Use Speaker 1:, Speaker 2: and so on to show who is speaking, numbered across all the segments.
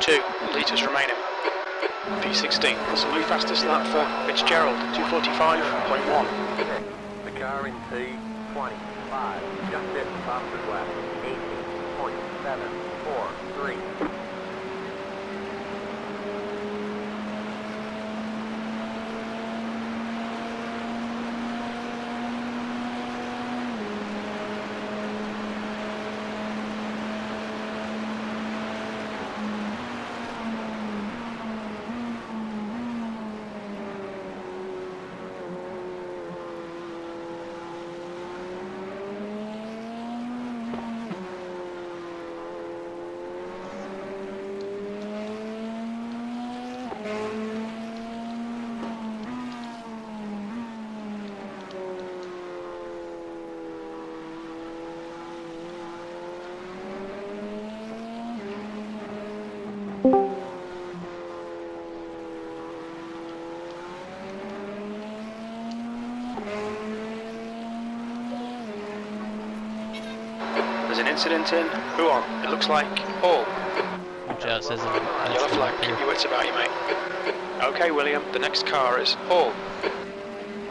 Speaker 1: 2 litres remaining. P16, possibly fastest lap for Fitzgerald, 2:45.1.
Speaker 2: The car in P25, just at the fastest lap, 18.743.
Speaker 1: There's an incident in. Who on? It looks like Paul.
Speaker 3: Watch out, it says
Speaker 1: Yellow flag, keep your wits about you, mate. Okay, William, the next car is Paul.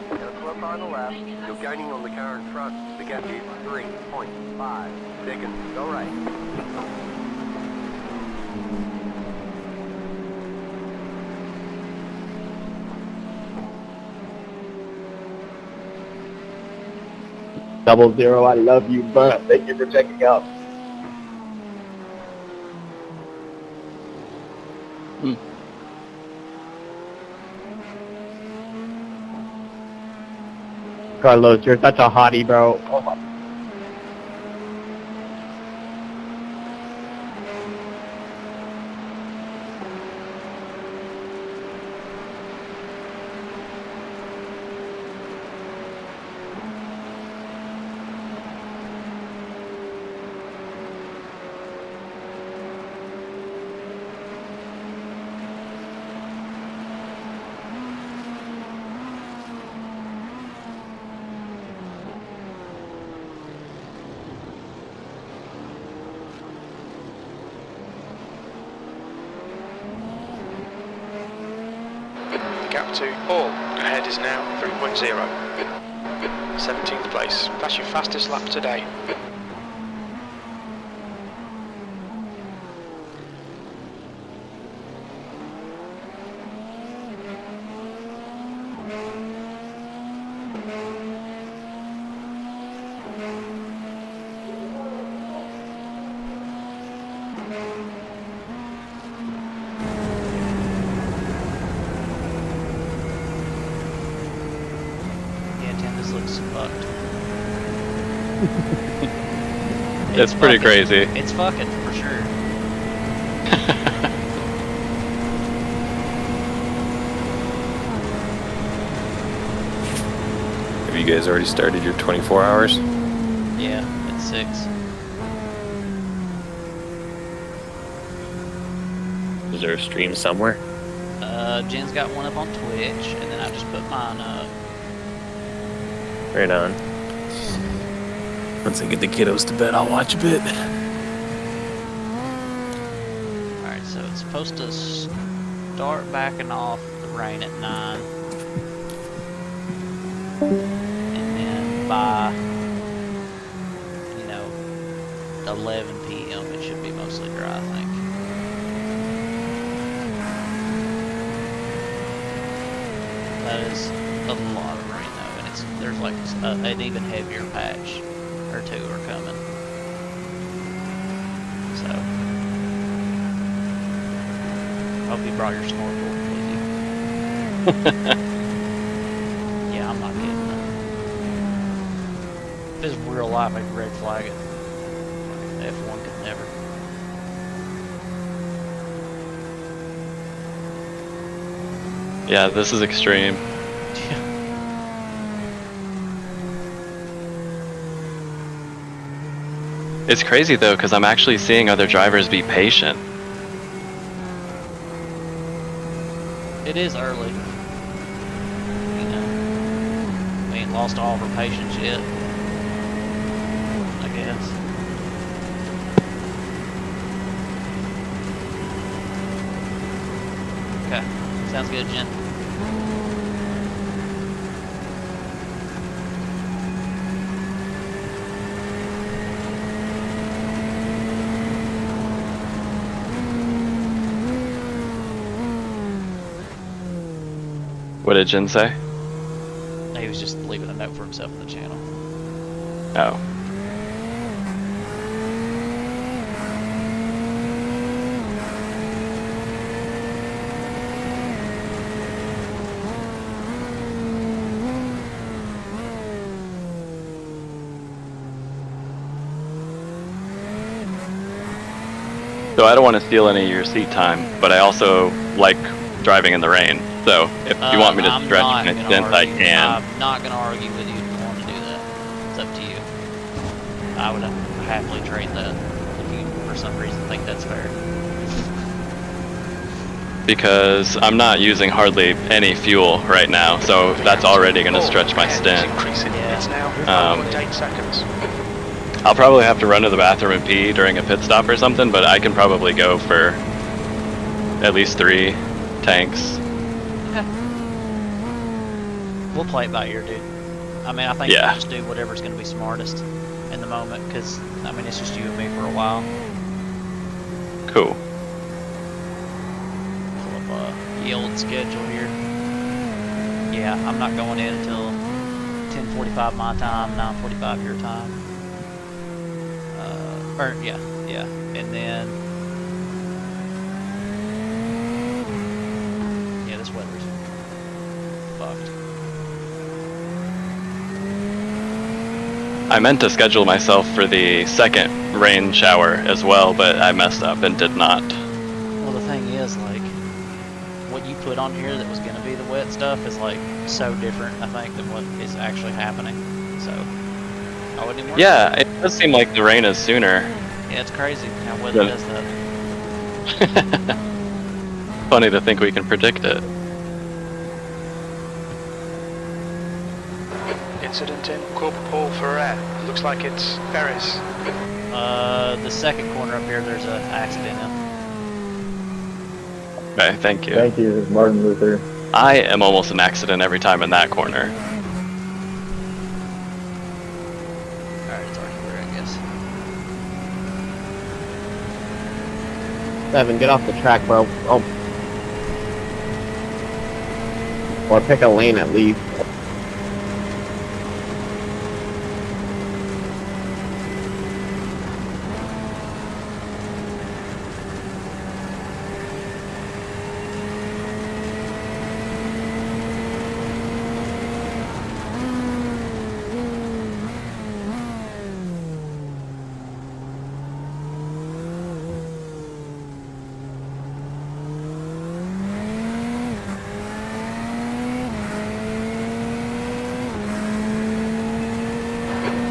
Speaker 2: Got a slow car on the left. You're gaining on the car in front. The gap is 3.5 seconds. Go right.
Speaker 4: Double Zero, I love you, but thank you for checking out. Carlos, you're such a hottie, bro. Oh my.
Speaker 1: Gap to Paul. Ahead is now 3.0. 17th place. That's your fastest lap today.
Speaker 3: This looks fucked.
Speaker 5: It's pretty crazy.
Speaker 3: It's fucking for sure.
Speaker 5: Have you guys already started your 24 hours?
Speaker 3: Yeah, it's 6.
Speaker 5: Is there a stream somewhere?
Speaker 3: Jen's got one up on Twitch, and then I just put mine up.
Speaker 5: Right on. Once I get the kiddos to bed, I'll watch a bit.
Speaker 3: Alright, so it's supposed to start backing off the rain at 9. And then by, 11 p.m. it should be mostly dry, I think. That is a lot of rain though, and there's like an even heavier patch or two are coming. So, hope you brought your snorkel with you. Yeah, I'm not kidding. If this is real life, I could red flag it. F1 could never.
Speaker 5: Yeah, this is extreme. It's crazy though, because I'm actually seeing other drivers be patient.
Speaker 3: It is early. We ain't lost all of our patience yet, I guess. Sounds good, Jen.
Speaker 5: What did Jin say?
Speaker 3: He was just leaving a note for himself in the channel.
Speaker 5: Oh. So I don't want to steal any of your seat time, but I also like driving in the rain. So if you want me to stretch an extent, I can.
Speaker 3: I'm not going to argue with you if you want to do that. It's up to you. I would happily trade that if you, for some reason, think that's fair.
Speaker 5: Because I'm not using hardly any fuel right now, so that's already going to stretch my stint.
Speaker 1: It's now 5.8 seconds.
Speaker 5: I'll probably have to run to the bathroom and pee during a pit stop or something, but I can probably go for at least 3 tanks.
Speaker 3: Okay. We'll play it by ear, dude. I mean, I think we'll just do whatever's going to be smartest in the moment, because, I mean, it's just you and me for a while.
Speaker 5: Cool.
Speaker 3: Pull up the old schedule here. Yeah, I'm not going in until 10:45 my time, 9:45 your time. Yeah, and then yeah, this weather's fucked.
Speaker 5: I meant to schedule myself for the second rain shower as well, but I messed up and did not.
Speaker 3: Well, the thing is, like, what you put on here that was gonna be the wet stuff is like so different, I think, than what is actually happening. So I wouldn't even worry.
Speaker 5: Yeah, it does seem like the rain is sooner.
Speaker 3: Yeah, it's crazy how weather does that.
Speaker 5: Funny to think we can predict it.
Speaker 1: Incident in Corp Paul Ferrer. Looks like it's Ferris.
Speaker 3: The second corner up here, there's an accident in.
Speaker 5: Okay, thank you.
Speaker 4: Thank you, Martin Luther.
Speaker 5: I am almost an accident every time in that corner.
Speaker 3: Alright, it's already clear, I guess.
Speaker 4: Seven, get off the track, bro. Oh. Or pick a lane at least.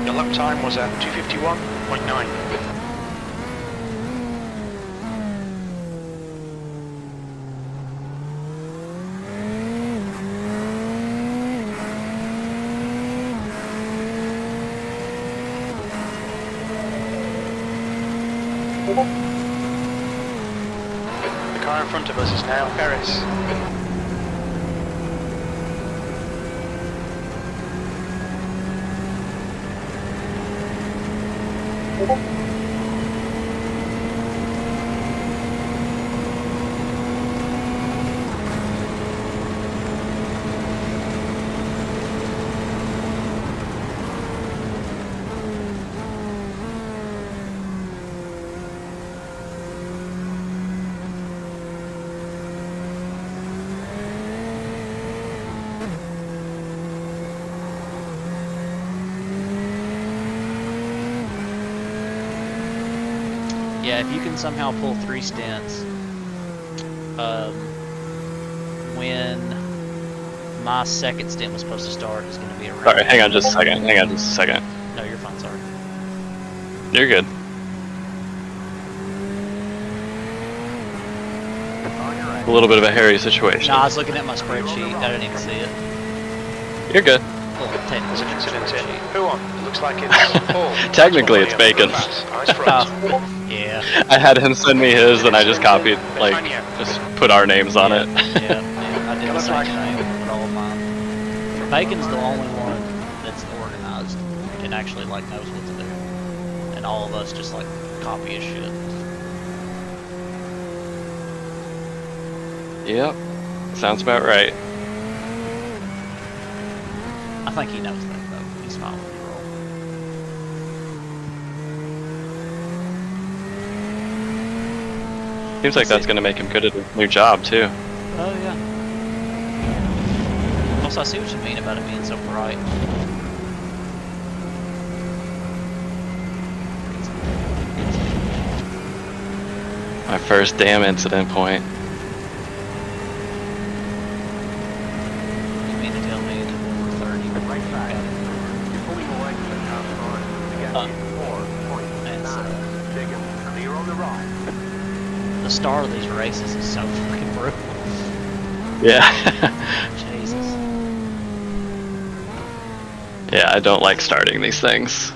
Speaker 1: Your lap time was at 2:51.9. The car in front of us is now Ferris.
Speaker 3: Yeah, if you can somehow pull 3 stints, when my second stint was supposed to start is going to be around.
Speaker 5: Sorry, hang on just a second.
Speaker 3: No, you're fine, sorry.
Speaker 5: You're good. A little bit of a hairy situation.
Speaker 3: No, I was looking at my spreadsheet. I didn't even see it.
Speaker 5: You're good.
Speaker 3: Well,
Speaker 1: There's an
Speaker 3: technically,
Speaker 1: incident in
Speaker 3: spreadsheet.
Speaker 1: Who on? It looks like it's Paul.
Speaker 5: Technically, it's Bacon.
Speaker 1: Ice front.
Speaker 3: Yeah.
Speaker 5: I had him send me his, and I just copied, like, just put our names on it.
Speaker 3: Yeah.
Speaker 1: Yellow
Speaker 3: the
Speaker 1: flag.
Speaker 3: same thing with all of mine. Bacon's the only one that's organized and actually like knows what to do, and all of us just like copy his shit.
Speaker 5: Yep. Sounds about right.
Speaker 3: I think he knows that though. He's fine with the role.
Speaker 5: Seems like that's going to make him good at his new job, too.
Speaker 3: Oh yeah. Also, I see what you mean about it being so bright.
Speaker 5: My first damn incident point.
Speaker 3: You mean to tell me that we're 30?
Speaker 2: Right side. You're pulling away from the car front. Begin
Speaker 3: And,
Speaker 2: 4.9 seconds. Clear on the right.
Speaker 3: the start of these races is so fucking brutal.
Speaker 5: Yeah.
Speaker 3: Jesus.
Speaker 5: Yeah, I don't like starting these things.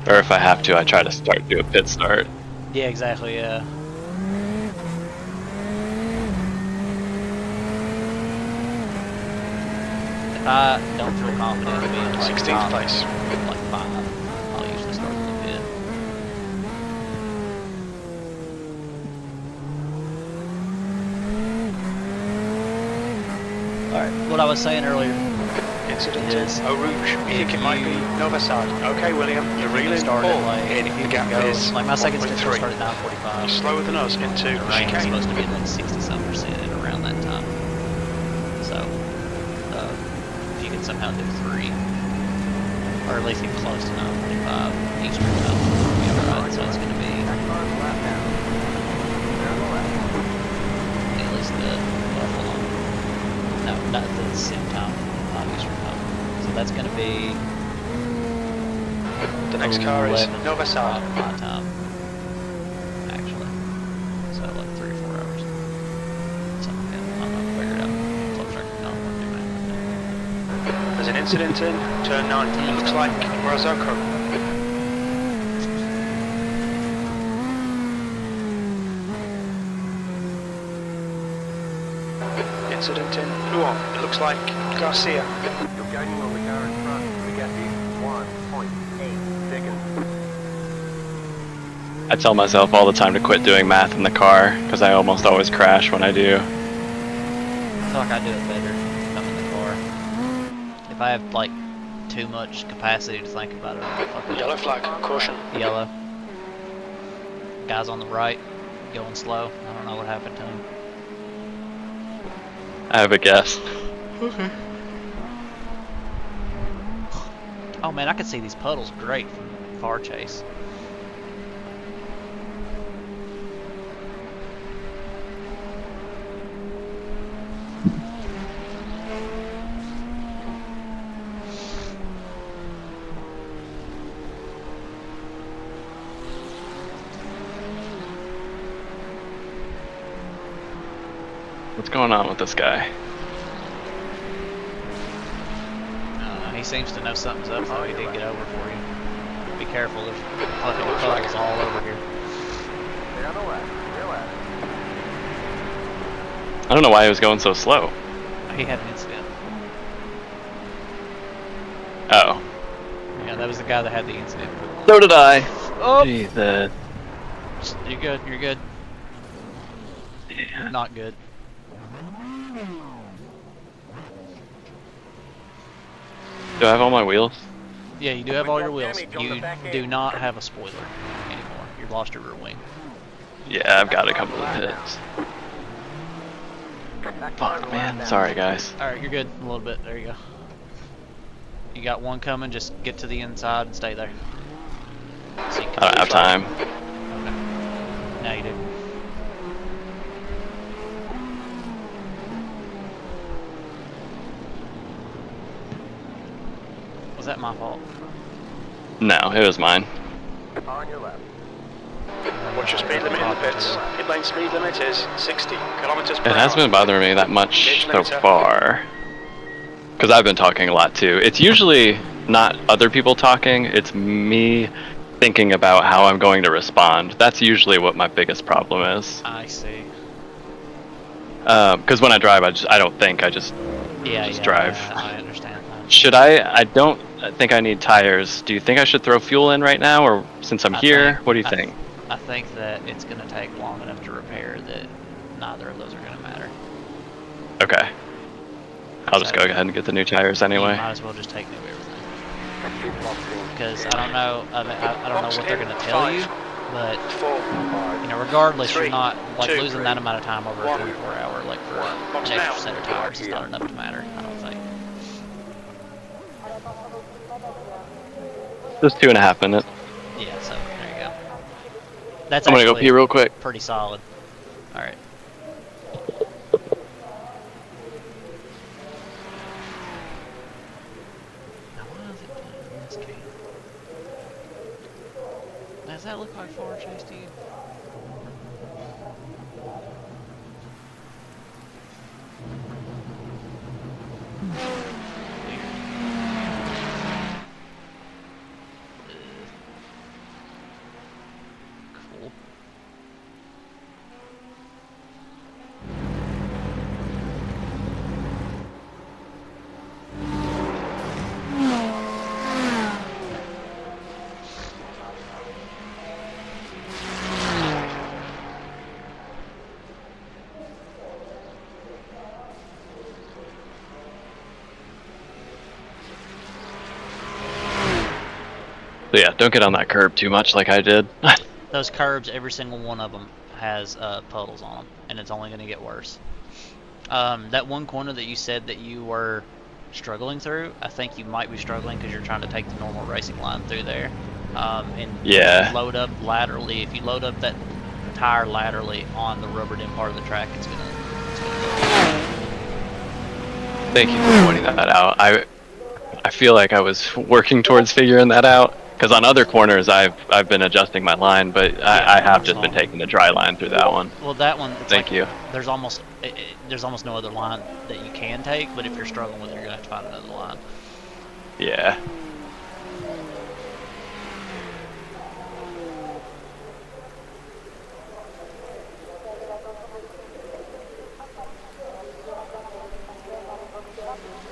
Speaker 5: Or if I have to, I try to do a pit start.
Speaker 3: Yeah, exactly, yeah. If I don't feel confident in being like
Speaker 1: 16th place.
Speaker 3: like 5, I'll usually start with the pit. Alright, what I was saying earlier
Speaker 1: Incident
Speaker 3: is
Speaker 1: Eau Rouge. You think it might be
Speaker 3: you-
Speaker 1: Nova Sad. Okay, William, you're reeling.
Speaker 3: started
Speaker 1: Paul,
Speaker 3: like
Speaker 1: in.
Speaker 3: if
Speaker 1: The
Speaker 3: you
Speaker 1: gap
Speaker 3: can go,
Speaker 1: is
Speaker 3: like my second stint
Speaker 1: 1.3.
Speaker 3: started at 9:45.
Speaker 1: You're slower than us into
Speaker 3: The
Speaker 1: the
Speaker 3: rain is
Speaker 1: chicane.
Speaker 3: supposed to be at like 60-some% around that time. So, if you can somehow do 3, or at least get close to 9:45 Eastern time, you'll be alright. So it's going to be at least the, hold on. No, not the sim time, not Eastern time. So that's going to be
Speaker 1: The next car is
Speaker 3: 11
Speaker 1: Nova Sad.
Speaker 3: my time, actually. So like 3 or 4 hours. Something like that. I'm not figured it out. Closer. No, I'm not doing it.
Speaker 1: There's an incident in turn 9. It looks like Razoko. Incident in Luon. It looks like Garcia.
Speaker 2: You're gaining on the car in front. The gap is 1.8 seconds.
Speaker 5: I tell myself all the time to quit doing math in the car, because I almost always crash when I do.
Speaker 3: I feel like I do it better if I'm in the car. If I have like too much capacity to think about it, I'm fucking
Speaker 1: Yellow flag. Caution.
Speaker 3: yellow. Guys on the right, going slow. I don't know what happened to him.
Speaker 5: I have a guess.
Speaker 3: Okay. Oh man, I could see these puddles great from car chase.
Speaker 5: What's going on with this guy?
Speaker 3: He seems to know something's up, though. He did get over for you. Be careful, there's fucking puddles all over here.
Speaker 2: Down the left. Still at it.
Speaker 5: I don't know why he was going so slow.
Speaker 3: He had an incident.
Speaker 5: Oh.
Speaker 3: Yeah, that was the guy that had the incident.
Speaker 5: So did I.
Speaker 3: Oh!
Speaker 5: Jesus.
Speaker 3: You're good, you're good.
Speaker 5: Yeah.
Speaker 3: Not good.
Speaker 5: Do I have all my wheels?
Speaker 3: Yeah, you do have all your wheels. You do not have a spoiler anymore. You've lost your rear wing.
Speaker 5: Yeah, I've got a couple of hits. Fuck, man. Sorry, guys.
Speaker 3: Alright, you're good. A little bit. There you go. You got one coming, just get to the inside and stay there. So you can
Speaker 5: I don't have time.
Speaker 3: Okay. Now you do. Was that my fault?
Speaker 5: No, it was mine.
Speaker 2: On your left.
Speaker 1: What's your speed limit in the pits? Pit lane speed limit is 60 kilometers per
Speaker 5: It
Speaker 1: hour.
Speaker 5: hasn't been bothering me that much
Speaker 1: Gauge
Speaker 5: so
Speaker 1: limiter.
Speaker 5: far. Because I've been talking a lot too. It's usually not other people talking, it's me thinking about how I'm going to respond. That's usually what my biggest problem is.
Speaker 3: I see.
Speaker 5: Because when I drive, I don't think, I just drive.
Speaker 3: Yeah, I understand that.
Speaker 5: Should I don't think I need tires. Do you think I should throw fuel in right now, or since I'm here? What do you think?
Speaker 3: I think that it's going to take long enough to repair that neither of those are going to matter.
Speaker 5: Okay. I'll just go ahead and get the new tires anyway.
Speaker 3: You might as well just take new everything. Because I don't know, I don't know what they're going to tell you, but you know, regardless, you're not like losing that amount of time over a 24-hour, like for an extra set of tires. It's not enough to matter, I don't think.
Speaker 5: Just 2.5 minutes.
Speaker 3: Yeah, so there you go. That's
Speaker 5: I'm gonna go pee real quick.
Speaker 3: Pretty solid. All right. Now why is it putting in this can? Does that look like forward chase to you? Cool.
Speaker 5: So yeah, don't get on that curb too much like I did.
Speaker 3: Those curbs, every single one of them has puddles on them, and it's only going to get worse. That one corner that you said that you were struggling through, I think you might be struggling because you're trying to take the normal racing line through there. And
Speaker 5: Yeah.
Speaker 3: load up laterally. If you load up that tire laterally on the rubbered in part of the track, it's gonna go.
Speaker 5: Thank you for pointing that out. I feel like I was working towards figuring that out. Because on other corners, I've been adjusting my line, but I have just been taking the dry line through that one.
Speaker 3: Well, that one.
Speaker 5: Thank you.
Speaker 3: There's almost no other line that you can take, but if you're struggling with it, you're gonna have to find another line.
Speaker 5: Yeah.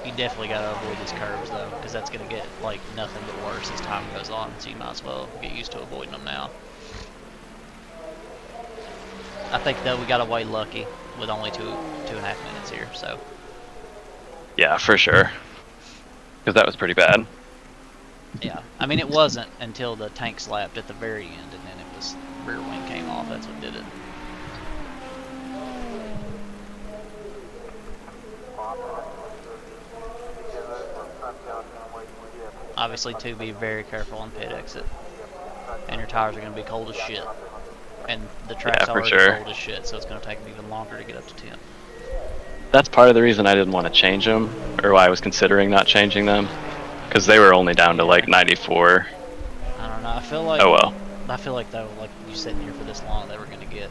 Speaker 3: You definitely gotta avoid these curves though, because that's gonna get like nothing but worse as time goes on. So you might as well get used to avoiding them now. I think though we got away lucky with only 2.5 minutes here. So.
Speaker 5: Yeah, for sure. Because that was pretty bad.
Speaker 3: Yeah, I mean it wasn't until the tank slapped at the very end, and then it was rear wing came off. That's what did it. Obviously, too, be very careful on pit exit, and your tires are going to be cold as shit, and the track's already cold as shit, so it's going to take them even longer to get up to 10.
Speaker 5: That's part of the reason I didn't want to change them, or why I was considering not changing them, because they were only down to like 94.
Speaker 3: I don't know. I feel like.
Speaker 5: Oh well.
Speaker 3: I feel like though, like you sitting here for this long, they were going to get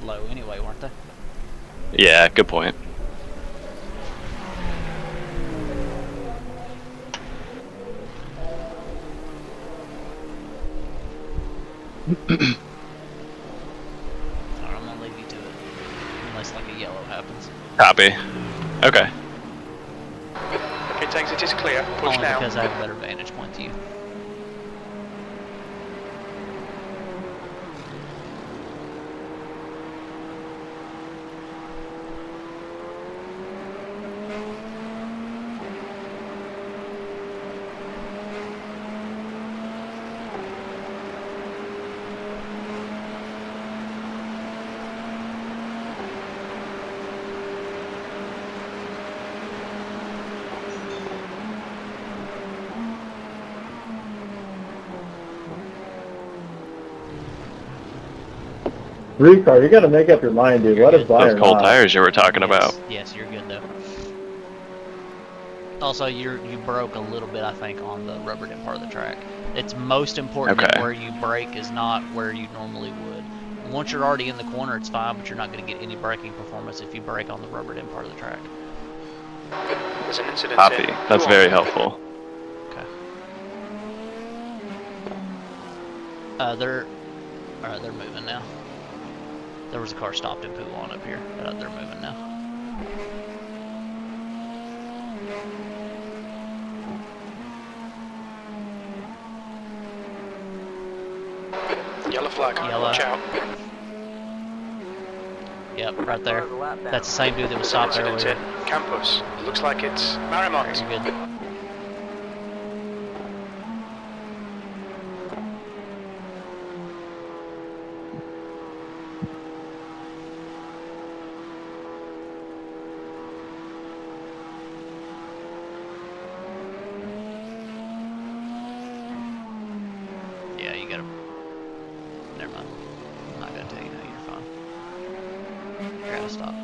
Speaker 3: low anyway, weren't they?
Speaker 5: Yeah, good point.
Speaker 3: Alright, I'm gonna leave you to it, unless like a yellow happens.
Speaker 5: Copy. Okay.
Speaker 1: Pit exit is clear. Push
Speaker 3: Only
Speaker 1: now.
Speaker 3: because I have a better vantage point to you.
Speaker 4: Recar, you gotta make up your mind, dude. Let us buy
Speaker 5: Those
Speaker 4: or
Speaker 5: cold
Speaker 4: not.
Speaker 5: tires you were talking about.
Speaker 3: Yes, you're good though. Also, you broke a little bit, I think, on the rubbered in part of the track. It's most important that where you brake is not where you normally would. Once you're already in the corner, it's fine, but you're not going to get any braking performance if you brake on the rubbered in part of the track.
Speaker 1: There's an incident.
Speaker 5: Copy. That's very helpful.
Speaker 3: Okay. They're moving now. There was a car stopped in Poulan up here, but they're moving now.
Speaker 1: Yellow flag.
Speaker 3: Yellow.
Speaker 1: Watch out.
Speaker 3: Yep, right there. That's the same dude that was stopped
Speaker 1: Incident
Speaker 3: earlier.
Speaker 1: in Campus. Looks like it's Marimont.
Speaker 3: Very good. Yeah, you gotta. Never mind. I'm not gonna tell you no, you're fine. You gotta stop.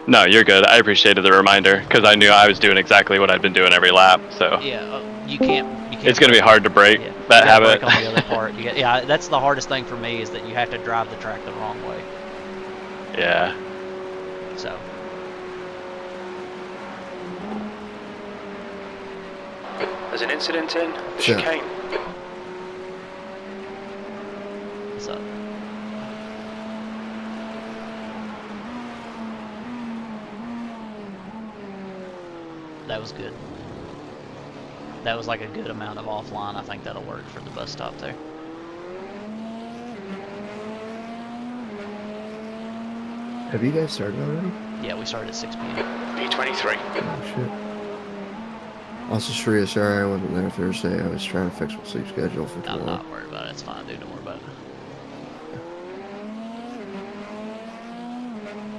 Speaker 5: No, you're good. I appreciated the reminder because I knew I was doing exactly what I'd been doing every lap. So
Speaker 3: Yeah, you can't.
Speaker 5: it's gonna be hard to break
Speaker 3: Yeah,
Speaker 5: that
Speaker 3: you gotta
Speaker 5: habit.
Speaker 3: break on the other part. Yeah, that's the hardest thing for me is that you have to drive the track the wrong way.
Speaker 5: Yeah.
Speaker 3: So
Speaker 1: There's an incident in the
Speaker 6: Sure.
Speaker 1: chicane.
Speaker 3: what's up? That was good. That was like a good amount of offline. I think that'll work for the bus stop there.
Speaker 6: Have you guys started already?
Speaker 3: Yeah, we started at 6 p.m.
Speaker 1: P23.
Speaker 6: Oh shit. Also, Shreya, sorry I wasn't there Thursday. I was trying to fix my sleep schedule for
Speaker 3: I'm
Speaker 6: tomorrow.
Speaker 3: not worried about it. It's fine, dude. Don't worry about it.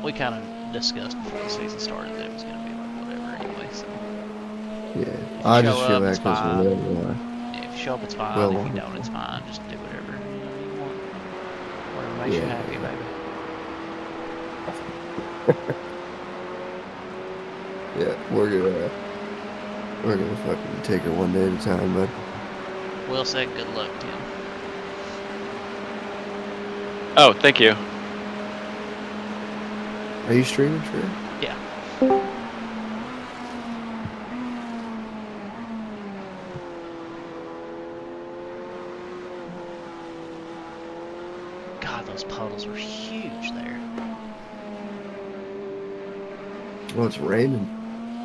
Speaker 3: We kind of discussed before the season started that it was going to be like whatever anyway. So
Speaker 6: Yeah,
Speaker 3: you
Speaker 6: I
Speaker 3: show
Speaker 6: just feel
Speaker 3: up,
Speaker 6: bad
Speaker 3: it's
Speaker 6: because
Speaker 3: fine.
Speaker 6: of the
Speaker 3: yeah, if you show up, it's fine.
Speaker 6: Well,
Speaker 3: If you don't, it's fine. Just do whatever you want. Whatever makes you
Speaker 6: Yeah.
Speaker 3: happy, baby.
Speaker 6: Yeah, we're gonna fucking take it one day at a time, bud.
Speaker 3: Will said, "Good luck, Tim."
Speaker 5: Oh, thank you.
Speaker 6: Are you streaming, Shreya?
Speaker 3: Yeah. God, those puddles are huge there.
Speaker 6: Well, it's raining.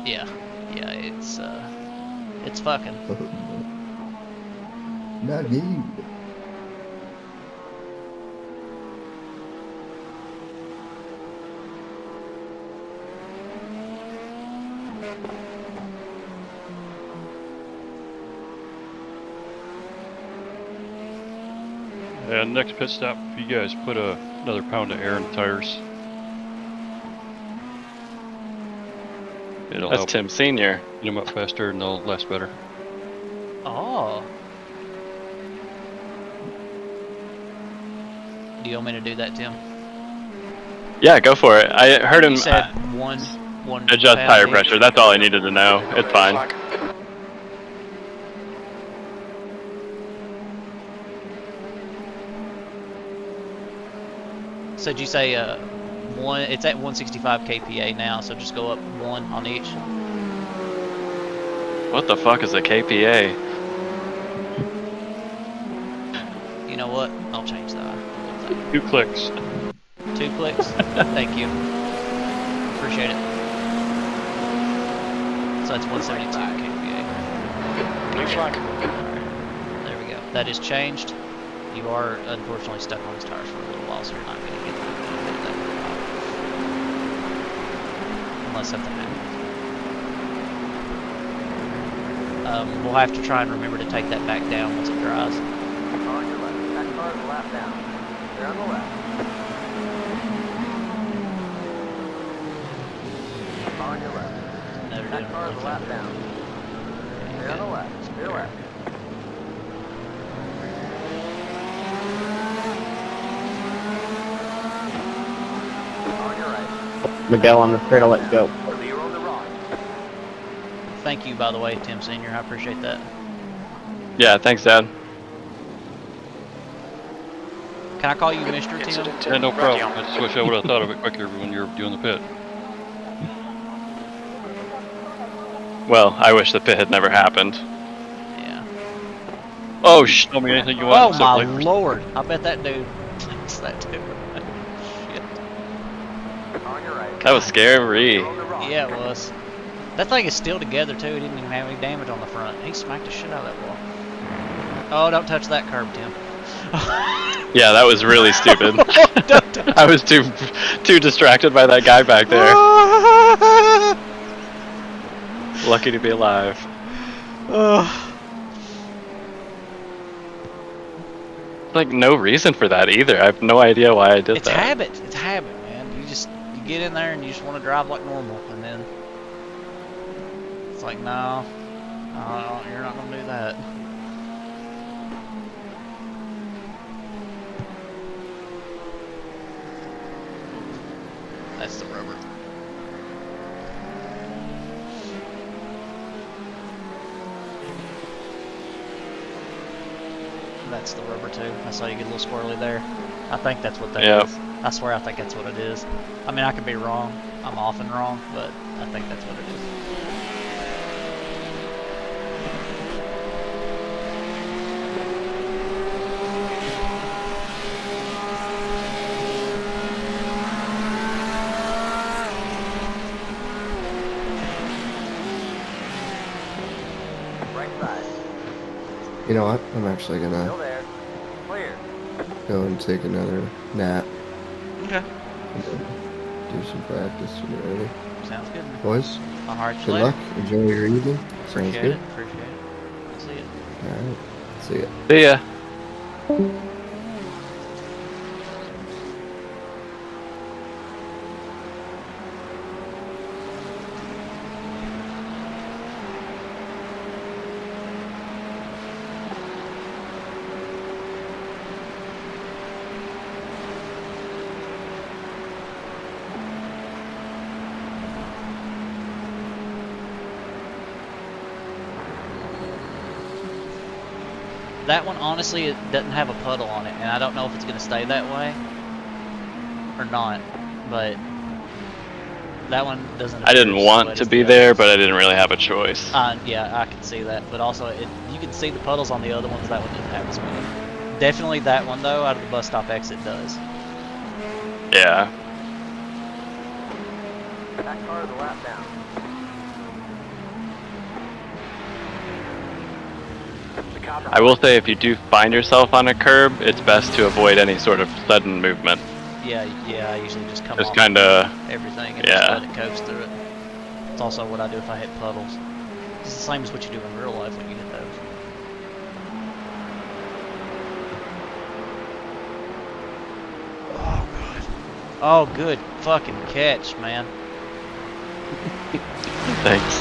Speaker 3: Yeah, it's fucking.
Speaker 6: Not you.
Speaker 7: And next pit stop, if you guys put another pound of air in the tires, it'll
Speaker 5: That's
Speaker 7: help
Speaker 5: Tim Senior.
Speaker 7: get them up faster and they'll last better.
Speaker 3: Oh. Do you want me to do that, Tim?
Speaker 5: Yeah, go for it. I heard him
Speaker 3: You said one
Speaker 5: adjust
Speaker 3: pound
Speaker 5: tire
Speaker 3: each?
Speaker 5: pressure. That's all I needed to know. It's fine.
Speaker 1: Flag.
Speaker 3: So did you say one? It's at 165 kPa now, so just go up one on each.
Speaker 5: What the fuck is a KPA?
Speaker 3: You know what? I'll change that.
Speaker 7: 2 clicks.
Speaker 3: 2 clicks. Thank you. Appreciate it. So that's 172 kPa.
Speaker 1: Blue flag.
Speaker 3: Alright, there we go. That is changed. You are unfortunately stuck on these tires for a little while, so you're not going to get that unless something happens. We'll have to try and remember to take that back down once it dries.
Speaker 2: On your left. That car's a lap down. They're on the left. On your left.
Speaker 3: No, they're
Speaker 2: That
Speaker 3: doing
Speaker 2: car's a
Speaker 3: really
Speaker 2: lap
Speaker 3: good.
Speaker 2: down. They're on the left. They're left. On your right.
Speaker 4: Miguel, I'm afraid I'll let you go.
Speaker 2: Clear on the right.
Speaker 3: Thank you, by the way, Tim Senior. I appreciate that.
Speaker 5: Yeah, thanks, Dad.
Speaker 3: Can I call you Mr. Tim?
Speaker 1: Incident
Speaker 7: Yeah,
Speaker 1: in
Speaker 7: no problem.
Speaker 1: Radion.
Speaker 7: I just wish I would have thought of it quicker when you were doing the pit.
Speaker 5: Well, I wish the pit had never happened.
Speaker 3: Yeah.
Speaker 5: Oh,
Speaker 7: Tell me anything you
Speaker 3: Oh
Speaker 7: want.
Speaker 3: my
Speaker 7: except
Speaker 3: lord! I bet that dude thinks that dude. Shit.
Speaker 2: On your right.
Speaker 5: that was scary.
Speaker 2: You're on the rock.
Speaker 3: Yeah, it was. That thing is still together too. It didn't even have any damage on the front. He smacked the shit out of that wall. Oh, don't touch that curb, Tim.
Speaker 5: Yeah, that was really stupid.
Speaker 3: Don't touch
Speaker 5: I was too distracted by that guy back there. Lucky to be alive. Like no reason for that either. I have no idea why I did
Speaker 3: It's
Speaker 5: that.
Speaker 3: habit. It's habit, man. You get in there and you just want to drive like normal, and then it's like, no, you're not gonna do that. That's the rubber. That's the rubber too. I saw you get a little squirrely there. I think that's what that is. I swear I think that's what it is. I mean, I could be wrong. I'm often wrong, but I think that's what it is.
Speaker 2: Right side.
Speaker 6: You know what? I'm actually
Speaker 2: Still
Speaker 6: gonna
Speaker 2: there. Clear.
Speaker 6: go and take another nap
Speaker 3: Okay.
Speaker 6: and then do some practice and get ready.
Speaker 3: Sounds good. Man.
Speaker 6: Boys,
Speaker 3: I'll hire you
Speaker 6: good
Speaker 3: later.
Speaker 6: luck. Enjoy your evening. Sounds
Speaker 3: Appreciate
Speaker 6: good.
Speaker 3: it. Appreciate it. See ya.
Speaker 6: Alright. See ya.
Speaker 5: See ya.
Speaker 3: That one, honestly, it doesn't have a puddle on it, and I don't know if it's going to stay that way or not, but that one doesn't.
Speaker 5: I didn't
Speaker 3: appear as
Speaker 5: want
Speaker 3: wet
Speaker 5: to
Speaker 3: as
Speaker 5: be
Speaker 3: the
Speaker 5: there,
Speaker 3: others.
Speaker 5: but I didn't really have a choice.
Speaker 3: Yeah, I can see that, but also you can see the puddles on the other ones. That one didn't have as many. Definitely that one though, out of the bus stop exit does.
Speaker 5: Yeah.
Speaker 2: That car is a lap down. The copper.
Speaker 5: I will say if you do find yourself on a curb, it's best to avoid any sort of sudden movement.
Speaker 3: Yeah, I usually just come
Speaker 5: Just
Speaker 3: off
Speaker 5: kind of,
Speaker 3: everything and
Speaker 5: yeah.
Speaker 3: just let it coast through it. It's also what I do if I hit puddles. It's the same as what you do in real life when you hit those. Oh, good fucking catch, man.
Speaker 5: thanks.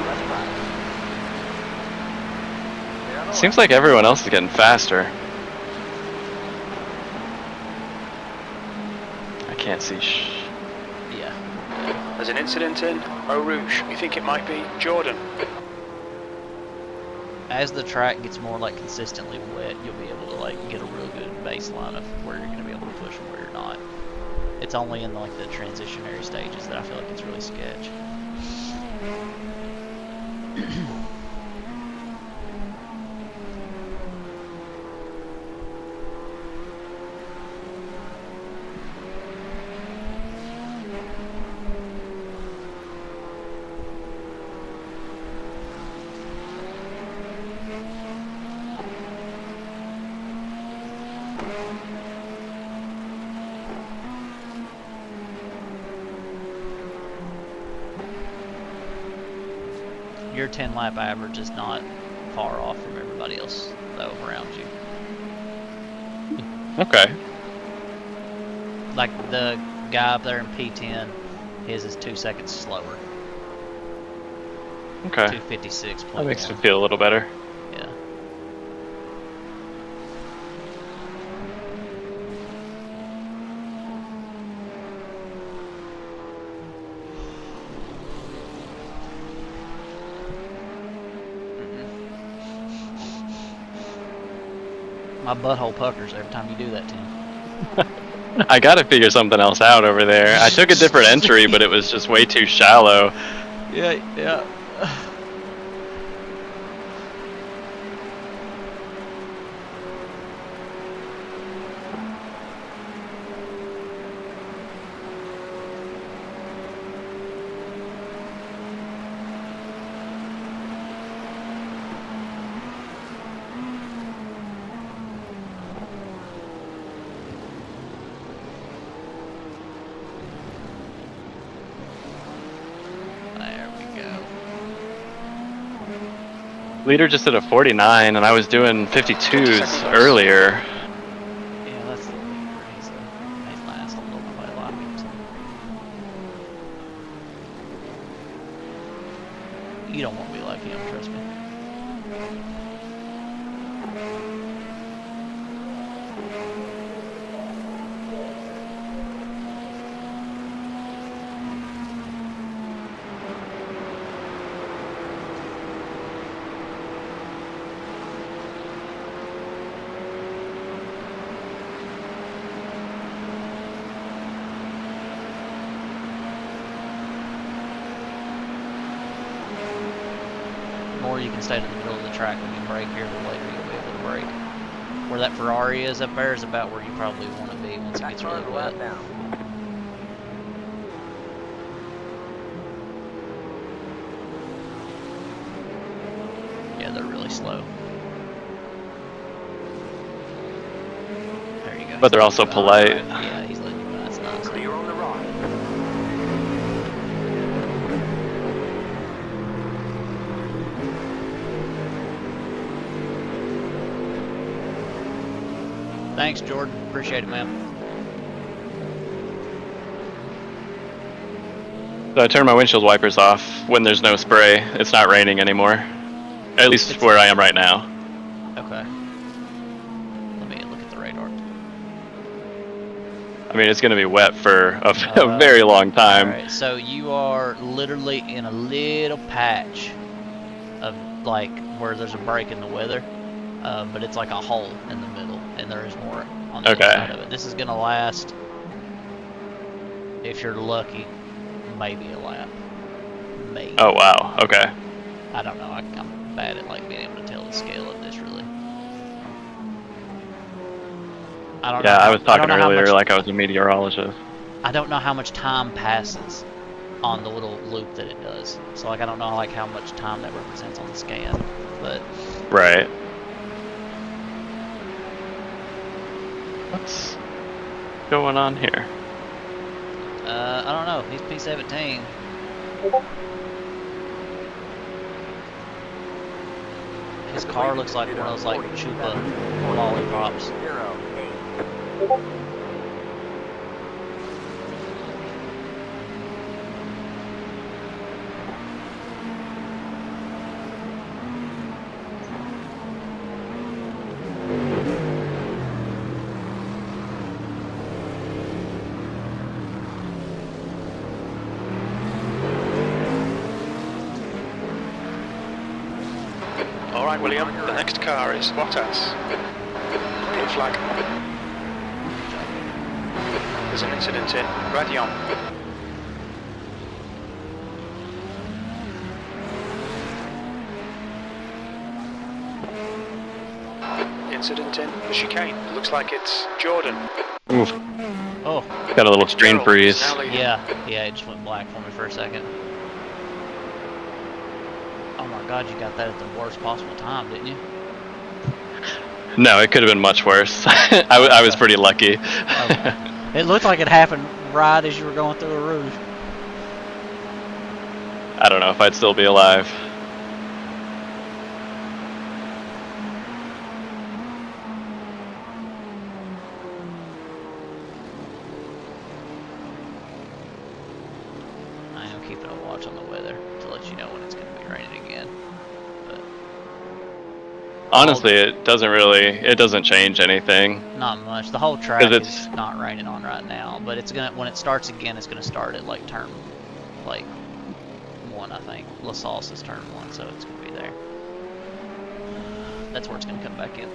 Speaker 2: That's right. Clear on the
Speaker 5: Seems
Speaker 2: left.
Speaker 5: like everyone else is getting faster. I can't see
Speaker 3: Yeah.
Speaker 1: There's an incident in Eau Rouge. We think it might be Jordan.
Speaker 3: As the track gets more like consistently wet, you'll be able to like get a real good baseline of where you're going to be able to push and where you're not. It's only in like the transitionary stages that I feel like it's really sketch. Your 10 lap average is not far off from everybody else though around you.
Speaker 5: Okay.
Speaker 3: Like the guy up there in P10, his is 2 seconds slower.
Speaker 5: Okay.
Speaker 3: 256.
Speaker 5: That makes me feel a little better.
Speaker 3: Yeah. My butthole puckers every time you do that, Tim.
Speaker 5: I gotta figure something else out over there. I took a different entry, but it was just way too shallow.
Speaker 3: Yeah.
Speaker 5: Leader just did a 49, and I was doing 52s earlier.
Speaker 3: Yeah, that's the leader. He's last. I don't know if I like him. So. You don't want to be like him, trust me. You can stay in the middle of the track when you brake here, the later you'll be able to brake. Where that Ferrari is up there is about where you probably want to be once it gets really wet. Yeah, they're really slow. There you go.
Speaker 5: But they're also polite.
Speaker 3: Yeah, he's letting you know. That's nice.
Speaker 2: Clear on the right.
Speaker 3: Thanks, Jordan. Appreciate it, man.
Speaker 5: So I turn my windshield wipers off when there's no spray. It's not raining anymore. At least where I am right now.
Speaker 3: Okay. Let me look at the radar.
Speaker 5: I mean, it's going to be wet for a very long time.
Speaker 3: Alright, so you are literally in a little patch of, like, where there's a break in the weather. But it's like a hole in the middle, and there is more on the other side of it. This is going to last, if you're lucky, maybe a lap. Maybe.
Speaker 5: Oh, wow. Okay.
Speaker 3: I don't know. I'm bad at like being able to tell the scale of this, really. I don't know.
Speaker 5: Yeah, I was talking earlier like I was a meteorologist.
Speaker 3: I don't know how much time passes on the little loop that it does. So like I don't know like how much time that represents on the scan, but
Speaker 5: right. What's going on here?
Speaker 3: I don't know. He's P17. His car looks like one of those like Chupa lollipops.
Speaker 2: 08.
Speaker 1: Alright, William, the next car is Bottas. Blue flag. There's an incident in Radion. Incident in the chicane. It looks like it's Jordan.
Speaker 5: Oof.
Speaker 3: Oh.
Speaker 5: Got a little screen freeze.
Speaker 3: Yeah, it just went black for me for a second. Oh my god, you got that at the worst possible time, didn't you?
Speaker 5: No, it could have been much worse. I was pretty lucky.
Speaker 3: Okay. It looked like it happened right as you were going through a rouge.
Speaker 5: I don't know if I'd still be alive.
Speaker 3: I am keeping a watch on the weather to let you know when it's going to be raining again. But
Speaker 5: honestly, it doesn't change anything.
Speaker 3: not much. The whole track is not raining on right now, but it's gonna when it starts again, it's gonna start at like turn 1, I think. La Salsa is turn 1, so it's gonna be there. That's where it's gonna come back in.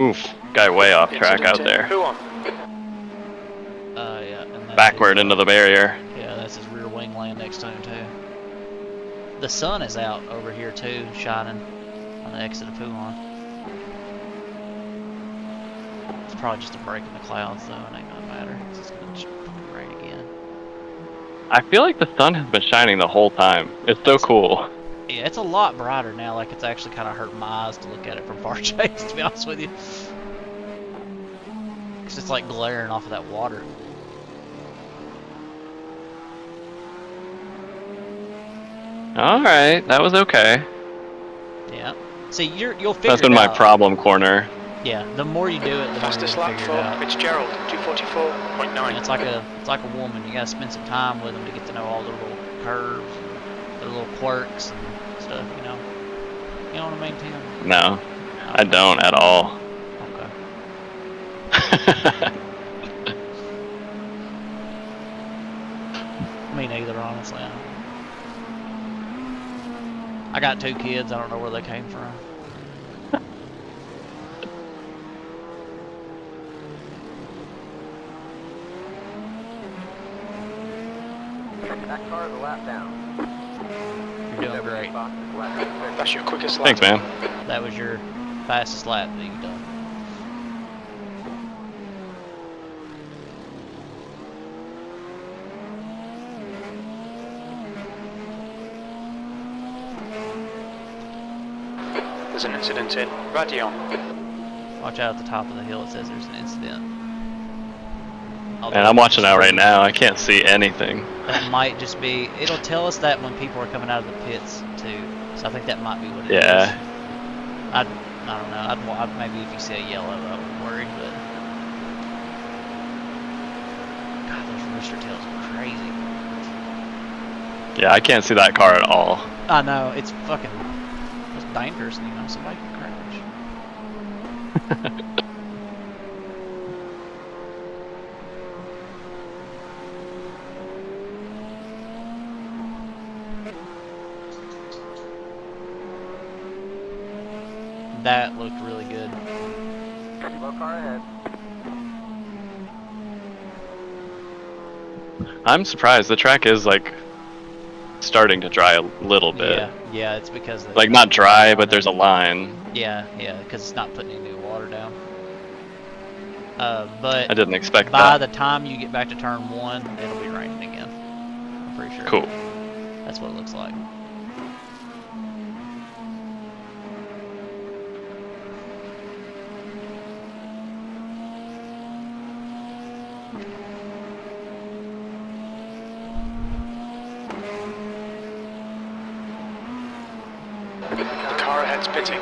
Speaker 5: Oof, guy way off track out there.
Speaker 1: Who on?
Speaker 3: Yeah. And that's
Speaker 5: Backward into the barrier.
Speaker 3: Yeah, that's his rear wing laying next to him too. The sun is out over here too, shining on the exit of Puhan. It's probably just a break in the clouds though, it ain't gonna matter. It's just gonna fucking rain again.
Speaker 5: I feel like the sun has been shining the whole time. It's so cool.
Speaker 3: Yeah, it's a lot brighter now, like it's actually kind of hurt my eyes to look at it from far chase, to be honest with you. 'cause it's like glaring off of that water.
Speaker 5: Alright, that was okay.
Speaker 3: Yeah. See, you'll figure
Speaker 5: That's been
Speaker 3: it
Speaker 5: my
Speaker 3: out.
Speaker 5: problem corner.
Speaker 3: Yeah, the more you do it, the more
Speaker 1: Fastest
Speaker 3: you'll
Speaker 1: lap
Speaker 3: figure it
Speaker 1: for
Speaker 3: out.
Speaker 1: Fitzgerald, 244.9.
Speaker 3: And it's like a woman. You gotta spend some time with them to get to know all their little curves, and their little quirks and stuff. You know. You know what I mean, Tim?
Speaker 5: No, I don't at all.
Speaker 3: Okay. Me neither, honestly. I got 2 kids. I don't know where they came from.
Speaker 2: That car is a lap down.
Speaker 3: You're doing great.
Speaker 1: That's your quickest lap.
Speaker 5: Thanks, man.
Speaker 3: That was your fastest lap that you've done.
Speaker 1: There's an incident in Radion.
Speaker 3: Watch out at the top of the hill. It says there's an incident.
Speaker 5: And I'm watching out right now. I can't see anything.
Speaker 3: That might just be. It'll tell us that when people are coming out of the pits too. So I think that might be what it is.
Speaker 5: Yeah.
Speaker 3: I don't know. I'd maybe if you see a yellow, I would worry. But God, those rooster tails are crazy.
Speaker 5: Yeah, I can't see that car at all.
Speaker 3: I know, it's fucking, it's dangerous, you know, somebody can crash. That looked really good.
Speaker 2: Slow car ahead.
Speaker 5: I'm surprised. The track is like starting to dry a little bit.
Speaker 3: Yeah, it's because of
Speaker 5: Like not dry, but there's a line.
Speaker 3: Yeah, because it's not putting any new water down. But
Speaker 5: I didn't expect
Speaker 3: by
Speaker 5: that.
Speaker 3: the time you get back to turn 1, it'll be raining again. I'm pretty sure.
Speaker 5: Cool.
Speaker 3: That's what it looks like.
Speaker 1: The car ahead's pitting.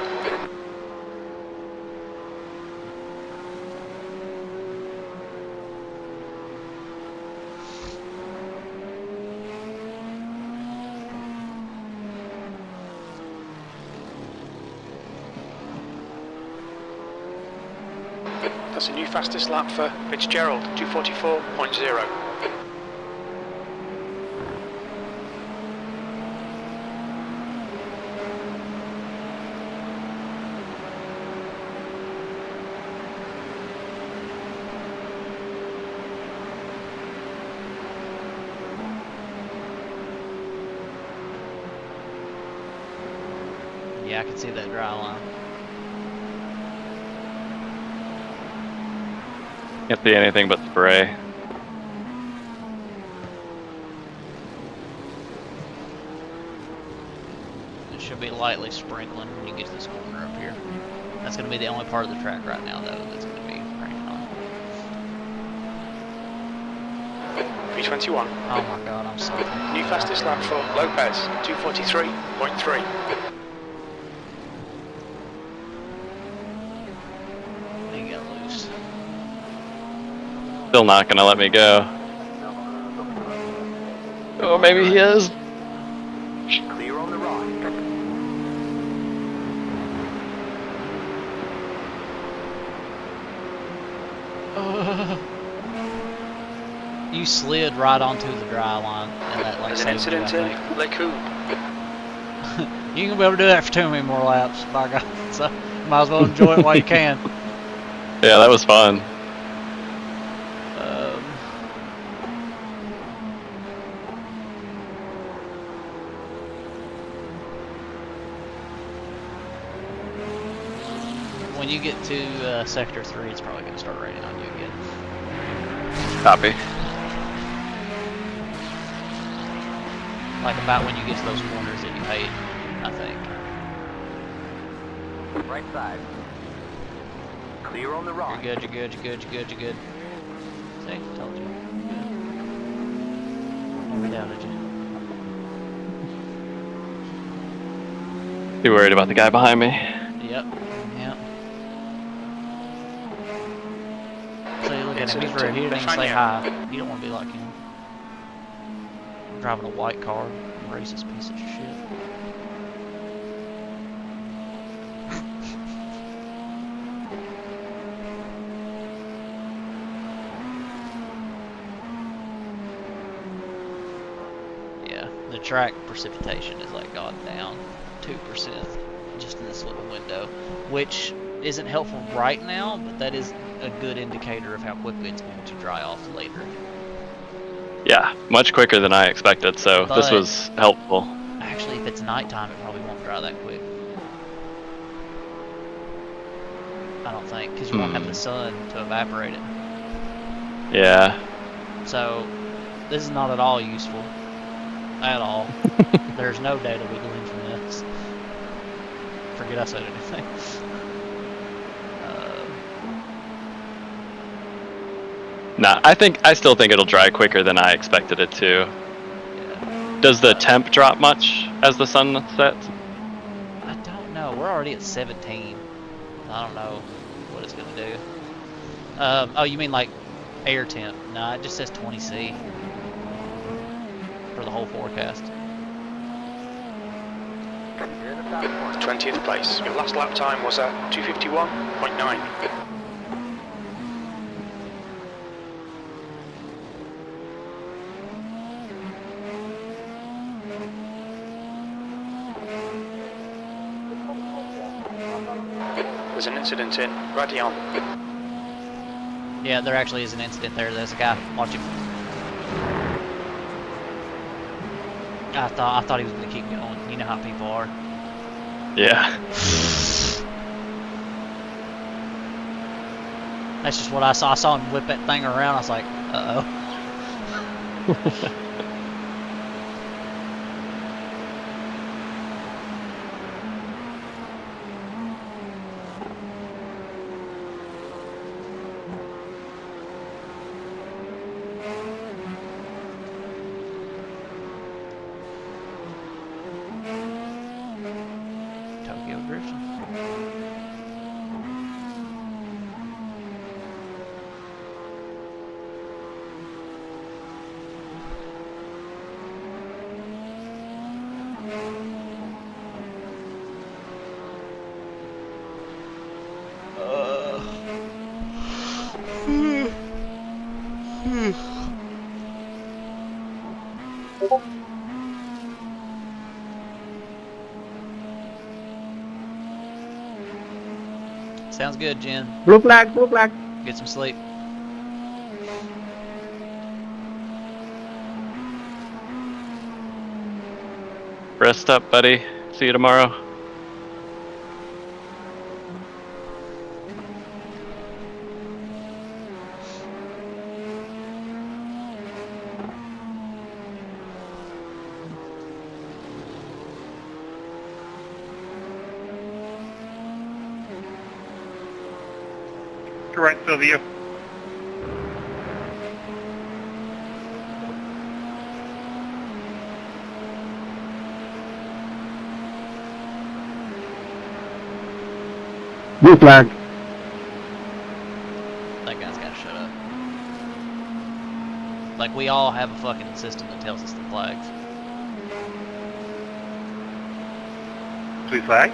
Speaker 1: That's a new fastest lap for Fitzgerald, 244.0.
Speaker 3: Yeah, I can see that dry line.
Speaker 5: Can't see anything but spray.
Speaker 3: It should be lightly sprinkling when you get to this corner up here. That's going to be the only part of the track right now, though, that's going to be raining on.
Speaker 1: P21.
Speaker 3: Oh my god, I'm sorry.
Speaker 1: New fastest lap for Lopez, 243.3.
Speaker 3: He got loose.
Speaker 5: Still not gonna let me go. Oh, maybe he is.
Speaker 2: Clear on the rock.
Speaker 3: You slid right onto the dry line, and that like
Speaker 1: There's an
Speaker 3: saved you,
Speaker 1: incident
Speaker 3: I
Speaker 1: in
Speaker 3: think.
Speaker 1: Lecoup.
Speaker 3: You ain't gonna be able to do that for too many more laps, by God. So might as well enjoy it while you can.
Speaker 5: Yeah, that was fun.
Speaker 3: When you get to Sector 3, it's probably gonna start raining on you again.
Speaker 5: Copy.
Speaker 3: Like about when you get to those corners that you hate, I think.
Speaker 2: Right side. Clear on the right.
Speaker 3: You're good, you're good, you're good, you're good, you're good. See? Told you. Good. Never doubted you.
Speaker 5: Too worried about the guy behind me.
Speaker 3: Yep. Yep. So you look at him, he's rude. He didn't even say hi. You don't want to be like him. Driving a white car, racist piece of shit. Yeah, the track precipitation is like gone down 2% just in this little window, which isn't helpful right now, but that is a good indicator of how quickly it's going to dry off later.
Speaker 5: Yeah, much quicker than I expected, so this
Speaker 3: But-
Speaker 5: was helpful.
Speaker 3: Actually, if it's nighttime, it probably won't dry that quick. I don't think, because you won't have the sun to evaporate it.
Speaker 5: Yeah.
Speaker 3: So, this is not at all useful. At all. There's no data we glean from this. Forget I said anything.
Speaker 5: Nah, I still think it'll dry quicker than I expected it to.
Speaker 3: Yeah.
Speaker 5: Does the temp drop much as the sun sets?
Speaker 3: I don't know. We're already at 17. I don't know what it's gonna do. Oh, you mean like air temp? Nah, it just says 20°C for the whole forecast.
Speaker 2: You're in the top corner.
Speaker 1: 20th place. Your last lap time was at 2:51.9. There's an incident in Radion.
Speaker 3: Yeah, there actually is an incident there. There's a guy. Watch him. I thought he was gonna keep going. You know how people are.
Speaker 5: Yeah.
Speaker 3: That's just what I saw. I saw him whip that thing around. I was like, uh-oh. Tokyo drifting. Sounds good, Jen.
Speaker 4: Blue flag, blue flag.
Speaker 3: Get some sleep.
Speaker 5: Rest up, buddy. See you tomorrow.
Speaker 8: Correct, Sylvia.
Speaker 4: Blue flag.
Speaker 3: That guy's gotta shut up. Like, we all have a fucking system that tells us the flags.
Speaker 8: Blue flag.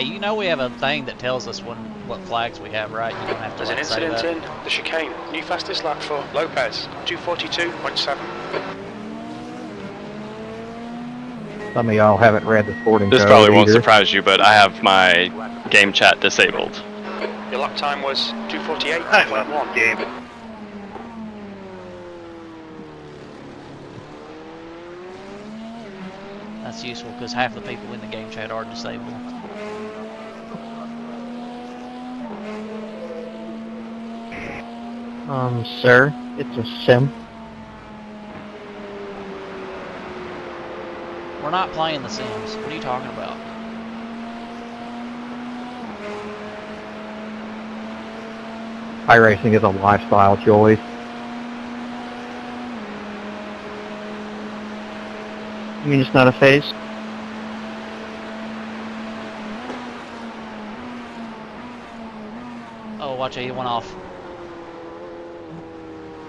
Speaker 3: You know we have a thing that tells us what flags we have, right? You don't have to
Speaker 1: There's an
Speaker 3: like, say
Speaker 1: incident
Speaker 3: that.
Speaker 1: in the chicane. New fastest lap for Lopez, 2:42.7.
Speaker 4: Some of y'all haven't read the sporting
Speaker 5: This
Speaker 4: code
Speaker 5: probably won't
Speaker 4: either.
Speaker 5: surprise you, but I have my game chat disabled.
Speaker 1: Your lap time was
Speaker 8: I love
Speaker 1: 2:48.1.
Speaker 8: this game.
Speaker 3: That's useful because half the people in the game chat are disabled.
Speaker 4: Sir, it's a sim.
Speaker 3: We're not playing The Sims. What are you talking about?
Speaker 4: iRacing is a lifestyle choice. You mean it's not a phase?
Speaker 3: Oh, watch it, he went off.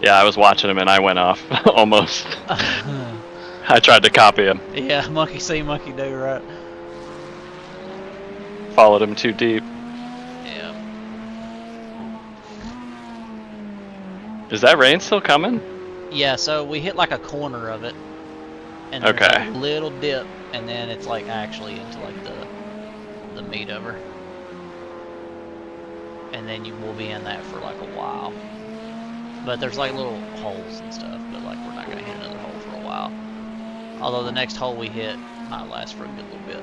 Speaker 5: Yeah, I was watching him and I went off almost. I tried to copy him.
Speaker 3: Yeah, monkey see, monkey do, right?
Speaker 5: Followed him too deep.
Speaker 3: Yeah.
Speaker 5: Is that rain still coming?
Speaker 3: Yeah, so we hit like a corner of it. And there's
Speaker 5: Okay.
Speaker 3: a little dip, and then it's like actually into like the meat over. And then you will be in that for like a while. But there's like little holes and stuff, but like we're not gonna hit another hole for a while. Although the next hole we hit might last for a good little bit.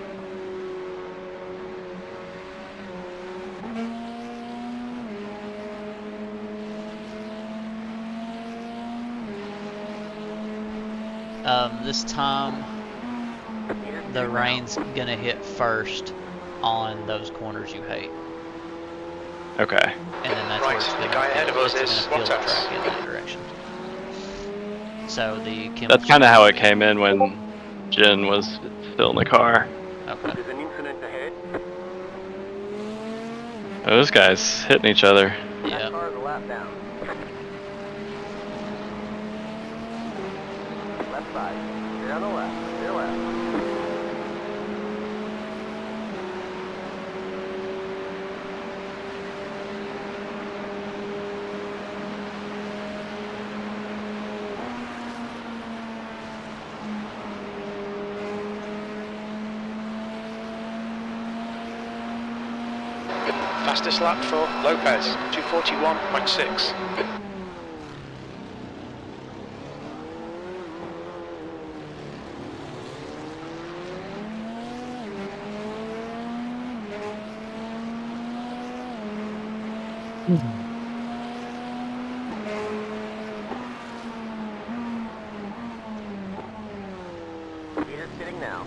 Speaker 3: This time the rain's gonna hit first on those corners you hate.
Speaker 5: Okay.
Speaker 3: And then that's
Speaker 1: Right,
Speaker 3: where it's
Speaker 1: the
Speaker 3: gonna
Speaker 1: guy ahead of us
Speaker 3: it's
Speaker 1: is
Speaker 3: gonna fill the
Speaker 1: Bottas.
Speaker 3: track in that direction. So the
Speaker 5: That's kind of how it came in when Jin was still in the car.
Speaker 3: Okay.
Speaker 2: There's an incident ahead.
Speaker 5: Those guys hitting each other.
Speaker 2: That
Speaker 3: Yeah.
Speaker 2: car is a lap down. Left side. Clear on the left. Clear left.
Speaker 1: Fastest lap for Lopez, 241.6.
Speaker 2: Peter's sitting now.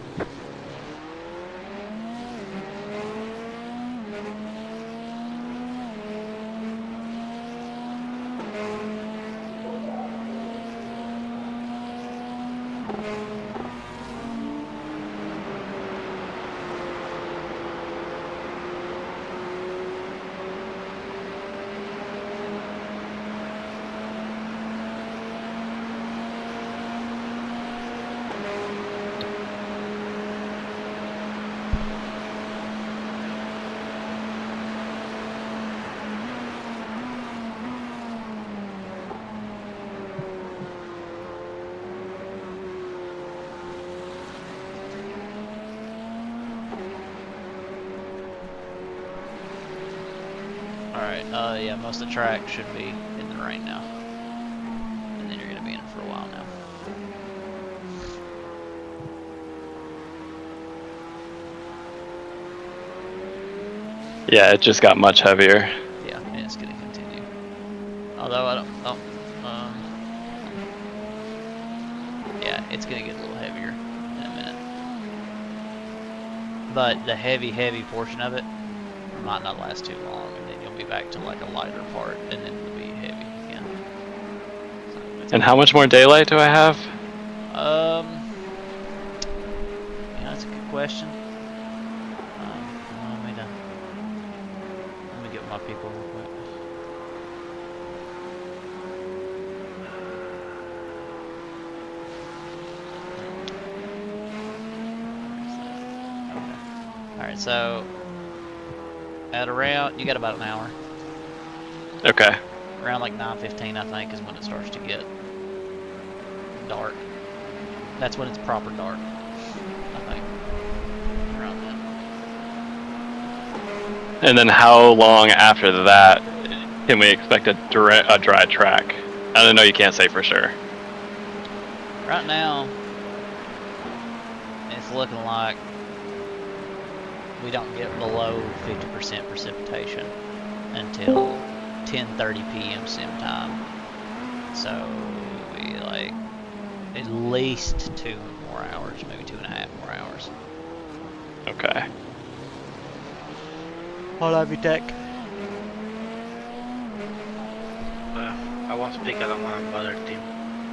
Speaker 3: Alright, yeah, most of the track should be in the rain now. And then you're gonna be in it for a while now.
Speaker 5: Yeah, it just got much heavier.
Speaker 3: Yeah, and it's gonna continue. Although I don't, yeah, it's gonna get a little heavier in a minute. But the heavy portion of it might not last too long, and then you'll be back to like a lighter part, and then it'll be heavy again. So
Speaker 5: And how much more daylight do I have?
Speaker 3: yeah, that's a good question. Let me get my people real quick. Alright, so at around, you got about an hour.
Speaker 5: Okay.
Speaker 3: Around like 9:15, I think, is when it starts to get dark. That's when it's proper dark, I think. Around then.
Speaker 5: And then how long after that can we expect a dry track? I don't know, you can't say for sure.
Speaker 3: Right now, it's looking like we don't get below 50% precipitation until 10:30 p.m. sim time. So we like at least 2 more hours, maybe 2.5 more hours.
Speaker 5: Okay.
Speaker 3: I love you, Tech.
Speaker 8: I won't speak, I don't want to bother team.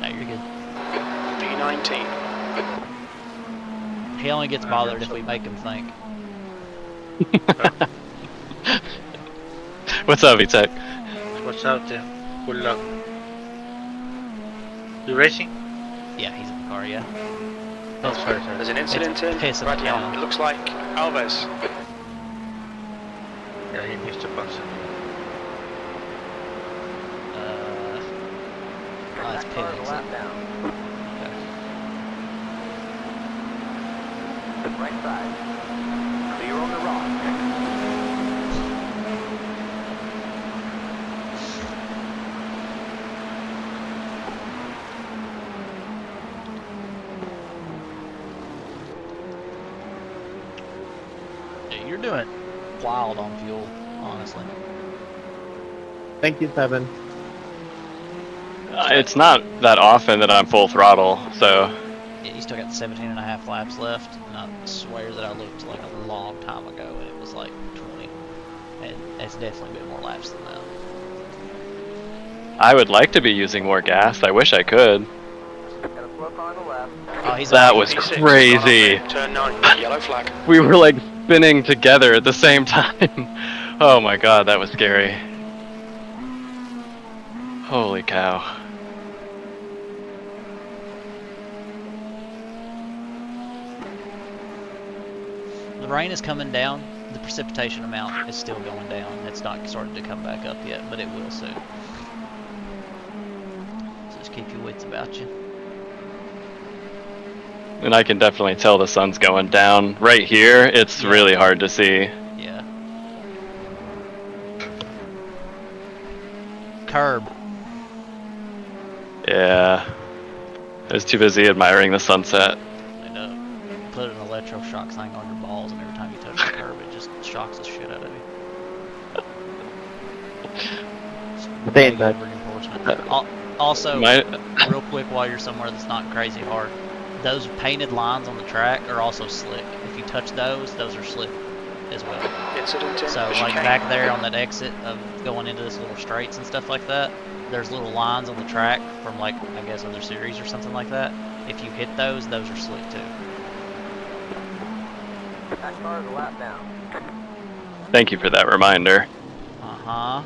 Speaker 3: No, you're good.
Speaker 1: P19.
Speaker 3: He only gets bothered if we make him think.
Speaker 5: What's up, E-Tech?
Speaker 8: What's out there? Good luck. You racing?
Speaker 3: Yeah, he's in the car, yeah.
Speaker 8: Oh, sorry.
Speaker 1: There's an incident in
Speaker 3: pissing me
Speaker 1: Radion.
Speaker 3: off.
Speaker 1: It looks like Alves.
Speaker 8: Yeah, he missed a bunch.
Speaker 3: Oh, that's
Speaker 2: That car is a
Speaker 3: Pittix.
Speaker 2: lap down. Right side. Clear on the rock.
Speaker 3: Yeah, you're doing wild on fuel, honestly.
Speaker 4: Thank you, Seven.
Speaker 5: It's not that often that I'm full throttle, so
Speaker 3: Yeah, you still got 17 and a half laps left, and I swear that I looked like a long time ago, and it was like 20. And it's definitely been more laps than that.
Speaker 5: I would like to be using more gas. I wish I could.
Speaker 2: Got a slow car on the left.
Speaker 3: Oh, he's
Speaker 5: That
Speaker 3: on
Speaker 5: was
Speaker 1: P6,
Speaker 5: crazy.
Speaker 1: Turn 9, yellow flag.
Speaker 5: We were like spinning together at the same time. Oh my god, that was scary. Holy cow.
Speaker 3: The rain is coming down. The precipitation amount is still going down. It's not started to come back up yet, but it will soon. So just keep your wits about you.
Speaker 5: And I can definitely tell the sun's going down. Right here, it's
Speaker 3: Yeah.
Speaker 5: really hard to see.
Speaker 3: Yeah. Curb.
Speaker 5: Yeah. I was too busy admiring the sunset.
Speaker 3: And put an electroshock thing on your balls, and every time you touch the curb, it just shocks the shit out of you.
Speaker 4: Saying that.
Speaker 3: Also,
Speaker 5: My,
Speaker 3: real quick, while you're somewhere that's not crazy hard, those painted lines on the track are also slick. If you touch those are slick as well.
Speaker 1: Incident in
Speaker 3: So,
Speaker 1: the
Speaker 3: like
Speaker 1: chicane.
Speaker 3: back there on that exit of going into this little straights and stuff like that, there's little lines on the track from, like, I guess other series or something like that. If you hit those are slick too.
Speaker 2: That car is a lap down.
Speaker 5: thank you for that reminder.
Speaker 3: Uh-huh.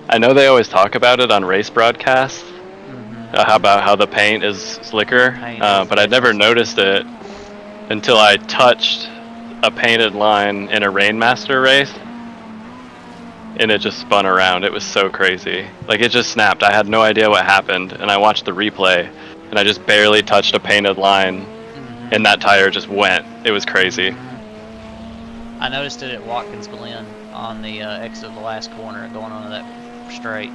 Speaker 5: I know they always talk about it on race broadcasts,
Speaker 3: Mm-hmm.
Speaker 5: about how the paint is slicker,
Speaker 3: Paint is
Speaker 5: but I never
Speaker 3: definitely
Speaker 5: noticed it until I touched a painted line in a Rainmaster race, and it just spun around. It was so crazy. Like, it just snapped. I had no idea what happened, and I watched the replay, and I just barely touched a painted line,
Speaker 3: Mm-hmm.
Speaker 5: and that tire just went. It was crazy.
Speaker 3: I noticed it at Watkins Glen on the exit of the last corner going onto that straight.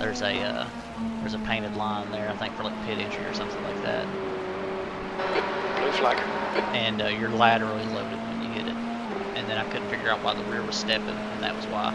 Speaker 3: There's a painted line there, I think for like pit entry or something like that.
Speaker 1: Blue flag.
Speaker 3: And you're laterally loaded when you hit it. And then I couldn't figure out why the rear was stepping, and that was why.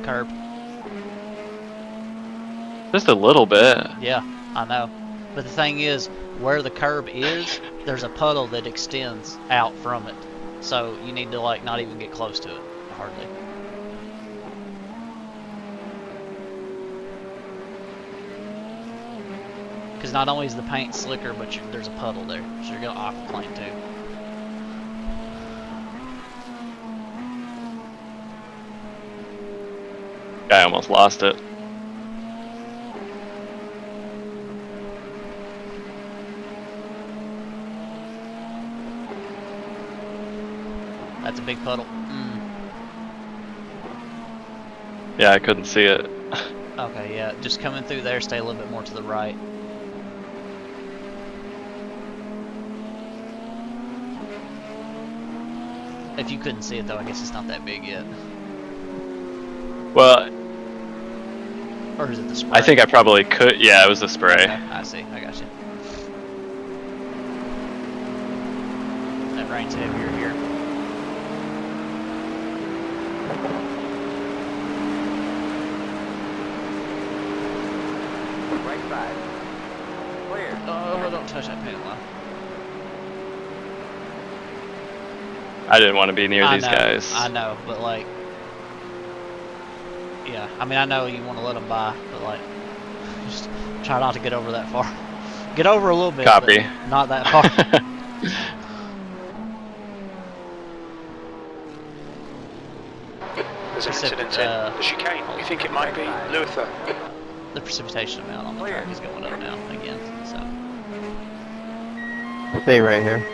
Speaker 3: Curb.
Speaker 5: Just a little bit.
Speaker 3: Yeah, I know. But the thing is, where the curb is, there's a puddle that extends out from it. So you need to, like, not even get close to it, hardly. Because not only is the paint slicker, but there's a puddle there, so you're going to aquaplane too.
Speaker 5: I almost lost it.
Speaker 3: That's a big puddle.
Speaker 5: Yeah, I couldn't see it.
Speaker 3: Okay, yeah, just coming through there, stay a little bit more to the right. If you couldn't see it though, I guess it's not that big yet.
Speaker 5: Well,
Speaker 3: Or is it the spray?
Speaker 5: I think I probably could. Yeah, it was the spray.
Speaker 3: Okay, I see. I got you. That rain's heavier here.
Speaker 2: Right side. Clear.
Speaker 3: Oh, don't touch that paint line.
Speaker 5: I didn't want to be near
Speaker 3: I
Speaker 5: these
Speaker 3: know,
Speaker 5: guys.
Speaker 3: I know, but like, yeah. I mean, I know you want to let them by, but like, just try not to get over that far. Get over a little bit,
Speaker 5: Copy.
Speaker 3: but not that far.
Speaker 1: There's an incident in the chicane. You think it might be Luther?
Speaker 3: The precipitation amount on the track is going up now again. So
Speaker 6: Stay right here.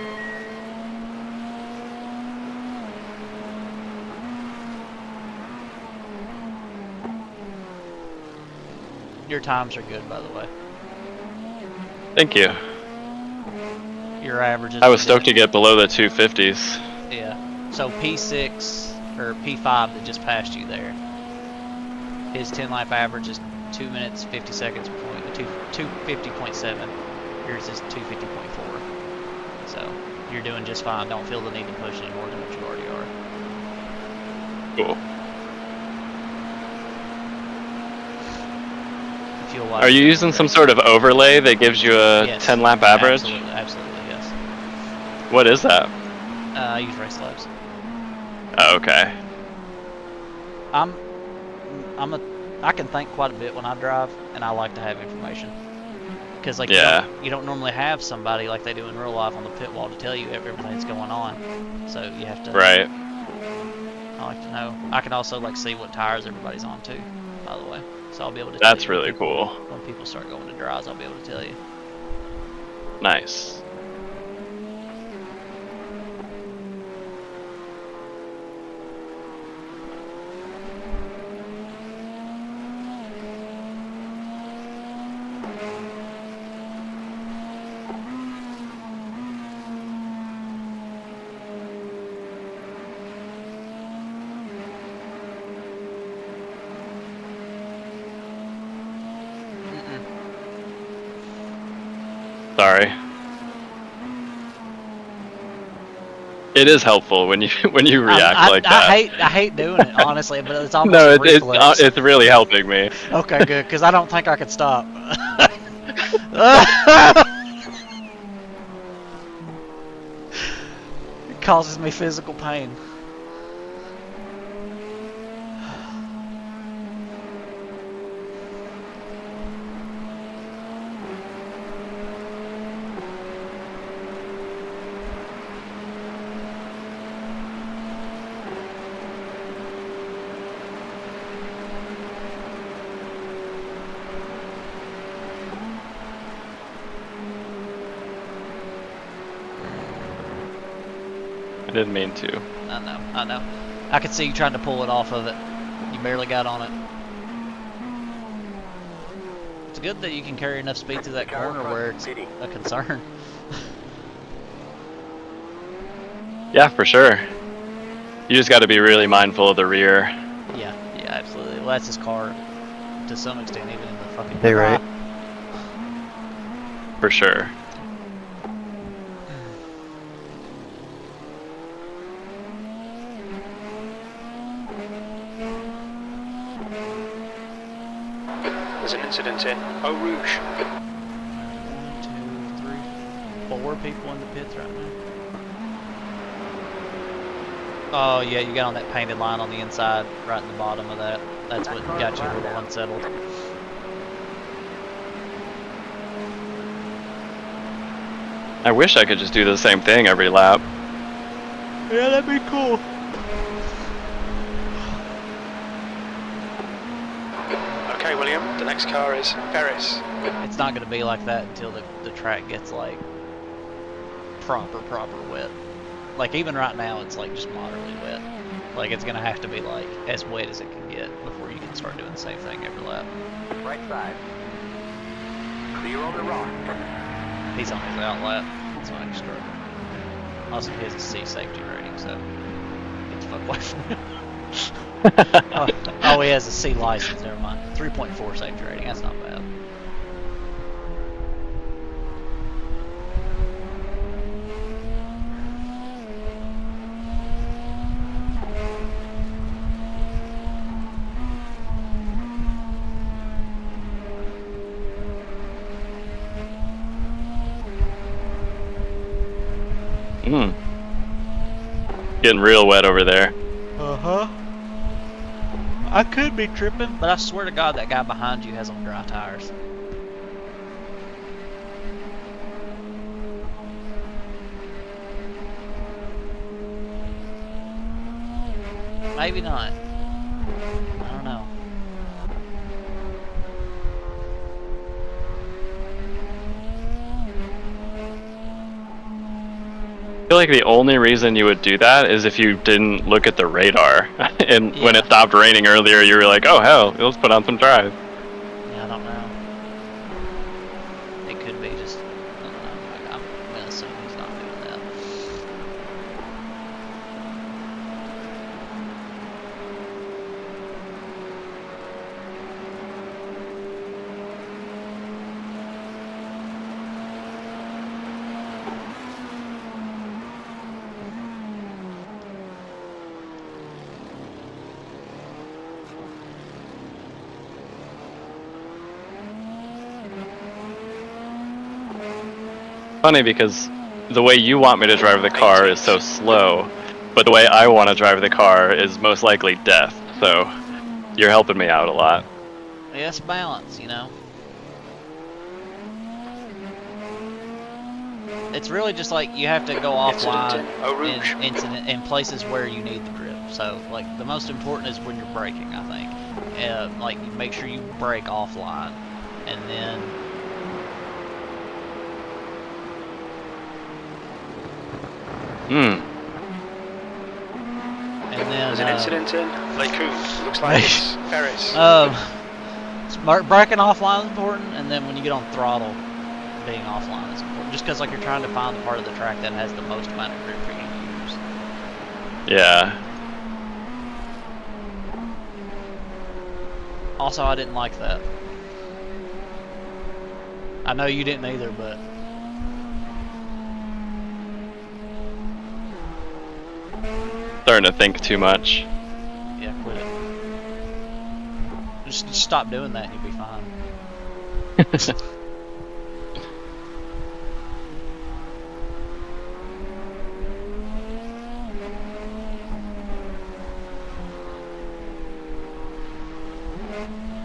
Speaker 3: your times are good, by the way.
Speaker 5: Thank you.
Speaker 3: Your averages.
Speaker 5: I was
Speaker 3: are
Speaker 5: stoked to
Speaker 3: good.
Speaker 5: get below the 250s.
Speaker 3: Yeah. So P6 or P5 that just passed you there. His 10 lap average is 2 minutes 50 seconds point 250.7. Yours is 250.4. So you're doing just fine. Don't feel the need to push any more than what you already are.
Speaker 5: Cool.
Speaker 3: If you'll watch
Speaker 5: Are you using some sort of overlay that gives you a
Speaker 3: Yes.
Speaker 5: 10 lap average?
Speaker 3: Absolutely, yes.
Speaker 5: What is that?
Speaker 3: I use race labs.
Speaker 5: Oh, okay.
Speaker 3: I can think quite a bit when I drive, and I like to have information. Because like
Speaker 5: Yeah.
Speaker 3: you don't normally have somebody like they do in real life on the pit wall to tell you everything that's going on. So you have to.
Speaker 5: Right.
Speaker 3: I like to know. I can also like see what tires everybody's on too, by the way. So I'll be able to.
Speaker 5: That's
Speaker 3: tell you
Speaker 5: really cool.
Speaker 3: When people start going to dries, I'll be able to tell you.
Speaker 5: Nice. Sorry. It is helpful when you react like that.
Speaker 3: I hate doing it honestly, but it's almost
Speaker 5: No,
Speaker 3: a reflex.
Speaker 5: it's really helping me.
Speaker 3: Okay, good, because I don't think I could stop. It causes me physical pain.
Speaker 5: I didn't mean to.
Speaker 3: I know. I could see you trying to pull it off of it. You barely got on it. It's good that you can carry enough speed through that corner where it's a concern.
Speaker 5: Yeah, for sure. You just got to be really mindful of the rear.
Speaker 3: Yeah, absolutely. Well, that's his car to some extent, even in the fucking.
Speaker 6: Hey, right.
Speaker 5: For sure.
Speaker 1: There's an incident in Eau Rouge.
Speaker 3: 1, 2, 3, 4 people in the pits right now. Oh yeah, you got on that painted line on the inside, right in the bottom of that. That's what got you a little unsettled.
Speaker 5: I wish I could just do the same thing every lap.
Speaker 3: Yeah, that'd be cool.
Speaker 1: Okay, William, the next car is Paris.
Speaker 3: It's not going to be like that until the track gets like proper wet. Like even right now it's like just moderately wet. Like it's going to have to be like as wet as it can get before you can start doing the same thing every lap.
Speaker 2: Right side. Clear on the rock.
Speaker 3: He's on his out lap, so I can start. Also he has a C safety rating, so get the fuck away from him. Oh, he has a C license. Never mind. 3.4 safety rating. That's not bad.
Speaker 5: Hmm. Getting real wet over there.
Speaker 3: I could be tripping, but I swear to God, that guy behind you has on dry tires. Maybe not. I don't know.
Speaker 5: I feel like the only reason you would do that is if you didn't look at the radar. And when it stopped raining earlier, you were like, oh hell, let's put on some drive.
Speaker 3: Yeah, I don't know. It could be just, I don't know. I'm gonna assume he's not doing that.
Speaker 5: Funny because the way you want me to drive the car is so slow, but the way I want to drive the car is most likely death. So you're helping me out a lot.
Speaker 3: Yes, balance, you know. It's really just like you have to go offline in places where you need the grip. So, like, the most important is when you're braking, I think. Like, make sure you brake offline, and then
Speaker 5: Hmm.
Speaker 3: and then
Speaker 1: There's an incident in Lake Coos. Looks like it's Ferris.
Speaker 3: braking offline is important, and then when you get on throttle, being offline is important. Just because, like, you're trying to find the part of the track that has the most amount of grip for you to use.
Speaker 5: Yeah.
Speaker 3: Also, I didn't like that. I know you didn't either, but
Speaker 5: Starting to think too much.
Speaker 3: yeah, quit it. Just stop doing that and you'll be fine.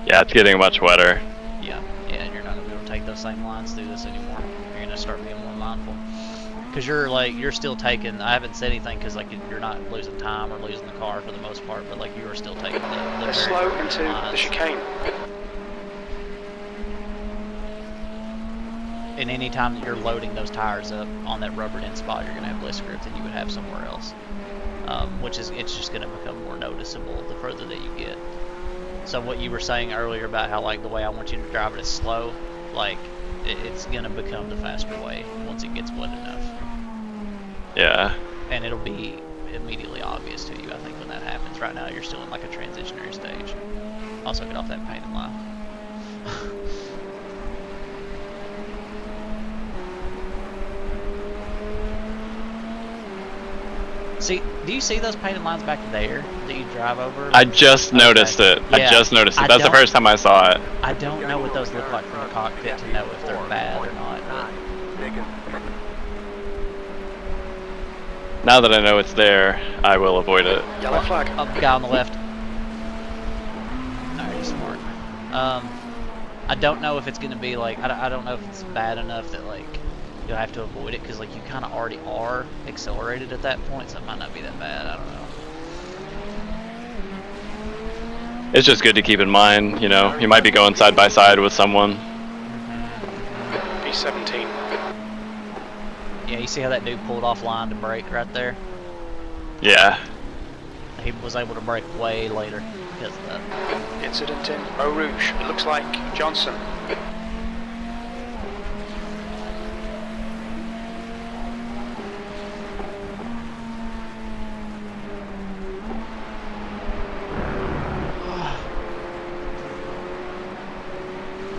Speaker 5: Yeah, it's getting much wetter.
Speaker 3: Yeah, and you're not gonna be able to take those same lines through this anymore. You're gonna start being more mindful. Because you're still taking, I haven't said anything because, like, you're not losing time or losing the car for the most part, but, like, you are still taking the
Speaker 1: They're slow into the chicane.
Speaker 3: And any time that you're loading those tires up on that rubbered in spot, you're gonna have less grip than you would have somewhere else. It's just gonna become more noticeable the further that you get. So what you were saying earlier about how, like, the way I want you to drive it is slow, like, it's gonna become the faster way once it gets wet enough.
Speaker 5: Yeah.
Speaker 3: And it'll be immediately obvious to you, I think, when that happens. Right now, you're still in, like, a transitionary stage. Also, get off that painted line. See, do you see those painted lines back there that you drive over?
Speaker 5: I just noticed it.
Speaker 3: Yeah,
Speaker 5: I just noticed it. That's the first time I saw it.
Speaker 3: I don't know what those look like from the cockpit to know if they're bad or not.
Speaker 5: Now that I know it's there, I will avoid it.
Speaker 1: Yellow flag.
Speaker 3: Up the guy on the left. Alright, he's smart. I don't know if it's going to be, like, I don't know if it's bad enough that, like, you'll have to avoid it, because, like, you kind of already are accelerated at that point, so it might not be that bad. I don't know.
Speaker 5: It's just good to keep in mind, you know, you might be going side by side with someone.
Speaker 1: B17.
Speaker 3: Yeah, you see how that dude pulled off line to brake right there?
Speaker 5: Yeah.
Speaker 3: He was able to brake way later because of that.
Speaker 1: Incident in Eau Rouge. It looks like Johnson.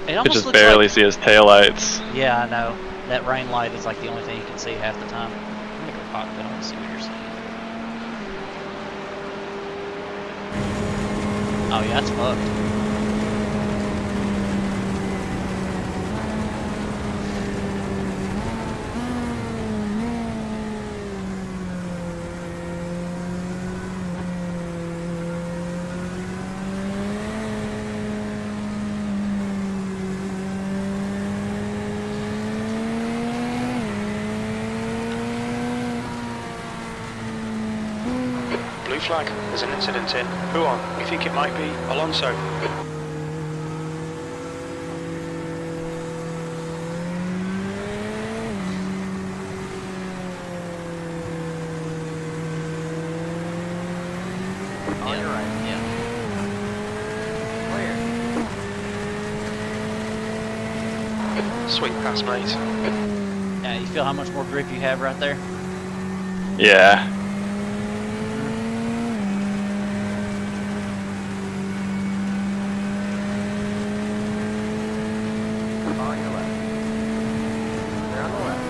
Speaker 3: It
Speaker 5: You
Speaker 3: almost
Speaker 5: just
Speaker 3: looks
Speaker 5: barely
Speaker 3: like,
Speaker 5: see his taillights.
Speaker 3: yeah, I know. That rain light is like the only thing you can see half the time. Let me go cockpit and see what you're seeing. Oh yeah, it's fucked.
Speaker 1: Blue flag, there's an incident in. Who on? We think it might be Alonso.
Speaker 2: On your right.
Speaker 3: Yeah.
Speaker 2: Clear.
Speaker 1: Sweet pass, mate.
Speaker 3: Yeah, you feel how much more grip you have right there?
Speaker 5: Yeah.
Speaker 2: On your left. They're on the left.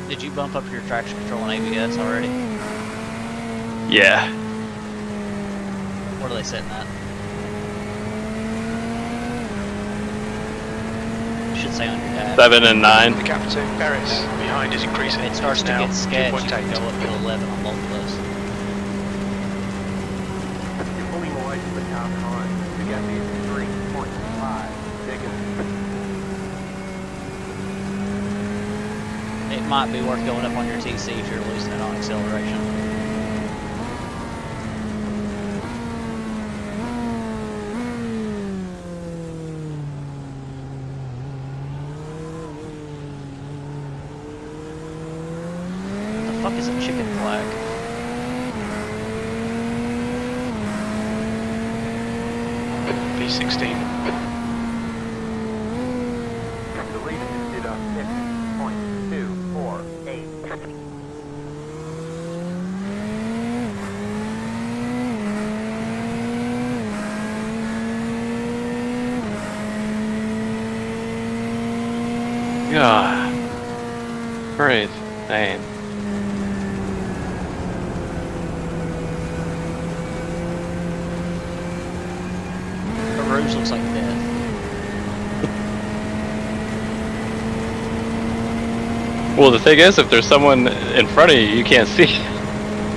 Speaker 3: Did you bump up your traction control and ABS already?
Speaker 5: Yeah.
Speaker 3: What are they setting at? Should say on your dash.
Speaker 5: 7 and 9.
Speaker 1: The gap to Perez behind is increasing.
Speaker 3: It starts to
Speaker 1: Now
Speaker 3: get sketchy. You
Speaker 1: 2.8.
Speaker 3: can go up to 11 on both of those.
Speaker 2: You're pulling away from the car behind. The gap is 3.5 seconds.
Speaker 3: It might be worth going up on your TC if you're losing it on acceleration. What the fuck is a chicken flag?
Speaker 1: P16.
Speaker 2: The lead is did on 6.248.
Speaker 5: God. Praise name.
Speaker 3: The Rouge looks like death.
Speaker 5: Well, the thing is, if there's someone in front of you, you can't see.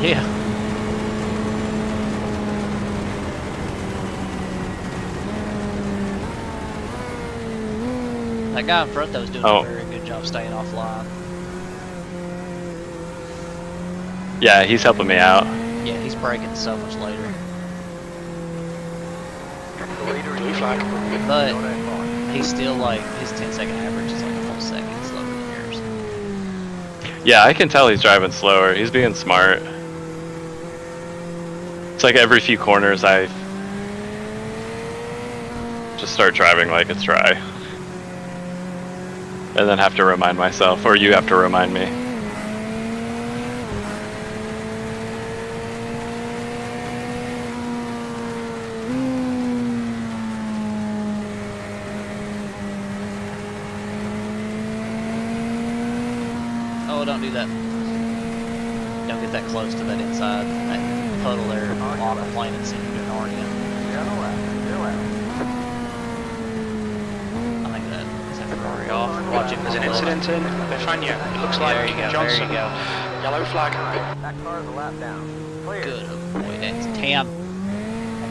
Speaker 3: Yeah. That guy in front though is doing
Speaker 5: Oh.
Speaker 3: a very good job staying offline.
Speaker 5: Yeah, he's helping me out.
Speaker 3: Yeah, he's braking so much later.
Speaker 2: The leader
Speaker 1: Blue
Speaker 2: is
Speaker 1: flag.
Speaker 3: But
Speaker 2: not that far.
Speaker 3: he's still like, his 10-second average is like a full second slower than yours.
Speaker 5: Yeah, I can tell he's driving slower. He's being smart. It's like every few corners I just start driving like it's dry. And then have to remind myself, or you have to remind me.
Speaker 3: Oh, don't do that. Don't get that close to that inside. That puddle there on the plane and send you to an RN.
Speaker 2: They're on the left. They're left.
Speaker 3: I think that is that Ferrari off. Watch it.
Speaker 1: There's an incident in. Befania. It looks like
Speaker 3: There you go.
Speaker 1: Johnson.
Speaker 3: There you go.
Speaker 1: Yellow flag.
Speaker 2: That car is a lap down. Clear.
Speaker 3: Good. Oh, boy, that's Tam.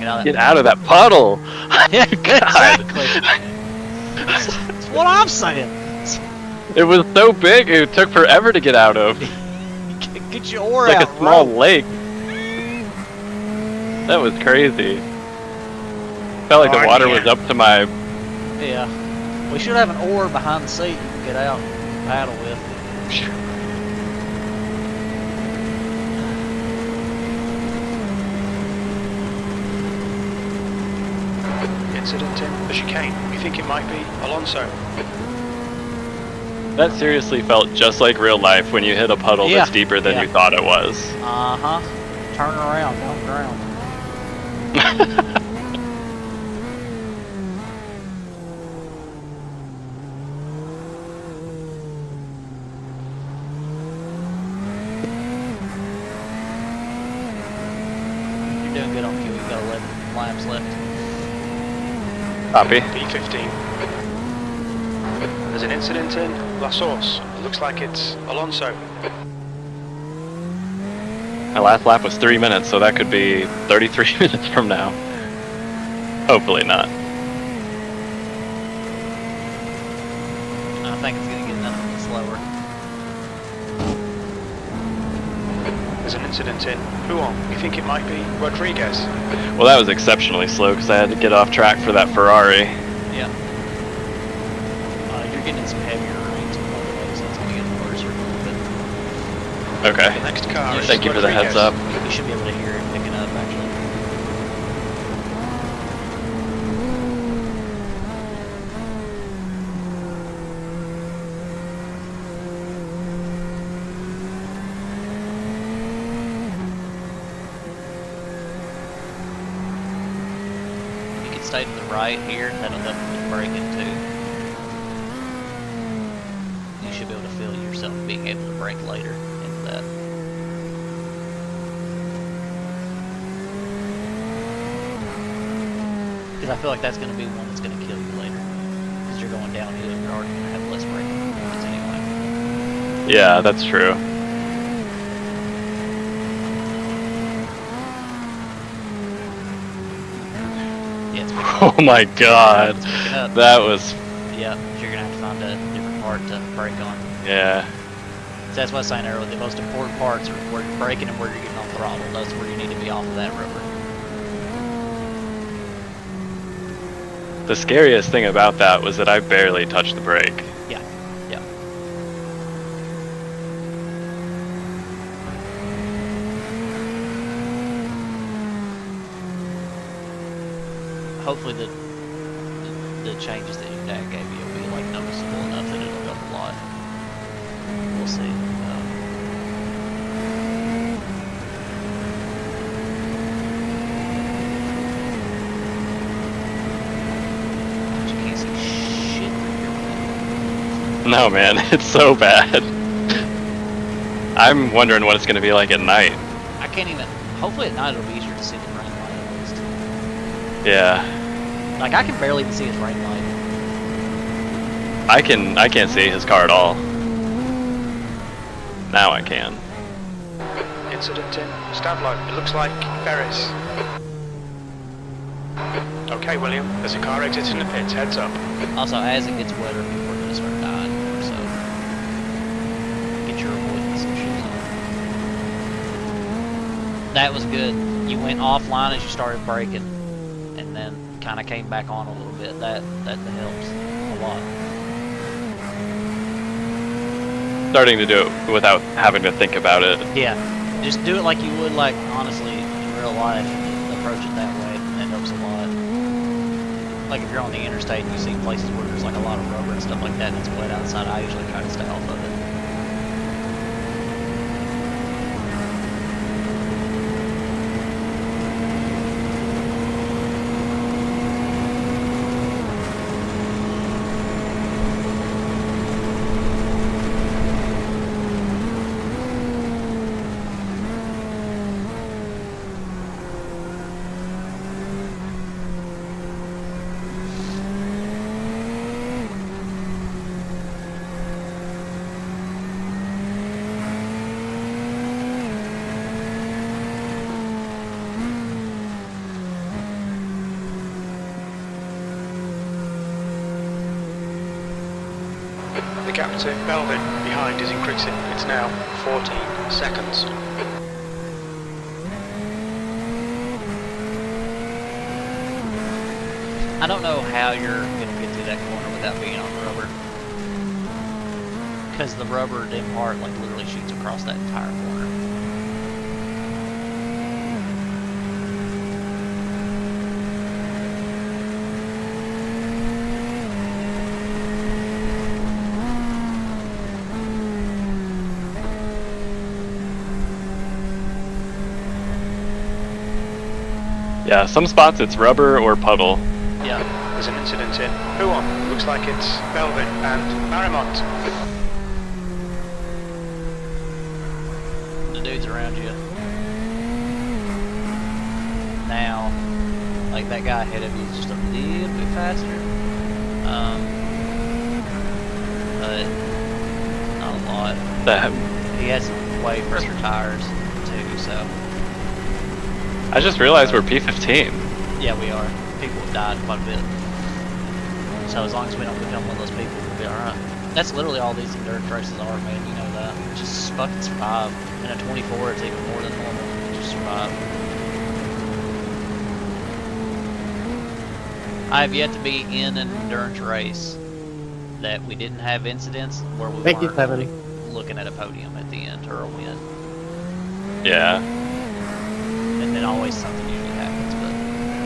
Speaker 3: Get out of
Speaker 5: Get
Speaker 3: that.
Speaker 5: out of that puddle!
Speaker 3: Yeah,
Speaker 5: God.
Speaker 3: exactly. That's what I'm saying.
Speaker 5: It was so big, it took forever to get out of.
Speaker 3: Get your oar
Speaker 5: Like
Speaker 3: out.
Speaker 5: a small
Speaker 3: row.
Speaker 5: lake. That was crazy. Felt like the water was up to my...
Speaker 3: Yeah. We should have an oar behind the seat you can get out and paddle with.
Speaker 1: incident in the chicane. You think it might be Alonso?
Speaker 5: That seriously felt just like real life when you hit a puddle
Speaker 3: Yeah,
Speaker 5: that's deeper than
Speaker 3: yeah.
Speaker 5: you thought it was.
Speaker 3: Uh-huh. Turn around, don't drown. You're doing good on Q. You've got 11 laps left.
Speaker 5: Copy.
Speaker 1: P15. There's an incident in La Source. It looks like it's Alonso.
Speaker 5: My last lap was 3 minutes, so that could be 33 minutes from now. Hopefully not.
Speaker 3: I think it's going to get another bit slower.
Speaker 1: There's an incident in Huon. You think it might be Rodriguez?
Speaker 5: Well, that was exceptionally slow because I had to get off track for that Ferrari.
Speaker 3: Yeah. You're getting some heavier rains on the way, so it's going to get worse or a little bit.
Speaker 5: Okay.
Speaker 1: The next car is
Speaker 5: Thank you for the
Speaker 1: Rodriguez.
Speaker 5: heads up.
Speaker 3: You should be able to hear it picking up, actually. You can stay to the right here, that'll help with braking too. You should be able to feel yourself being able to brake later into that. Because I feel like that's going to be one that's going to kill you later. Because you're going downhill, you're already going to have less braking performance anyway.
Speaker 5: Yeah, that's true.
Speaker 3: Yeah, it's picking up.
Speaker 5: Oh my god.
Speaker 3: It's picking up.
Speaker 5: That was...
Speaker 3: Yeah, you're going to have to find a different part to brake on.
Speaker 5: Yeah.
Speaker 3: So that's what I was saying earlier. The most important parts are where you're braking and where you're getting on throttle. That's where you need to be off of that rubber.
Speaker 5: The scariest thing about that was that I barely touched the brake.
Speaker 3: Yeah, yeah. Hopefully the changes that your dad gave you will be like noticeable enough that it'll help a lot. We'll see. You can't see shit through your window.
Speaker 5: No, man, it's so bad. I'm wondering what it's going to be like at night.
Speaker 3: I can't even. Hopefully at night it'll be easier to see the rain light at least.
Speaker 5: Yeah.
Speaker 3: Like I can barely even see his rain light.
Speaker 5: I can't see his car at all. Now I can.
Speaker 1: Incident in Stavlo. It looks like Ferris. Okay, William. There's a car exiting the pits. Heads up.
Speaker 3: Also, as it gets wetter, people are going to start dying. So get your avoidance issues on. That was good. You went offline as you started braking, and then kind of came back on a little bit. That helps a lot.
Speaker 5: Starting to do it without having to think about it.
Speaker 3: Yeah, just do it like you would, like honestly, in real life. Approach it that way. That helps a lot. Like if you're on the interstate and you see places where there's like a lot of rubber and stuff like that, and it's wet outside, I usually try to stay off of it.
Speaker 1: The gap to Melvin behind is increasing. It's now 14 seconds.
Speaker 3: I don't know how you're going to get through that corner without being on rubber. Because the rubber dim part like literally shoots across that entire corner.
Speaker 5: Yeah, some spots it's rubber or puddle.
Speaker 3: Yeah.
Speaker 1: There's an incident in Huon. Looks like it's Velvet and Marimont.
Speaker 3: The dudes around you. Now, like that guy ahead of you is just a little bit faster. But not a lot. He has way fresher tires too, so.
Speaker 5: I just realized we're P15.
Speaker 3: Yeah, we are. People have died quite a bit. So as long as we don't become one of those people, we'll be alright. That's literally all these endurance races are, man. You know that. Just fucking survive. In a 24, it's even more than normal. Just survive. I have yet to be in an endurance race that we didn't have incidents where we
Speaker 4: Thank you,
Speaker 3: weren't
Speaker 4: Kevin.
Speaker 3: like, looking at a podium at the end or a win.
Speaker 5: Yeah.
Speaker 3: And then always something usually happens, but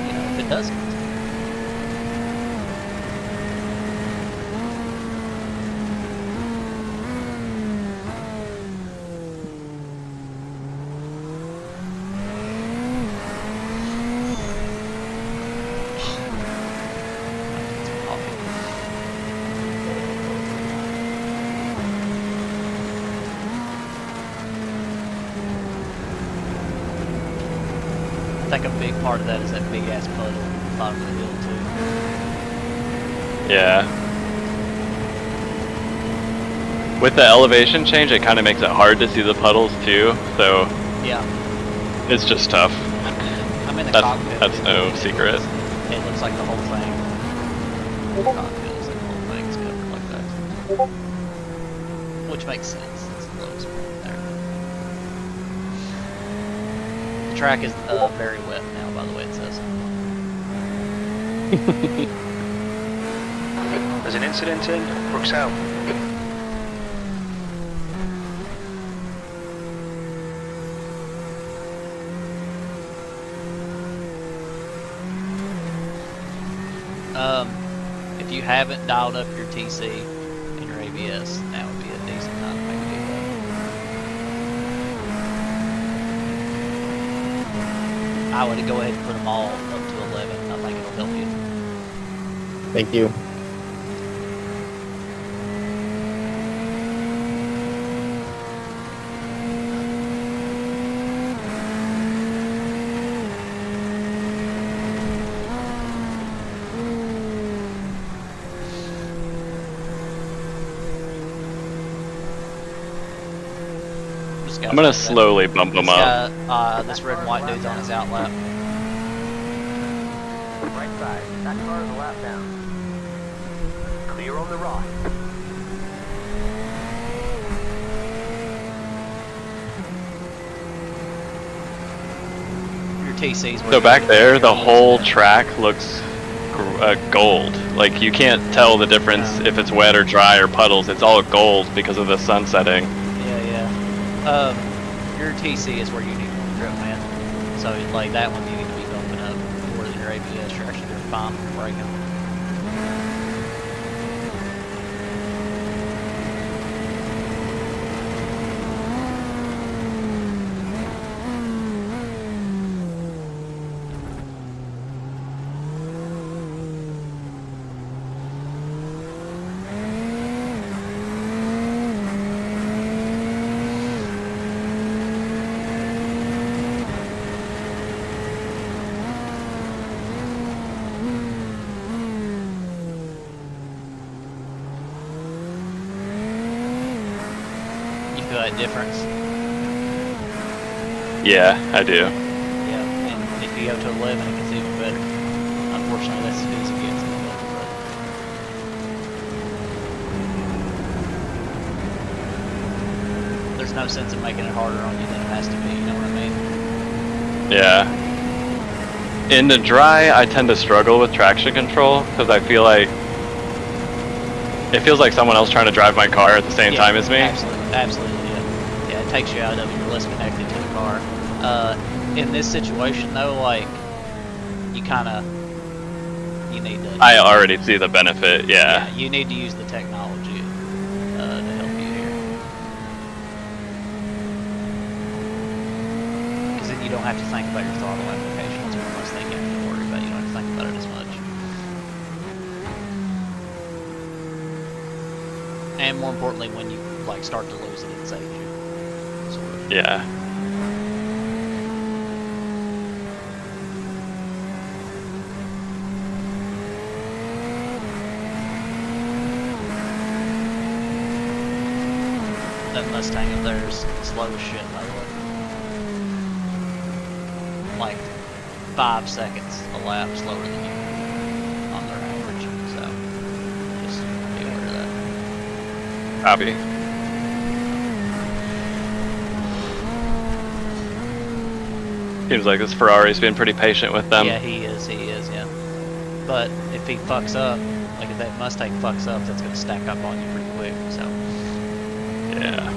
Speaker 3: you know, if it doesn't. I think a big part of that is that big ass puddle at the bottom of the hill too.
Speaker 5: Yeah. With the elevation change, it kind of makes it hard to see the puddles too, so
Speaker 3: Yeah,
Speaker 5: it's just tough.
Speaker 3: I'm in the
Speaker 5: That's,
Speaker 3: cockpit.
Speaker 5: that's no secret.
Speaker 3: It looks like the whole thing. The cockpit looks like the whole thing is covered like that. Which makes sense. It's the lowest point there. The track is very wet now, by the way it says.
Speaker 1: There's an incident in Bruxelles.
Speaker 3: If you haven't dialed up your TC and your ABS, now would be a decent time to maybe do that. I would go ahead and put them all up to 11. I think it'll help you.
Speaker 4: Thank you.
Speaker 5: I'm gonna slowly bump them up.
Speaker 3: This red and white dude's on his outlap.
Speaker 2: Right side. That car is a lap down. Clear on the rock.
Speaker 3: Your TC's
Speaker 5: So back there, the whole track looks gold. Like you can't tell the difference if it's wet or dry or puddles. It's all gold because of the sun setting.
Speaker 3: Your TC is where you need more grip, man. So like that one, you need to be bumping up more than your ABS. You're actually doing fine for braking. Feel that difference?
Speaker 5: Yeah, I do.
Speaker 3: Yeah, and if you go to 11, it gets even better. Unfortunately, that's as good as it gets. But there's no sense in making it harder on you than it has to be, you know what I mean?
Speaker 5: Yeah. In the dry, I tend to struggle with traction control because I feel like it feels like someone else trying to drive my car at the same time as me.
Speaker 3: Absolutely, yeah. Yeah, it takes you out of it. You're less connected to the car. In this situation, though, like, you need to...
Speaker 5: I already see the benefit, yeah.
Speaker 3: You need to use the technology to help you here. Because then you don't have to think about your throttle application. That's one less thing you and more importantly, when you like start to lose it, it saves you. Sort of.
Speaker 5: Yeah.
Speaker 3: That Mustang up there is slow as shit, by the way. Like 5 seconds a lap slower than you on their average. So just be aware of that.
Speaker 5: Copy. Seems like this Ferrari's been pretty patient with them.
Speaker 3: Yeah, he is, yeah. But if he fucks up, like if that Mustang fucks up, that's gonna stack up on you pretty quick, so.
Speaker 5: Yeah.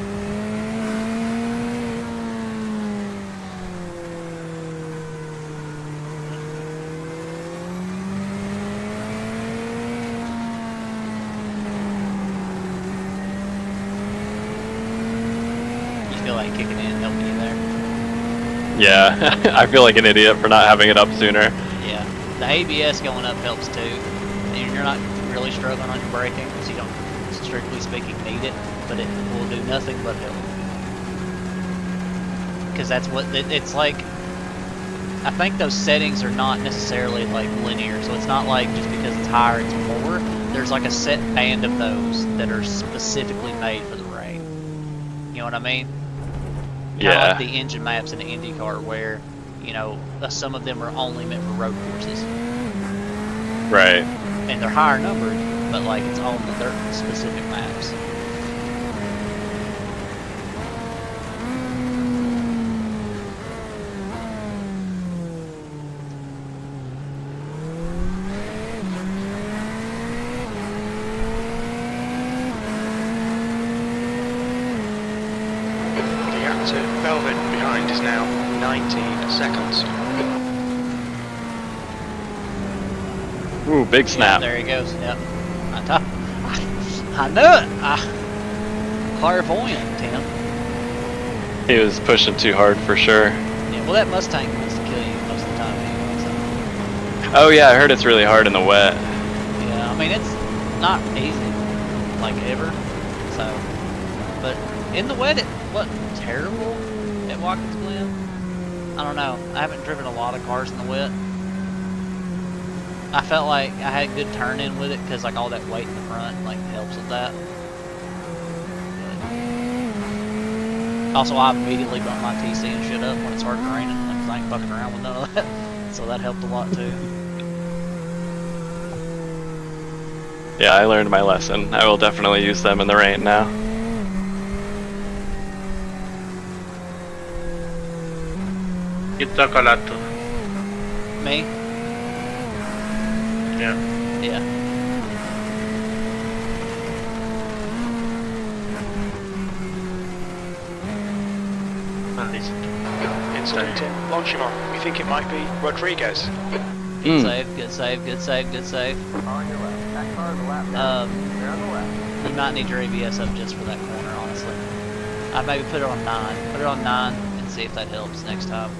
Speaker 3: You feel like kicking in, helping you there?
Speaker 5: Yeah. I feel like an idiot for not having it up sooner.
Speaker 3: Yeah. The ABS going up helps too. You're not really struggling on your braking, because you don't, strictly speaking, need it, but it will do nothing but help. Because that's what, it's like, I think those settings are not necessarily like linear, so it's not like just because it's higher it's more. There's like a set band of those that are specifically made for the rain. You know what I mean? Kind of like the engine maps in the IndyCar where, you know, some of them are only meant for road courses.
Speaker 5: Right.
Speaker 3: And they're higher numbered, but like it's on their specific maps.
Speaker 1: The gap to Velvet behind is now 19 seconds.
Speaker 5: Ooh, big snap.
Speaker 3: Yeah, there he goes. Yep. I knew it. Clairvoyant, Tim.
Speaker 5: He was pushing too hard for sure.
Speaker 3: Yeah. Well, that Mustang wants to kill you most of the time anyway. So.
Speaker 5: Oh yeah, I heard it's really hard in the wet.
Speaker 3: Yeah. I mean, it's not easy, like ever. So, but in the wet, it wasn't terrible at Watkins Glen. I don't know. I haven't driven a lot of cars in the wet. I felt like I had good turn in with it because like all that weight in the front like helps with that. But also, I immediately brought my TC and shit up when it started raining because I ain't fucking around with none of that. So that helped a lot too.
Speaker 5: Yeah, I learned my lesson. I will definitely use them in the rain now.
Speaker 8: You talk a lot too.
Speaker 3: Me?
Speaker 8: Yeah.
Speaker 3: Yeah.
Speaker 8: At least.
Speaker 1: Incident in Longchamp. We think it might be Rodriguez.
Speaker 3: Good save, good save, good save, good save.
Speaker 2: On your left. That car on the left now. They're on the left.
Speaker 3: You might need your ABS up just for that corner, honestly. I'd maybe put it on 9. Put it on 9 and see if that helps next time.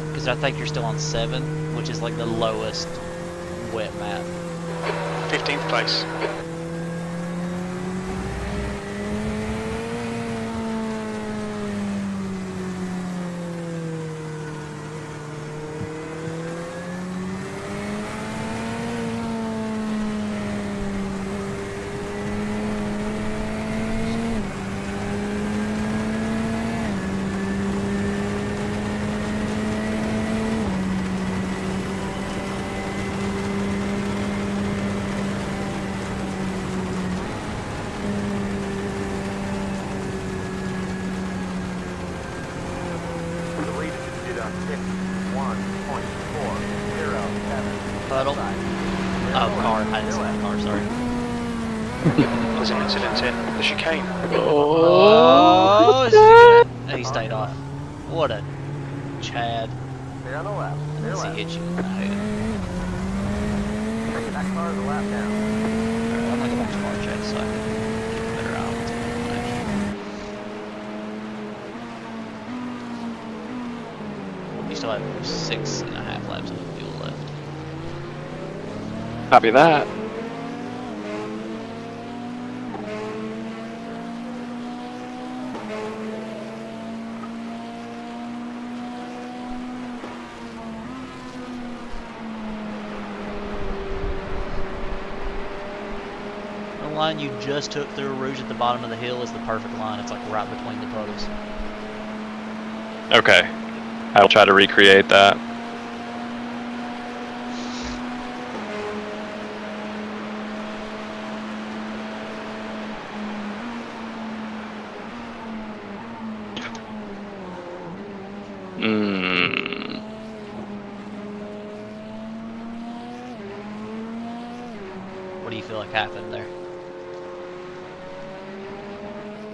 Speaker 3: Because I think you're still on 7, which is like the lowest wet map.
Speaker 1: 15th place.
Speaker 2: The lead is did on 61.407.
Speaker 3: Puddle. Oh, car. I didn't see the car, sorry.
Speaker 1: There's an incident in the chicane.
Speaker 3: Oh, shit. He stayed off. What a Chad.
Speaker 2: They're on the left. They're
Speaker 3: Unless
Speaker 2: left.
Speaker 3: he hit you in the head.
Speaker 2: That car on the left now.
Speaker 3: Alright, I'm gonna go back to car check so I can keep a better eye on what's going on actually. You still have 6.5 laps of fuel left.
Speaker 5: Copy that.
Speaker 3: line you just took through Rouge at the bottom of the hill is the perfect line. It's like right between the puddles.
Speaker 5: Okay. I'll try to recreate that.
Speaker 3: What do you feel like happened there?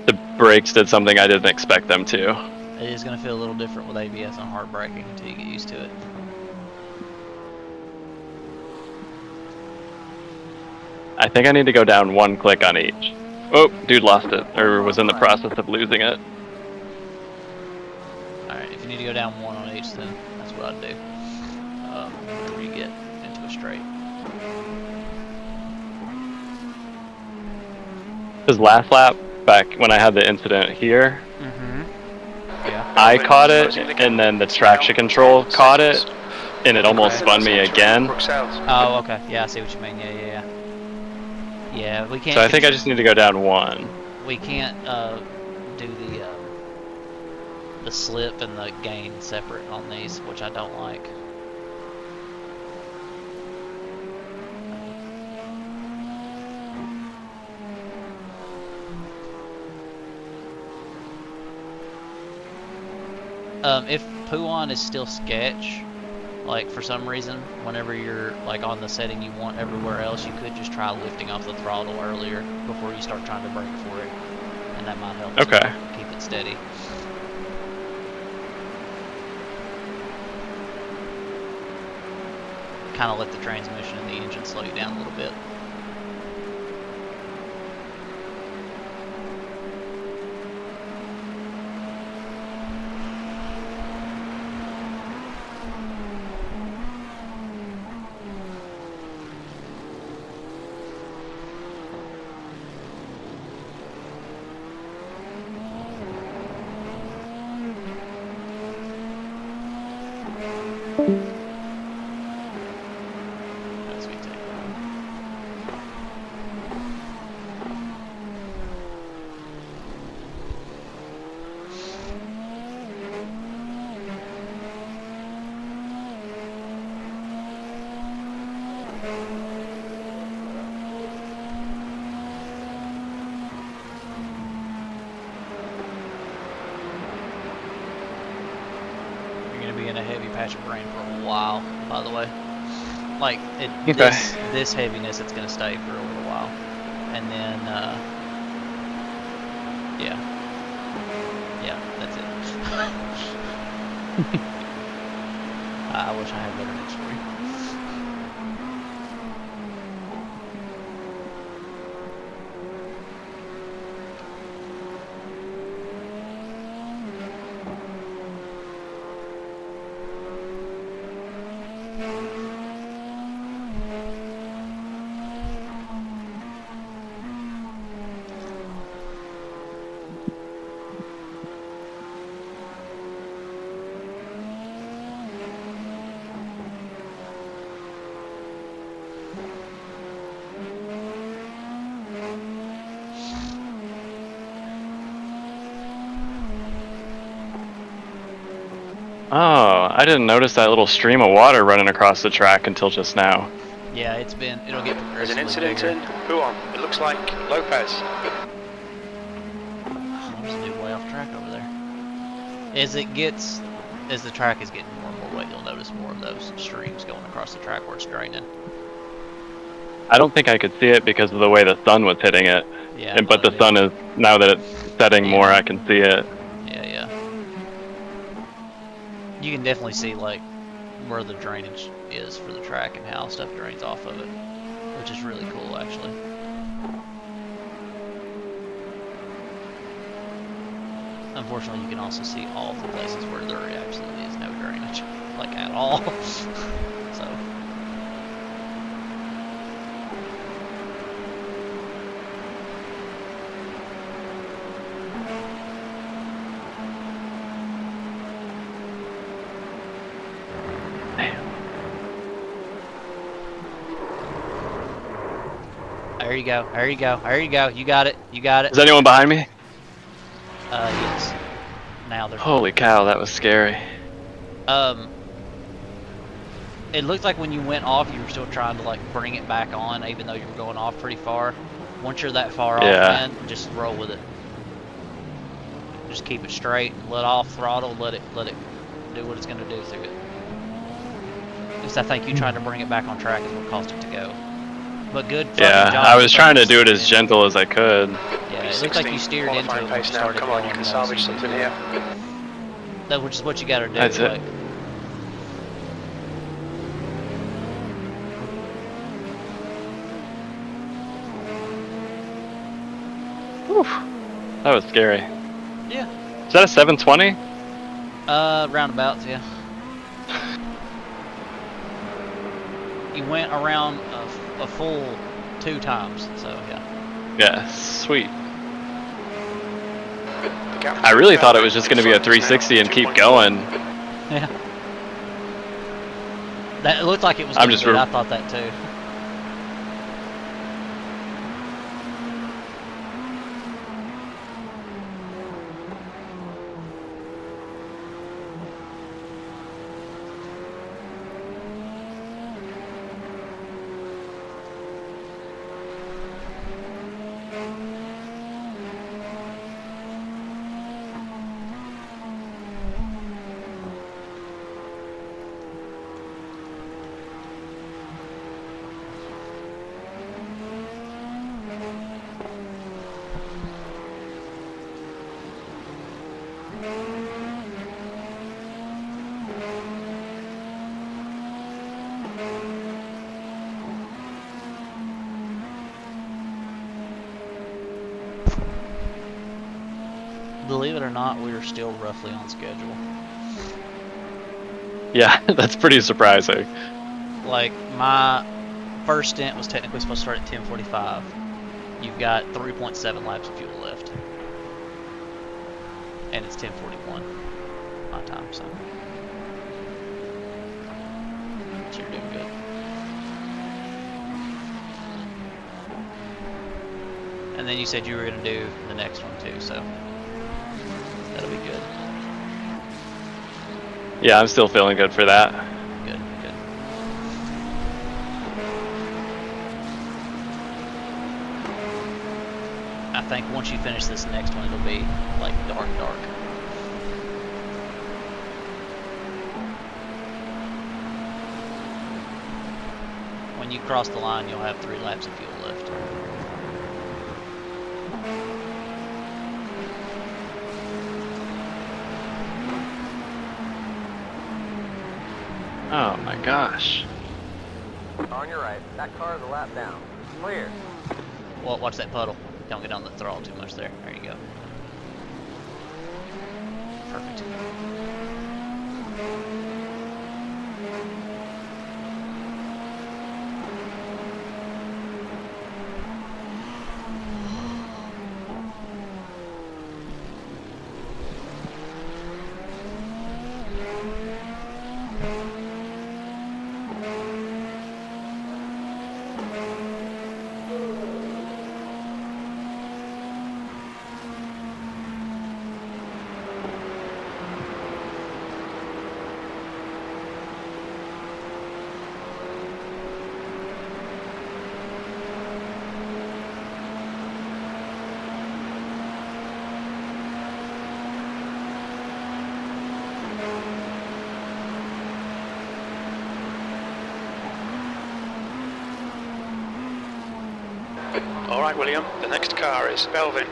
Speaker 5: The brakes did something I didn't expect them to.
Speaker 3: It is going to feel a little different with ABS on hard braking until you get used to it.
Speaker 5: I think I need to go down one click on each. Oh, dude lost it, or was in the process of losing it.
Speaker 3: Alright, if you need to go down one on each, then that's what I'd do. Whenever you get into a straight.
Speaker 5: Because last lap, back when I had the incident here,
Speaker 3: Yeah.
Speaker 5: I caught it, and then the traction control caught it, and it almost spun me again.
Speaker 3: Oh, okay. Yeah, I see what you mean. Yeah. Yeah, we can't.
Speaker 5: So I think I just need to go down one.
Speaker 3: We can't do the slip and the gain separate on these, which I don't like. If Puan is still sketch, like for some reason, whenever you're like on the setting you want everywhere else, you could just try lifting off the throttle earlier before you start trying to brake for it, and that might help.
Speaker 5: Okay.
Speaker 3: To keep it steady. Kind of let the transmission and the engine slow you down a little bit. As we take You're gonna be in a heavy patch of rain for a while, by the way. Like this heaviness, it's gonna stay for a little while, and then yeah, that's it. I wish I had better news for you.
Speaker 5: Oh, I didn't notice that little stream of water running across the track until just now.
Speaker 3: Yeah, it'll get
Speaker 1: There's an
Speaker 3: progressively
Speaker 1: incident
Speaker 3: bigger.
Speaker 1: in Huon. It looks like Lopez.
Speaker 3: Oh, there's a dude way off track over there. As the track is getting more and more wet, you'll notice more of those streams going across the track where it's draining.
Speaker 5: I don't think I could see it because of the way the sun was hitting it.
Speaker 3: Yeah.
Speaker 5: But the sun is, now that it's setting more, I can see it.
Speaker 3: Yeah. You can definitely see like where the drainage is for the track and how stuff drains off of it, which is really cool actually. Unfortunately, you can also see all the places where there absolutely is no drainage, like at all. So. I There you go. There you go. There you go. You got it. You got it.
Speaker 5: Is anyone behind me?
Speaker 3: Yes. Now there's.
Speaker 5: Holy cow, that was scary.
Speaker 3: It looked like when you went off, you were still trying to like bring it back on, even though you were going off pretty far. Once you're that far off, man, just roll with it. Just keep it straight, let off throttle, let it do what it's gonna do through it. Because I think you trying to bring it back on track is what caused it to go. But good.
Speaker 5: Yeah,
Speaker 3: job.
Speaker 5: I was trying to do it as gentle as I could.
Speaker 3: Yeah, it looked like you steered into it when you
Speaker 1: pace now.
Speaker 3: started
Speaker 1: Come on, you
Speaker 3: going,
Speaker 1: can salvage
Speaker 3: so
Speaker 1: something here.
Speaker 3: that which is what you got to do.
Speaker 5: That's it.
Speaker 3: Like,
Speaker 5: Whew. That was scary.
Speaker 3: yeah.
Speaker 5: Is that a 720?
Speaker 3: Roundabouts, yeah. You went around a full 2 times, so yeah.
Speaker 5: Yeah, sweet. I really thought it was just going to be a 360 and keep going.
Speaker 3: Yeah. That it looked like it was.
Speaker 5: I'm just.
Speaker 3: I thought that too. Believe it or not, we are still roughly on schedule.
Speaker 5: Yeah, that's pretty surprising.
Speaker 3: Like, my first stint was technically supposed to start at 10:45. You've got 3.7 laps of fuel left. And it's 10:41 my time, so you're doing good. And then you said you were going to do the next one too, so that'll be good.
Speaker 5: Yeah, I'm still feeling good for that.
Speaker 3: Good, good. I think once you finish this next one, it'll be like dark. When you cross the line, you'll have 3 laps of fuel left.
Speaker 5: Oh my gosh.
Speaker 2: On your right. That car is a lap down. Clear.
Speaker 3: Well, watch that puddle. Don't get on the throttle too much there. There you go. Perfect.
Speaker 1: All right, William, the next car is Belvin.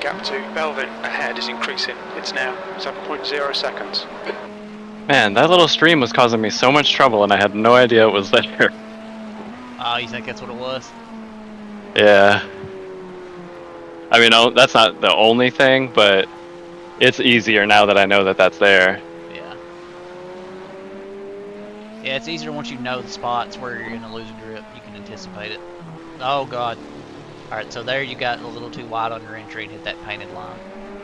Speaker 1: gap to Belvin ahead is increasing. It's now 7.0 seconds.
Speaker 5: Man, that little stream was causing me so much trouble and I had no idea it was there.
Speaker 3: Oh, you think that's what it was?
Speaker 5: Yeah. I mean, that's not the only thing, but it's easier now that I know that that's there.
Speaker 3: Yeah. Yeah, it's easier once you know the spots where you're going to lose a grip. You can anticipate it. Oh, God. Alright, so there you got a little too wide on your entry and hit that painted line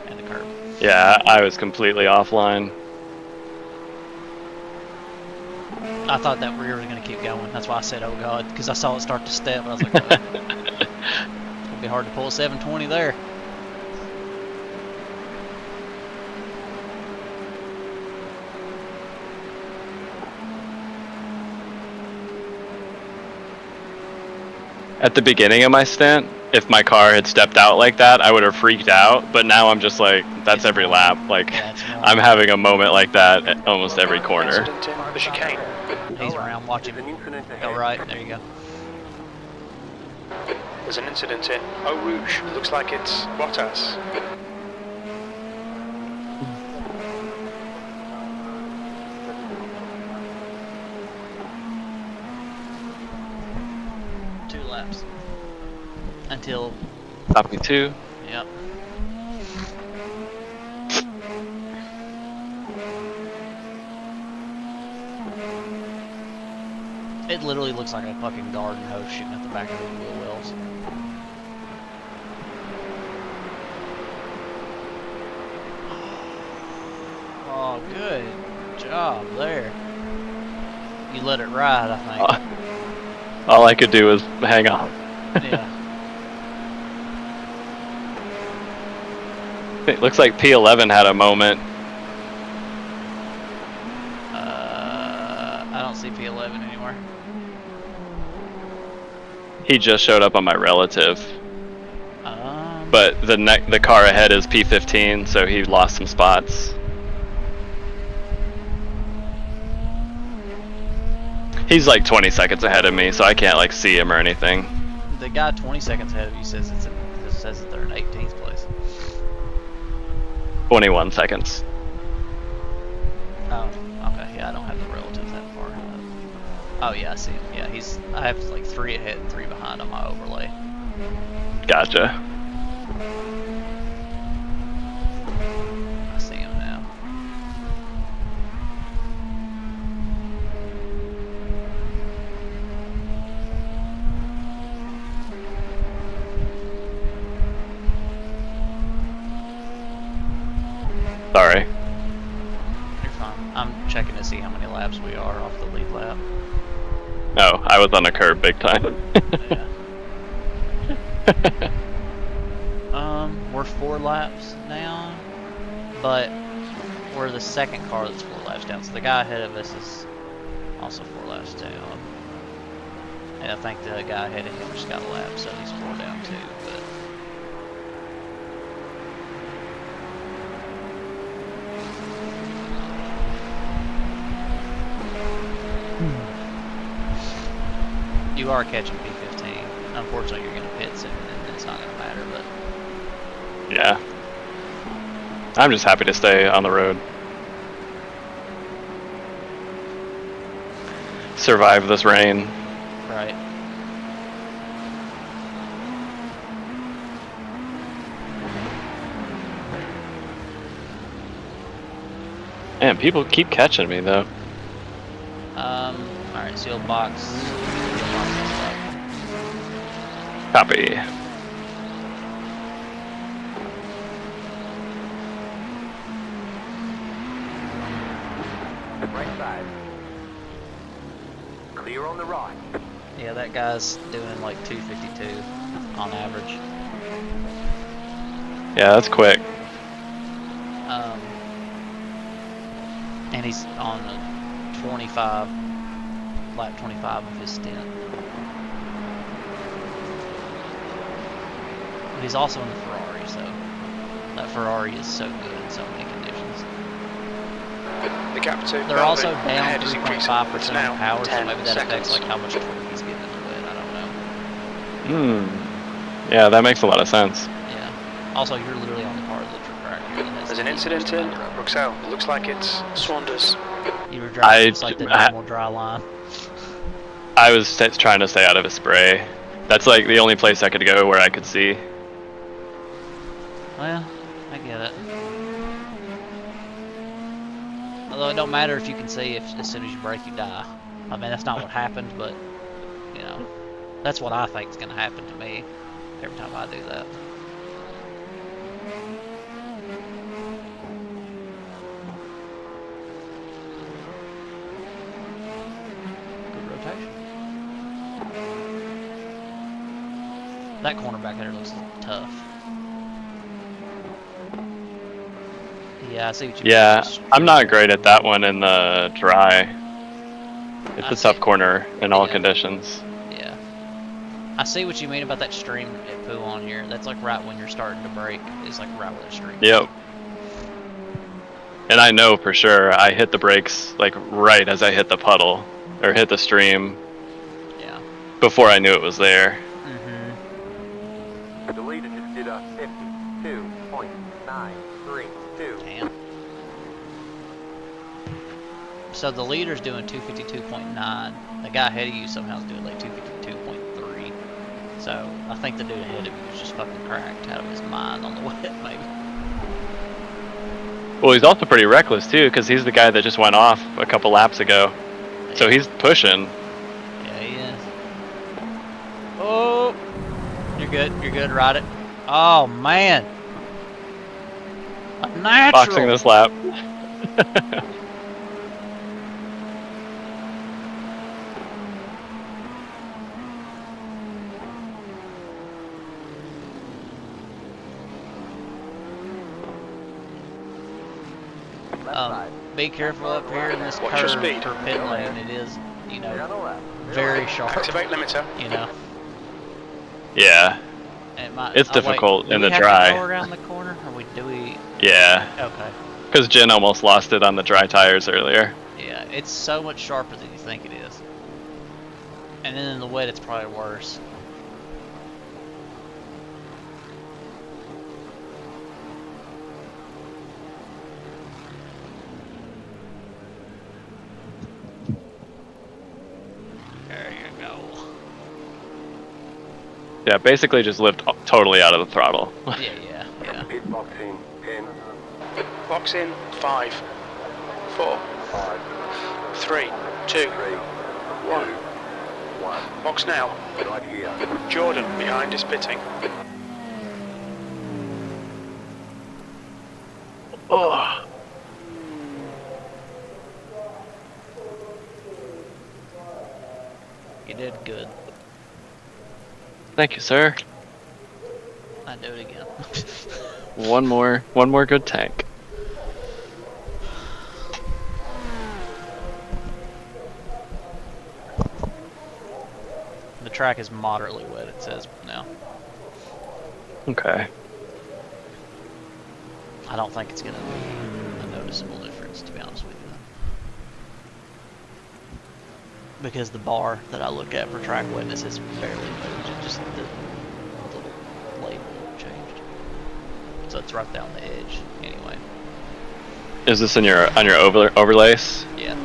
Speaker 3: and the curb.
Speaker 5: Yeah, I was completely offline.
Speaker 3: I thought that rear was going to keep going. That's why I said, oh, God, because I saw it start to step. I was like, oh. It'll be hard to pull a 720 there.
Speaker 5: At the beginning of my stint, if my car had stepped out like that, I would have freaked out, but now I'm just like, that's every lap. Like,
Speaker 3: Yeah,
Speaker 5: I'm having a moment like that at almost every corner.
Speaker 1: Incident in the chicane.
Speaker 3: He's around, watch him.
Speaker 2: There's an incident ahead.
Speaker 3: Go right, there you go.
Speaker 1: There's an incident in Eau Rouge. Looks like it's Bottas.
Speaker 3: Two laps. Until,
Speaker 5: Copy 2.
Speaker 3: yep. It literally looks like a fucking garden hose shooting at the back of the wheel wells. Oh, good job there. You let it ride, I think.
Speaker 5: All I could do was hang on.
Speaker 3: Yeah.
Speaker 5: It looks like P11 had a moment.
Speaker 3: I don't see P11 anywhere.
Speaker 5: He just showed up on my relative.
Speaker 3: Um,
Speaker 5: But the car ahead is P15, so he lost some spots. He's like 20 seconds ahead of me, so I can't like see him or anything.
Speaker 3: the guy 20 seconds ahead of you says says that they're in 18th place.
Speaker 5: 21 seconds.
Speaker 3: Oh, okay. Yeah, I don't have the relatives that far ahead. Oh yeah, I see him. Yeah, I have like 3 ahead and 3 behind on my overlay.
Speaker 5: Gotcha.
Speaker 3: I see him now.
Speaker 5: Sorry.
Speaker 3: You're fine. I'm checking to see how many laps we are off the lead lap.
Speaker 5: No, I was on a curb big time.
Speaker 3: Yeah. We're 4 laps down, but we're the second car that's 4 laps down. So the guy ahead of us is also 4 laps down. And I think the guy ahead of him just got a lap, so he's 4 down too. But you are catching P15. Unfortunately, you're going to pit soon, and it's not going to matter. But
Speaker 5: Yeah. I'm just happy to stay on the road. Survive this rain.
Speaker 3: right.
Speaker 5: Man, people keep catching me though.
Speaker 3: All right, sealed box. Sealed box is up.
Speaker 5: Copy.
Speaker 2: Right side. Clear on the right.
Speaker 3: Yeah, that guy's doing like 252 on average.
Speaker 5: Yeah, that's quick.
Speaker 3: And he's on 25, lap 25 of his stint. But he's also in the Ferrari, so that Ferrari is so good in so many conditions.
Speaker 1: The gap to
Speaker 3: They're also
Speaker 1: Belvin
Speaker 3: down
Speaker 1: ahead is increasing.
Speaker 3: 3.5%
Speaker 1: It's
Speaker 3: on
Speaker 1: now
Speaker 3: power, so
Speaker 1: 10
Speaker 3: maybe that affects
Speaker 1: seconds.
Speaker 3: like how much torque he's getting into it. I don't know.
Speaker 5: Yeah, that makes a lot of sense.
Speaker 3: Yeah. Also, you're literally on the part of the track here.
Speaker 1: There's an incident in Bruxelles. It looks like it's Swanders.
Speaker 3: You were driving just like the normal dry line.
Speaker 5: I was trying to stay out of a spray. That's like the only place I could go where I could see.
Speaker 3: Well, I get it. Although it don't matter if you can see if as soon as you brake you die. I mean, that's not what happened, but, you know, that's what I think is going to happen to me every time I do that. Good rotation. That corner back there looks tough. Yeah, I see what you mean.
Speaker 5: Yeah, I'm not great at that one in the dry. It's a tough corner in all conditions.
Speaker 3: Yeah. I see what you mean about that stream at Poo on here. That's like right when you're starting to brake. It's like right where the stream is.
Speaker 5: Yep. And I know for sure I hit the brakes like right as I hit the puddle or hit the stream.
Speaker 3: Yeah.
Speaker 5: Before I knew it was there.
Speaker 2: The leader just did a 52.932.
Speaker 3: Damn. So the leader's doing 252.9. The guy ahead of you somehow is doing like 252.3. So I think the dude ahead of you was just fucking cracked out of his mind on the wet, maybe.
Speaker 5: Well, he's also pretty reckless too, because he's the guy that just went off a couple laps ago.
Speaker 3: Yeah.
Speaker 5: So he's pushing.
Speaker 3: Yeah, he is. Oh! You're good, ride it. Oh, man! A natural!
Speaker 5: Boxing this lap.
Speaker 3: Be careful up here in this
Speaker 1: Watch
Speaker 3: curve
Speaker 1: your speed.
Speaker 3: for pit lane. It is, you know, very sharp.
Speaker 1: Activate limiter.
Speaker 3: You know.
Speaker 5: Yeah.
Speaker 3: It might,
Speaker 5: It's difficult
Speaker 3: wait,
Speaker 5: in the
Speaker 3: do we
Speaker 5: dry.
Speaker 3: have to go around the corner, or do we?
Speaker 5: Yeah.
Speaker 3: Okay.
Speaker 5: Because Jen almost lost it on the dry tires earlier.
Speaker 3: Yeah, it's so much sharper than you think it is. And then in the wet, it's probably worse. There you go.
Speaker 5: Yeah, basically just lift totally out of the throttle.
Speaker 3: Yeah.
Speaker 2: Pit box in 10,
Speaker 1: Box in 5, 4,
Speaker 2: 5,
Speaker 1: 3, 2,
Speaker 2: 3,
Speaker 1: 1.
Speaker 2: 1.
Speaker 1: Box now.
Speaker 2: Right here.
Speaker 1: Jordan behind is pitting.
Speaker 5: Oh.
Speaker 3: You did good.
Speaker 5: Thank you, sir.
Speaker 3: I'd do it again.
Speaker 5: One more good tank.
Speaker 3: The track is moderately wet, it says now.
Speaker 5: Okay.
Speaker 3: I don't think it's gonna be a noticeable difference, to be honest with you. Because the bar that I look at for track wetness is barely moved, it just the little label changed. So it's right down the edge, anyway.
Speaker 5: Is this on your overlays?
Speaker 3: Yeah.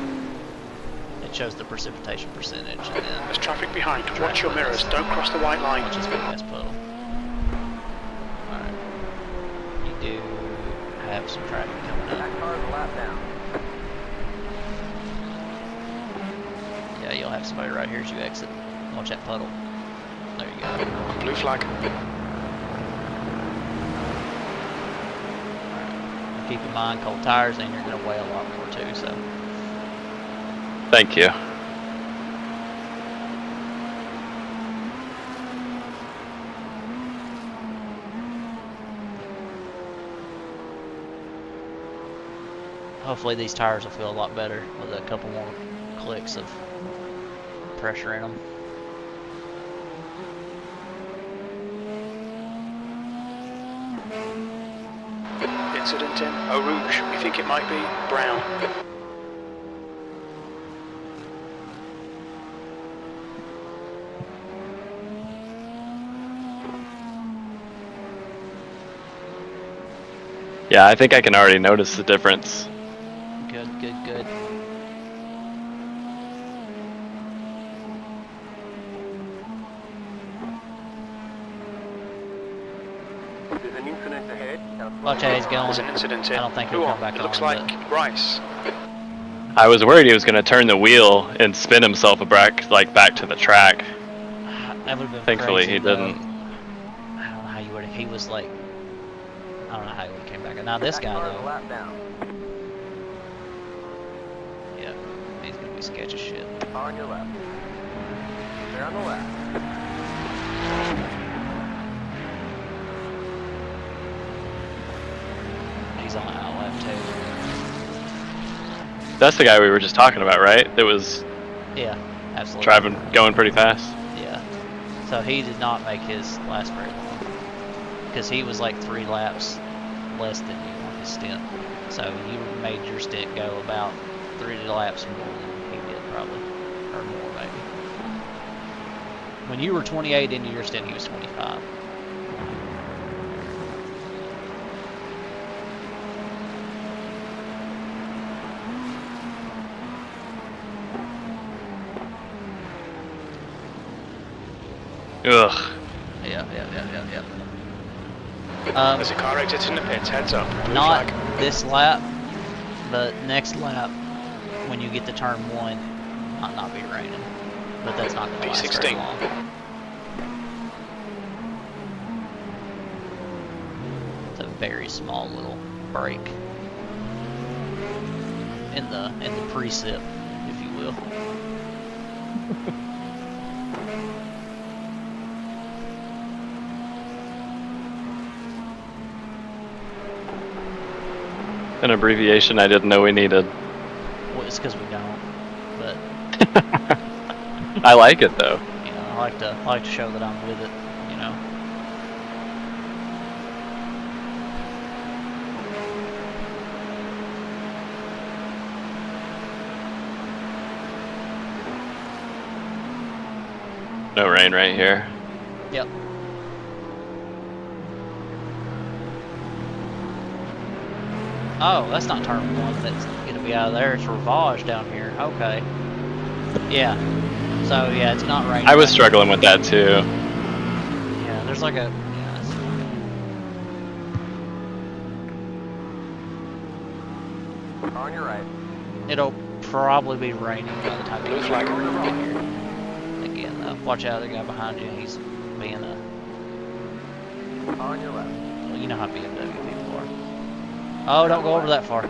Speaker 3: It shows the precipitation percentage, and then
Speaker 1: There's traffic behind. Watch your mirrors. Don't cross the white line.
Speaker 3: which is big ass puddle. Alright. You do have some traffic coming up.
Speaker 2: That car's a lap down.
Speaker 3: Yeah, you'll have somebody right here as you exit. Watch that puddle. There you go.
Speaker 1: Blue flag.
Speaker 3: Alright. Keep in mind, cold tires, and you're going to weigh a lot more too, so.
Speaker 5: Thank you.
Speaker 3: Hopefully these tires will feel a lot better with a couple more clicks of pressure in them.
Speaker 1: Incident in Eau Rouge. We think it might be brown.
Speaker 5: Yeah, I think I can already notice the difference.
Speaker 3: Good, good, good.
Speaker 2: There's an incident ahead.
Speaker 3: Watch how he's going.
Speaker 1: There's an incident here.
Speaker 3: I don't think
Speaker 1: Who
Speaker 3: he'll
Speaker 1: on?
Speaker 3: come back
Speaker 1: It looks
Speaker 3: on,
Speaker 1: like
Speaker 3: but-
Speaker 1: Bryce.
Speaker 5: I was worried he was going to turn the wheel and spin himself back to the track.
Speaker 3: That would have been
Speaker 5: Thankfully,
Speaker 3: crazy,
Speaker 5: he
Speaker 3: though.
Speaker 5: didn't.
Speaker 3: I don't know how you would have. He was like, I don't know how he would have came back. Now this guy
Speaker 2: Back tire a
Speaker 3: though,
Speaker 2: lap down.
Speaker 3: yeah, he's gonna be sketchy shit.
Speaker 2: Car on your left. They're on the left.
Speaker 3: He's on the outlap too.
Speaker 5: That's the guy we were just talking about, right? That was
Speaker 3: Yeah, absolutely.
Speaker 5: going pretty fast.
Speaker 3: Yeah. So he did not make his last very long because he was like 3 laps less than you on his stint. So you made your stint go about 3 laps more than he did, probably, or more maybe. When you were 28 into your stint, he was 25.
Speaker 5: Ugh.
Speaker 3: Yeah.
Speaker 1: There's a car exiting the pits. Heads up. Blue
Speaker 3: Not
Speaker 1: flag.
Speaker 3: this lap, but next lap, when you get to turn 1, might not be raining. But that's not going to last very
Speaker 1: P16.
Speaker 3: long. It's a very small little break in the precip, if you will.
Speaker 5: An abbreviation I didn't know we needed.
Speaker 3: Well, it's because we don't. But
Speaker 5: I like it though.
Speaker 3: you know, I like to show that I'm with it. You know.
Speaker 5: No rain right here.
Speaker 3: Yep. Oh, that's not turn 1 that's going to be out of there. It's Rivage down here. Okay. Yeah. So, yeah, it's not raining.
Speaker 5: I was
Speaker 3: right
Speaker 5: struggling with that too.
Speaker 3: now. Yeah, there's like a... Yeah,
Speaker 2: Car on your right.
Speaker 3: it'll probably be raining by the time you
Speaker 1: Blue
Speaker 3: get
Speaker 1: flag.
Speaker 3: here. Again, though, watch out, the guy behind you, he's being a...
Speaker 2: Car on your left.
Speaker 3: Well, you know how BMW people are. Oh, don't go over that far.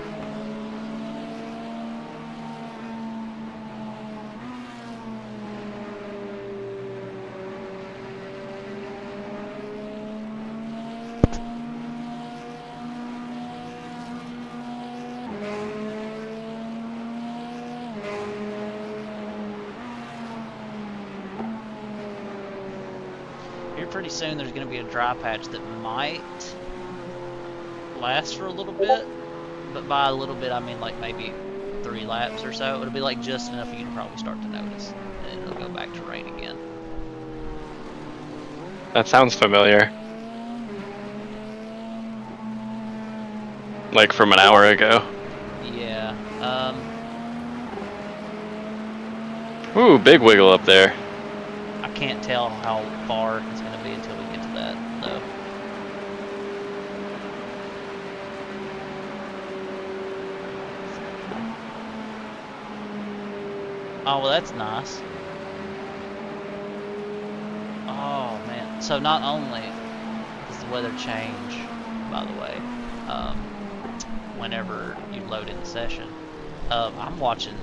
Speaker 3: Here pretty soon there's going to be a dry patch that might last for a little bit, but by a little bit I mean like maybe 3 laps or so. It'll be like just enough for you to probably start to notice, and it'll go back to rain again.
Speaker 5: That sounds familiar. Like from an hour ago.
Speaker 3: Yeah.
Speaker 5: Ooh, big wiggle up there.
Speaker 3: I can't tell how far it's going to be until we get to that, though. Oh, well, that's nice. Oh, man. So not only does the weather change, by the way, whenever you load in the session, I'm watching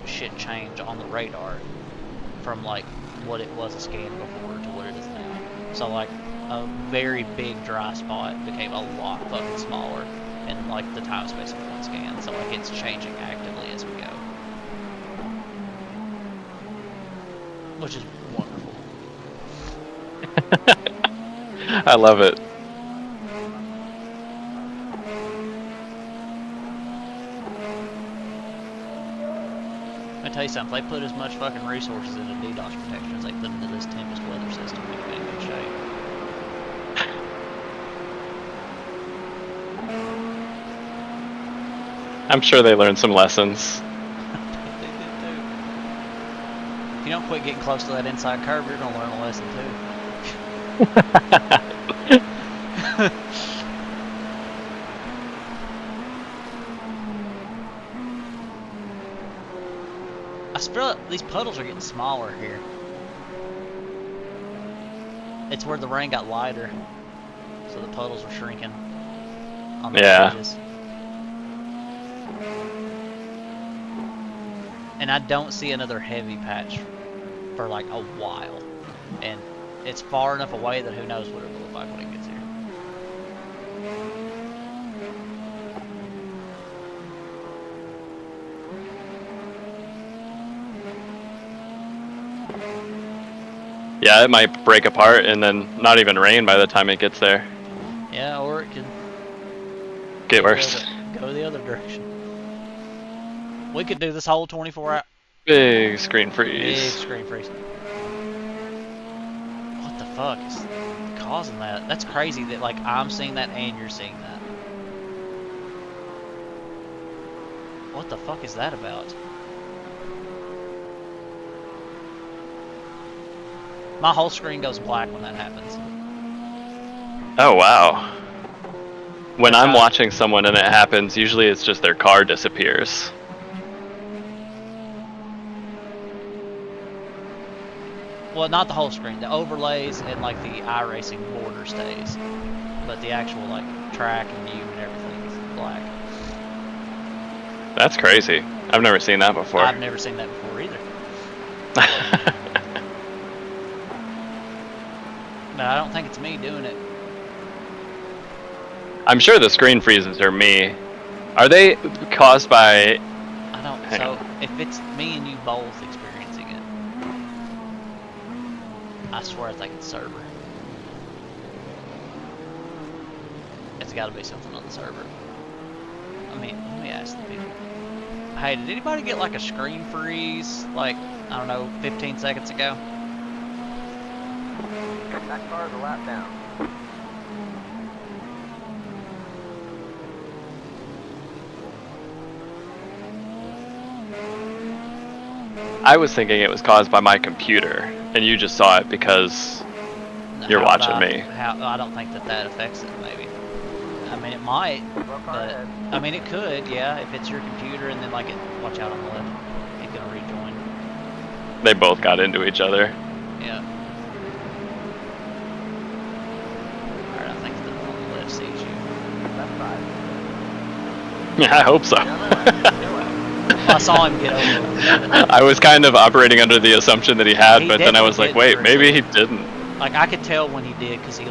Speaker 3: shit change on the radar from, like, what it was a scan before to what it is now. So, like, a very big dry spot became a lot fucking smaller in, like, the time space of one scan. So, like, it's changing actively as we go. Which is wonderful.
Speaker 5: I love it.
Speaker 3: I tell you something, if they put as much fucking resources into DDoS protection as they put into this Tempest weather system, we'd be in good shape.
Speaker 5: I'm sure they learned some lessons.
Speaker 3: They did too. If you don't quit getting close to that inside curve, you're gonna learn a lesson too. I feel these puddles are getting smaller here. It's where the rain got lighter, so the puddles are shrinking on the edges. And I don't see another heavy patch for like a while, and it's far enough away that who knows what it will look like when it gets here.
Speaker 5: Yeah, it might break apart and then not even rain by the time it gets there.
Speaker 3: Yeah, or it can
Speaker 5: Get worse.
Speaker 3: Go the other direction. We could do this whole 24-hour.
Speaker 5: Big screen
Speaker 3: Big
Speaker 5: freeze.
Speaker 3: screen freeze. What the fuck is causing that? That's crazy that like I'm seeing that and you're seeing that. What the fuck is that about? My whole screen goes black when that happens.
Speaker 5: Oh wow. When I'm watching someone and it happens, usually it's just their car disappears.
Speaker 3: Well, not the whole screen. The overlays and like the iRacing border stays, but the actual like track and view and everything is black.
Speaker 5: That's crazy. I've never seen that before.
Speaker 3: I've never seen that before either. But I don't think it's me doing it.
Speaker 5: I'm sure the screen freezes are me. Are they caused by...
Speaker 3: I don't. So if it's me and you both experiencing it, I swear I think it's server. It's got to be something on the server. I mean, let me ask the people. Hey, did anybody get like a screen freeze, like, I don't know, 15 seconds ago?
Speaker 2: That car is a lap down.
Speaker 5: I was thinking it was caused by my computer, and you just saw it because you're watching me.
Speaker 3: I don't think that affects it, maybe. I mean, it might, but, I mean, it could, yeah, if it's your computer and then, like, watch out on the left, it's gonna rejoin.
Speaker 5: They both got into each other.
Speaker 3: Yeah. Alright, I think the one on the left sees you.
Speaker 2: Left side.
Speaker 5: Yeah, I hope so.
Speaker 3: I saw him get over.
Speaker 5: I was kind of operating under the assumption that he had, but then I was like,
Speaker 3: definitely
Speaker 5: wait, maybe he didn't.
Speaker 3: Like, I could tell when he did, because he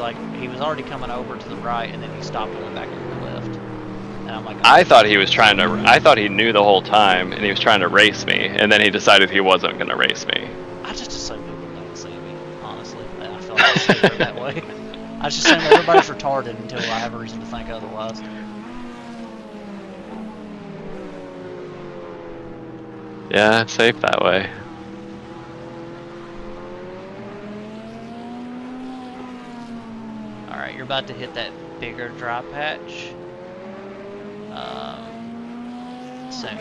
Speaker 3: was already coming over to the right, and then he stopped going back to the left. And I'm like,
Speaker 5: I thought he was trying to, I thought he knew the whole time, and he was trying to race me, and then he decided he wasn't going to race me.
Speaker 3: I just assume people don't see me, honestly. I feel like I see it that way. I just assume everybody's retarded until I have a reason to think otherwise.
Speaker 5: Yeah, it's safe that way.
Speaker 3: Alright, you're about to hit that bigger dry patch. Soon.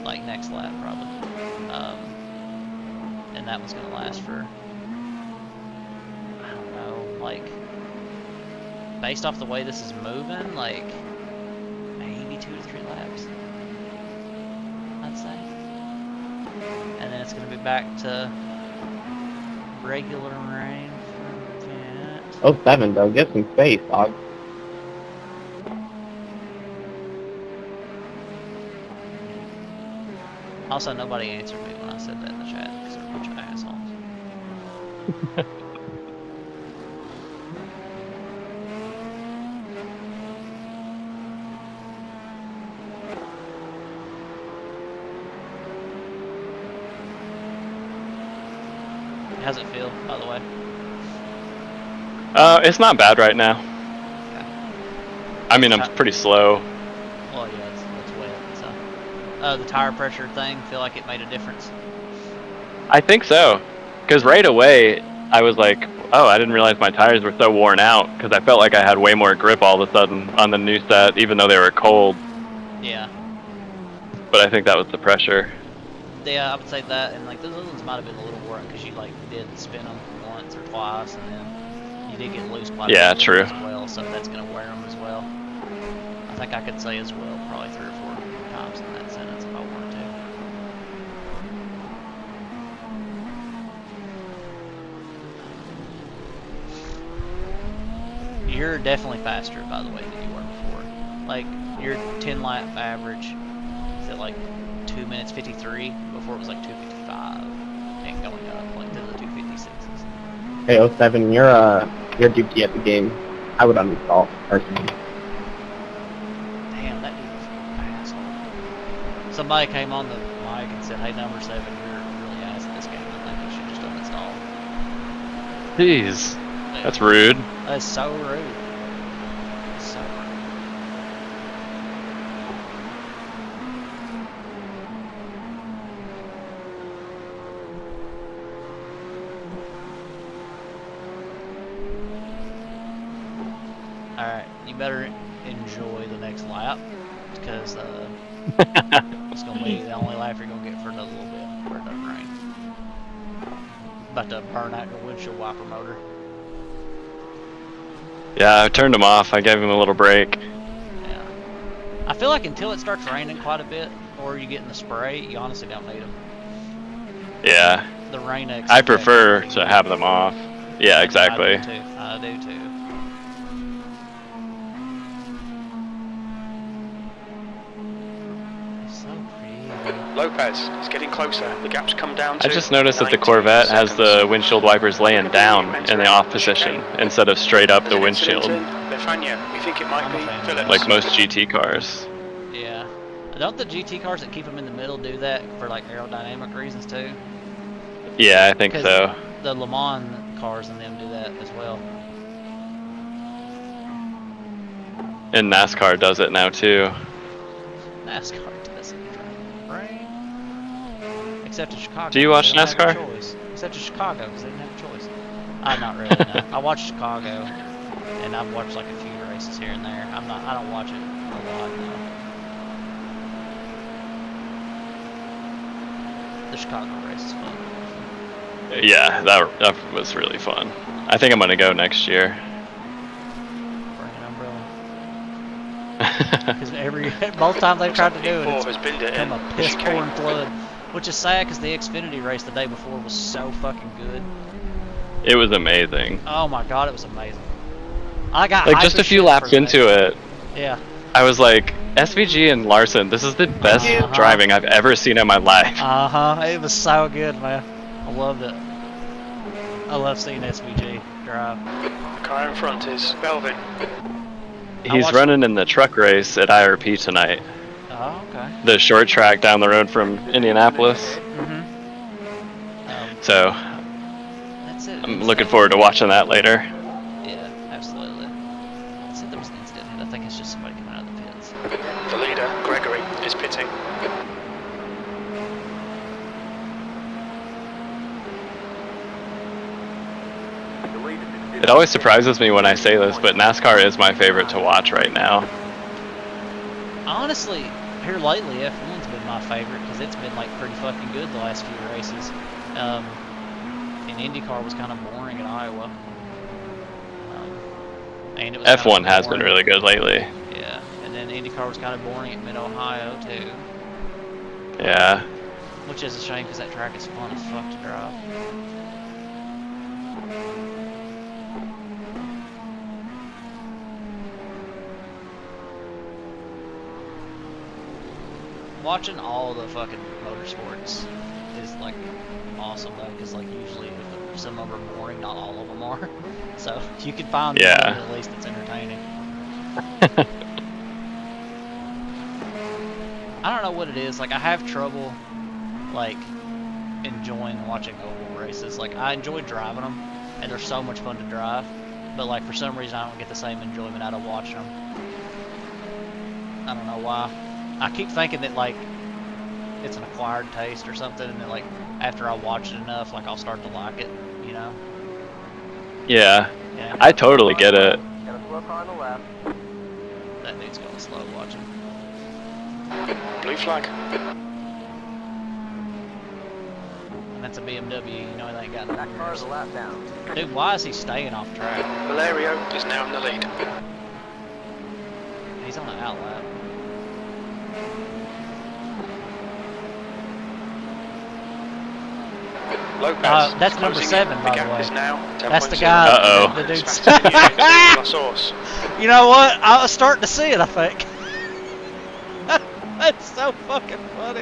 Speaker 3: Like next lap, probably. And that one's gonna last for, I don't know, like, based off the way this is moving, like, maybe 2 to 3 laps, I'd say. And then it's gonna be back to regular rain for that.
Speaker 4: Oh, 7, though. Get some space, dog.
Speaker 3: Also, nobody answered me when I said that in the chat because they're a bunch of assholes. How's it feel, by the way?
Speaker 5: It's not bad right now.
Speaker 3: Okay.
Speaker 5: I mean, I'm pretty slow.
Speaker 3: Well, yeah, it's wet, so. The tire pressure thing, feel like it made a difference?
Speaker 5: I think so. Because right away, I was like, oh, I didn't realize my tires were so worn out, because I felt like I had way more grip all of a sudden on the new set, even though they were cold.
Speaker 3: Yeah.
Speaker 5: but I think that was the pressure.
Speaker 3: Yeah, I would say that, and like those other ones might have been a little work because you like did spin them once or twice, and then you did get loose quite a
Speaker 5: Yeah,
Speaker 3: bit
Speaker 5: true.
Speaker 3: as well, so that's gonna wear them as well. I think I could say as well probably 3 or 4 times in that sentence if I wanted to. You're definitely faster, by the way, than you were before. Like, your 10 lap average is at like 2 minutes 53. Before it was like 2:55 and going up like to the 2:56s.
Speaker 9: Hey, 07, you're duped at the game. I would uninstall, personally.
Speaker 3: Damn, that dude was an asshole. Somebody came on the mic and said, "Hey, number 7, you're really ass at this game. I think you should just uninstall."
Speaker 5: Jeez, that's rude.
Speaker 3: That's so rude. That's so rude. Alright, you better enjoy the next lap, because it's going to be the only lap you're going to get for another little bit where it doesn't rain. About to burn out your windshield wiper motor.
Speaker 5: Yeah, I turned him off. I gave him a little break.
Speaker 3: Yeah. I feel like until it starts raining quite a bit, or you get in the spray, you honestly don't need them.
Speaker 5: Yeah.
Speaker 3: The rain X.
Speaker 5: I prefer to have them off. Yeah, exactly.
Speaker 3: I do too. So pretty.
Speaker 1: Lopez is getting closer. The gap's come down to
Speaker 5: I just noticed that the
Speaker 1: 19
Speaker 5: Corvette has
Speaker 1: seconds.
Speaker 5: the windshield wipers laying down in the off position instead of straight up
Speaker 1: There's
Speaker 5: the
Speaker 1: an incident
Speaker 5: windshield,
Speaker 1: in Bethania. We think it might be Phillips.
Speaker 5: like most GT cars.
Speaker 3: Yeah. Don't the GT cars that keep them in the middle do that for like aerodynamic reasons too?
Speaker 5: Yeah, I think
Speaker 3: 'Cause
Speaker 5: so.
Speaker 3: the Le Mans cars and them do that as well.
Speaker 5: And NASCAR does it now too.
Speaker 3: NASCAR doesn't right? Except in Chicago.
Speaker 5: Do you watch
Speaker 3: they didn't have a
Speaker 5: NASCAR?
Speaker 3: choice. Except in Chicago, because they didn't have a choice. Not really, no. I watch Chicago, and I've watched like a few races here and there. I don't watch it a lot, no. The Chicago race is fun.
Speaker 5: Yeah, that was really fun. I think I'm gonna go next year.
Speaker 3: Bring an umbrella. Because both times they've tried to do it, it's
Speaker 1: has binned it
Speaker 3: become
Speaker 1: in.
Speaker 3: a piss
Speaker 1: Chicane.
Speaker 3: pouring flood. Which is sad because the Xfinity race the day before was so fucking good.
Speaker 5: It was amazing.
Speaker 3: Oh my god, it was amazing. I got
Speaker 5: Like just a few laps into it,
Speaker 3: Yeah.
Speaker 5: I was like, SVG and Larson, this is the best driving I've ever seen in my life.
Speaker 3: It was so good, man. I loved it. I love seeing SVG drive.
Speaker 1: The car in front is Belvin.
Speaker 5: He's running in the truck race at IRP tonight.
Speaker 3: Oh, okay.
Speaker 5: The short track down the road from Indianapolis. So
Speaker 3: That's it.
Speaker 5: I'm looking forward to watching that later.
Speaker 3: Yeah, absolutely. I said there was an incident. I think it's just somebody coming out of the pits.
Speaker 1: The leader, Gregory, is pitting.
Speaker 5: It always surprises me when I say this, but NASCAR is my favorite to watch right now.
Speaker 3: Honestly, here lately, F1's been my favorite because it's been like pretty fucking good the last few races. And IndyCar was kind of boring at Iowa. And it was
Speaker 5: F1 has been really good lately.
Speaker 3: Yeah, and then IndyCar was kind of boring at Mid-Ohio too.
Speaker 5: Yeah.
Speaker 3: Which is a shame because that track is fun as fuck to drive. Watching all the fucking motorsports is like awesome though, because like usually if some of them are boring, not all of them are. So you can find one at least that's entertaining. I don't know what it is. Like I have trouble like enjoying watching oval races. Like I enjoy driving them, and they're so much fun to drive. But like for some reason I don't get the same enjoyment out of watching them. I don't know why. I keep thinking that like it's an acquired taste or something, and then like after I watch it enough, like I'll start to like it, you know?
Speaker 5: Yeah. I totally get it.
Speaker 3: That dude's going slow watching.
Speaker 1: Blue flag.
Speaker 3: And that's a BMW, you know, they ain't got no
Speaker 2: That car's
Speaker 3: mirrors.
Speaker 2: a lap down.
Speaker 3: Dude, why is he staying off track?
Speaker 1: Valerio is now in the lead.
Speaker 3: He's on an outlap.
Speaker 1: Lopez.
Speaker 3: That's
Speaker 1: is
Speaker 3: number
Speaker 1: closing
Speaker 3: 7,
Speaker 1: in.
Speaker 3: by the
Speaker 1: gap
Speaker 3: way.
Speaker 1: is now 10.0.
Speaker 3: That's the guy.
Speaker 5: Uh-oh.
Speaker 3: The dude's.
Speaker 1: Fastest in La Source.
Speaker 3: You know what? I was starting to see it, I think. That's so fucking funny.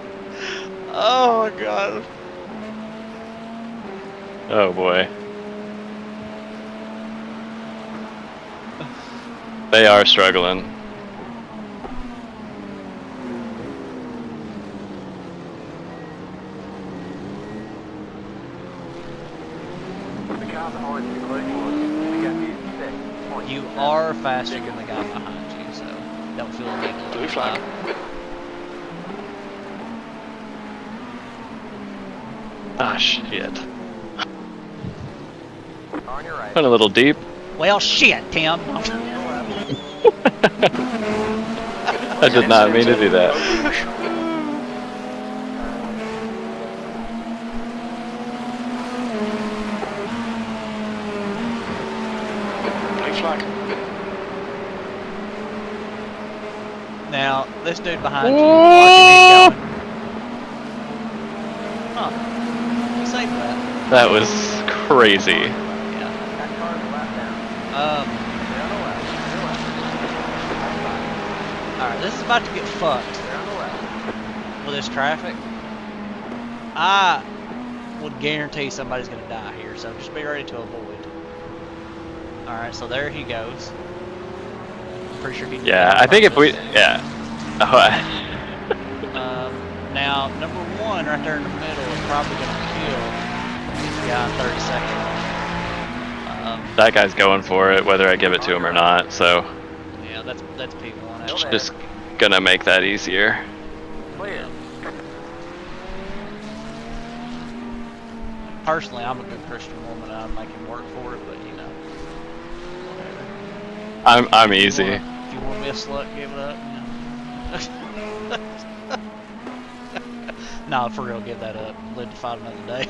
Speaker 3: Oh my god.
Speaker 5: Oh boy. They are struggling.
Speaker 2: The car behind you closing on you. The gap is 6.7.
Speaker 3: You are faster than the guy behind you, so don't feel the need to
Speaker 1: Blue flag.
Speaker 5: Ah, shit.
Speaker 2: On your right.
Speaker 5: Went a little deep.
Speaker 3: Well, shit, Tim.
Speaker 5: I did not mean to do that.
Speaker 1: Blue flag.
Speaker 3: Now, this dude behind you, watching me going. Huh. You saved that.
Speaker 5: That was crazy.
Speaker 3: Yeah.
Speaker 2: That car's a lap down. They're on the left.
Speaker 3: Alright, this is about to get fucked
Speaker 2: They're on the left.
Speaker 3: with this traffic. I would guarantee somebody's gonna die here, so just be ready to avoid. Alright, so there he goes. I'm pretty sure he did
Speaker 5: Yeah,
Speaker 3: that on
Speaker 5: I think if we...
Speaker 3: purpose.
Speaker 5: Yeah. Oh,
Speaker 3: Now, number 1 right there in the middle is probably gonna kill the guy in 30 seconds.
Speaker 5: that guy's going for it, whether I give it to him or not, so...
Speaker 3: Yeah, that's P1.
Speaker 2: Still there.
Speaker 5: Just gonna make that easier.
Speaker 2: Clear.
Speaker 3: Personally, I'm a good Christian woman. I'd make him work for it, but you know, whatever.
Speaker 5: I'm easy.
Speaker 3: If you want to be a slut, give it up. You know? No, for real, give that up. Live to fight another day.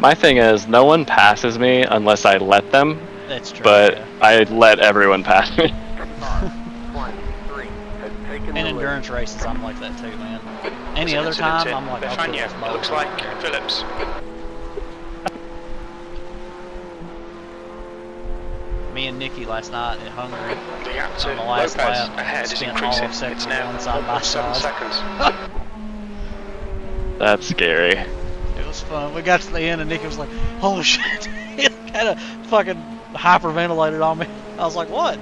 Speaker 5: My thing is, no one passes me unless I let them,
Speaker 3: That's true.
Speaker 5: but
Speaker 3: yeah.
Speaker 5: I let everyone pass me.
Speaker 2: Car 23 has taken
Speaker 3: In
Speaker 2: the lead.
Speaker 3: endurance races, I'm like that too, man. Any
Speaker 1: There's an
Speaker 3: other
Speaker 1: incident
Speaker 3: time,
Speaker 1: in
Speaker 3: I'm like, I'll put
Speaker 1: Bethania.
Speaker 3: this
Speaker 1: It
Speaker 3: ball
Speaker 1: looks
Speaker 3: on.
Speaker 1: like Phillips.
Speaker 3: Me and Nikki last night in Hungary,
Speaker 1: The gap to
Speaker 3: on the last
Speaker 1: Lopez
Speaker 3: lap,
Speaker 1: ahead is
Speaker 3: spent all
Speaker 1: increasing.
Speaker 3: of sector
Speaker 1: It's now
Speaker 3: one side by
Speaker 1: 1.7
Speaker 3: side.
Speaker 1: seconds.
Speaker 5: That's scary.
Speaker 3: It was fun. We got to the end and Nikki was like, "Holy shit!" He kind of fucking hyperventilated on me. I was like, "What?"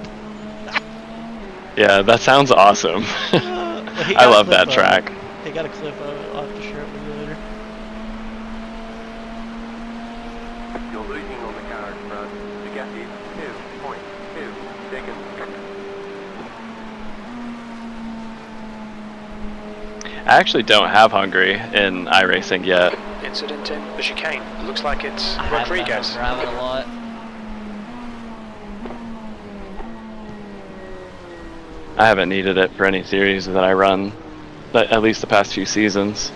Speaker 5: Yeah, that sounds awesome.
Speaker 3: He
Speaker 5: I
Speaker 3: got a
Speaker 5: love
Speaker 3: clip
Speaker 5: that
Speaker 3: of it.
Speaker 5: track.
Speaker 3: He got a clip of it. I'll have to share it with you later.
Speaker 2: You're losing on the car in front. The gap is 2.2 seconds.
Speaker 5: I actually don't have Hungary in iRacing yet.
Speaker 1: Incident in the chicane. Looks like it's
Speaker 3: I have been
Speaker 1: Rodriguez.
Speaker 3: driving a lot.
Speaker 5: I haven't needed it for any series that I run, but at least the past few seasons.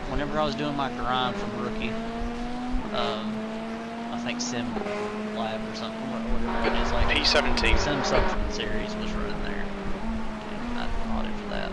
Speaker 3: Whenever I was doing my grind from rookie, I think Sim Lab or something, whatever it is, like
Speaker 1: P17.
Speaker 3: Sim something series was running there. And I bought it for that.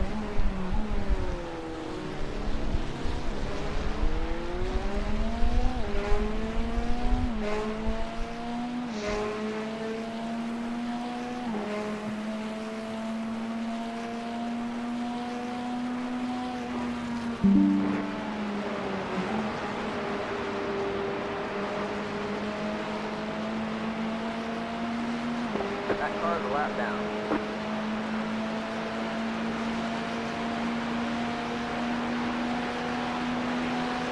Speaker 2: That car is a lap down.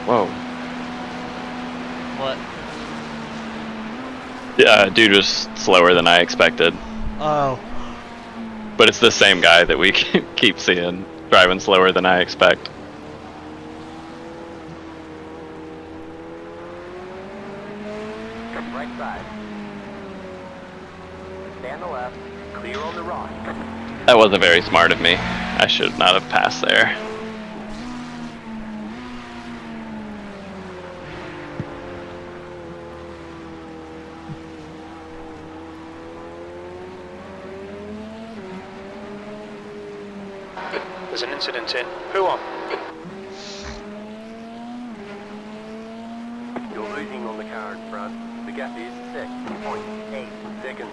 Speaker 5: Whoa.
Speaker 3: What?
Speaker 5: Yeah, dude was slower than I expected.
Speaker 3: Oh.
Speaker 5: But it's the same guy that we keep seeing driving slower than I expect.
Speaker 2: Right side. Stay on the left. Clear on the right.
Speaker 5: That wasn't very smart of me. I should not have passed there.
Speaker 1: There's an incident in. Who on?
Speaker 2: You're losing on the car in front. The gap is 6.8 seconds.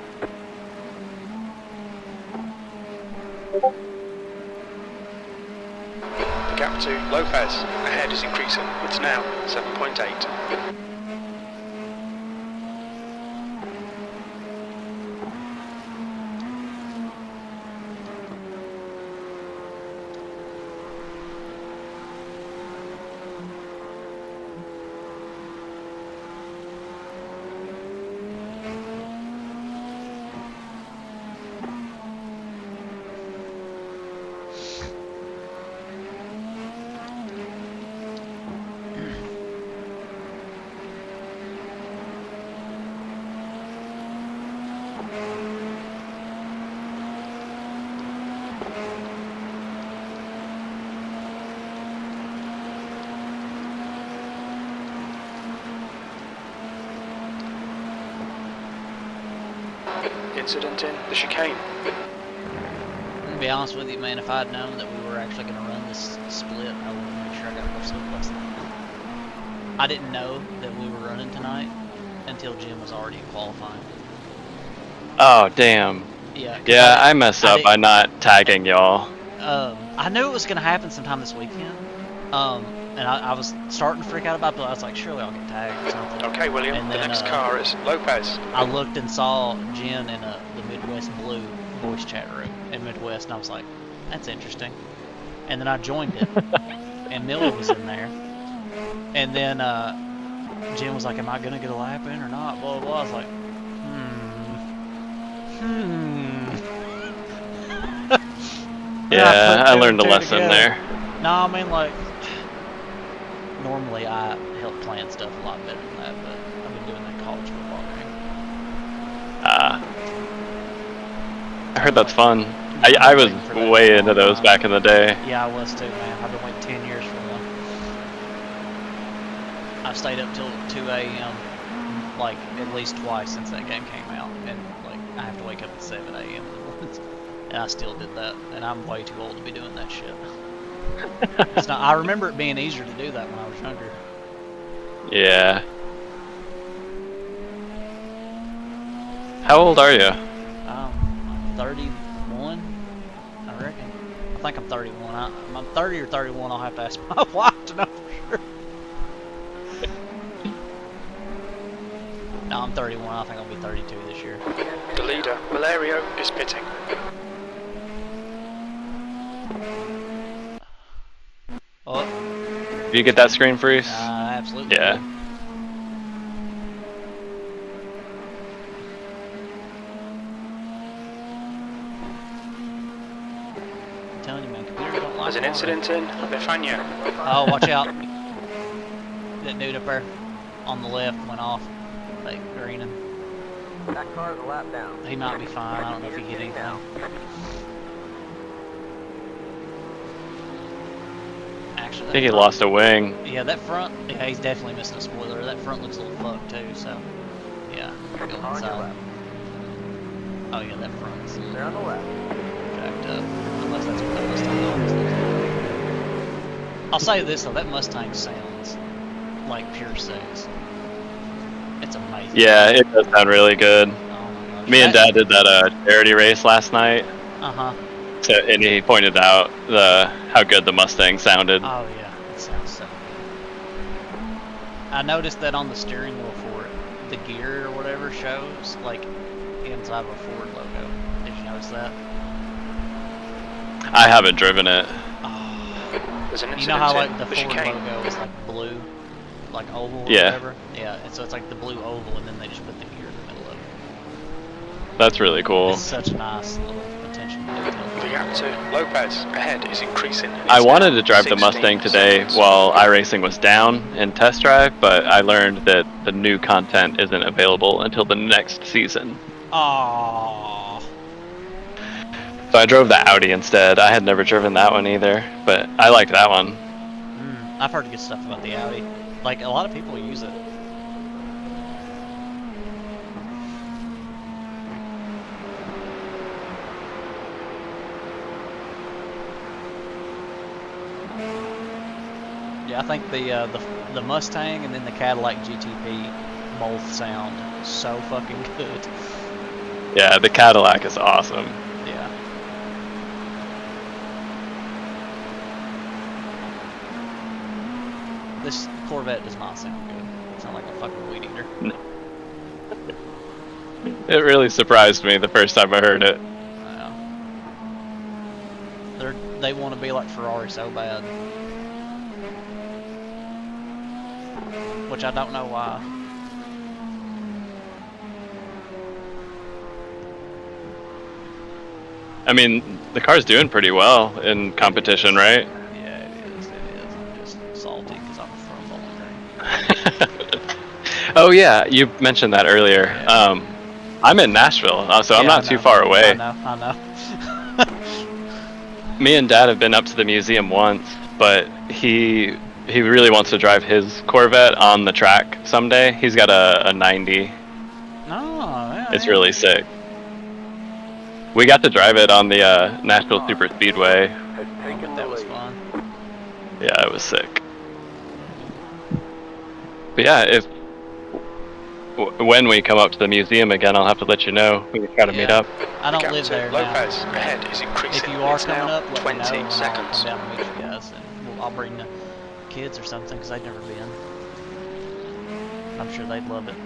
Speaker 1: The gap to Lopez ahead is increasing. It's now 7.8. Incident in the chicane.
Speaker 3: To be honest with you, man, if I'd known that we were actually going to run this split, I would have made sure I got more sleep last night. I didn't know that we were running tonight until Jim was already in qualifying.
Speaker 5: Oh, damn.
Speaker 3: Yeah.
Speaker 5: Yeah, I messed up by not tagging y'all.
Speaker 3: I knew it was going to happen sometime this weekend. And I was starting to freak out about it, but I was like, surely I'll get tagged or something.
Speaker 1: Okay, William,
Speaker 3: And
Speaker 1: the
Speaker 3: then,
Speaker 1: next car is Lopez.
Speaker 3: I looked and saw Jen in the Midwest Blue voice chat room in Midwest, and I was like, that's interesting. And then I joined it, and Millie was in there. And then Jen was like, am I going to get a lap in or not? Blah, blah, blah. I was like,
Speaker 5: Yeah, I learned a lesson there.
Speaker 3: No, I mean, like, normally I help plan stuff a lot better than that, but I've been doing that college football game.
Speaker 5: I heard that's fun. I was way into those back in the day.
Speaker 3: Yeah, I was too, man. I've been waiting 10 years for one. I've stayed up till 2 a.m. like at least twice since that game came out, and like I have to wake up at 7 a.m. and I still did that, and I'm way too old to be doing that shit. It's not. I remember it being easier to do that when I was younger.
Speaker 5: Yeah. How old are you?
Speaker 3: I'm 31, I reckon. I think I'm 31. I'm 30 or 31. I'll have to ask my wife to know for sure. No, I'm 31. I think I'll be 32 this year.
Speaker 1: The leader, Valerio, is pitting.
Speaker 3: Oh.
Speaker 5: Did you get that screen freeze?
Speaker 3: Absolutely.
Speaker 5: Yeah.
Speaker 3: I'm telling you, man, computers don't like
Speaker 1: There's an incident in Befania.
Speaker 3: Oh, watch out. That dude up there on the left went off. Like, greening.
Speaker 2: That car's a lap down.
Speaker 3: He might be fine. I don't know if he hit anything. Actually,
Speaker 5: I think he lost a wing.
Speaker 3: Yeah, that front, yeah, he's definitely missing a spoiler. That front looks a little fucked too, so, yeah, go inside. Oh yeah, that front's
Speaker 2: They're on the left.
Speaker 3: jacked up, unless that's what that Mustang always looks like. I'll say this though, that Mustang sounds like pure sex. It's amazing.
Speaker 5: Yeah, it does sound really good.
Speaker 3: Oh my gosh.
Speaker 5: Me and Dad did that charity race last night.
Speaker 3: Uh-huh.
Speaker 5: And he pointed out how good the Mustang sounded.
Speaker 3: Oh yeah, it sounds so good. I noticed that on the steering wheel for it, the gear or whatever shows like inside of a Ford logo. Did you notice that?
Speaker 5: I haven't driven it.
Speaker 1: There's an incident.
Speaker 3: You know how like the
Speaker 1: in
Speaker 3: Ford
Speaker 1: chicane.
Speaker 3: logo is like blue, like oval or
Speaker 5: Yeah.
Speaker 3: whatever? Yeah, and so it's like the blue oval and then they just put the gear in the middle of it.
Speaker 5: That's really cool.
Speaker 3: It's such a nice little attention to detail.
Speaker 1: The gap to Lopez ahead is increasing.
Speaker 5: I wanted to drive the Mustang today while iRacing was down in test drive, but I learned that the new content isn't available until the next season.
Speaker 3: Aww.
Speaker 5: So I drove the Audi instead. I had never driven that one either, but I liked that one.
Speaker 3: I've heard good stuff about the Audi. Like, a lot of people use it. Yeah, I think the Mustang and then the Cadillac GTP both sound so fucking good.
Speaker 5: Yeah, the Cadillac is awesome.
Speaker 3: Yeah. This Corvette does not sound good. It sounds like a fucking weed eater.
Speaker 5: It really surprised me the first time I heard it.
Speaker 3: Yeah. They want to be like Ferrari so bad. Which I don't know why.
Speaker 5: I mean, the car's doing pretty well in competition, right?
Speaker 3: Yeah, it is. I'm just salty because I'm from Bowling Green.
Speaker 5: Oh yeah, you mentioned that earlier.
Speaker 3: Yeah.
Speaker 5: I'm in Nashville, so I'm
Speaker 3: Yeah,
Speaker 5: not too far away.
Speaker 3: I know.
Speaker 5: Me and Dad have been up to the museum once, but he really wants to drive his Corvette on the track someday. He's got a 90.
Speaker 3: No, yeah,
Speaker 5: It's really sick. We got to drive it on the Nashville Super Speedway.
Speaker 2: Has taken
Speaker 3: that
Speaker 2: the
Speaker 3: was
Speaker 2: lead.
Speaker 3: fun.
Speaker 5: Yeah, it was sick. But yeah, when we come up to the museum again, I'll have to let you know. We can try to meet
Speaker 3: Yeah.
Speaker 5: up.
Speaker 3: I don't
Speaker 1: Gap
Speaker 3: live
Speaker 1: to
Speaker 3: there
Speaker 1: Lopez
Speaker 3: now.
Speaker 1: ahead is increasing.
Speaker 3: If you are
Speaker 1: It's
Speaker 3: coming
Speaker 1: now
Speaker 3: up, let me
Speaker 1: 20
Speaker 3: know. And
Speaker 1: seconds.
Speaker 3: I'll come down and meet you guys, and I'll bring the kids or something because I've never been. I'm sure they'd love it.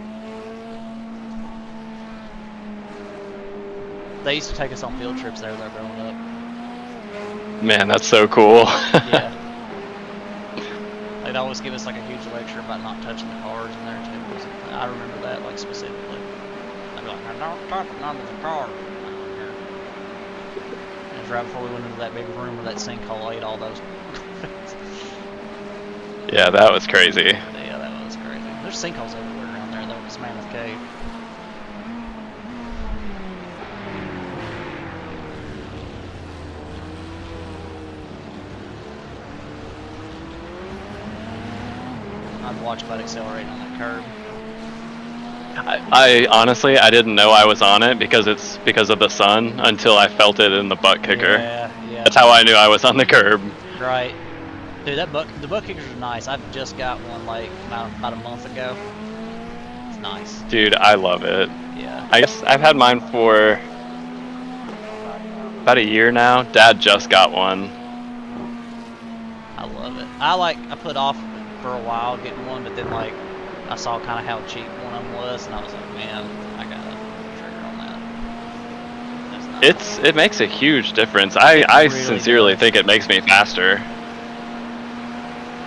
Speaker 3: They used to take us on field trips there growing up.
Speaker 5: Man, that's so cool.
Speaker 3: Yeah. They'd always give us like a huge lecture about not touching the cars in there too. I remember that like specifically. I'd be like, I'm not touching under the car. It was right before we went into that big room where that sinkhole ate all those.
Speaker 5: Yeah, that was crazy.
Speaker 3: Yeah, that was crazy. There's sinkholes everywhere around there though. It's Mammoth Cave. I'd watch about accelerating on that curb.
Speaker 5: I honestly, I didn't know I was on it because it's because of the sun until I felt it in the butt kicker.
Speaker 3: Yeah.
Speaker 5: That's how I knew I was on the curb.
Speaker 3: Right. Dude, the butt kickers are nice. I just got one like about a month ago. It's nice.
Speaker 5: Dude, I love it.
Speaker 3: Yeah.
Speaker 5: I guess I've had mine for about a year now. Dad just got one.
Speaker 3: I love it. I put off for a while getting one, but then like I saw kind of how cheap one of them was, and I was like, man, I gotta trigger on that. That's nice.
Speaker 5: It makes a huge difference. I
Speaker 3: really
Speaker 5: sincerely
Speaker 3: does.
Speaker 5: think it makes me faster.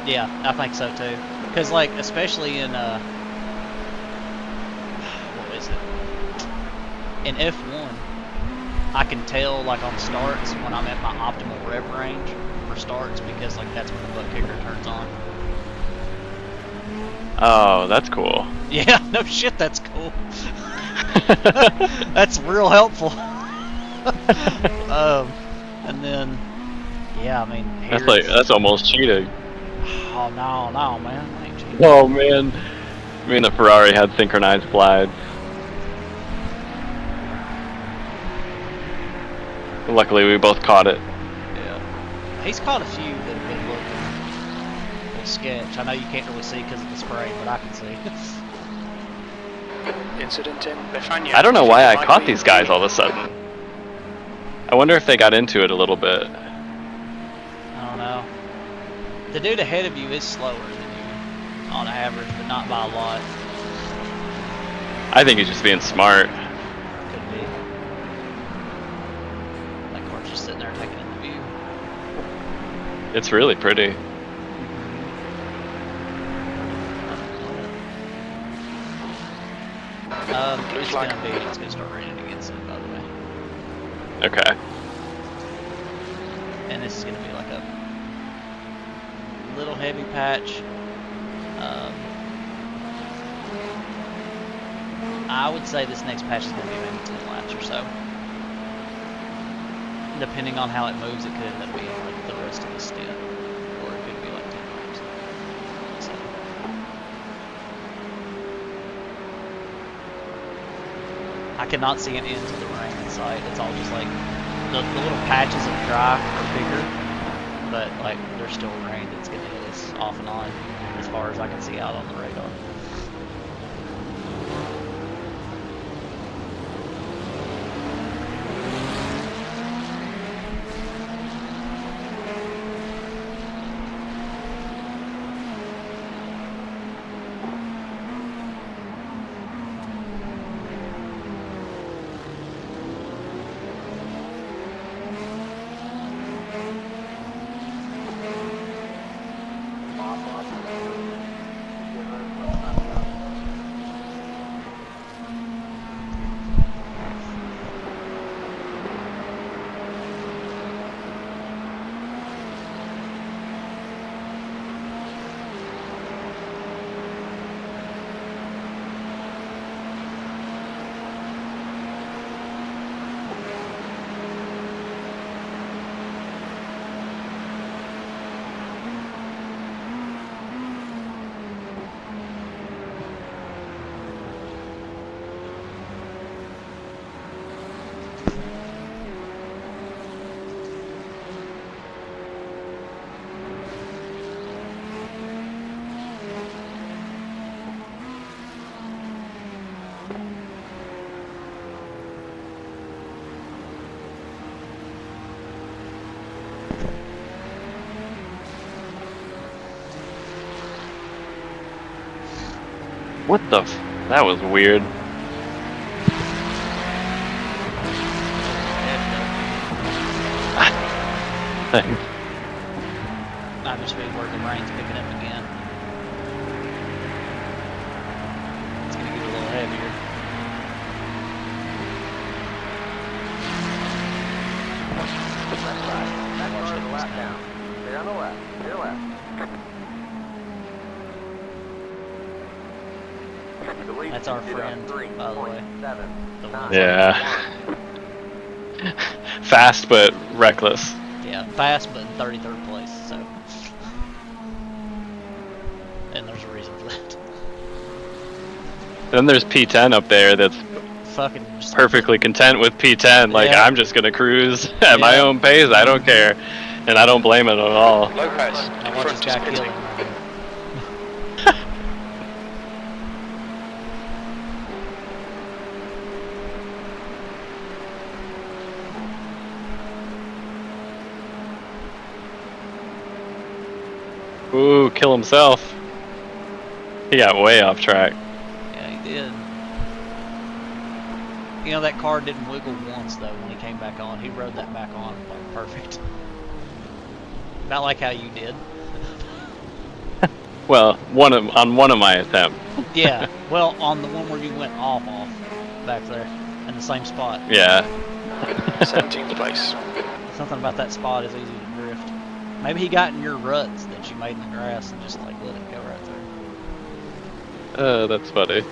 Speaker 3: Yeah, I think so too. Cause like especially in what is it? In F1, I can tell like on starts when I'm at my optimal rev range for starts because like that's when the butt kicker turns on.
Speaker 5: Oh, that's cool.
Speaker 3: Yeah, no shit, that's cool. That's real helpful. And then, yeah, I mean,
Speaker 5: That's almost cheating.
Speaker 3: Oh no, man, I ain't cheating.
Speaker 5: Oh man, me and the Ferrari had synchronized glides. Luckily, we both caught it.
Speaker 3: Yeah, he's caught a few that have been looking a little sketch. I know you can't really see because of the spray, but I can see.
Speaker 1: Incident in Bethania.
Speaker 5: I don't know why I caught these guys all of a sudden. I wonder if they got into it a little bit.
Speaker 3: I don't know. The dude ahead of you is slower than you on average, but not by a lot.
Speaker 5: I think he's just being smart.
Speaker 3: Could be. That car's just sitting there taking in the view.
Speaker 5: It's really pretty.
Speaker 3: It's gonna start raining again soon, by the way.
Speaker 5: Okay.
Speaker 3: And this is gonna be like a little heavy patch. I would say this next patch is gonna be maybe 10 laps or so. depending on how it moves, it could end up being like the rest of the stint, or it could be like 10 laps. So. I cannot see an end to the rain in sight. It's all just like the little patches of dry are bigger, but like there's still rain that's gonna hit us off and on as far as I can see out on the radar.
Speaker 5: What the f? That was weird.
Speaker 3: I just feel where the rain's picking up again. It's gonna get a little heavier.
Speaker 2: Left side. Back
Speaker 3: Watch
Speaker 2: car
Speaker 3: it
Speaker 2: the
Speaker 3: this
Speaker 2: lap
Speaker 3: time.
Speaker 2: down. Stay on the left. Clear left. The lead
Speaker 3: That's our
Speaker 2: is
Speaker 3: friend, by the way.
Speaker 2: 3.7.
Speaker 3: The one
Speaker 5: Yeah. Fast but reckless.
Speaker 3: Yeah, fast, but in 33rd place, so. And there's a reason for that.
Speaker 5: Then there's P10 up there that's
Speaker 3: Fucking just
Speaker 5: perfectly content with P10. Like,
Speaker 3: Yeah.
Speaker 5: I'm just gonna cruise at my
Speaker 3: Yeah.
Speaker 5: own pace. I don't care. And I don't blame it at all.
Speaker 1: Lopez,
Speaker 3: I
Speaker 1: in
Speaker 3: watch this
Speaker 1: front is
Speaker 3: guy kill
Speaker 1: pitting.
Speaker 3: him.
Speaker 5: Ooh, kill himself. He got way off track.
Speaker 3: Yeah, he did. You know, that car didn't wiggle once, though, when he came back on. He rode that back on like perfect. Not like how you did.
Speaker 5: Well, on one of my attempts.
Speaker 3: Yeah, well, on the one where you went off back there, in the same spot.
Speaker 5: Yeah.
Speaker 1: 17th place.
Speaker 3: Something about that spot is easy to drift. Maybe he got in your ruts that you made in the grass and just like let it go right there.
Speaker 5: That's funny.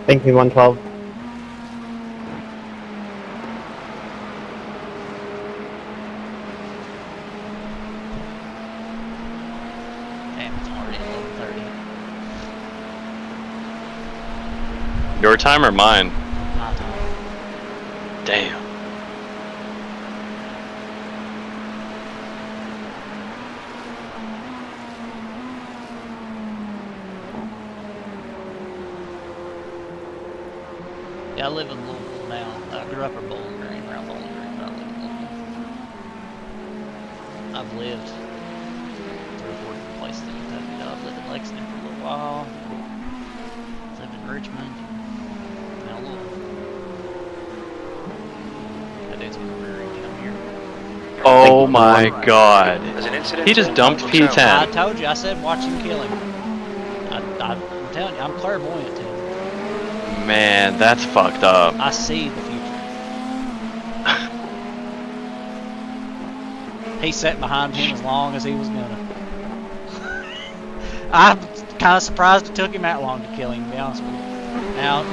Speaker 9: Thank me 112.
Speaker 3: Damn, it's already 11:30.
Speaker 5: Your time or mine?
Speaker 3: My time.
Speaker 5: Damn.
Speaker 3: Yeah, I live in Louisville now. I grew up in Bowling Green, around Bowling Green, but I live in Louisville. I've lived 3 or 4 different places in Kentucky. I've lived in Lexington for a little while. Lived in Richmond. Now Louisville. That dude's gonna rear end come here.
Speaker 5: Oh my god.
Speaker 1: There's an incident.
Speaker 5: He just
Speaker 1: in
Speaker 5: dumped
Speaker 1: Hotel.
Speaker 3: I
Speaker 5: P10.
Speaker 3: told you. I said watch him kill him. I'm telling you, I'm clairvoyant, Tim.
Speaker 5: Man, that's fucked up.
Speaker 3: I see the future. He sat behind him as long as he was gonna. I'm kind of surprised it took him that long to kill him, to be honest with you. Now,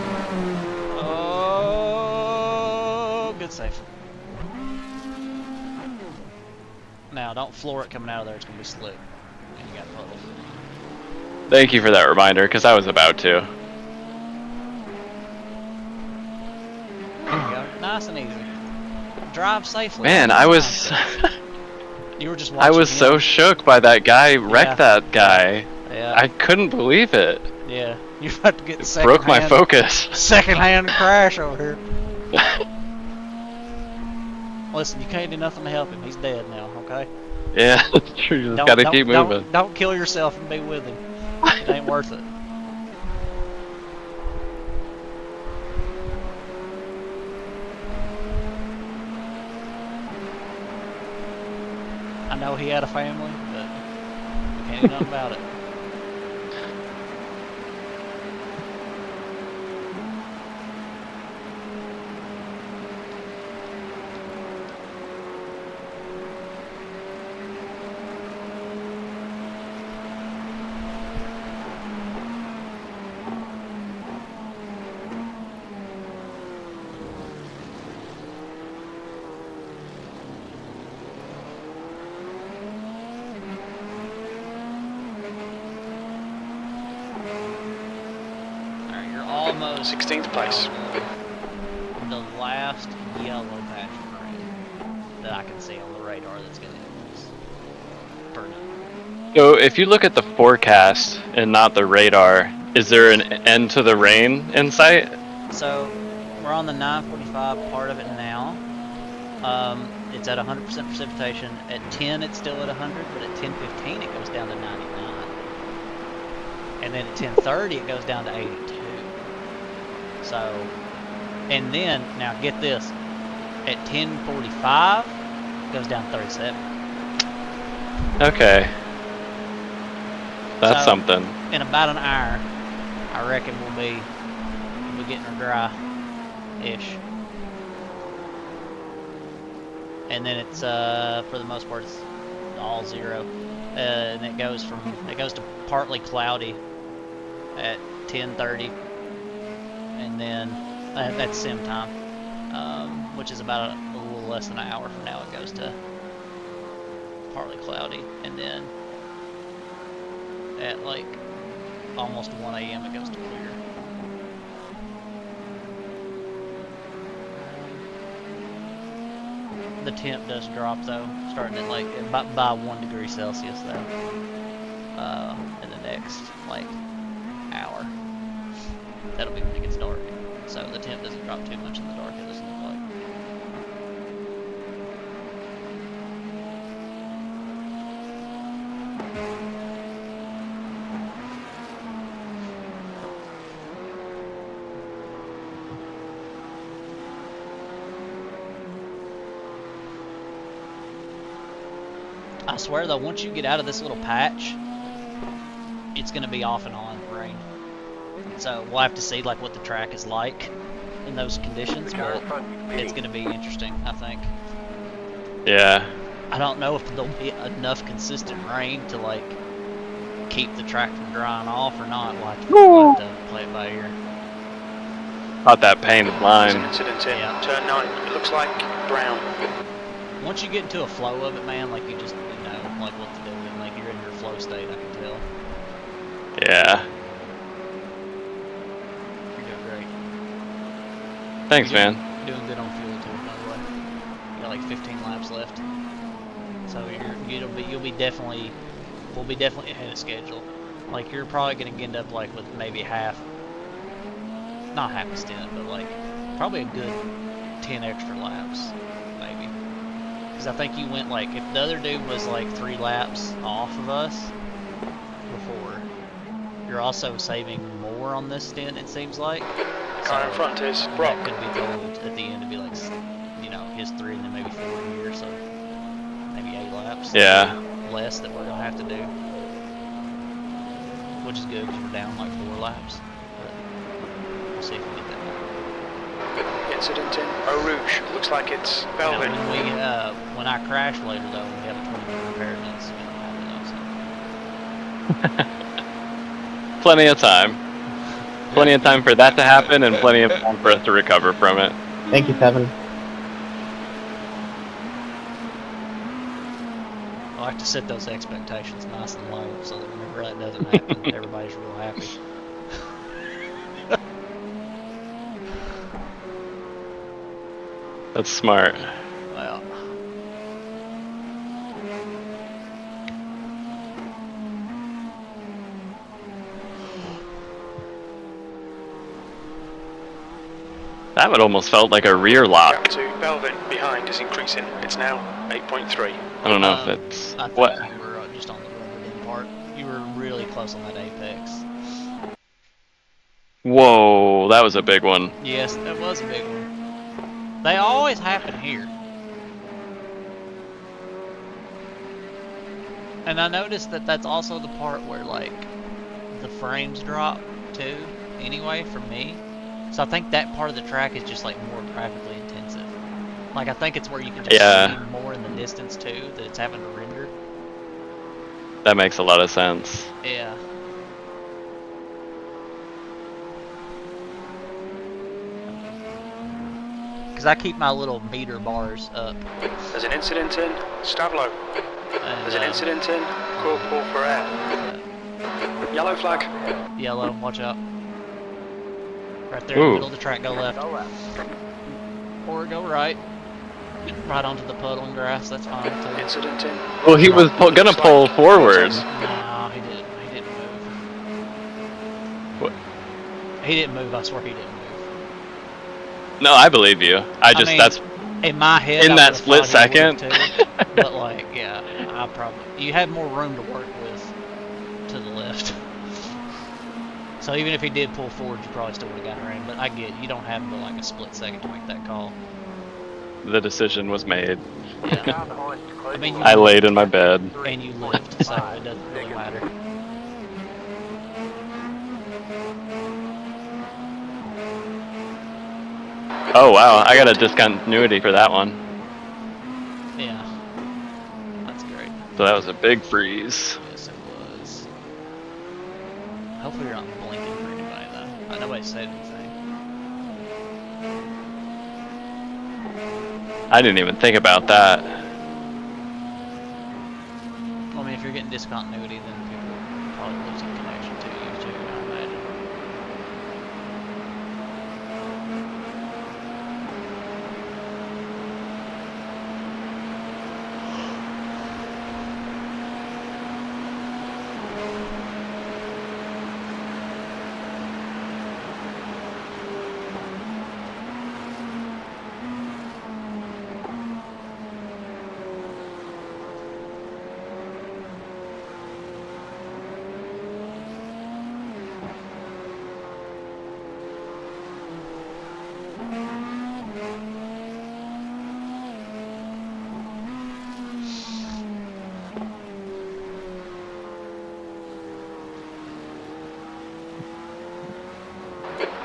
Speaker 3: oh, good save. Now, don't floor it coming out of there. It's going to be slick. And you got puddles.
Speaker 5: Thank you for that reminder, because I was about to.
Speaker 3: There you go. Nice and easy. Drive safely.
Speaker 5: Man, I was...
Speaker 3: You were just
Speaker 5: I
Speaker 3: watching
Speaker 5: was
Speaker 3: him.
Speaker 5: so shook by that guy wreck that guy.
Speaker 3: Yeah.
Speaker 5: I couldn't believe it.
Speaker 3: Yeah. You're about to get
Speaker 5: It
Speaker 3: second
Speaker 5: broke my
Speaker 3: hand,
Speaker 5: focus.
Speaker 3: second-hand crash over here. Listen, you can't do nothing to help him. He's dead now, okay?
Speaker 5: Yeah, that's true. You just gotta keep moving.
Speaker 3: Don't kill yourself and be with him. It ain't worth it. I know he had a family, but we can't do nothing about it. Alright, you're almost
Speaker 1: 16th place.
Speaker 3: the last yellow patch of green that I can see on the radar that's going to burn up.
Speaker 5: So if you look at the forecast and not the radar, is there an end to the rain in sight?
Speaker 3: So we're on the 945 part of it now. It's at 100% precipitation. At 10 it's still at 100, but at 10:15 it goes down to 99. And then at 10:30 it goes down to 82. So, and then, now get this, at 10:45 it goes down to 37.
Speaker 5: Okay. That's
Speaker 3: So,
Speaker 5: something.
Speaker 3: In about an hour, I reckon we'll be getting her dry-ish. And then it's for the most part it's all zero, and it goes to partly cloudy at 10:30, and then that's sim time, which is about a little less than an hour from now. It goes to partly cloudy, and then at like almost 1 a.m. it goes to clear. The temp does drop though, starting at like by 1 degree Celsius though, in the next like hour. That'll be when it gets dark. So the temp doesn't drop too much in the dark, it doesn't look like. I swear though, once you get out of this little patch, it's gonna be off and on rain. So we'll have to see like what the track is like in those conditions, but it's gonna be interesting, I think.
Speaker 5: Yeah.
Speaker 3: I don't know if there'll be enough consistent rain to like keep the track from drying off or not. We'll have to play it by ear.
Speaker 5: Not that painted
Speaker 1: There's
Speaker 5: line.
Speaker 1: an incident in
Speaker 3: Yeah.
Speaker 1: turn 9. It looks like brown.
Speaker 3: Once you get into a flow of it, man, like you just know like what to do, and like you're in your flow state, I can tell.
Speaker 5: Yeah.
Speaker 3: You're doing great.
Speaker 5: Thanks,
Speaker 3: You're
Speaker 5: man.
Speaker 3: doing good on fuel too, by the way. You got like 15 laps left, so we'll be definitely ahead of schedule. Like you're probably gonna end up like with maybe not half a stint, but like probably a good 10 extra laps, maybe. Because I think you went like, if the other dude was like 3 laps off of us before, you're also saving more on this stint, it seems like.
Speaker 1: Car in front is
Speaker 3: That
Speaker 1: Brock.
Speaker 3: could be told at the end to be like, you know, his 3 and then maybe 4 here, so maybe 8 laps.
Speaker 5: Yeah.
Speaker 3: Less that we're gonna have to do, which is good because we're down like 4 laps. But we'll see if we get that.
Speaker 1: Incident in Eau Rouge. Looks like it's Velvet.
Speaker 3: Now, when I crash later though, we have a 20-minute repair, and it's gonna happen though. So.
Speaker 5: plenty of time. Plenty of time for that to happen, and plenty of time for us to recover from it.
Speaker 9: Thank you, Kevin.
Speaker 3: I like to set those expectations nice and low so that whenever that doesn't happen, everybody's real happy.
Speaker 5: That's smart.
Speaker 3: Well,
Speaker 5: That would almost felt like a rear lock.
Speaker 1: Gap to Belvin behind is increasing. It's now 8.3.
Speaker 5: I don't know if it's
Speaker 3: I think
Speaker 5: what.
Speaker 3: you were just on the rubber end part. You were really close on that apex.
Speaker 5: Whoa, that was a big one.
Speaker 3: Yes, that was a big one. They always happen here. And I noticed that that's also the part where, like, the frames drop, too, anyway, for me. So I think that part of the track is just, like, more graphically intensive. Like, I think it's where you can just see more in the distance, too, that it's having to render.
Speaker 5: That makes a lot of sense.
Speaker 3: Yeah. Because I keep my little meter bars up.
Speaker 1: There's an incident in Stavlo.
Speaker 3: And,
Speaker 1: There's an incident in Call for air. Yellow flag.
Speaker 3: Yellow, watch out. Right there in the middle of the track, go left.
Speaker 2: Go left.
Speaker 3: Or go right. Right onto the puddle and grass, that's fine too.
Speaker 1: Incident in.
Speaker 5: Well, he was gonna pull forward.
Speaker 3: No, he didn't. He didn't move.
Speaker 5: What?
Speaker 3: He didn't move, I swear he didn't move.
Speaker 5: No, I believe you. I just
Speaker 3: mean,
Speaker 5: that's
Speaker 3: in my head,
Speaker 5: in
Speaker 3: I
Speaker 5: that
Speaker 3: would've
Speaker 5: split
Speaker 3: thought he would've
Speaker 5: second.
Speaker 3: too, but like, yeah, I probably you had more room to work with to the left. So even if he did pull forward, you probably still would have got around. But I get you don't have like a split second to make that call.
Speaker 5: The decision was made.
Speaker 3: Yeah. I mean, you
Speaker 5: I laid in my bed.
Speaker 3: and you lived, so it doesn't really matter.
Speaker 5: Oh wow, I got a discontinuity for that one.
Speaker 3: Yeah, that's great.
Speaker 5: So that was a big freeze.
Speaker 3: Yes, it was. Hopefully you're not blinking for anybody though. Nobody said anything.
Speaker 5: I didn't even think about that.
Speaker 3: I mean, if you're getting discontinuity, then people are probably losing connection to you too, I imagine.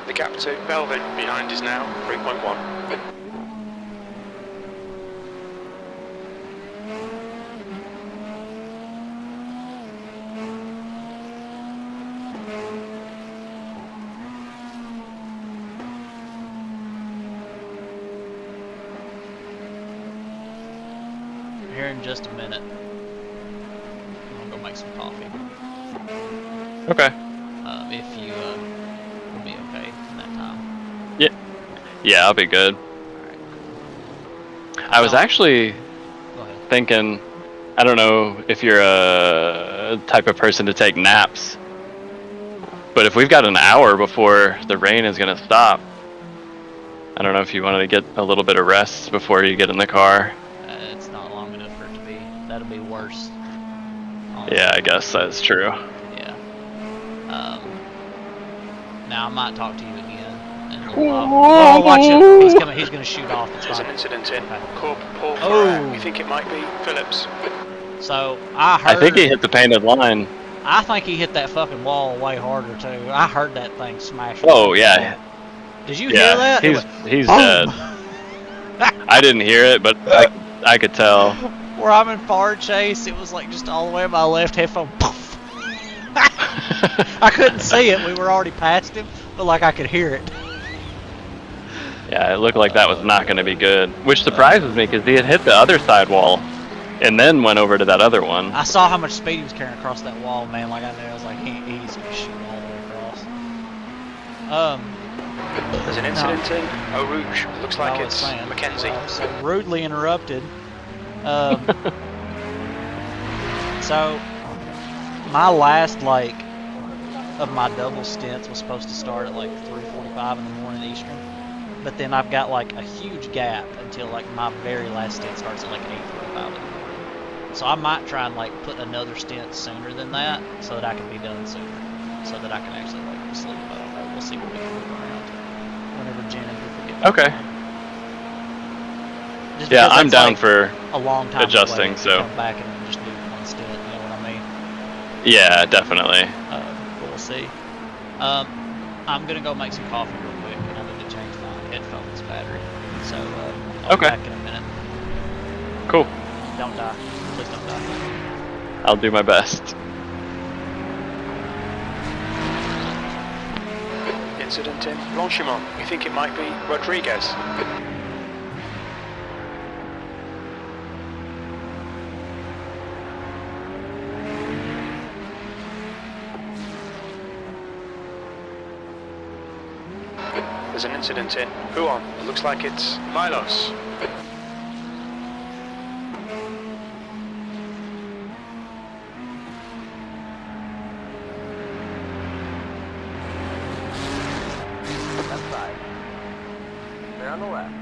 Speaker 1: The gap to Belvin behind is now 3.1.
Speaker 3: Here in just a minute. I'm gonna go make some coffee.
Speaker 5: Okay.
Speaker 3: If you will be okay in that time.
Speaker 5: Yeah, I'll be good.
Speaker 3: Alright.
Speaker 5: I was actually
Speaker 3: Go ahead.
Speaker 5: thinking, I don't know if you're a type of person to take naps, but if we've got an hour before the rain is gonna stop, I don't know if you wanted to get a little bit of rest before you get in the car.
Speaker 3: It's not long enough for it to be. That'll be worse.
Speaker 5: Yeah, I guess that's true.
Speaker 3: Yeah. Now I might talk to you again. And oh, watch it! He's coming. He's gonna shoot off. It's
Speaker 1: There's an
Speaker 3: fine.
Speaker 1: incident in
Speaker 3: Okay.
Speaker 1: Corp Paul for
Speaker 3: Oh.
Speaker 1: air. We think it might be Phillips.
Speaker 3: So I heard.
Speaker 5: I think he hit the painted line.
Speaker 3: I think he hit that fucking wall way harder too. I heard that thing smash.
Speaker 5: Oh yeah,
Speaker 3: Did you hear
Speaker 5: yeah.
Speaker 3: that? It
Speaker 5: He's
Speaker 3: went
Speaker 5: dead.
Speaker 3: boom.
Speaker 5: I didn't hear it, but I could tell.
Speaker 3: Where I'm in forward chase, it was like just all the way on my left headphone. Poof.
Speaker 10: I couldn't see it. We were already past him, but like I could hear it.
Speaker 5: Yeah, it looked like that was not going to be good. Which surprises me because he had hit the other side wall and then went over to that other one.
Speaker 10: I saw how much speed he was carrying across that wall, man. Like I knew, I was like, he's gonna shoot all the way across.
Speaker 1: There's an incident in Eau Rouge. It looks like it's Mackenzie.
Speaker 10: So rudely interrupted. So my last of my double stints was supposed to start at like 3:45 in the morning Eastern, but then I've got like a huge gap until like my very last stint starts at like 8:45 in the morning. So I might try and like put another stint sooner than that, so that I can be done sooner, so that I can actually like sleep. I don't know. We'll see what we can move around whenever Jen and people get back.
Speaker 5: Okay.
Speaker 10: Just
Speaker 5: Yeah,
Speaker 10: because
Speaker 5: I'm
Speaker 10: that's,
Speaker 5: down
Speaker 10: like,
Speaker 5: for
Speaker 10: a long time
Speaker 5: adjusting.
Speaker 10: to
Speaker 5: So
Speaker 10: come back and just do one stint. You know what I mean?
Speaker 5: yeah, definitely.
Speaker 10: But we'll see. I'm gonna go make some coffee real quick, and I need to change my headphones battery. So I'll be back in a minute.
Speaker 5: Cool.
Speaker 10: Don't die. Please don't die.
Speaker 5: I'll do my best.
Speaker 1: Incident in Blanchimont. We think it might be Rodriguez. There's an incident in Huon. It looks like it's Milos.
Speaker 2: Left side. They're on the left.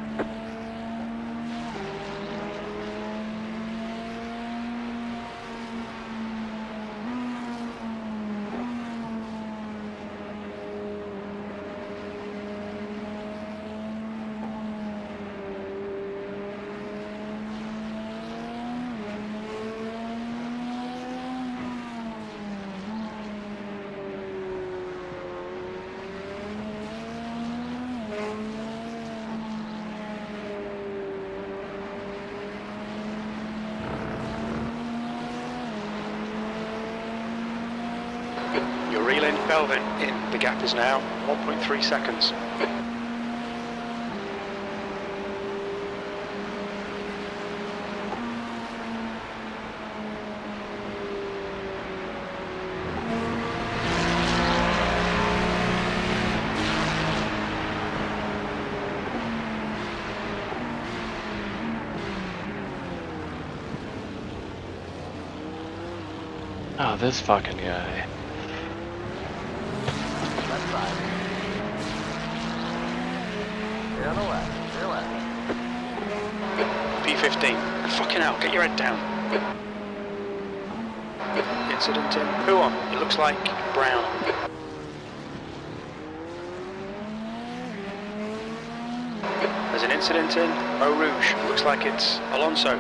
Speaker 1: You're reeling Belvin in. The gap is now 1.3 seconds.
Speaker 5: Oh, this fucking guy.
Speaker 2: Left side. They're on the left. They're left.
Speaker 1: P15. Fucking hell, get your head down. Incident in Huon. It looks like Brown. There's an incident in Eau Rouge. It looks like it's Alonso.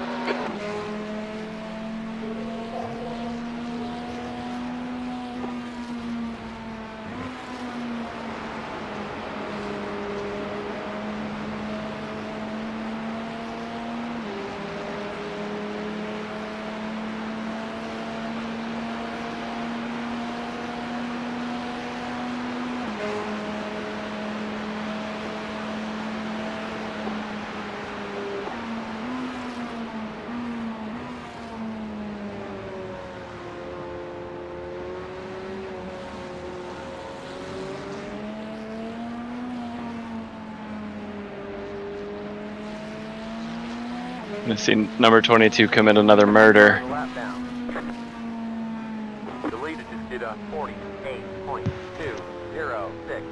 Speaker 5: I've seen number 22 commit another murder.
Speaker 2: Lap down. The leader just did a 48.206.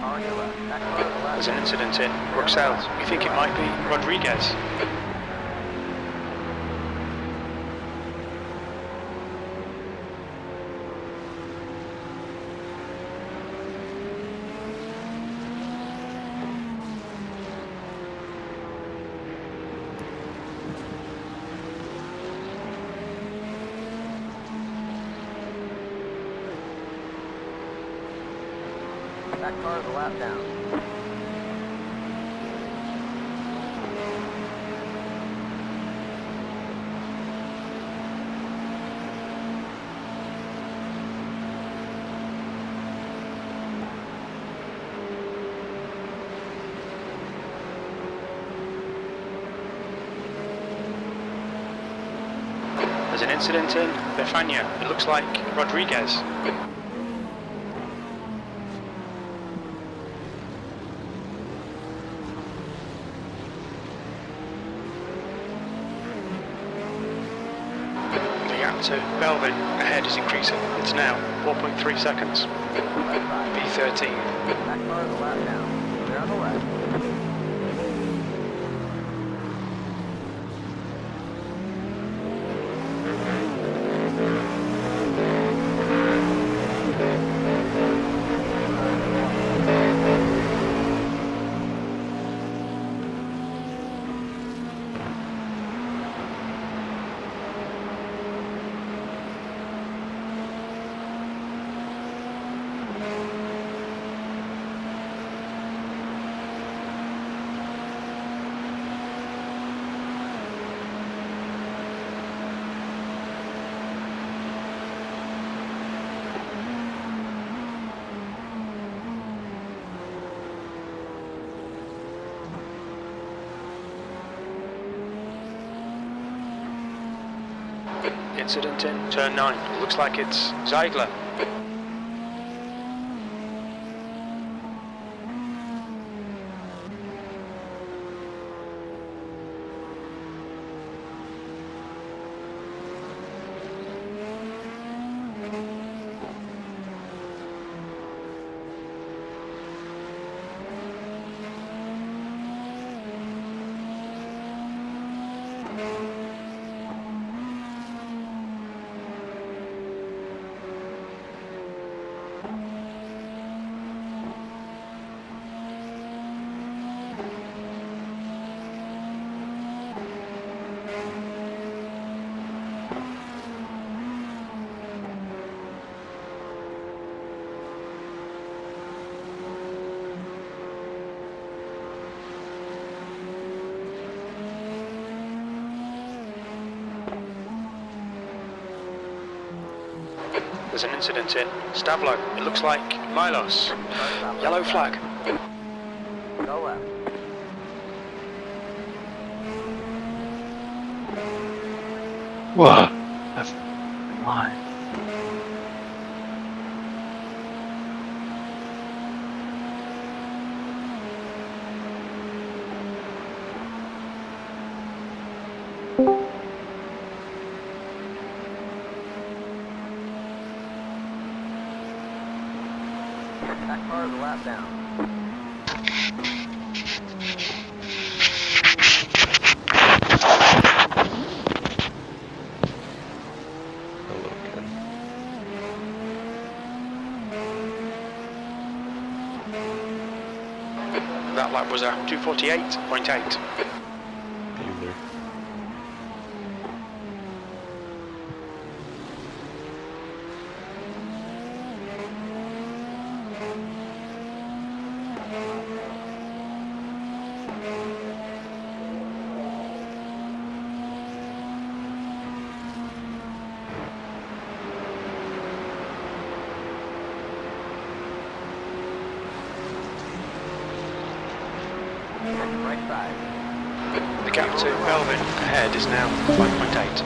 Speaker 2: On your left. Back on the left.
Speaker 1: There's an incident in Bruxelles. We think it might be Rodriguez.
Speaker 2: That car is a lap down.
Speaker 1: There's an incident in Befania. It looks like Rodriguez. The gap to Belvin ahead is increasing. It's now 4.3 seconds. B13.
Speaker 2: That car is a lap down. They're on the left.
Speaker 1: Incident in turn 9. It looks like it's Zeigler. There's an incident in Stablo. It looks like Milos. Yellow flag.
Speaker 2: Go left.
Speaker 5: Whoa. That's line.
Speaker 2: That car is a lap down.
Speaker 1: That lap was a 2:48.8.
Speaker 2: Right side.
Speaker 1: The gap to Belvin ahead is now 5.8.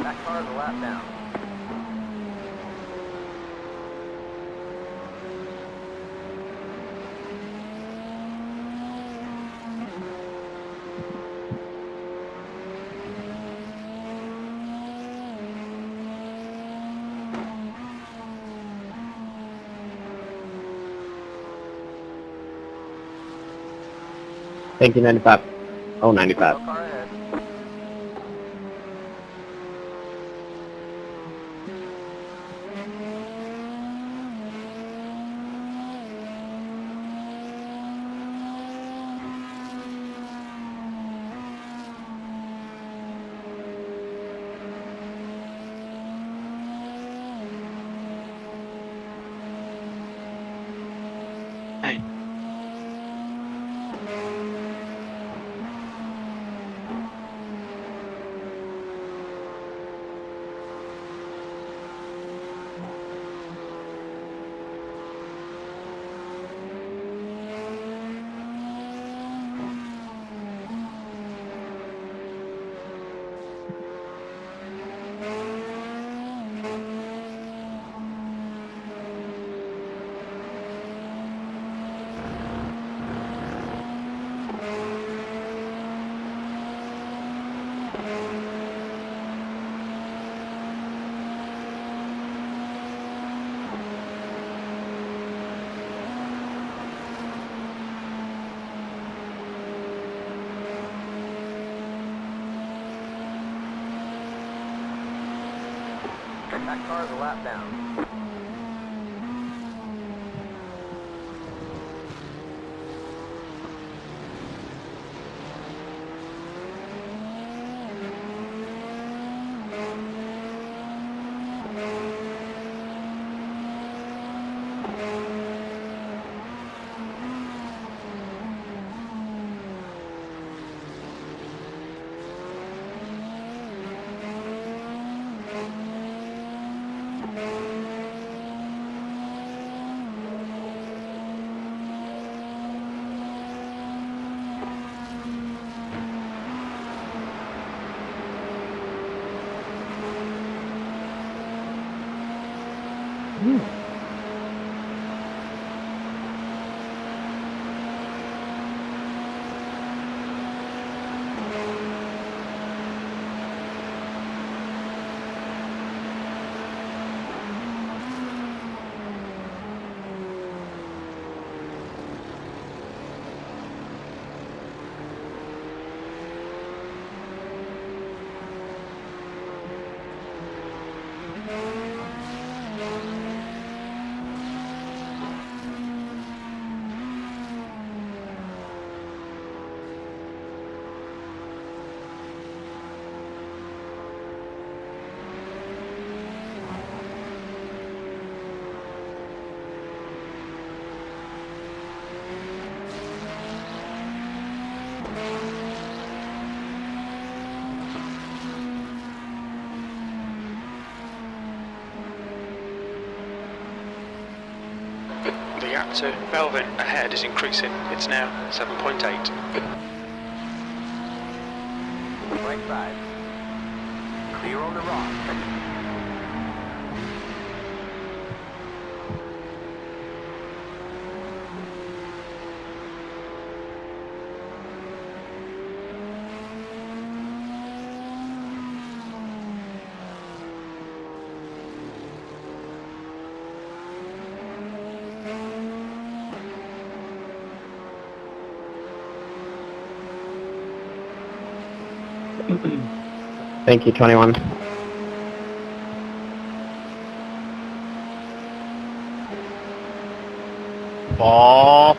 Speaker 2: That car is a lap down.
Speaker 9: Thank you, 95. Oh, 95.
Speaker 2: Car ahead. That car is a lap down.
Speaker 1: The gap to Belvin ahead is increasing. It's now 7.8.
Speaker 2: Right side. Clear on the rock.
Speaker 9: Thank you, 21. Ball.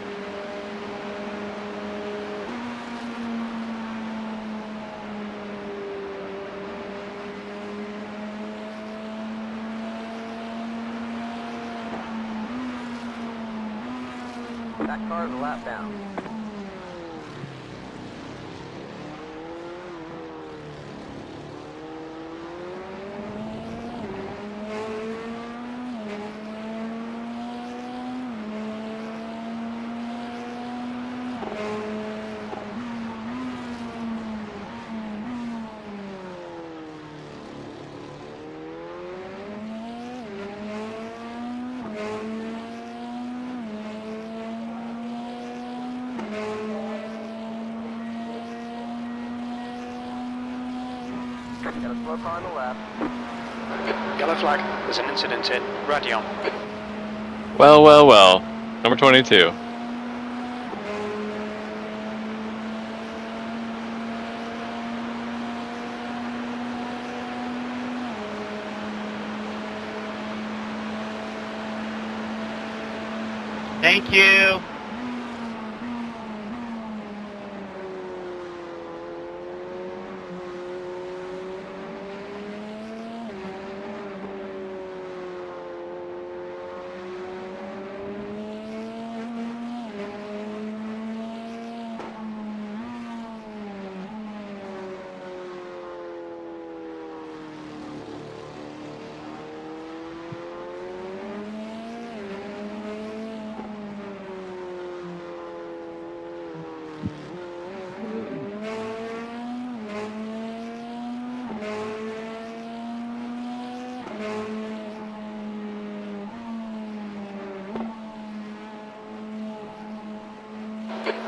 Speaker 2: That car is a lap down. Got a slow car on the left.
Speaker 1: Yellow flag. There's an incident in Radion.
Speaker 5: Well, well, well. Number 22.
Speaker 9: Thank you.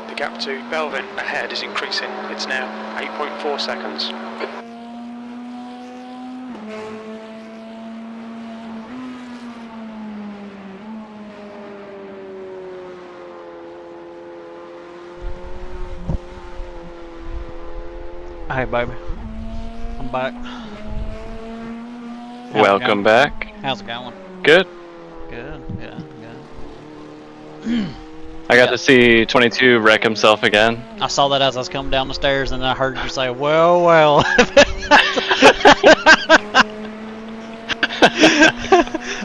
Speaker 1: The gap to Belvin ahead is increasing. It's now 8.4 seconds.
Speaker 10: Hey, baby. I'm back.
Speaker 5: Welcome back.
Speaker 10: How's it going?
Speaker 5: Good.
Speaker 10: Good.
Speaker 5: I got to see 22 wreck himself again.
Speaker 10: I saw that as I was coming down the stairs, and I heard you say, "Well, well."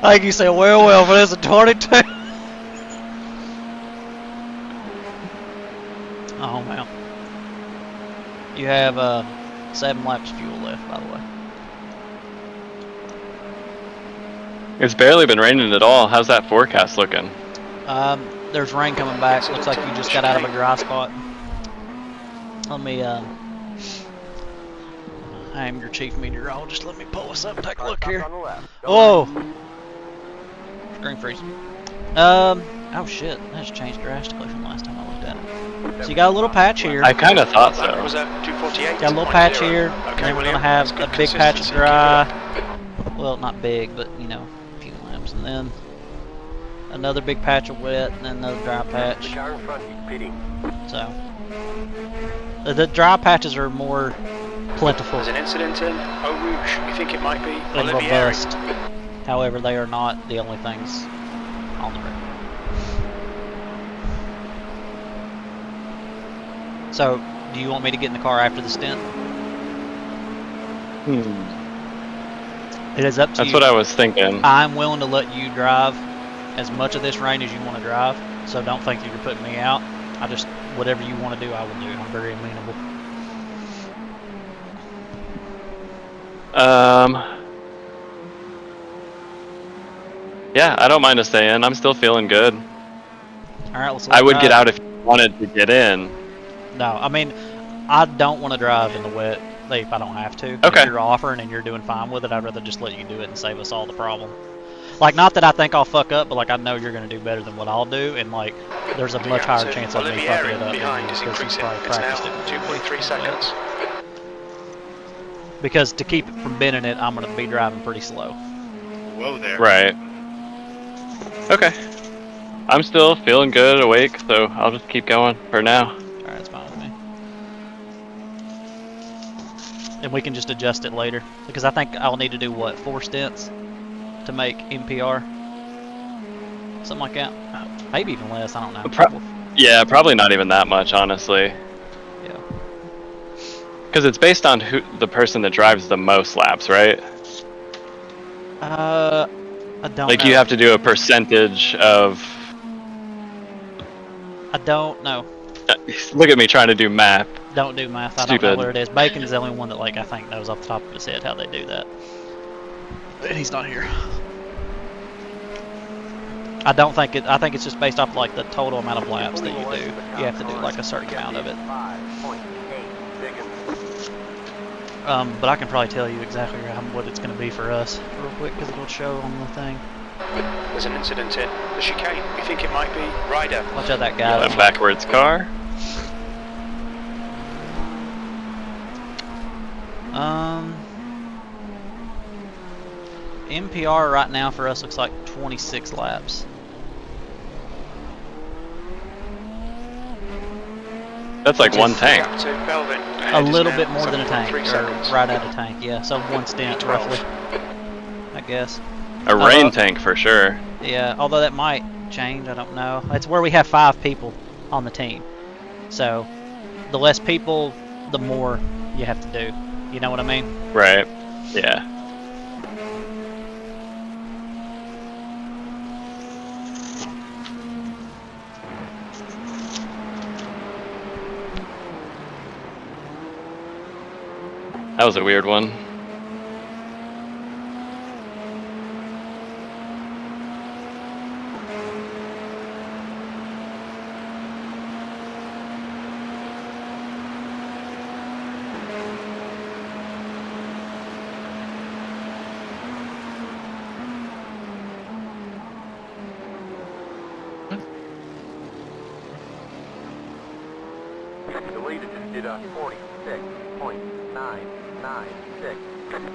Speaker 10: I think you said, "Well, but it's a 22." Oh man. You have 7 laps of fuel left, by the way.
Speaker 5: It's barely been raining at all. How's that forecast looking?
Speaker 10: There's rain coming back. Looks like you just got out of a dry spot. Let me, I am your chief meteorologist. Let me pull this up and take a look here. Whoa! Screen freeze. Oh shit, that's changed drastically from last time I looked at it. So you got a little patch here.
Speaker 5: I kind of thought so.
Speaker 1: That was at 248.
Speaker 10: Got a little patch here, and
Speaker 1: Okay,
Speaker 10: then we're
Speaker 1: William,
Speaker 10: gonna have
Speaker 1: that's
Speaker 10: a
Speaker 1: good
Speaker 10: big patch of
Speaker 1: consistency.
Speaker 10: dry. Well, not big, but you know, a few laps, and then another big patch of wet, and then another dry
Speaker 2: The
Speaker 10: patch.
Speaker 2: car in front is pitting.
Speaker 10: So the dry patches are more plentiful
Speaker 1: There's an incident in Eau Rouge. We think it might be
Speaker 10: and
Speaker 1: Olivieri.
Speaker 10: robust. However, they are not the only things on the road. So, do you want me to get in the car after the stint? It is up to you.
Speaker 5: That's what I was thinking.
Speaker 10: I'm willing to let you drive as much of this rain as you want to drive, so don't think that you're putting me out. I just, whatever you want to do, I will do. I'm very amenable.
Speaker 5: Yeah, I don't mind to stay in. I'm still feeling good.
Speaker 10: Alright, let's
Speaker 5: I would get
Speaker 10: drive.
Speaker 5: out if you wanted to get in.
Speaker 10: No, I mean, I don't want to drive in the wet if I don't have to.
Speaker 5: Okay.
Speaker 10: If you're offering and you're doing fine with it, I'd rather just let you do it and save us all the problem. Like, not that I think I'll fuck up, but like I know you're going to do better than what I'll do, and like, there's a much higher chance of me fucking it up
Speaker 1: behind is
Speaker 10: than you, because
Speaker 1: increasing.
Speaker 10: you've probably
Speaker 1: It's
Speaker 10: practiced
Speaker 1: now
Speaker 10: it.
Speaker 1: 2.3 seconds.
Speaker 10: Because to keep it from bending it, I'm going to be driving pretty slow.
Speaker 8: Whoa there.
Speaker 5: Right. Okay. I'm still feeling good, awake, so I'll just keep going for now.
Speaker 10: Alright, that's fine with me. And we can just adjust it later. Because I think I'll need to do, what, 4 stints to make NPR? Something like that. Maybe even less, I don't know.
Speaker 5: Yeah, probably not even that much, honestly.
Speaker 10: Yeah.
Speaker 5: Because it's based on the person that drives the most laps, right?
Speaker 10: I don't
Speaker 5: Like
Speaker 10: know.
Speaker 5: you have to do a percentage of.
Speaker 10: I don't know.
Speaker 5: Look at me trying to do math.
Speaker 10: Don't do math. I don't know
Speaker 5: Stupid.
Speaker 10: what it is. Bacon's the only one that like I think knows off the top of his head how they do that. And he's not here. I don't think it. I think it's just based off like the total amount of laps that you do. You have to do like a certain amount of it.
Speaker 2: 5.8 seconds.
Speaker 10: But I can probably tell you exactly what it's going to be for us real quick because it'll show on the thing.
Speaker 1: There's an incident in the chicane. We think it might be Ryder.
Speaker 10: Watch out, that guy.
Speaker 5: A backwards car.
Speaker 10: NPR right now for us looks like 26 laps.
Speaker 5: That's like one tank.
Speaker 1: Gap to Belvin.
Speaker 10: A
Speaker 1: Ahead is
Speaker 10: little
Speaker 1: now
Speaker 10: bit more than a tank,
Speaker 1: 7.3
Speaker 10: or
Speaker 1: seconds.
Speaker 10: right at a tank, yeah. So 1 stint,
Speaker 1: E12.
Speaker 10: roughly, I guess.
Speaker 5: A rain tank for sure.
Speaker 10: Yeah, although that might change, I don't know. It's where we have 5 people on the team. So, the less people, the more you have to do. You know what I mean?
Speaker 5: Right. Yeah. That was a weird one.
Speaker 2: The leader just did a 46.996.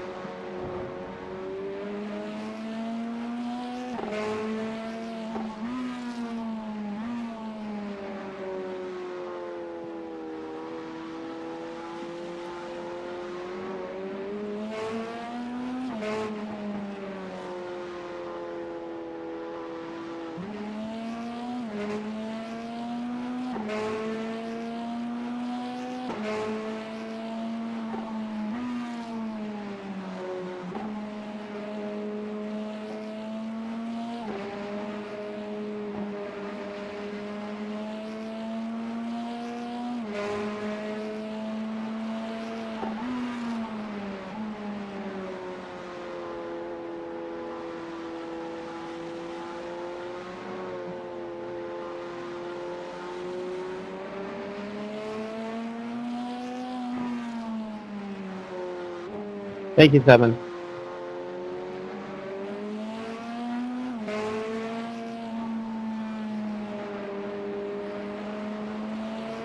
Speaker 9: Thank you, Seven.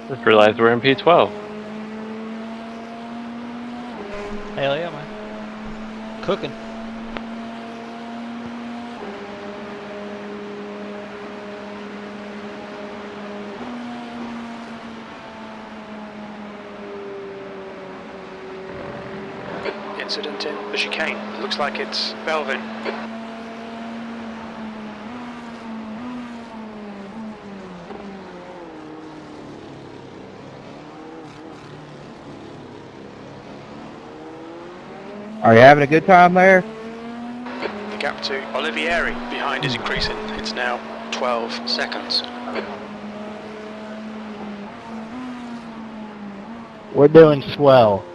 Speaker 5: Just realized we're in P12.
Speaker 10: Hell yeah, man. Cooking.
Speaker 1: Incident in the chicane. Looks like it's Belvin.
Speaker 9: Are you having a good time there?
Speaker 1: The gap to Olivieri behind is increasing. It's now 12 seconds.
Speaker 9: We're doing swell.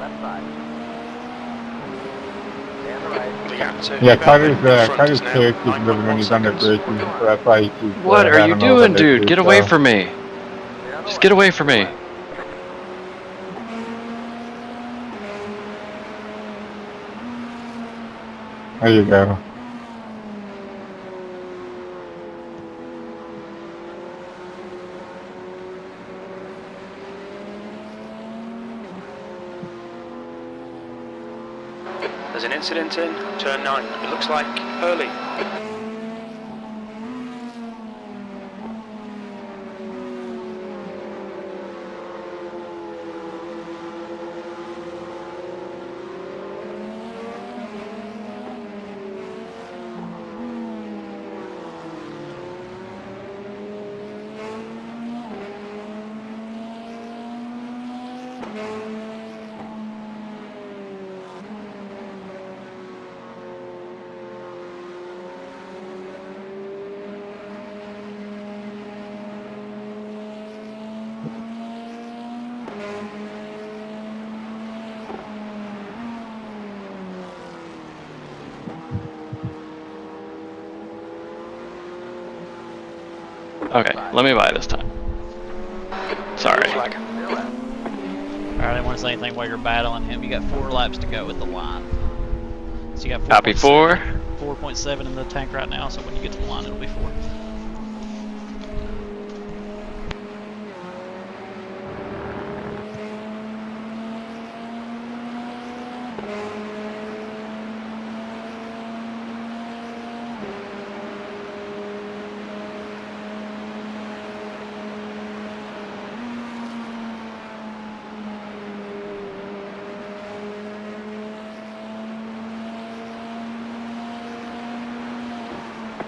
Speaker 2: Left side. Stand right.
Speaker 1: The gap to
Speaker 4: Yeah,
Speaker 1: Belvin in front
Speaker 4: Carter's
Speaker 1: is now
Speaker 4: character's
Speaker 1: 9.1
Speaker 4: moving when he's under
Speaker 1: seconds.
Speaker 4: braking, so that's why he keeps.
Speaker 5: What are you
Speaker 4: having those
Speaker 5: doing,
Speaker 4: under
Speaker 5: dude?
Speaker 4: two,
Speaker 5: Get away
Speaker 4: so-
Speaker 5: from me.
Speaker 2: Stay on the
Speaker 5: Just get
Speaker 2: left.
Speaker 5: away from me.
Speaker 4: There you go.
Speaker 1: There's an incident in turn 9. It looks like early.
Speaker 5: Okay, let me buy this time. Sorry.
Speaker 1: Flag.
Speaker 2: Stay left.
Speaker 10: Alright, I didn't want to say anything while you're battling him. You got 4 laps to go with the line. So you got
Speaker 5: Copy 4.
Speaker 10: 4.7 in the tank right now, so when you get to the line, it'll be 4.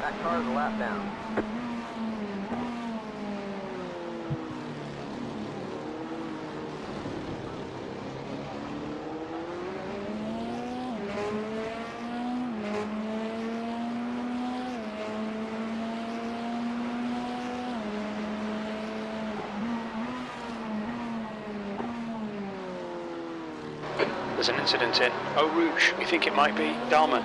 Speaker 2: That car is a lap down.
Speaker 1: There's an incident in Eau Rouge. We think it might be Dalman.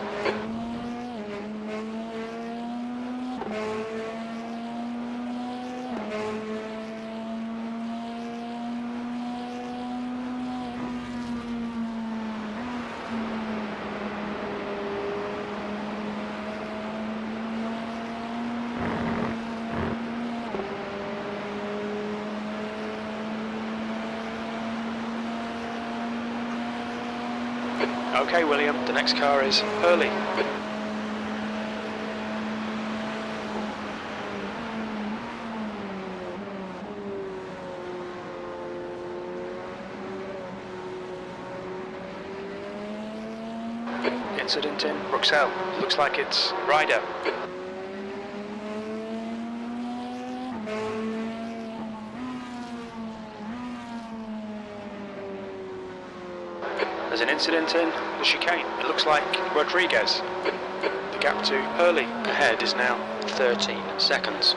Speaker 1: Okay, William, the next car is Hurley. Incident in Bruxelles. Looks like it's Ryder. There's an incident in the chicane. It looks like Rodriguez. The gap to Hurley ahead is now 13 seconds.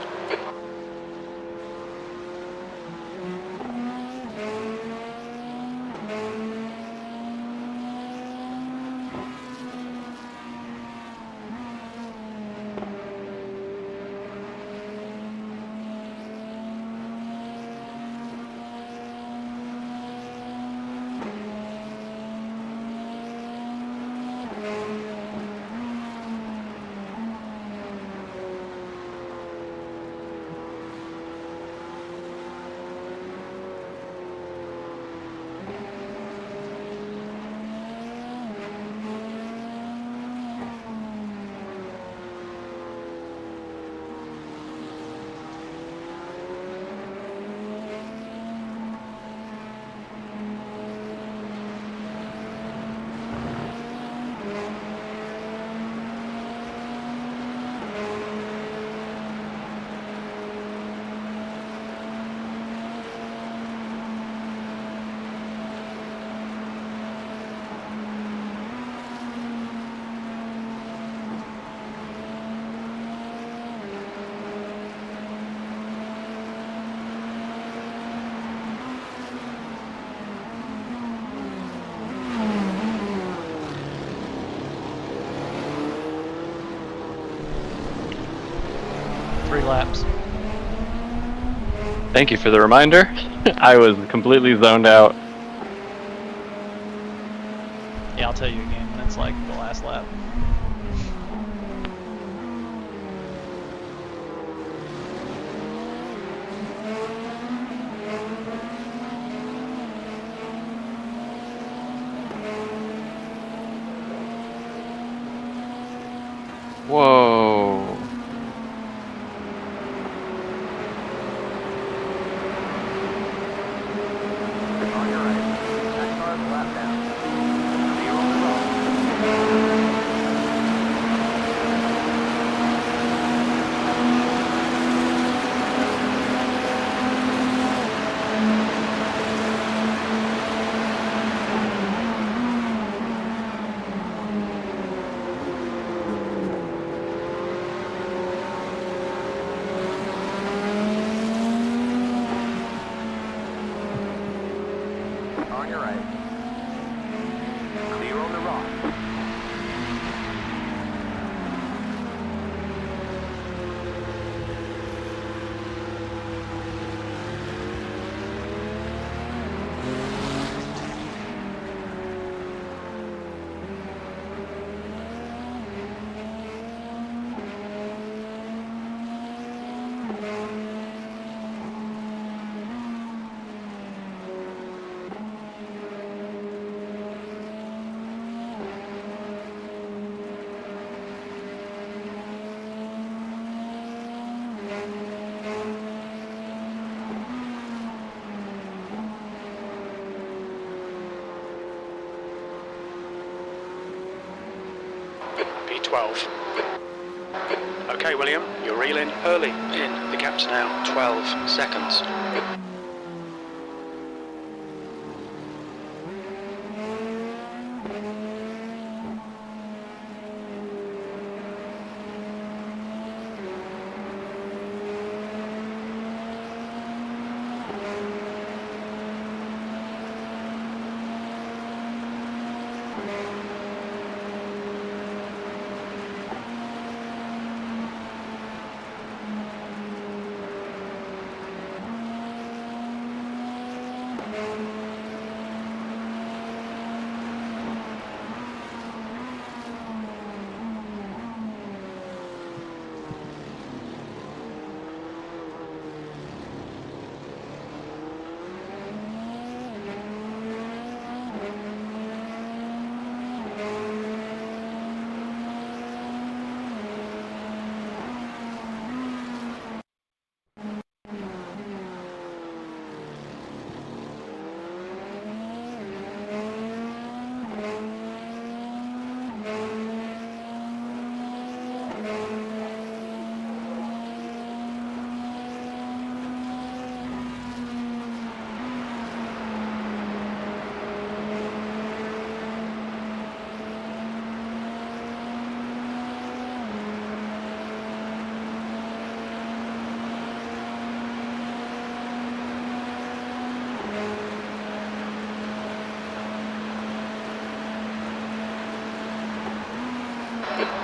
Speaker 10: Laps.
Speaker 5: Thank you for the reminder. I was completely zoned out.
Speaker 10: Yeah, I'll tell you again when it's like the last lap.
Speaker 5: Whoa.
Speaker 2: On your right. That car's a lap down. Clear on the road. On your right. Clear on the rock.
Speaker 1: P12. Okay, William, you're reeling Hurley in. The gap's now 12 seconds.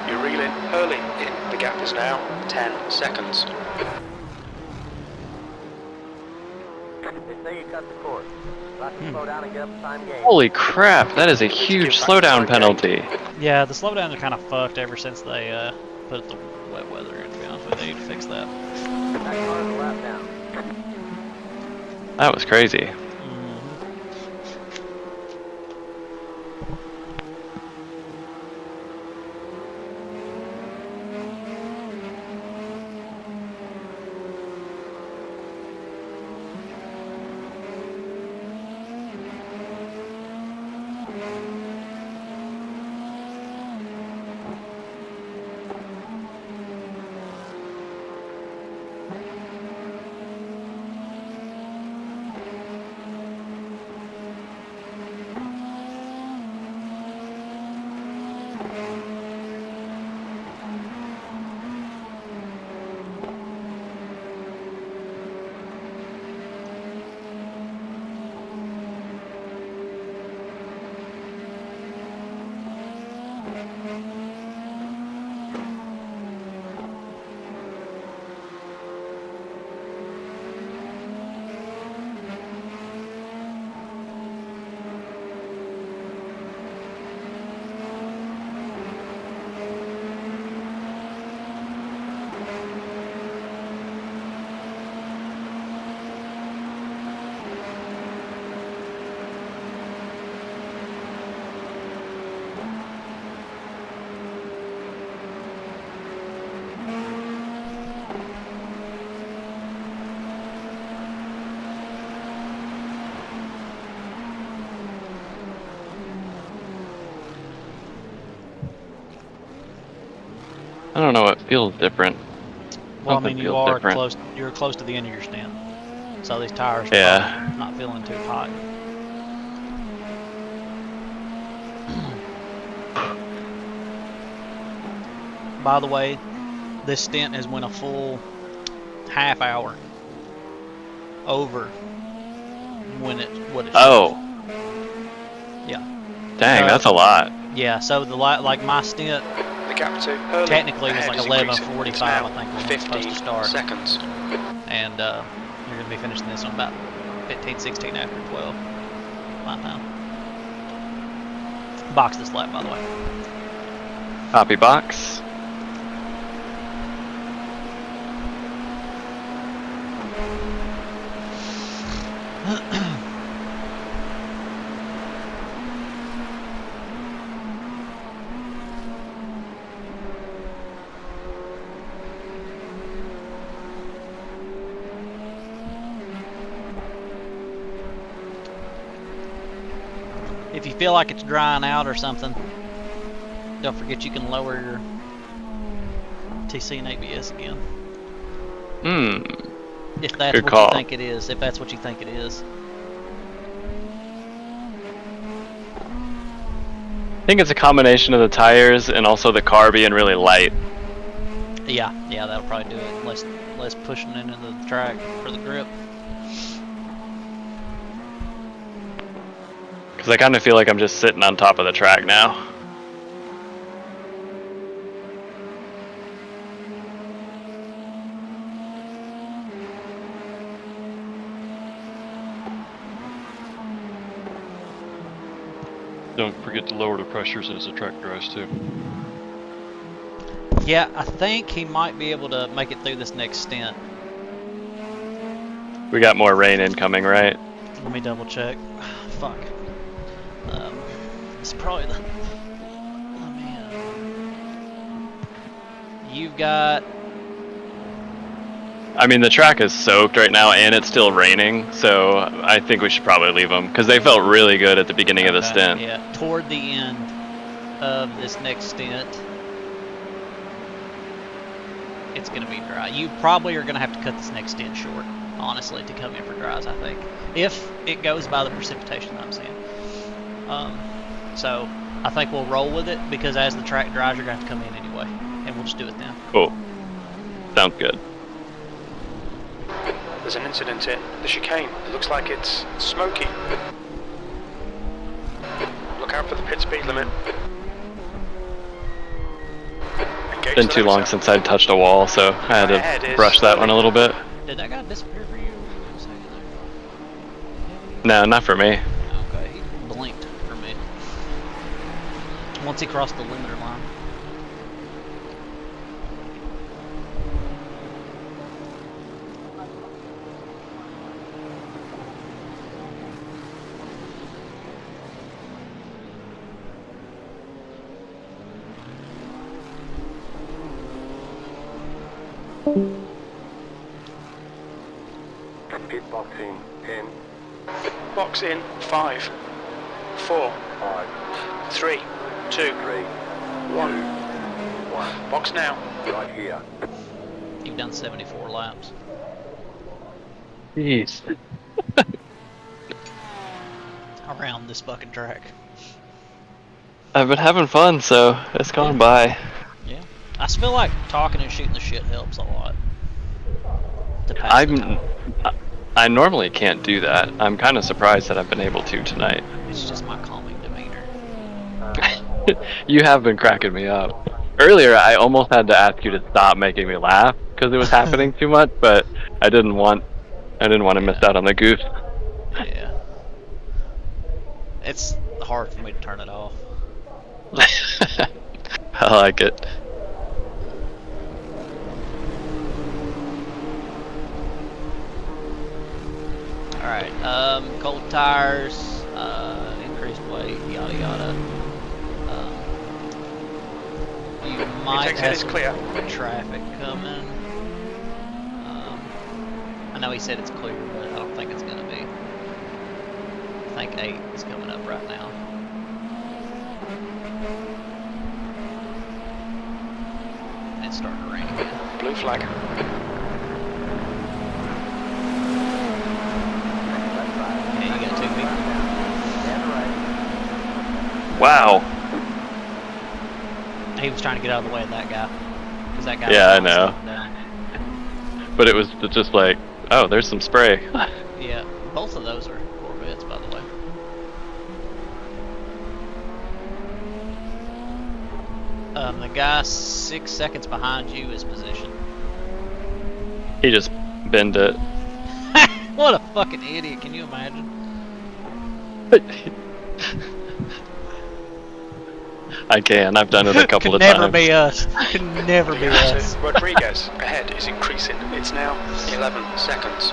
Speaker 1: You're reeling early in. The gap is now 10 seconds.
Speaker 2: They say you cut the course. You'll have to slow down and get up the time gain.
Speaker 5: Holy crap, that is a huge slowdown penalty.
Speaker 10: Yeah, the slowdowns are kind of fucked ever since they put the wet weather in, to be honest with you. They need to fix that.
Speaker 2: That car's a lap down.
Speaker 5: That was crazy. I don't know, it feels different.
Speaker 10: Well,
Speaker 5: Something
Speaker 10: I mean,
Speaker 5: feels different.
Speaker 10: you're close to the end of your stint, so these tires are
Speaker 5: Yeah.
Speaker 10: probably not feeling too hot. By the way, this stint has went a full half hour over what it should.
Speaker 5: Oh.
Speaker 10: Yeah.
Speaker 5: Dang, that's a lot.
Speaker 10: Yeah, so like my stint
Speaker 1: The gap to early
Speaker 10: technically was
Speaker 1: ahead
Speaker 10: like
Speaker 1: is increasing.
Speaker 10: 11:45,
Speaker 1: It's now
Speaker 10: I think, when it was supposed to
Speaker 1: 15
Speaker 10: start.
Speaker 1: seconds.
Speaker 10: And you're going to be finishing this on about 15, 16 after 12 my time. Box this lap, by the way.
Speaker 5: Copy box.
Speaker 10: If you feel like it's drying out or something, don't forget you can lower your TC and ABS again. If that's
Speaker 5: Good
Speaker 10: what
Speaker 5: call.
Speaker 10: you think it is. If that's what you think it is.
Speaker 5: I think it's a combination of the tires and also the car being really light.
Speaker 10: Yeah, that'll probably do it. Less pushing into the track for the grip.
Speaker 5: Because I kind of feel like I'm just sitting on top of the track now.
Speaker 7: Don't forget to lower the pressures as the track dries too.
Speaker 10: Yeah, I think he might be able to make it through this next stint.
Speaker 5: We got more rain incoming, right?
Speaker 10: Let me double check. Fuck. It's probably the... Oh, man. You've got...
Speaker 5: I mean, the track is soaked right now and it's still raining, so I think we should probably leave them because they felt really good at the beginning of the stint.
Speaker 10: Yeah, toward the end of this next stint, it's going to be dry. You probably are going to have to cut this next stint short, honestly, to come in for dries, I think. If it goes by the precipitation that I'm seeing. So I think we'll roll with it because as the track dries, you're going to have to come in anyway, and we'll just do it then.
Speaker 5: Cool. Sounds good.
Speaker 1: There's an incident in the chicane. It looks like it's smoky. Look out for the pit speed limit. Okay,
Speaker 5: Been too long since I'd touched a wall, so I had
Speaker 1: Ahead
Speaker 5: to
Speaker 1: is
Speaker 5: brush that one a little bit.
Speaker 10: Did that guy disappear for you? A second there?
Speaker 5: No, not for me.
Speaker 10: Okay, he blinked for me. Once he crossed the limiter line.
Speaker 2: Pit box in 10,
Speaker 1: Box in 5, 4,
Speaker 2: 5,
Speaker 1: 3, 2,
Speaker 2: 3,
Speaker 1: 1.
Speaker 2: 1.
Speaker 1: Box now.
Speaker 2: Right here.
Speaker 10: You've done 74 laps.
Speaker 5: Jeez.
Speaker 10: Around this fucking track.
Speaker 5: I've been having fun, so it's gone by.
Speaker 10: Yeah. I just feel like talking and shooting the shit helps a lot. To pass the time.
Speaker 5: I normally can't do that. I'm kind of surprised that I've been able to tonight.
Speaker 10: It's just my calming demeanor.
Speaker 5: You have been cracking me up. Earlier, I almost had to ask you to stop making me laugh because it was happening too much, but I didn't want to miss out on the goof.
Speaker 10: Yeah. It's hard for me to turn it off.
Speaker 5: I like it.
Speaker 10: Alright, cold tires, increased weight, yada yada. You might
Speaker 1: exit
Speaker 10: have
Speaker 1: is
Speaker 10: some
Speaker 1: clear.
Speaker 10: traffic coming. I know he said it's clear, but I don't think it's gonna be. I think 8 is coming up right now. And it's starting to rain again.
Speaker 1: Blue flag.
Speaker 10: Yeah, you got 2 people.
Speaker 5: Wow.
Speaker 10: He was trying to get out of the way of that guy. 'Cause that guy
Speaker 5: Yeah,
Speaker 10: was
Speaker 5: I know.
Speaker 10: slowing down.
Speaker 5: But it was just like, oh, there's some spray.
Speaker 10: Yeah, both of those are Corvettes, by the way. The guy 6 seconds behind you is positioned.
Speaker 5: He just bent it.
Speaker 10: What a fucking idiot, can you imagine?
Speaker 5: I can. I've done it a couple
Speaker 10: Could
Speaker 5: of
Speaker 10: never
Speaker 5: times.
Speaker 10: be us. Could never be us.
Speaker 1: Rodriguez ahead is increasing. It's now 11 seconds.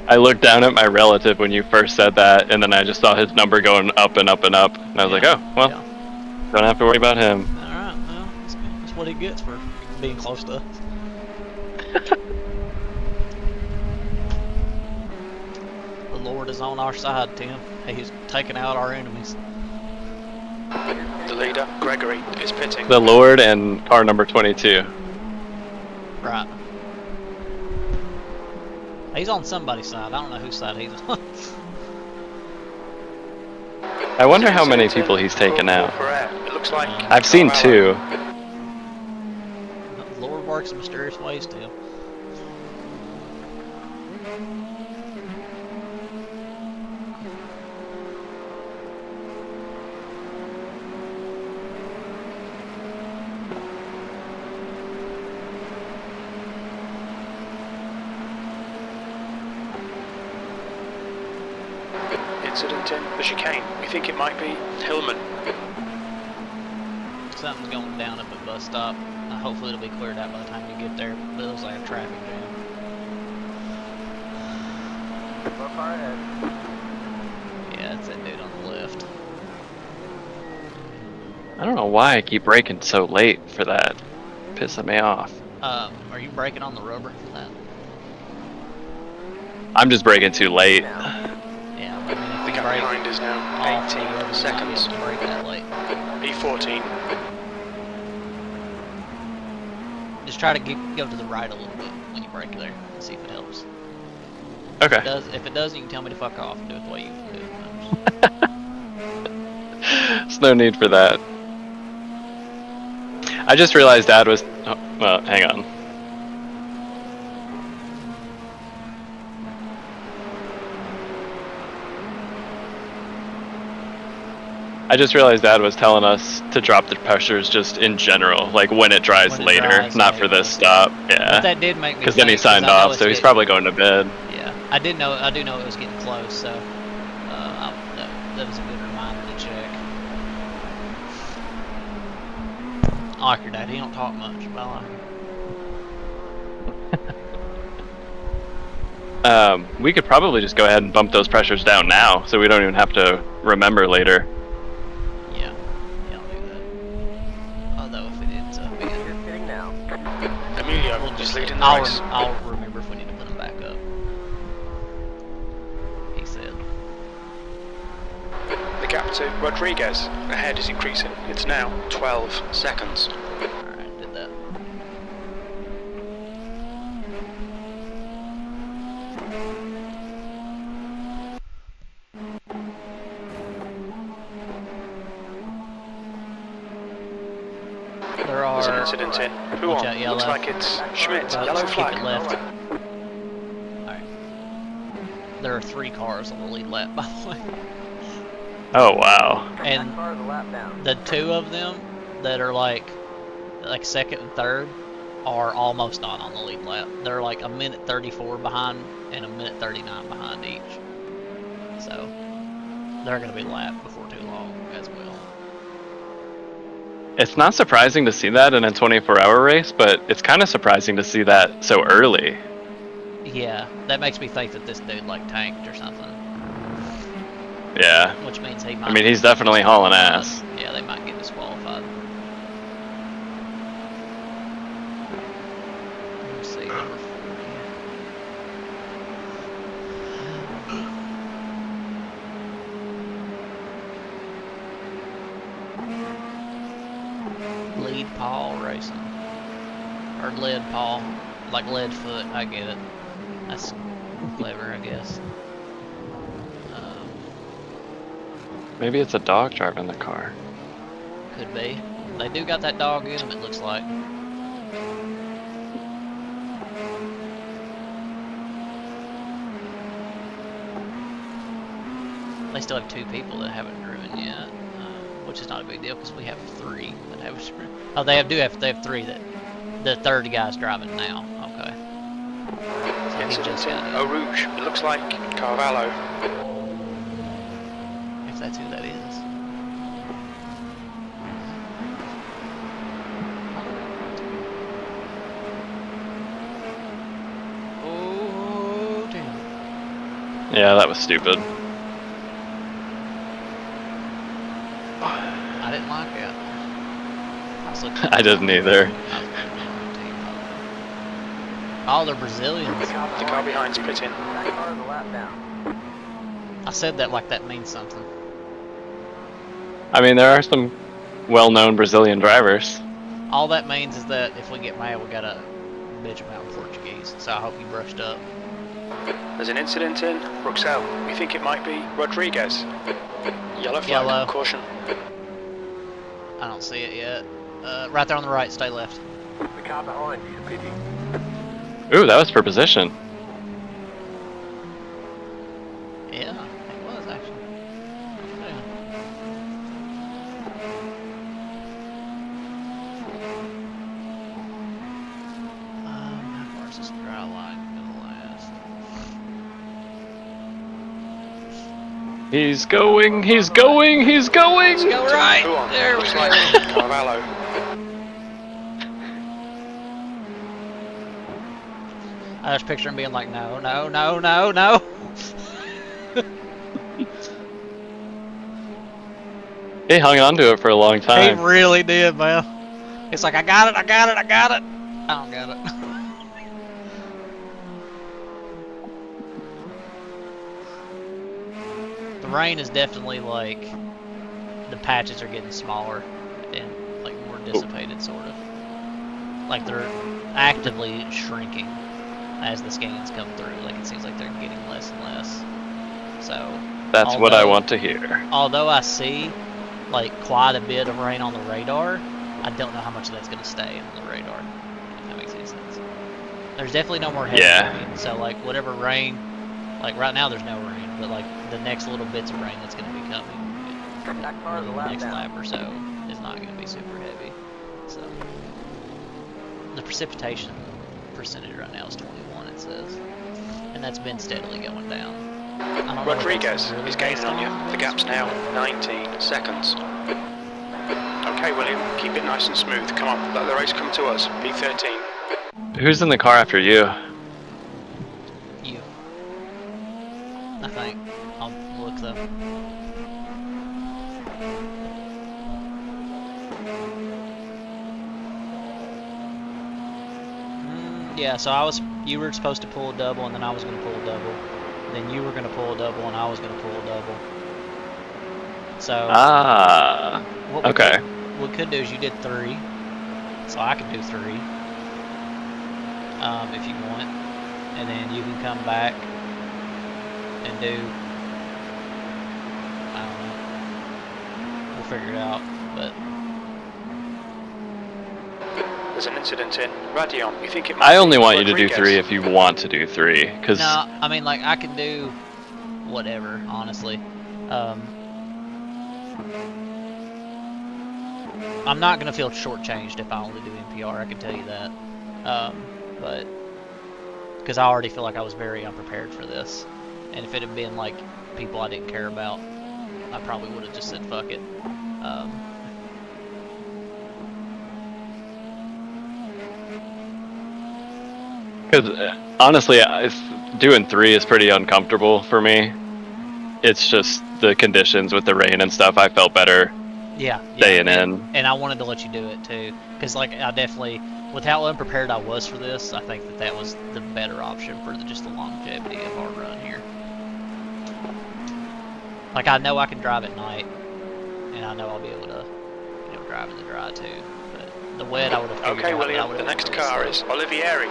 Speaker 5: I looked down at my relative when you first said that, and then I just saw his number going up and up and up. And I was like, oh, well, don't have to worry about him.
Speaker 10: Alright, well, that's what he gets for being close to us. The Lord is on our side, Tim. He's taking out our enemies.
Speaker 1: The leader, Gregory, is pitting.
Speaker 5: The Lord and car number 22.
Speaker 10: Right. He's on somebody's side. I don't know whose side he's on.
Speaker 5: I wonder how many people he's taken out.
Speaker 1: It looks like
Speaker 5: I've seen 2.
Speaker 10: The Lord works in mysterious ways, Tim.
Speaker 1: Incident in the chicane. We think it might be Hillman.
Speaker 10: Something's going down up at bus stop. Hopefully it'll be cleared out by the time you get there. But it looks like a traffic jam.
Speaker 2: Look far ahead.
Speaker 10: Yeah, it's that dude on the left.
Speaker 5: I don't know why I keep braking so late for that. Pissing me off.
Speaker 10: Are you braking on the rubber for that?
Speaker 5: I'm just braking too late.
Speaker 10: Yeah, I mean, if
Speaker 1: The
Speaker 10: you
Speaker 1: gap
Speaker 10: brake
Speaker 1: behind is now
Speaker 10: off the
Speaker 1: 18
Speaker 10: rubber, you might
Speaker 1: seconds.
Speaker 10: be able to brake that late.
Speaker 1: E14.
Speaker 10: Just try to go to the right a little bit when you brake there and see if it helps.
Speaker 5: Okay.
Speaker 10: If it does, you can tell me to fuck off and do it the way you do it.
Speaker 5: There's no need for that. I just realized Dad was... Oh, well, hang on. I just realized Dad was telling us to drop the pressures just in general, like when it dries
Speaker 10: When it
Speaker 5: later,
Speaker 10: dries,
Speaker 5: not
Speaker 10: yeah,
Speaker 5: for this
Speaker 10: exactly.
Speaker 5: stop.
Speaker 10: But
Speaker 5: Yeah.
Speaker 10: that did make me
Speaker 5: Because then he
Speaker 10: think, 'cause
Speaker 5: signed
Speaker 10: I know
Speaker 5: off,
Speaker 10: it's
Speaker 5: so he's
Speaker 10: getting-
Speaker 5: probably going to bed.
Speaker 10: Yeah, I do know it was getting close, so that was a good reminder to check. I like your dad. He don't talk much, but I like him.
Speaker 5: We could probably just go ahead and bump those pressures down now, so we don't even have to remember later.
Speaker 10: Yeah, I'll do that. Although if it ends up being,
Speaker 2: Just hitting now.
Speaker 1: Emilio
Speaker 10: we'll
Speaker 1: is
Speaker 10: just
Speaker 1: leading the
Speaker 10: I'll
Speaker 1: race.
Speaker 10: I'll remember if we need to put him back up. He said.
Speaker 1: The gap to Rodriguez ahead is increasing. It's now 12 seconds.
Speaker 10: Alright, did that. There
Speaker 1: There's an
Speaker 10: are.
Speaker 1: incident in. Who
Speaker 10: Watch
Speaker 1: on?
Speaker 10: out, yellow.
Speaker 1: Looks like it's Schmidt.
Speaker 10: Well,
Speaker 1: Yellow
Speaker 10: just keep
Speaker 1: flag.
Speaker 10: it left. Alright. There are 3 cars on the lead lap, by the way.
Speaker 5: Oh, wow.
Speaker 10: And
Speaker 2: Car is a lap down.
Speaker 10: the 2 of them that are like second and third are almost not on the lead lap. They're like a minute 34 behind and a minute 39 behind each. So they're going to be lapped before too long as well.
Speaker 5: It's not surprising to see that in a 24-hour race, but it's kind of surprising to see that so early.
Speaker 10: Yeah, that makes me think that this dude like tanked or something.
Speaker 5: Yeah.
Speaker 10: Which means he might.
Speaker 5: I mean, he's definitely hauling ass.
Speaker 10: Yeah, they might get disqualified. Let me see, number 40. Lead Paul Racing. Or Lead Paul. Like lead foot, I get it. That's clever, I guess.
Speaker 5: Maybe it's a dog driving the car.
Speaker 10: Could be. They do got that dog in them, it looks like. They still have 2 people that haven't driven yet, which is not a big deal because we have 3 that haven't driven. Oh, they have 3 that the third guy's driving now. Okay. So he
Speaker 1: Incident
Speaker 10: just
Speaker 1: in
Speaker 10: got
Speaker 1: Eau Rouge. It looks like Carvalho.
Speaker 10: if that's who that is. Oh damn.
Speaker 5: Yeah, that was stupid.
Speaker 10: I didn't like it. I was looking
Speaker 5: I didn't either.
Speaker 10: Oh, they're Brazilians.
Speaker 1: The car behind's pitting.
Speaker 2: That car is a lap down.
Speaker 10: I said that like that means something.
Speaker 5: I mean, there are some well-known Brazilian drivers.
Speaker 10: All that means is that if we get mad, we gotta bitch about in Portuguese. So I hope you brushed up.
Speaker 1: There's an incident in Bruxelles. We think it might be Rodriguez. Yellow flag.
Speaker 10: Yellow.
Speaker 1: Caution.
Speaker 10: I don't see it yet. Right there on the right, stay left.
Speaker 2: The car behind you is pitting.
Speaker 5: Ooh, that was for position.
Speaker 10: Yeah, it was actually. Yeah. How far is this dry line gonna last?
Speaker 5: He's going, he's going, he's going!
Speaker 10: Let's go right!
Speaker 1: Who on?
Speaker 10: There we
Speaker 1: Looks
Speaker 10: go.
Speaker 1: like Carvalho.
Speaker 10: I just picture him being like, no, no, no, no, no.
Speaker 5: He hung on to it for a long
Speaker 10: He
Speaker 5: time.
Speaker 10: really did, man. It's like, I got it, I got it, I got it. I don't got it. The rain is definitely like, the patches are getting smaller and like more dissipated, sort of. Like they're actively shrinking as the scans come through. Like it seems like they're getting less and less. So
Speaker 5: That's what I want to hear.
Speaker 10: although I see like quite a bit of rain on the radar, I don't know how much of that's going to stay on the radar, if that makes any sense. There's definitely no more heavy rain, so like whatever rain, like right now there's no rain, but like the next little bits of rain that's going to be coming,
Speaker 2: That car is a
Speaker 3: the
Speaker 2: lap
Speaker 3: next
Speaker 2: down.
Speaker 3: lap or so is not going to be super heavy. So the precipitation percentage right now is 21, it says, and that's been steadily going down. I don't know what
Speaker 1: Rodriguez
Speaker 3: that's really
Speaker 1: is gaining
Speaker 3: based
Speaker 1: on you.
Speaker 3: on,
Speaker 1: The gap's now 19 seconds. Okay, William, keep it nice and smooth. Come on, let the race come to us. P13.
Speaker 5: Who's in the car after you?
Speaker 3: You, I think. I'll look though. Yeah, so you were supposed to pull a double, and then I was going to pull a double. Then you were going to pull a double, and I was going to pull a double. So what
Speaker 5: okay.
Speaker 3: we could do is you did 3, so I could do 3, if you want, and then you can come back and do, I don't know, we'll figure it out, but.
Speaker 1: There's an incident in Radion. You think it might
Speaker 5: I only
Speaker 1: be
Speaker 5: want you to do
Speaker 1: Rodriguez?
Speaker 5: 3 if you want to do 3, because
Speaker 3: No, I mean, like, I can do whatever, honestly. I'm not going to feel shortchanged if I only do NPR, I can tell you that. But, because I already feel like I was very unprepared for this. And if it had been, like, people I didn't care about, I probably would have just said, fuck it.
Speaker 5: Because honestly, doing 3 is pretty uncomfortable for me. It's just the conditions with the rain and stuff. I felt better staying in.
Speaker 3: And I wanted to let you do it too, because like I definitely, with how unprepared I was for this, I think that was the better option for just the longevity of our run here. Like I know I can drive at night, and I know I'll be able to, drive in the dry too. But the wet, I would have figured
Speaker 1: Okay,
Speaker 3: out.
Speaker 1: William, the next car is Olivieri.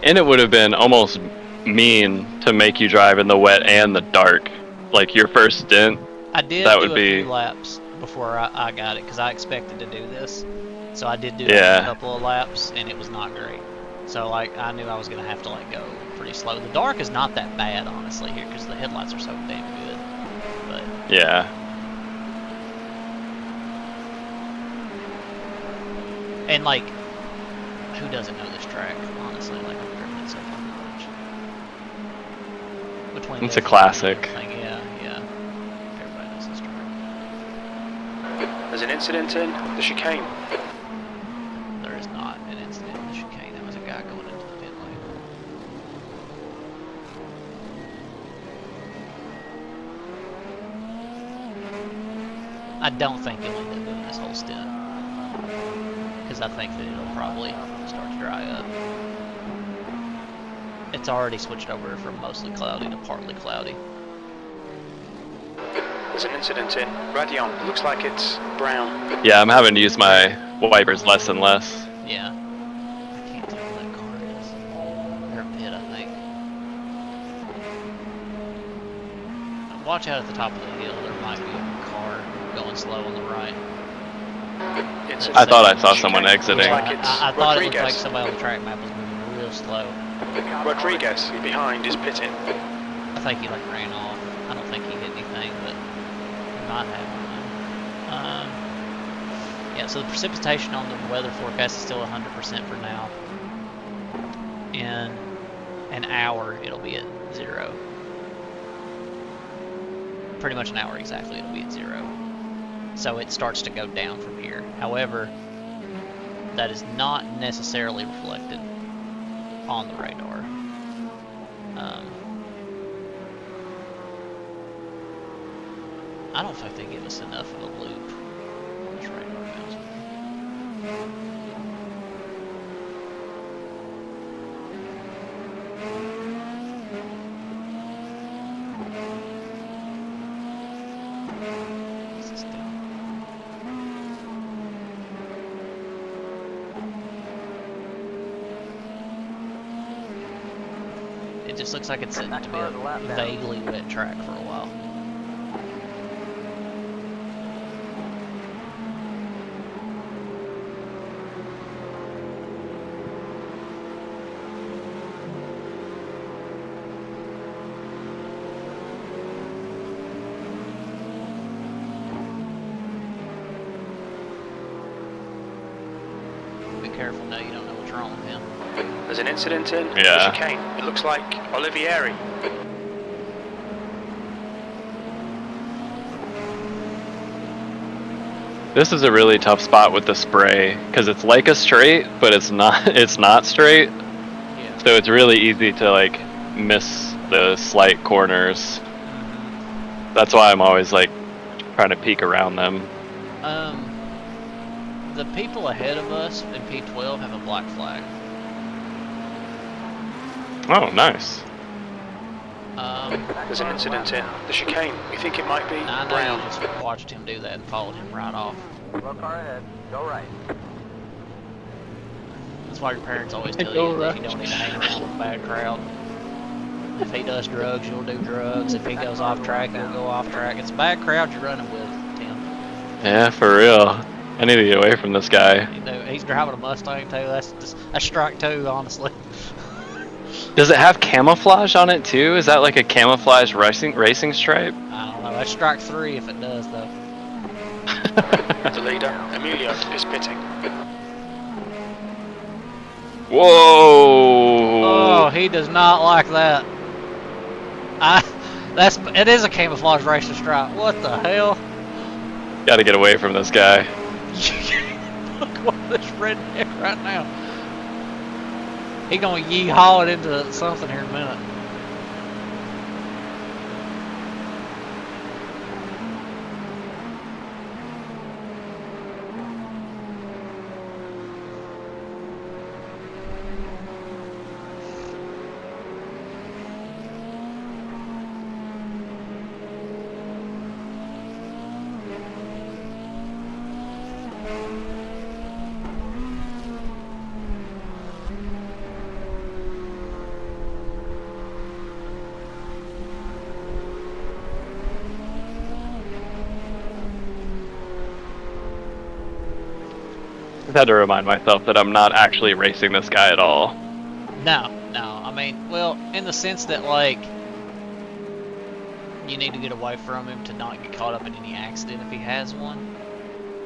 Speaker 5: And it would have been almost mean to make you drive in the wet and the dark. Like your first stint.
Speaker 3: I did
Speaker 5: that
Speaker 3: do
Speaker 5: would
Speaker 3: a
Speaker 5: be
Speaker 3: few laps before I got it, because I expected to do this. So I did do
Speaker 5: Yeah.
Speaker 3: a couple of laps, and it was not great. So like I knew I was gonna have to like go pretty slow. The dark is not that bad, honestly, here, because the headlights are so damn good. But
Speaker 5: Yeah.
Speaker 3: and like, who doesn't know this track? Honestly, like I've driven it so fucking much. Between
Speaker 5: It's
Speaker 3: this
Speaker 5: a classic.
Speaker 3: and everything, yeah. Everybody knows this track.
Speaker 1: There's an incident in the chicane.
Speaker 3: There is not an incident in the chicane. There was a guy going into the pit lane. I don't think you'll end up doing this whole stint, because I think that it'll probably start to dry up. It's already switched over from mostly cloudy to partly cloudy.
Speaker 1: There's an incident in Radion. It looks like it's brown.
Speaker 5: Yeah, I'm having to use my wipers less and less.
Speaker 3: Yeah. I can't tell where that car is. They're a pit, I think. Watch out at the top of the hill. There might be a car going slow on the right.
Speaker 5: I thought I saw someone exiting.
Speaker 1: Looks like it's
Speaker 3: I thought it looked like
Speaker 1: Rodriguez.
Speaker 3: somebody on the track map was moving real slow.
Speaker 1: Rodriguez behind is pitting.
Speaker 3: I think he like ran off. I don't think he hit anything, but he might have. Yeah, so the precipitation on the weather forecast is still 100% for now. In an hour, it'll be at 0. Pretty much an hour exactly, it'll be at 0. So it starts to go down from here. However, that is not necessarily reflected on the radar. I don't think they give us enough of a loop. This radar bounce. What's this doing? It just looks like it's sitting to be a vaguely wet track for a while.
Speaker 10: careful now. You don't know what's wrong with him.
Speaker 1: There's an incident in the
Speaker 5: Yeah.
Speaker 1: chicane. It looks like Olivieri.
Speaker 5: This is a really tough spot with the spray because it's like a straight, but it's not. It's not straight.
Speaker 10: Yeah.
Speaker 5: So it's really easy to like miss the slight corners. That's why I'm always like trying to peek around them.
Speaker 10: The people ahead of us in P12 have a black flag.
Speaker 5: Oh, nice.
Speaker 1: There's an incident in the chicane. We think it might be
Speaker 10: I know
Speaker 1: Brown.
Speaker 10: you just watched him do that and followed him right off.
Speaker 2: Slow car ahead. Go right.
Speaker 10: That's why your parents always tell
Speaker 5: Go
Speaker 10: you that
Speaker 5: right.
Speaker 10: you don't need to hang around with a bad crowd. If he does drugs, you'll do drugs. If he goes off track, you'll go off track. It's a bad crowd you're running with, Tim.
Speaker 5: Yeah, for real. I need to get away from this guy.
Speaker 10: You know, he's driving a Mustang too. That's strike two, honestly.
Speaker 5: Does it have camouflage on it too? Is that like a camouflage racing stripe?
Speaker 10: I don't know. That's strike three if it does, though.
Speaker 1: The leader, Emilio, is pitting.
Speaker 5: Whoa!
Speaker 10: Oh, he does not like that. It is a camouflage racing stripe. What the hell?
Speaker 5: Gotta get away from this guy.
Speaker 10: Look at this redneck right now. He gonna yee-haw it into something here in a minute.
Speaker 5: I've had to remind myself that I'm not actually racing this guy at all.
Speaker 10: No. I mean, well, in the sense that, like, you need to get away from him to not get caught up in any accident if he has one.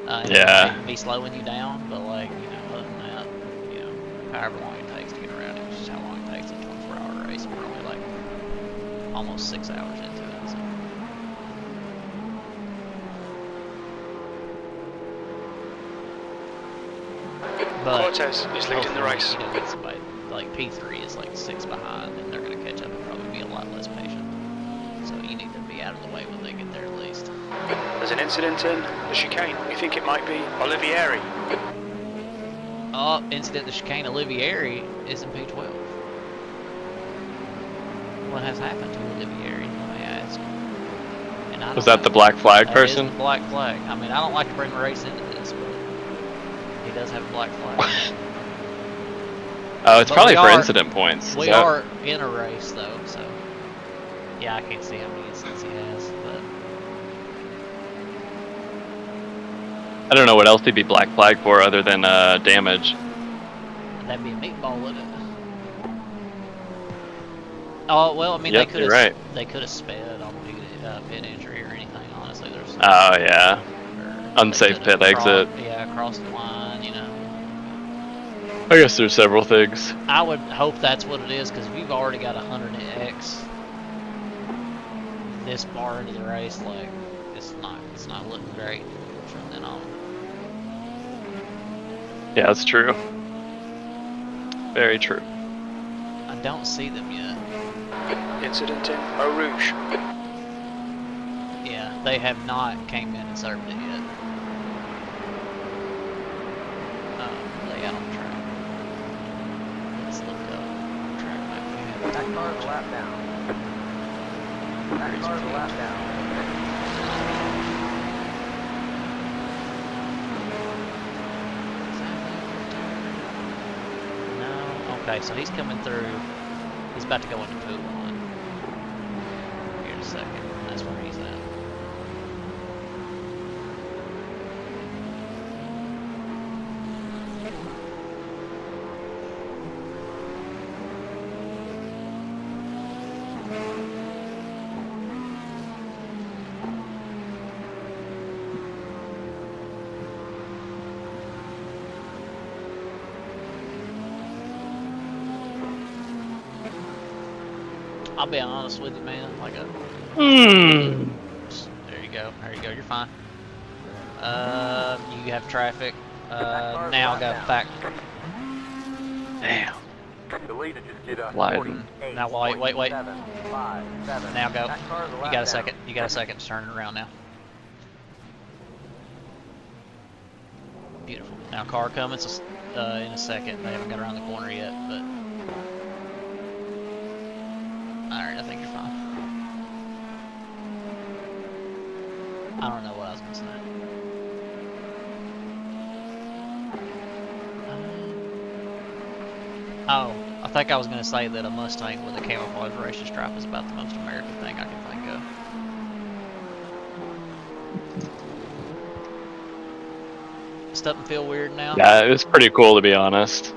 Speaker 10: And
Speaker 5: Yeah.
Speaker 10: he may be slowing you down, but, like, you know, other than that, you know, however long it takes to get around him, it's just how long it takes in a 24-hour race. We're only, like, almost 6 hours into it, so. But
Speaker 1: Cortez is leading the race.
Speaker 10: you know, get somebody like P3 is like 6 behind, and they're going to catch up and probably be a lot less patient. So you need to be out of the way when they get there at least.
Speaker 1: There's an incident in the chicane. We think it might be Olivieri.
Speaker 10: Incident the chicane. Olivieri is in P12. What has happened to Olivieri, let me ask? And I
Speaker 5: Was
Speaker 10: don't
Speaker 5: that the
Speaker 10: know.
Speaker 5: black flag
Speaker 10: That
Speaker 5: person?
Speaker 10: is the black flag. I mean, I don't like to bring a race into this, but he does have a black flag.
Speaker 5: Oh, it's
Speaker 10: But
Speaker 5: probably
Speaker 10: we
Speaker 5: for
Speaker 10: are-
Speaker 5: incident points.
Speaker 10: We
Speaker 5: Is that-
Speaker 10: are in a race, though, so yeah, I can't see how many incidents he has, but
Speaker 5: I don't know what else he'd be black flag for other than damage.
Speaker 10: that'd be a meatball, wouldn't it? Oh well, I mean
Speaker 5: Yep,
Speaker 10: they could
Speaker 5: you're
Speaker 10: have
Speaker 5: right.
Speaker 10: they could have sped on pit entry or anything. Honestly, there's
Speaker 5: Oh yeah.
Speaker 10: or
Speaker 5: Unsafe
Speaker 10: they could've
Speaker 5: pit exit.
Speaker 10: Yeah, across the line, you know.
Speaker 5: I guess there's several things.
Speaker 10: I would hope that's what it is, because if you've already got 100x this far into the race, like it's not looking great from then on.
Speaker 5: Yeah, that's true. Very true.
Speaker 10: I don't see them yet.
Speaker 1: Incident in Eau Rouge.
Speaker 10: Yeah, they have not came in and served it yet. Lay out on the track. Let's look up track map.
Speaker 2: That car's a lap down. That car's a lap down.
Speaker 10: No. Okay, so he's coming through. He's about to go into pool one. Here in a second. That's where he's at. I'll be honest with you, man. Like a.
Speaker 5: Hmm.
Speaker 10: There you go. There you go. You're fine. You have traffic. Now go back.
Speaker 5: Damn.
Speaker 2: The leader just did a
Speaker 5: Sliding.
Speaker 10: Now wait.
Speaker 2: 48.757.
Speaker 10: Now go.
Speaker 2: That car's a
Speaker 10: You
Speaker 2: lap
Speaker 10: got a
Speaker 2: down.
Speaker 10: second. You got a second to turn it around now. Beautiful. Now car coming in a second. They haven't got around the corner yet, but. Alright, I think you're fine. I don't know what I was gonna say. Oh, I think I was gonna say that a Mustang with a camouflage racing stripe is about the most American thing I can think of. Does something feel weird now?
Speaker 5: Yeah, it was pretty cool to be honest.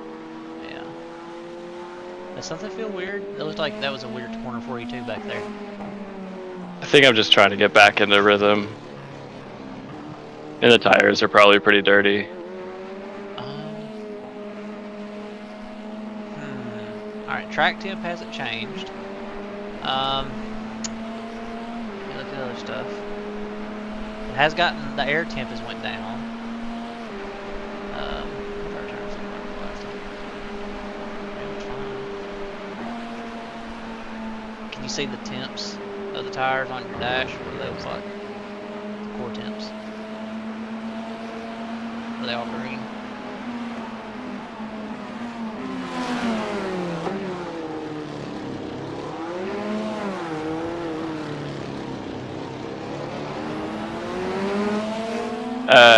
Speaker 10: Yeah. Does something feel weird? It looked like that was a weird corner for you too back there.
Speaker 5: I think I'm just trying to get back into rhythm. And the tires are probably pretty dirty.
Speaker 10: Alright, track temp hasn't changed. Yeah, look at other stuff. It has gotten, the air temp has went down. Can you see the temps of the tires on your dash? What do they look like? The core temps. Are they all green?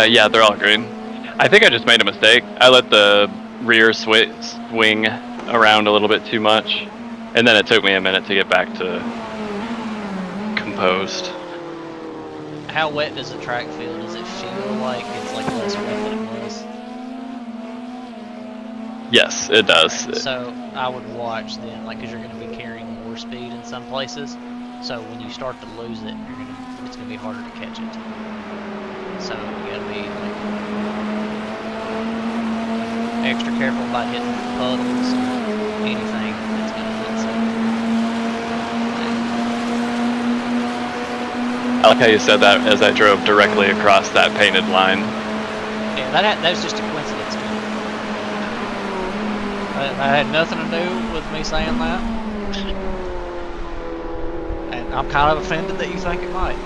Speaker 5: Yeah, they're all green. I think I just made a mistake. I let the rear swing around a little bit too much, and then it took me a minute to get back to composed.
Speaker 10: How wet does the track feel? Does it feel like it's like less wet than it was?
Speaker 5: Yes, it does.
Speaker 10: So I would watch then, like, because you're going to be carrying more speed in some places. So when you start to lose it, it's going to be harder to catch it. So you got to be like extra careful about hitting puddles or anything that's going to hit something.
Speaker 5: I like how you said that as I drove directly across that painted line.
Speaker 10: Yeah, that was just a coincidence. That had nothing to do with me saying that. And I'm kind of offended that you think it might.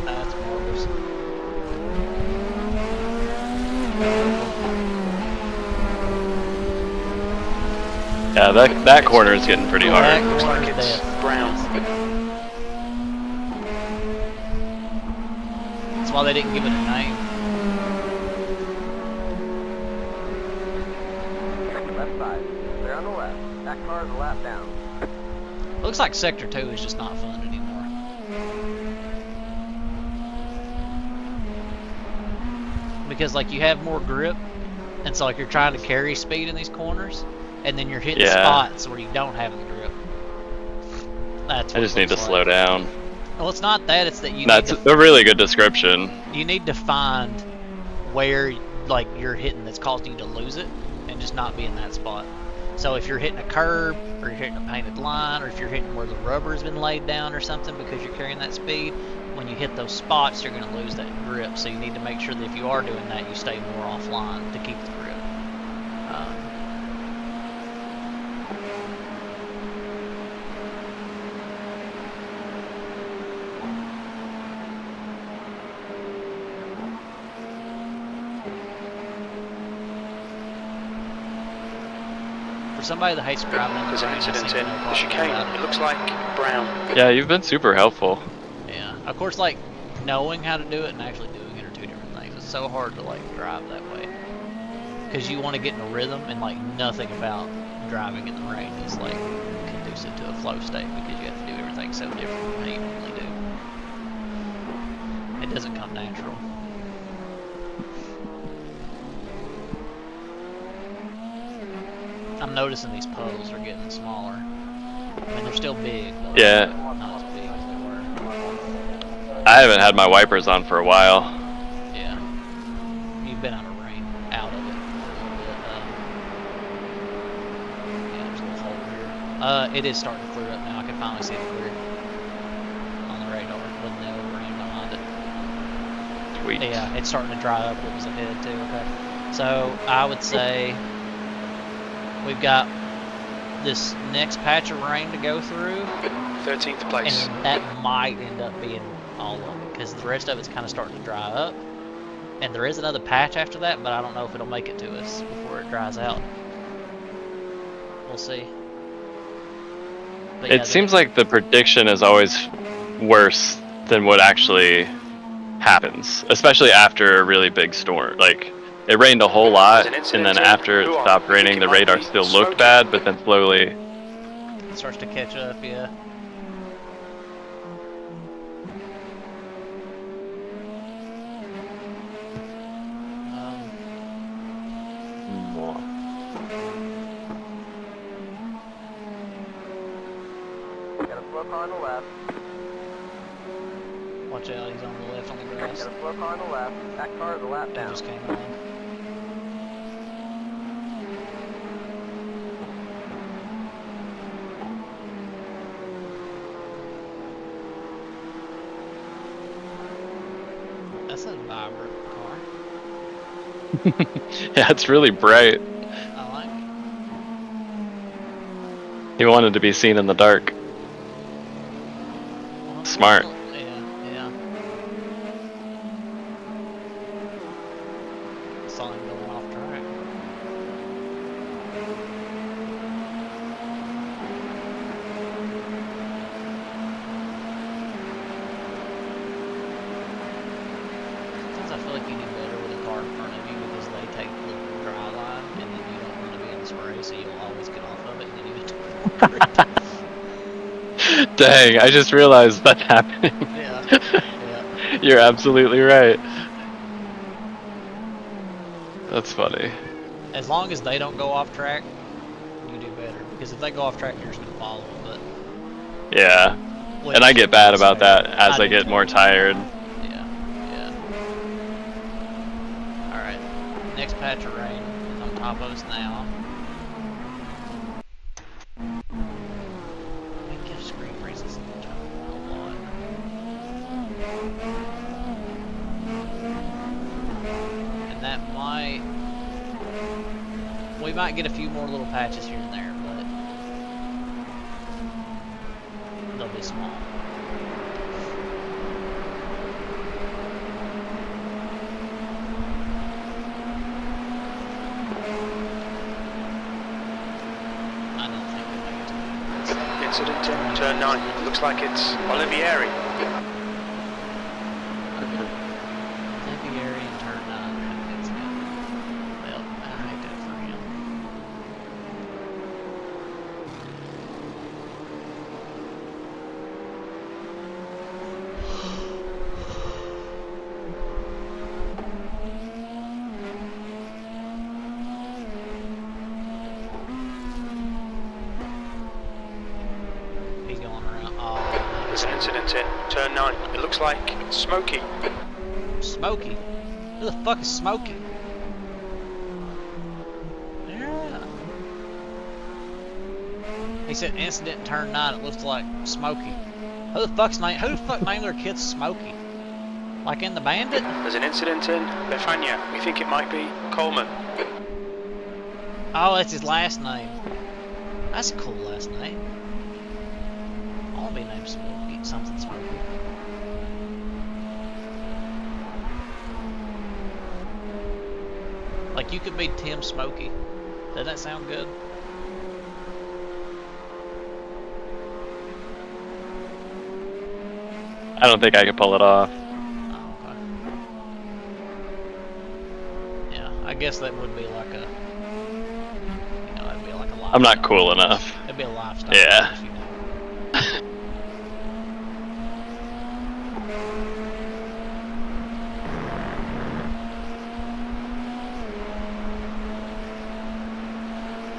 Speaker 10: That's marvelous.
Speaker 5: Yeah, that corner is getting pretty hard.
Speaker 10: That
Speaker 1: Looks like
Speaker 10: corner's
Speaker 1: it's
Speaker 10: dead.
Speaker 1: brown.
Speaker 10: That's why they didn't give it a name.
Speaker 2: Left side. They're on the left. That car's a lap down.
Speaker 10: Looks like Sector 2 is just not fun anymore. Because like you have more grip, and so like you're trying to carry speed in these corners, and then you're hitting
Speaker 5: Yeah.
Speaker 10: spots where you don't have the grip. That's
Speaker 5: I
Speaker 10: what
Speaker 5: just
Speaker 10: it
Speaker 5: need to
Speaker 10: looks
Speaker 5: slow
Speaker 10: like.
Speaker 5: down.
Speaker 10: Well, it's not that, it's that you
Speaker 5: That's
Speaker 10: need to,
Speaker 5: a really good description.
Speaker 10: you need to find where like you're hitting that's causing you to lose it, and just not be in that spot. So if you're hitting a curb, or you're hitting a painted line, or if you're hitting where the rubber's been laid down or something because you're carrying that speed, when you hit those spots, you're going to lose that grip. So you need to make sure that if you are doing that, you stay more offline to keep the grip. For somebody that hates driving in the
Speaker 1: There's an
Speaker 10: rain, it
Speaker 1: incident
Speaker 10: seems
Speaker 1: in
Speaker 10: no
Speaker 1: the
Speaker 10: problem
Speaker 1: chicane.
Speaker 10: about
Speaker 1: It looks like brown.
Speaker 5: Yeah, you've been super helpful.
Speaker 10: Yeah, of course, like knowing how to do it and actually doing it are two different things. It's so hard to like drive that way because you want to get in a rhythm, and like nothing about driving in the rain is like conducive to a flow state because you have to do everything so different than how you normally do. It doesn't come natural. I'm noticing these puddles are getting smaller. I mean, they're still big, but
Speaker 5: Yeah.
Speaker 10: not as big as they were.
Speaker 5: I haven't had my wipers on for a while.
Speaker 10: Yeah. You've been out of rain, out of it for a little bit. Yeah, there's a little hole here. It is starting to clear up now. I can finally see it clear on the radar with no rain behind it.
Speaker 5: Sweet.
Speaker 10: Yeah, it's starting to dry up what was ahead too. Okay. So I would say we've got this next patch of rain to go through.
Speaker 1: 13th place.
Speaker 10: And that might end up being all of it, because the rest of it's kind of starting to dry up. And there is another patch after that, but I don't know if it'll make it to us before it dries out. We'll see. But yeah,
Speaker 5: It seems like the prediction is always worse than what actually happens, especially after a really big storm. Like, it rained a whole lot, and then after it stopped raining, the radar still looked bad, but then slowly...
Speaker 10: it starts to catch up, yeah.
Speaker 2: Got a slow car on the left.
Speaker 10: Watch out, he's on the left on the grass.
Speaker 2: Got a slow car on the left. That car is a lap
Speaker 10: He
Speaker 2: down.
Speaker 10: just came on. That's a vibrant car.
Speaker 5: Yeah, it's really bright.
Speaker 10: I like it.
Speaker 5: He wanted to be seen in the dark.
Speaker 10: Well,
Speaker 5: Smart.
Speaker 10: Yeah. Saw him going off track. Sometimes I feel like you do better with a car in front of you because they take the dry line and then you don't want to be in the spray, so you'll always get off of it and then you get to
Speaker 5: Dang, I just realized that's happening.
Speaker 10: Yeah.
Speaker 5: You're absolutely right. That's funny.
Speaker 10: As long as they don't go off track, you do better. Because if they go off track, you're just going to follow them. But
Speaker 5: Yeah. And I get bad about that as I get more tired.
Speaker 10: Yeah. Alright. Next patch of rain is on top of us now. I give screen freezes a lot. And that might... we might get a few more little patches here and there, but they'll be small. I don't think we'll make it to the
Speaker 1: Incident in turn 9. Looks like it's Olivieri.
Speaker 10: Olivieri in turn 9. Well, I hate that for him. He's going around. Oh,
Speaker 1: There's an incident in turn 9. It looks like Smokey.
Speaker 10: Smokey. Who the fuck is Smokey? Yeah. He said incident turn 9. It looks like Smokey. Who the fuck named their kid Smokey? Like in the Bandit?
Speaker 1: There's an incident in Bethania. We think it might be Coleman.
Speaker 10: Oh, that's his last name. That's a cool last name. I want to be named Smokey. Something Smokey. Like you could be Tim Smokey. Doesn't that sound good?
Speaker 5: I don't think I can pull it off.
Speaker 10: Oh, okay. Yeah, I guess that would be like a, that'd be like a lifestyle.
Speaker 5: I'm not cool enough.
Speaker 10: It'd be a lifestyle.
Speaker 5: Yeah.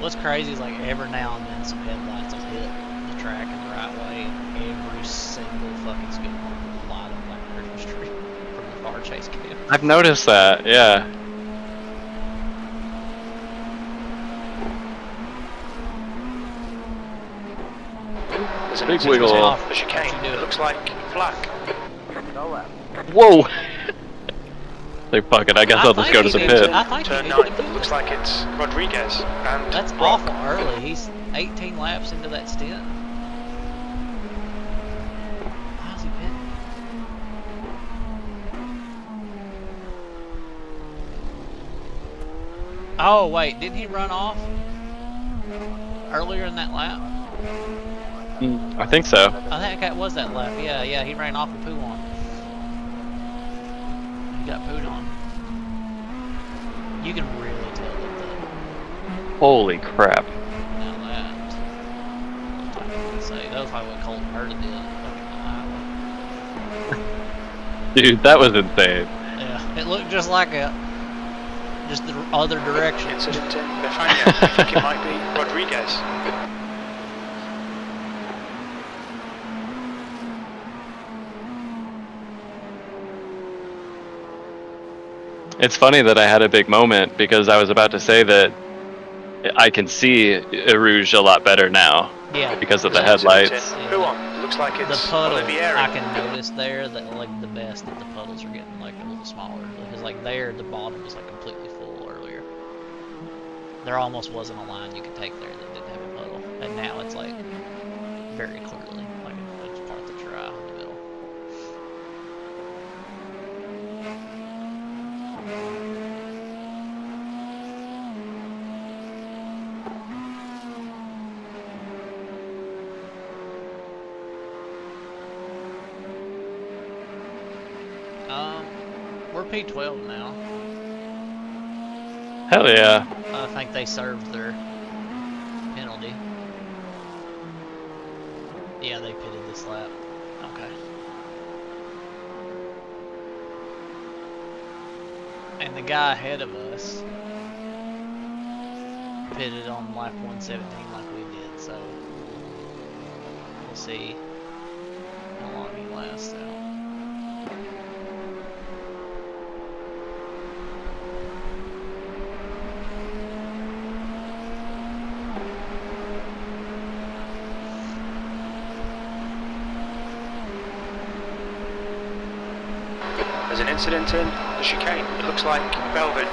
Speaker 10: choice, What's crazy is like every now and then some headlights will hit the track in the right way, and every single fucking skid mark will light up like a Christmas tree from the car chase cam.
Speaker 5: I've noticed that. Yeah.
Speaker 1: There's an
Speaker 5: Big
Speaker 1: incident
Speaker 5: wiggle.
Speaker 1: off the chicane. It looks like black.
Speaker 2: Go left.
Speaker 5: Whoa. Like, fuck it. I guess I'll just
Speaker 10: think
Speaker 5: go to
Speaker 10: he
Speaker 5: the
Speaker 10: needs
Speaker 5: pit.
Speaker 10: I think
Speaker 1: Turn
Speaker 10: he
Speaker 1: 9.
Speaker 10: needs to do
Speaker 1: Looks
Speaker 10: this.
Speaker 1: like it's Rodriguez and
Speaker 10: That's
Speaker 1: Brock.
Speaker 10: awful early. He's 18 laps into that stint. Why is he pitting? Oh wait, didn't he run off earlier in that lap?
Speaker 5: I think so.
Speaker 10: I think it was that lap. Yeah, he ran off and poo on. He got pooed on. You can really tell that
Speaker 5: Holy crap.
Speaker 10: now that. I can say that was like what Colton Herta did fucking Iowa.
Speaker 5: Dude, that was insane.
Speaker 10: Yeah, it looked just like it. Just the other direction.
Speaker 1: Incident in Bethania. I think it might be Rodriguez.
Speaker 5: It's funny that I had a big moment because I was about to say that I can see Rouge a lot better now
Speaker 10: Yeah.
Speaker 5: because of the
Speaker 1: There's an incident
Speaker 5: headlights.
Speaker 1: in Who on? It looks like
Speaker 10: The
Speaker 1: it's
Speaker 10: puddle,
Speaker 1: Olivieri.
Speaker 10: I can notice there that like the best that the puddles are getting like a little smaller because like there the bottom was like completely full earlier. There almost wasn't a line you could take there that didn't have a puddle, and now it's like very clearly like it's part that's dry in the middle. We're P12 now.
Speaker 5: Hell yeah.
Speaker 10: I think they served their penalty. Yeah, they pitted this lap. Okay. And the guy ahead of us pitted on lap 117 like we did, so we'll see how long he lasts out.
Speaker 1: There's an incident in the chicane. It looks like Belvin.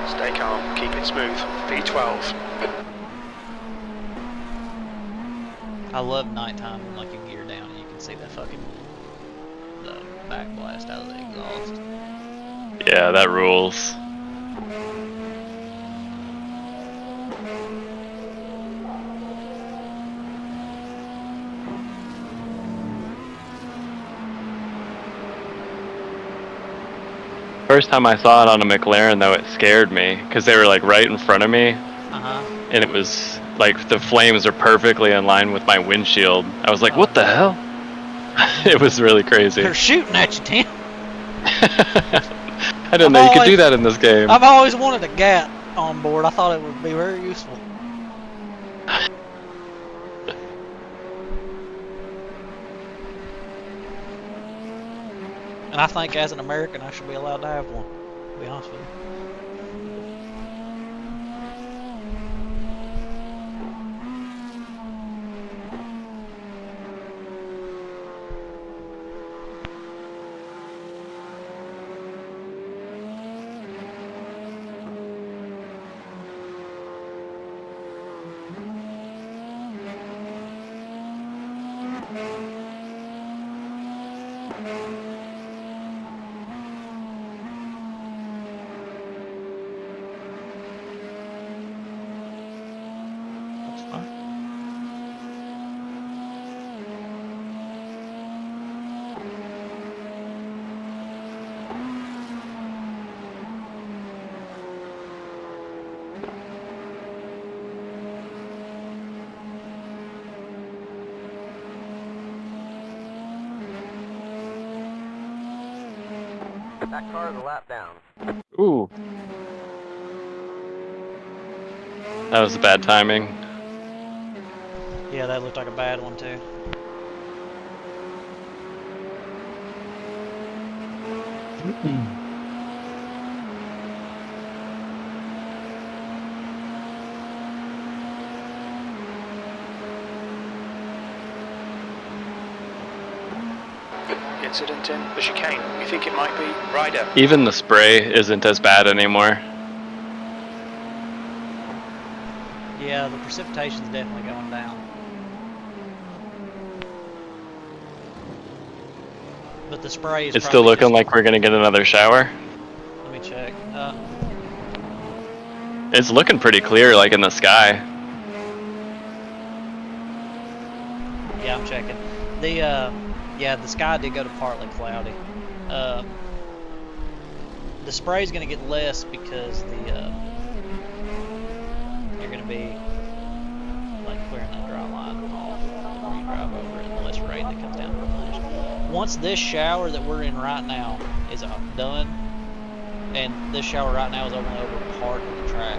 Speaker 1: Stay calm, keep it smooth. V12.
Speaker 10: I love nighttime when like you gear down and you can see the fucking back blast out of the exhaust.
Speaker 5: Yeah, that rules. First time I saw it on a McLaren though, it scared me because they were like right in front of me, and it was like the flames are perfectly in line with my windshield. I was like, what the hell? It was really crazy.
Speaker 10: They're shooting at you, Tim.
Speaker 5: I didn't know you could do that in this game.
Speaker 10: I've always wanted a GAT on board. I thought it would be very useful. And I think as an American I should be allowed to have one, to be honest with you.
Speaker 2: That car is a lap down.
Speaker 5: Ooh. That was bad timing.
Speaker 10: Yeah, that looked like a bad one too.
Speaker 1: Incident in the chicane. We think it might be Ryder.
Speaker 5: Even the spray isn't as bad anymore.
Speaker 10: Yeah, the precipitation's definitely going down. But the spray is
Speaker 5: It's still
Speaker 10: probably
Speaker 5: looking
Speaker 10: just,
Speaker 5: like we're gonna get another shower.
Speaker 10: let me check.
Speaker 5: It's looking pretty clear, like in the sky.
Speaker 10: Yeah, I'm checking. Yeah, the sky did go to partly cloudy. The spray's gonna get less because you're gonna be like clearing that dry line off before you drive over it, and the less rain that comes down to replenish. Once this shower that we're in right now is done, and this shower right now is only over part of the track,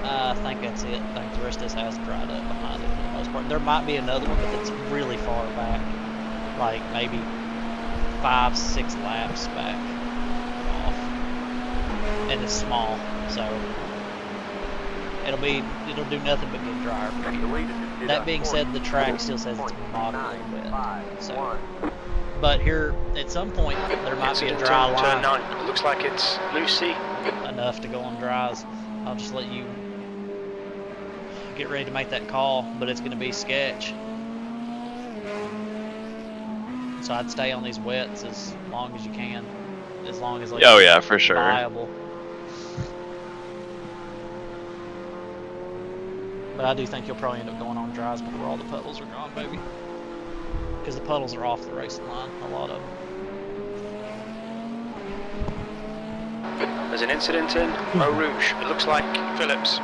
Speaker 10: I think that's it. I think the rest of this has dried up behind it for the most part. There might be another one, but that's really far back, like maybe 5-6 laps back off, and it's small, so it'll do nothing but get drier for you. That being said, the track still says it's moderately wet, so. But here, at some point, there might be a dry line.
Speaker 1: Turn 9. It looks like it's Lucy.
Speaker 10: Enough to go on dries. I'll just let you get ready to make that call, but it's going to be sketch. So I'd stay on these wets as long as you can, as long as like
Speaker 5: Oh yeah, for sure.
Speaker 10: viable. But I do think you'll probably end up going on dries before all the puddles are gone, baby. Because the puddles are off the racing line, a lot of them.
Speaker 1: There's an incident in Eau Rouge. It looks like Phillips.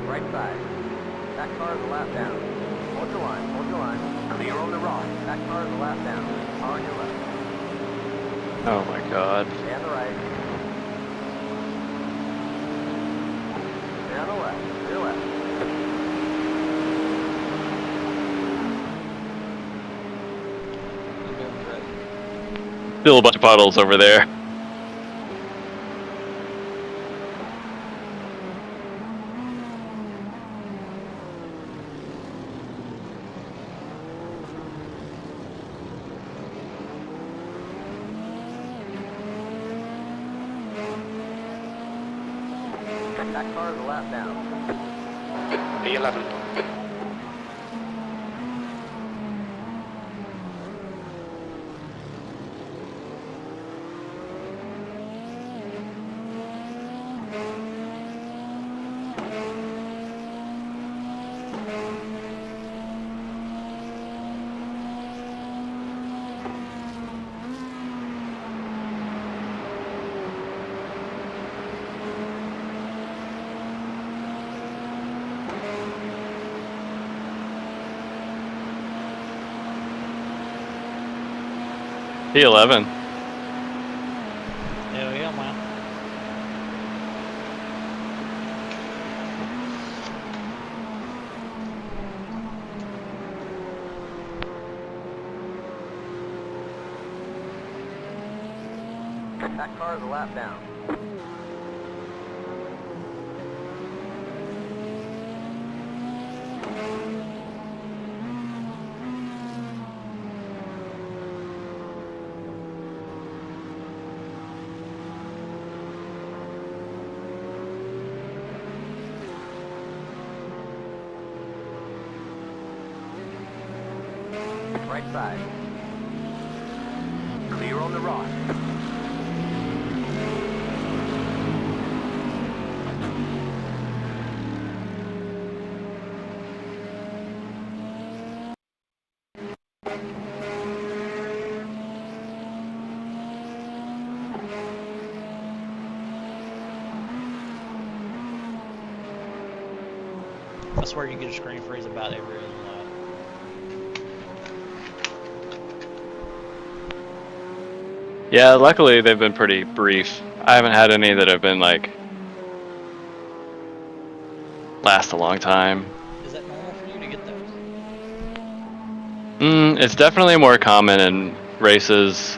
Speaker 2: Right side. That car is a lap down. Hold your line, hold your line. Clear on the rock. That car is a lap down. Car on your left.
Speaker 5: Oh my god.
Speaker 2: Stay on the right. Stay on the left. To your left.
Speaker 10: I'm doing great.
Speaker 5: Still a bunch of puddles over there.
Speaker 2: That car is a lap down.
Speaker 1: P11.
Speaker 5: P11.
Speaker 10: Hell yeah, man.
Speaker 2: That car is a lap down. Right side. Clear on the rock.
Speaker 10: I swear you get a screen freeze about every other lap.
Speaker 5: Yeah, luckily they've been pretty brief. I haven't had any that have been like last a long time.
Speaker 10: Is that normal for you to get those?
Speaker 5: It's definitely more common in races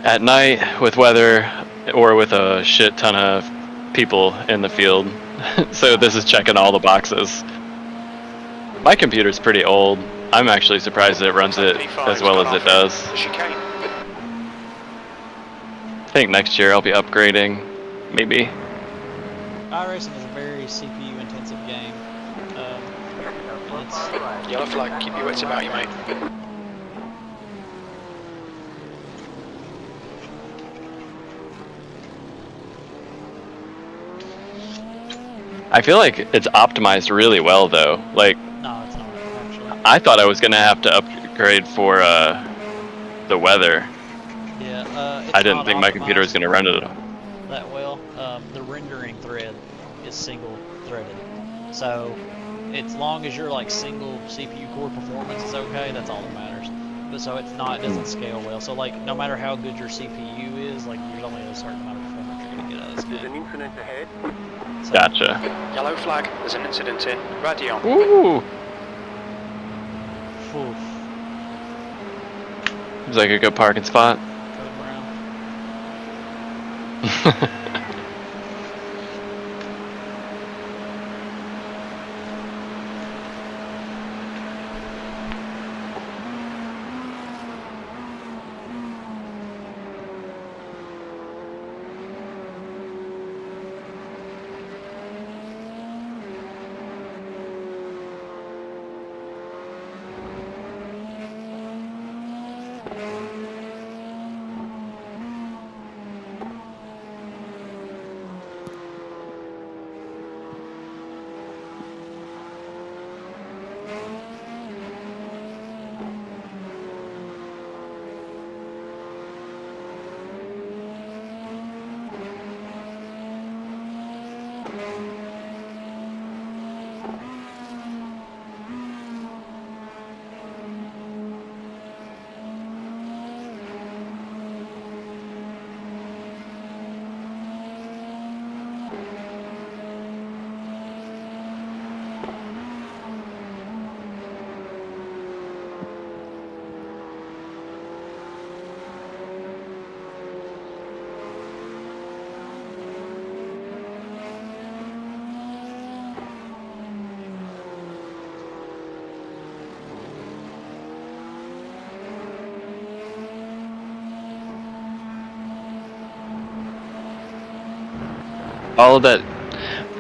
Speaker 5: at night with weather or with a shit ton of people in the field. So this is checking all the boxes. My computer's pretty old. I'm actually surprised that it runs it as well as it does.
Speaker 1: The chicane.
Speaker 5: I think next year I'll be upgrading, maybe.
Speaker 10: iRacing is a very CPU intensive game. It's
Speaker 1: Yellow flag, keep your wits about you, mate.
Speaker 5: I feel like it's optimized really well though. Like,
Speaker 10: no, it's not actually.
Speaker 5: I thought I was gonna have to upgrade for the weather.
Speaker 10: Yeah, it's
Speaker 5: I didn't
Speaker 10: not
Speaker 5: think my computer was
Speaker 10: optimized
Speaker 5: gonna run it.
Speaker 10: that well. The rendering thread is single threaded, so as long as your like single CPU core performance is okay, that's all that matters. But so it doesn't scale well. So like no matter how good your CPU is, like there's only a certain amount of performance you're gonna get out of this
Speaker 2: There's an
Speaker 10: game.
Speaker 2: incident ahead.
Speaker 10: So,
Speaker 5: Gotcha.
Speaker 1: Yellow flag, there's an incident in Radion.
Speaker 5: Ooh.
Speaker 10: Phew,
Speaker 5: Seems like a good parking spot.
Speaker 10: Code Brown.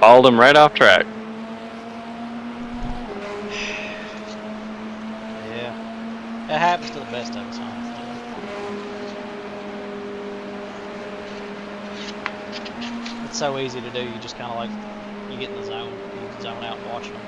Speaker 5: Followed him right off track.
Speaker 10: Yeah, it happens to the best of us, honestly. It's so easy to do. You just kind of like you get in the zone, you zone out and watch them.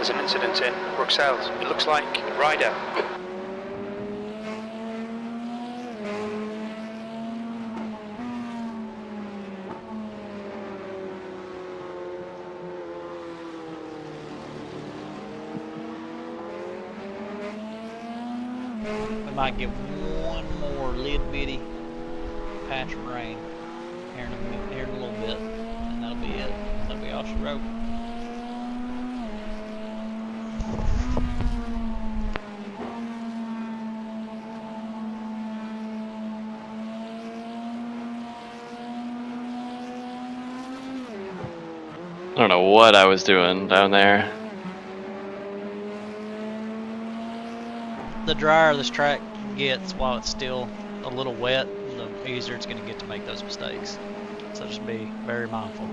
Speaker 1: There's an incident in Bruxelles. It looks like Ryder.
Speaker 10: We might get one more little bitty patch of rain here in a little bit, and that'll be it. That'll be all she wrote.
Speaker 5: I don't know what I was doing down there.
Speaker 10: The drier this track gets while it's still a little wet, the easier it's going to get to make those mistakes. So just be very mindful.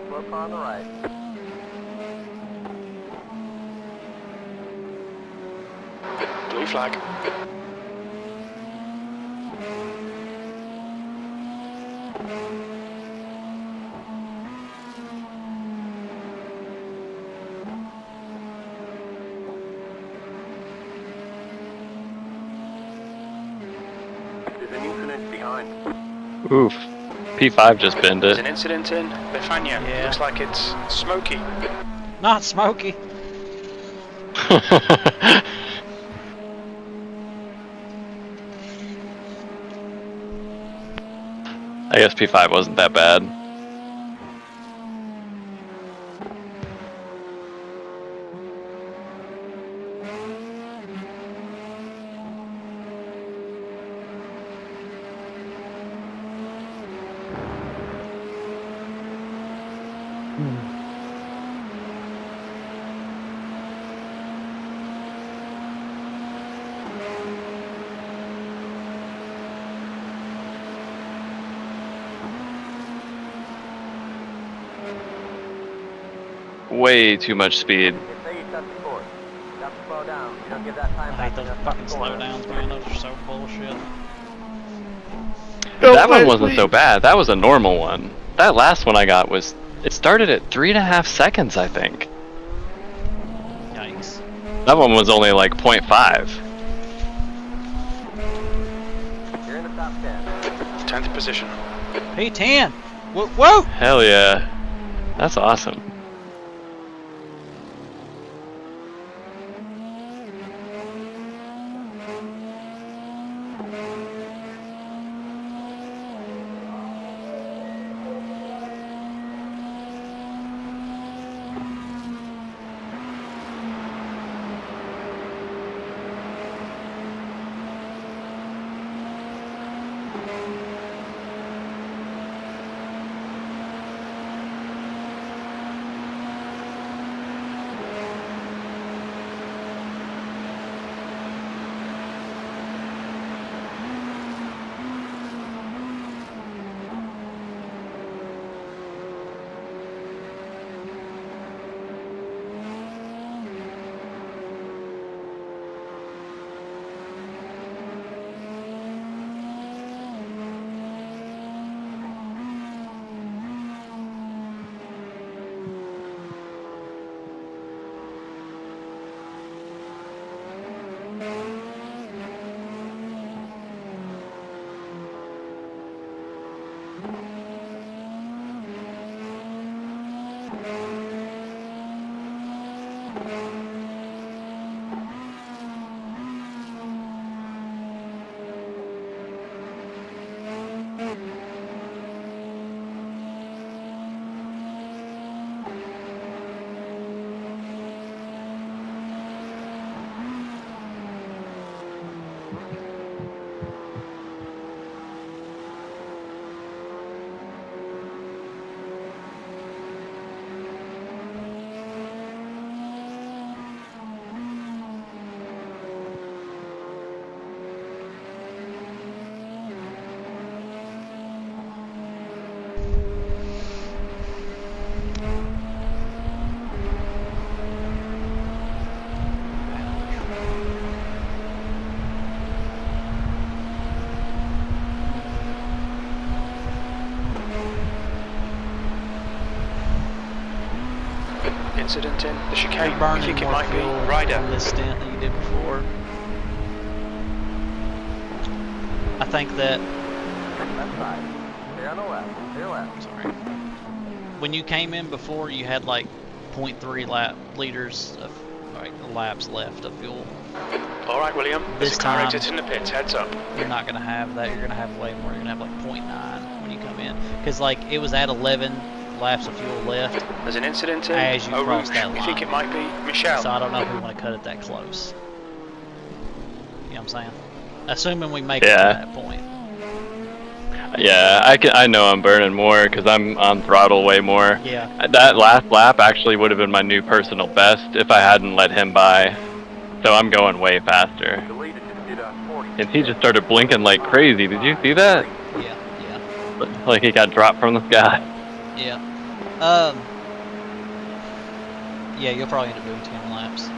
Speaker 2: Slope on the right.
Speaker 1: Blue flag.
Speaker 2: There's an incident behind.
Speaker 5: Oof. P5 just binned
Speaker 1: There's
Speaker 5: it.
Speaker 1: an incident in Bethania.
Speaker 10: Yeah.
Speaker 1: Looks like it's smoky.
Speaker 10: Not smoky.
Speaker 5: I guess P5 wasn't that bad. Way too much speed.
Speaker 2: Say you touch the course. You have to slow down. You don't give that time
Speaker 10: I
Speaker 2: back.
Speaker 10: hate those fucking slowdowns, man. Those are so bullshit.
Speaker 5: That one wasn't so bad. That was a normal one. That last one I got was, it started at 3.5 seconds, I think.
Speaker 10: Yikes.
Speaker 5: That one was only like 0.5.
Speaker 2: You're in the top 10.
Speaker 1: 10th position.
Speaker 10: P10! Whoa!
Speaker 5: Hell yeah. That's awesome.
Speaker 1: incident in the chicane.
Speaker 10: You're
Speaker 1: We
Speaker 10: burning
Speaker 1: think it
Speaker 10: more
Speaker 1: might be
Speaker 10: fuel
Speaker 1: Ryder.
Speaker 10: on this stint than you did before. I think that.
Speaker 2: Left side. Clear on the left. Clear left.
Speaker 10: Sorry. When you came in before, you had like 0.3 liters of laps left of fuel.
Speaker 1: All right, William.
Speaker 10: This
Speaker 1: There's a car
Speaker 10: time-
Speaker 1: exit in the pits. Heads up.
Speaker 10: You're not gonna have that. You're gonna have way more. You're gonna have like 0.9 when you come in, because like it was at 11 laps of fuel left.
Speaker 1: There's an incident in
Speaker 10: As you
Speaker 1: Eau
Speaker 10: cross
Speaker 1: Rouge.
Speaker 10: that
Speaker 1: We think
Speaker 10: line.
Speaker 1: it might be Michelle.
Speaker 10: So I don't know if we want to cut it that close. You know what I'm saying? Assuming we make
Speaker 5: Yeah.
Speaker 10: it to that point.
Speaker 5: Yeah, I know I'm burning more because I'm on throttle way more.
Speaker 10: Yeah.
Speaker 5: That last lap actually would have been my new personal best if I hadn't let him by. So I'm going way faster.
Speaker 2: Deleted to did 40.
Speaker 5: And he just started blinking like crazy. Did you see that?
Speaker 10: Yeah.
Speaker 5: Like he got dropped from the sky.
Speaker 10: Yeah. Yeah, you'll probably end up doing 10 laps.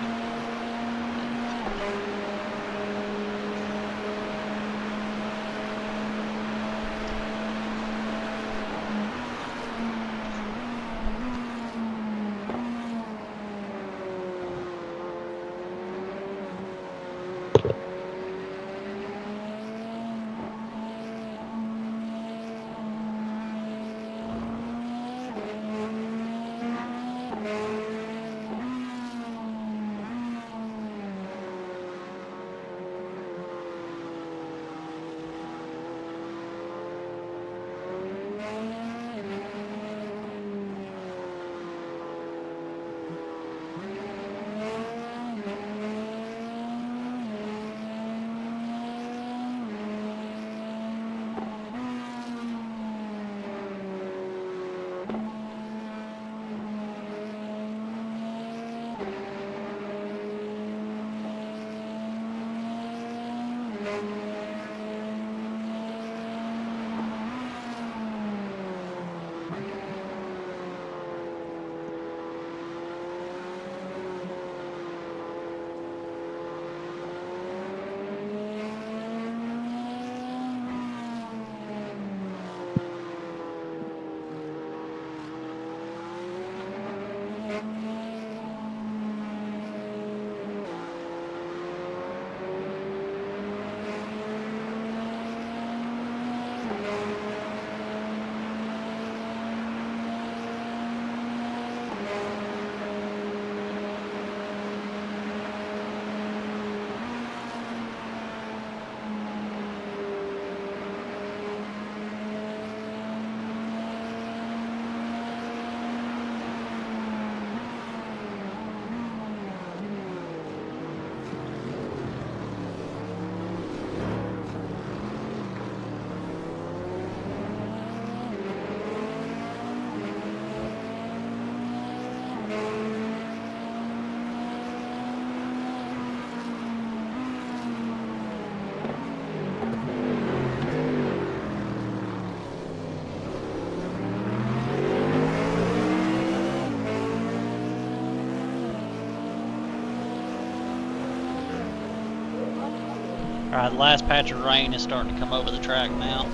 Speaker 10: Alright, the last patch of rain is starting to come over the track now,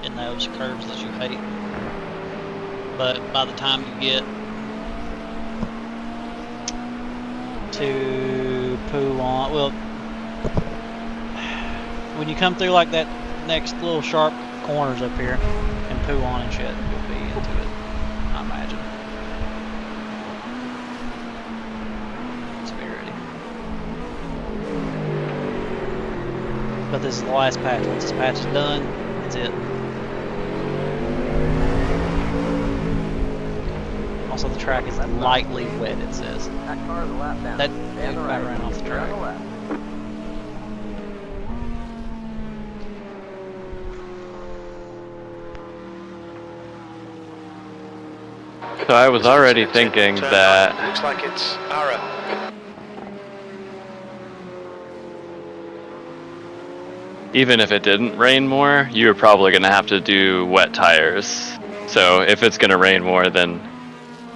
Speaker 10: in those curves that you hate. But by the time you get to Poulan, well, when you come through like that next little sharp corners up here, and Poulan and shit, you'll be into it, I imagine. So be ready. But this is the last patch. Once this patch is done, that's it. Also, the track is lightly wet, it says.
Speaker 2: That car is a lap down.
Speaker 10: That
Speaker 2: Stay on
Speaker 10: dude
Speaker 2: the
Speaker 10: about
Speaker 2: right.
Speaker 10: ran off the
Speaker 2: Clear on
Speaker 10: track.
Speaker 2: the left.
Speaker 5: So I was already thinking
Speaker 1: Turn
Speaker 5: that
Speaker 1: right. Looks like it's Ara.
Speaker 5: even if it didn't rain more, you were probably going to have to do wet tires. So if it's going to rain more, then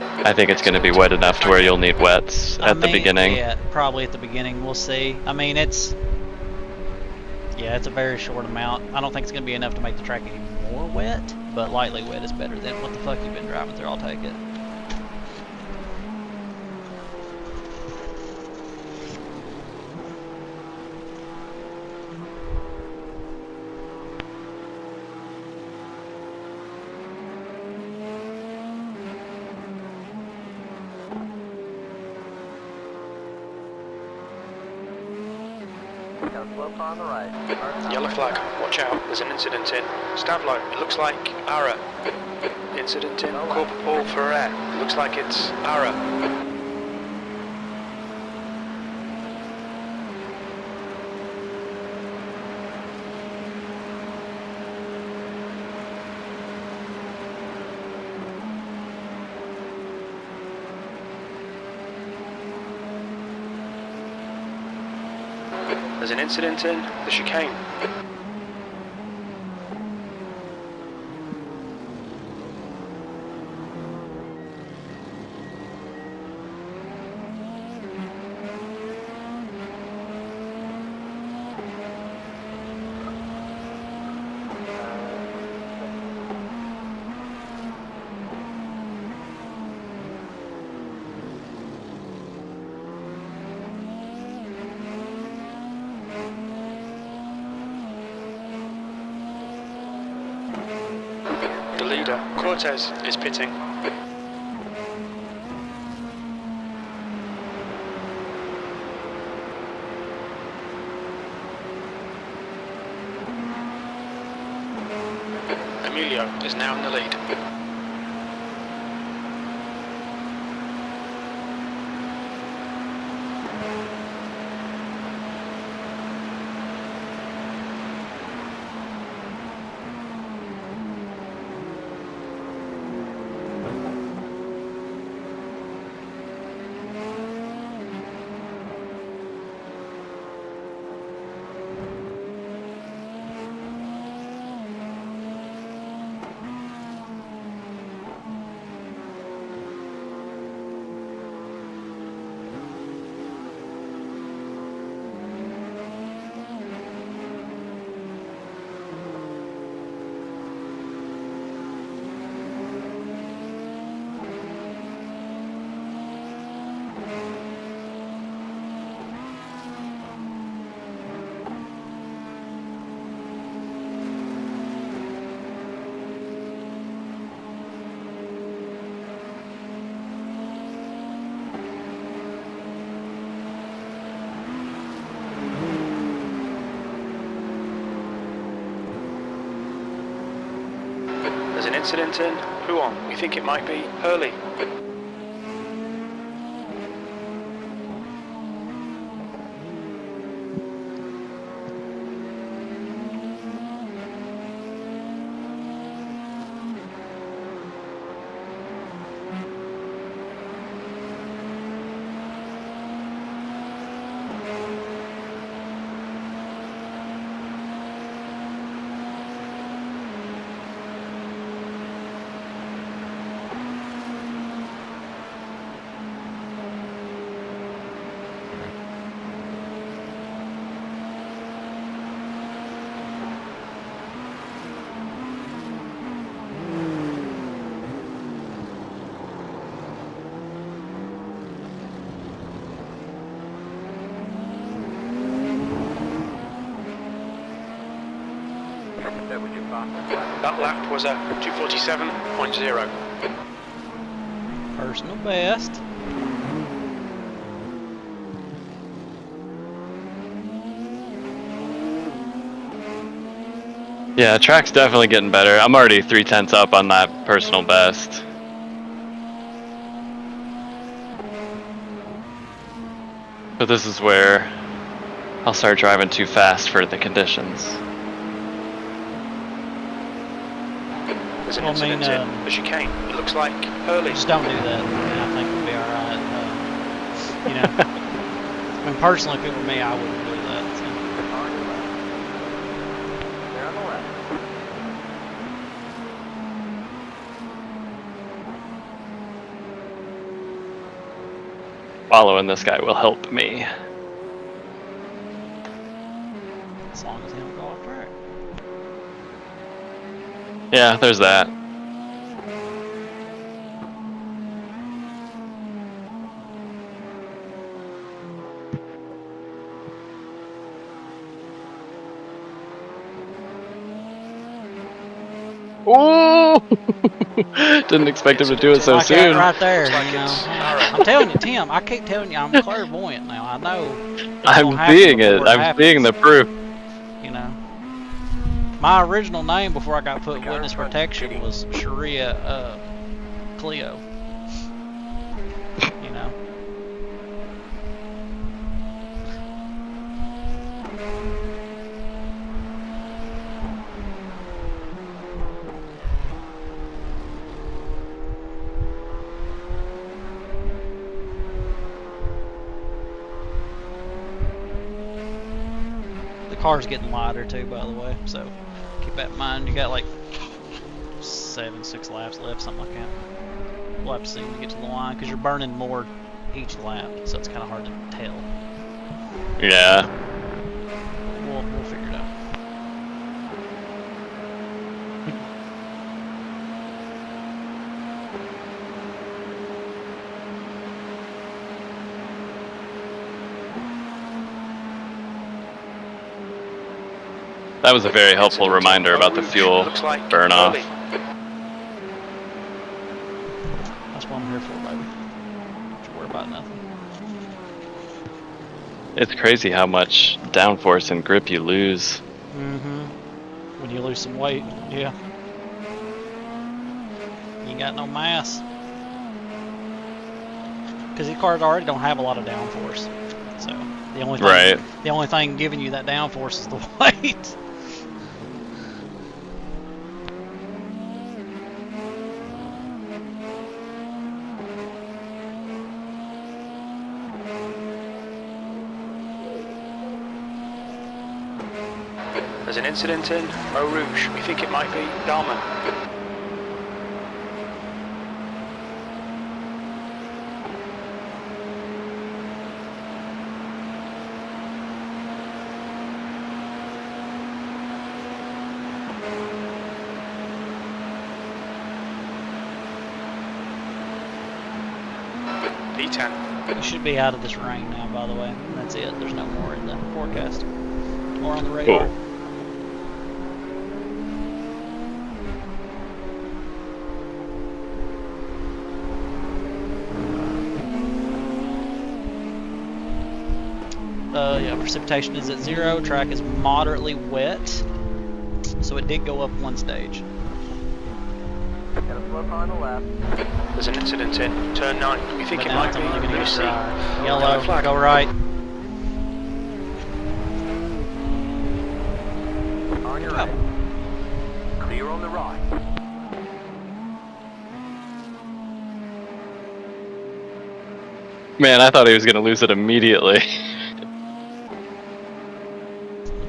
Speaker 5: I think it's going to be wet enough to where you'll need wets at the beginning.
Speaker 10: Yeah, probably at the beginning. We'll see. I mean, it's a very short amount. I don't think it's going to be enough to make the track any more wet, but lightly wet is better than what the fuck you've been driving through. I'll take it.
Speaker 2: Got a slow car on the right. Car's
Speaker 1: Yellow
Speaker 2: right
Speaker 1: flag,
Speaker 2: side.
Speaker 1: watch out, there's an incident in. Stavlo, it looks like Ara. Incident in Corporal Paul Ferrer. It looks like it's Ara. There's an incident in the chicane. The leader, Cortez, is pitting. Emilio is now in the lead. There's an incident in Huon. We think it might be Hurley. That lap was a 2:47.0.
Speaker 10: Personal best.
Speaker 5: Yeah, track's definitely getting better. I'm already 3/10 up on that personal best. But this is where I'll start driving too fast for the conditions.
Speaker 1: There's an
Speaker 10: Well, I mean,
Speaker 1: incident in the chicane. It looks like Hurley.
Speaker 10: Just don't do that. I think we'll be alright. You know, I mean, personally, if it were me, I wouldn't do that. So.
Speaker 2: They're on the left.
Speaker 5: Following this guy will help me.
Speaker 10: As long as he don't go off track.
Speaker 5: Yeah, there's that. Ooh! Didn't expect him to do it so
Speaker 10: Like
Speaker 5: soon.
Speaker 10: that right there,
Speaker 1: Looks like
Speaker 10: you know.
Speaker 1: it's Barrett.
Speaker 10: I'm telling you, Tim. I keep telling you, I'm clairvoyant now. I know. It's
Speaker 5: I'm
Speaker 10: gonna happen
Speaker 5: seeing
Speaker 10: before
Speaker 5: it. I'm seeing the
Speaker 10: happens,
Speaker 5: proof.
Speaker 10: You know. My original name before I got put in witness protection was Sharia Cleo. You know. The car's getting lighter too, by the way, so keep that in mind. You got like 6 laps left, something like that. We'll have to see when you get to the line because you're burning more each lap, so it's kind of hard to tell.
Speaker 5: Yeah.
Speaker 10: We'll figure it out.
Speaker 5: That was a very helpful reminder about the fuel
Speaker 1: Looks like
Speaker 5: burn off.
Speaker 1: Early.
Speaker 10: That's what I'm here for, baby. Don't worry about nothing.
Speaker 5: It's crazy how much downforce and grip you lose.
Speaker 10: Mm-hmm. When you lose some weight, yeah. You ain't got no mass. Because these cars already don't have a lot of downforce. So the only thing giving you that downforce is the weight.
Speaker 1: There's an incident in Eau Rouge. We think it might be Dalman. P10.
Speaker 10: You should be out of this rain now, by the way. And that's it. There's no more in the forecast or on the radar.
Speaker 5: Cool.
Speaker 10: Yeah, precipitation is at 0. Track is moderately wet, so it did go up 1 stage.
Speaker 2: Got a slow car on the left.
Speaker 1: There's an incident in turn 9. We think
Speaker 10: But
Speaker 1: it
Speaker 10: now
Speaker 1: might
Speaker 10: it's
Speaker 1: be
Speaker 10: only going to get
Speaker 1: Lucy.
Speaker 10: dry.
Speaker 1: Yellow
Speaker 10: Yellow,
Speaker 1: flag.
Speaker 10: go right.
Speaker 2: On your right. Clear on the right.
Speaker 5: Man, I thought he was going to lose it immediately.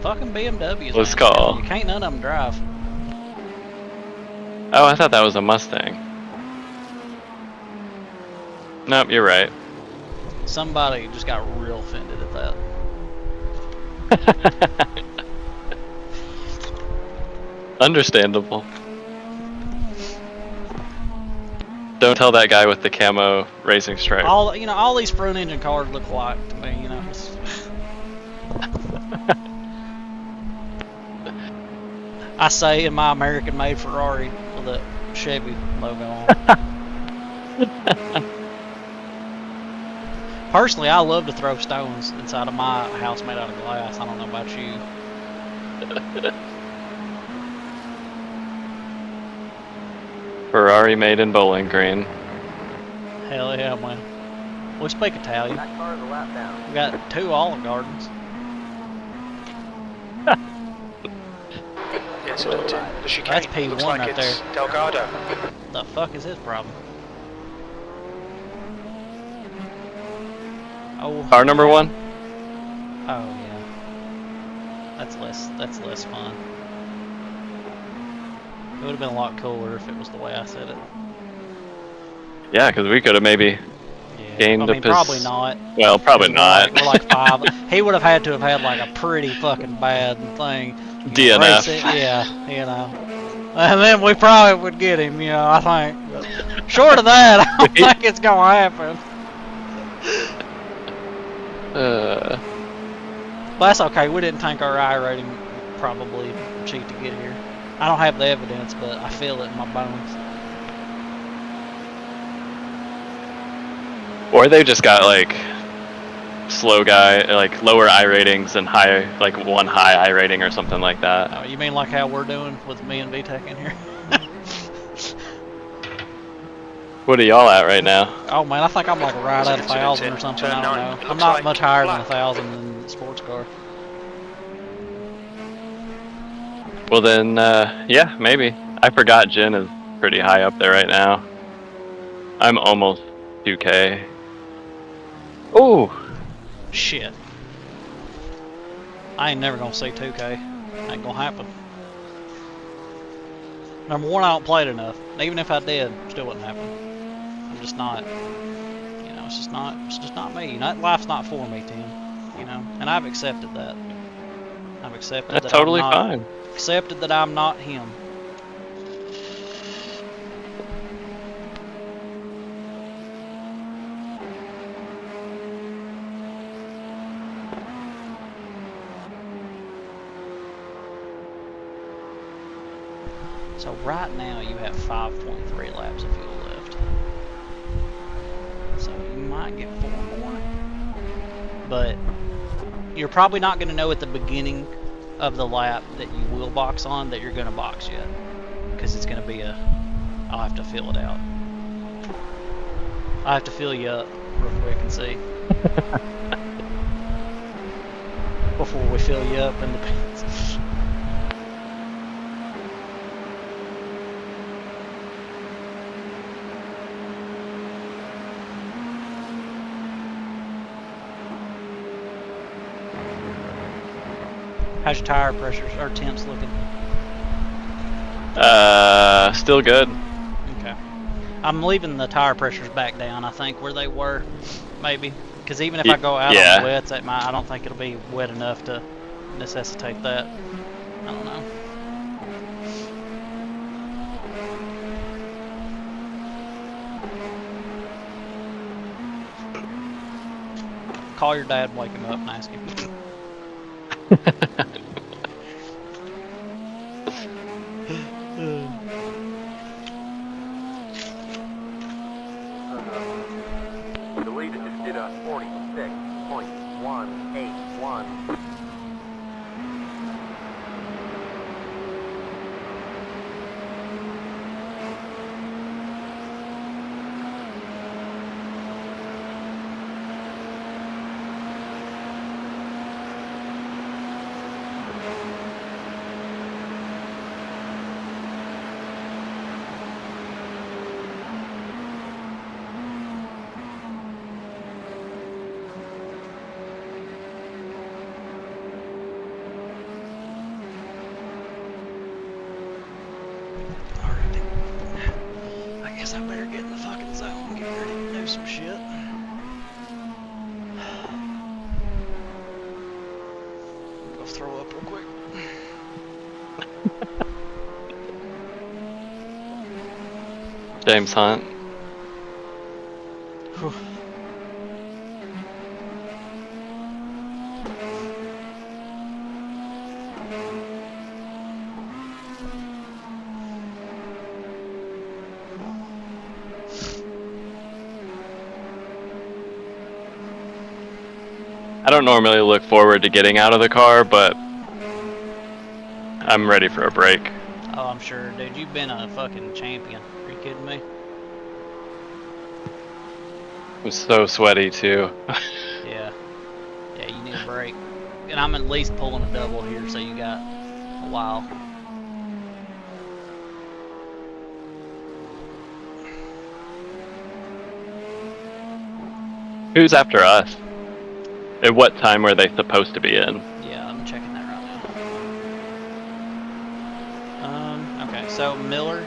Speaker 10: Fucking BMWs,
Speaker 5: Let's
Speaker 10: man.
Speaker 5: call.
Speaker 10: You can't none of them drive.
Speaker 5: Oh, I thought that was a Mustang. Nope, you're right.
Speaker 10: Somebody just got real offended at that.
Speaker 5: Understandable. Don't tell that guy with the camo racing stripe.
Speaker 10: All these front engine cars look like to me, you know. I say in my American-made Ferrari with a Chevy logo on. Personally, I love to throw stones inside of my house made out of glass. I don't know about you.
Speaker 5: Ferrari made in Bowling Green.
Speaker 10: Hell yeah, man. We speak Italian.
Speaker 2: That car is a lap down.
Speaker 10: We got 2 Olive Gardens.
Speaker 1: Incident in the chicane.
Speaker 10: That's P1
Speaker 1: Looks like
Speaker 10: right
Speaker 1: it's
Speaker 10: there.
Speaker 1: Delgado.
Speaker 10: The fuck is his problem? Oh.
Speaker 5: Car number 1?
Speaker 10: Oh yeah. That's less fun. It would have been a lot cooler if it was the way I said it.
Speaker 5: Yeah, because we could have maybe gained
Speaker 10: I mean, probably not.
Speaker 5: Well, probably not.
Speaker 10: We're like 5. He would have had to have had like a pretty fucking bad thing.
Speaker 5: DNF.
Speaker 10: Yeah, you know. And then we probably would get him, you know, I think. But short of that, I don't think it's gonna happen. But that's okay. We didn't tank our I rating probably cheap to get here. I don't have the evidence, but I feel it in my bones.
Speaker 5: Or they just got like slow guy, like lower I ratings and high, like one high I rating or something like that.
Speaker 10: Oh, you mean like how we're doing with me and VTech in here?
Speaker 5: What are y'all at right now?
Speaker 10: Oh man, I think I'm like right
Speaker 1: There's
Speaker 10: at
Speaker 1: an
Speaker 10: 1,000 or
Speaker 1: incident
Speaker 10: something.
Speaker 1: in
Speaker 10: I
Speaker 1: turn
Speaker 10: don't
Speaker 1: 9.
Speaker 10: know.
Speaker 1: It
Speaker 10: I'm
Speaker 1: looks
Speaker 10: not
Speaker 1: like
Speaker 10: much higher than
Speaker 1: black.
Speaker 10: 1,000 in the sports car.
Speaker 5: Well then, yeah, maybe. I forgot Jin is pretty high up there right now. I'm almost 2K. Ooh!
Speaker 10: Shit. I ain't never gonna see 2K. Ain't gonna happen. Number one, I don't play it enough. And even if I did, still wouldn't happen. I'm just not. You know, it's just not me. You know, life's not for me, Tim. You know, and I've accepted that. I've accepted
Speaker 5: That's
Speaker 10: that
Speaker 5: totally
Speaker 10: I'm not.
Speaker 5: fine.
Speaker 10: Accepted that I'm not him. So right now you have 5.3 laps of fuel left. So you might get 4 more. But you're probably not going to know at the beginning of the lap that you will box on that you're going to box yet. Because it's going to be I'll have to fill it out. I'll have to fill you up real quick and see. Before we fill you up in the pits. How's your tire pressures or temps looking?
Speaker 5: Still good.
Speaker 10: Okay. I'm leaving the tire pressures back down, I think, where they were, maybe. Because even if I go out on the wets, I don't think it'll be wet enough to necessitate that. I don't know. Call your dad, wake him up, and ask him.
Speaker 2: The lead is just did a 46.181.
Speaker 10: I guess I better get in the fucking zone and get ready to do some shit. Go throw up real quick.
Speaker 5: James Hunt.
Speaker 10: Whew.
Speaker 5: I don't normally look forward to getting out of the car, but I'm ready for a break.
Speaker 10: Oh, I'm sure, dude. You've been a fucking champion. Are you kidding me?
Speaker 5: I'm so sweaty too.
Speaker 10: Yeah. Yeah, you need a break. And I'm at least pulling a double here, so you got a while.
Speaker 5: Who's after us? At what time were they supposed to be in?
Speaker 10: Yeah, I'm checking that right now. Okay, so Miller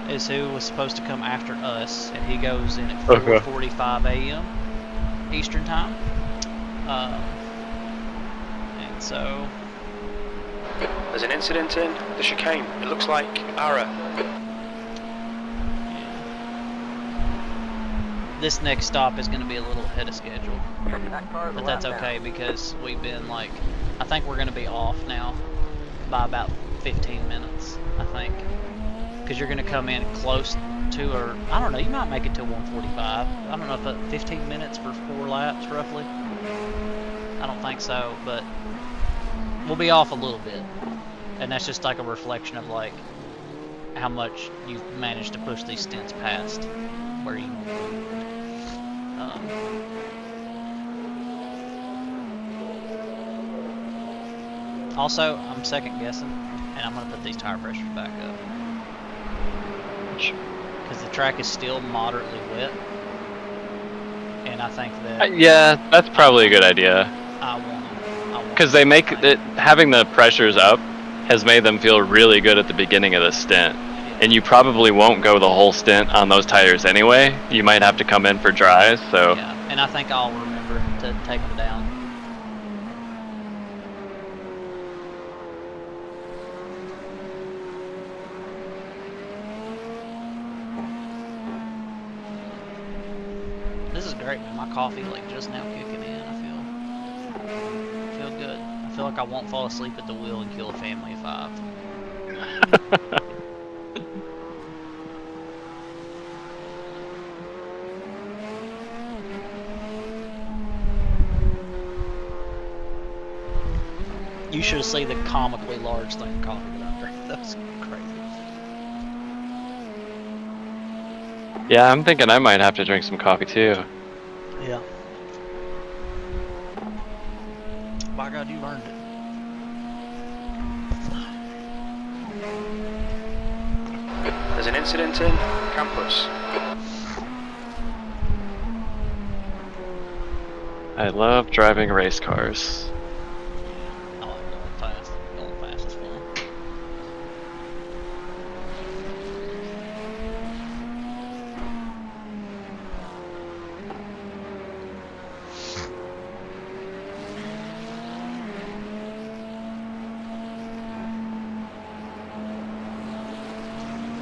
Speaker 10: is who was supposed to come after us, and he goes in at 4:45 a.m. Eastern time. And so
Speaker 1: There's an incident in the chicane. It looks like Ara.
Speaker 10: this next stop is going to be a little ahead of schedule.
Speaker 2: That car's
Speaker 10: But that's okay because we've been like, I think we're going to be off now by about 15 minutes, I think. Because you're going to come in close to, or I don't know, you might make it to 145. I don't know if that 15 minutes for 4 laps roughly. I don't think so, but we'll be off a little bit. And that's just like a reflection of like how much you've managed to push these stints past where you normally would. Also, I'm second guessing, and I'm going to put these tire pressures back up. Because the track is still moderately wet. And I think that...
Speaker 5: yeah, that's probably a good idea.
Speaker 10: I want
Speaker 5: because they make it, having the pressures up has made them feel really good at the beginning of the stint, and you probably won't go the whole stint on those tires anyway. You might have to come in for dries, so
Speaker 10: yeah, and I think I'll remember to take them down. This is great, man. My coffee like just now kicking in. I feel good. I feel like I won't fall asleep at the wheel and kill a family of 5. You should have seen the comically large thing of coffee that I drank. That was crazy.
Speaker 5: yeah, I'm thinking I might have to drink some coffee too.
Speaker 10: Yeah. By God, you earned it.
Speaker 1: There's an incident in campus.
Speaker 5: I love driving race cars.
Speaker 10: I like going fast. Going fast is fun.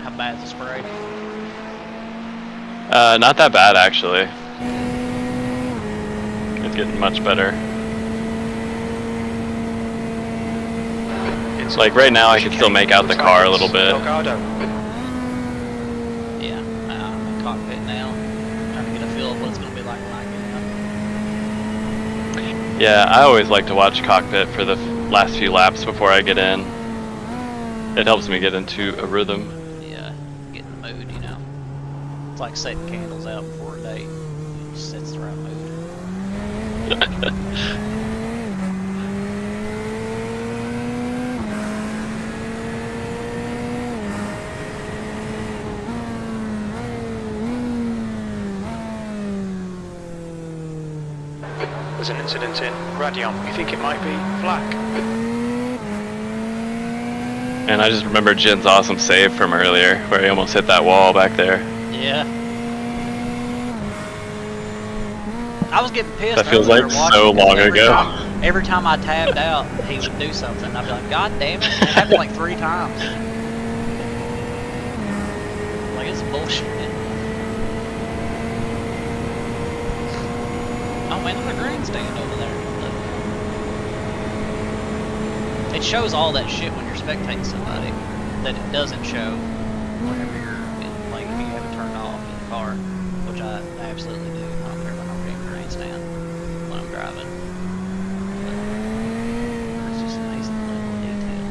Speaker 10: How bad is the spray?
Speaker 5: Not that bad actually. It's getting much better. It's like right now I can still make out the car a little bit.
Speaker 10: Yeah, I'm in the cockpit now. Trying to get a feel of what it's going to be like when I get in.
Speaker 5: Yeah, I always like to watch cockpit for the last few laps before I get in. It helps me get into a rhythm.
Speaker 10: Yeah, get in the mood, you know. It's like setting candles out before a date. It just sets the right mood.
Speaker 1: There's an incident in Radion. You think it might be black?
Speaker 5: And I just remember Jin's awesome save from earlier, where he almost hit that wall back there.
Speaker 10: Yeah. I was getting pissed.
Speaker 5: That feels like so long ago.
Speaker 10: Every time I tabbed out, he would do something. I'd be like, God damn it. It happened like 3 times. Like, it's bullshit. Oh man, there's a grandstand over there. It shows all that shit when you're spectating somebody that it doesn't show whenever you're in, like, if you have it turned off in the car, which I absolutely do. I don't care about no damn grandstand when I'm driving. But it's just a nice little detail.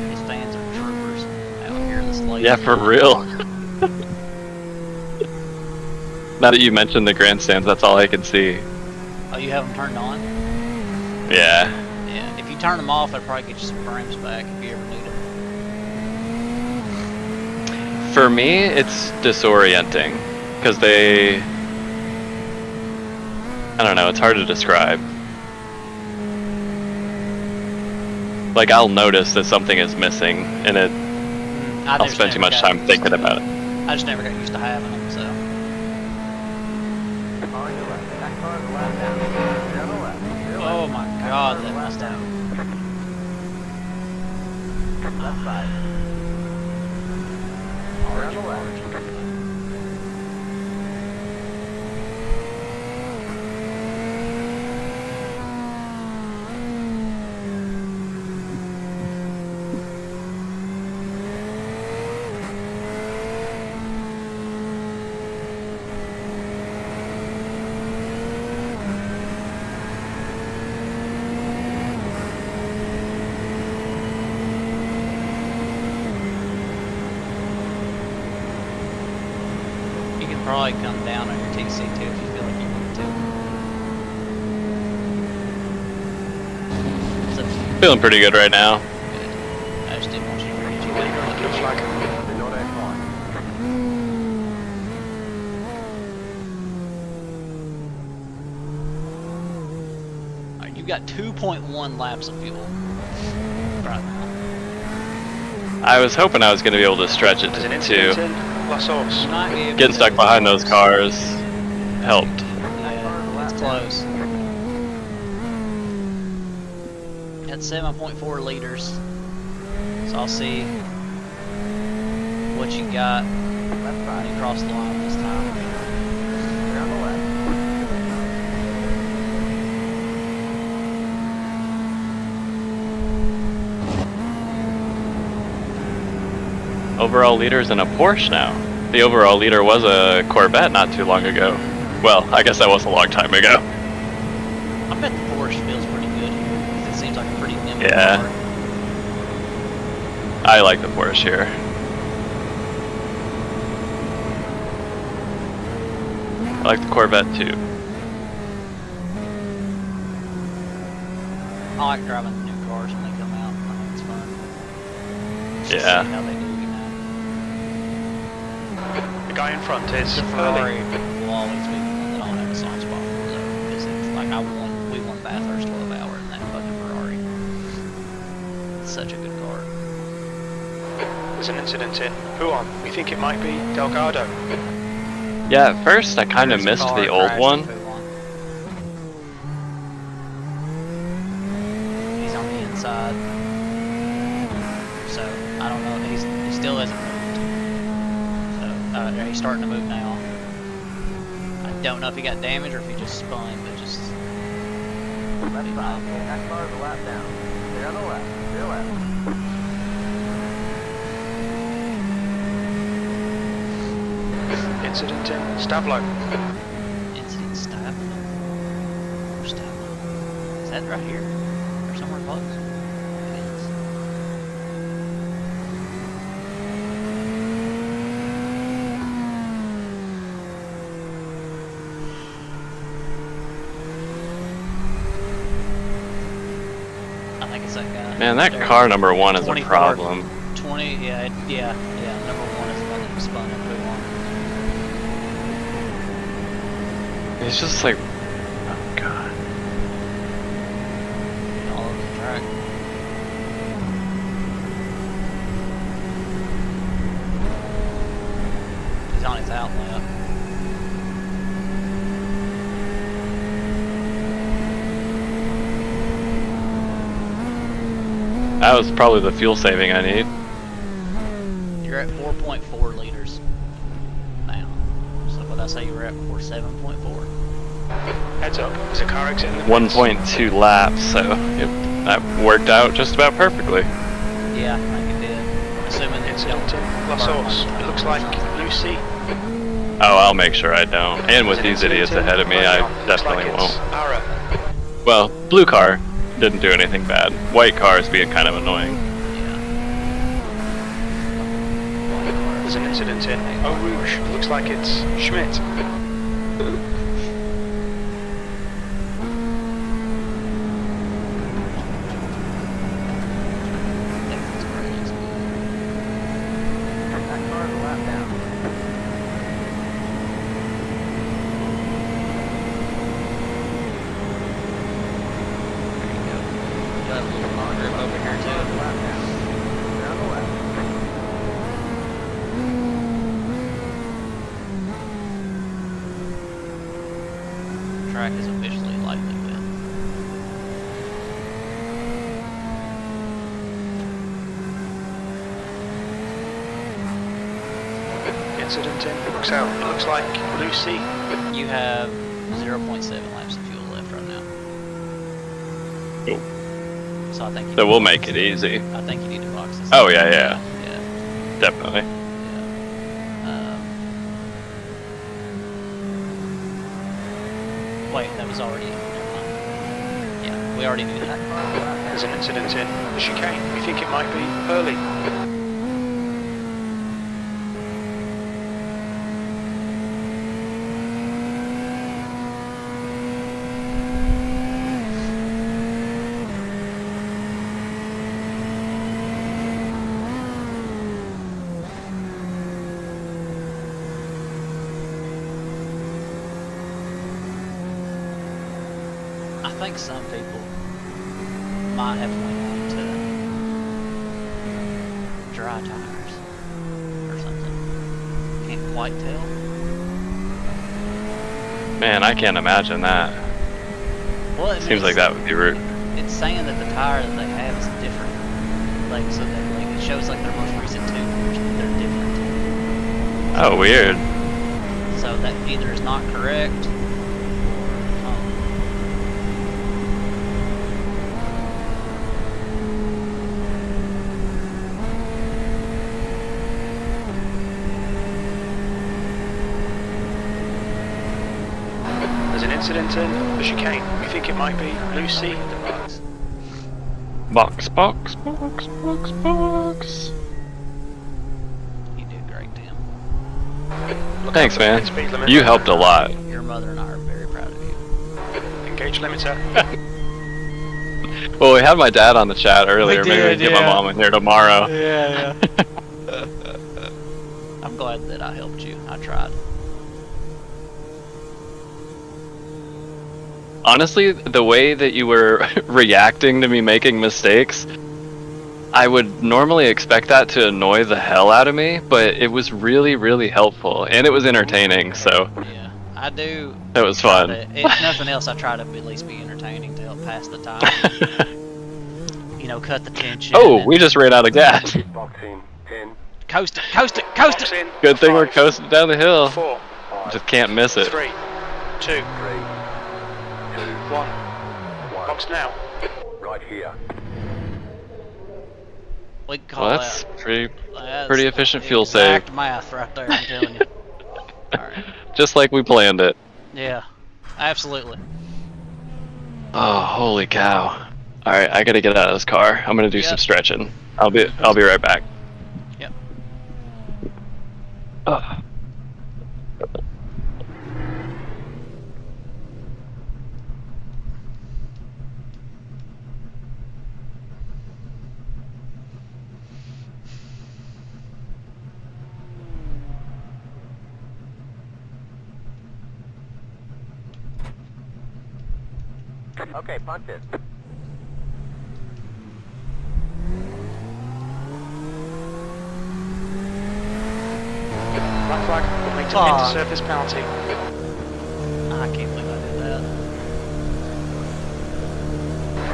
Speaker 10: These fans are troopers out here in this lake.
Speaker 5: Yeah, for real. Now that you mentioned the grandstands, that's all I can see.
Speaker 10: Oh, you have them turned on?
Speaker 5: Yeah.
Speaker 10: Yeah, if you turn them off, they'll probably get you some frames back if you ever need them.
Speaker 5: For me, it's disorienting, because they... I don't know, it's hard to describe. Like, I'll notice that something is missing, and I'll spend too much time thinking about it.
Speaker 10: I just never got used to having them, so... Oh my God, that must have.
Speaker 2: Left side. Around the left.
Speaker 10: probably come down on your TC too if you feel like you need to. It's up to you.
Speaker 5: Feeling pretty good right now.
Speaker 10: Good. I just didn't want you to forget you got
Speaker 1: Looks like
Speaker 10: Alright, you've got 2.1 laps of fuel right now.
Speaker 5: I was hoping I was going to be able to stretch it
Speaker 1: there's an
Speaker 5: to
Speaker 1: incident
Speaker 5: 2.
Speaker 1: in La Source.
Speaker 10: You might be able
Speaker 5: Getting
Speaker 10: to-
Speaker 5: stuck behind those cars helped.
Speaker 10: Yeah, it's close. At 7.4 liters. So I'll see what you got when you cross the line this time.
Speaker 2: Clear on the left.
Speaker 5: Overall leader's in a Porsche now. The overall leader was a Corvette not too long ago. Well, I guess that was a long time ago.
Speaker 10: I bet the Porsche feels pretty good here. 'Cause it seems like a pretty nimble
Speaker 5: Yeah.
Speaker 10: car.
Speaker 5: I like the Porsche here. I like the Corvette too.
Speaker 10: I like driving the new cars when they come out. I think it's fun. Just
Speaker 5: Yeah.
Speaker 10: see how they do, you know.
Speaker 1: The guy in front is
Speaker 10: The
Speaker 1: early.
Speaker 10: Ferrari will always be the one that I'll have a soft spot for, though. Because it's like we won Bathurst 12 hour in that fucking Ferrari. It's such a good car.
Speaker 1: There's an incident in Huon. We think it might be Delgado.
Speaker 5: Yeah, at first I kind of
Speaker 10: There's a
Speaker 5: missed
Speaker 10: car
Speaker 5: the old
Speaker 10: crashed
Speaker 5: one.
Speaker 10: into one. He's on the inside. So, I don't know. He still hasn't moved. So, he's starting to move now. I don't know if he got damaged or if he just spun, but just...
Speaker 2: Left side. That car is a lap down. Clear on the left. Clear left.
Speaker 1: Incident in Stablo.
Speaker 10: Incident Stablo? Or Stablo? Is that right here? Or somewhere close? It is. I think it's that guy.
Speaker 5: Man, that
Speaker 10: There.
Speaker 5: car number 1 is a
Speaker 10: 24.
Speaker 5: problem.
Speaker 10: 20, yeah, number 1 is the one that spun into one.
Speaker 5: It's just like, oh god.
Speaker 10: All over the track. He's on his out lap.
Speaker 5: That was probably the fuel saving I need.
Speaker 10: You're at 4.4 liters now. So what I say you were at before, 7.4.
Speaker 1: Heads up. There's a car exiting the pits.
Speaker 5: 1.2 laps, so that worked out just about perfectly.
Speaker 10: Yeah, I think it did. Assuming that you
Speaker 1: Incident
Speaker 10: don't
Speaker 1: in La
Speaker 10: burn
Speaker 1: Source.
Speaker 10: much
Speaker 1: It looks like Lucy.
Speaker 5: Oh, I'll make sure I don't. And with these idiots ahead of me, I definitely won't.
Speaker 1: Ara.
Speaker 5: Well, blue car didn't do anything bad. White car is being kind of annoying.
Speaker 10: Yeah.
Speaker 1: There's an incident in Eau Rouge. It looks like it's Schmidt.
Speaker 2: That car is a lap down.
Speaker 10: You have a little long grip over here too.
Speaker 2: Lap down. Clear on the left.
Speaker 10: Track is officially lightly wet.
Speaker 1: Incident in Looks out. It looks like Lucy.
Speaker 10: You have 0.7 laps of fuel left right now.
Speaker 5: Cool.
Speaker 10: So I think you
Speaker 5: So
Speaker 10: need
Speaker 5: we'll
Speaker 10: to
Speaker 5: make
Speaker 10: box
Speaker 5: it easy.
Speaker 10: I think you need to box this.
Speaker 5: Oh,
Speaker 10: up.
Speaker 5: yeah, yeah.
Speaker 10: Yeah.
Speaker 5: Definitely.
Speaker 10: Wait, that was already. Never mind. Yeah, we already knew that.
Speaker 1: There's an incident in the chicane. We think it might be early.
Speaker 10: I think some people might have went on to dry tires or something. Can't quite tell.
Speaker 5: Man, I can't imagine that.
Speaker 10: Well, it
Speaker 5: Seems like that would be rude.
Speaker 10: It's saying that the tire that they have is different. Like, so that like it shows like their most recent 2 years, but they're different.
Speaker 5: Oh, weird.
Speaker 10: So that either is not correct.
Speaker 1: There's an incident in the chicane. We think it might be Lucy.
Speaker 5: Box, box, box, box, box.
Speaker 10: You did great, Tim.
Speaker 5: Thanks,
Speaker 1: out for the
Speaker 5: man.
Speaker 1: speed limit.
Speaker 5: You helped a lot.
Speaker 10: Your mother and I are very proud of you.
Speaker 1: Engage limiter.
Speaker 5: Well, we had my dad on the chat earlier. Maybe we
Speaker 10: did,
Speaker 5: can get my
Speaker 10: yeah.
Speaker 5: mom in here tomorrow.
Speaker 10: Yeah. I'm glad that I helped you. I tried.
Speaker 5: Honestly, the way that you were reacting to me making mistakes, I would normally expect that to annoy the hell out of me, but it was really, really helpful, and it was entertaining, so
Speaker 10: Yeah, I do.
Speaker 5: that was
Speaker 10: try
Speaker 5: fun.
Speaker 10: to- if nothing else, I try to at least be entertaining to help pass the time. You know, cut the tension.
Speaker 5: Oh,
Speaker 10: and
Speaker 5: we just ran out of gas.
Speaker 10: coast it, coast it, coast
Speaker 1: Box
Speaker 10: it.
Speaker 1: in.
Speaker 5: Good thing we're
Speaker 1: 5,
Speaker 5: coasting down the hill.
Speaker 1: 4,
Speaker 5: Just can't miss it.
Speaker 1: 3, 2, 1. Box now.
Speaker 2: Right here.
Speaker 10: We can call
Speaker 5: Well, that's
Speaker 10: that.
Speaker 5: pretty efficient fuel save.
Speaker 10: Exact math right there. I'm telling you. All right.
Speaker 5: Just like we planned it.
Speaker 10: Yeah, absolutely.
Speaker 5: Oh, holy cow. Alright, I gotta get out of this car. I'm gonna do some
Speaker 10: Yep.
Speaker 5: stretching. I'll be right back.
Speaker 10: Yep.
Speaker 5: Ugh.
Speaker 2: Okay, punch it.
Speaker 1: Black flag. We'll make to
Speaker 10: Fuck.
Speaker 1: pin to serve this penalty.
Speaker 10: I can't believe I did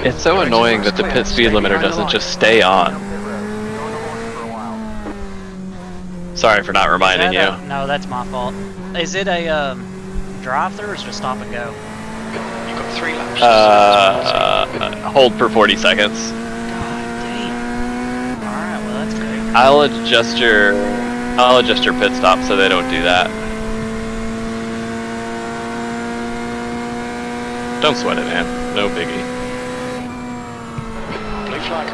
Speaker 10: that.
Speaker 5: It's so annoying that the pit speed limiter doesn't just stay on. Sorry for not reminding
Speaker 10: Is that
Speaker 5: you.
Speaker 10: no, that's my fault. Is it a drive-through or is it a stop and go?
Speaker 1: You've got 3 laps to serve this penalty.
Speaker 5: Hold for 40 seconds.
Speaker 10: God damn. All right, well that's great.
Speaker 5: I'll adjust your pit stop so they don't do that. Don't sweat it, man. No biggie.
Speaker 1: Blue flag.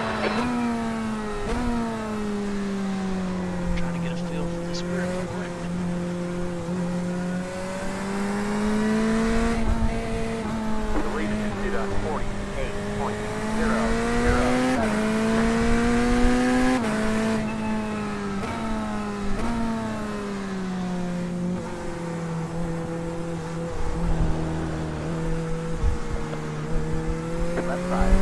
Speaker 10: Trying to get a feel for this group real quick.
Speaker 2: The lead is at 48.007. Left side.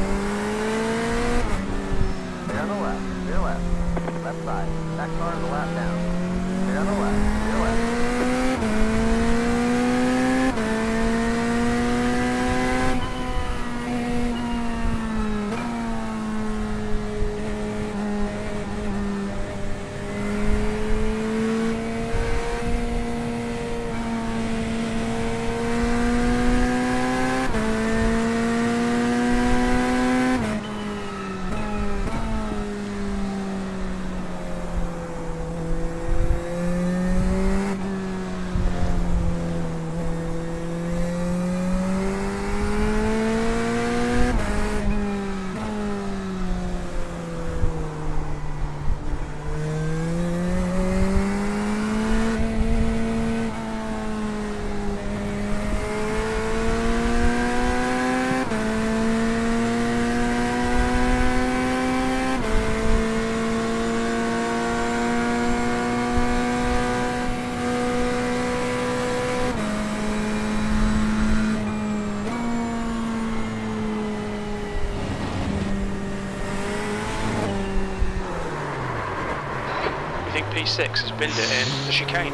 Speaker 1: P6 has binned it in the chicane.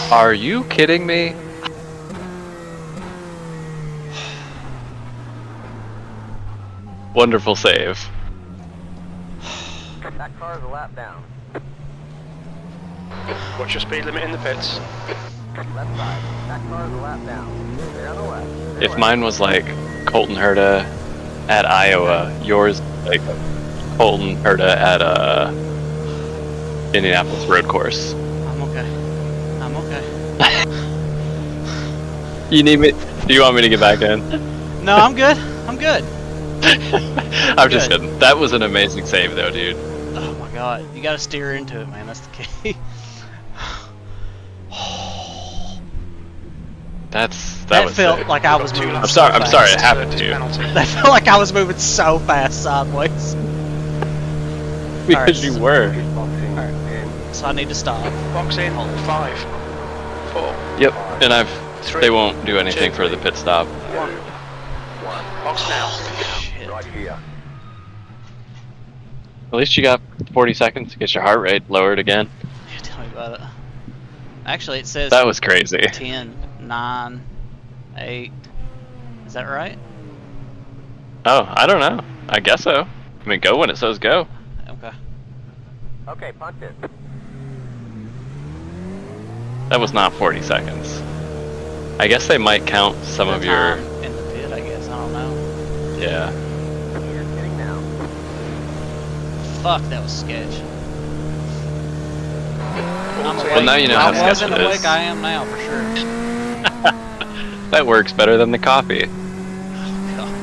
Speaker 5: Are you kidding me? Wonderful save.
Speaker 2: That car is a lap down.
Speaker 1: What's your speed limit in the pits?
Speaker 2: Left side. That car is a lap down. Stay on the left. Stay
Speaker 5: If
Speaker 2: left.
Speaker 5: mine was like Colton Herta at Iowa, yours like Colton Herta at Indianapolis Road Course.
Speaker 10: I'm okay. I'm okay.
Speaker 5: You need me? Do you want me to get back in?
Speaker 10: No, I'm good. I'm good.
Speaker 5: I'm just kidding. That was an amazing save, though, dude.
Speaker 10: Oh my god, you gotta steer into it, man. That's the key.
Speaker 5: That was
Speaker 10: felt
Speaker 5: sick.
Speaker 10: like I was moving.
Speaker 5: I'm sorry. I'm
Speaker 10: so
Speaker 5: sorry. It
Speaker 10: fast.
Speaker 5: happened to you
Speaker 10: That felt like I was moving so fast sideways.
Speaker 5: because you were.
Speaker 10: Alright, so I need to stop.
Speaker 1: Box in. 5, 4.
Speaker 5: Yep. And I've.
Speaker 1: 3,
Speaker 5: They won't do anything
Speaker 1: 2,
Speaker 5: for the pit stop.
Speaker 1: 1. Box now.
Speaker 10: Shit.
Speaker 2: Right here.
Speaker 5: At least you got 40 seconds to get your heart rate lowered again.
Speaker 10: Yeah, tell me about it. Actually, it says
Speaker 5: That was crazy.
Speaker 10: 10, 9, 8. Is that right?
Speaker 5: Oh, I don't know. I guess so. I mean, go when it says go.
Speaker 10: Okay.
Speaker 2: Okay, punch it.
Speaker 5: That was not 40 seconds. I guess they might count some of
Speaker 10: The
Speaker 5: your.
Speaker 10: time in the pit, I guess. I don't know.
Speaker 5: Yeah.
Speaker 2: You're kidding now.
Speaker 10: Fuck, that was sketch. I'm
Speaker 1: Well,
Speaker 10: awake.
Speaker 5: now you know
Speaker 10: I
Speaker 5: how sketch
Speaker 10: wasn't
Speaker 5: it
Speaker 10: awake.
Speaker 5: is.
Speaker 10: I am now for sure.
Speaker 5: That works better than the coffee.
Speaker 10: God.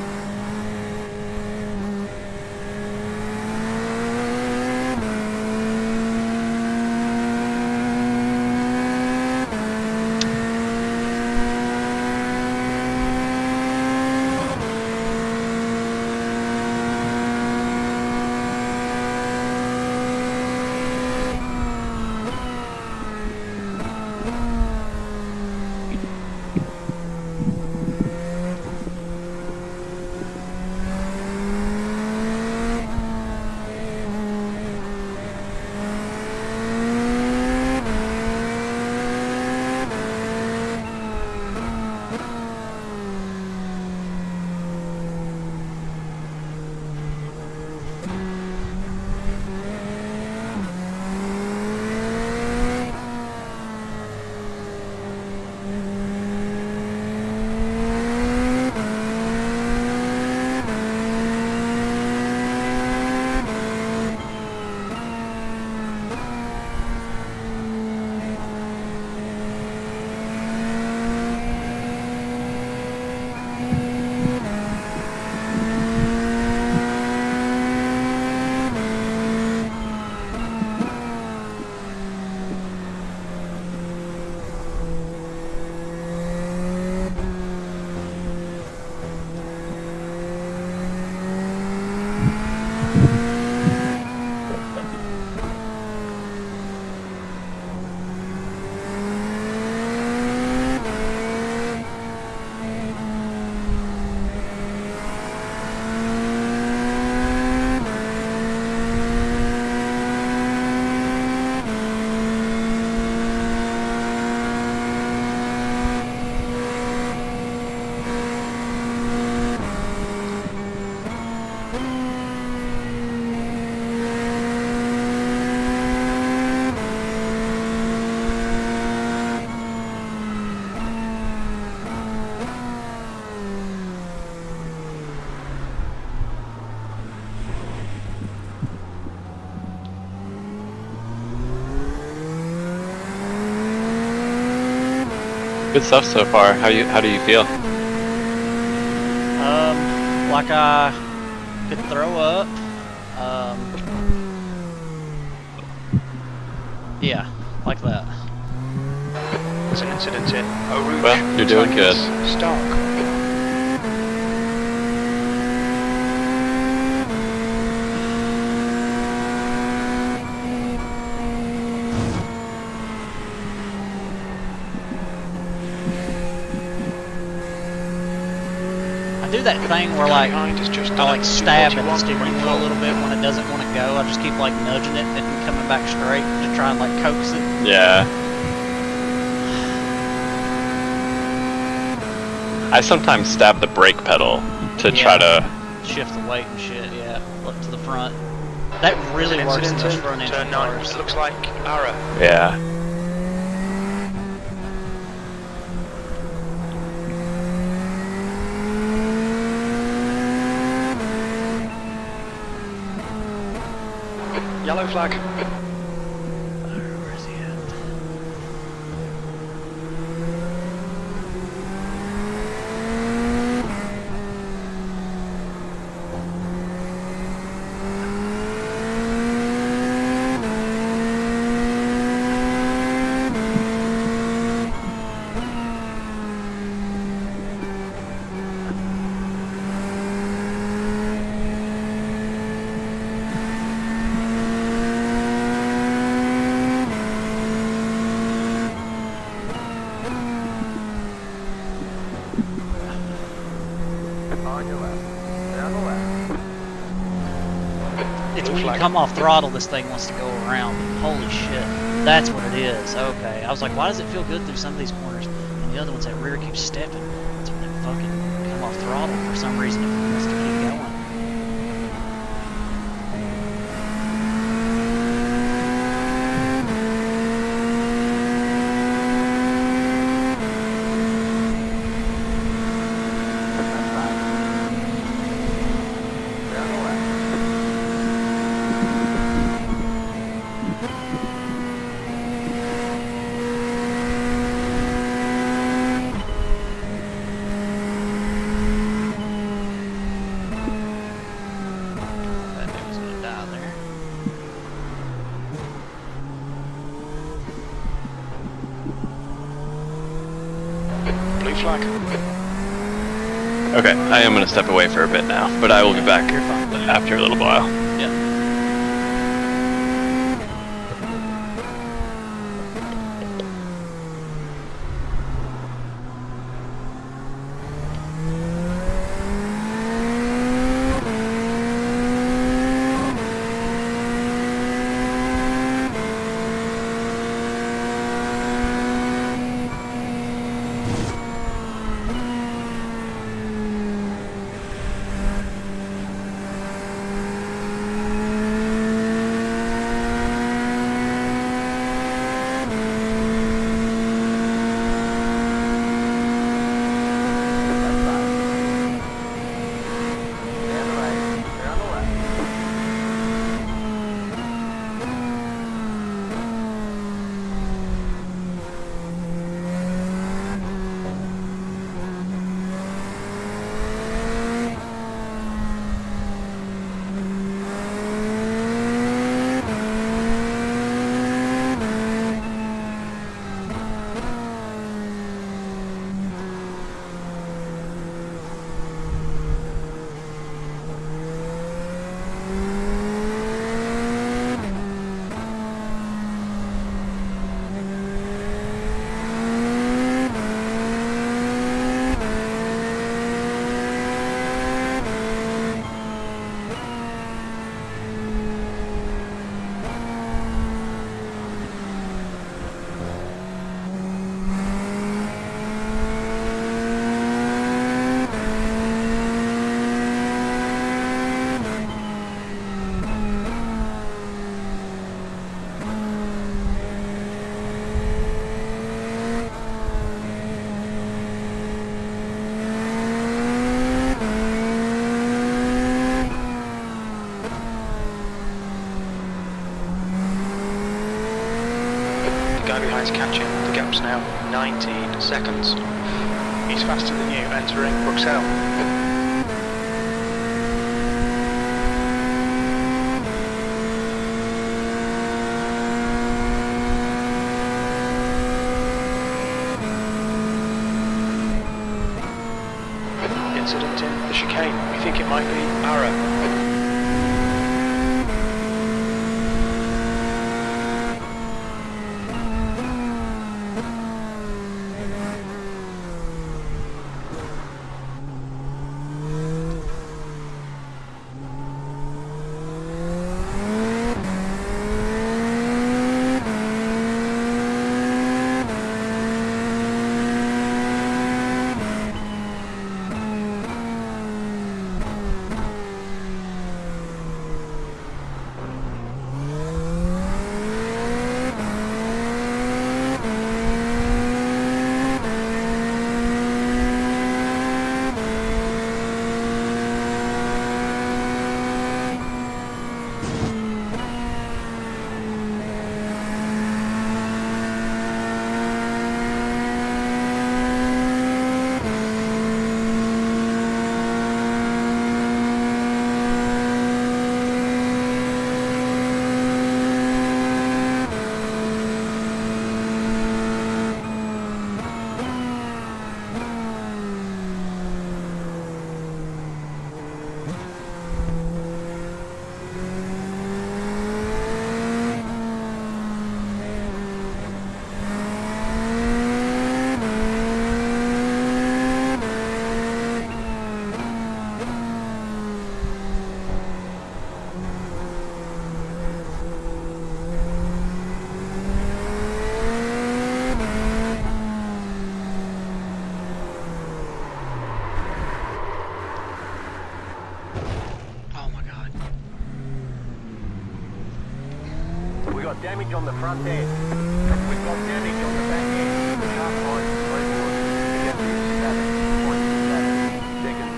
Speaker 5: Good stuff so far. How do you feel?
Speaker 10: Like I could throw up. Yeah, like that.
Speaker 1: There's an incident in Eau Rouge.
Speaker 5: Well, you're doing good.
Speaker 1: Stark.
Speaker 10: I do that thing where like
Speaker 1: behind has just
Speaker 10: I
Speaker 1: done
Speaker 10: like
Speaker 1: a
Speaker 10: stab at the
Speaker 1: 241,
Speaker 10: steering
Speaker 1: right
Speaker 10: wheel a
Speaker 1: full.
Speaker 10: little bit when it doesn't want to go. I just keep like nudging it and coming back straight to try and like coax it.
Speaker 5: Yeah. I sometimes stab the brake pedal to try to.
Speaker 10: Shift the weight and shit, yeah, up to the front. That really
Speaker 1: There's an
Speaker 10: works in
Speaker 1: incident
Speaker 10: those
Speaker 1: in
Speaker 10: front
Speaker 1: turn
Speaker 10: engine
Speaker 1: 9.
Speaker 10: cars.
Speaker 1: It looks like Ara.
Speaker 5: Yeah.
Speaker 1: Yellow flag.
Speaker 10: Where is he at?
Speaker 2: On your left. Stay on the left.
Speaker 10: It's when you come off throttle, this thing wants to go around. Holy shit. That's what it is. Okay. I was like, why does it feel good through some of these corners? And the other ones, that rear keeps stepping. It's when they fucking come off throttle. For some reason, it wants to keep going.
Speaker 2: Stay on the left.
Speaker 10: That thing's gonna die there.
Speaker 1: Blue flag.
Speaker 5: Okay, I am gonna step away for a bit now, but I will be back after a little while.
Speaker 10: Yeah.
Speaker 2: Left side. Stay on the right. Stay on the left.
Speaker 1: The guy behind's catching. The gap's now 19 seconds. He's faster than you, entering Bruxelles. Incident in the chicane. We think it might be Ara.
Speaker 2: damage on the front end. We've got damage on the back end. The sharp line is level. Negative 7.7 seconds.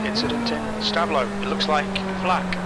Speaker 1: Incident in Stablo. It looks like flak.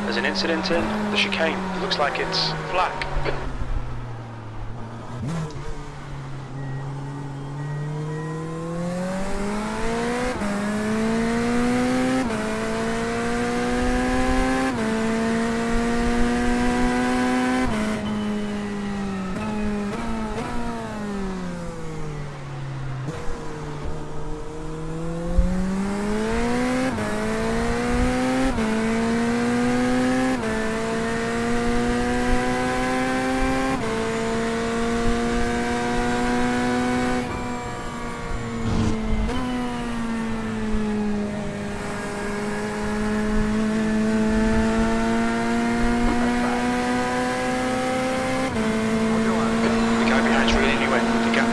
Speaker 1: There's an incident in the chicane. It looks like it's flak.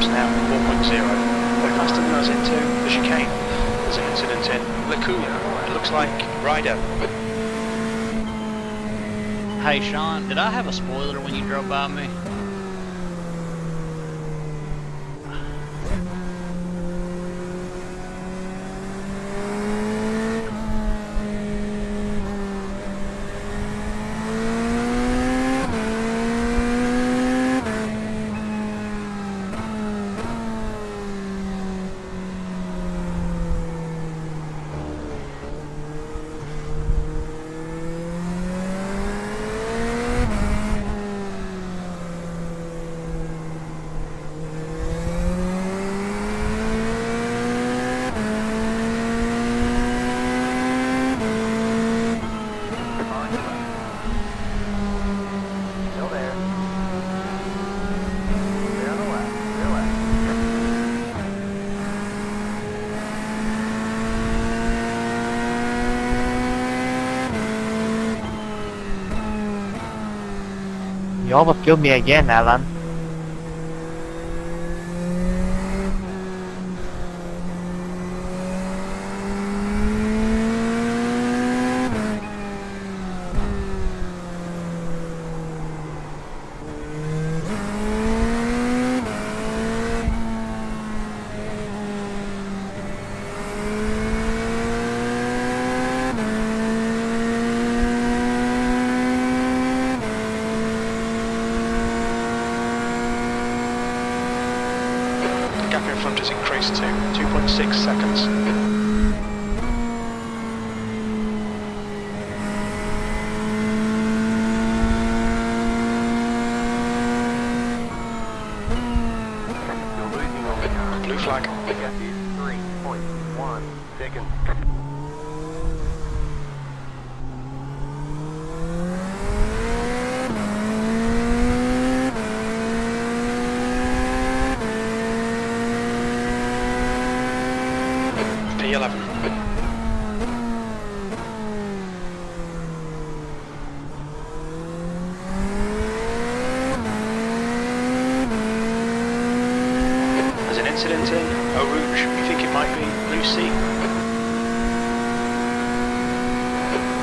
Speaker 1: Now 4.0. We're faster than us into the chicane. There's an incident in Lacuna. It looks like Ryder.
Speaker 3: Hey Sean, did I have a spoiler when you drove by me?
Speaker 9: You almost killed me again, Alan.
Speaker 1: The gap in front has increased to 2.6 seconds. Blue flag.
Speaker 2: The gap is 3.1 seconds.
Speaker 1: P11. There's an incident in Eau Rouge. We think it might be Blue Sea.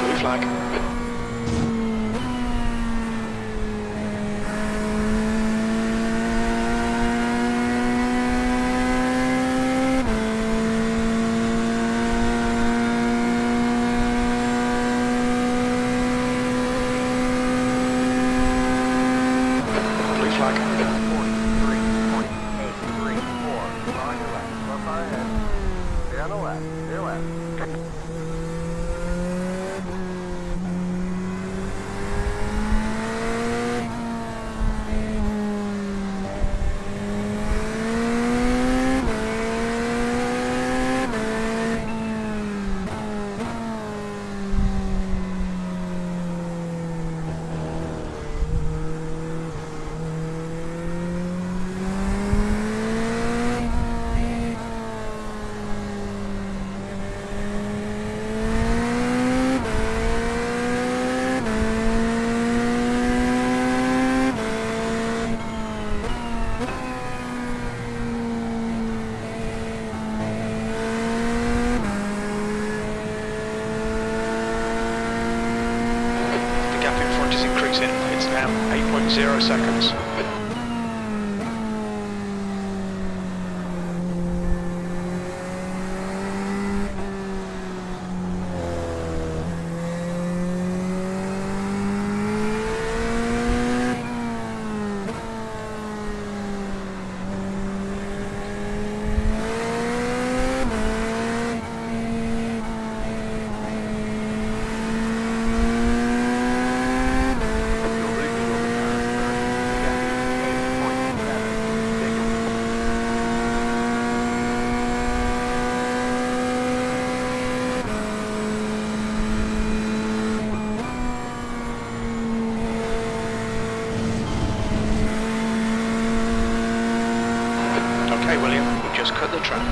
Speaker 1: Blue flag. 0 seconds. Okay, William, we've just cut the track.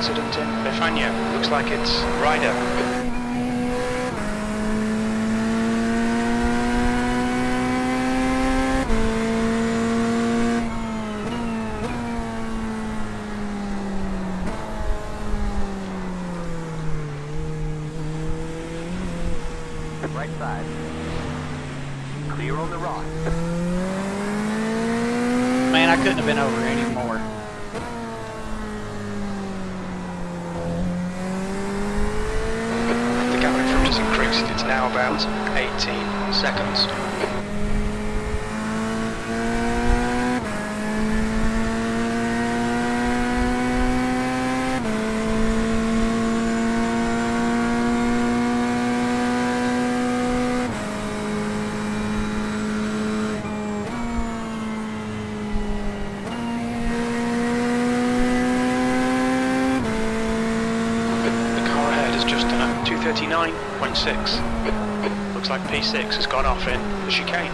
Speaker 1: Incident in Befania. Looks like it's Ryder.
Speaker 2: Right side. Clear on the right.
Speaker 10: Man, I couldn't have been over any more.
Speaker 1: The gap in front has increased. It's now about 18 seconds. The car ahead has just done a 239.6. Looks like P6 has gone off in the chicane.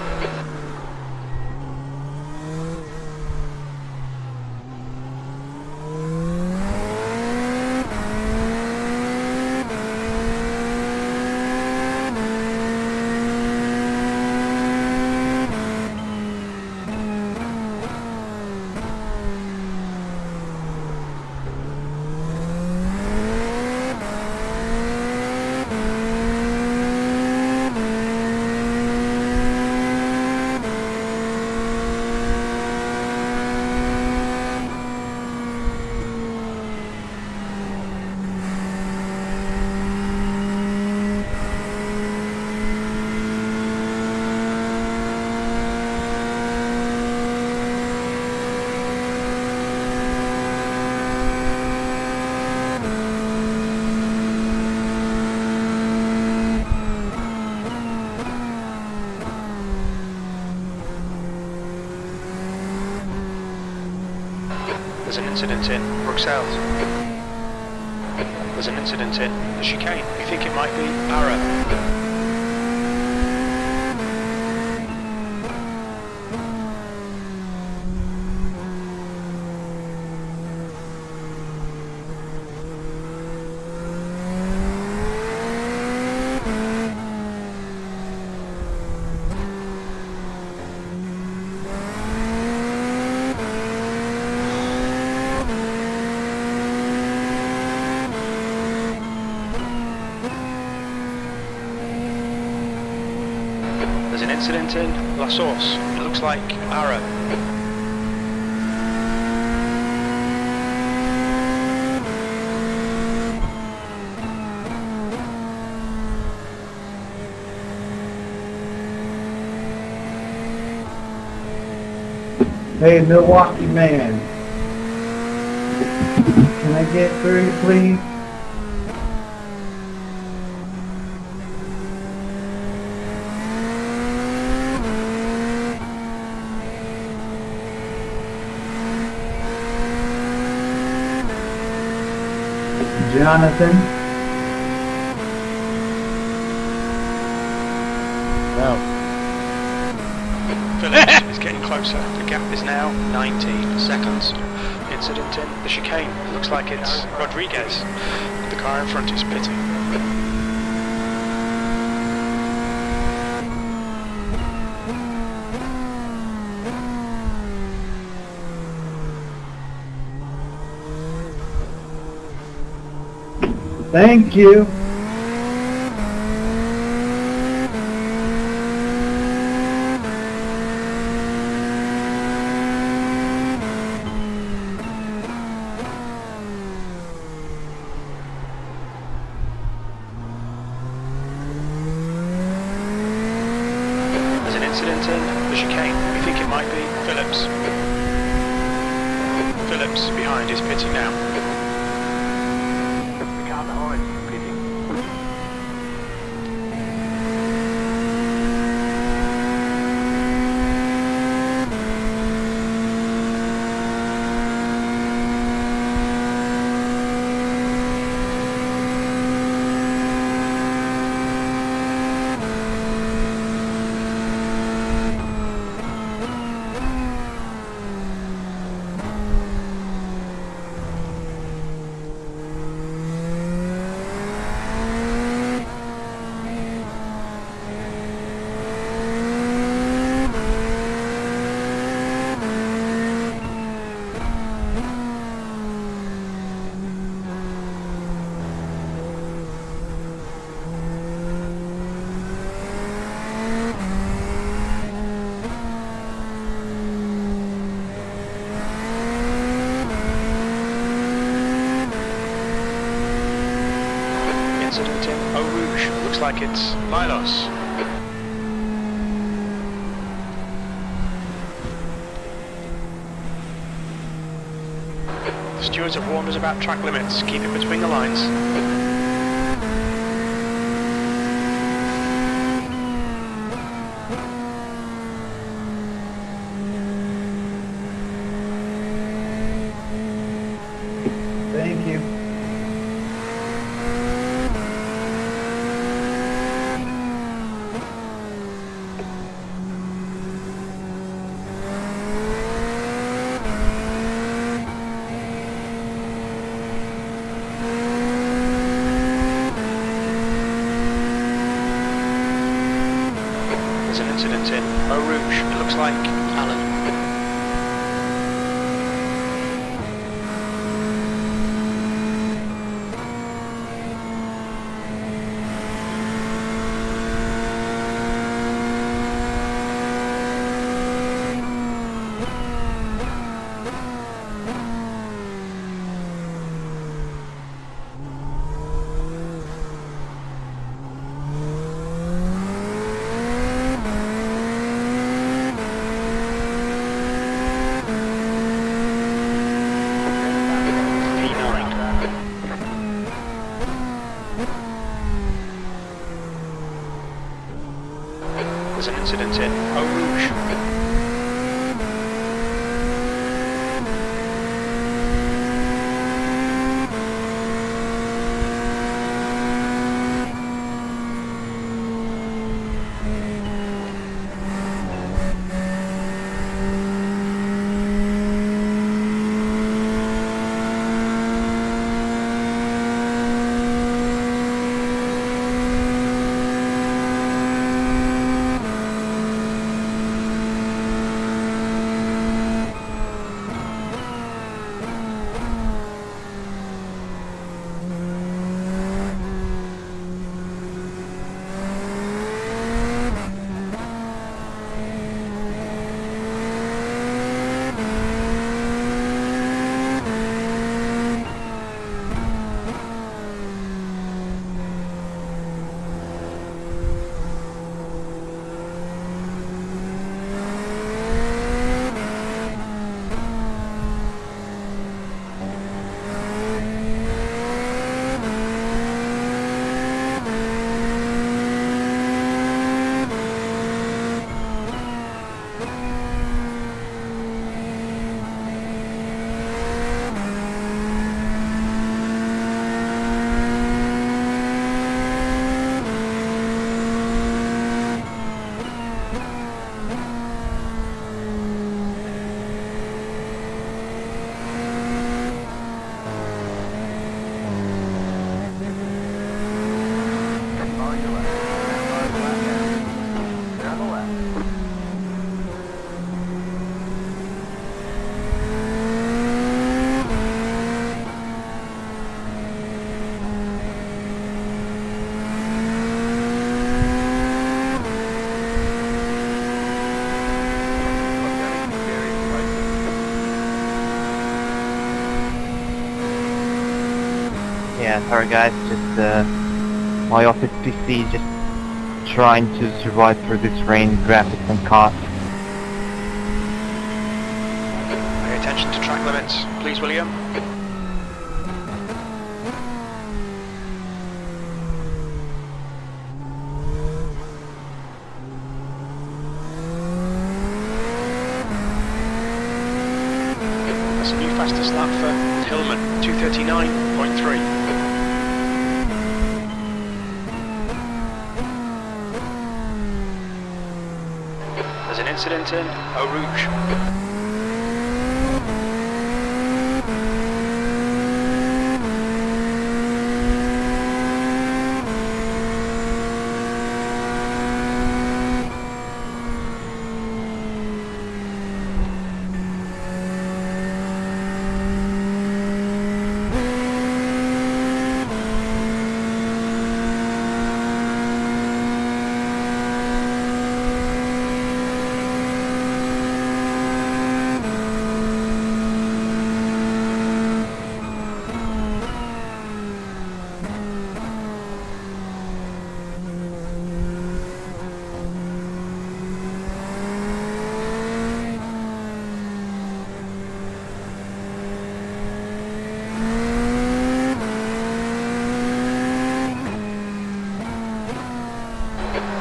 Speaker 1: There's an incident in Bruxelles. There's an incident in the chicane. We think it might be Barra. incident in La Source. It looks like Ara.
Speaker 4: Hey, Milwaukee man. Can I get through, please? Jonathan?
Speaker 9: No.
Speaker 1: Phillips is getting closer. The gap is now 19 seconds. Incident in the chicane. It looks like it's Rodriguez. The car in front is pitting.
Speaker 4: Thank you.
Speaker 1: There's an incident in the chicane. We think it might be Phillips. Phillips behind is pitting now.
Speaker 2: The car behind is pitting.
Speaker 1: Incident in Eau Rouge. Looks like it's Milos. The stewards have warned us about track limits. Keep it between the lines.
Speaker 4: Thank you.
Speaker 1: There's an incident in Eau Rouge. It looks like Alan. There's an incident in Eau Rouge.
Speaker 9: Yeah, sorry guys, just my office PC just trying to survive through this rain, graphics and costs.
Speaker 1: Pay attention to track limits, please, William. That's a new fastest lap for Hillman, 2:39.3. There's an incident in Eau Rouge.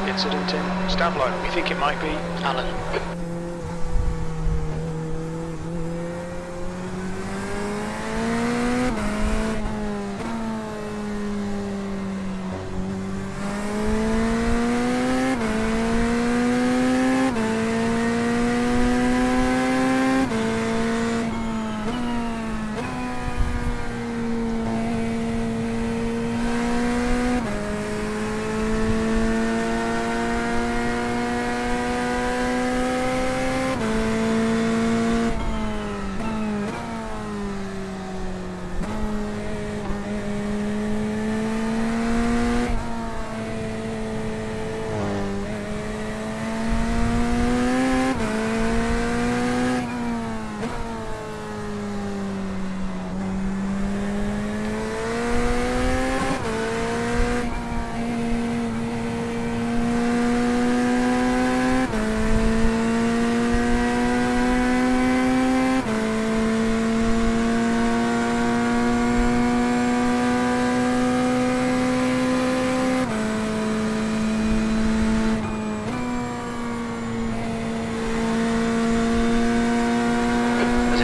Speaker 1: Incident in Stavlo. We think it might be Alan.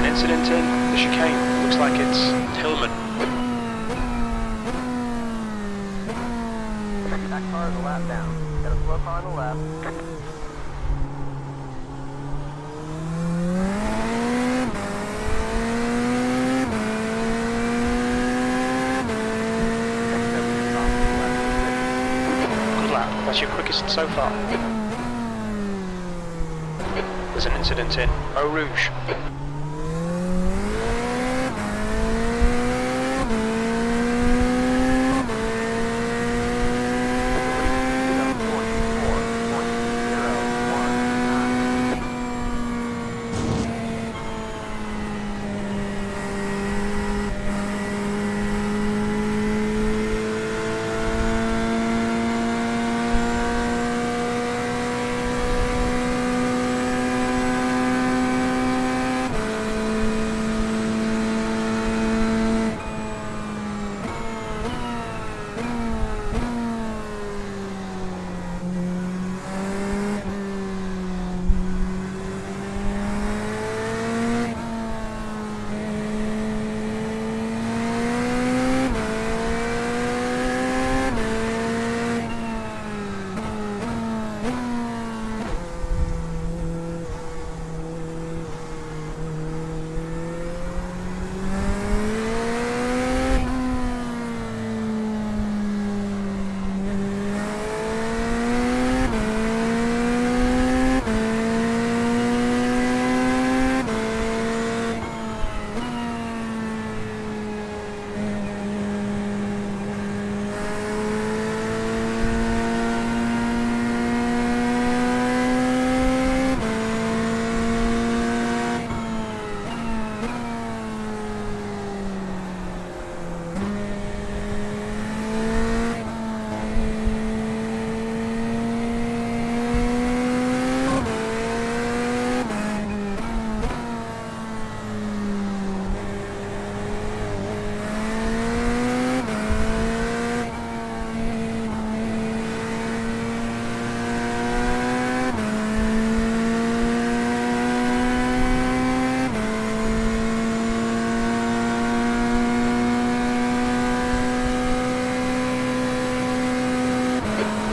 Speaker 1: Incident in the chicane. Looks like it's Hillman.
Speaker 2: That car is a lap down. Got a slow car on the left.
Speaker 1: Good lap. That's your quickest so far. There's an incident in Eau Rouge.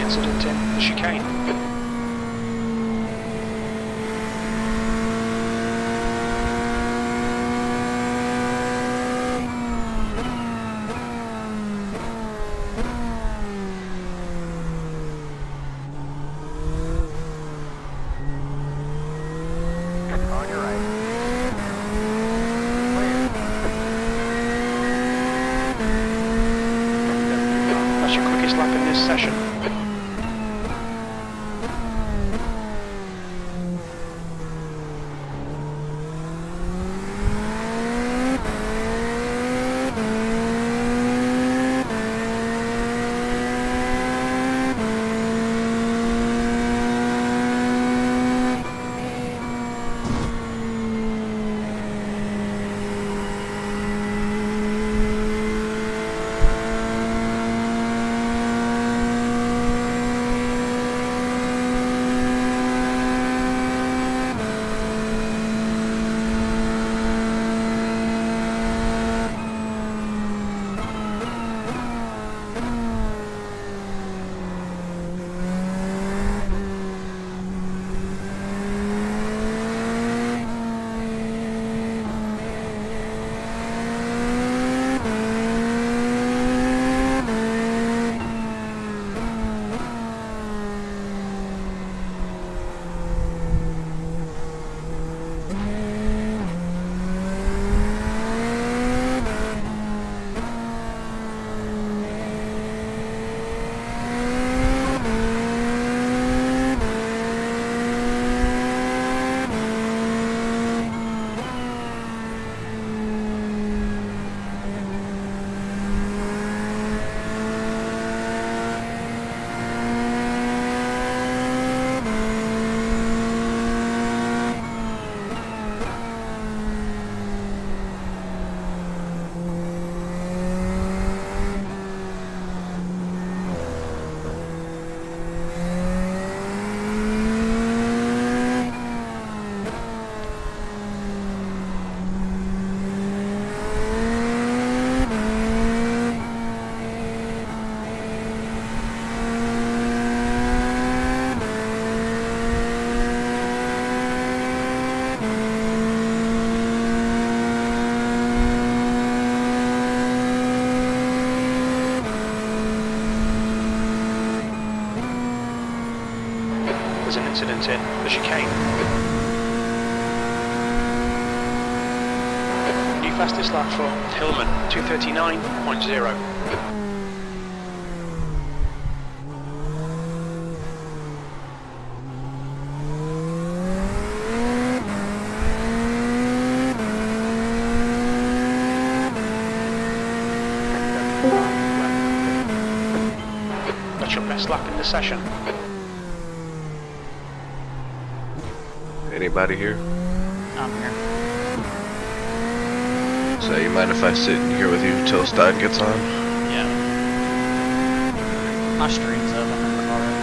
Speaker 1: incident in the chicane.
Speaker 2: On your right. Clear.
Speaker 1: That's your quickest lap in this session. There's an incident in the chicane. New fastest lap for Hillman, 2:39.0. That's your best lap in the session.
Speaker 11: Anybody here?
Speaker 10: I'm here.
Speaker 11: So you mind if I sit in here with you till Stein gets on?
Speaker 10: Yeah. My stream's up. I'm in the car right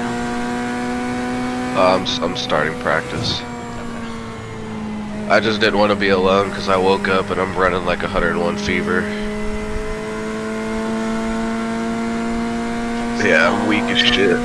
Speaker 10: now.
Speaker 11: I'm starting practice.
Speaker 10: Okay.
Speaker 11: I just didn't want to be alone because I woke up and I'm running like 101 fever. Yeah, I'm weak as shit.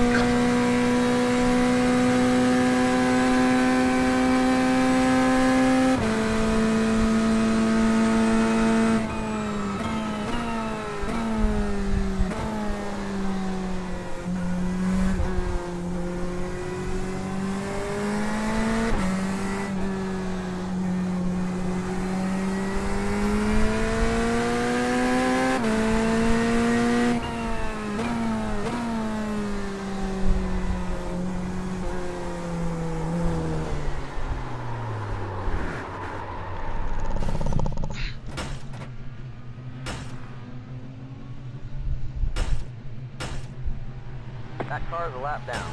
Speaker 2: That car is a lap down.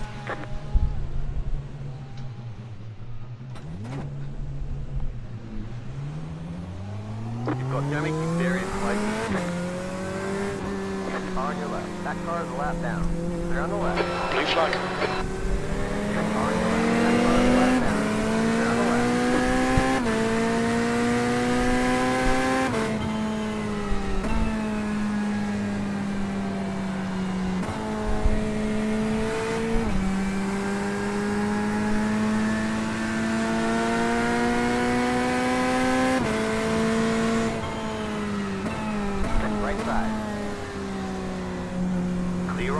Speaker 2: You've got Jimmy, keep serious, Mike. Car on your left. That car is a lap down. They're on the left.
Speaker 1: Blue flag.
Speaker 2: Car on your left. That car is a lap down. They're on the left.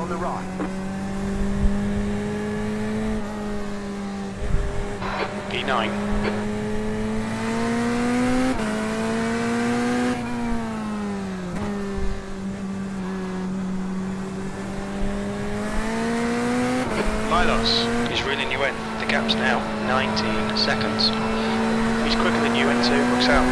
Speaker 2: on the right.
Speaker 1: P9. Milos is reeling you in. The gap's now 19 seconds. He's quicker than you into looks out.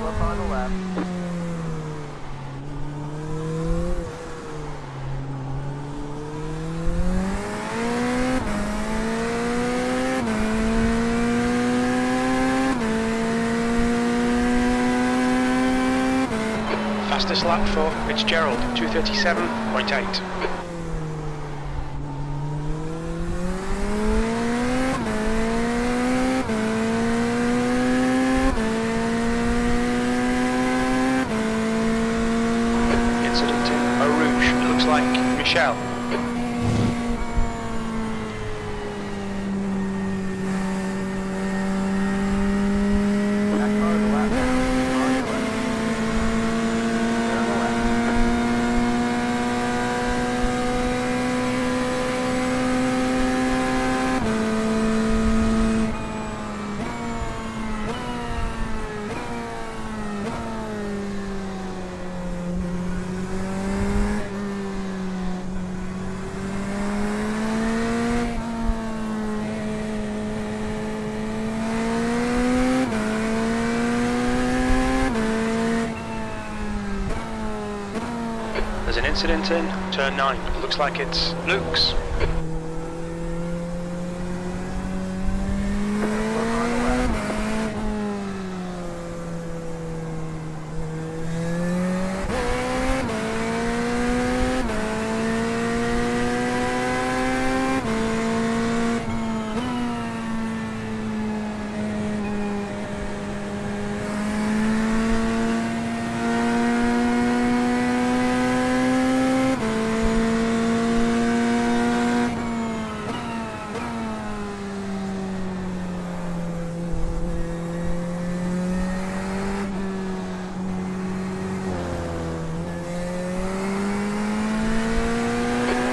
Speaker 2: Up on the left.
Speaker 1: Fastest lap for Fitzgerald, 2:37.8. Incident in Eau Rouge, it looks like Michelle.
Speaker 2: That car is a lap down. On your left. They're on the left.
Speaker 1: There's an incident in turn 9. It looks like it's Luke's.
Speaker 2: Up on the left.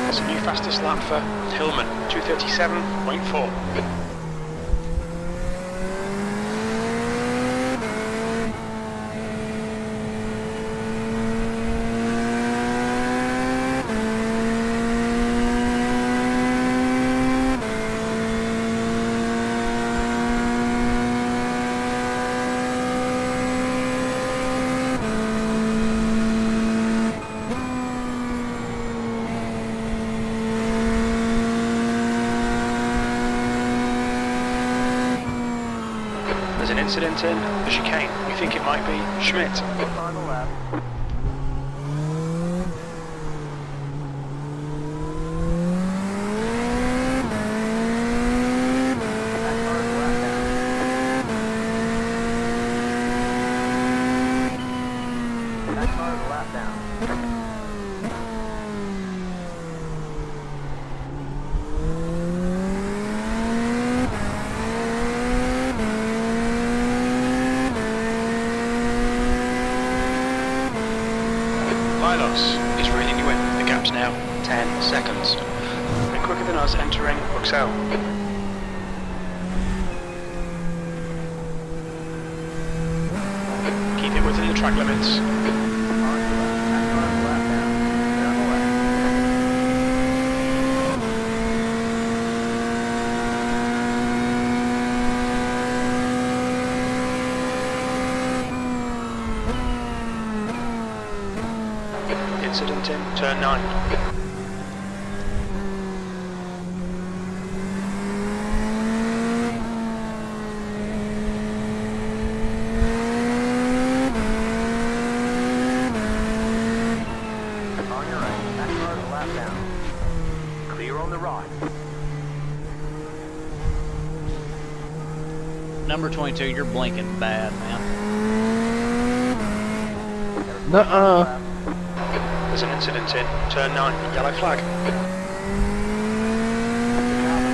Speaker 1: That's a new fastest lap for Hillman, 2:37.4. There's an incident in the chicane. We think it might be Schmidt.
Speaker 2: Up on the left. That car is a lap down. That car is a lap down.
Speaker 1: Milos is reeling you in. The gap's now 10 seconds. A bit quicker than us entering Bruxelles. Keep it within the track limits.
Speaker 2: On your left. That car is a lap down. They're on the left.
Speaker 1: Incident in turn 9.
Speaker 2: On your right. That car is a lap down. Clear on the right.
Speaker 10: Number 22, you're blinking bad, man.
Speaker 9: Nuh-uh.
Speaker 1: There's an incident in turn 9, yellow flag.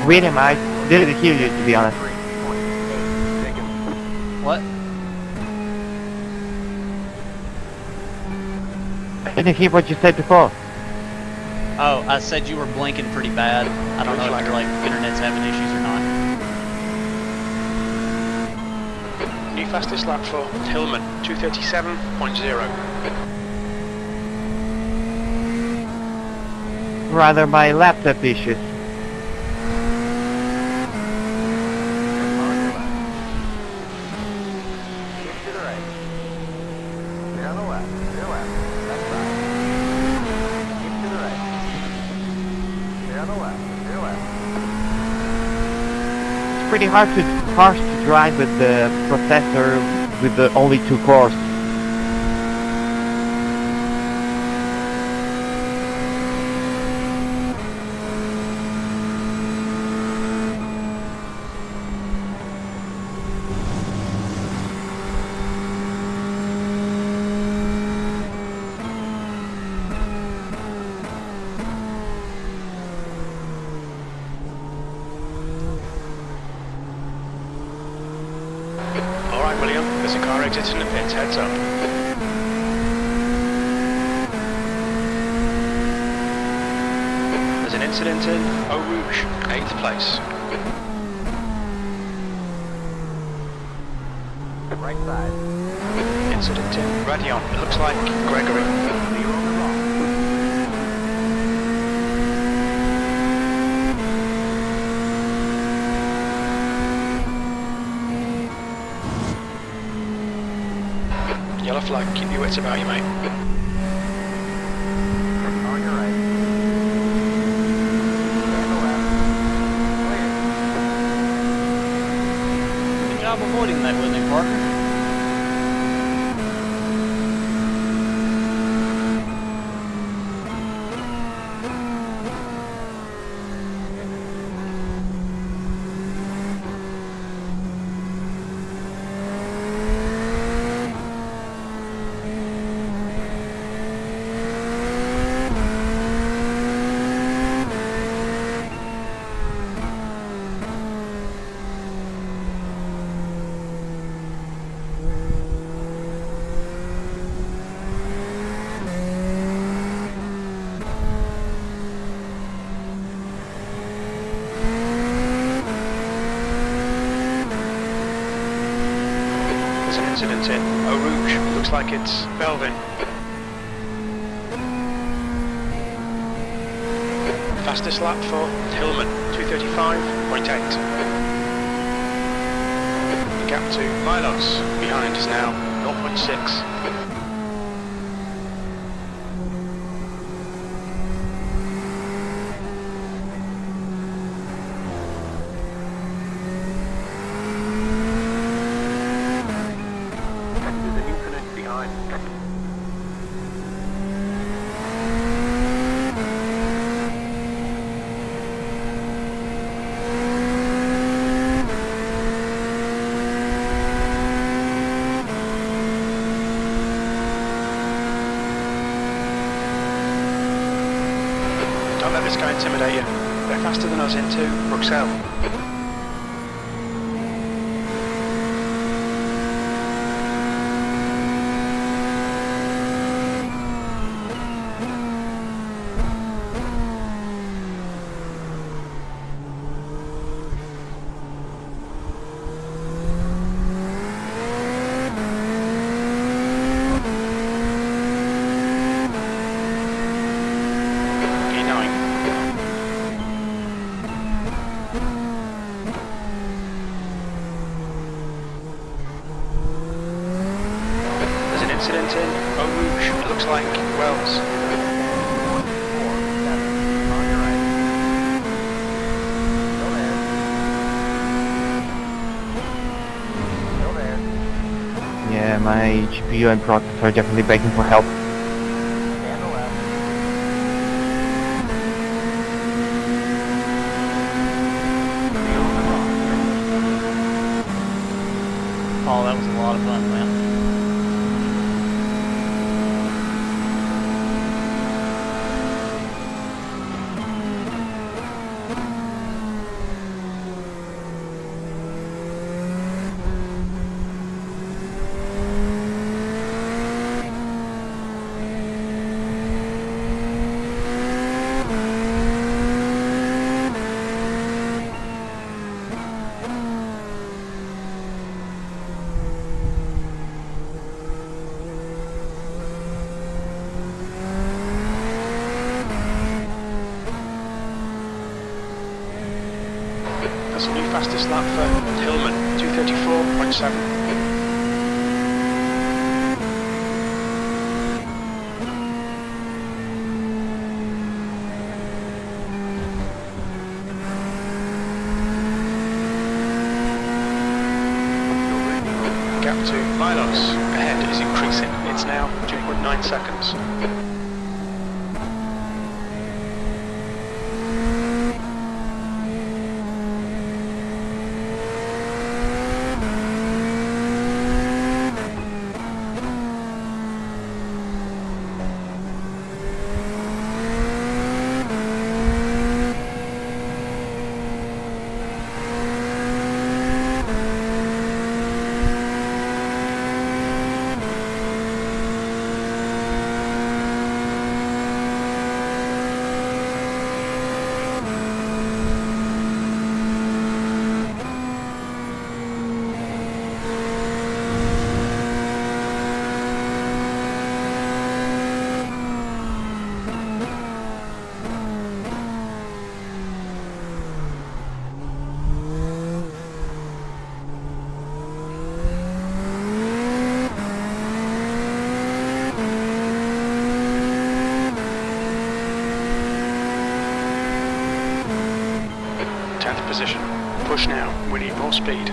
Speaker 9: William, I didn't hear you, to be honest.
Speaker 2: 3.8 seconds.
Speaker 10: What?
Speaker 9: I didn't hear what you said before.
Speaker 10: Oh, I said you were blinking pretty bad. I don't know if your like internet's having issues or not.
Speaker 1: New fastest lap for Hillman, 237.0.
Speaker 9: Rather my laptop issues.
Speaker 2: Keep to the right. Clear on the left. Clear left. Left side. Keep to the right. Clear on the left. Clear left.
Speaker 9: It's pretty harsh to drive with the processor with the only 2 cores.
Speaker 1: Alright, William, there's a car exiting the pits, heads up. There's an incident in Eau Rouge, 8th place.
Speaker 2: Right side.
Speaker 1: Incident in Radion, it looks like Gregory.
Speaker 2: Clear on the rock.
Speaker 1: Yellow flag, keep your wits about you, mate.
Speaker 2: On your right. Stay on the left. Clear.
Speaker 10: Good job avoiding that with me, partner.
Speaker 1: There's an incident in Eau Rouge, looks like it's Belvin. Fastest lap for Hillman, 235.8. The gap to Milos behind is now 0.6.
Speaker 2: There's an incident behind.
Speaker 1: Don't let this guy intimidate you. They're faster than us into Bruxelles. E9. There's an incident in Eau Rouge, it looks like Wells.
Speaker 2: 4.47. On your right. Still there. Still there.
Speaker 9: Yeah, my GPU and processor are definitely begging for help.
Speaker 2: Stay on the left. Clear on the rock.
Speaker 10: lot of fun, man.
Speaker 1: That's a new fastest lap for Hillman, 2:34.7. Gap to Milos ahead is increasing. It's now 2.9 seconds. Position. Push now. We need more speed.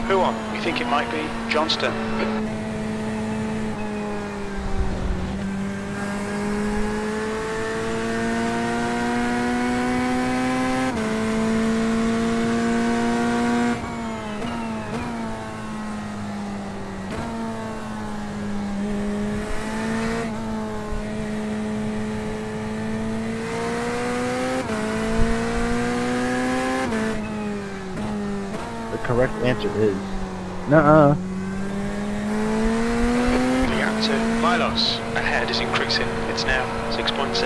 Speaker 1: Who on? We think it might be Johnston.
Speaker 9: The correct answer is nuh-uh.
Speaker 1: The gap to Milos ahead is increasing. It's now 6.6.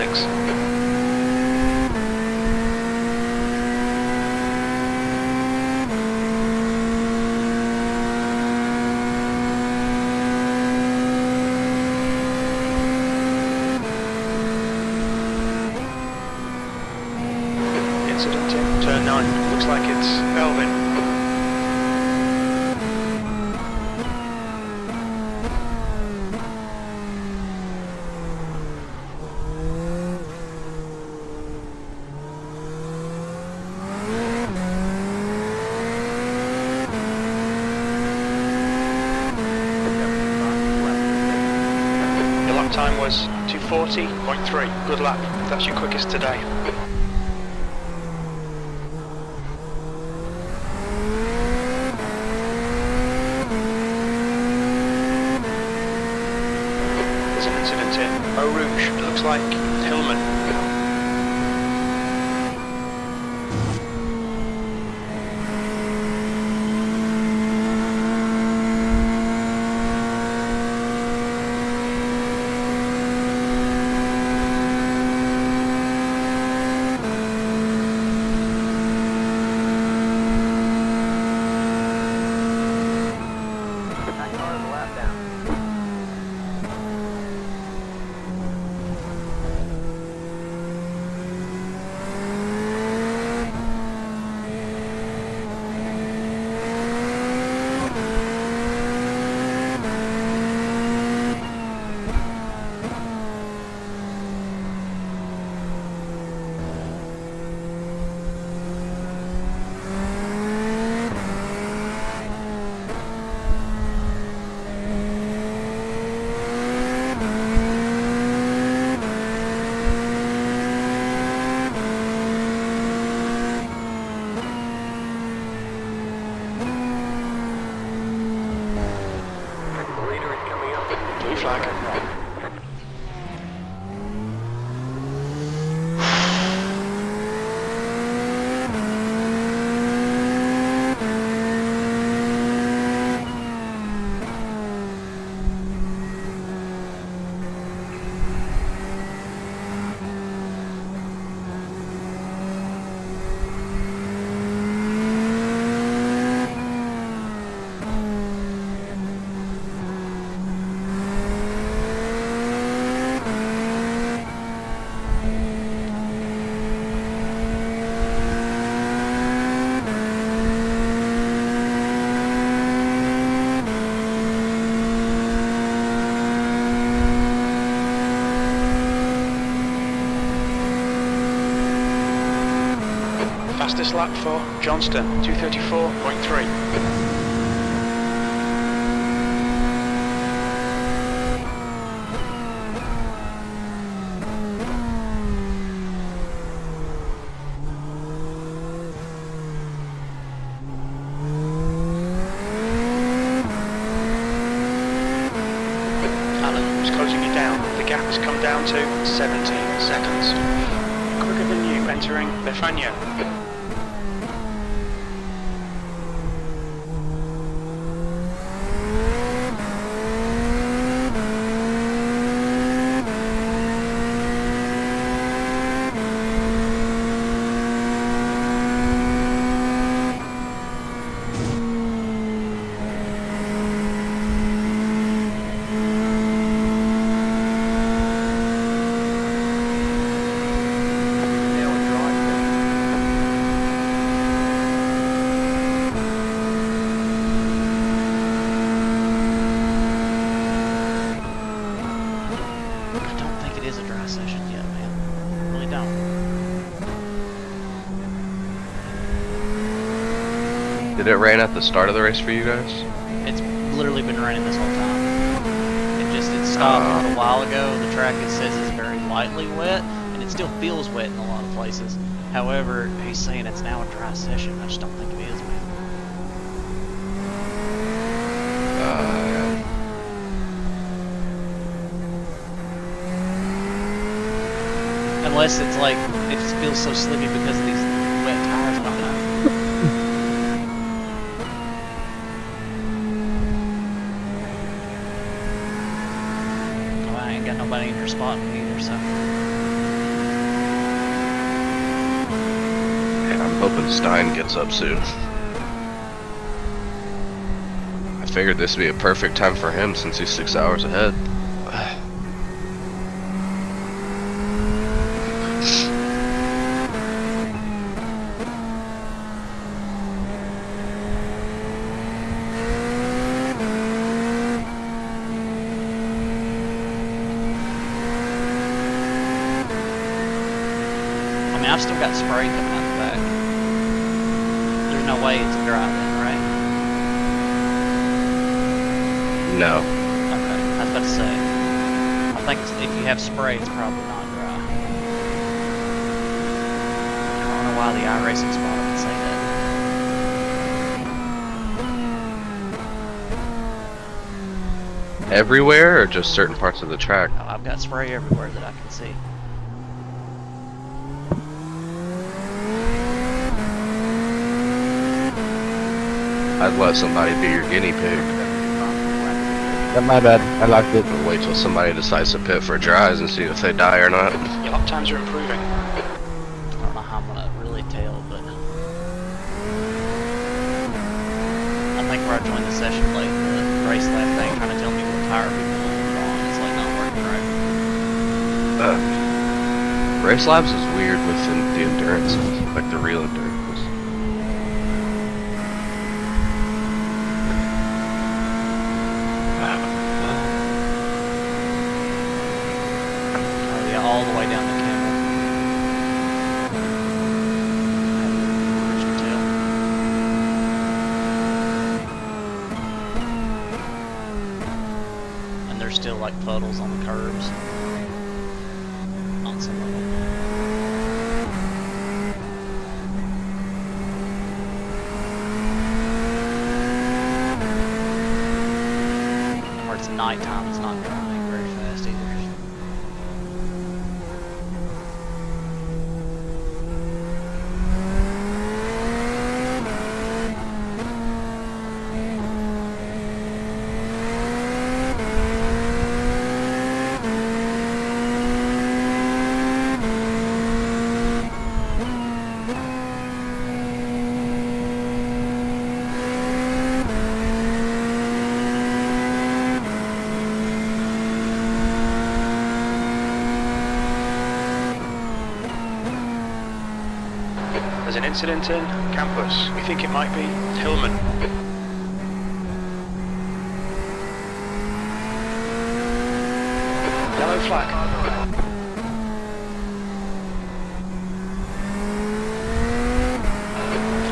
Speaker 1: Incident in turn 9. Looks like it's Elvin. Your lap time was 2:40.3. Good lap. That's your quickest today. looks like Hillman.
Speaker 2: That car is a lap down. The leader is coming up.
Speaker 1: Blue flag. Fastest lap for Johnston, 2:34.3. Alan is closing you down. The gap has come down to 17 seconds. Quicker than you entering Befania.
Speaker 10: I don't think it is a dry session yet, man. I really don't.
Speaker 11: Did it rain at the start of the race for you guys?
Speaker 10: It's literally been raining this whole time. It stopped a little while ago. The track, it says, is very lightly wet, and it still feels wet in a lot of places. However, he's saying it's now a dry session. I just don't think it is, man. Unless it's like, it just feels so slippy because of these wet tires. I don't know. Well, I ain't got nobody in your spot either, so.
Speaker 11: And I'm hoping Stein gets up soon. I figured this would be a perfect time for him since he's 6 hours ahead.
Speaker 10: I mean, I've still got spray coming out the back. There's no way it's dry then, right?
Speaker 11: No.
Speaker 10: Okay, I was about to say. I think if you have spray, it's probably not dry. I don't know why the iRacing spotter would say that.
Speaker 11: everywhere or just certain parts of the track?
Speaker 3: Oh, I've got spray everywhere that I can see.
Speaker 11: I'd let somebody be your guinea pig.
Speaker 9: My bad. I locked it.
Speaker 11: And wait till somebody decides to pit for dries and see if they die or not.
Speaker 1: Your lap times are improving.
Speaker 3: I don't know how I'm gonna really tell, but I think where I joined the session late, the race lap thing trying to tell me what tire people are on. It's like not working right.
Speaker 11: Race labs is weird with the endurance, like the real endurance.
Speaker 3: Oh yeah, all the way down the camel. And there's still like puddles on the curbs. On some of them. Or it's nighttime, it's not drying very fast either.
Speaker 1: There's an incident in campus. We think it might be Hillman. Yellow flag.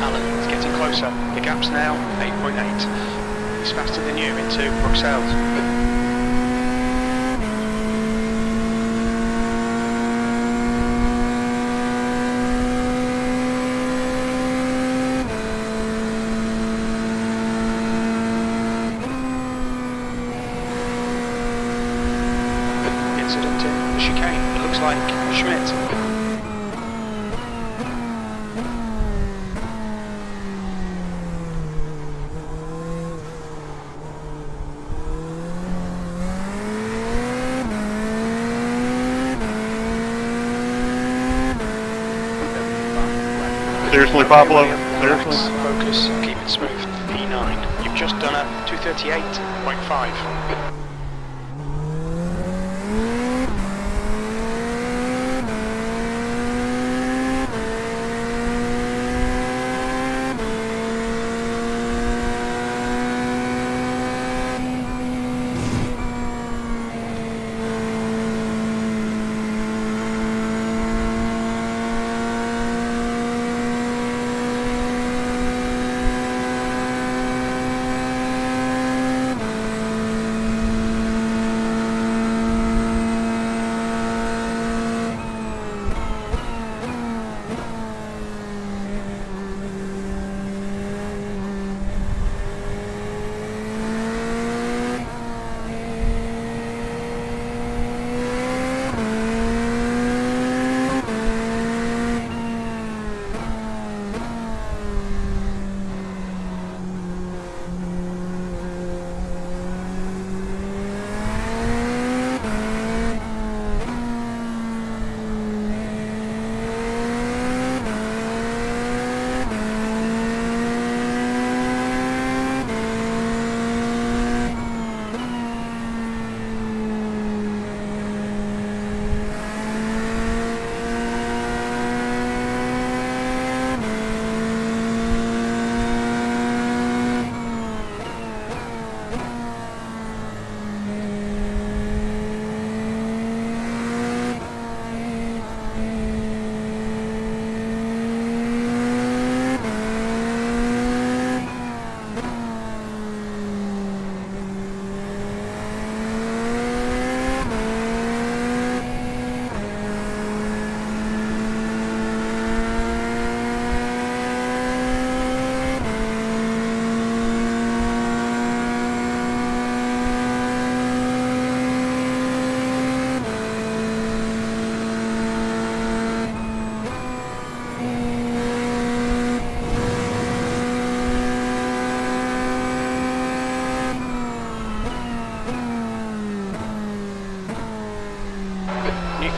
Speaker 1: Alan, it's getting closer. The gap's now 8.8. He's faster than you into Bruxelles. Incident in the chicane. It looks like Schmidt.
Speaker 7: Seriously, Pablo? Seriously?
Speaker 1: Focus, keep it smooth. P9. You've just done a 238.5.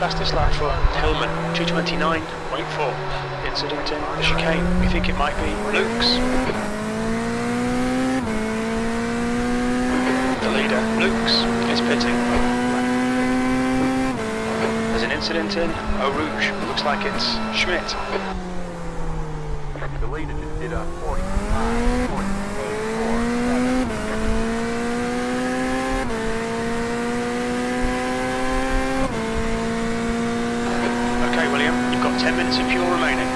Speaker 1: Fastest lap for Hillman, 2:29.4. Incident in the chicane. We think it might be Luke's. The leader, Luke's, is pitting. There's an incident in Eau Rouge. Looks like it's Schmidt.
Speaker 2: The leader just did a 45, 48, 4, 7.
Speaker 1: Okay, William, you've got 10 minutes of fuel remaining.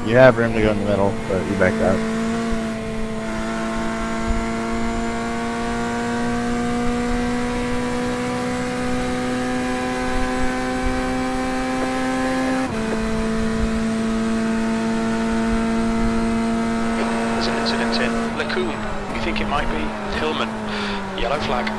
Speaker 9: You have room to go in the middle, but you backed out.
Speaker 1: There's an incident in Lacoum. We think it might be Hillman. Yellow flag.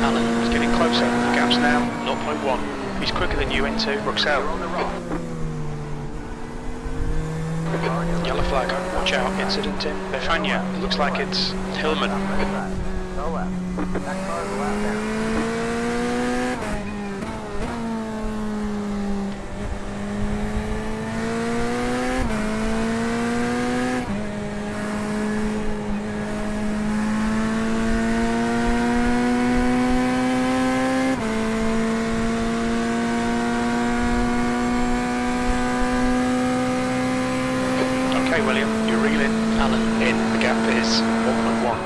Speaker 1: Alan is getting closer. The gap's now 0.1. He's quicker than you into Bruxelles. Yellow flag. Watch out. Incident in Befania. It looks like it's Hillman.
Speaker 2: No left. That car's a lap down.
Speaker 1: Okay, William, you're reeling Alan in. The gap is 1.1.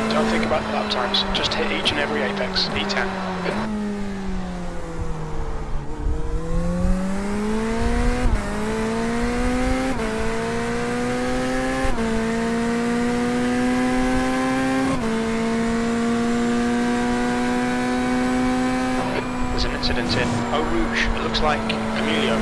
Speaker 1: Don't think about the lap times, just hit each and every apex, E10. There's an incident in Eau Rouge, it looks like Emilio.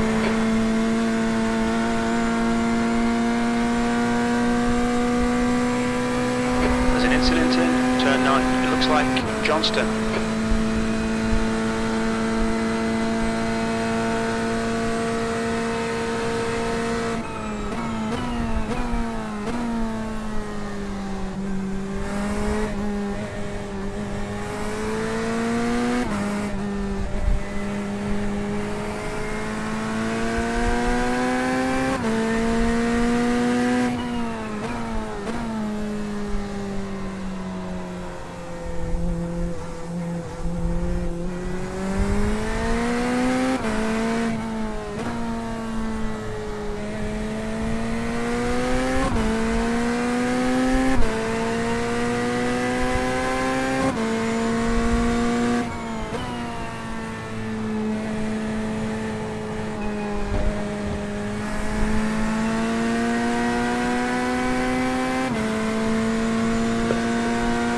Speaker 1: There's an incident in turn 9. It looks like Johnston.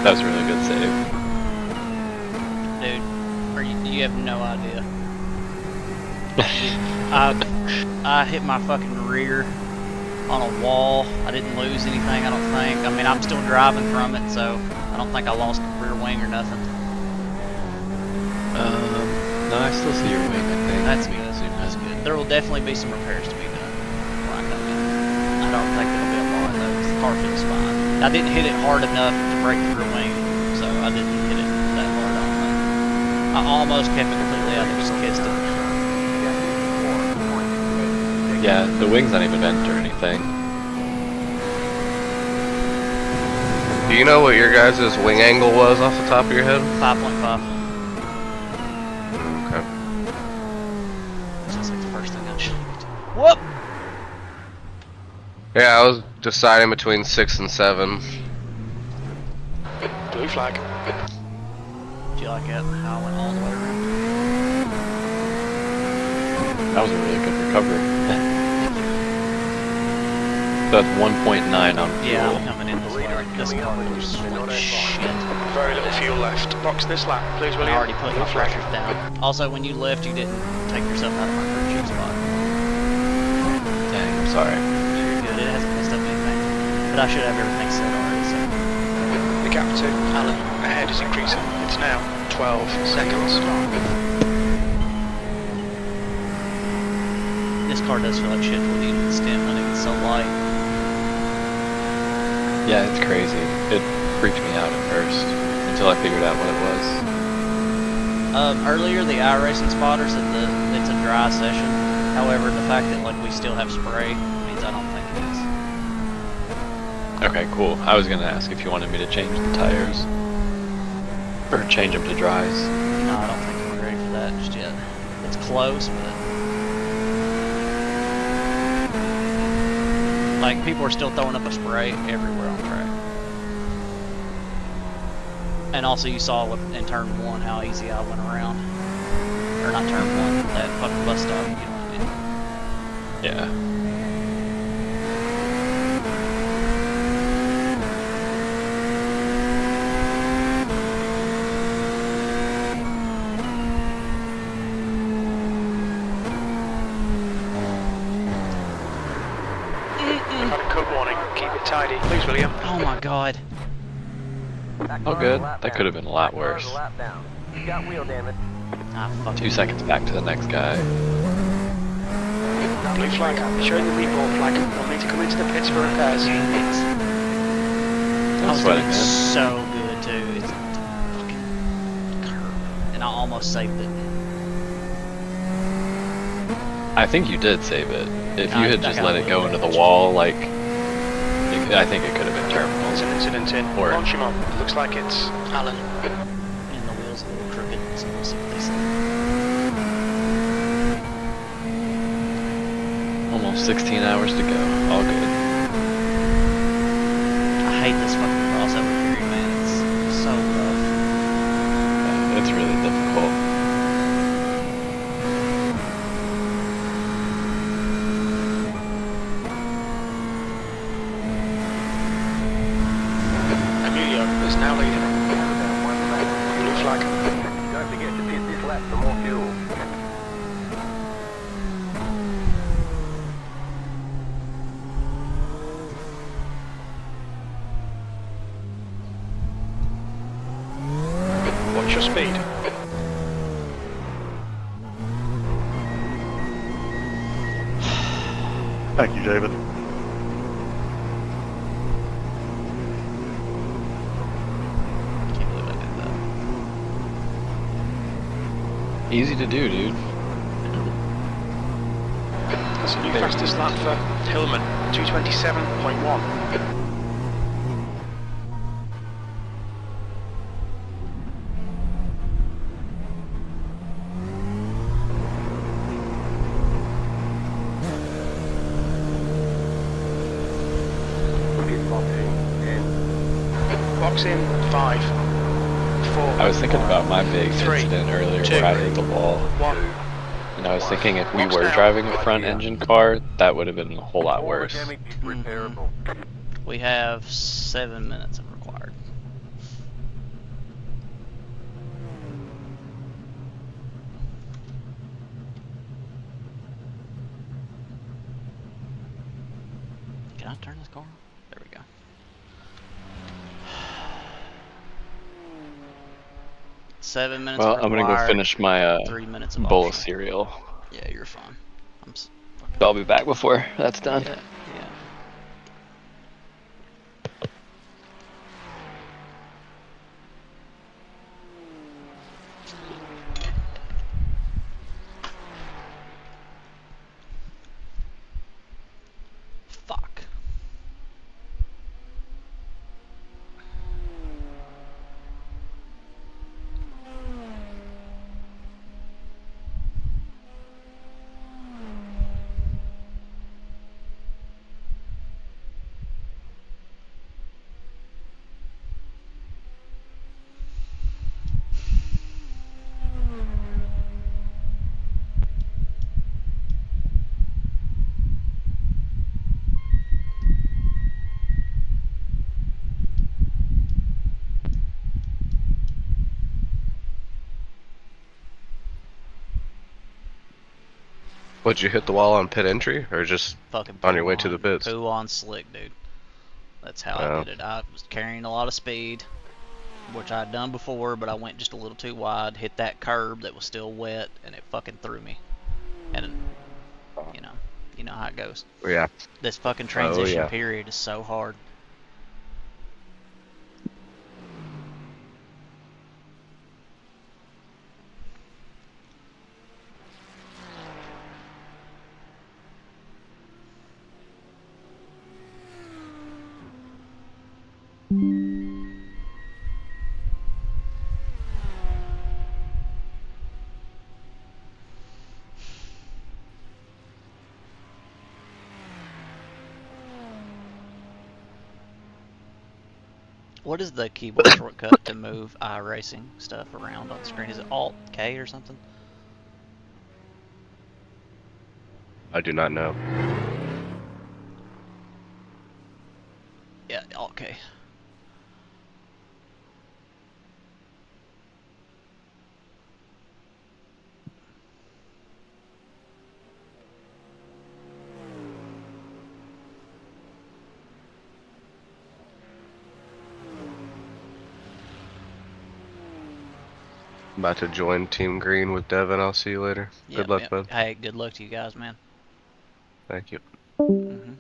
Speaker 5: That was a really good save.
Speaker 10: Dude, you have no idea. I hit my fucking rear on a wall. I didn't lose anything, I don't think. I mean, I'm still driving from it, so I don't think I lost the rear wing or nothing.
Speaker 5: No, I still see your wing, I think.
Speaker 10: That's good. That's good. There will definitely be some repairs to be done when I come in. I don't think it'll be a lot though, 'cause the car feels fine. I didn't hit it hard enough to break the rear wing, so I didn't hit it that hard, I don't think. I almost kept it completely out, I just kissed it.
Speaker 5: Yeah, the wing's not even bent or anything.
Speaker 11: Do you know what your guys' wing angle was off the top of your head?
Speaker 10: 5.5.
Speaker 11: Okay.
Speaker 10: That's like the first thing I checked. Whoop!
Speaker 11: Yeah, I was deciding between 6 and 7.
Speaker 1: Blue flag.
Speaker 10: Do you like it? How I went all the way around?
Speaker 5: That was a really good recovery. That's 1.9 on fuel.
Speaker 10: Yeah, I'm coming in this way. This car looks like shit.
Speaker 1: Very little fuel left. Box this lap, please,
Speaker 10: I
Speaker 1: William.
Speaker 10: already put
Speaker 1: Blue
Speaker 10: my
Speaker 1: flag.
Speaker 10: pressures down. Also, when you lift, you didn't take yourself out of my curb cheek spot.
Speaker 5: Dang, I'm sorry.
Speaker 10: You're good. It hasn't messed up anything. But I should have everything set already, so.
Speaker 1: The gap to Alan ahead is increasing. It's now 12 seconds.
Speaker 10: This car does feel like shit with the stint when it gets so light.
Speaker 5: Yeah, it's crazy. It freaked me out at first until I figured out what it was.
Speaker 10: Earlier, the iRacing spotter said that it's a dry session. However, the fact that like we still have spray means I don't think it is.
Speaker 5: Okay, cool. I was gonna ask if you wanted me to change the tires. Or change them to dries.
Speaker 10: No, I don't think we're ready for that just yet. It's close, but like people are still throwing up a spray everywhere on track. And also, you saw in turn 1 how easy I went around, or not turn 1, that fucking bus stop. You know what I mean?
Speaker 5: Yeah.
Speaker 1: I've had a cut warning. Keep it tidy, please, William.
Speaker 10: Oh my god.
Speaker 5: Oh good. That could have been a lot worse.
Speaker 2: Got wheel damage.
Speaker 10: Ah, fuck.
Speaker 5: 2 seconds back to the next guy.
Speaker 1: Blue flag. Showing the recall flag. We'll need to come into the pits for repairs.
Speaker 10: I
Speaker 5: I'm
Speaker 10: was
Speaker 5: sweating,
Speaker 10: doing
Speaker 5: man.
Speaker 10: so good too. It's fucking curb, and I almost saved it.
Speaker 5: I think you did save it. If
Speaker 10: No,
Speaker 5: you
Speaker 10: I
Speaker 5: had
Speaker 10: got
Speaker 5: just
Speaker 10: a
Speaker 5: let it
Speaker 10: little
Speaker 5: go into the
Speaker 10: damage.
Speaker 5: wall, like, I think it could have been
Speaker 1: There's
Speaker 5: terminals.
Speaker 1: an incident in
Speaker 5: Or-
Speaker 1: Longchamp. Looks like it's Alan.
Speaker 10: And the wheel's a little crooked, so we'll see what they say.
Speaker 5: Almost 16 hours to go. All good.
Speaker 10: I hate this fucking crossover period, man. It's so rough.
Speaker 5: It's really difficult.
Speaker 1: Emilio is now leading. Blue flag.
Speaker 2: Don't forget to pit this lap for more fuel.
Speaker 1: Watch your speed.
Speaker 7: Thank you, David.
Speaker 10: Can't believe I did that.
Speaker 5: Easy to do, dude.
Speaker 1: That's a new fastest lap for Hillman. 227.1.
Speaker 2: Pit boxing in.
Speaker 1: Box in 5, 4.
Speaker 5: I was thinking about my big
Speaker 1: 3,
Speaker 5: incident earlier
Speaker 1: 2,
Speaker 5: where I hit the wall.
Speaker 1: 1.
Speaker 5: And I was thinking if we
Speaker 1: Box
Speaker 5: were
Speaker 1: down.
Speaker 5: driving a front engine car, that would have been a whole lot
Speaker 2: All the
Speaker 5: worse.
Speaker 2: damage is repairable.
Speaker 10: We have 7 minutes of required. Can I turn this car on? There we go. Seven minutes
Speaker 5: Well,
Speaker 10: of
Speaker 5: I'm gonna go
Speaker 10: required,
Speaker 5: finish my
Speaker 10: 3 minutes of
Speaker 5: bowl of
Speaker 10: optional.
Speaker 5: cereal.
Speaker 10: Yeah, you're fine.
Speaker 5: I'll be back before that's done.
Speaker 10: Yeah, yeah.
Speaker 11: Would you hit the wall on pit entry or just
Speaker 10: Fucking
Speaker 11: on your way to the pits?
Speaker 10: poo on slick, dude. That's how I
Speaker 11: Oh.
Speaker 10: did it. I was carrying a lot of speed, which I'd done before, but I went just a little too wide, hit that curb that was still wet, and it fucking threw me. And, you know how it goes.
Speaker 11: Yeah.
Speaker 10: This fucking
Speaker 11: Oh,
Speaker 10: transition
Speaker 11: yeah.
Speaker 10: period is so hard. What is the keyboard shortcut to move iRacing stuff around on the screen? Is it Alt K or something?
Speaker 11: I do not know.
Speaker 10: Yeah, Alt K.
Speaker 11: I'm about to join Team Green with Devin. I'll see you later. Good luck, bud.
Speaker 10: Hey, good luck to you guys, man.
Speaker 11: Thank you.
Speaker 10: Mm-hmm.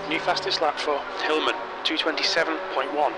Speaker 1: New fastest lap for Hillman, 227.1.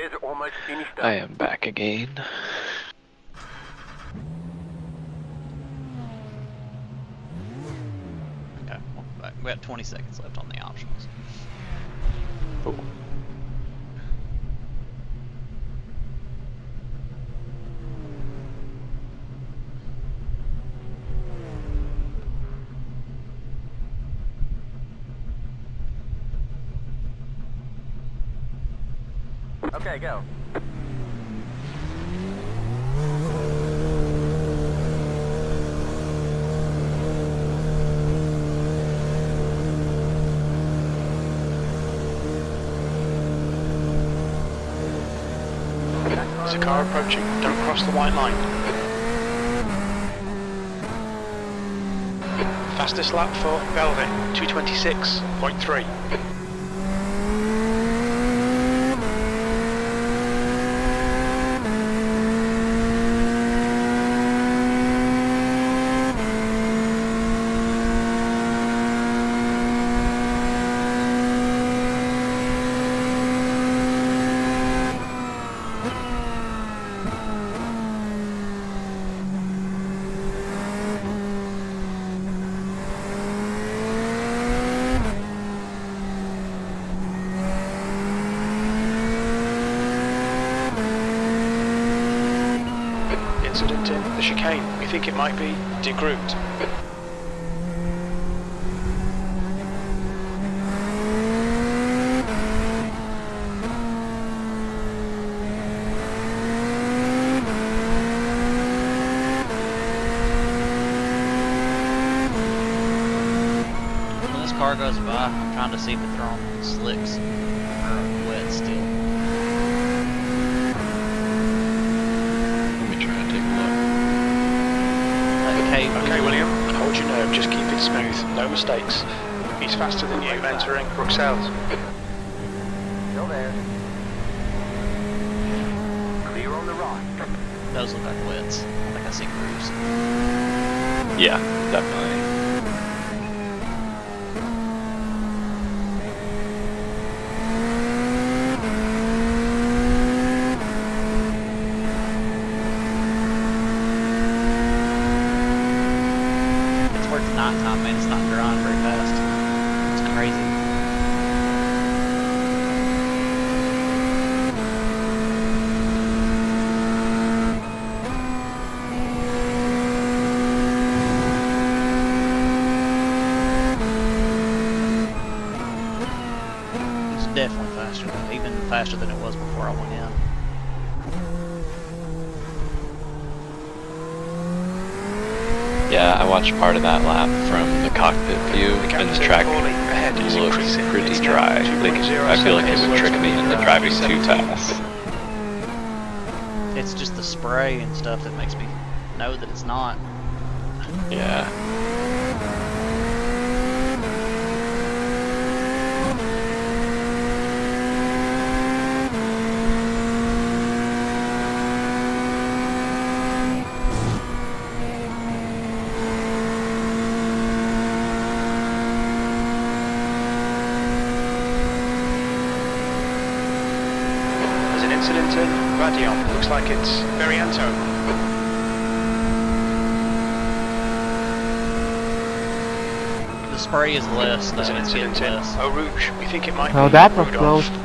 Speaker 2: Repairs are almost finished up.
Speaker 5: I am back again.
Speaker 10: Okay, we got 20 seconds left on the options.
Speaker 5: Cool.
Speaker 2: Okay, go.
Speaker 1: There's a car approaching. Don't cross the white line. Fastest lap for Velvet, 2:26.3. Incident in the chicane. We think it might be degrouped.
Speaker 10: When this car goes by, I'm trying to see if it's throwing slicks or wet still.
Speaker 1: Okay, William, hold your nerve, just keep it smooth, no mistakes. He's faster than you entering Bruxelles.
Speaker 2: Still there. Clear on the right.
Speaker 10: Those look like wets. I think I see grooves.
Speaker 5: Yeah, definitely.
Speaker 10: Nighttime, man, it's not drying very fast. It's crazy. It's definitely faster, even faster than it was before I went in.
Speaker 5: Yeah, I watched part of that lap from the cockpit view, and the track looks pretty dry. Like, I feel like it would trick me into driving too fast.
Speaker 10: It's just the spray and stuff that makes me know that it's not.
Speaker 5: Yeah.
Speaker 1: Incident in Radion. Looks like it's Verianto.
Speaker 10: The spray is less.
Speaker 1: There's an incident in Eau Rouge. We think it might
Speaker 9: Oh,
Speaker 1: be
Speaker 9: that was
Speaker 1: Rudolph.
Speaker 9: close.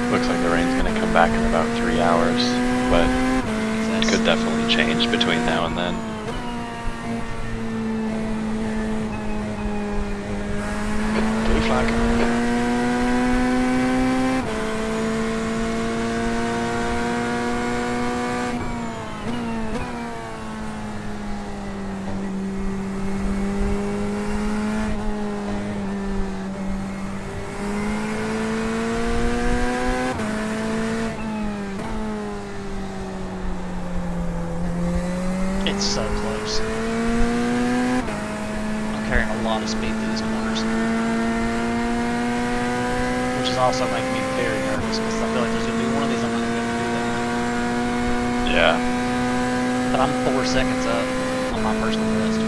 Speaker 5: Looks like the rain's gonna come back in about 3 hours, but it could definitely change between now and then.
Speaker 1: Blue flag.
Speaker 10: it's so close. I'm carrying a lot of speed through these corners. Which is also making me very nervous because I feel like there's going to be one of these I'm not going to do that.
Speaker 5: Yeah.
Speaker 10: But I'm 4 seconds up on my personal best.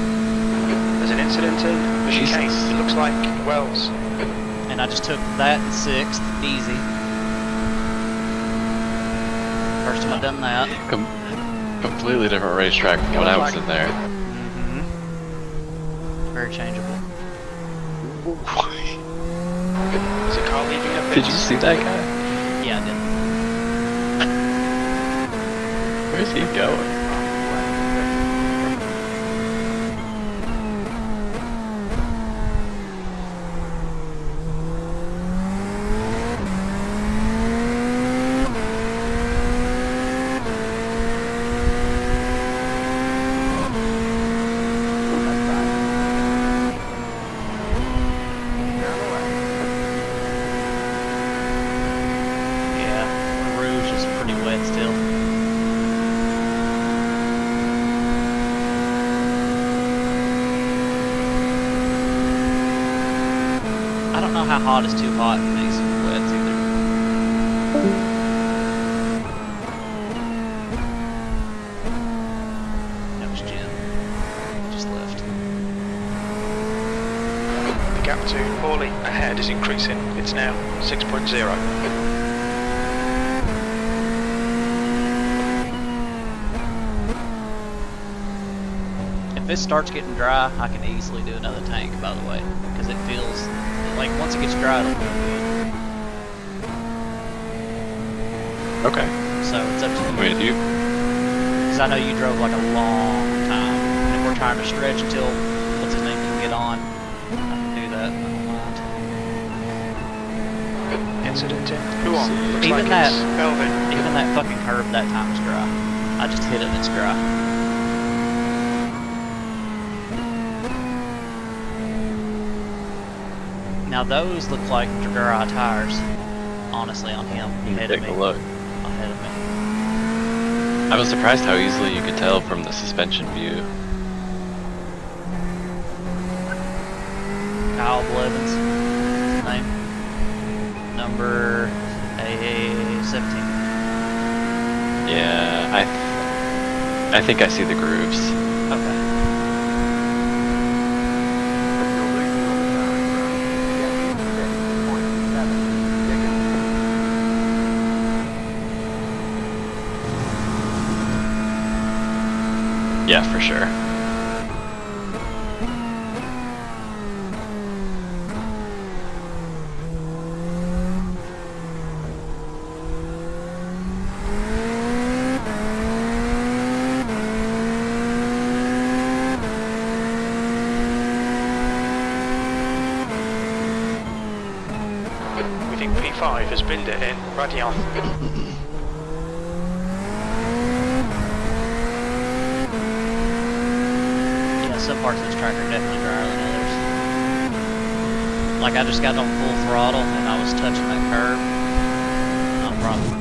Speaker 1: There's an incident in the chicane. It looks like Wells.
Speaker 10: And I just took that in 6th, easy. First time I've done that.
Speaker 5: Completely different racetrack from when I was in there.
Speaker 10: Mm-hmm. Very changeable.
Speaker 1: Is a car leaving a pit?
Speaker 5: Did you see that guy?
Speaker 10: Yeah, I did.
Speaker 5: Where's he going?
Speaker 10: How hot is too hot and makes it wet either. That was Jim. Just left.
Speaker 1: The gap to Hawley ahead is increasing. It's now 6.0.
Speaker 10: If this starts getting dry, I can easily do another tank, by the way, because it feels like once it gets dry, it'll feel good.
Speaker 5: Okay.
Speaker 10: So it's up to you.
Speaker 5: Wait, you?
Speaker 10: Because I know you drove like a long time. And if we're trying to stretch until, what's his name, can get on, I can do that. I don't mind.
Speaker 1: Incident in. Who on? Looks
Speaker 10: Even
Speaker 1: like
Speaker 10: that,
Speaker 1: it's Elvin.
Speaker 10: even that fucking curve that time was dry. I just hit it and it's dry. Now those look like dry tires, honestly, on him. Ahead of me.
Speaker 5: Take a look.
Speaker 10: Ahead of me.
Speaker 5: I was surprised how easily you could tell from the suspension view.
Speaker 10: Kyle Blevins, his name. Number AA17.
Speaker 5: Yeah, I think I see the grooves.
Speaker 10: Okay.
Speaker 5: Yeah, for sure.
Speaker 1: We think P5 has binned it in Radion.
Speaker 10: Some parts of this track are definitely drier than others. Like I just got on full throttle and I was touching that curb. No problem.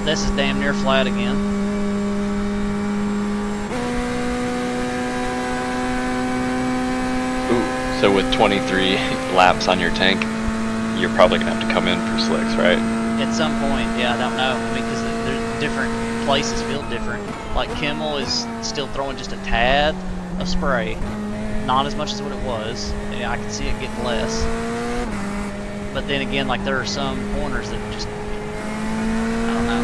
Speaker 10: This is damn near flat again.
Speaker 5: Ooh, so with 23 laps on your tank, you're probably gonna have to come in for slicks, right?
Speaker 10: At some point, yeah, I don't know. I mean, because there's different places feel different. Like Kimmel is still throwing just a tad of spray, not as much as what it was. Yeah, I can see it getting less. But then again, like there are some corners that just, I don't know.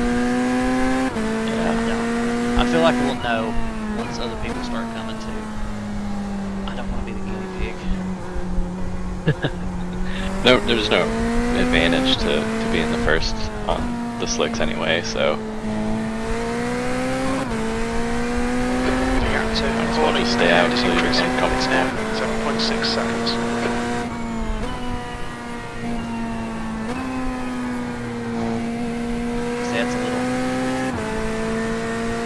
Speaker 10: Yeah, I feel like we'll know once other people start coming too. I don't want to be the guinea pig.
Speaker 5: No, there's no advantage to being the first on the slicks anyway, so.
Speaker 1: Might as well just stay out until you become comfortable. 7.6 seconds.
Speaker 10: See, that's a little,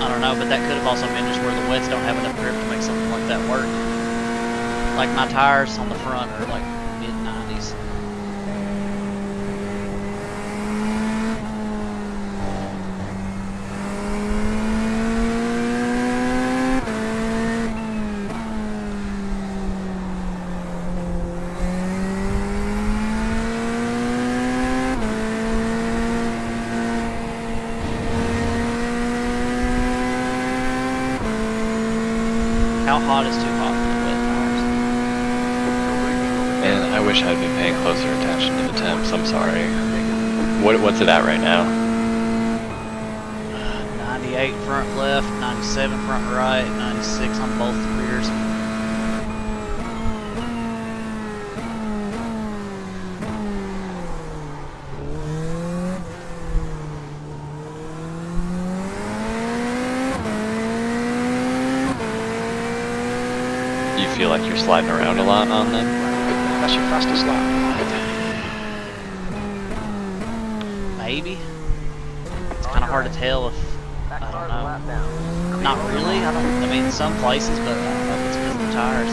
Speaker 10: I don't know, but that could have also been just where the wets don't have enough grip to make something like that work. Like my tires on the front are like mid-90s. How hot is too hot for the wet tires?
Speaker 5: And I wish I'd been paying closer attention to the temps. I'm sorry. What's it at right now?
Speaker 10: 98 front left, 97 front right, 96 on both rears.
Speaker 5: You feel like you're sliding around a lot on them?
Speaker 1: That's your fastest lap.
Speaker 10: Maybe. It's kind of hard to tell if, I don't know. Not really. I mean, some places, but I don't know if it's because of the tires.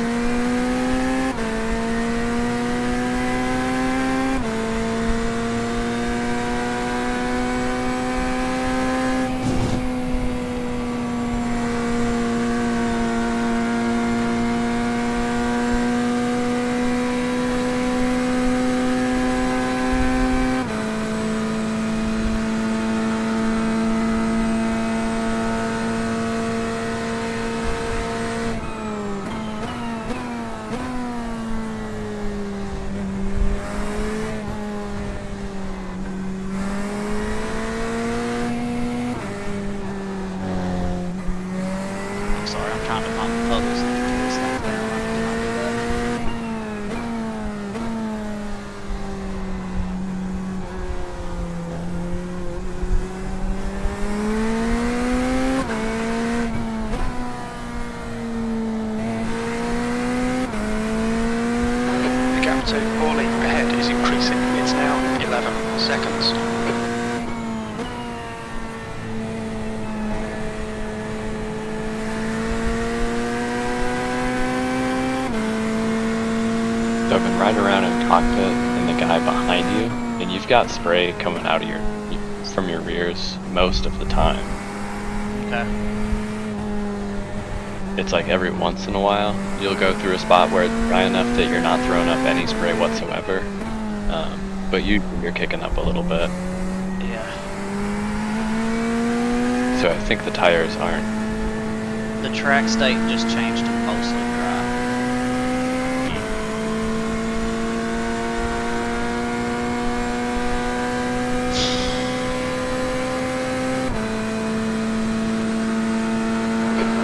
Speaker 10: Sorry, I'm trying to find the puddles and get this thing down. I cannot do that.
Speaker 1: The gap to Hawley ahead is increasing. It's now 11 seconds.
Speaker 5: So I've been riding around in cockpit and the guy behind you, and you've got spray coming out of from your rears most of the time.
Speaker 10: Okay.
Speaker 5: It's like every once in a while, you'll go through a spot where it's dry enough that you're not throwing up any spray whatsoever. But you're kicking up a little bit.
Speaker 10: Yeah.
Speaker 5: So I think the tires aren't.
Speaker 10: The track state just changed to mostly dry.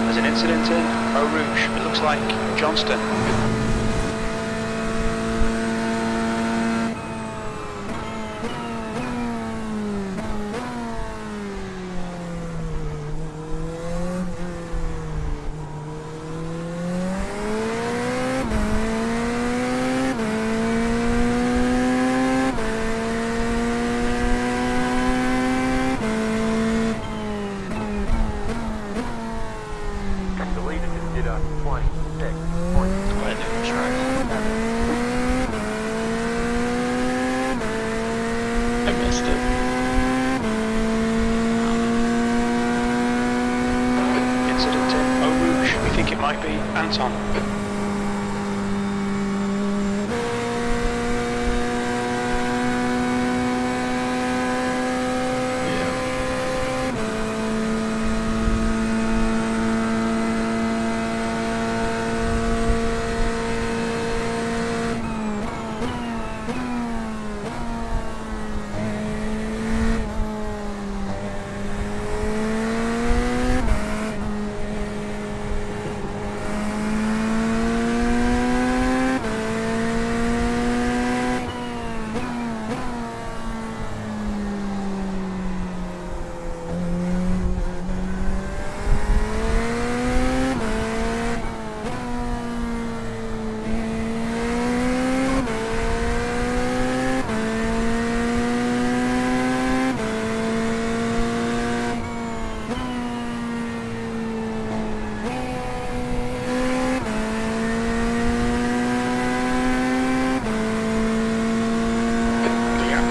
Speaker 1: There's an incident in Eau Rouge. It looks like Johnston.
Speaker 5: I missed it.
Speaker 1: Incident in Eau Rouge. We think it might be Anton.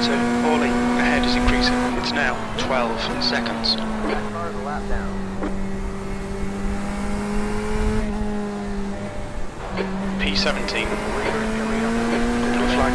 Speaker 1: To Hawley ahead is increasing. It's now 12 seconds. P17. Blue flag.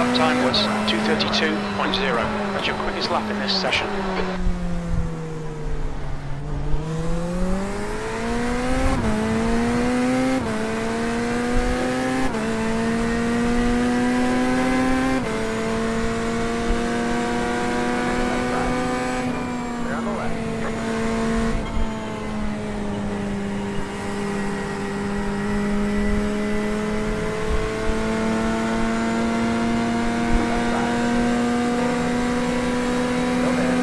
Speaker 1: lap time was 2:32.0. That's your quickest lap in this session.
Speaker 2: Clear on the left. Still there.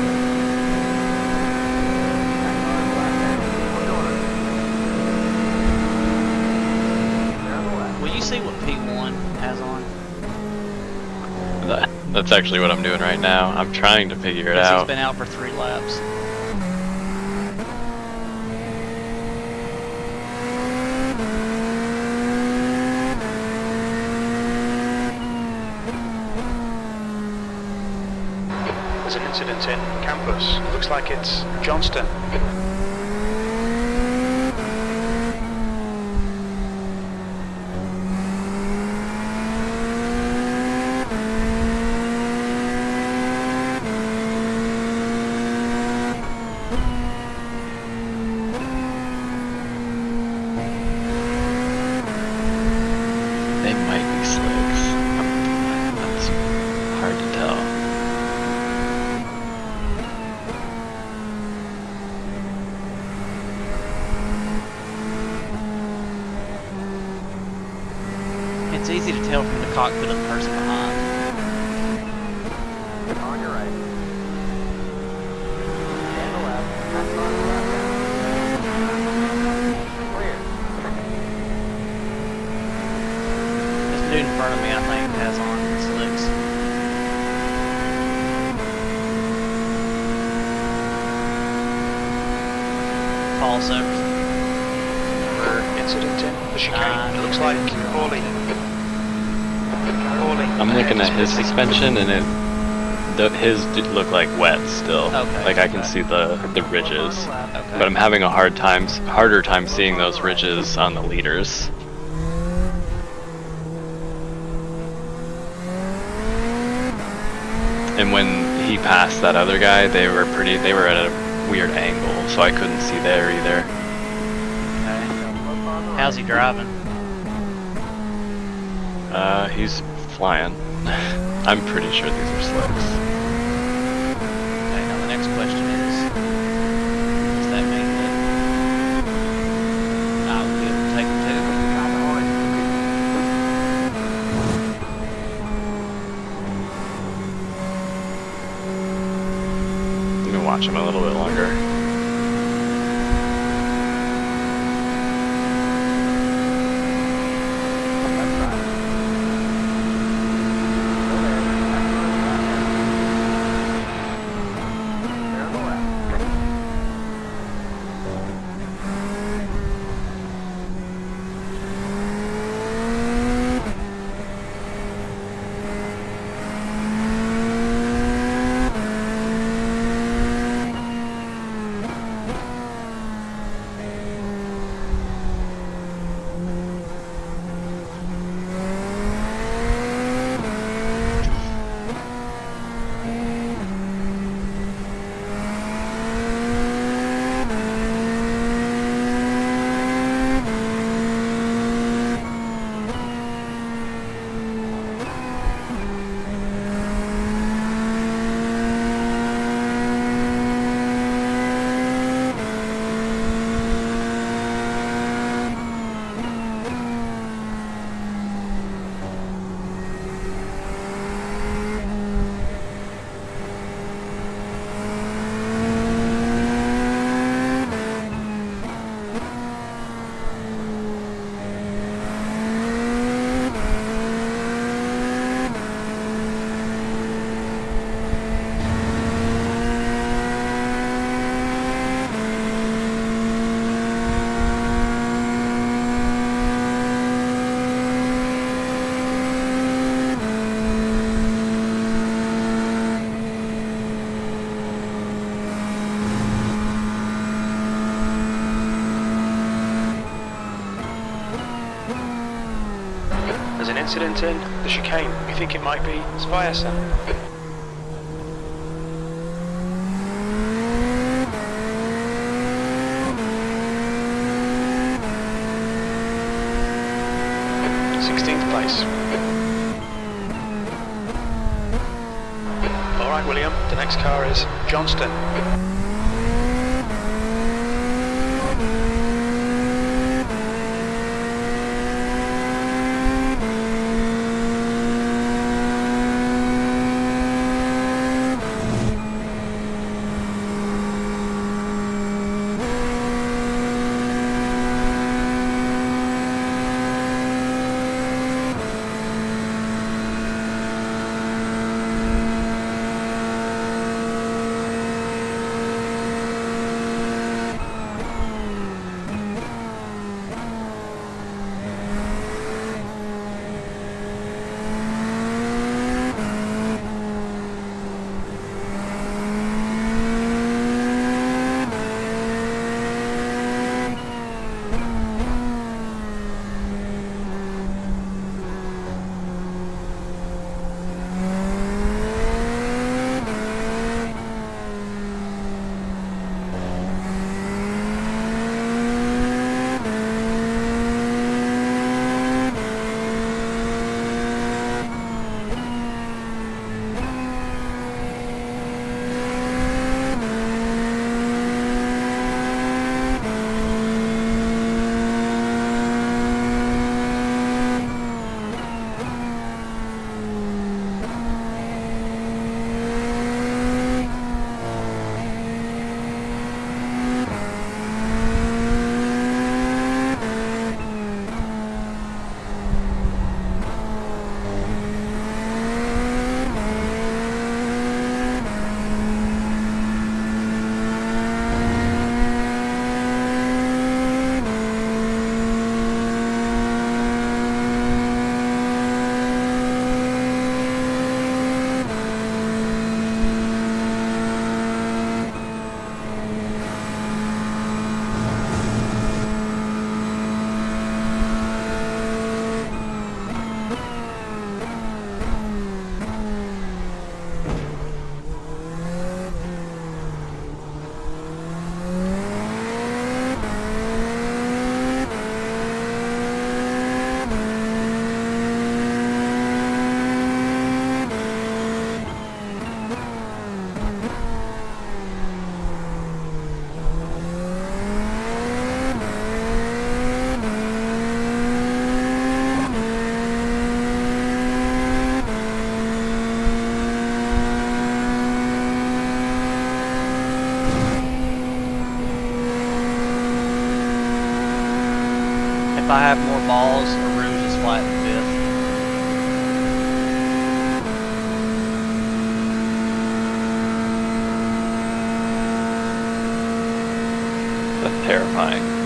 Speaker 2: Back on black down. One door. Clear on the left.
Speaker 10: Will you see what P1 has on?
Speaker 5: That's actually what I'm doing right now. I'm trying to figure it
Speaker 10: Because he's
Speaker 5: out.
Speaker 10: been out for 3 laps.
Speaker 1: There's an incident in campus. Looks like it's Johnston.
Speaker 5: They might be slicks. That's hard to tell.
Speaker 10: It's easy to tell from the cockpit of the person behind.
Speaker 2: On your right. Stay on the left. Back on the left down. Clear.
Speaker 10: This dude in front of me, I think, has on slicks. Paul Severs.
Speaker 1: Incident in the chicane. It looks like Hawley.
Speaker 5: I'm looking at his suspension and his did look like wet still.
Speaker 10: Okay.
Speaker 5: Like I can see the ridges.
Speaker 10: Okay.
Speaker 5: But I'm having a harder time seeing those ridges on the leaders. And when he passed that other guy, they were at a weird angle, so I couldn't see there either.
Speaker 10: How's he driving?
Speaker 5: He's flying. I'm pretty sure these are slicks.
Speaker 10: Okay, now the next question is, does that mean that I will be able to take him
Speaker 5: I'm gonna watch him a little bit longer.
Speaker 1: incident in the chicane. We think it might be Sviasa. Place. All right, William. The next car is Johnston.
Speaker 10: If I have more balls, Rouge is flat in fifth.
Speaker 5: That's terrifying.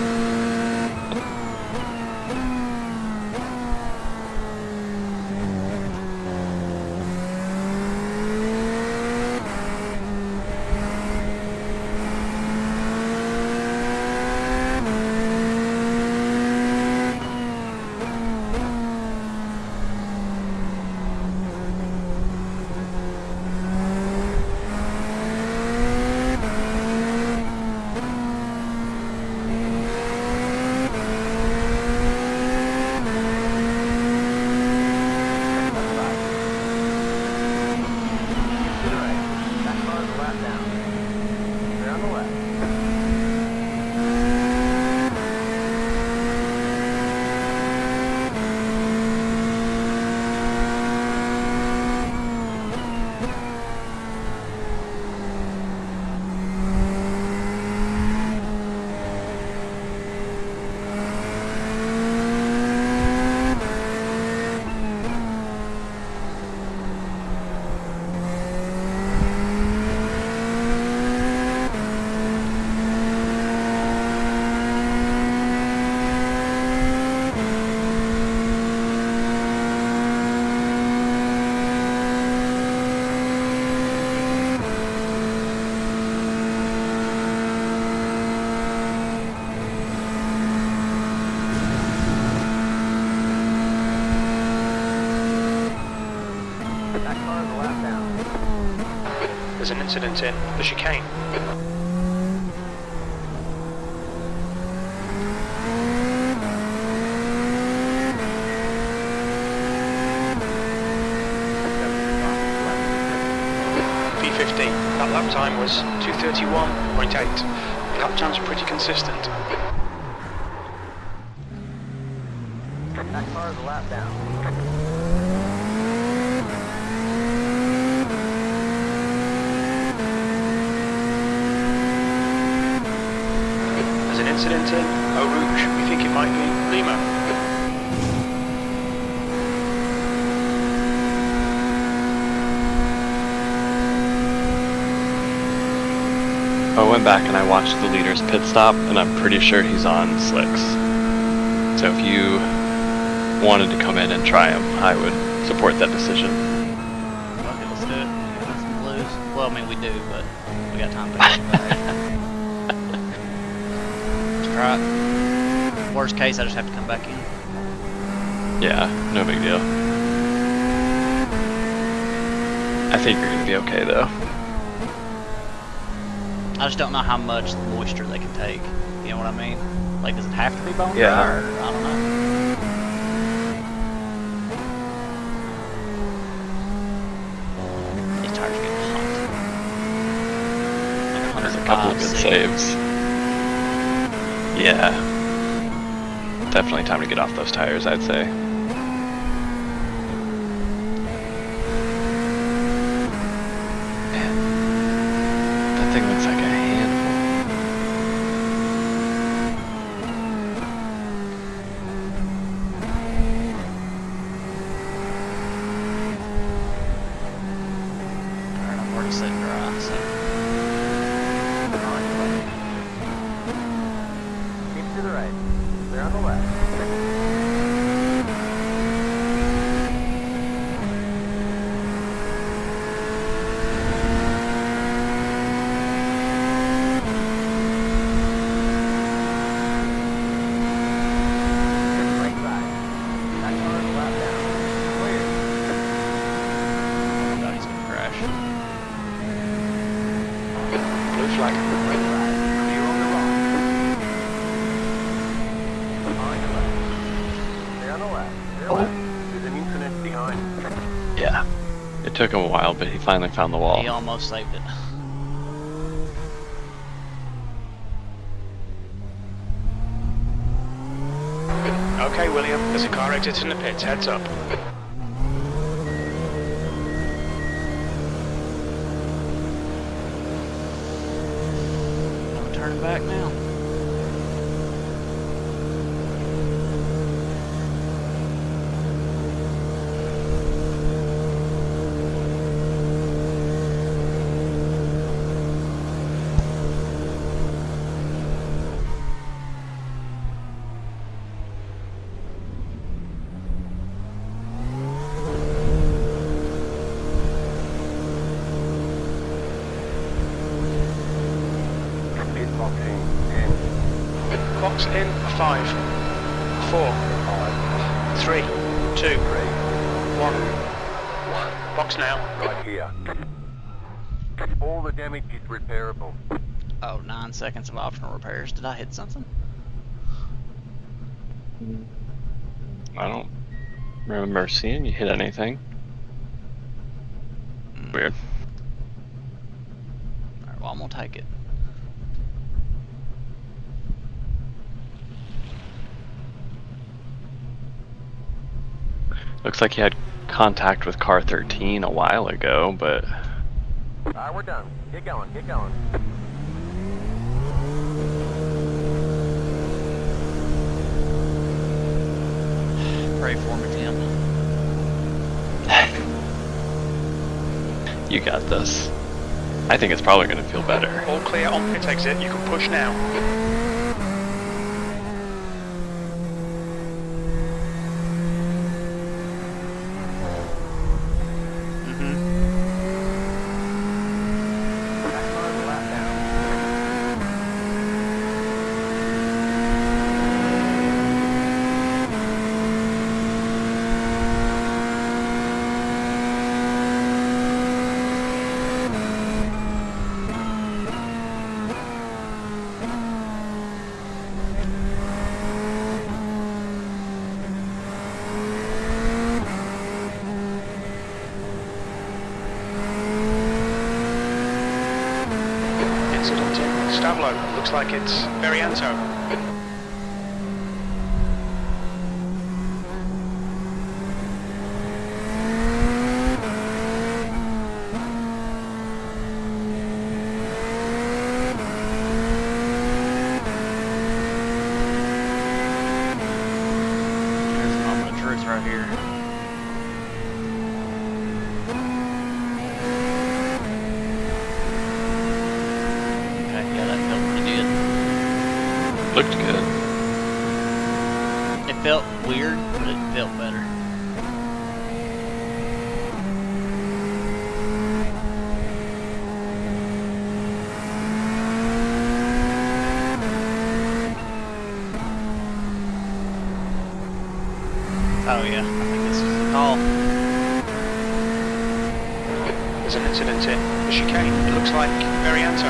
Speaker 2: That car is a lap down.
Speaker 1: There's an incident in the chicane. P15. That lap time was 2:31.8. Lap times are pretty consistent.
Speaker 2: That car is a lap down.
Speaker 1: There's an incident in Eau Rouge. We think it might be Lima.
Speaker 5: I went back and I watched the leader's pit stop, and I'm pretty sure he's on slicks. So if you wanted to come in and try him, I would support that decision.
Speaker 10: Okay, let's do it. We got nothing to lose. Well, I mean, we do, but we got time to Let's try it. Worst case, I just have to come back in.
Speaker 5: Yeah, no big deal. I think you're gonna be okay though.
Speaker 10: I just don't know how much moisture they can take. You know what I mean? Like, does it have to be bone dry?
Speaker 5: Yeah.
Speaker 10: Or, I don't know. These tires are getting hot. Like
Speaker 5: There's a couple of
Speaker 10: 105
Speaker 5: good
Speaker 10: C.
Speaker 5: saves. Yeah. Definitely time to get off those tires, I'd say. Man, that thing looks like a handful.
Speaker 10: Alright, I'm already sitting dry, so.
Speaker 2: Keep to the right. Clear on the left. Right side. That car is a lap down. Clear.
Speaker 10: Oh my god, he's gonna crash.
Speaker 1: Blue flag.
Speaker 2: Right side. Clear on the rock. On your left. Clear on the left. Clear left. There's an incident behind.
Speaker 5: Yeah. It took him a while, but he finally found the wall.
Speaker 10: He almost saved it.
Speaker 1: Okay, William, there's a car exiting the pits. Heads up.
Speaker 10: I'm turning back now.
Speaker 1: Box in 5, 4, 3, 2, 1. Box now.
Speaker 2: Right here. All the damage is repairable.
Speaker 10: Oh, 9 seconds of optional repairs. Did I hit something?
Speaker 5: I don't remember seeing you hit anything. Weird.
Speaker 10: Alright, well, I'm gonna take it.
Speaker 5: Looks like you had contact with car 13 a while ago, but
Speaker 2: Alright, we're done. Get going, get going.
Speaker 10: Pray for me, Tim.
Speaker 5: you got this. I think it's probably going to feel better.
Speaker 1: All clear on pit exit. You can push now.
Speaker 2: That car is a lap down.
Speaker 1: incident in Stavlo. Looks like it's Verianto.
Speaker 10: There's the moment of truth right here. Okay, yeah, that felt pretty good.
Speaker 5: Looked good.
Speaker 10: It felt weird, but it felt better. Oh yeah, I think this is the call.
Speaker 1: There's an incident in the chicane. It looks like Verianto.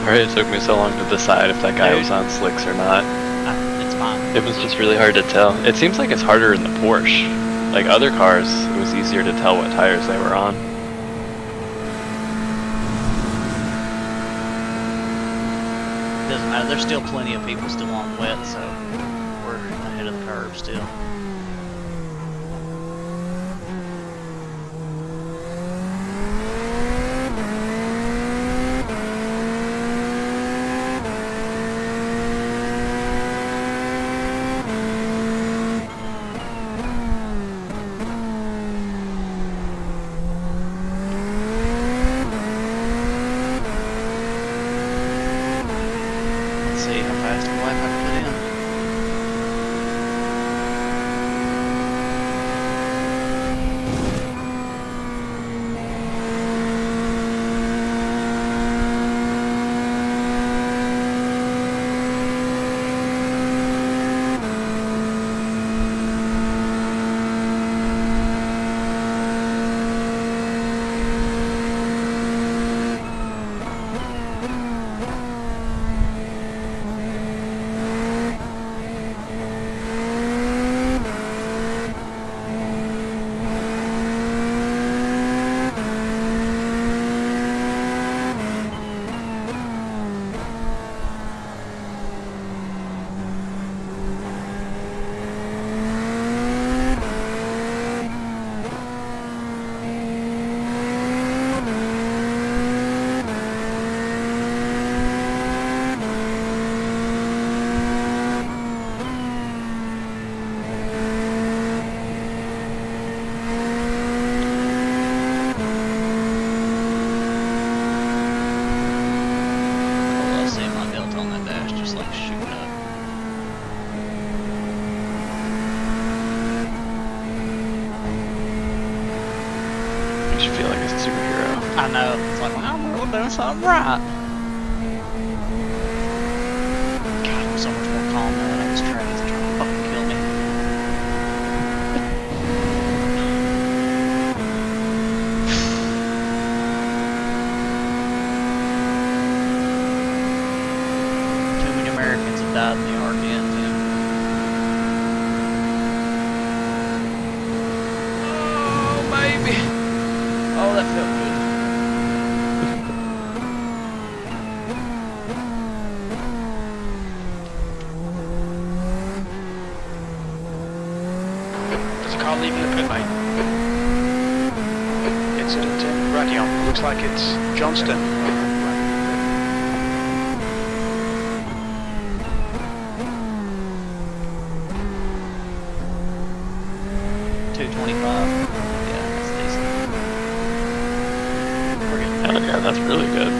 Speaker 5: Alright, it took me so long to decide if that guy
Speaker 10: Dude.
Speaker 5: was on slicks or not.
Speaker 10: It's fine.
Speaker 5: It was just really hard to tell. It seems like it's harder in the Porsche. Like other cars, it was easier to tell what tires they were on.
Speaker 10: Doesn't matter. There's still plenty of people still on wet, so we're ahead of the curve still. Let's see how fast of a lap I can put in. I know. It's like, wow, we're all doing something right. God, I'm so much more calm now that this train is trying to fucking kill me. Too many Americans have died in the RDN, Tim. Oh, baby. Oh, that felt good.
Speaker 1: There's a car leaving the pit lane. Incident in Radion. Looks like it's Johnston.
Speaker 10: 225. Yeah, that's decent. We're getting
Speaker 5: Oh, yeah, that's really good.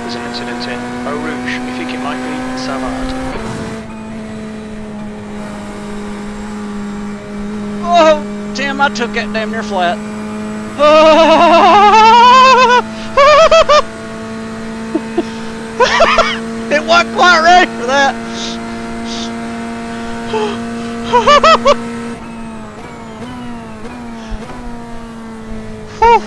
Speaker 1: There's an incident in Eau Rouge. We think it might be Savard.
Speaker 10: Oh, Tim, I took that damn near flat. It wasn't quite ready for that. Whew.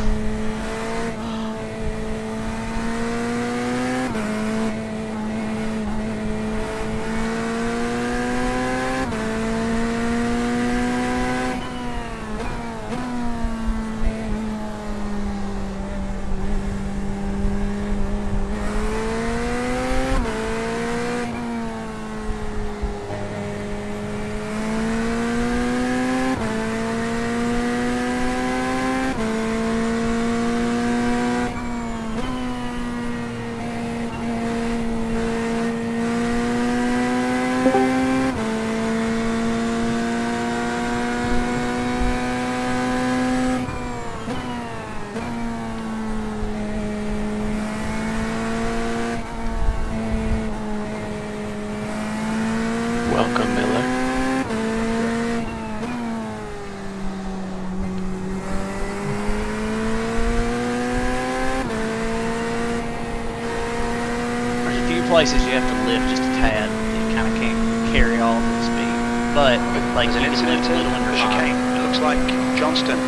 Speaker 10: places you have to lift just a tad. You kind of can't carry all the speed, but like
Speaker 1: There's
Speaker 10: you
Speaker 1: an
Speaker 10: can
Speaker 1: incident
Speaker 10: lift a little
Speaker 1: in
Speaker 10: in
Speaker 1: the
Speaker 10: your
Speaker 1: chicane. It looks like Johnston.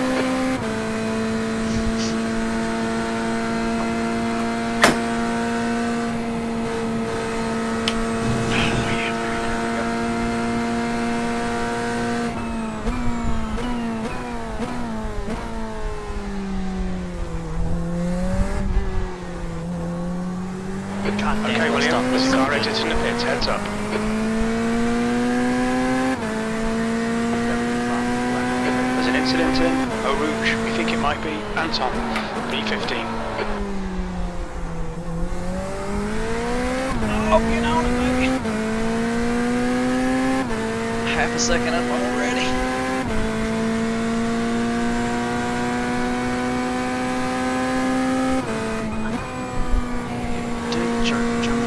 Speaker 1: Okay, William, there's a car exiting the pits, heads up. There's an incident in Eau Rouge. We think it might be Anton, B15.
Speaker 10: Oh, get on it, baby. Half a second up already. Church on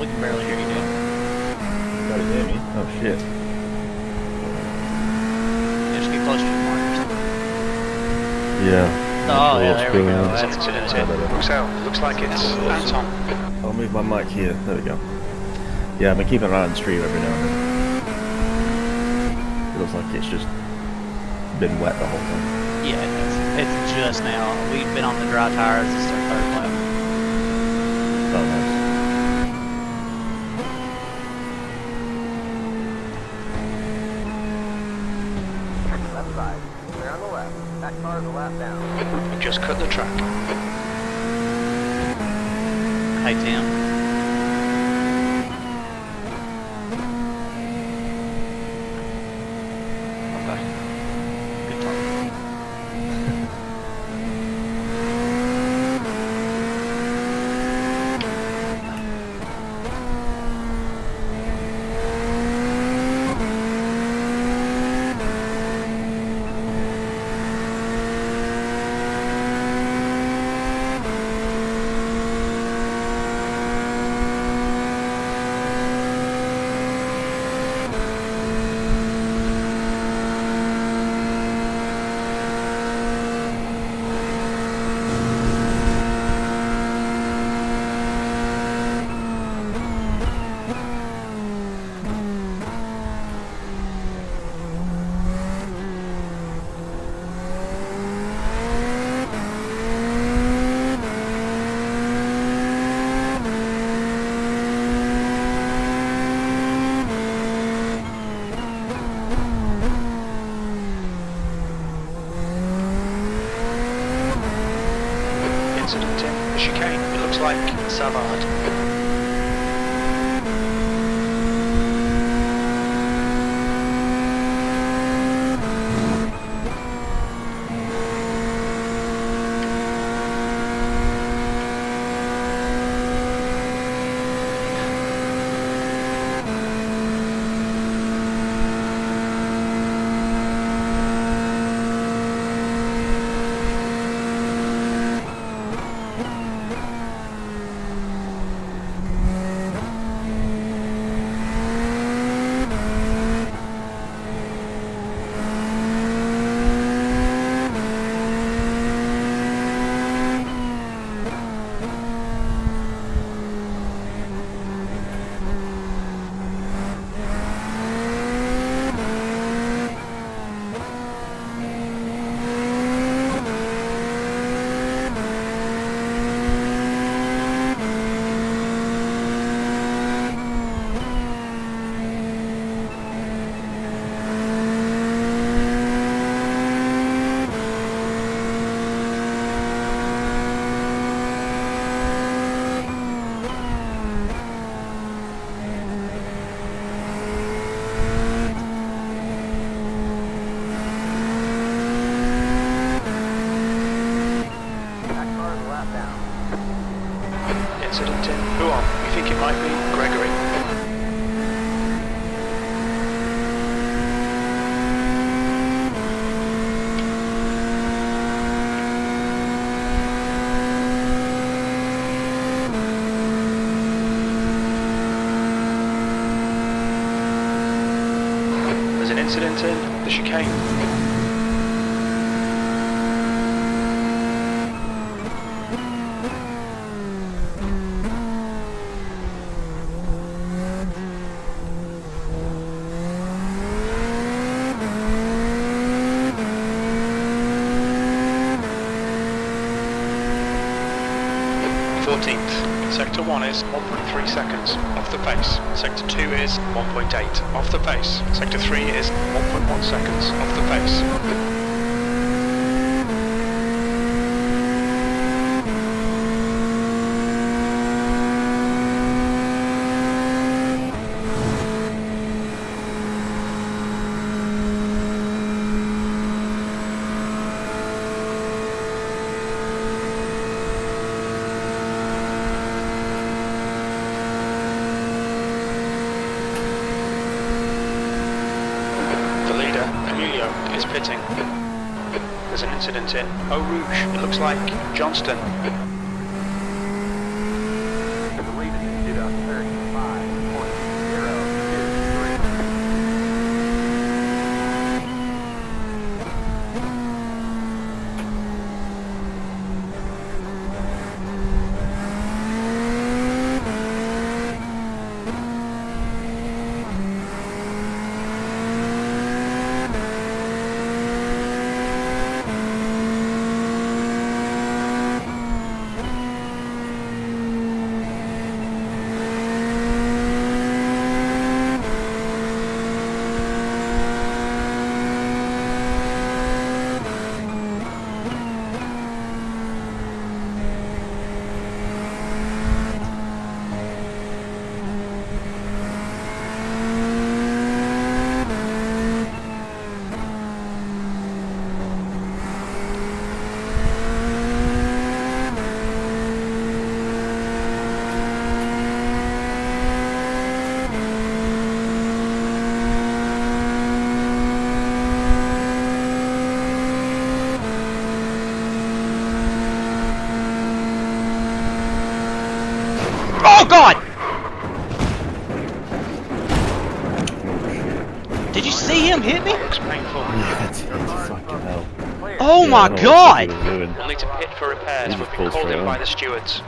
Speaker 10: We can barely hear you, dude.
Speaker 12: Gotta hear me. Oh shit.
Speaker 10: Yeah, just get close to your mark or something.
Speaker 12: Yeah.
Speaker 10: Oh, yeah, there we go.
Speaker 1: There's an
Speaker 10: That's
Speaker 1: incident
Speaker 10: good.
Speaker 1: in Bruxelles. Looks like it's Anton.
Speaker 12: I'll move my mic here. There we go. Yeah, I've been keeping an eye on the stream every now and then. It looks like it's just been wet the whole time.
Speaker 10: Yeah, it's just now. We've been on the dry tires. This is our third lap.
Speaker 12: Oh, nice.
Speaker 2: Left side. Clear on the left. That car is a lap down.
Speaker 1: We just cut the track.
Speaker 10: Hey, Tim. Okay. Good talk.
Speaker 1: Incident in the chicane. It looks like Savard. Incident in Huon. We think it might be Gregory. incident in the chicane. Sector 1 is 1.3 seconds off the pace. Sector 2 is 1.8 off the pace. Sector 3 is 1.1 seconds off the pace. Is pitting. There's an incident in Eau Rouge. It looks like Johnston.
Speaker 2: The lead is 35.023.
Speaker 10: Oh God! Did you see him hit me?
Speaker 1: Looks painful.
Speaker 12: Yeah, it's fucking hell.
Speaker 10: Oh
Speaker 12: Yeah,
Speaker 10: my
Speaker 12: I know what
Speaker 10: God!
Speaker 12: he was doing.
Speaker 1: We'll need to pit for repairs.
Speaker 12: He
Speaker 1: We've
Speaker 12: just
Speaker 1: been
Speaker 12: pulled
Speaker 1: called
Speaker 12: straight
Speaker 1: in by
Speaker 12: on.
Speaker 1: the stewards.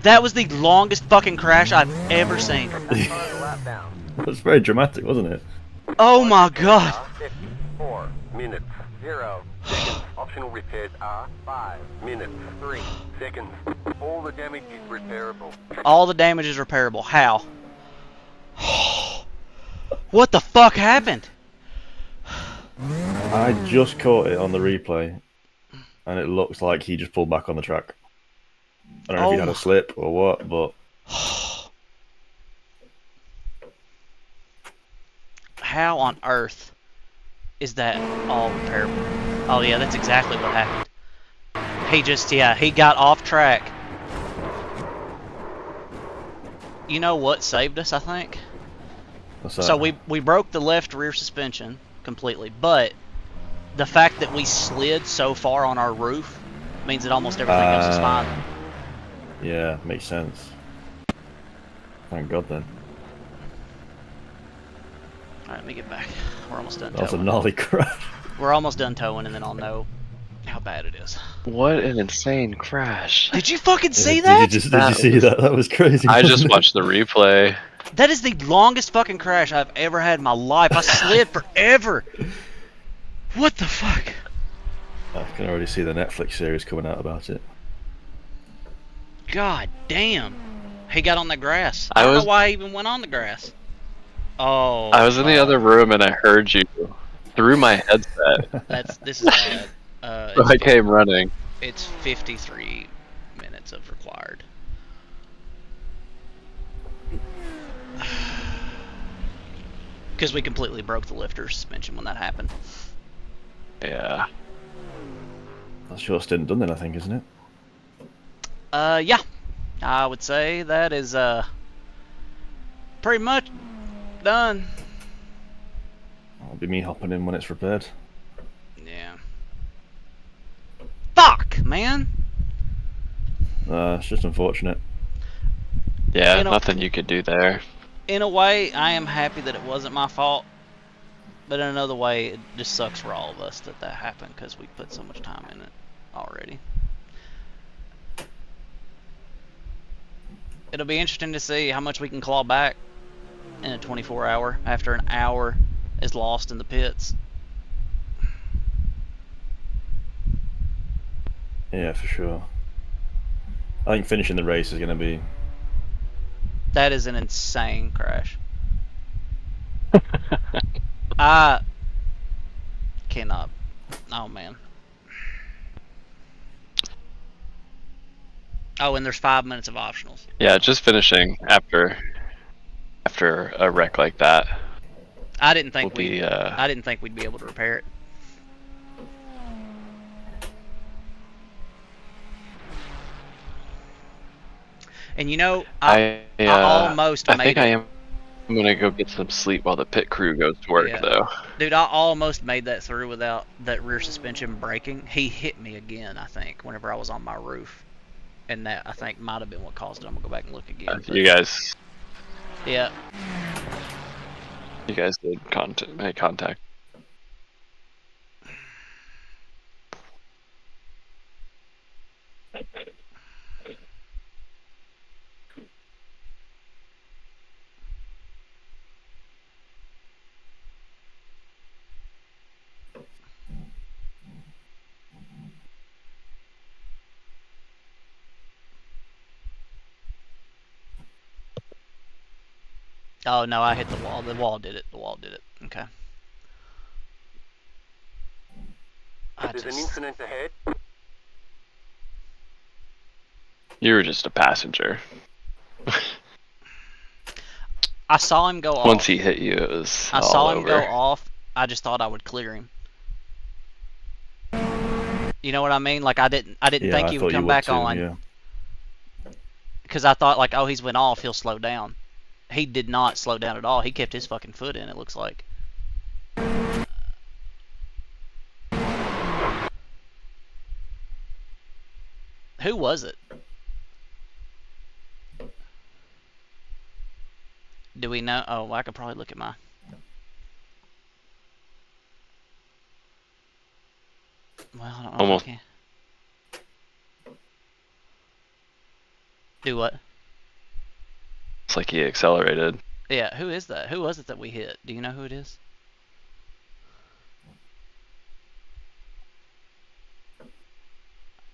Speaker 10: That was the longest fucking crash I've ever seen.
Speaker 12: It was very dramatic, wasn't it?
Speaker 10: Oh my God!
Speaker 2: 54 minutes 0 seconds. Optional repairs are 5 minutes 3 seconds. All the damage is repairable.
Speaker 10: All the damage is repairable. How? What the fuck happened?
Speaker 12: I just caught it on the replay, and it looks like he just pulled back on the track. I don't know if he had a slip or what, but...
Speaker 10: How on earth is that all repairable? Oh yeah, that's exactly what happened. He just, yeah, he got off track. You know what saved us, I think?
Speaker 12: What's that?
Speaker 10: So we broke the left rear suspension completely, but the fact that we slid so far on our roof means that almost everything else is fine.
Speaker 12: Yeah, makes sense. Thank God then.
Speaker 10: Alright, let me get back. We're almost done
Speaker 12: That was a
Speaker 10: towing.
Speaker 12: gnarly crash.
Speaker 10: We're almost done towing, and then I'll know how bad it is.
Speaker 5: What an insane crash.
Speaker 10: Did you fucking see that?
Speaker 12: Did you see that? That was crazy.
Speaker 5: I just
Speaker 12: wasn't it?
Speaker 5: watched the replay.
Speaker 10: That is the longest fucking crash I've ever had in my life. I slid forever. What the fuck?
Speaker 12: I can already see the Netflix series coming out about it.
Speaker 10: God damn. He got on the grass.
Speaker 5: I
Speaker 10: I don't
Speaker 5: was-
Speaker 10: know why he even went on the grass. Oh.
Speaker 5: I was in the other room and I heard you through my headset.
Speaker 10: This is bad.
Speaker 5: So I came running.
Speaker 10: It's 53 minutes of required. Because we completely broke the lifter suspension when that happened.
Speaker 5: Yeah.
Speaker 12: That's your stint done then, I think, isn't it?
Speaker 10: Yeah. I would say that is, pretty much done.
Speaker 12: That'll be me hopping in when it's repaired.
Speaker 10: Yeah. Fuck, man!
Speaker 12: It's just unfortunate.
Speaker 5: Yeah,
Speaker 10: You know-
Speaker 5: nothing you could do there.
Speaker 10: In a way, I am happy that it wasn't my fault. But in another way, it just sucks for all of us that happened because we put so much time in it already. It'll be interesting to see how much we can claw back in a 24-hour after an hour is lost in the pits.
Speaker 12: Yeah, for sure. I think finishing the race is going to be...
Speaker 10: That is an insane crash. I cannot. Oh, man. Oh, and there's 5 minutes of optionals.
Speaker 5: Yeah, just finishing after a wreck like that.
Speaker 10: I didn't think we'd be able to repair it. And you know, I almost made it.
Speaker 5: I think I am gonna go get some sleep while the pit crew goes to work, though.
Speaker 10: Dude, I almost made that through without that rear suspension breaking. He hit me again, I think, whenever I was on my roof. And that, I think, might have been what caused it. I'm gonna go back and look again.
Speaker 5: You guys...
Speaker 10: Yeah.
Speaker 5: You guys did make contact.
Speaker 10: Oh, no, I hit the wall. The wall did it. The wall did it. Okay.
Speaker 2: There's an incident ahead.
Speaker 5: You were just a passenger.
Speaker 10: I saw him go off.
Speaker 5: Once he hit you, it was
Speaker 10: I
Speaker 5: all
Speaker 10: saw him
Speaker 5: over.
Speaker 10: go off. I just thought I would clear him. You know what I mean? Like I didn't think he would come back on.
Speaker 12: Yeah.
Speaker 10: Because I thought like, oh, he's went off, he'll slow down. He did not slow down at all. He kept his fucking foot in, it looks like. Who was it? Do we know? Oh, I could probably look at my... Well, I don't know.
Speaker 5: Almost.
Speaker 10: If I can. Do what?
Speaker 5: It's like he accelerated.
Speaker 10: Yeah, who is that? Who was it that we hit? Do you know who it is?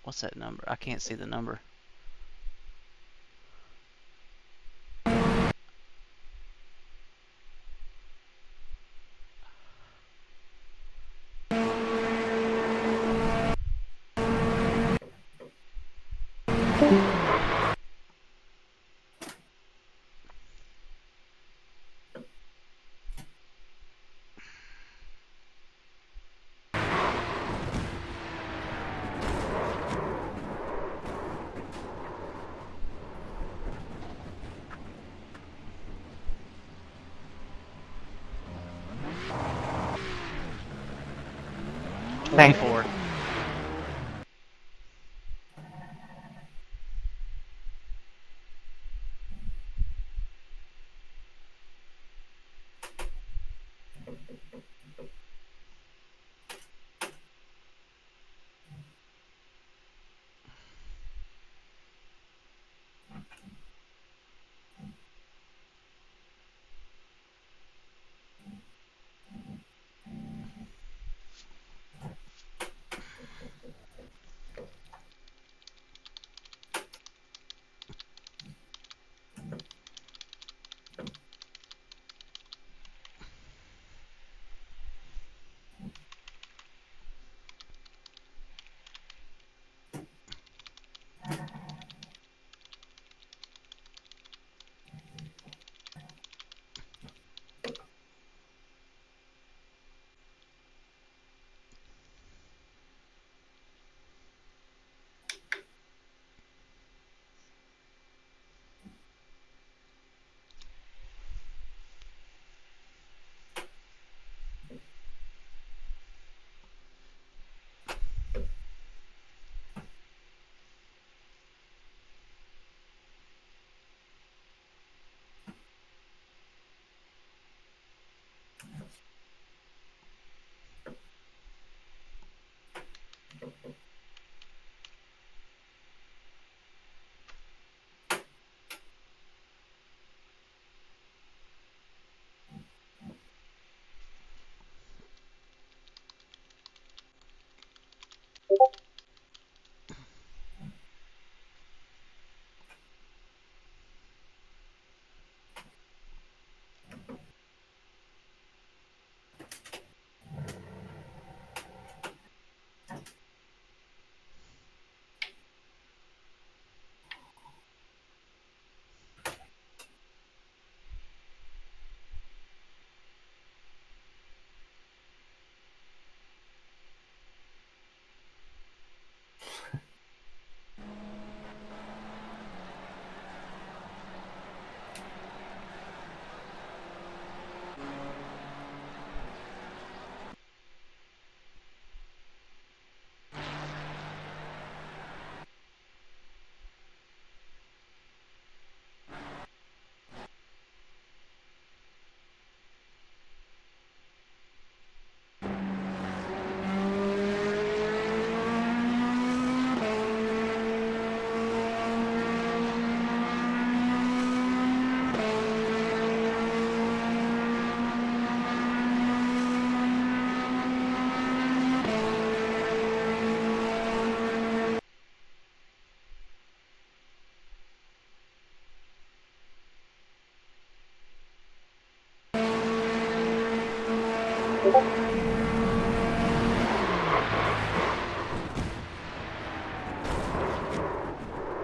Speaker 10: What's that number? I can't see the number.
Speaker 9: Thanks.
Speaker 10: 24.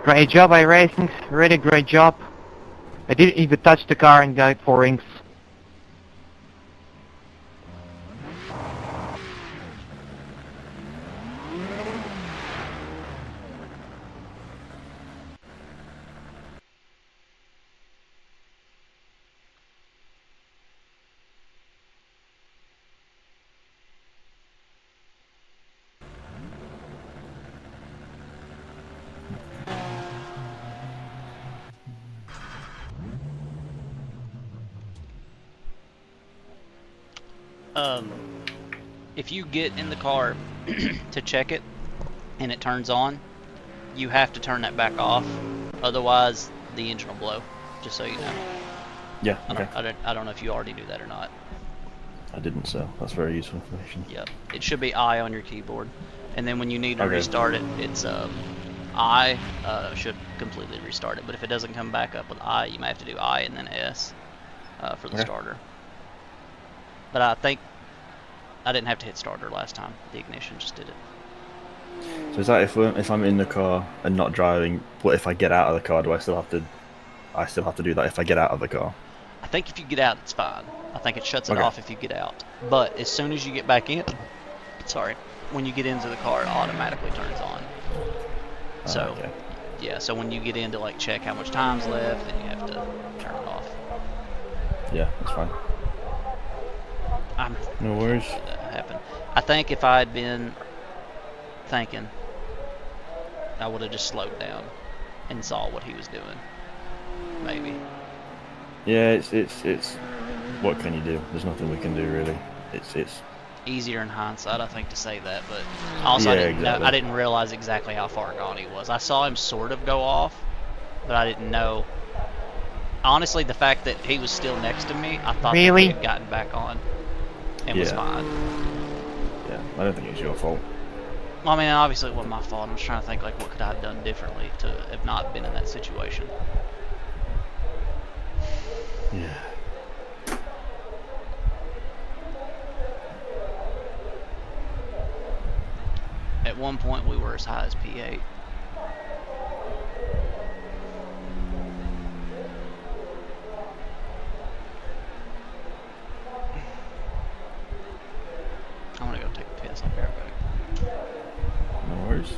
Speaker 9: Great job, iRacing. Really great job. I didn't even touch the car and got 4 rings.
Speaker 10: If you get in the car to check it and it turns on, you have to turn that back off. Otherwise, the engine will blow. Just so you know.
Speaker 12: Yeah. Okay.
Speaker 10: I don't know if you already knew that or not.
Speaker 12: I didn't, so that's very useful information.
Speaker 10: Yep. It should be I on your keyboard, and then when you need to restart it, it's I should completely restart it. But if it doesn't come back up with I, you might have to do I and then S for the starter. But I think I didn't have to hit starter last time. The ignition just did it.
Speaker 12: So is that if I'm in the car and not driving, what if I get out of the car? Do I still have to? I still have to do that if I get out of the car.
Speaker 10: I think if you get out, it's fine. I think it shuts it off if you get out. But as soon as you get back in, when you get into the car, it automatically turns on. So, yeah. So when you get in to like check how much time's left, then you have to turn it off.
Speaker 12: Yeah, that's fine. No worries.
Speaker 10: That happened. I think if I had been thinking, I would have just slowed down and saw what he was doing. Maybe.
Speaker 12: Yeah, it's. What can you do? There's nothing we can do really. It's
Speaker 10: easier in hindsight, I think, to say that, but also I didn't realize exactly how far gone he was. I saw him sort of go off, but I didn't know. Honestly, the fact that he was still next to me, I thought that he had gotten back on and was fine.
Speaker 12: Yeah, I don't think it was your fault.
Speaker 10: Well, I mean, obviously it wasn't my fault. I'm just trying to think, like, what could I have done differently to have not been in that situation.
Speaker 12: Yeah.
Speaker 10: At one point, we were as high as P8. I'm gonna go take a piss. I'll be right back.
Speaker 12: No worries.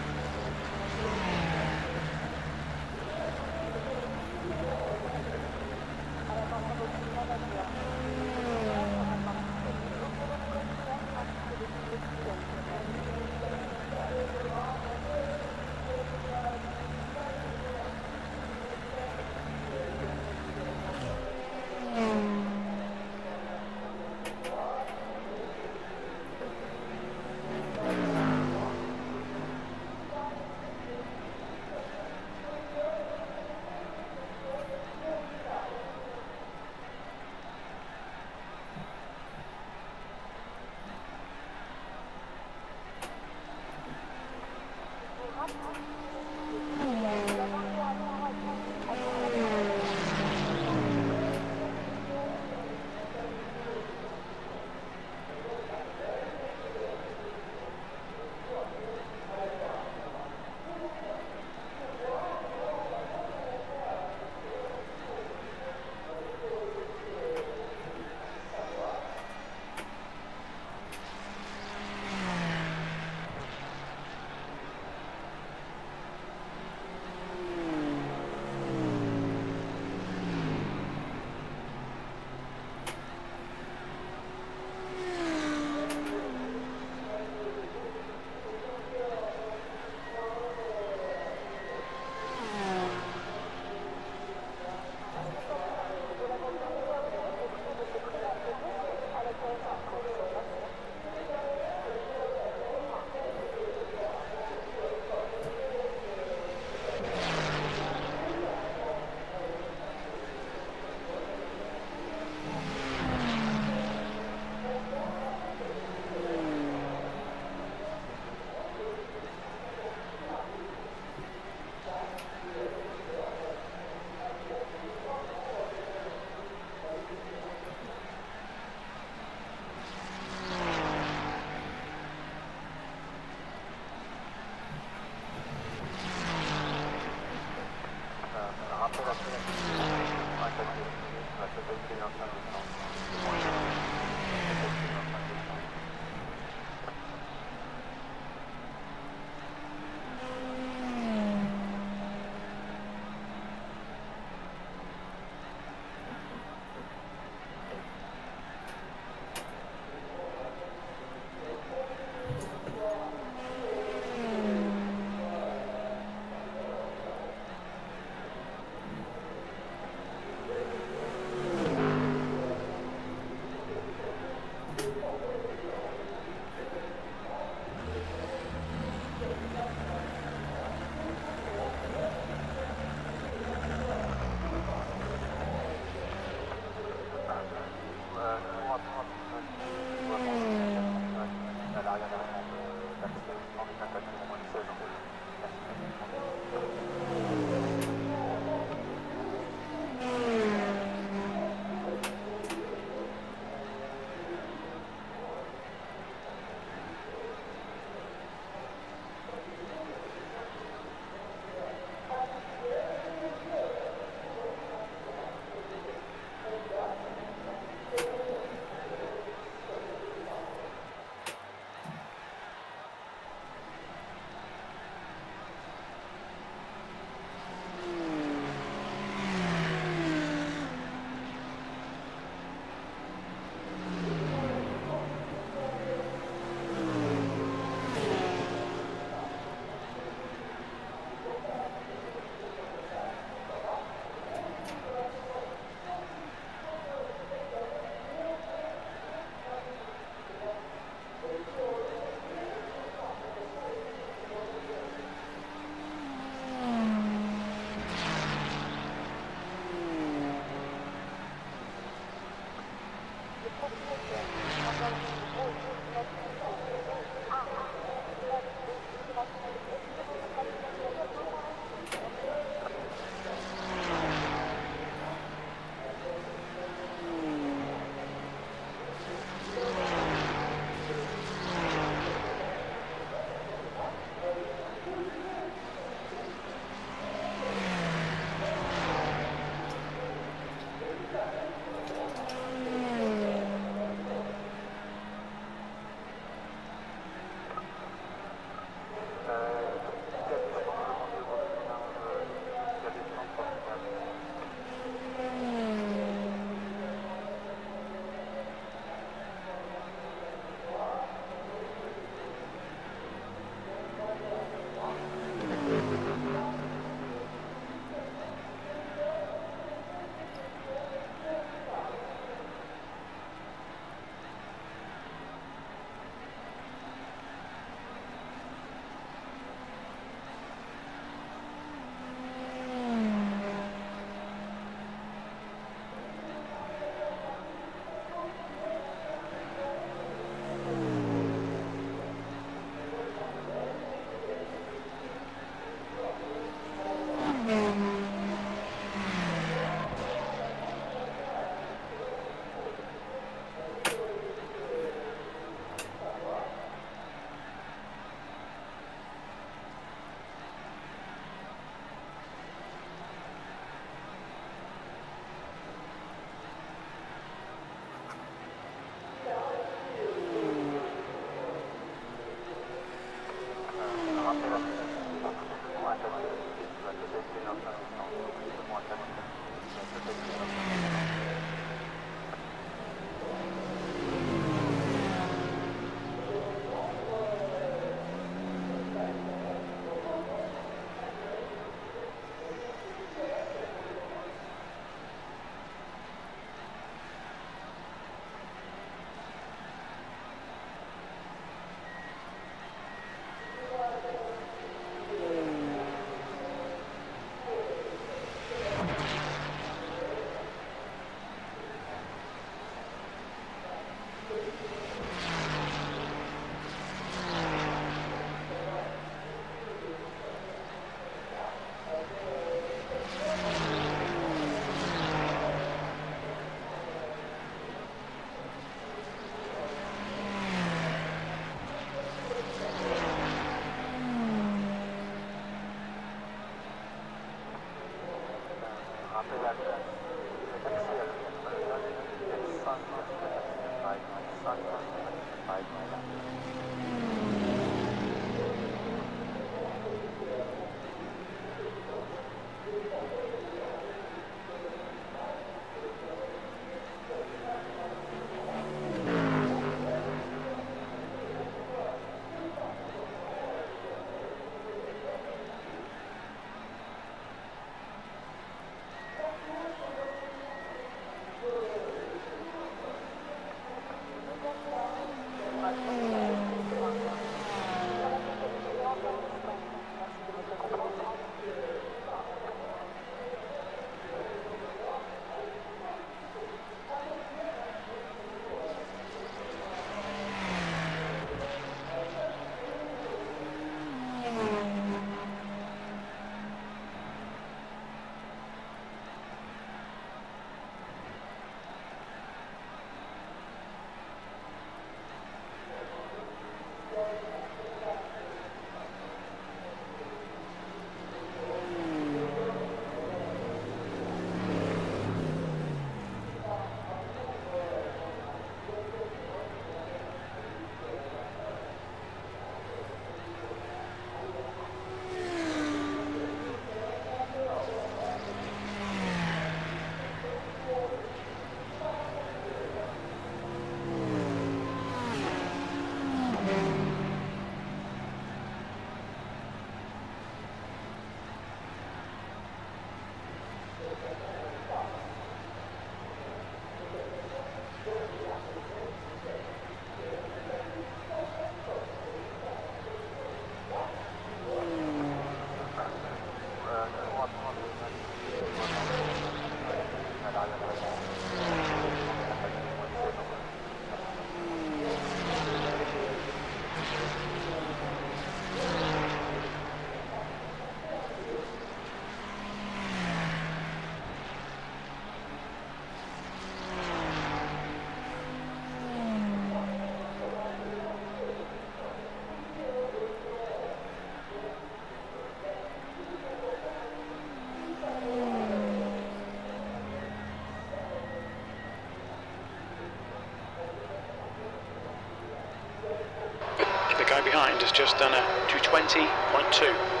Speaker 1: guy behind has just done a 220.2.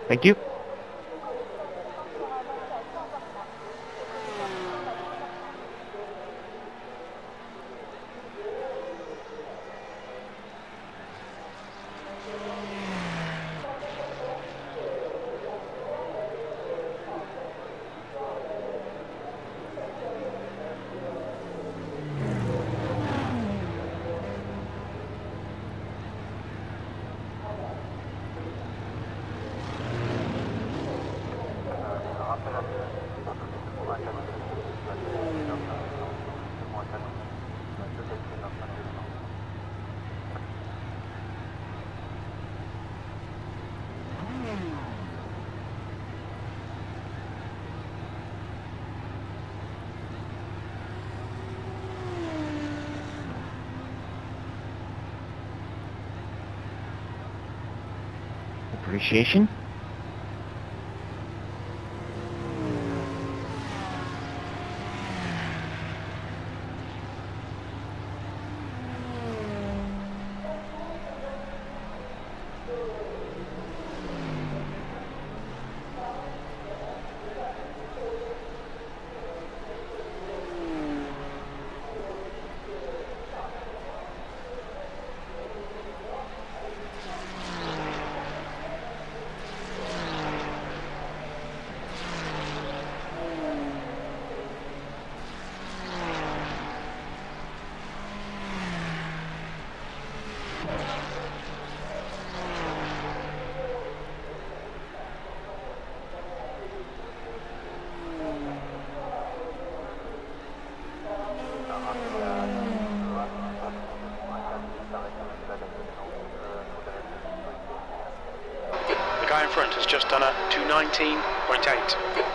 Speaker 9: Thank you. appreciation.
Speaker 1: The guy in front has just done a 219.8.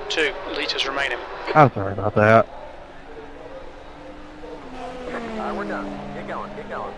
Speaker 1: Two litres remaining.
Speaker 9: I'm sorry about that.
Speaker 2: Alright, we're done. Get going, get going.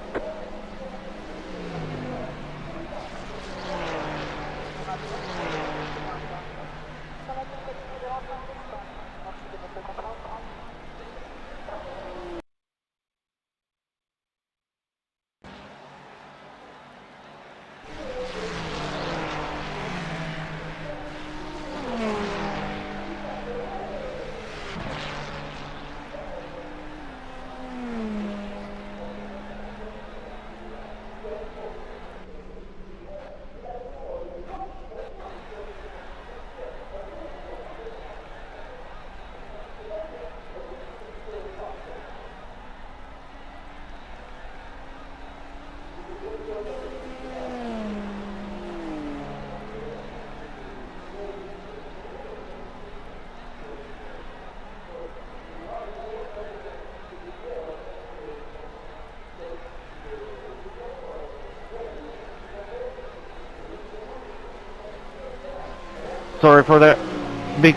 Speaker 9: Sorry for the big,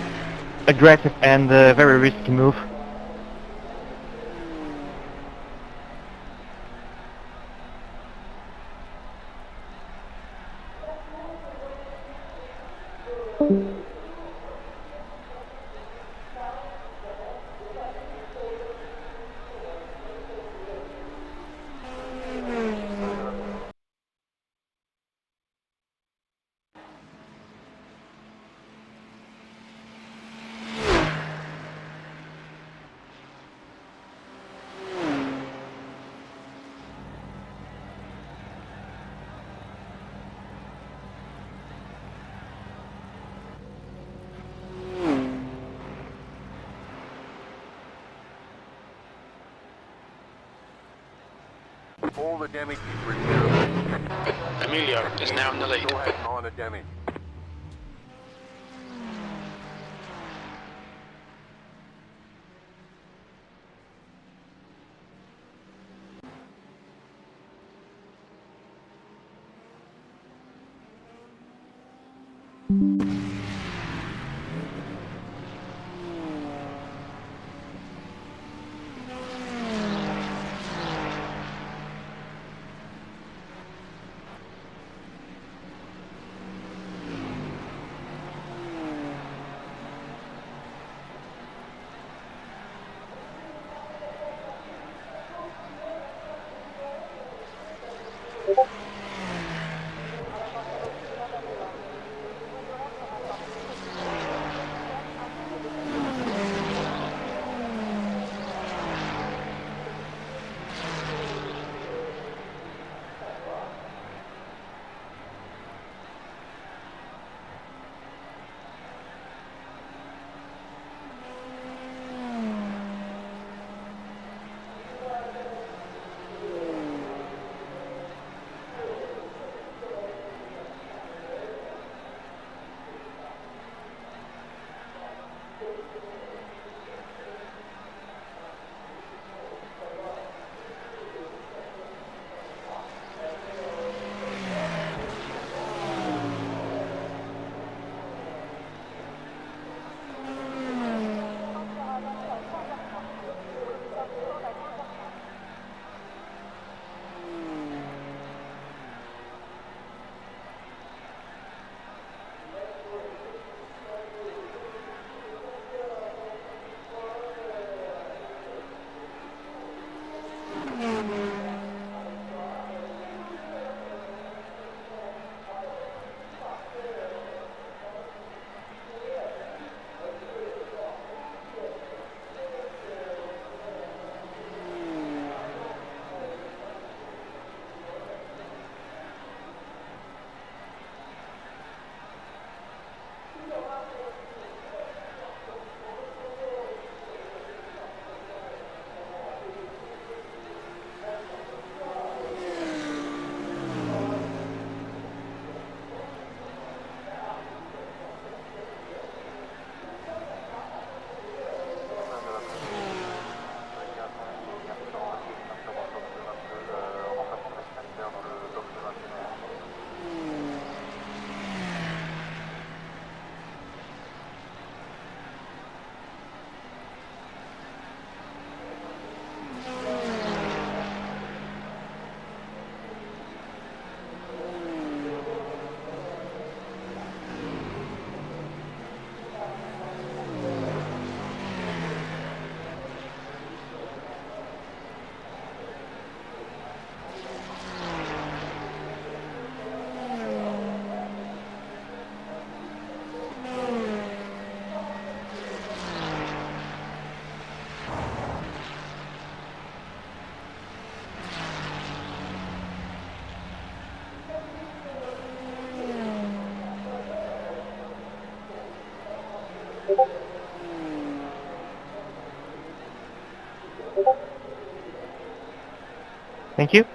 Speaker 9: aggressive and very risky move.
Speaker 2: All the damage is repairable.
Speaker 1: Emilio is now in the lead.
Speaker 2: Still has minor damage.
Speaker 9: Thank you.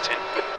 Speaker 1: pitting.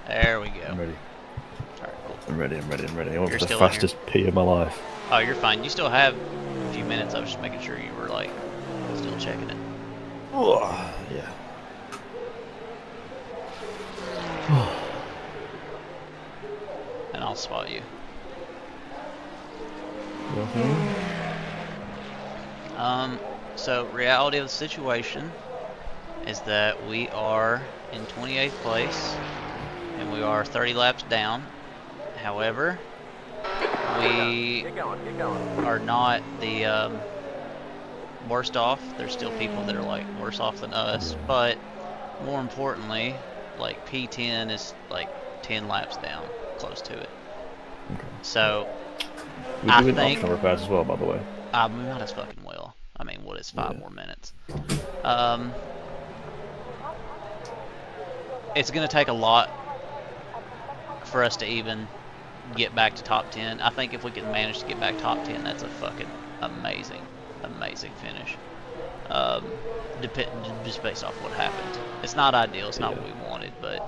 Speaker 10: There we go.
Speaker 12: I'm ready.
Speaker 10: Alright, cool.
Speaker 12: I'm ready. I went
Speaker 10: You're
Speaker 12: for the
Speaker 10: still in here.
Speaker 12: fastest pee of my life.
Speaker 10: Oh, you're fine. You still have a few minutes. I was just making sure you were, like, still checking it.
Speaker 12: Oh, yeah.
Speaker 10: And I'll spot you. So reality of the situation is that we are in 28th place and we are 30 laps down. However, we are not the worst off. There's still people that are like worse off than us, but more importantly, like P10 is like 10 laps down, close to it.
Speaker 12: Okay.
Speaker 10: So
Speaker 12: we're doing optional repairs as well, by the way.
Speaker 10: We might as fucking well. I mean, what is 5 more minutes? It's gonna take a lot for us to even get back to top 10. I think if we can manage to get back top 10, that's a fucking amazing finish. Just based off what happened. It's not ideal, it's not what we wanted, but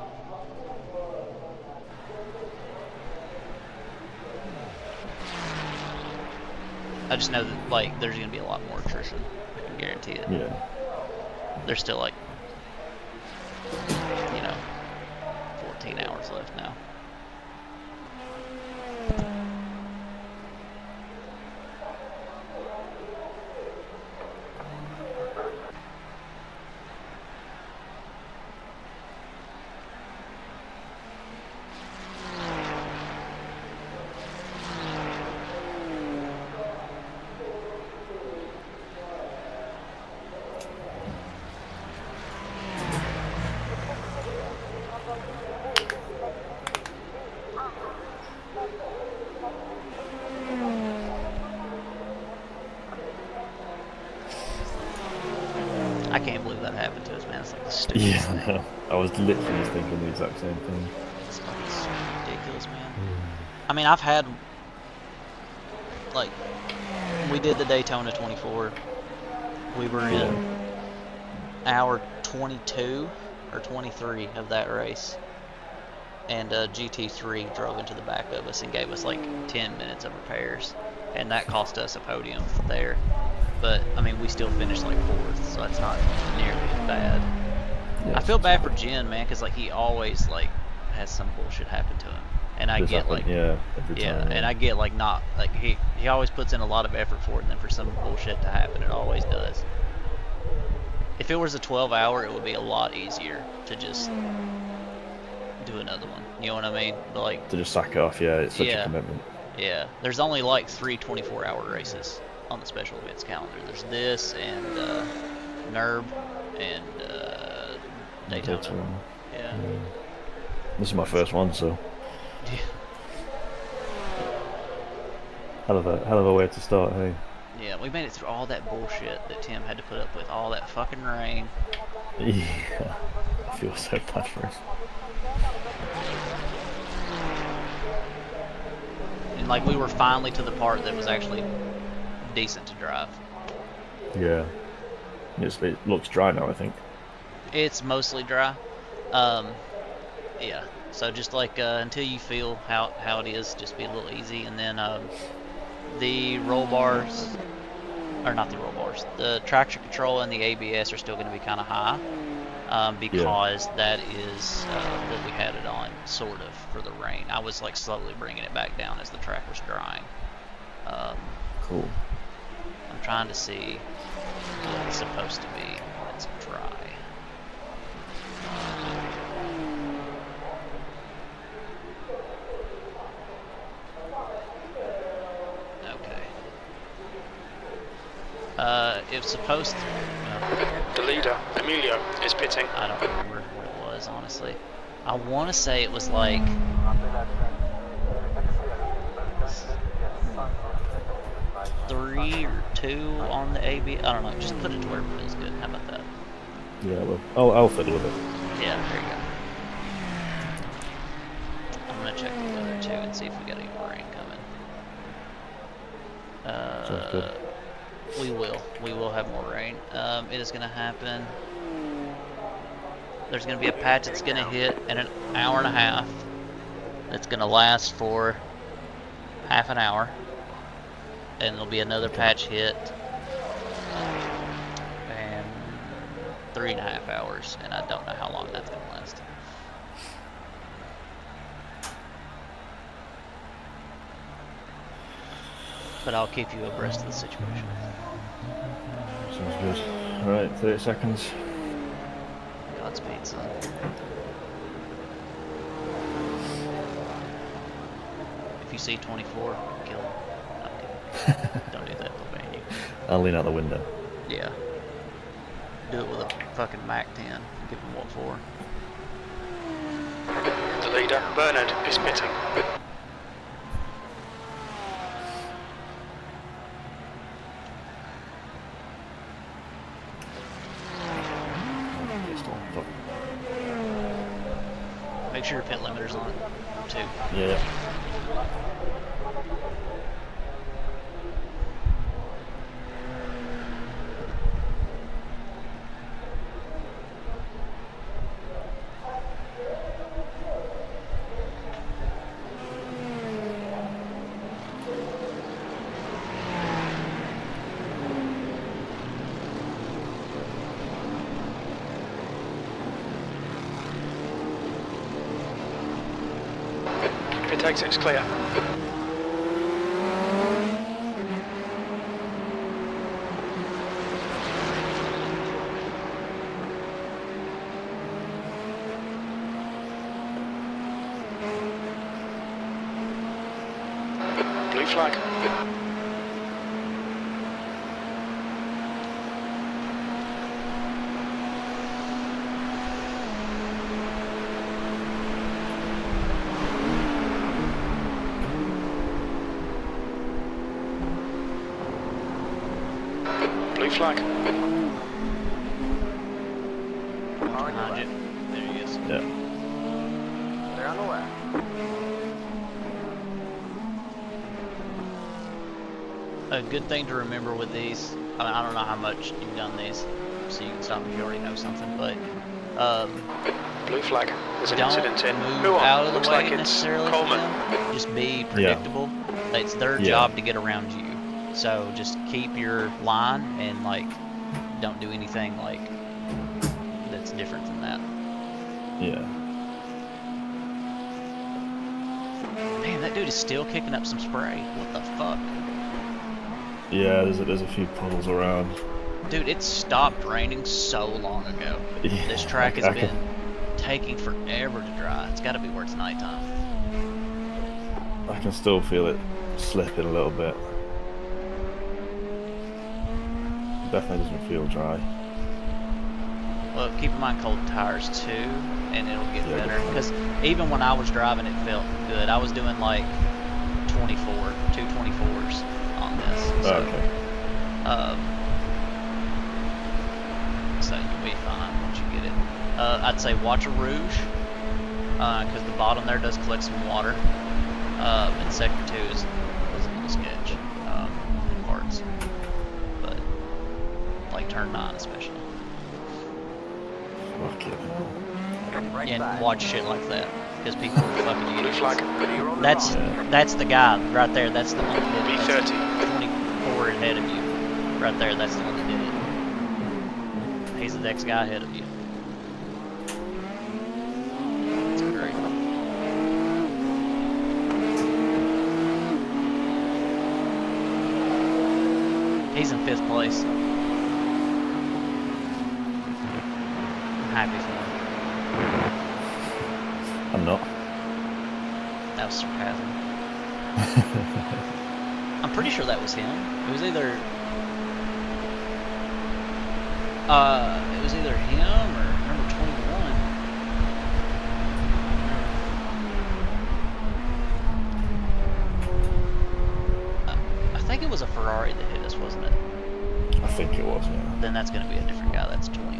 Speaker 10: I just know that like there's gonna be a lot more attrition. I can guarantee it.
Speaker 12: Yeah.
Speaker 10: There's still like 14 hours left now. can't believe that happened to us, man. It's like the stupidest thing.
Speaker 12: Yeah, I was literally just thinking the exact same thing.
Speaker 10: It's fucking so ridiculous, man. I mean, I've had, like, we did the Daytona 24. We were in hour 22 or 23 of that race. And GT3 drove into the back of us and gave us like 10 minutes of repairs. And that cost us a podium there. But, I mean, we still finished like 4th, so that's not nearly as bad.
Speaker 12: Yeah,
Speaker 10: I feel bad for Jen, man, because like he always like has some bullshit happen to him. And I get like,
Speaker 12: every time,
Speaker 10: and I get like not, like he always puts in a lot of effort for it, and then for some bullshit to happen, it always does. If it was a 12-hour, it would be a lot easier to just do another one. You know what I mean? But like
Speaker 12: to just sack it off, yeah, it's such a commitment.
Speaker 10: Yeah, there's only like 3 24-hour races on the special events calendar. There's this and NERB and Daytona. Yeah.
Speaker 12: This is my first one, so.
Speaker 10: Yeah.
Speaker 12: Hell of a way to start, hey.
Speaker 10: Yeah, we made it through all that bullshit that Tim had to put up with, all that fucking rain.
Speaker 12: Yeah, I feel so bad for us.
Speaker 10: And like we were finally to the part that was actually decent to drive.
Speaker 12: Yeah, it looks dry now, I think.
Speaker 10: It's mostly dry. Yeah. So just like until you feel how it is, just be a little easy, and then the roll bars, or not the roll bars, the traction control and the ABS are still going to be kind of high because that is what we had it on, sort of, for the rain. I was like slowly bringing it back down as the track was drying.
Speaker 12: Cool.
Speaker 10: I'm trying to see what it's supposed to be when it's dry. It was supposed to.
Speaker 1: The leader, Emilio, is pitting.
Speaker 10: I don't remember what it was, honestly. I want to say it was like 3 or 2 on the AB. I don't know. Just put it to where it feels good. How about that?
Speaker 12: Yeah, well, I'll fiddle with it.
Speaker 10: Yeah, there you go. I'm gonna check the weather too and see if we got any rain coming.
Speaker 12: Sounds good.
Speaker 10: We will have more rain. It is going to happen. There's going to be a patch that's going to hit in an hour and a half. It's going to last for half an hour. And there'll be another patch hit. And 3.5 hours. And I don't know how long that's going to last. But I'll keep you abreast of the situation.
Speaker 12: Sounds good. Alright, 30 seconds.
Speaker 10: Godspeed, son. If you see 24, kill him. Don't do that, they'll ban you.
Speaker 12: I'll lean out the window.
Speaker 10: Yeah. Do it with a fucking Mac 10. Give him what for.
Speaker 1: The leader, Bernard, is pitting.
Speaker 10: Make sure your pit limiter's on, too.
Speaker 12: Yeah.
Speaker 1: Pit exit's clear. Blue flag. Blue flag.
Speaker 2: Car on your
Speaker 10: behind
Speaker 2: left.
Speaker 10: you. There he is.
Speaker 12: Yeah.
Speaker 2: Clear on the left.
Speaker 10: A good thing to remember with these, I mean, I don't know how much you've done these, so you can stop if you already know something, but
Speaker 1: Blue flag. There's an
Speaker 10: don't
Speaker 1: incident in.
Speaker 10: move
Speaker 1: Who on?
Speaker 10: out of the
Speaker 1: Looks
Speaker 10: way
Speaker 1: like it's
Speaker 10: necessarily for
Speaker 1: Coleman.
Speaker 10: them. Just be predictable. It's their
Speaker 12: Yeah.
Speaker 10: job to get around you. So just keep your line and like don't do anything like that's different than that.
Speaker 12: Yeah.
Speaker 10: Man, that dude is still kicking up some spray. What the fuck?
Speaker 12: Yeah, there's a few puddles around.
Speaker 10: Dude, it stopped raining so long ago.
Speaker 12: Yeah,
Speaker 10: This track has
Speaker 12: I
Speaker 10: been
Speaker 12: can-
Speaker 10: taking forever to dry. It's got to be where it's nighttime.
Speaker 12: I can still feel it slipping a little bit. Definitely doesn't feel dry.
Speaker 10: Well, keep in mind cold tires too, and it'll get
Speaker 12: Yeah,
Speaker 10: better. Because even when I was driving, it felt good. I was doing like 224s on this. So,
Speaker 12: Okay.
Speaker 10: So you'll be fine once you get it. I'd say watch a rouge, because the bottom there does collect some water. And sector 2 was a little sketch in parts, but like turn 9 especially.
Speaker 12: Fuck it.
Speaker 2: Right
Speaker 10: And
Speaker 2: side.
Speaker 10: watch shit like that, because people are fucking
Speaker 1: Blue
Speaker 10: idiots.
Speaker 1: flag.
Speaker 2: You're on the
Speaker 10: That's
Speaker 2: wrong.
Speaker 10: that's the guy right there. That's the one that did it. That's
Speaker 1: B30.
Speaker 10: 24 ahead of you, right there. That's the one that did it. He's the next guy ahead of you. That's great. He's in 5th place. I'm happy for him.
Speaker 12: I'm not.
Speaker 10: That was sarcasm. I'm pretty sure that was him. It was either him or number 21. I think it was a Ferrari that hit us, wasn't it?
Speaker 12: I think it was, yeah.
Speaker 10: Then that's going to be a different guy. That's 21,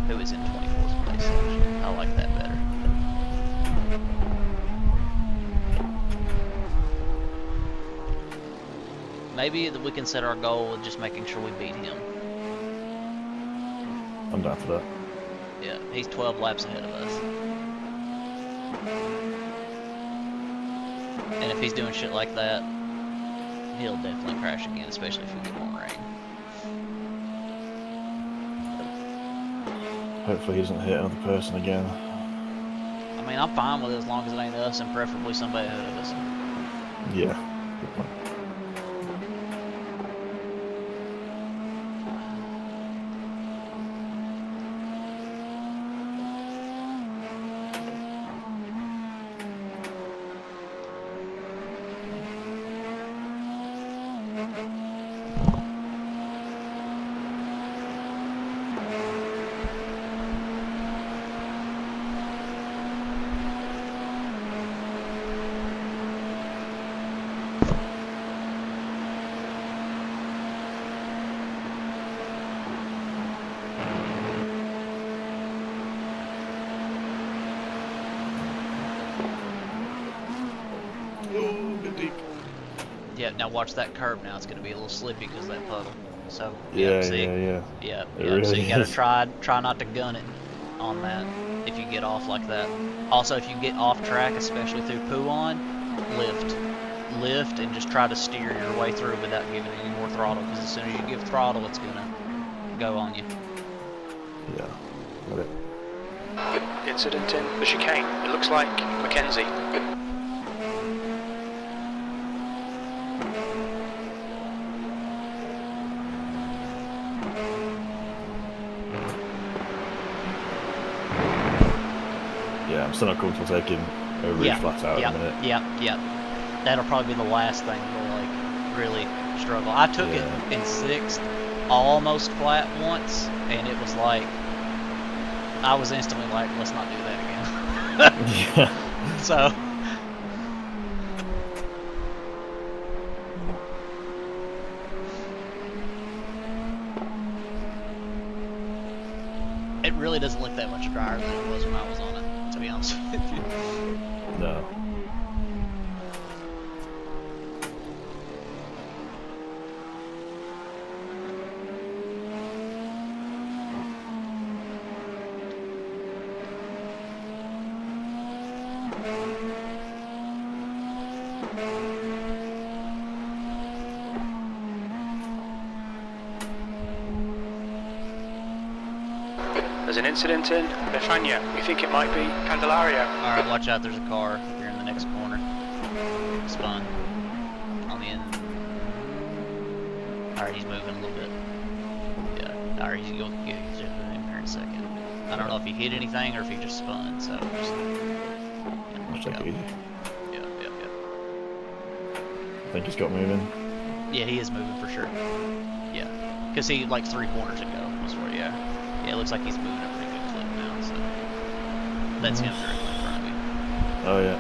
Speaker 10: who is in 24th place. Actually. I like that better. Maybe that we can set our goal of just making sure we beat him.
Speaker 12: I'm down for that.
Speaker 10: Yeah, he's 12 laps ahead of us. And if he's doing shit like that, he'll definitely crash again, especially if we get more rain.
Speaker 12: Hopefully he doesn't hit another person again.
Speaker 10: I mean, I'm fine with it as long as it ain't us and preferably somebody ahead of us.
Speaker 12: Yeah. Good point.
Speaker 10: Yeah, now watch that curb now. It's going to be a little slippy because of that puddle. So,
Speaker 12: Yeah,
Speaker 10: see?
Speaker 12: yeah.
Speaker 10: Yeah,
Speaker 12: It
Speaker 10: yeah. So
Speaker 12: really
Speaker 10: you got to
Speaker 12: is.
Speaker 10: try not to gun it on that if you get off like that. Also, if you get off track, especially through Puon, lift and just try to steer your way through without giving any more throttle, because as soon as you give throttle, it's going to go on you.
Speaker 12: Yeah. Got it.
Speaker 1: Incident in the chicane. It looks like Mackenzie.
Speaker 12: Yeah, I'm still not comfortable taking a reach flat out in a minute.
Speaker 10: Yeah. That'll probably be the last thing we'll like really struggle. I took it in 6th, almost flat once, and it was like I was instantly like, let's not do that again.
Speaker 12: Yeah.
Speaker 10: So it really doesn't look that much drier than it was when I was on it, to be honest with you.
Speaker 12: No.
Speaker 1: There's an incident in Befania. We think it might be Candelaria.
Speaker 10: Alright, watch out, there's a car up here in the next corner. Spun. On the end. Alright, he's moving a little bit. Yeah, alright, he's going to get in here in a second. I don't know if he hit anything or if he just spun, so just...
Speaker 12: I'll check it easy.
Speaker 10: Yeah.
Speaker 12: I think he's got moving.
Speaker 10: Yeah, he is moving for sure. Yeah. Because he, like 3 corners ago was where, yeah, it looks like he's moving at a pretty good clip now, so. That's him directly in front of me.
Speaker 12: Oh, yeah.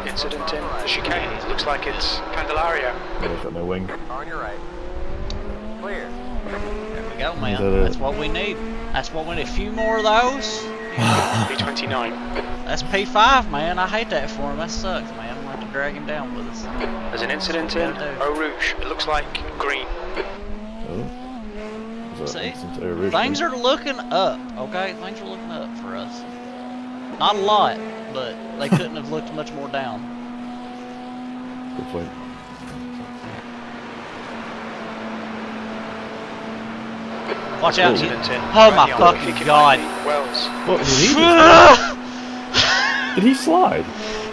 Speaker 1: Incident in the chicane. It looks like it's Candelaria.
Speaker 12: Yeah, he's got no wing.
Speaker 2: On your right. Clear.
Speaker 10: There we go, man. That's what we need. That's what we need. A few more of those.
Speaker 1: P29.
Speaker 10: That's P5, man. I hate that for him. That sucks, man. We'll have to drag him down with us.
Speaker 1: There's an incident in Eau Rouge. It looks like green.
Speaker 12: Oh.
Speaker 10: See? Things are looking up, okay? Things are looking up for us. Not a lot, but they couldn't have looked much more down.
Speaker 12: Good point.
Speaker 10: Watch out.
Speaker 1: Oh
Speaker 10: My fucking god.
Speaker 1: Wells.
Speaker 12: What did he do? Did he slide?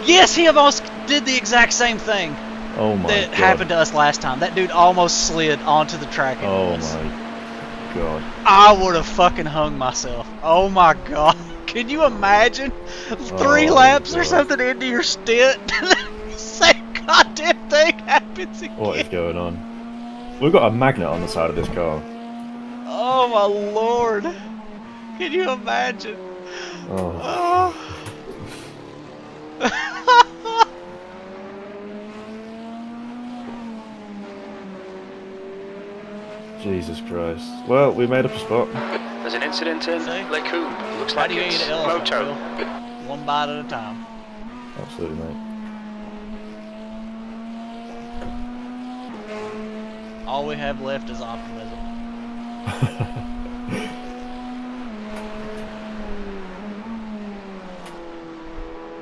Speaker 10: Yes, he almost did the exact same thing
Speaker 12: Oh my
Speaker 10: that
Speaker 12: god.
Speaker 10: happened to us last time. That dude almost slid onto the track.
Speaker 12: Oh my god.
Speaker 10: I would have fucking hung myself. Oh my god. Can you imagine 3 laps or something into your stint? Same goddamn thing happens again.
Speaker 12: What is going on? We've got a magnet on the side of this car.
Speaker 10: Oh my lord. Can you imagine?
Speaker 12: Oh. Jesus Christ. Well, we made up a spot.
Speaker 1: There's an incident in Le Coupe. Looks
Speaker 10: How
Speaker 1: like
Speaker 10: do you
Speaker 1: it's
Speaker 10: eat an elephant,
Speaker 1: Moto.
Speaker 10: Phil? One bite at a time.
Speaker 12: Absolutely, mate.
Speaker 10: All we have left is optimism.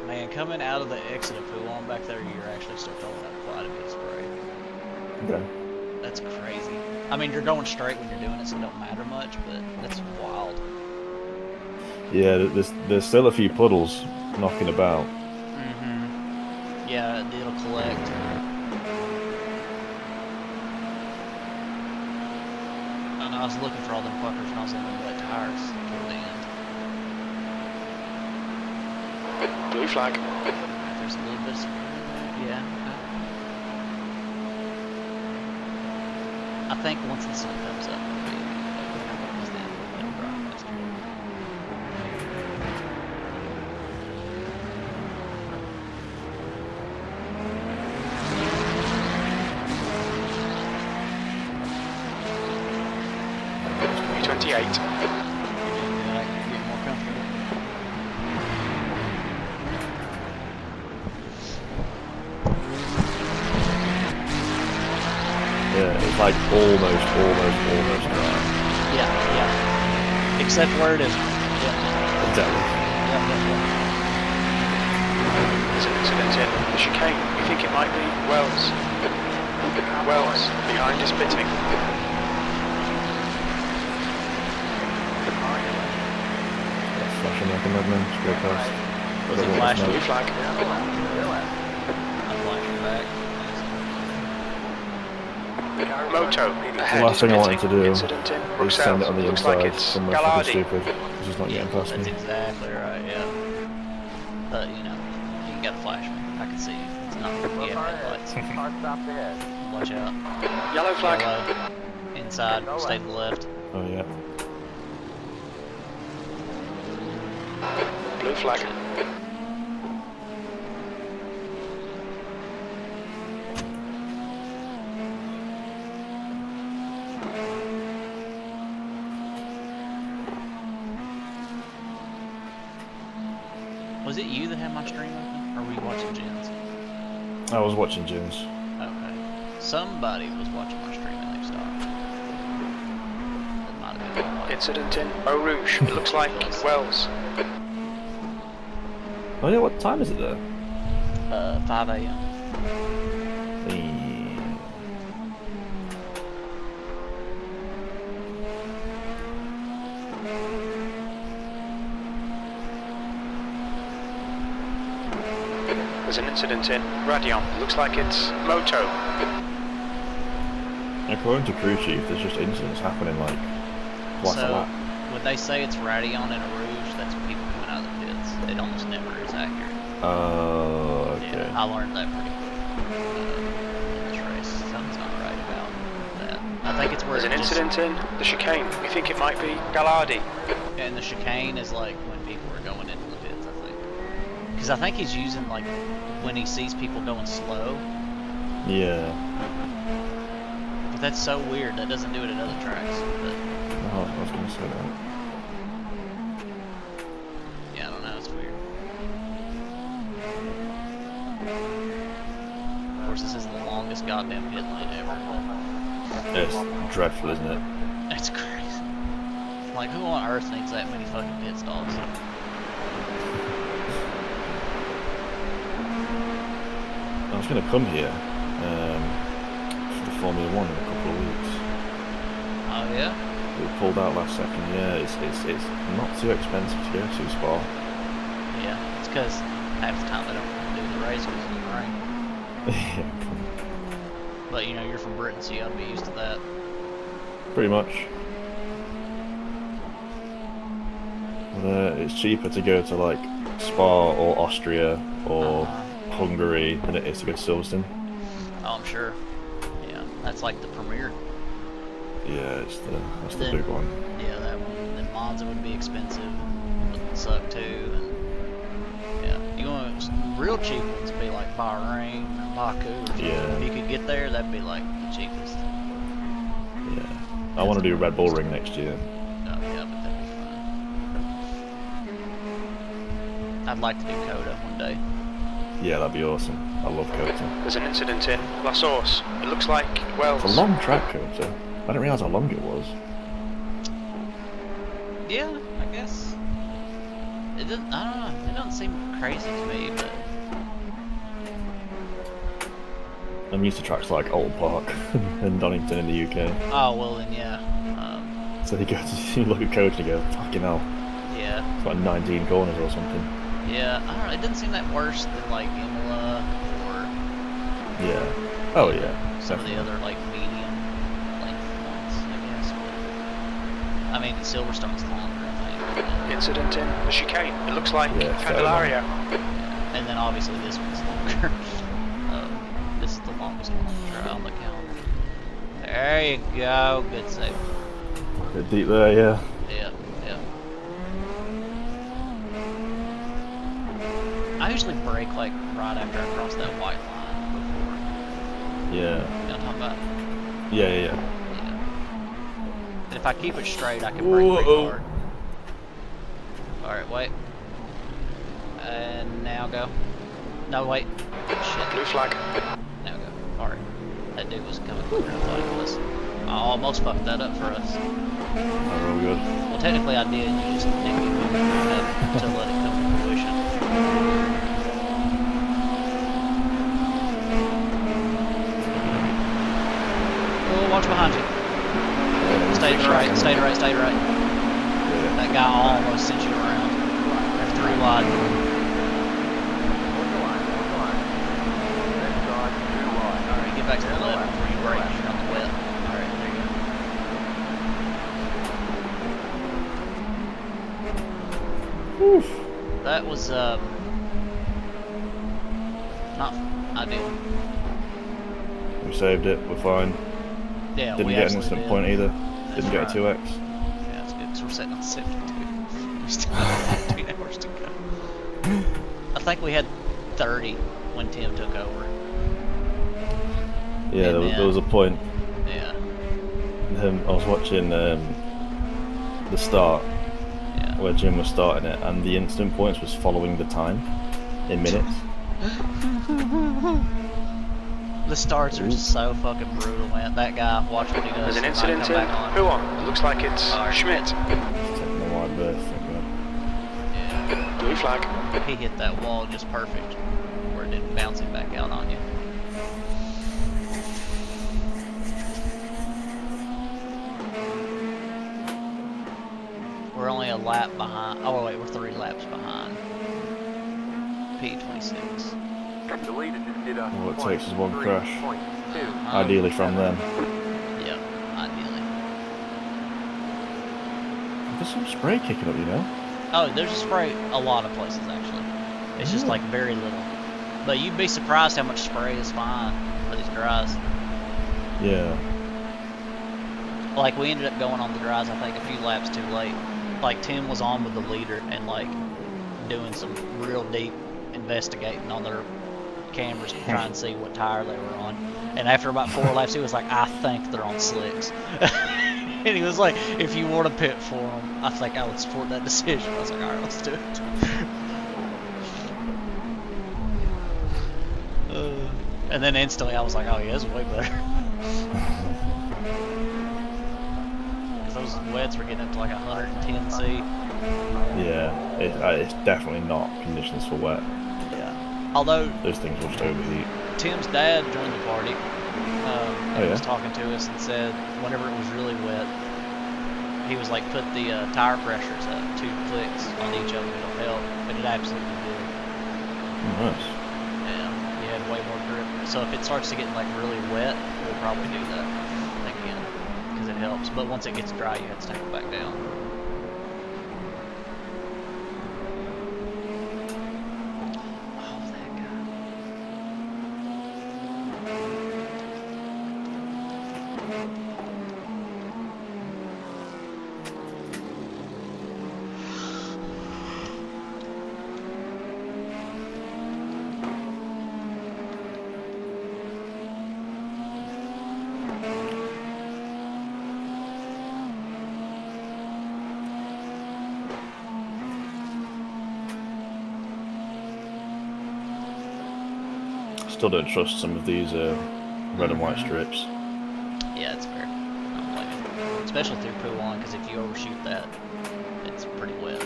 Speaker 10: Man, coming out of the exit of Poulan back there, you're actually still throwing out quite a bit of spray.
Speaker 12: Okay.
Speaker 10: That's crazy. I mean, you're going straight when you're doing it, so it don't matter much, but that's wild.
Speaker 12: Yeah, there's still a few puddles knocking about.
Speaker 10: Mm-hmm. Yeah, it'll collect. I know, I was looking for all them fuckers when I was on them wet tires toward the end.
Speaker 1: Blue flag.
Speaker 10: There's a little bit of... Yeah. I think once the sun comes up, it'll be...
Speaker 1: P28.
Speaker 10: Yeah, I can get more comfortable.
Speaker 12: Yeah, it's like almost dry.
Speaker 10: Yeah. Except where it isn't. Yeah.
Speaker 12: Exactly.
Speaker 10: Yeah.
Speaker 1: There's an incident in the chicane. We think it might be Wells. Wells, behind is pitting.
Speaker 12: Flashing like a madman, straight past.
Speaker 10: Was it flashing?
Speaker 1: Blue flag.
Speaker 10: I'm flashing back.
Speaker 1: Moto.
Speaker 12: The
Speaker 1: Ahead
Speaker 12: last
Speaker 1: is
Speaker 12: thing I wanted
Speaker 1: pitting.
Speaker 12: to do
Speaker 1: Incident in
Speaker 12: is send it on the
Speaker 1: Looks like
Speaker 12: inside
Speaker 1: it's
Speaker 12: from fucking
Speaker 1: Gallardi.
Speaker 12: stupid. Because he's not getting past
Speaker 10: That's
Speaker 12: me.
Speaker 10: exactly right, yeah. But, you know, you can get a flash me. I can see you. It's not you have headlights.
Speaker 2: Car stopped ahead.
Speaker 10: Watch out.
Speaker 1: Yellow flag.
Speaker 10: Yellow. Inside. Stay to the left.
Speaker 12: Oh yeah.
Speaker 1: Blue flag.
Speaker 10: Was it you that had my stream open, or were you watching Jen's?
Speaker 12: I was watching Jim's.
Speaker 10: Okay. Somebody was watching my stream and they stopped. It might have been my wife.
Speaker 1: Incident in Eau Rouge. It looks like Wells.
Speaker 12: Oh yeah, what time is it there?
Speaker 10: 5 a.m.
Speaker 1: There's an incident in Radion. It looks like it's Moto.
Speaker 12: According to crew chief, there's just incidents happening like twice a lap.
Speaker 10: When they say it's Radion in a Rouge, that's people coming out of the pits. It almost never is accurate.
Speaker 12: Oh, okay.
Speaker 10: Yeah, I learned that pretty quick in this race. Something's not right about that. I think it's where
Speaker 1: There's an incident in the chicane. We think it might be Gallardi.
Speaker 10: And the chicane is like when people are going into the pits, I think. Because I think he's using like when he sees people going slow.
Speaker 12: Yeah.
Speaker 10: But that's so weird. That doesn't do it at other tracks. But
Speaker 12: Oh, I was gonna say that.
Speaker 10: yeah, I don't know. It's weird. Of course, this is the longest goddamn pit lane ever.
Speaker 12: It's dreadful, isn't it?
Speaker 10: That's crazy. Like, who on earth needs that many fucking pit stops?
Speaker 12: I was gonna come here for the Formula 1 in a couple of weeks.
Speaker 10: Oh yeah?
Speaker 12: We pulled out last second. Yeah, it's not too expensive to go to Spa.
Speaker 10: Yeah, it's because half the time they don't do the race because of the rain.
Speaker 12: Yeah,
Speaker 10: But you know, you're from Britain, so you ought to be used to that.
Speaker 12: pretty much. But, it's cheaper to go to like Spa or Austria or Hungary than it is to go to Silverstone.
Speaker 10: Oh, I'm sure. Yeah, that's like the premier.
Speaker 12: Yeah, that's the big one.
Speaker 10: Yeah, that one. Then Monza would be expensive and would suck too. And yeah, you want real cheap ones be like Bahrain or Baku. Or something.
Speaker 12: Yeah.
Speaker 10: If you could get there, that'd be like the cheapest.
Speaker 12: Yeah. I want to do Red Bull Ring next year.
Speaker 10: Oh, yeah, but that'd be fun. I'd like to do Coda one day.
Speaker 12: Yeah, that'd be awesome. I love Kota.
Speaker 1: There's an incident in La Source. It looks like Wells.
Speaker 12: It's a long track, Kota. I didn't realise how long it was.
Speaker 10: Yeah, I guess. It doesn't. I don't know. It doesn't seem crazy to me, but
Speaker 12: I'm used to tracks like Old Park and Donington in the UK.
Speaker 10: oh well, then yeah.
Speaker 12: So you go to you look at Kota and you go, fucking hell.
Speaker 10: Yeah.
Speaker 12: It's like 19 corners or something.
Speaker 10: Yeah, I don't know. It doesn't seem that worse than like Imola or
Speaker 12: Yeah. Oh yeah.
Speaker 10: some of the other like medium length ones, I guess. But, I mean, Silverstone's longer, I think.
Speaker 1: Incident in the chicane. It looks like Candelaria.
Speaker 10: And then obviously this one's longer. This is the longest one on the calendar. There you go. Good save.
Speaker 12: A bit deep there, yeah.
Speaker 10: Yeah, yeah. I usually brake like right after I cross that white line before.
Speaker 12: Yeah.
Speaker 10: You know what I'm talking about?
Speaker 12: Yeah.
Speaker 10: And if I keep it straight, I can brake pretty hard. Alright, wait. And now go. No, wait. Shit.
Speaker 1: Blue flag.
Speaker 10: Now go. Alright. That dude was coming quicker than I thought he was. I almost fucked that up for us.
Speaker 12: Oh, real good.
Speaker 10: Well, technically I did. You just didn't get moving enough to let it come to fruition. Oh, watch behind you. Stay to the right, stay to the right, stay to the right. That guy almost sent you around. They're 3 wide. Alright, get back to the left before you brake. You're on the wet. Alright, there you go.
Speaker 12: Oof.
Speaker 10: That was, not ideal.
Speaker 12: We saved it, we're fine.
Speaker 10: Yeah,
Speaker 12: Didn't
Speaker 10: we
Speaker 12: get an
Speaker 10: absolutely
Speaker 12: instant
Speaker 10: did.
Speaker 12: point either.
Speaker 10: No.
Speaker 12: Didn't get a 2x.
Speaker 10: Yeah, that's good because we're sitting on 72. We still have 15 hours to go. I think we had 30 when Tim took over.
Speaker 12: Yeah, there was a point.
Speaker 10: Yeah.
Speaker 12: I was watching the start where Jim was starting it, and the instant points was following the time in minutes.
Speaker 10: The starts are so fucking brutal, man. That guy, watch what he does.
Speaker 1: There's an incident in. Who on? Looks like it's Schmidt.
Speaker 12: Taking a wide berth.
Speaker 10: Yeah.
Speaker 1: Blue flag.
Speaker 10: He hit that wall just perfect, where it didn't bounce him back out on you. We're only a lap behind. Oh wait, we're 3 laps behind. P26.
Speaker 12: All it takes is one crash. Ideally from them.
Speaker 10: Yep, ideally.
Speaker 12: There's some spray kicking up, you know?
Speaker 10: Oh, there's a spray a lot of places actually. It's just like very little. But you'd be surprised how much spray is fine for these dries.
Speaker 12: Yeah.
Speaker 10: Like we ended up going on the dries, I think, a few laps too late. Like Tim was on with the leader and like doing some real deep investigating on their cameras to try and see what tire they were on. And after about 4 laps, he was like, I think they're on slicks. And he was like, if you want to pit for them, I think I would support that decision. I was like, all right, let's do it. And then instantly I was like, oh yeah, it's way better. Because those wets were getting up to like 110C.
Speaker 12: Yeah, it's definitely not conditions for wet.
Speaker 10: Yeah. Although
Speaker 12: those things will just overheat.
Speaker 10: Tim's dad joined the party. He was talking to us and said whenever it was really wet, he was like, put the tire pressures at 2 clicks on each of them, it'll help. But it absolutely did.
Speaker 12: Nice.
Speaker 10: Yeah, you had way more grip. So if it starts to get like really wet, we'll probably do that again because it helps. But once it gets dry, you have to take it back down.
Speaker 12: Still don't trust some of these red and white strips.
Speaker 10: Yeah, it's fair. I don't blame you. Especially through pool on, because if you overshoot that, it's pretty wet.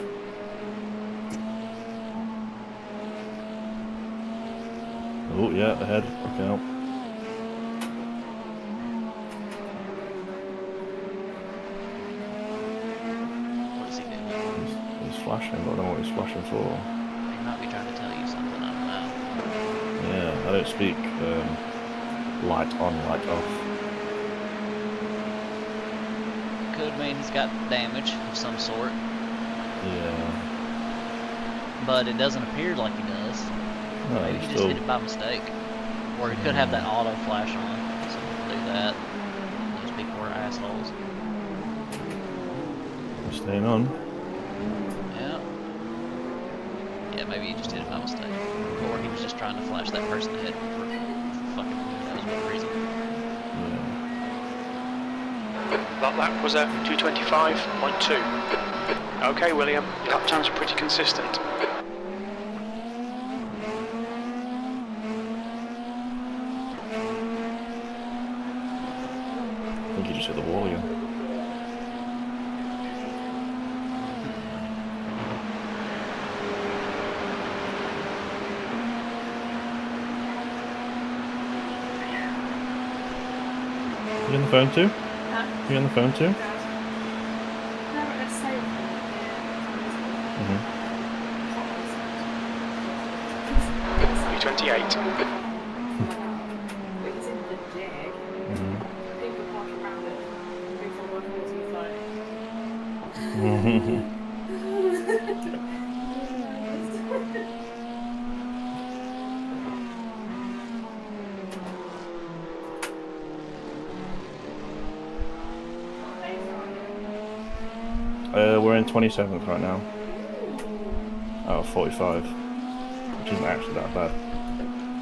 Speaker 12: Oh yeah, ahead. Look out.
Speaker 10: What is he doing?
Speaker 12: He's flashing, but I don't know what he's flashing for.
Speaker 10: He might be trying to tell you something, I don't know.
Speaker 12: Yeah, I don't speak light on, light off.
Speaker 10: Could mean he's got damage of some sort.
Speaker 12: Yeah.
Speaker 10: But it doesn't appear like he does.
Speaker 12: No,
Speaker 10: Maybe he just hit it by mistake. Or he could have that auto flash on. Some people do that. Those people are assholes.
Speaker 12: Staying on.
Speaker 10: Yeah. Yeah, maybe he just hit it by mistake. Or he was just trying to flash that person ahead for fucking who knows what reason.
Speaker 1: That lap was at 2:25.2. Okay, William, your lap times are pretty consistent.
Speaker 12: I think he just hit the wall again. You on the phone too?
Speaker 13: Huh?
Speaker 12: You on the phone too?
Speaker 13: No, it's so...
Speaker 1: 3:28.
Speaker 13: It was in the dig. People parking around it. People working
Speaker 12: We're in 27th right now. Oh, 45. Which isn't actually that bad.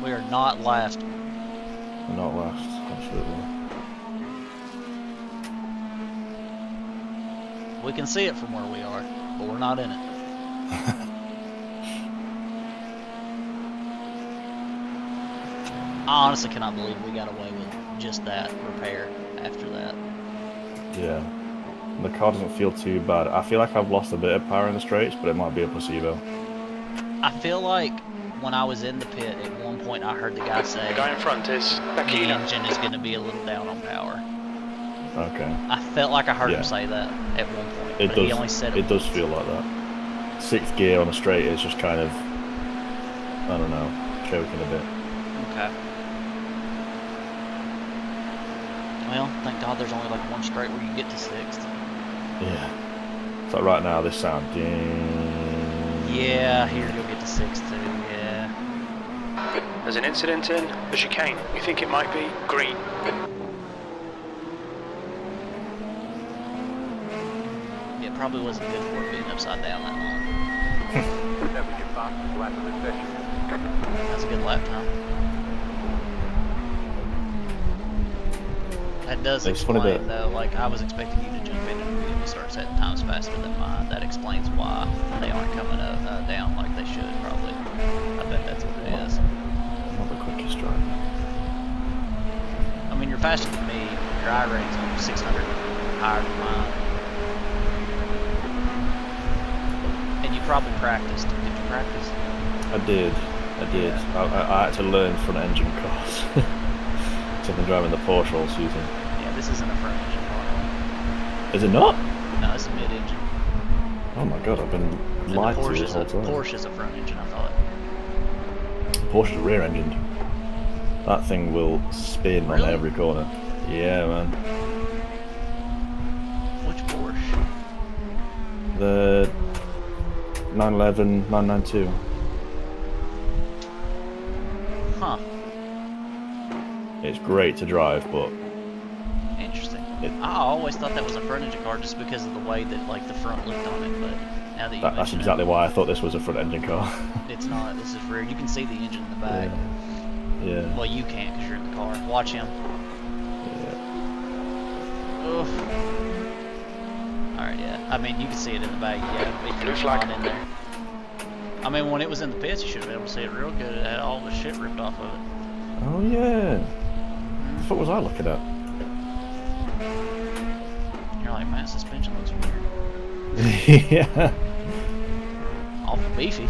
Speaker 10: We are not last.
Speaker 12: We're not last, absolutely.
Speaker 10: We can see it from where we are, but we're not in it. I honestly cannot believe we got away with just that repair after that.
Speaker 12: Yeah. The car doesn't feel too bad. I feel like I've lost a bit of power in the straights, but it might be a placebo.
Speaker 10: I feel like when I was in the pit, at one point I heard the guy say,
Speaker 1: The guy in front is
Speaker 10: the
Speaker 1: Bakina.
Speaker 10: engine is going to be a little down on power.
Speaker 12: Okay.
Speaker 10: I felt like I heard him say that at one point, but he only said it
Speaker 12: does feel like that. 6th gear on a straight is just kind of, I don't know, choking a bit.
Speaker 10: Okay. Well, thank God there's only like one straight where you get to 6th.
Speaker 12: Yeah. So right now this sound.
Speaker 10: Yeah, here you'll get to 6th too, yeah.
Speaker 1: There's an incident in the chicane. You think it might be green?
Speaker 10: It probably wasn't good for it being upside down that long. That's a good lap time. That does explain, though, like, I was expecting you to jump in and start setting times faster than mine. That explains why they aren't coming down like they should, probably. I bet that's what it is.
Speaker 12: Not the quickest driver.
Speaker 10: I mean, you're faster than me. Your I rating's only 600 higher than mine. And you probably practiced. Did you practice?
Speaker 12: I did. I had to learn front engine cars. So I've been driving the Porsche all season.
Speaker 10: Yeah, this isn't a front engine car.
Speaker 12: Is it not?
Speaker 10: No, it's a mid engine.
Speaker 12: Oh my god, I've been lied to this whole time.
Speaker 10: Porsche is a front engine, I thought.
Speaker 12: Porsche's rear engined. That thing will spin on every corner. Yeah, man.
Speaker 10: Which Porsche?
Speaker 12: The 911, 992.
Speaker 10: Huh.
Speaker 12: It's great to drive, but...
Speaker 10: Interesting. I always thought that was a front engine car just because of the way that like the front looked on it, but now that you
Speaker 12: That's exactly why I thought this was a front engine car.
Speaker 10: It's not. This is rear. You can see the engine in the back.
Speaker 12: Yeah.
Speaker 10: Well, you can't because you're in the car. Watch him.
Speaker 12: Yeah.
Speaker 10: Oof. Alright, yeah. I mean, you can see it in the back. Yeah, if you're not in there. I mean, when it was in the pits, you should have been able to see it real good. It had all the shit ripped off of it.
Speaker 12: Oh, yeah. What was I looking at?
Speaker 10: You're like, man, suspension looks weird.
Speaker 12: Yeah.
Speaker 10: Awful beefy.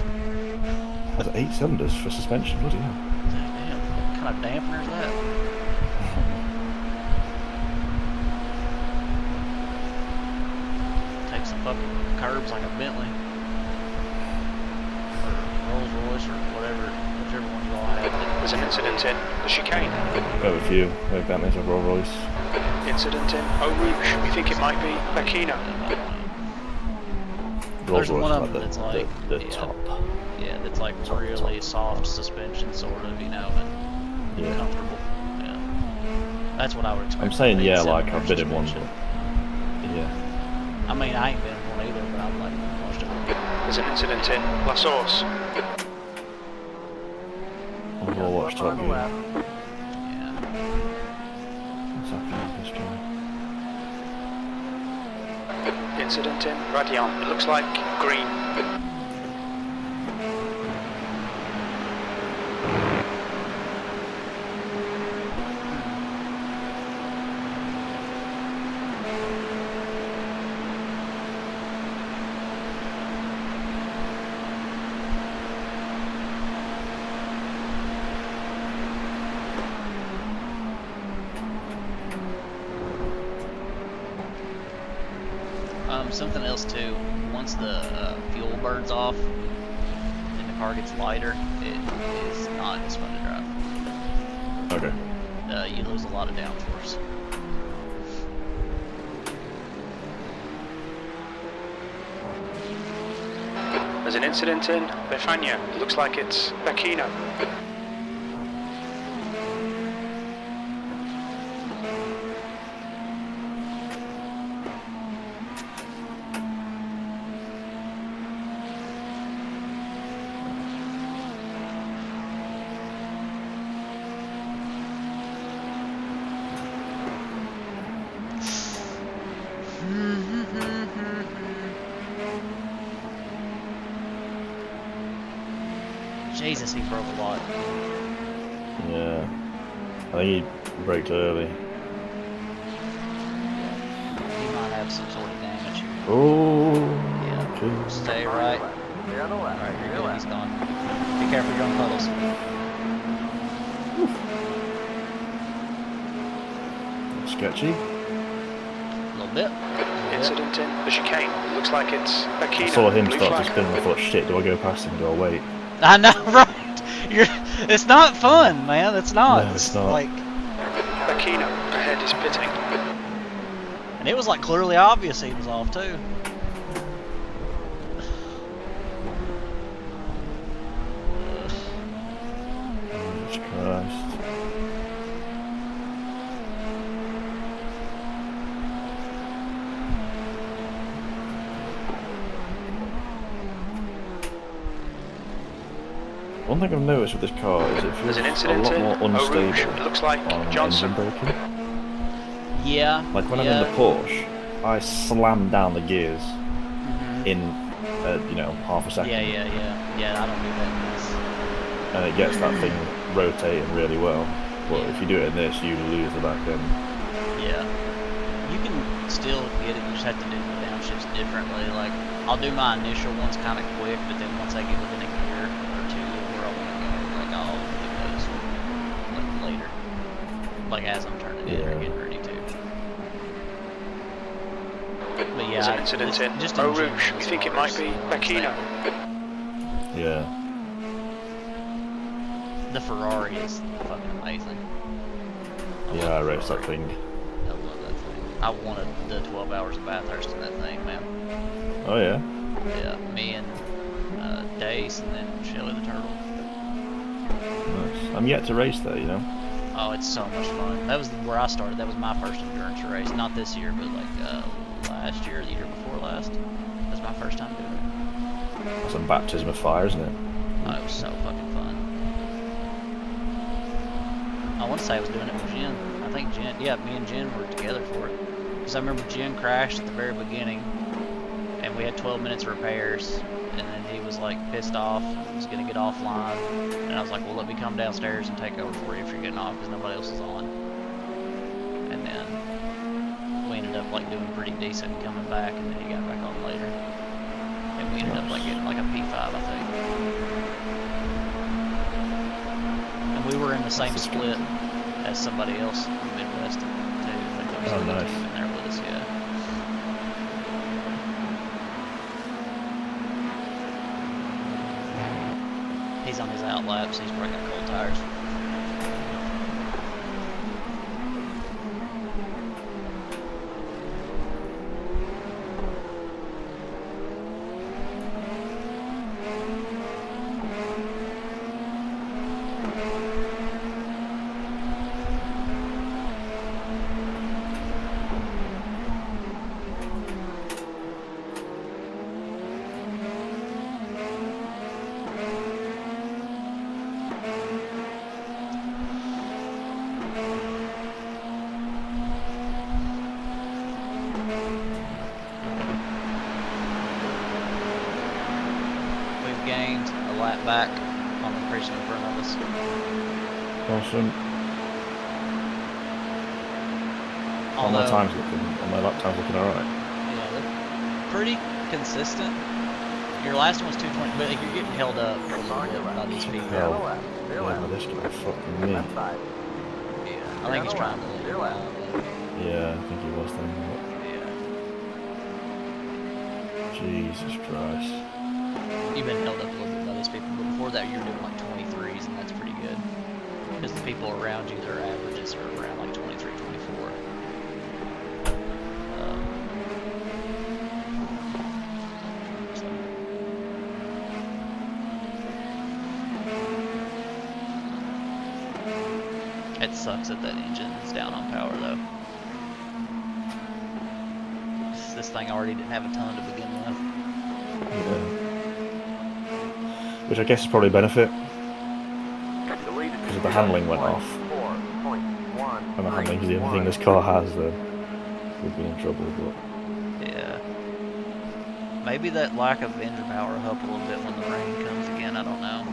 Speaker 12: That's 8 cylinders for suspension, bloody hell.
Speaker 10: Damn, what kind of dampener is that? Takes some fucking curbs like a Bentley. Or Rolls Royce or whichever one you all have.
Speaker 1: There's an incident in the chicane.
Speaker 12: We have a few. We have Bentleys, we have Rolls Royce.
Speaker 1: Incident in Eau Rouge. We think it might be Bakina.
Speaker 10: There's one of them that's like
Speaker 12: the top.
Speaker 10: Yeah, that's like really soft suspension, sort of, you know, and comfortable. Yeah, that's what I would expect.
Speaker 12: I'm saying yeah, like I've been in one, but yeah.
Speaker 10: I mean, I ain't been in one either, but I've like watched it.
Speaker 1: There's an incident in La Source.
Speaker 12: I've all watched Top Gear.
Speaker 10: Yeah.
Speaker 12: What's happening with this guy?
Speaker 1: Incident in Radiant. It looks like green.
Speaker 10: Something else too, once the fuel burns off and the car gets lighter, it is not as fun to drive.
Speaker 12: Okay.
Speaker 10: You lose a lot of downforce.
Speaker 1: There's an incident in Befania. It looks like it's Bakina.
Speaker 10: Jesus, he broke a lot.
Speaker 12: Yeah. I think he braked early.
Speaker 10: He might have some sort of damage.
Speaker 12: Oh.
Speaker 10: Yeah.
Speaker 12: Okay.
Speaker 10: Stay right.
Speaker 2: Stay on the left.
Speaker 10: Alright,
Speaker 2: Stay
Speaker 10: you're good.
Speaker 2: left.
Speaker 10: He's gone. Be careful, you're on puddles.
Speaker 12: Sketchy.
Speaker 10: A little bit.
Speaker 1: Incident in the chicane. Looks like it's Aquino.
Speaker 12: I saw him
Speaker 1: Blue
Speaker 12: start
Speaker 1: flag.
Speaker 12: to spin and I thought, shit, do I go past him? Do I wait?
Speaker 10: I know, right? It's not fun, man. It's not.
Speaker 12: No, it's not.
Speaker 10: Like,
Speaker 1: Aquino ahead is pitting.
Speaker 10: and it was like clearly obvious he was off too.
Speaker 12: Jesus Christ. One thing I've noticed with this car is it feels
Speaker 1: There's an
Speaker 12: a
Speaker 1: incident
Speaker 12: lot
Speaker 1: in
Speaker 12: more
Speaker 1: Eau Rouge.
Speaker 12: unstable
Speaker 1: It looks like
Speaker 12: on
Speaker 1: Johnson.
Speaker 12: engine braking.
Speaker 10: Yeah.
Speaker 12: Like when I'm in the Porsche, I slam down the gears in, you know, half a second.
Speaker 10: Yeah, I don't do that.
Speaker 12: And it gets that thing rotating really well. But if you do it in this, you lose the back end.
Speaker 10: Yeah. You can still get it, you just have to do the downshifts differently. Like, I'll do my initial ones kind of quick, but then once I get within a gear or two of where I want to go, like, I'll do those like later. Like, as I'm turning in or getting ready to. But yeah,
Speaker 1: There's an incident in
Speaker 10: just
Speaker 1: Eau
Speaker 10: general,
Speaker 1: Rouge. We think it might be Aquino.
Speaker 12: Yeah.
Speaker 10: The Ferrari is fucking amazing.
Speaker 12: Yeah, I raced that thing.
Speaker 10: I love that thing. I wanted the 12 hours of Bathurst in that thing, man.
Speaker 12: Oh yeah?
Speaker 10: Yeah, me and Dace and then Shelly the Turtle.
Speaker 12: Nice. I'm yet to race there, you know?
Speaker 10: Oh, it's so much fun. That was where I started. That was my first endurance race. Not this year, but like last year, the year before last. That was my first time doing it.
Speaker 12: That's a baptism of fire, isn't it?
Speaker 10: Oh, it was so fucking fun. I want to say I was doing it with Jen. I think Jen, yeah, me and Jen were together for it. Because I remember Jen crashed at the very beginning, and we had 12 minutes of repairs, and then he was like pissed off and was going to get offline. And I was like, well, let me come downstairs and take over for you if you're getting off because nobody else is on. And then we ended up like doing pretty decent and coming back, and then he got back on later. And we ended up like getting like a P5, I think. And we were in the same split as somebody else in the Midwest too. Like there was another team in there with us, yeah. He's on his out laps, he's probably got cold tires. Gained a lap back on the person in front of us.
Speaker 12: Awesome. On my time's looking, on my lap time's looking alright.
Speaker 10: Yeah, they're pretty consistent. Your last one's 220, but you're getting held up a little bit by these people.
Speaker 12: Yeah, this guy fucking me.
Speaker 10: Yeah, I think he's trying to lead you out.
Speaker 12: Yeah, I think he was then.
Speaker 10: Yeah.
Speaker 12: Jesus Christ.
Speaker 10: You've been held up a little bit by these people, but before that you were doing like 23s, and that's pretty good. Because the people around you, their averages are around like 23, 24. It sucks that that engine is down on power though. This thing already didn't have a ton to begin with.
Speaker 12: Yeah. Which I guess is probably a benefit. Because the handling went off. And the handling is the only thing this car has, then we'd be in trouble. But
Speaker 10: yeah. Maybe that lack of engine power will help a little bit when the rain comes again, I don't know.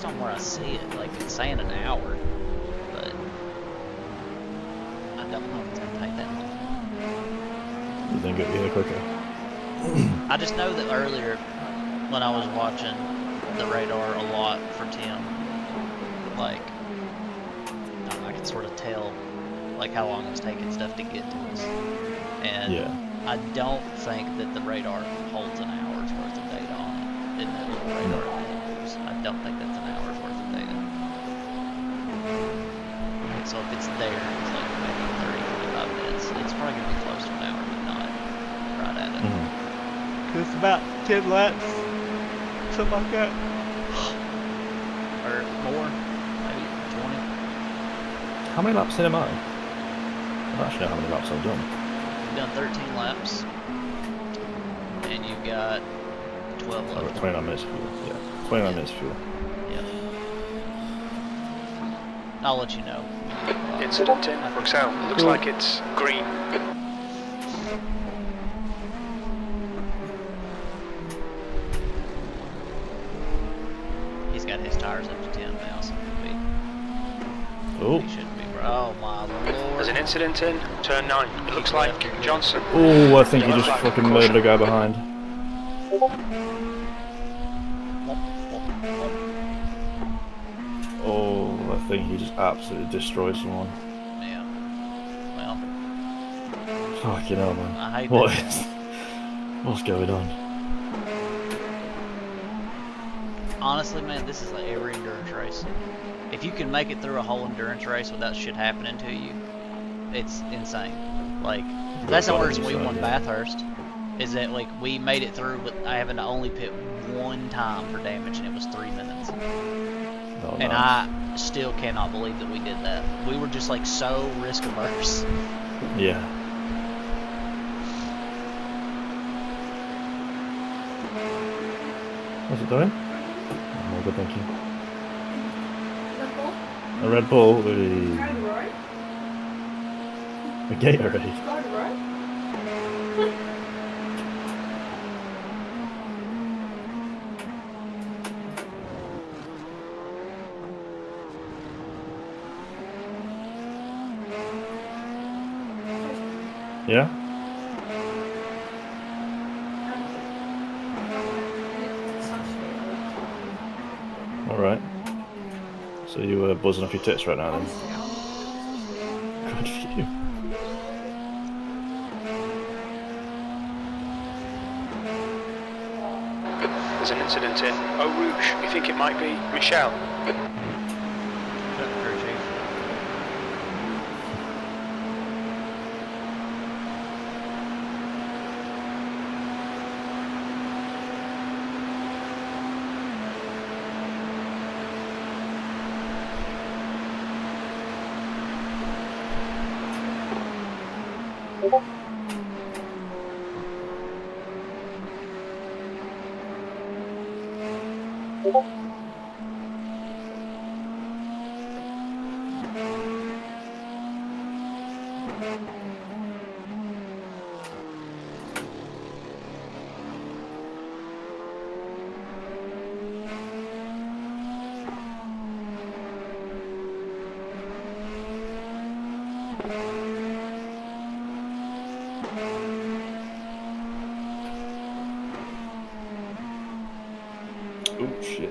Speaker 10: based on where I see it, like it's saying an hour, but I don't know if it's gonna take that long.
Speaker 12: You think it'd be here quicker?
Speaker 10: I just know that earlier when I was watching the radar a lot for Tim, like I could sort of tell like how long it was taking stuff to get to us, and I don't think that the radar holds an hour's worth of data on it in that little radar thing. I don't think that's an hour's worth of data. So if it's there, it's like maybe 30, 45 minutes. It's probably gonna be close to an hour, but not right at it. Cause it's about 10 laps, something like that, or more, maybe 20.
Speaker 12: How many laps in am I? I don't actually know how many laps I've done.
Speaker 10: You've done 13 laps, and you've got 12
Speaker 12: I've
Speaker 10: left.
Speaker 12: got 29 minutes fuel. Yeah, 29 minutes fuel.
Speaker 10: Yeah. I'll let you know.
Speaker 1: Incident in Bruxelles. Looks like it's green.
Speaker 10: He's got his tires up to 10 now, so he shouldn't be. Oh my lord.
Speaker 1: There's an incident in turn 9. It looks like Johnson.
Speaker 12: Oh, I think he just fucking murdered a guy behind. Oh, I think he just absolutely destroyed someone.
Speaker 10: Yeah. Well.
Speaker 12: Fucking hell, man.
Speaker 10: I hate
Speaker 12: What
Speaker 10: that.
Speaker 12: is... What's going on?
Speaker 10: Honestly, man, this is like every endurance race. If you can make it through a whole endurance race without shit happening to you, it's insane. Like, that's the reason we won Bathurst, is that, like, we made it through with having to only pit one time for damage, and it was 3 minutes.
Speaker 12: Oh,
Speaker 10: and
Speaker 12: nice.
Speaker 10: I still cannot believe that we did that. We were just, like, so risk averse.
Speaker 12: Yeah. What's it doing? Oh, good, thank you. A Red Bull? Really? A Gatorade? Yeah? Alright. So you were buzzing off your tits right now then? Good for you.
Speaker 1: There's an incident in Eau Rouge. You think it might be Michelle?
Speaker 12: Oh shit.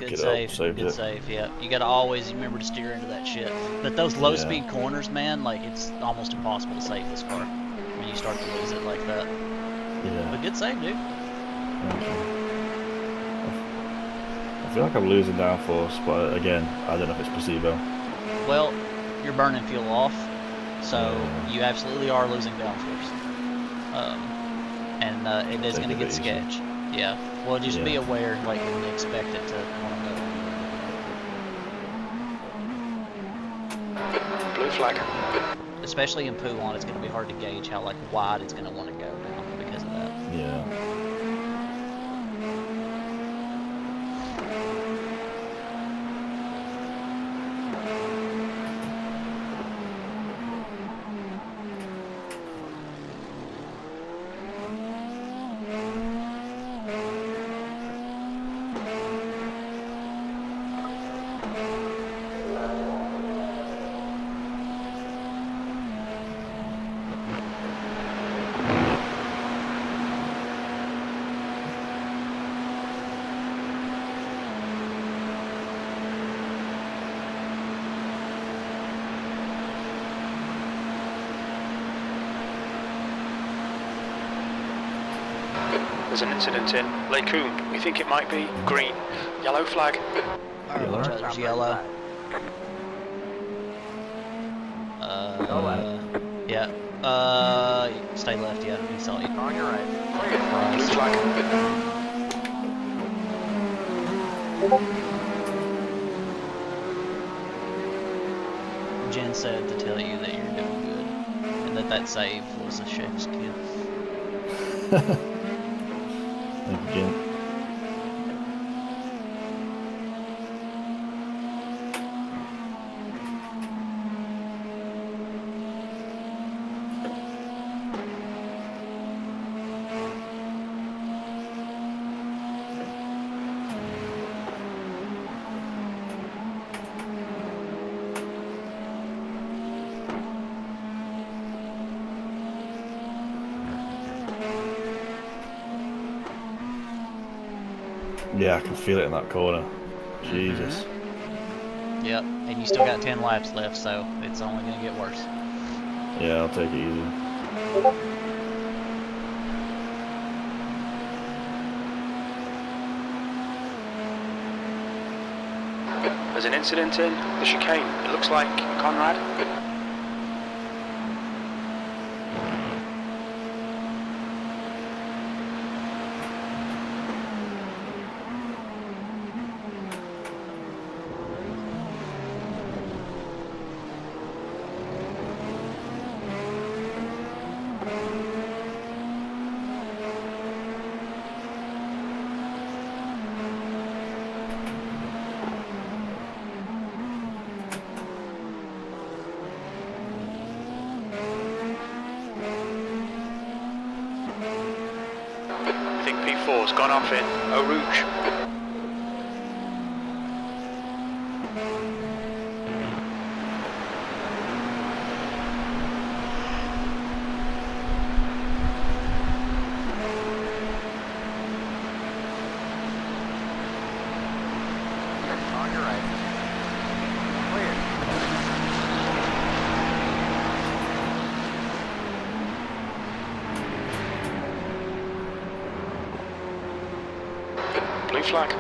Speaker 10: Good save, good save, yeah. You gotta always remember to steer into that shit. But those low speed corners, man, like it's almost impossible to save this car when you start to lose it like that.
Speaker 12: Yeah.
Speaker 10: But good save, dude.
Speaker 12: Thank you. I feel like I'm losing downforce, but again, I don't know if it's placebo.
Speaker 10: Well, you're burning fuel off, so you absolutely are losing downforce. And it is gonna get sketch. Yeah. Well, just be aware, like, when you expect it to want to
Speaker 1: Blue flag.
Speaker 12: Oh
Speaker 10: especially in Poulon, it's going to be hard to gauge how like wide it's going to want to go down because of that.
Speaker 12: Yeah.
Speaker 1: There's an incident in Lacoon. We think it might be green. Yellow flag.
Speaker 10: Alright, watch out, there's yellow. Yeah. Stay left, yeah, he saw you.
Speaker 2: On your right.
Speaker 1: Blue flag.
Speaker 10: Jen said to tell you that you're doing good, and that save was a chef's kiss.
Speaker 12: Thank you, Jim. Yeah, I can feel it in that corner. Jesus.
Speaker 10: Yep, and you still got 10 laps left, so it's only going to get worse.
Speaker 12: Yeah, I'll take it easy.
Speaker 1: There's an incident in the chicane. It looks like Conrad. I think P4's gone off in Eau Rouge.
Speaker 2: On your right. Clear.
Speaker 1: Blue flag.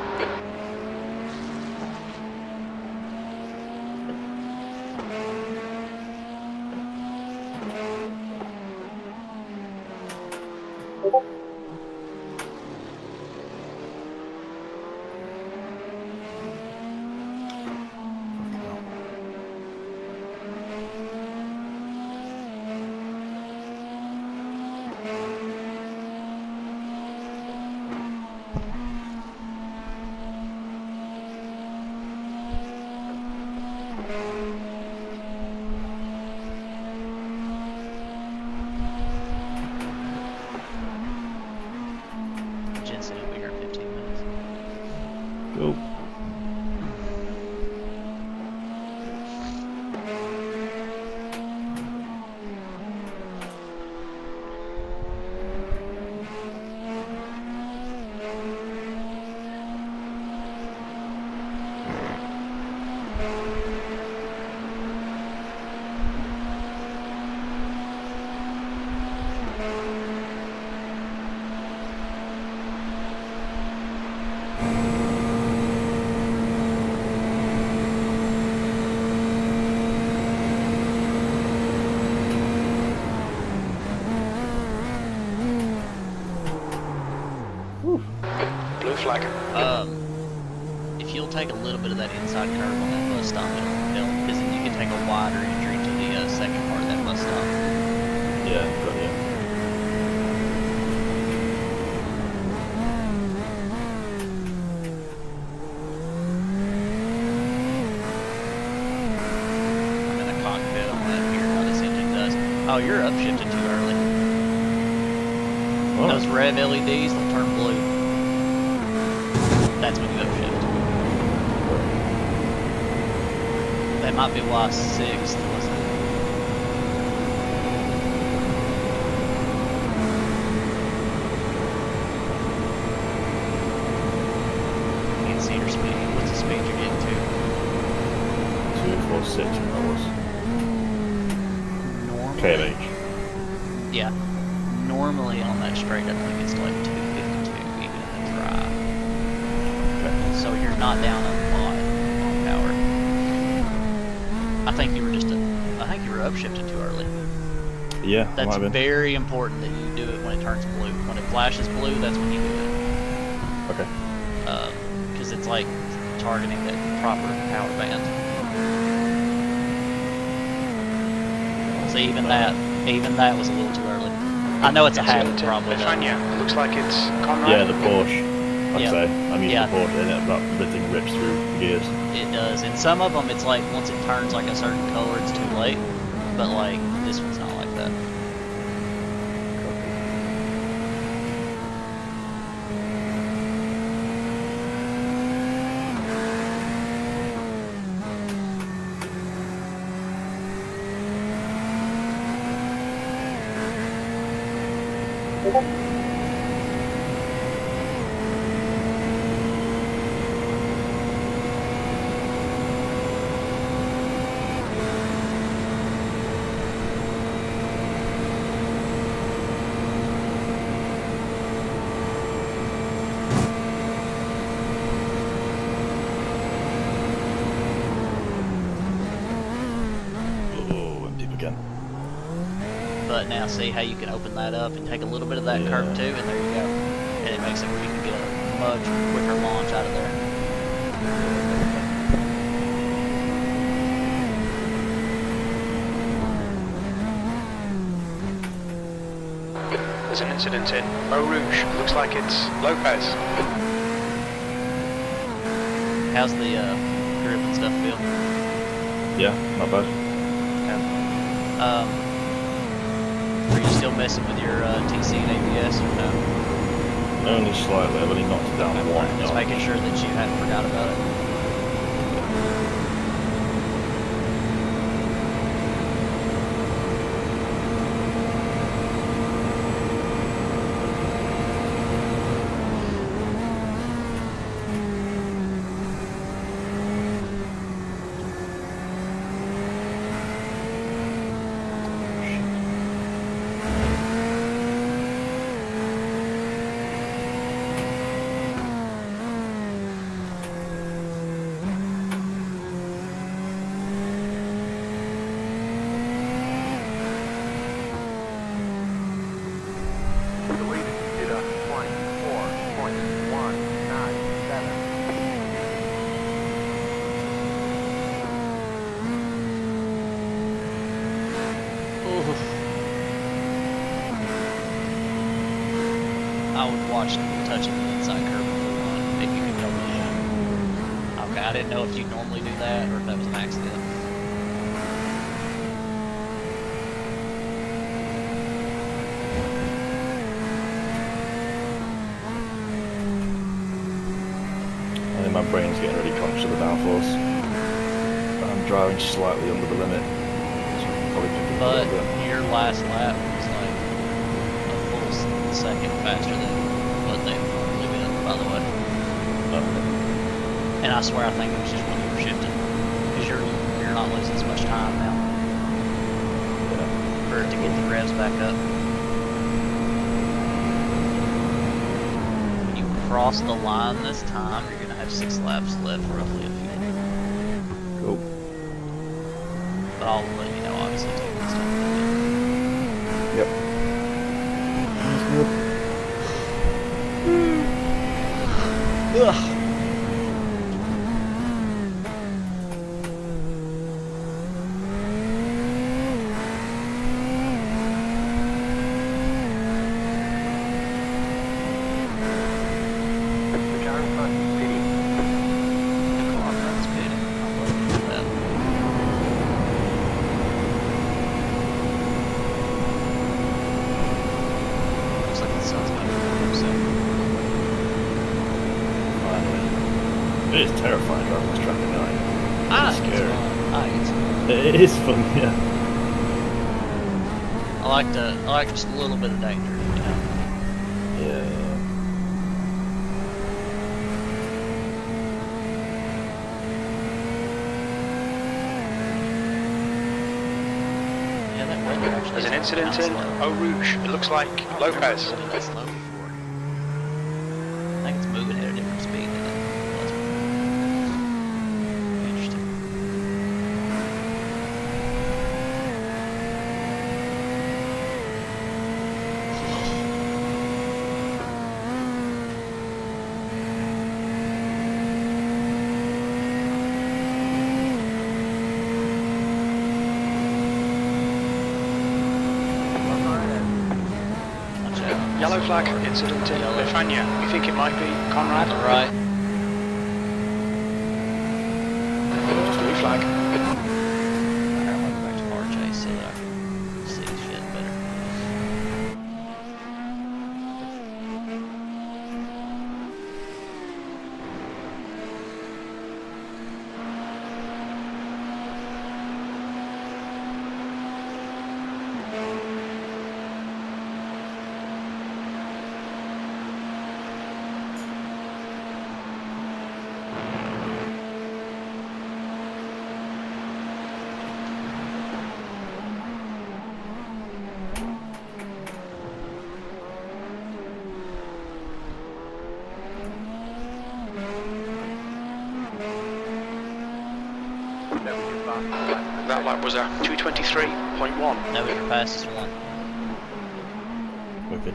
Speaker 10: Jen said it'll be here in 15 minutes.
Speaker 12: Go.
Speaker 1: Blue flag.
Speaker 10: If you'll take a little bit of that inside curve on that bus stop, it'll help, because then you can take a wider entry to the second part of that bus
Speaker 12: Yeah, got you.
Speaker 3: I'm in a cockpit. I want to hear how this engine does. Oh, you're upshifted too early.
Speaker 12: Oh.
Speaker 3: Those red LEDs will turn blue. That's when you upshift. That might be why 6th wasn't. Can't see your speed. What's the speed you're getting to?
Speaker 12: 246 that was.
Speaker 3: Normally.
Speaker 12: KMH.
Speaker 3: Yeah. Normally on that straight, I think it's like 252 even in the drive.
Speaker 12: Okay.
Speaker 3: So you're not down a lot on power. I think you were upshifted too early.
Speaker 12: Yeah,
Speaker 3: That's very important that you do it when it turns blue. When it flashes blue, that's when you do it.
Speaker 12: Okay.
Speaker 3: Because it's like targeting that proper power band. So even that was a little too early. I know it's a habit problem.
Speaker 1: Bethania, it looks like it's Conrad.
Speaker 12: Yeah, the Porsche. Like
Speaker 3: Yeah.
Speaker 12: I say, I'm used
Speaker 3: Yeah.
Speaker 12: to Porsche, and the thing rips through the gears.
Speaker 3: It does. And some of them, it's like once it turns like a certain color, it's too late. But like this one's not like that.
Speaker 12: Oh, and deep again.
Speaker 3: But now see how you can open that up and take a little bit of that curve too, and there you go. And it makes it where you can get a much quicker launch out of there.
Speaker 1: There's an incident in Eau Rouge. Looks like it's Lopez.
Speaker 3: How's the grip and stuff feel?
Speaker 12: Yeah, not bad.
Speaker 3: Are you still messing with your TC and ABS or no?
Speaker 12: Only slightly. I've only knocked it down one.
Speaker 3: Just making sure that you hadn't forgot about it. I would watch touching the inside curb of the one if you could help me. Okay, I didn't know if you normally do that or if that was an accident.
Speaker 12: I think my brain's getting really conscious of the downforce. I'm driving slightly under the limit. So I'm probably picking up a
Speaker 3: But
Speaker 12: little bit.
Speaker 3: your last lap was like a full second faster than what they normally been, by the way. And I swear I think it was just when you were shifting. Because you're not losing as much time now. For it to get the revs back up. When you cross the line this time, you're gonna have 6 laps left, roughly, if you
Speaker 12: Cool.
Speaker 3: But I'll let you know, obviously, too, this time.
Speaker 12: Yep.
Speaker 3: Ugh.
Speaker 12: It is terrifying driving this track at night.
Speaker 3: It's
Speaker 12: scary.
Speaker 3: fun. I think it's fun.
Speaker 12: It is fun, yeah.
Speaker 3: I like just a little bit of danger, you know.
Speaker 12: Yeah.
Speaker 3: Yeah, that weather actually.
Speaker 1: There's an incident in Eau Rouge. It looks like Lopez.
Speaker 3: Moving that slow before. I think it's moving at a different speed than it was before. Interesting. Watch out.
Speaker 1: Yellow flag incident in Lefania. We think it might be Conrad.
Speaker 3: Right.
Speaker 1: Blue flag.
Speaker 3: I'm going back to RJ so that I can see shit better.
Speaker 1: That lap was a 2:23.1.
Speaker 3: No, your pass is one.
Speaker 12: Wicked.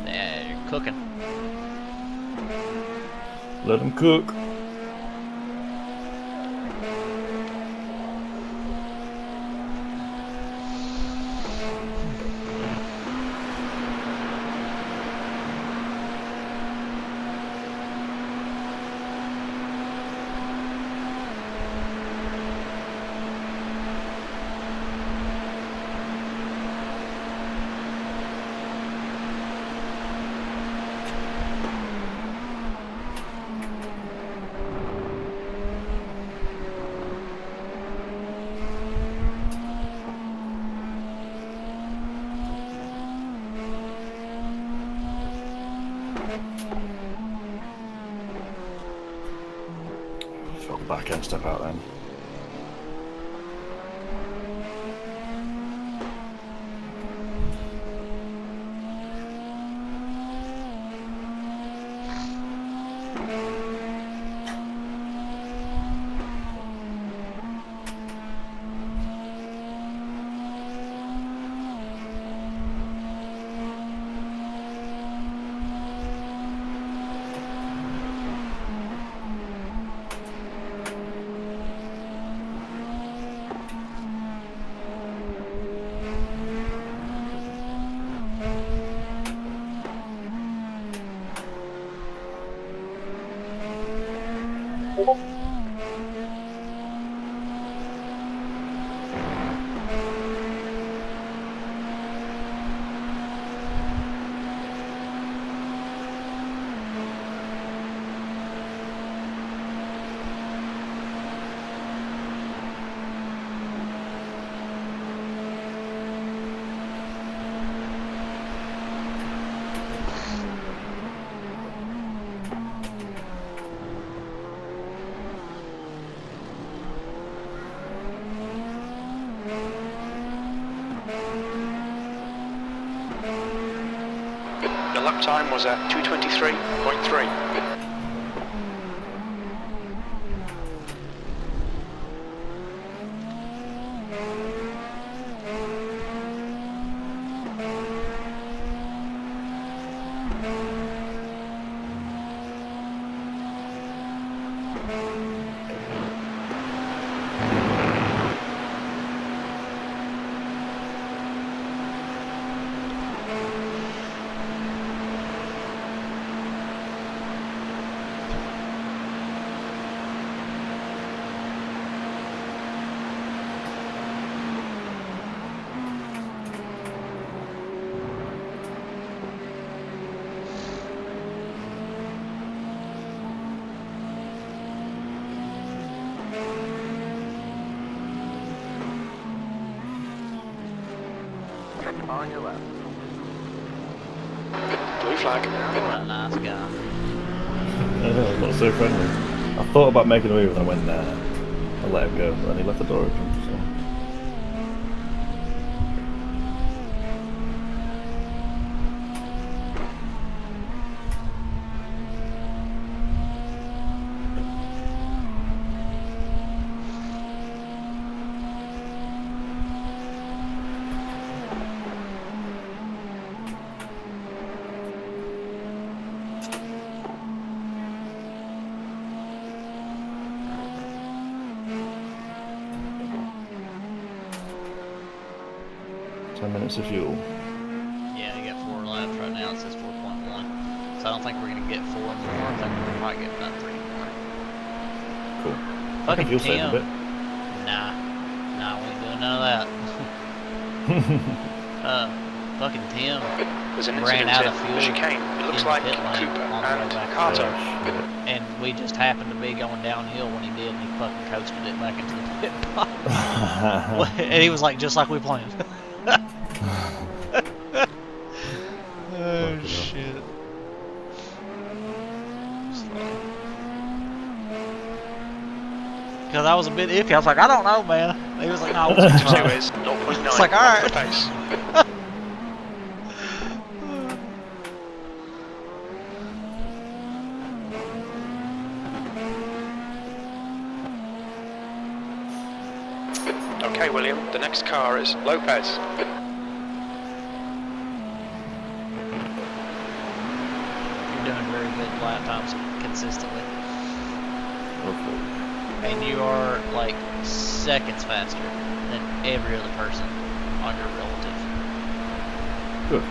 Speaker 3: Yeah, you're cooking.
Speaker 12: Let them cook. Felt the back end step out then.
Speaker 1: The lap time was a 2:23.3.
Speaker 2: On your left.
Speaker 1: Blue flag.
Speaker 10: What a nice guy.
Speaker 12: Not so friendly. I thought about making a move and I went, nah. I let him go, but then he left the door open. So. 10 minutes of fuel.
Speaker 10: Yeah, you got 4 laps right now. It says 4.1. So I don't think we're gonna get 4 more. I think we might get about 3 more.
Speaker 12: Cool.
Speaker 10: Fucking
Speaker 12: Fuel save a bit.
Speaker 10: Nah, we ain't doing none of that. Fucking Tim
Speaker 1: There's an
Speaker 10: ran
Speaker 1: incident
Speaker 10: out of fuel.
Speaker 1: in chicane. It looks
Speaker 10: in
Speaker 1: like
Speaker 10: the pit lane
Speaker 1: Cooper
Speaker 10: on the way
Speaker 1: and
Speaker 10: back to
Speaker 1: Carter.
Speaker 10: And we just happened to be going downhill when he did, and he fucking coasted it back into the pit. And he was like, just like we planned. Oh shit. Because I was a bit iffy. I was like, I don't know, man. He was like, no, it's
Speaker 1: So it's 0.9
Speaker 10: It's like, all
Speaker 1: off
Speaker 10: right.
Speaker 1: the pace. Okay, William, the next car is Lopez.
Speaker 10: You're doing very good lap times consistently.
Speaker 12: Hopefully.
Speaker 10: And you are like seconds faster than every other person on your relative.
Speaker 12: Good.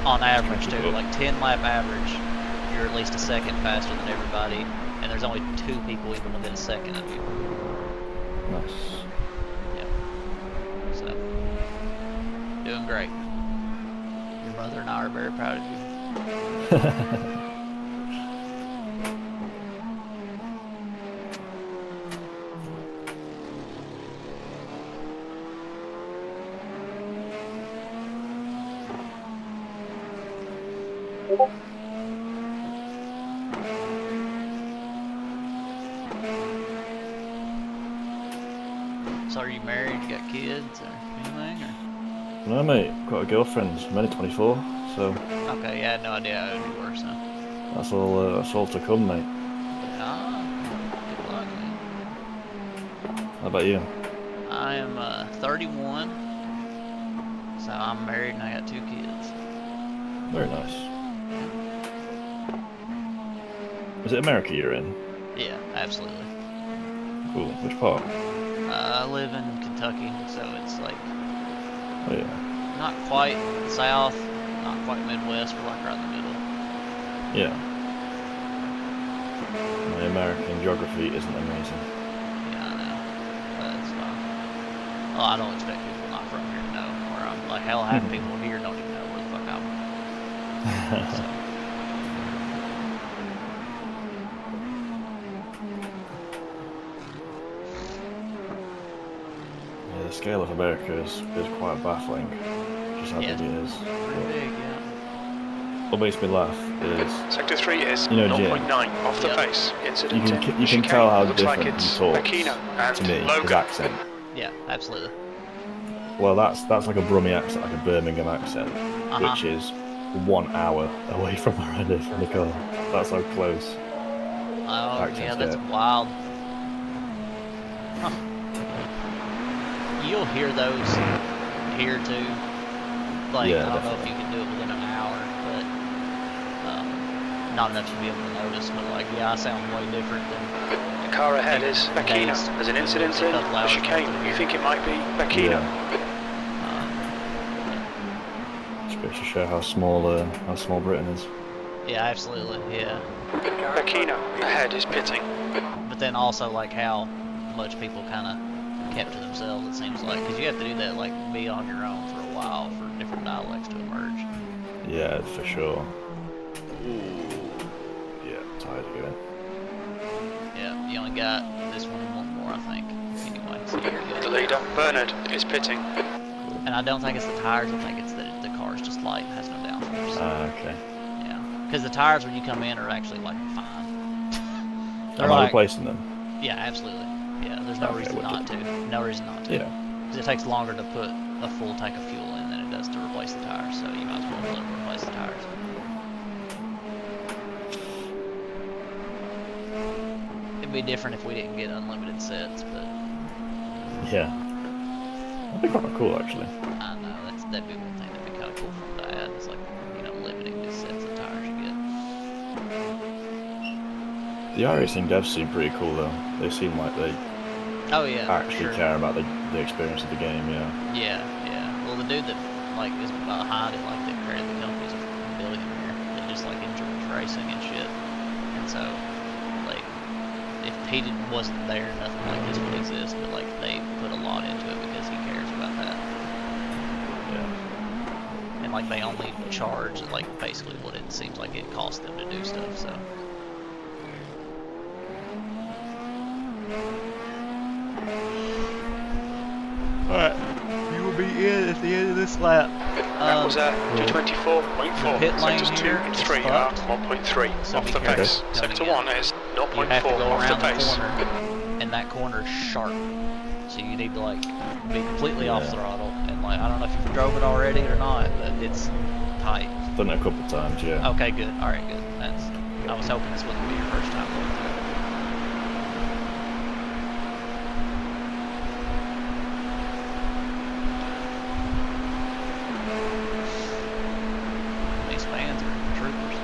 Speaker 10: On average too, like 10 lap average, you're at least a second faster than everybody, and there's only 2 people even within a second of you.
Speaker 12: Nice.
Speaker 10: Yep. So, doing great. Your mother and I are very proud of you. So are you married, you got kids, or anything, or?
Speaker 12: No, mate. Got a girlfriend. I'm only 24, so.
Speaker 10: Okay, yeah, I had no idea how old you were, so.
Speaker 12: That's all to come, mate.
Speaker 10: Ah, good luck, man.
Speaker 12: How about you?
Speaker 10: I am 31, so I'm married and I got 2 kids.
Speaker 12: Very nice. Is it America you're in?
Speaker 10: Yeah, absolutely.
Speaker 12: Cool. Which part?
Speaker 10: I live in Kentucky, so it's like
Speaker 12: Oh yeah.
Speaker 10: not quite south, not quite Midwest, we're like right in the middle.
Speaker 12: Yeah. My American geography isn't amazing.
Speaker 10: Yeah, I know, but it's fine. Well, I don't expect people not from here to know where I'm. Like, hell, half people here don't even know where the fuck I'm from. So.
Speaker 12: Yeah, the scale of America is quite baffling. Just how big it is.
Speaker 10: Pretty big, yeah.
Speaker 12: What makes me laugh is
Speaker 1: Sector 3 is
Speaker 12: you know, Jim,
Speaker 1: 0.9 off the pace. Incident
Speaker 12: you
Speaker 1: in
Speaker 12: can
Speaker 1: chicane.
Speaker 12: tell how
Speaker 1: Looks
Speaker 12: different
Speaker 1: like it's
Speaker 12: he talks
Speaker 1: Aquino and
Speaker 12: to me, his
Speaker 1: Logan.
Speaker 12: accent.
Speaker 10: Yeah, absolutely.
Speaker 12: Well, that's like a Brummie accent, like a Birmingham accent, which
Speaker 10: Uh-huh.
Speaker 12: is 1 hour away from where I live in the car. That's how close.
Speaker 10: Oh,
Speaker 12: accents
Speaker 10: yeah, that's
Speaker 12: get.
Speaker 10: wild. Huh. You'll hear those here too. Like,
Speaker 12: Yeah,
Speaker 10: I don't know if
Speaker 12: definitely.
Speaker 10: you can do it within an hour, but not enough to be able to notice. But like, yeah, I sound way different than.
Speaker 1: The car ahead is Aquino.
Speaker 10: Days.
Speaker 1: There's an incident
Speaker 10: It's a
Speaker 1: in
Speaker 10: couple
Speaker 1: the
Speaker 10: hours
Speaker 1: chicane.
Speaker 10: after
Speaker 1: You
Speaker 10: here.
Speaker 1: think it might be Aquino?
Speaker 12: Just goes to show how small Britain is.
Speaker 10: Yeah, absolutely, yeah.
Speaker 1: Aquino ahead is pitting.
Speaker 10: But then also like how much people kind of kept to themselves. It seems like because you have to do that, like be on your own for a while for different dialects to emerge.
Speaker 12: Yeah, for sure. Yeah, tired of going.
Speaker 10: Yeah, you only got this one and one more, I think. Anyway, so you're good.
Speaker 1: The leader, Bernard, is pitting.
Speaker 10: And I don't think it's the tires. I think it's that car's just light and has no downforce.
Speaker 12: Okay.
Speaker 10: Yeah, because the tires when you come in are actually like fine.
Speaker 12: Am I replacing them?
Speaker 10: Yeah, absolutely. Yeah, there's no reason not to. No reason not to.
Speaker 12: Yeah.
Speaker 10: Because it takes longer to put a full tank of fuel in than it does to replace the tires, so you might as well replace the tires. It'd be different if we didn't get unlimited sets, but...
Speaker 12: Yeah. That'd be kind of cool, actually.
Speaker 10: I know, that'd be one thing that'd be kind of cool for them to add. It's like, you know, limiting the sets of tires you get.
Speaker 12: The iRacing devs seem pretty cool, though. They seem like they actually care about the experience of the game, yeah.
Speaker 10: Yeah. Well, the dude that like is behind it, like that created the company, is a billionaire that just like enjoys racing and shit. And so, like, if he wasn't there, nothing like this would exist. But like, they put a lot into it because he cares about that.
Speaker 12: Yeah.
Speaker 10: And like, they only charge like basically what it seems like it costs them to do stuff. So. Alright, you will be in at the end of this lap.
Speaker 1: That was 224.4.
Speaker 10: Pit lane
Speaker 1: Sectors 2
Speaker 10: here
Speaker 1: and
Speaker 10: is
Speaker 1: 3 are 1.3
Speaker 10: so
Speaker 1: off the pace. Sector 1 is 0.4
Speaker 10: you have to go
Speaker 1: off the
Speaker 10: around
Speaker 1: pace.
Speaker 10: corner, and that corner's sharp. So you need to like be completely off throttle, and like I don't know if you've drove it already or not, but it's tight.
Speaker 12: Done it a couple of times, yeah.
Speaker 10: Okay, good. All right, good. I was hoping this wouldn't be your first time going through it. These fans are troopers.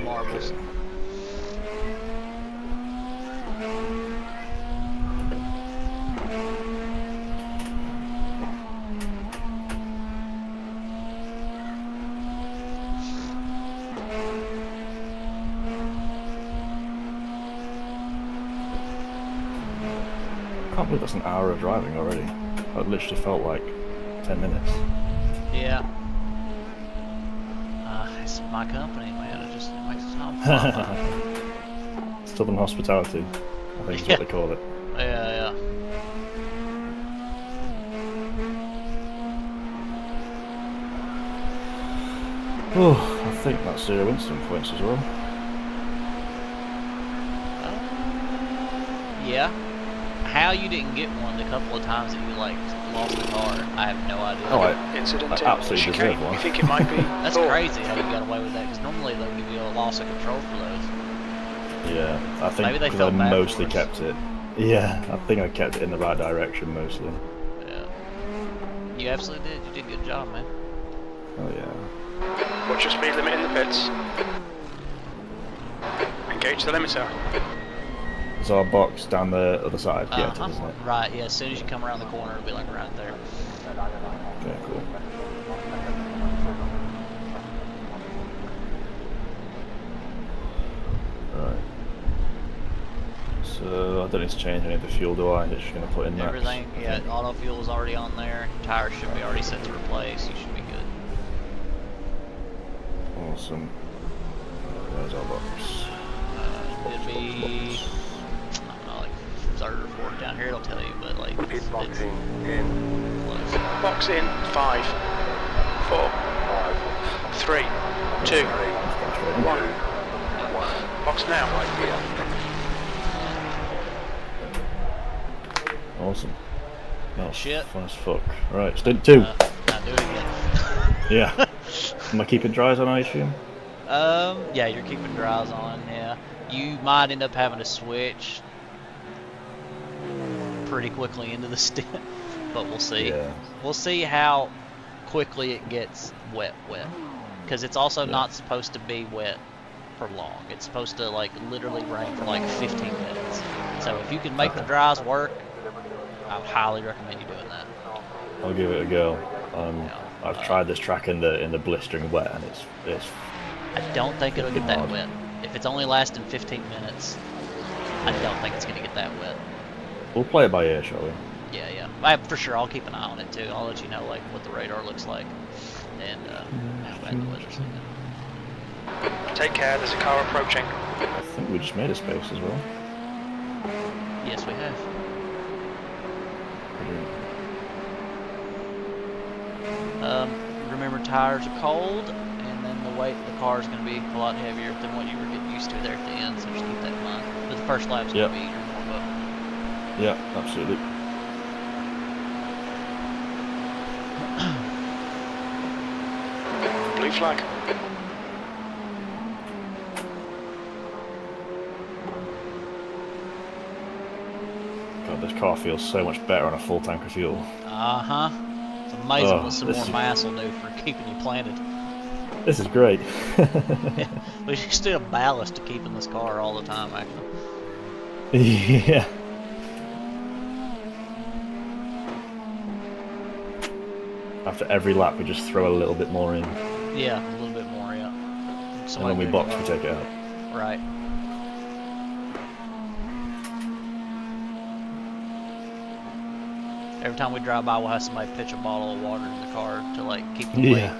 Speaker 10: Marbles.
Speaker 12: I can't believe that's an hour of driving already. It literally felt like 10 minutes.
Speaker 10: Yeah. It's my company, man. It makes time fly.
Speaker 12: Southern hospitality, I think is what they call it.
Speaker 10: Yeah.
Speaker 12: Oh, I think that's 0 incident points as well.
Speaker 10: Yeah. How you didn't get one the couple of times that you like lost the car, I have no idea.
Speaker 12: Oh,
Speaker 1: Incident
Speaker 12: I absolutely deserve one.
Speaker 1: You think it might be?
Speaker 10: That's crazy how you got away with that, because normally they'll give you a loss of control for those.
Speaker 12: Yeah, I think
Speaker 10: Maybe they
Speaker 12: because
Speaker 10: felt
Speaker 12: I
Speaker 10: bad
Speaker 12: mostly
Speaker 10: for us.
Speaker 12: kept it. Yeah, I think I kept it in the right direction mostly.
Speaker 10: Yeah. You absolutely did. You did a good job, man.
Speaker 12: Oh yeah.
Speaker 1: Watch your speed limit in the pits. Engage the limiter.
Speaker 12: Is our box down the other side? Yeah, isn't it?
Speaker 10: Right, yeah, as soon as you come around the corner, it'll be like right there.
Speaker 12: Okay, cool. Right. So I don't need to change any of the fuel, do I? It's just going to put in max.
Speaker 10: Everything, yeah, auto fuel is already on there. Tires should be already set to replace. You should be good.
Speaker 12: Awesome. Where's our box?
Speaker 10: It'd be, I don't know, like third or fourth down here. It'll tell you, but like it's
Speaker 11: boxing in.
Speaker 10: Close.
Speaker 1: Box in 5, 4, 3, 2, 1. Box now.
Speaker 12: Awesome. That's
Speaker 10: Shit.
Speaker 12: fun as fuck. Right, stint 2.
Speaker 10: Not do it again.
Speaker 12: Yeah. Am I keeping dries on, I assume?
Speaker 10: Yeah, you're keeping dries on, yeah. You might end up having to switch pretty quickly into the stint, but we'll see.
Speaker 12: Yeah.
Speaker 10: We'll see how quickly it gets wet. Because it's also not supposed to be wet for long. It's supposed to like literally rain for like 15 minutes. So if you can make the dries work, I would highly recommend you doing that.
Speaker 12: I'll give it a go. I've tried this track in the blistering wet, and it's.
Speaker 10: I don't think it'll get that
Speaker 12: hard.
Speaker 10: wet. If it's only lasting 15 minutes, I don't think it's gonna get that wet.
Speaker 12: We'll play it by ear, shall we?
Speaker 10: Yeah. For sure, I'll keep an eye on it too. I'll let you know like what the radar looks like and how bad the weather's looking.
Speaker 1: Take care, there's a car approaching.
Speaker 12: I think we just made a space as well.
Speaker 10: Yes, we have. Remember, tires are cold, and then the weight of the car is going to be a lot heavier than what you were getting used to there at the end, so just keep that in mind. But the first lap's going to be your warm up.
Speaker 12: Yeah, absolutely.
Speaker 1: Blue flag.
Speaker 12: God, this car feels so much better on a full tank of fuel.
Speaker 10: Uh-huh. It's amazing what some more mass will do for keeping you planted.
Speaker 12: This is great.
Speaker 10: We just need a ballast to keep in this car all the time, actually.
Speaker 12: Yeah. After every lap, we just throw a little bit more in.
Speaker 10: Yeah, a little bit more, yeah.
Speaker 12: And when we box, we take it out.
Speaker 10: Right. Every time we drive by, we'll have somebody pitch a bottle of water in the car to like keep the weight.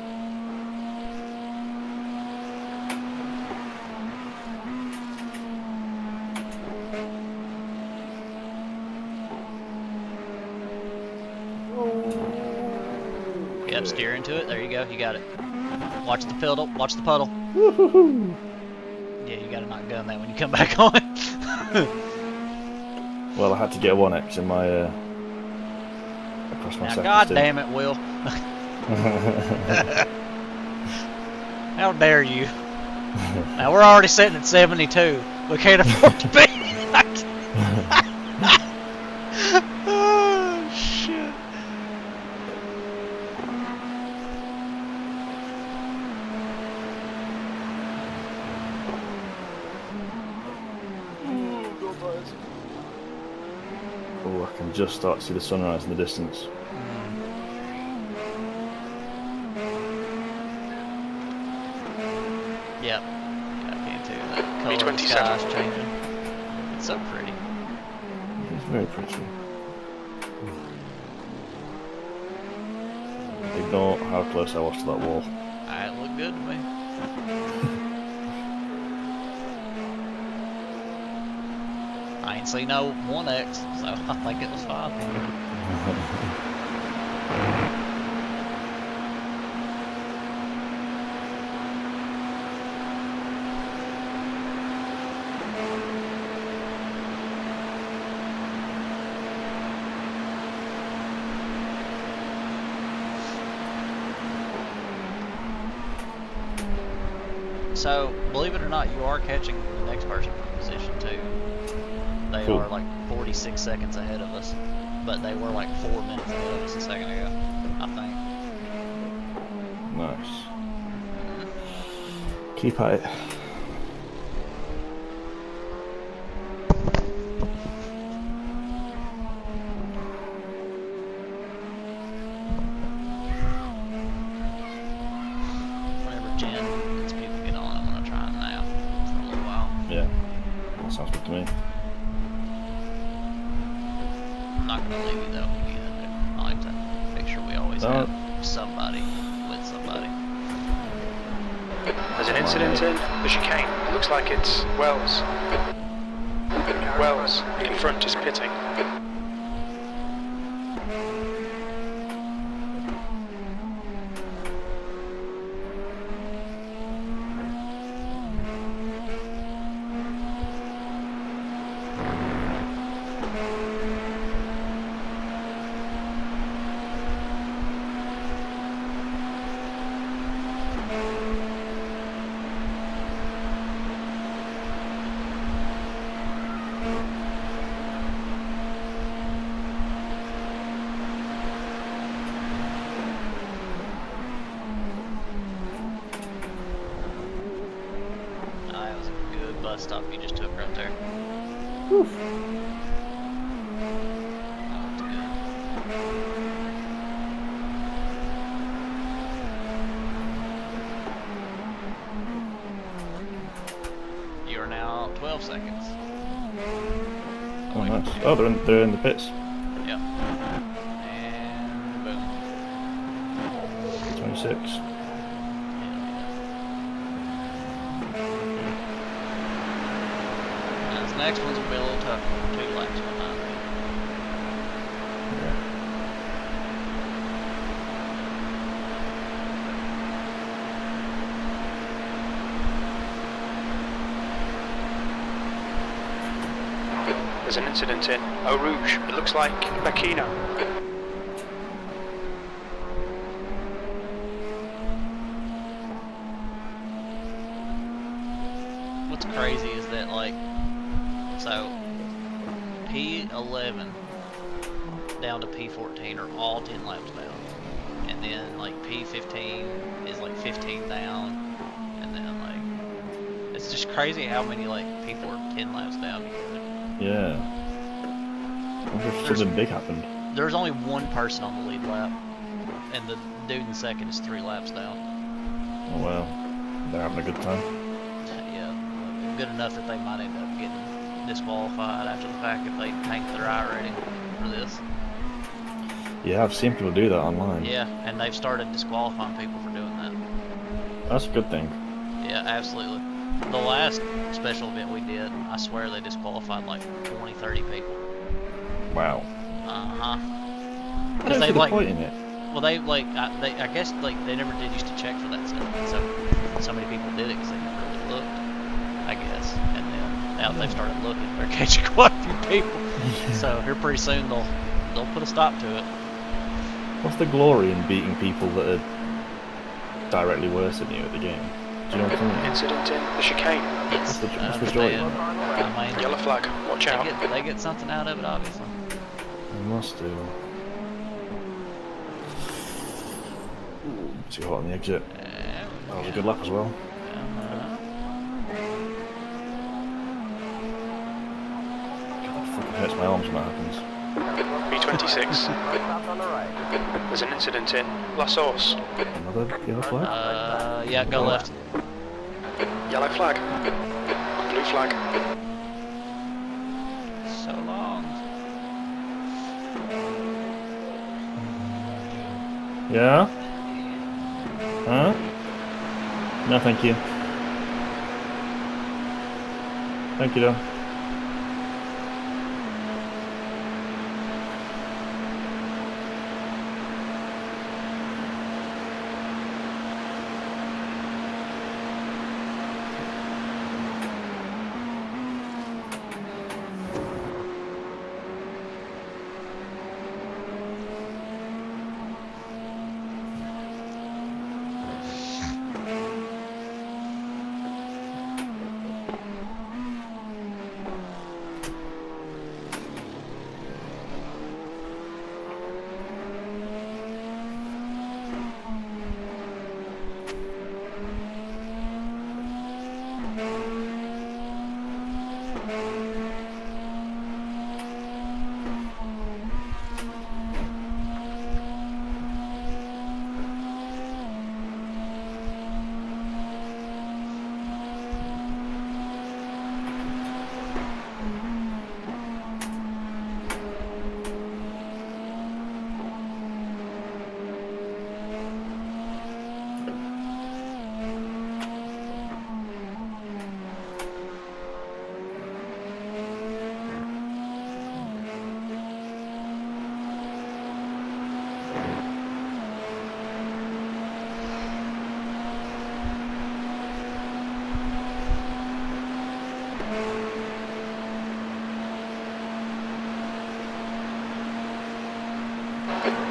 Speaker 10: Yep, steer into it. There you go. You got it. Watch the pedal. Watch the puddle.
Speaker 12: Woohoo!
Speaker 10: Yeah, you gotta not gun that when you come back on.
Speaker 12: Well, I had to get a 1X in my across my second
Speaker 10: God
Speaker 12: stint.
Speaker 10: damn it, Will. How dare you? Now we're already sitting at 72. We can't afford to be. Oh shit.
Speaker 12: Oh, I can just start to see the sunrise in the distance.
Speaker 10: Yep. Yeah, I can too. That color of the sky is changing. It's so pretty.
Speaker 12: It's very pretty. Ignore how close I was to that wall.
Speaker 10: It looked good to me. I ain't seen no 1X, so I think it was fine. So, believe it or not, you are catching the next person for position 2. They are like 46 seconds ahead of us, but they were like 4 minutes ahead of us a second ago, I think.
Speaker 12: Nice. Keep at it.
Speaker 10: Whenever Jen gets people to get on, I'm going to try them now for a little while.
Speaker 12: Yeah, that sounds good to me.
Speaker 10: I'm not going to leave you though either. I like to make sure we always have somebody with somebody.
Speaker 1: There's an incident in the chicane. It looks like it's Wells. Wells in front is pitting.
Speaker 10: That was a good bus stop you just took right there.
Speaker 12: Oof.
Speaker 10: That was good. now 12 seconds.
Speaker 12: Oh, nice. Oh, they're in the pits.
Speaker 10: Yep. And boom.
Speaker 12: 26.
Speaker 10: Now, this next one's gonna be a little tougher. 2 laps behind me.
Speaker 1: There's an incident in Eau Rouge. It looks like Bakina.
Speaker 10: What's crazy is that, like, so P11 down to P14 are all 10 laps down. And then, like, P15 is, like, 15 down. And then, like, it's just crazy how many, like, P4 10 laps down you get.
Speaker 12: Yeah. I wonder if something big happened.
Speaker 10: There's only one person on the lead lap, and the dude in second is 3 laps down.
Speaker 12: Oh well, they're having a good time.
Speaker 10: Yeah, good enough that they might end up getting disqualified after the fact if they tank their I rating for this.
Speaker 12: Yeah, I've seen people do that online.
Speaker 10: Yeah, and they've started disqualifying people for doing that.
Speaker 12: That's a good thing.
Speaker 10: Yeah, absolutely. The last special event we did, I swear they disqualified like 20, 30 people.
Speaker 12: Wow.
Speaker 10: Uh-huh.
Speaker 12: Because they like, point in it.
Speaker 10: Well, I guess like they never did used to check for that stuff, and so many people did it because they never really looked, I guess. And then now that they've started looking, they're catching quite a few people. So here pretty soon they'll put a stop to it.
Speaker 12: What's the glory in beating people that are directly worse than you at the game? Do you know what I mean?
Speaker 1: Incident in the chicane.
Speaker 10: Yes.
Speaker 12: What's the joy in that?
Speaker 1: Yellow flag. Watch out.
Speaker 10: They get something out of it, obviously.
Speaker 12: They must do. Ooh, too hot on the exit. That was a good lap as well. God, that fucking hurts my arms when that happens.
Speaker 1: B26. There's an incident in La Source.
Speaker 12: Another yellow flag?
Speaker 10: Yeah, go left.
Speaker 1: Yellow flag. Blue flag.
Speaker 10: So long.
Speaker 12: Yeah? Huh? No, thank you. Thank you, though.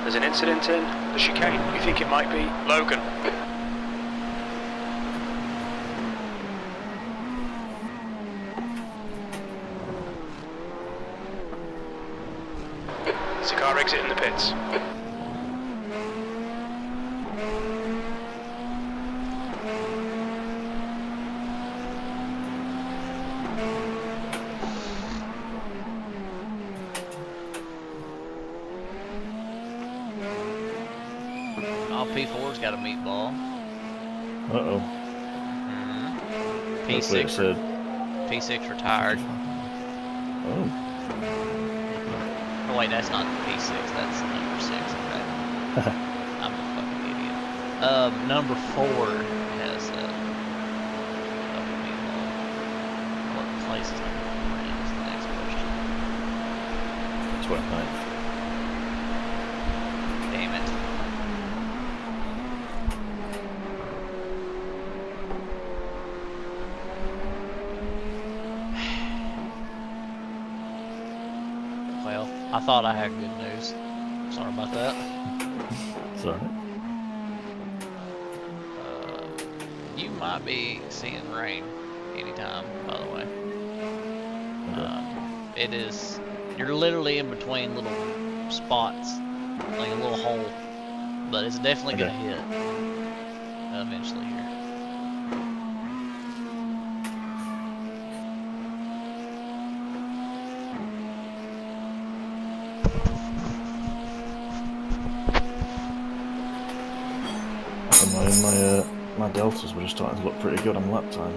Speaker 1: There's an incident in the chicane. You think it might be Logan? There's a car exiting the pits.
Speaker 10: P4's got a meatball.
Speaker 12: Uh-oh.
Speaker 10: P6.
Speaker 3: P6 retired.
Speaker 12: Oh.
Speaker 3: Oh wait, that's not P6, that's number 6, okay. I'm a fucking idiot. Number 4 has what place is number 4 in is the next question.
Speaker 12: 29th.
Speaker 3: Damn it. Well, I thought I had good news. Sorry about that.
Speaker 12: Sorry.
Speaker 3: You might be seeing rain anytime, by the way. It is, you're literally in between little spots, like a little hole, but it's definitely gonna hit eventually here.
Speaker 12: My deltas were just starting to look pretty good on lap time.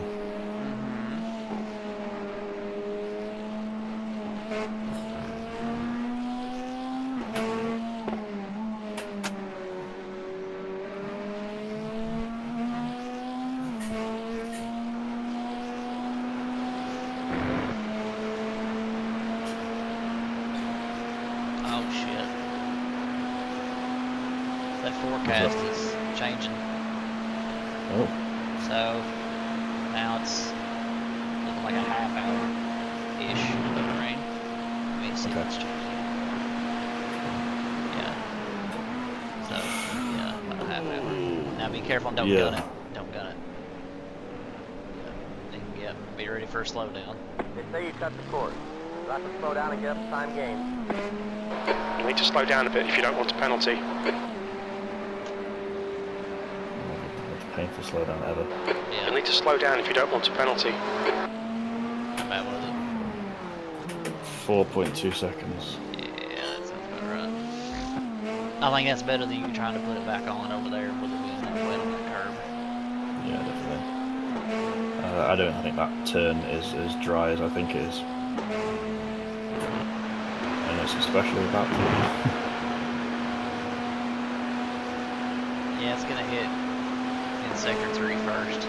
Speaker 3: Oh shit. That forecast is changing.
Speaker 12: Oh.
Speaker 3: So now it's looking like a half hour-ish of rain. Let me see if it's changing. Yeah. So, yeah, about a half hour. Now be careful and don't gun it. Don't gun it. Yeah, be ready for a slowdown.
Speaker 2: They say you cut the course. You'll have to slow down and get up time gains.
Speaker 1: You need to slow down a bit if you don't want a penalty.
Speaker 12: Painful slowdown ever.
Speaker 3: Yeah.
Speaker 1: You'll need to slow down if you don't want a penalty.
Speaker 3: How bad was it?
Speaker 12: 4.2 seconds.
Speaker 3: Yeah, that sounds about right. I think that's better than you trying to put it back on over there with it being that wet on that curb.
Speaker 12: Yeah, definitely. I don't think that turn is as dry as I think it is. And it's especially about to.
Speaker 3: Yeah, it's gonna hit in sector 3 first.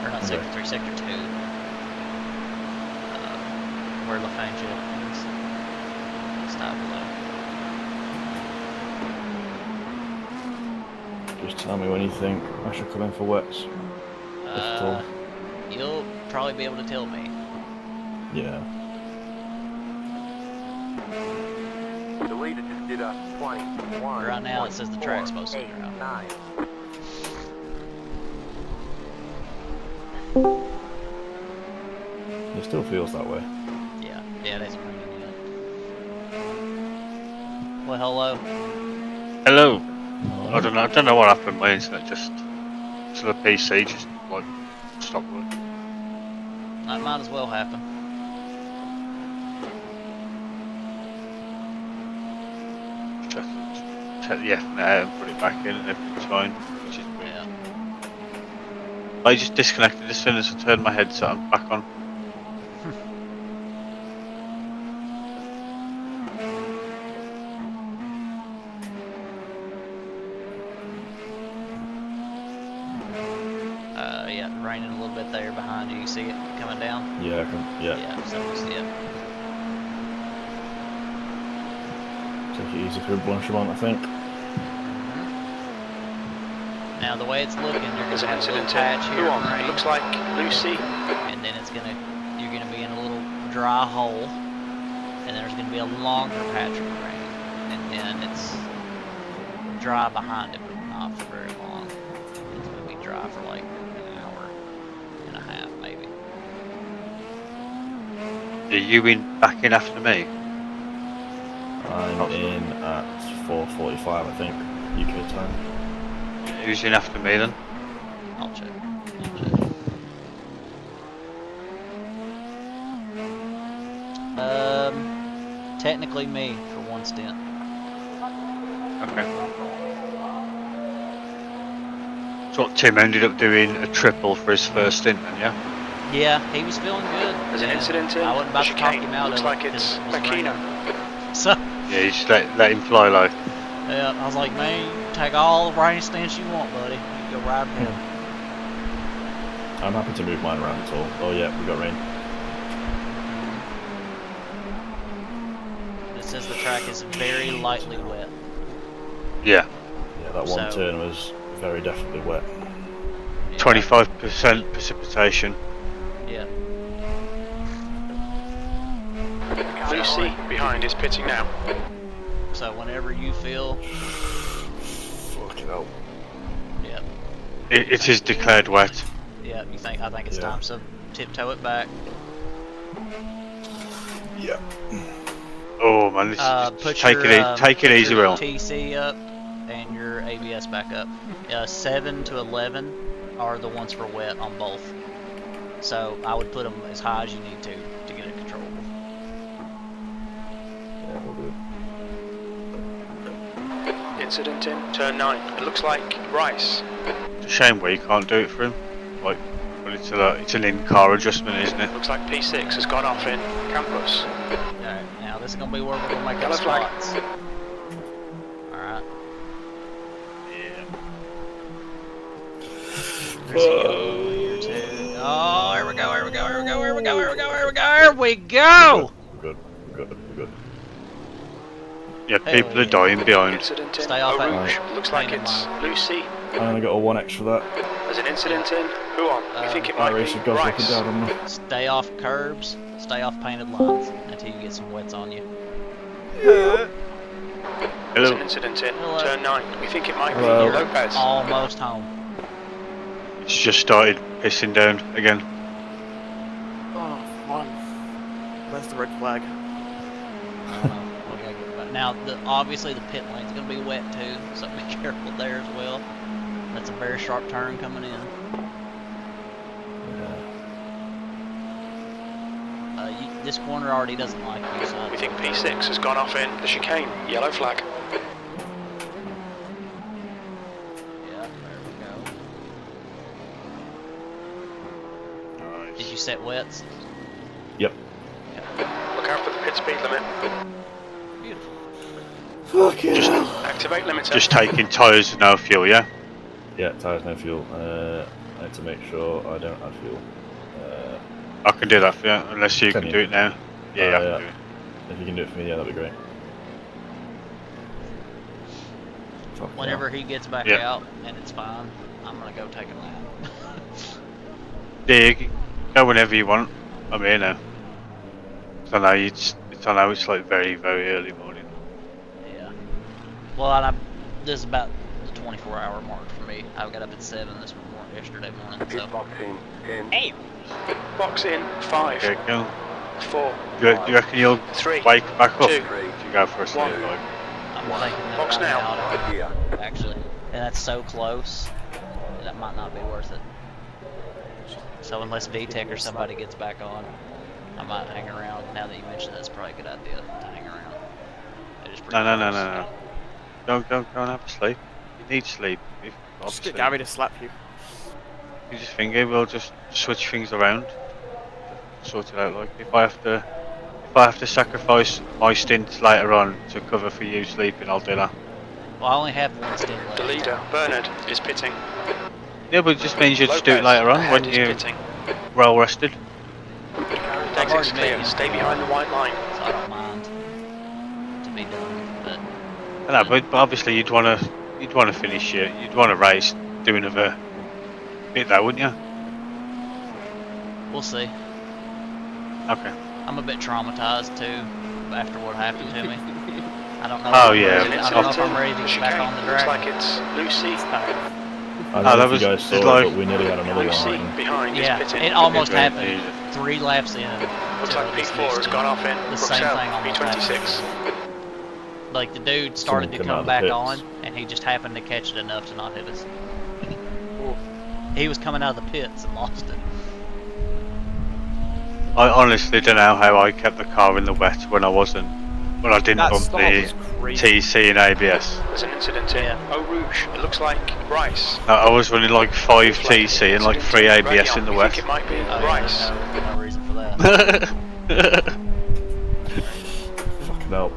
Speaker 3: Or not sector 3, sector 2. Where LaFangia is. Stop below.
Speaker 12: Just tell me when you think I should come in for wets.
Speaker 3: You'll probably be able to tell me.
Speaker 12: Yeah.
Speaker 2: The leader just did a 21.
Speaker 3: Right now it says the track's supposed to be dry.
Speaker 2: 9.
Speaker 12: It still feels that way.
Speaker 3: Yeah, it isn't raining yet. Well, hello.
Speaker 8: Hello. I don't know what happened. My internet just to the PC just like stopped working.
Speaker 3: That might as well happen.
Speaker 8: Check the F now and put it back in and everything's fine, which is weird.
Speaker 3: Yeah.
Speaker 8: I just disconnected as soon as I turned my headset back on.
Speaker 3: Yeah, raining a little bit there behind you. You see it coming down?
Speaker 12: Yeah, I can. Yeah.
Speaker 3: Yeah, so you see it.
Speaker 12: Take it easy through Blanchimont, I think.
Speaker 3: Now the way it's looking, you're gonna have a little
Speaker 1: Incident
Speaker 3: patch here of rain.
Speaker 1: Looks like Lucy.
Speaker 3: And then you're gonna be in a little dry hole, and there's gonna be a longer patch of rain, and then it's dry behind it, but not for very long. It's gonna be dry for like an hour and a half, maybe.
Speaker 8: Are you back in after me?
Speaker 12: I'm in at 4:45, I think, UK time.
Speaker 8: Who's in after me then?
Speaker 3: I'll check. Technically me for one stint.
Speaker 8: Okay. So what, Tim ended up doing a triple for his first stint then, yeah?
Speaker 10: Yeah, he was feeling good.
Speaker 1: There's an
Speaker 10: and
Speaker 1: incident in
Speaker 10: I wasn't
Speaker 1: the
Speaker 10: about to talk
Speaker 1: chicane.
Speaker 10: him out
Speaker 1: Looks
Speaker 10: of it
Speaker 1: like it's
Speaker 10: 'cause it was
Speaker 1: Makina.
Speaker 10: raining. So
Speaker 8: Yeah, you just let him fly low.
Speaker 10: yeah, I was like, man, you can take all the rain stance you want, buddy. You go right ahead.
Speaker 12: I'm happy to move mine around at all. Oh yeah, we got rain.
Speaker 10: It says the track is very lightly wet.
Speaker 8: Yeah.
Speaker 12: Yeah, that one turn was very definitely wet.
Speaker 8: 25% precipitation.
Speaker 10: Yeah.
Speaker 1: Lucy behind is pitting now.
Speaker 10: So whenever you feel.
Speaker 12: Fucking hell.
Speaker 10: Yeah.
Speaker 8: It is declared wet.
Speaker 10: Yeah, I think it's time to tiptoe it back.
Speaker 12: Yeah.
Speaker 8: Oh man, this
Speaker 10: Put
Speaker 8: take it easy,
Speaker 10: your
Speaker 8: Will.
Speaker 10: TC up and your ABS back up. 7 to 11 are the ones for wet on both. So I would put them as high as you need to get it controllable.
Speaker 12: Yeah, we'll do it.
Speaker 1: Incident in turn 9. It looks like Rice.
Speaker 8: It's a shame where you can't do it for him. Like, but it's an in-car adjustment, isn't it?
Speaker 1: Looks like P6 has gone off in campus.
Speaker 10: Alright, now this is going to be where we're going to make
Speaker 1: Yellow
Speaker 10: up
Speaker 1: flag.
Speaker 10: spots. Alright. Oh, here we go, here we go, here we go, here we go, here we go, here we go, here we go!
Speaker 12: We're good.
Speaker 8: Yeah, people are dying behind.
Speaker 1: Incident in
Speaker 10: Stay off
Speaker 1: Eau
Speaker 10: it.
Speaker 1: Rouge. Looks like it's Lucy.
Speaker 12: I only got a 1 extra that.
Speaker 1: There's an incident in Huon. We think it might
Speaker 12: Race
Speaker 1: be
Speaker 12: of goes up and
Speaker 1: Rice.
Speaker 12: down on me.
Speaker 10: Stay off curbs, stay off painted lines until you get some wets on you.
Speaker 1: There's
Speaker 8: Hello.
Speaker 1: an incident in
Speaker 10: Hello.
Speaker 1: turn 9. We think it might
Speaker 12: Hello.
Speaker 1: be Lopez.
Speaker 10: Almost home.
Speaker 8: It's just started pissing down again.
Speaker 14: Oh, fun. That's the red flag.
Speaker 10: I don't know. We gotta get back. Now, obviously the pit lane's gonna be wet too, so be careful there as well. That's a very sharp turn coming in. This corner already doesn't like you, so
Speaker 1: We think P6 has gone off in the chicane. Yellow flag.
Speaker 10: yeah, there we go. Did you set wets?
Speaker 12: Yep.
Speaker 1: Look out for the pit speed limit.
Speaker 10: Beautiful.
Speaker 12: Fucking
Speaker 8: Just,
Speaker 1: Activate limiter.
Speaker 8: just taking tyres, no fuel, yeah?
Speaker 12: Yeah, tyres, no fuel. I need to make sure I don't have fuel.
Speaker 8: I can do that for you, unless you
Speaker 12: Can
Speaker 8: can
Speaker 12: you?
Speaker 8: do it now. Yeah, I can do it.
Speaker 12: If you can do it for me, yeah, that'd be great. Fuck
Speaker 10: Whenever he gets back
Speaker 8: Yeah.
Speaker 10: out and it's fine, I'm gonna go take a nap.
Speaker 8: Yeah, you can go whenever you want. I'm here now. I know it's like very, very early morning.
Speaker 10: Yeah. Well, and this is about the 24-hour mark for me. I got up at 7 yesterday morning. So.
Speaker 1: Hey. Box in 5.
Speaker 8: There you go.
Speaker 1: 4.
Speaker 8: Do you reckon you'll
Speaker 1: 3.
Speaker 8: wake back up
Speaker 1: 2.
Speaker 8: if you go for a sleep?
Speaker 1: 1.
Speaker 8: Like?
Speaker 10: I'm thinking that
Speaker 1: Box
Speaker 10: right
Speaker 1: now.
Speaker 10: now, actually. And that's so close, that might not be worth it. So unless VTech or somebody gets back on, I might hang around. Now that you mentioned it, it's probably a good idea to hang around. It is pretty
Speaker 8: No. Go and have a sleep. You need sleep.
Speaker 14: Just get Gabby to slap you.
Speaker 8: You just think we'll just switch things around. Sort it out. Like if I have to sacrifice my stints later on to cover for you sleeping, I'll do that.
Speaker 10: Well, I only have one stint left.
Speaker 1: The leader, Bernard, is pitting.
Speaker 8: Yeah, but it just means you just do it
Speaker 1: Lopez
Speaker 8: later on
Speaker 1: ahead
Speaker 8: when
Speaker 1: is
Speaker 8: you're
Speaker 1: pitting.
Speaker 8: well rested.
Speaker 1: Exit's clear. Stay behind the white line.
Speaker 10: So I don't mind to be done, but
Speaker 8: I know, but obviously you'd want to finish it. You'd want to race, do another bit though, wouldn't you?
Speaker 10: we'll see.
Speaker 8: Okay.
Speaker 10: I'm a bit traumatized too after what happened to me. I don't know.
Speaker 8: Oh,
Speaker 10: if I'm
Speaker 8: yeah.
Speaker 10: ready- I don't know if I'm ready to get back on the
Speaker 1: Looks
Speaker 10: track.
Speaker 1: like it's Lucy.
Speaker 12: I don't know if you guys saw it, but we nearly had another
Speaker 1: Lucy
Speaker 12: one.
Speaker 1: behind is
Speaker 10: Yeah,
Speaker 1: pitting.
Speaker 10: it almost
Speaker 8: Yeah,
Speaker 10: happened
Speaker 8: yeah.
Speaker 10: 3 laps in.
Speaker 1: Looks
Speaker 10: to
Speaker 1: like
Speaker 10: this
Speaker 1: P4
Speaker 10: new
Speaker 1: has
Speaker 10: stint.
Speaker 1: gone off in.
Speaker 10: The same thing
Speaker 1: Bruxelles,
Speaker 10: almost
Speaker 1: P26.
Speaker 10: happened. Like the dude started to
Speaker 12: Someone come out
Speaker 10: come
Speaker 12: of
Speaker 10: back
Speaker 12: the
Speaker 10: on,
Speaker 12: pits.
Speaker 10: and he just happened to catch it enough to not hit us. He was coming out of the pits and lost it.
Speaker 8: I honestly don't know how I kept the car in the wet when I wasn't Well, I didn't
Speaker 14: That
Speaker 8: bump
Speaker 14: start was
Speaker 8: the
Speaker 14: crazy.
Speaker 8: TC and ABS.
Speaker 1: There's an incident in Eau Rouge. It looks like Rice.
Speaker 8: I was running like 5 TC and like 3 ABS in the
Speaker 1: You
Speaker 8: wet.
Speaker 1: think it might be
Speaker 10: Oh,
Speaker 1: Rice?
Speaker 10: yeah, no reason for that.
Speaker 12: Fucking hell.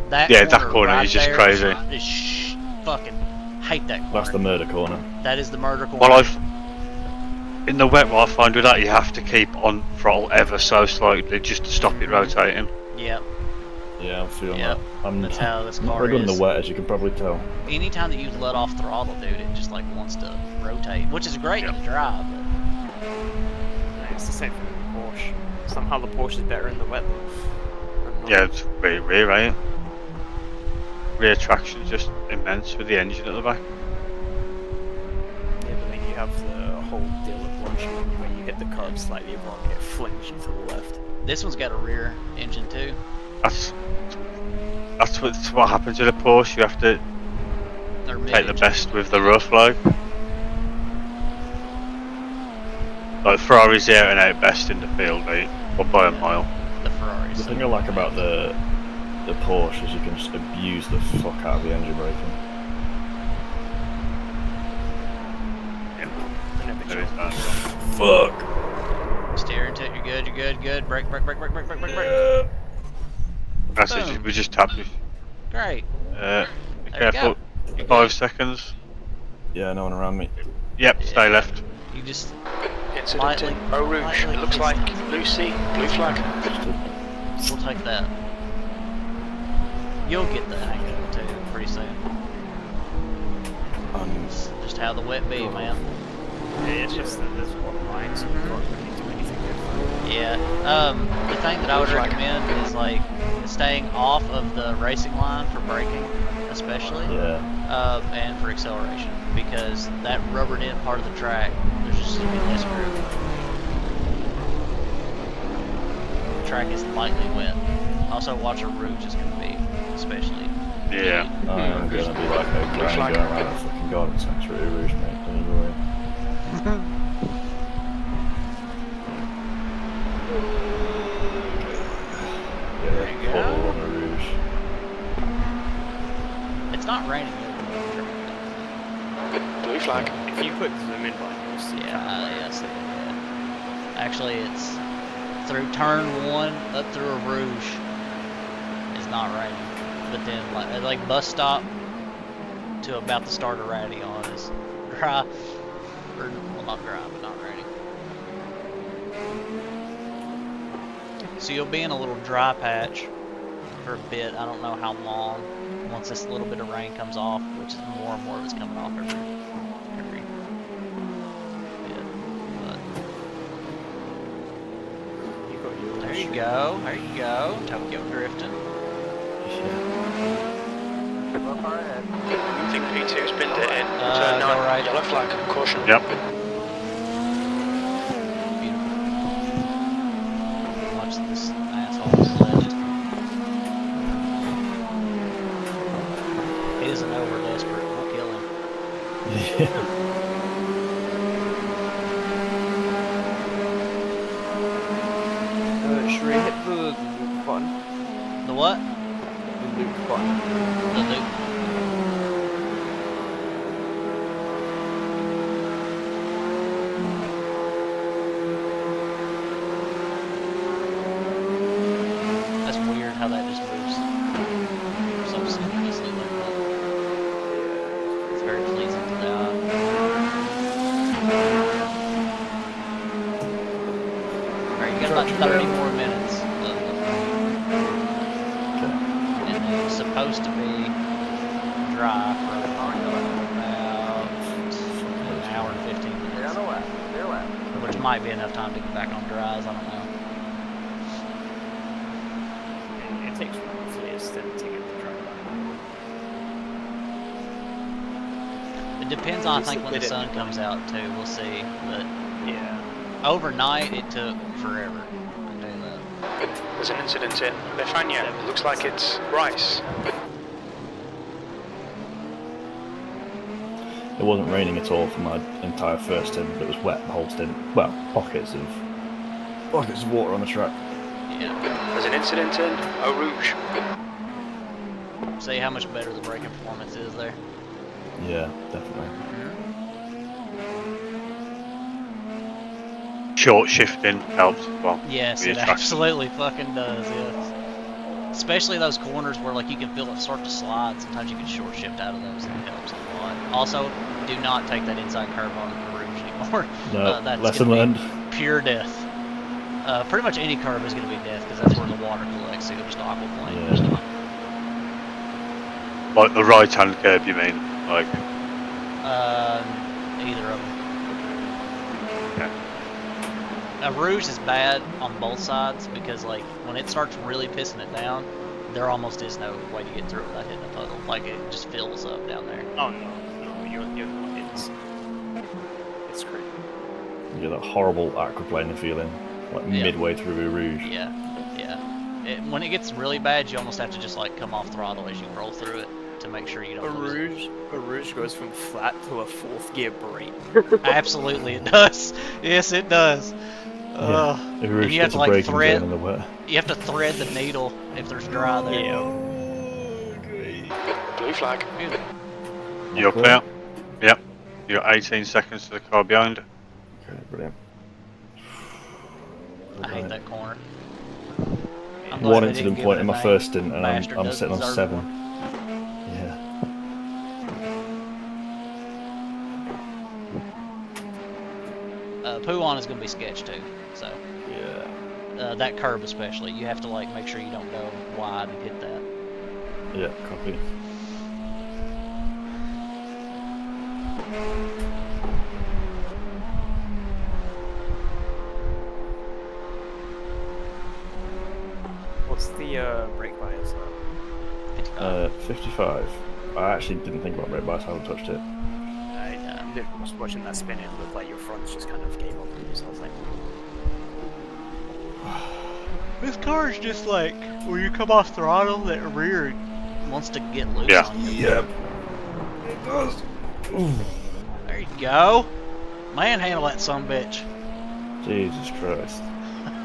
Speaker 8: Yeah, that corner
Speaker 10: right
Speaker 8: is just
Speaker 10: there
Speaker 8: crazy.
Speaker 10: is fucking hate that corner.
Speaker 12: That's the murder corner.
Speaker 10: That is the murder corner.
Speaker 8: Well, in the wet, what I find with that, you have to keep on throttle ever so slightly just to stop it rotating.
Speaker 10: Yep.
Speaker 12: Yeah, I'm feeling
Speaker 10: Yep.
Speaker 12: that. I'm
Speaker 10: That's how this
Speaker 12: not
Speaker 10: car
Speaker 12: very good in
Speaker 10: is.
Speaker 12: the wet, as you can probably tell.
Speaker 10: Anytime that you let off throttle, dude, it just like wants to rotate, which is great to drive. But...
Speaker 14: It's the same thing with the Porsche. Somehow the Porsche is better in the wet.
Speaker 8: Yeah, it's rear, right? Rear traction's just immense with the engine at the back.
Speaker 14: Yeah, but then you have the whole deal of launching where you hit the curb slightly wrong, it flings you to the left.
Speaker 10: This one's got a rear engine too.
Speaker 8: That's what happens with a Porsche. You have to take the best with the rough, like Ferrari's out and out best in the field, right? Or by a mile.
Speaker 10: The Ferraris.
Speaker 12: The thing I like about the Porsche is you can just abuse the fuck out of the engine braking. Fuck.
Speaker 10: Steer into it. You're good. Brake.
Speaker 8: That's it. We just tapped it.
Speaker 10: Great.
Speaker 8: Be careful. 5 seconds.
Speaker 12: Yeah, no one around me.
Speaker 8: Yep, stay left.
Speaker 10: You just
Speaker 1: Incident in Eau Rouge. It looks like Lucy. Blue flag.
Speaker 10: We'll take that. You'll get the hang of it too pretty soon. It's just how the wet be, man.
Speaker 14: Yeah, it's just that there's one line, so you can't really do anything different.
Speaker 10: Yeah. The thing that I would recommend is like staying off of the racing line for braking, especially.
Speaker 12: Yeah.
Speaker 10: And for acceleration, because that rubbered in part of the track, there's just gonna be less grip. The track is lightly wet. Also, watch a Rouge is gonna be, especially.
Speaker 8: Yeah.
Speaker 12: I'm gonna be like a grind going around a fucking garden centre at Rouge, mate. Don't you worry.
Speaker 10: There you go.
Speaker 12: On a Rouge.
Speaker 10: It's not raining.
Speaker 1: Blue flag.
Speaker 14: If you put zoom in by, you'll see.
Speaker 10: Yeah, I see it. Yeah. Actually, it's through turn 1 up through a Rouge. It's not raining, but then like bus stop to about the start of Ratty on is dry, or well not dry, but not raining. So you'll be in a little dry patch for a bit. I don't know how long. Once this little bit of rain comes off, which is more and more of it's coming off every bit. But there you go. Tokyo drifting.
Speaker 1: I think P2 spinned it in. Turn 9.
Speaker 10: Go right.
Speaker 1: Yellow flag. Caution.
Speaker 8: Yep.
Speaker 10: Watch this asshole sled. He doesn't know we're desperate. We'll kill him.
Speaker 12: Yeah.
Speaker 14: Should we hit the loop button?
Speaker 10: The what?
Speaker 14: The loop button.
Speaker 10: The loop. That's weird how that just moves so seamlessly like that. It's very pleasing to the eye. Alright, you got about 30 more minutes of and it's supposed to be dry for about an hour and 15 minutes. Which might be enough time to get back on dries, I don't know.
Speaker 14: It takes roughly a stint to get the track back.
Speaker 10: It depends on, I
Speaker 14: It's
Speaker 10: think,
Speaker 14: a
Speaker 10: when the
Speaker 14: bit
Speaker 10: sun
Speaker 14: in-
Speaker 10: comes out too. We'll see. But
Speaker 14: Yeah.
Speaker 10: overnight, it took forever to do that.
Speaker 1: There's an incident in Befania. It looks like it's Rice.
Speaker 12: It wasn't raining at all for my entire first stint, but it was wet the whole stint. Well, pockets of water on the track.
Speaker 10: Yeah.
Speaker 1: There's an incident in Eau Rouge.
Speaker 10: See how much better the braking performance is there.
Speaker 12: Yeah, definitely.
Speaker 8: Short shifting helps as well.
Speaker 10: Yes,
Speaker 8: with
Speaker 10: it
Speaker 8: your traction.
Speaker 10: absolutely fucking does, yes. Especially those corners where like you can feel it start to slide. Sometimes you can short shift out of those and it helps a lot. Also, do not take that inside curve on the Rouge anymore.
Speaker 12: No,
Speaker 10: That's
Speaker 12: lesson
Speaker 10: gonna be
Speaker 12: learned.
Speaker 10: pure death. Pretty much any curve is going to be death because that's where the water collects, so you'll just aquaplane.
Speaker 12: Yeah.
Speaker 8: Like the right hand curve, you mean? Like.
Speaker 10: Either of them.
Speaker 8: Okay.
Speaker 10: Rouge is bad on both sides because like when it starts really pissing it down, there almost is no way to get through it without hitting a puddle. Like it just fills up down there.
Speaker 14: Oh no, you're it's crazy.
Speaker 12: You get that horrible aquaplaning feeling, like midway through a Rouge.
Speaker 10: Yeah. When it gets really bad, you almost have to just like come off throttle as you roll through it to make sure you don't
Speaker 14: A
Speaker 10: lose it.
Speaker 14: Rouge goes from flat to a 4th gear brake.
Speaker 10: Absolutely, it does. Yes, it does.
Speaker 12: Yeah.
Speaker 10: And you have to like thread. You have to thread the needle if there's dry there.
Speaker 14: Yeah.
Speaker 1: Blue flag.
Speaker 8: You're clear. Yep. You got 18 seconds to the car behind.
Speaker 12: Okay, brilliant.
Speaker 10: I hate that corner.
Speaker 12: One incident point in my first stint, and I'm sitting on 7. Yeah.
Speaker 10: Pouon is going to be sketch too, so.
Speaker 12: Yeah.
Speaker 10: That curve especially, you have to like make sure you don't go wide and hit that.
Speaker 12: Yeah, copy.
Speaker 14: What's the brake bias now?
Speaker 12: 55. I actually didn't think about brake bias, I haven't touched it.
Speaker 14: I was watching that spin, it looked like your fronts just kind of gave up on you, so I was like...
Speaker 10: This car is just like, when you come off throttle, that rear wants to get loose.
Speaker 8: Yeah.
Speaker 12: Yep. It does. Ooh.
Speaker 10: There you go. Manhandle that sumbitch.
Speaker 12: Jesus Christ.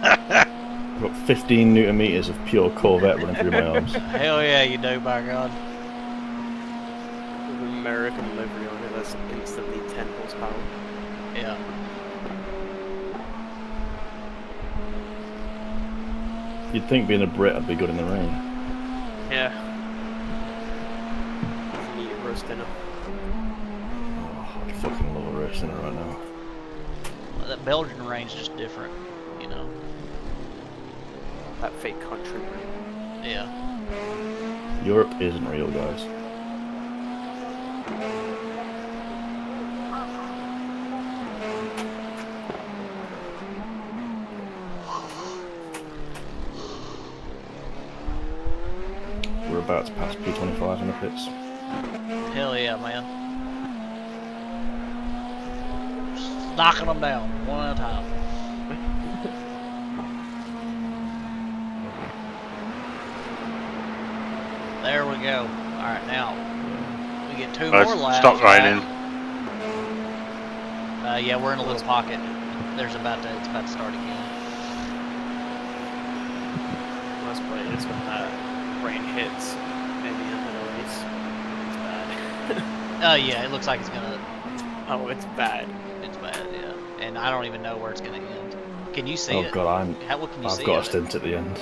Speaker 12: I've got 15 Newton meters of pure Corvette running through my arms.
Speaker 10: Hell yeah, you do, by God.
Speaker 14: With American livery on it, that's instantly 10 horsepower.
Speaker 10: Yeah.
Speaker 12: You'd think being a Brit I'd be good in the rain.
Speaker 14: Yeah. You need a roast dinner.
Speaker 12: Oh, I'd fucking love a roast dinner right now.
Speaker 10: Well, that Belgian rain's just different, you know.
Speaker 14: That fake country rain.
Speaker 10: Yeah.
Speaker 12: Europe isn't real, guys. We're about to pass P25 in the pits.
Speaker 10: Hell yeah, man. Just knocking them down, one at a time. There we go. Alright, now, we get 2 more laps.
Speaker 8: Stop raining.
Speaker 10: Yeah, we're in a little pocket. It's about to start again.
Speaker 14: Let's play this when that rain hits maybe in the race. It's bad.
Speaker 10: Yeah, it looks like it's gonna...
Speaker 14: Oh, it's bad.
Speaker 10: It's bad, yeah. And I don't even know where it's gonna end. Can you see it?
Speaker 12: Oh god,
Speaker 10: what can you see
Speaker 12: I've got a
Speaker 10: of it?
Speaker 12: stint at the end.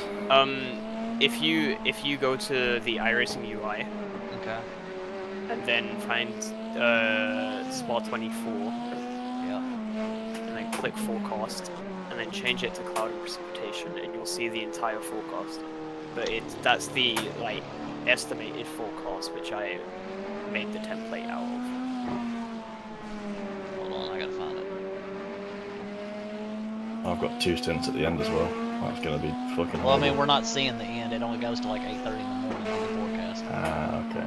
Speaker 14: If you go to the iRacing UI,
Speaker 10: okay,
Speaker 14: and then find spot 24,
Speaker 10: yeah,
Speaker 14: and then click forecast, and then change it to cloud and precipitation, and you'll see the entire forecast. But that's the like estimated forecast, which I made the template out of.
Speaker 10: Hold on, I gotta find it.
Speaker 12: I've got 2 stints at the end as well. That's gonna be fucking
Speaker 10: Well, I mean,
Speaker 12: horrible.
Speaker 10: we're not seeing the end. It only goes to like 8:30 in the morning on the forecast.
Speaker 12: Ah, okay.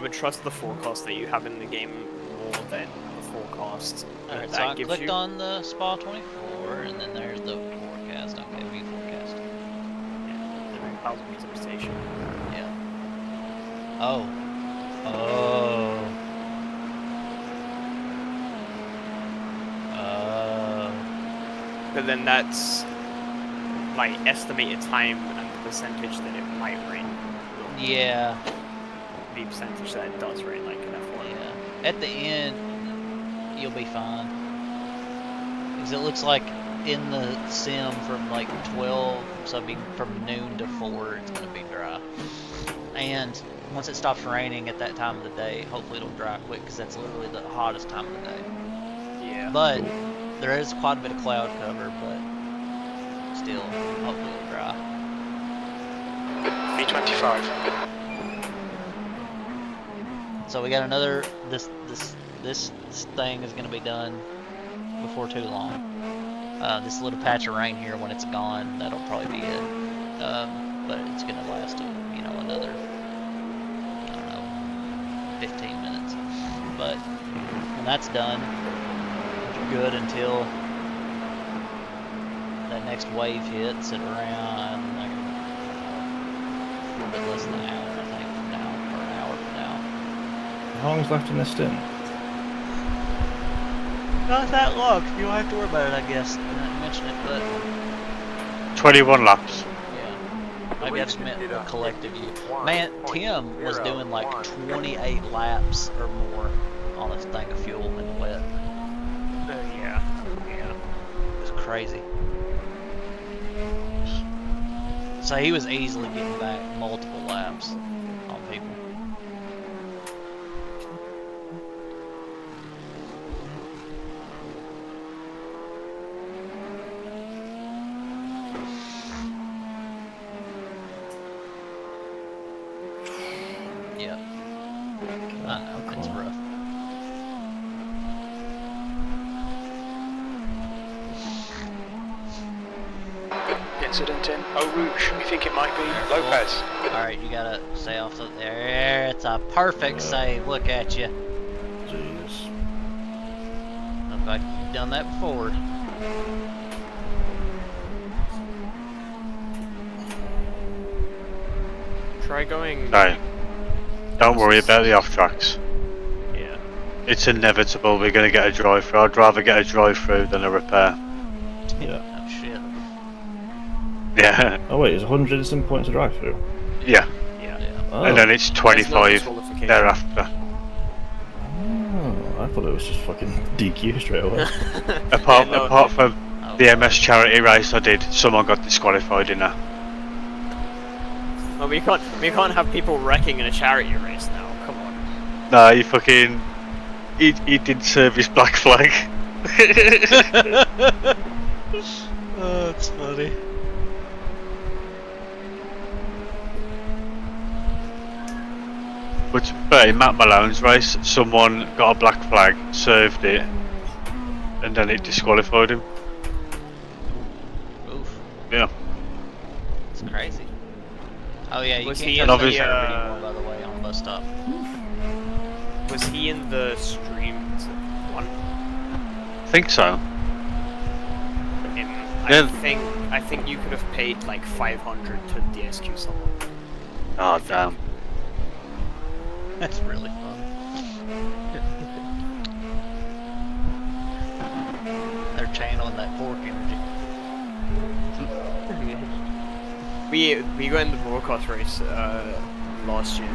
Speaker 14: would trust the forecast that you have in the game more than the forecast
Speaker 10: Alright,
Speaker 14: that
Speaker 10: so I
Speaker 14: gives
Speaker 10: clicked
Speaker 14: you.
Speaker 10: on the Spa 24, and then there's the forecast. Okay, view forecast.
Speaker 14: The 1,000 meter station.
Speaker 10: Yeah. Oh. Oh.
Speaker 14: But then that's like estimated time and the percentage that it might rain.
Speaker 10: Yeah.
Speaker 14: The percentage that it does rain, like in F1.
Speaker 10: Yeah. At the end, you'll be fine. Because it looks like in the sim from like 12, so it'd be from noon to 4, it's going to be dry. And once it stops raining at that time of the day, hopefully it'll dry quick, because that's literally the hottest time of the day.
Speaker 14: Yeah.
Speaker 10: But there is quite a bit of cloud cover, but still, hopefully it'll dry.
Speaker 1: B25.
Speaker 10: So we got another, this thing is going to be done before too long. This little patch of rain here, when it's gone, that'll probably be it. But it's going to last, you know, another, I don't know, 15 minutes. But when that's done, good until that next wave hits at around like, a little bit less than an hour, I think, from now, or an hour from now.
Speaker 12: How long's left in this stint?
Speaker 10: Not that long. You don't have to worry about it, I guess. I didn't mention it, but
Speaker 8: 21 laps.
Speaker 10: yeah, maybe I just meant the collective you. Man, Tim was doing like 28 laps or more on this thing of fuel in the wet.
Speaker 14: Yeah.
Speaker 10: It was crazy. So he was easily getting back multiple laps on people. Yeah. I know, it's rough.
Speaker 1: Incident in Eau Rouge. We think it might be Lopez.
Speaker 10: Alright, you gotta stay off the there. It's a perfect save. Look at you.
Speaker 12: Jesus.
Speaker 10: Look like you've done that before.
Speaker 14: Try going.
Speaker 8: No. Don't worry about the off tracks.
Speaker 14: Yeah.
Speaker 8: It's inevitable we're going to get a drive through. I'd rather get a drive through than a repair.
Speaker 12: Yeah.
Speaker 10: Oh shit.
Speaker 8: Yeah.
Speaker 12: Oh wait, it's 100 and some points to drive through.
Speaker 8: Yeah.
Speaker 14: Yeah.
Speaker 12: Oh.
Speaker 8: And then it's 25
Speaker 14: disqualification.
Speaker 8: thereafter.
Speaker 12: Oh, I thought it was just fucking DQ straight away.
Speaker 8: Apart from the MS charity race I did, someone got disqualified in that.
Speaker 14: Well, we can't have people wrecking in a charity race now. Come on.
Speaker 8: No, he fucking he did serve his black flag.
Speaker 10: Oh, that's funny.
Speaker 8: But in Matt Malone's race, someone got a black flag, served it, and then it disqualified him.
Speaker 10: Oof.
Speaker 8: Yeah.
Speaker 10: It's crazy. Oh yeah, you
Speaker 14: Was
Speaker 10: can't
Speaker 14: he
Speaker 10: touch
Speaker 14: in
Speaker 10: the
Speaker 14: the,
Speaker 10: curb anymore, by the way, on the bus stop.
Speaker 14: Was he in the streamed one?
Speaker 8: I think so.
Speaker 14: I think you could have paid like 500 to DSQ someone.
Speaker 8: Oh damn.
Speaker 10: That's really fun. They're channeling that pork energy.
Speaker 14: We got in the broadcast race last year.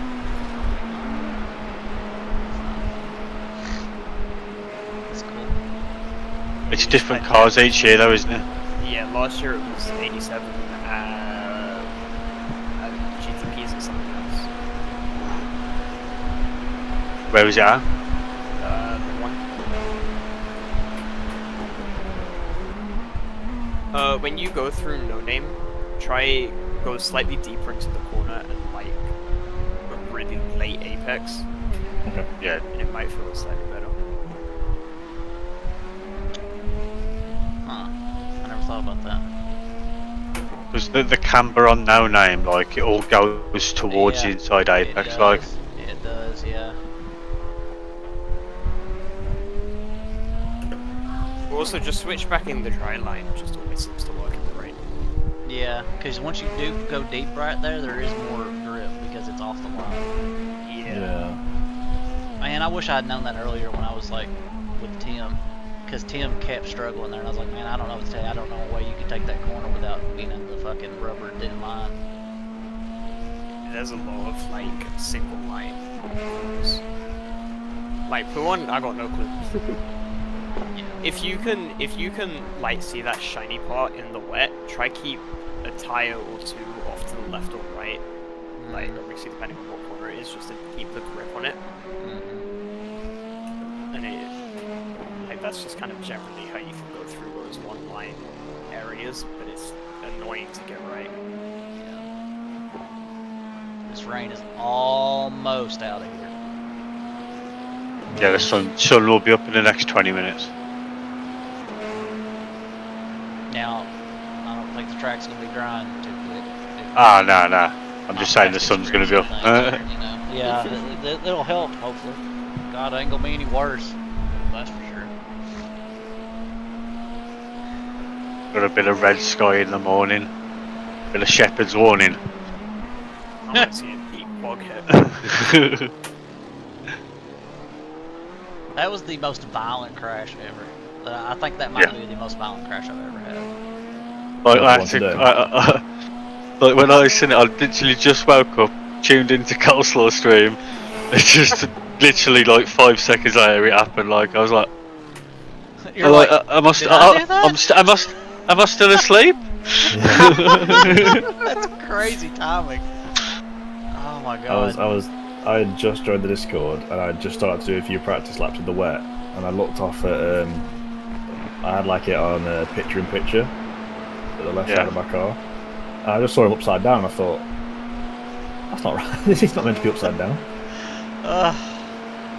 Speaker 10: That's cool.
Speaker 8: It's different cars each year though, isn't it?
Speaker 14: Yeah, last year it was 87 GTPs or something else.
Speaker 8: Where was it at?
Speaker 14: When you go through No Name, try go slightly deeper into the corner and like a really late apex.
Speaker 12: Okay.
Speaker 8: Yeah.
Speaker 14: And it might feel slightly better.
Speaker 10: Huh. I never thought about that.
Speaker 8: Because the camber on No Name, like it all goes towards the inside apex, like.
Speaker 10: It does, yeah.
Speaker 14: Also, just switch back in the dry line. It just always seems to work in the rain.
Speaker 10: Yeah, because once you do go deep right there, there is more grip because it's off the line.
Speaker 12: Yeah.
Speaker 10: Man, I wish I had known that earlier when I was like with Tim, because Tim kept struggling there, and I was like, man, I don't know what to tell you. I don't know a way you could take that corner without being in the fucking rubber thin line.
Speaker 14: There's a lot of like single line. Like for one, I got no clue. If you can like see that shiny part in the wet, try keep a tire or two off to the left or right. Like obviously depending on what corner it is, just to keep the grip on it. And it, like that's just kind of generally how you can go through those one line areas, but it's annoying to get right.
Speaker 10: This rain is almost out of here.
Speaker 8: Yeah, the sun will be up in the next 20 minutes.
Speaker 10: Now, I don't think the track's gonna be drying too quick.
Speaker 8: Ah, no. I'm just saying the sun's going to be up.
Speaker 10: Yeah, it'll help, hopefully. God, it ain't gonna be any worse. That's for sure.
Speaker 8: Got a bit of red sky in the morning. Bit of shepherd's warning.
Speaker 14: I want to see a deep boghead.
Speaker 10: That was the most violent crash ever. I think that might be the most violent crash I've ever had.
Speaker 8: Like when I seen it, I literally just woke up, tuned into Coleslaw stream. It's just literally like 5 seconds later it happened. Like I was like,
Speaker 10: You're like,
Speaker 8: am I still asleep?
Speaker 10: That's crazy timing. Oh my god.
Speaker 12: I had just joined the Discord and I just started to do a few practice laps in the wet, and I looked off at I had like it on picture-in-picture at the left side of my car. And I just saw him upside down and I thought, that's not right. He's not meant to be upside down.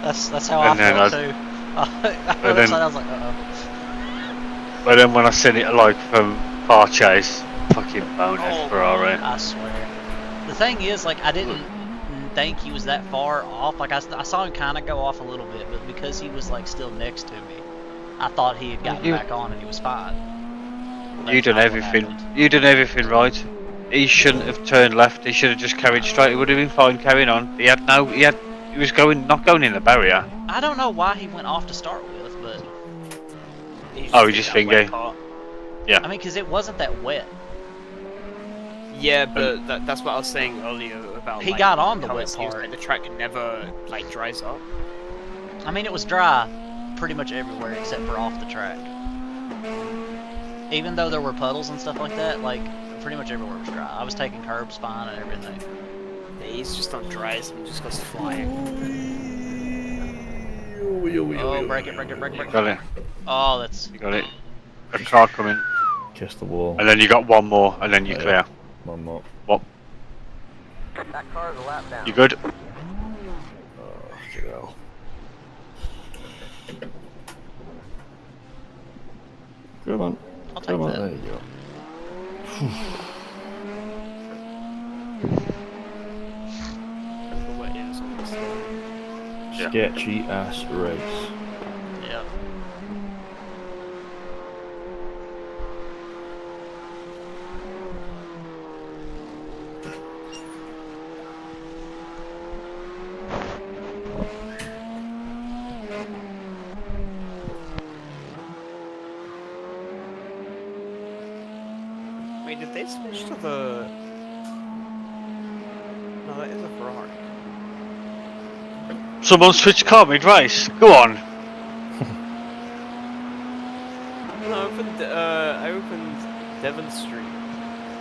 Speaker 10: That's how I felt too. I was like, uh-oh.
Speaker 8: But then when I seen it like from far chase, fucking bonus Ferrari.
Speaker 10: I swear. The thing is, like, I didn't think he was that far off. Like, I saw him kind of go off a little bit, but because he was like still next to me, I thought he had gotten back on and he was fine.
Speaker 8: You done everything. You done everything right. He shouldn't have turned left. He should have just carried straight. It would have been fine carrying on. He was not going in the barrier.
Speaker 10: I don't know why he went off to start with, but
Speaker 8: he just finger. Yeah.
Speaker 10: I mean, because it wasn't that wet.
Speaker 14: Yeah, but that's what I was saying earlier about.
Speaker 10: He
Speaker 14: like,
Speaker 10: got on the
Speaker 14: how
Speaker 10: wet
Speaker 14: it seems
Speaker 10: part.
Speaker 14: like the track never like dries up.
Speaker 10: I mean, it was dry pretty much everywhere except for off the track. Even though there were puddles and stuff like that, like pretty much everywhere was dry. I was taking curbs fine and everything.
Speaker 14: Yeah, he's just on dries and just goes flying.
Speaker 10: Oh, break it.
Speaker 8: Got it.
Speaker 10: Oh, that's...
Speaker 8: You got it. A car coming.
Speaker 12: Kiss the wall.
Speaker 8: And then you got one more, and then you clear.
Speaker 12: One more.
Speaker 8: What?
Speaker 2: That car is a lap down.
Speaker 8: You good?
Speaker 12: Oh, come on.
Speaker 10: I'll take that.
Speaker 12: There you go. Sketchy ass race.
Speaker 10: Yep.
Speaker 14: Wait, did they switch to the... No, that is a Ferrari.
Speaker 8: Someone switched car mid-race. Go on.
Speaker 14: No, I opened Devon Street.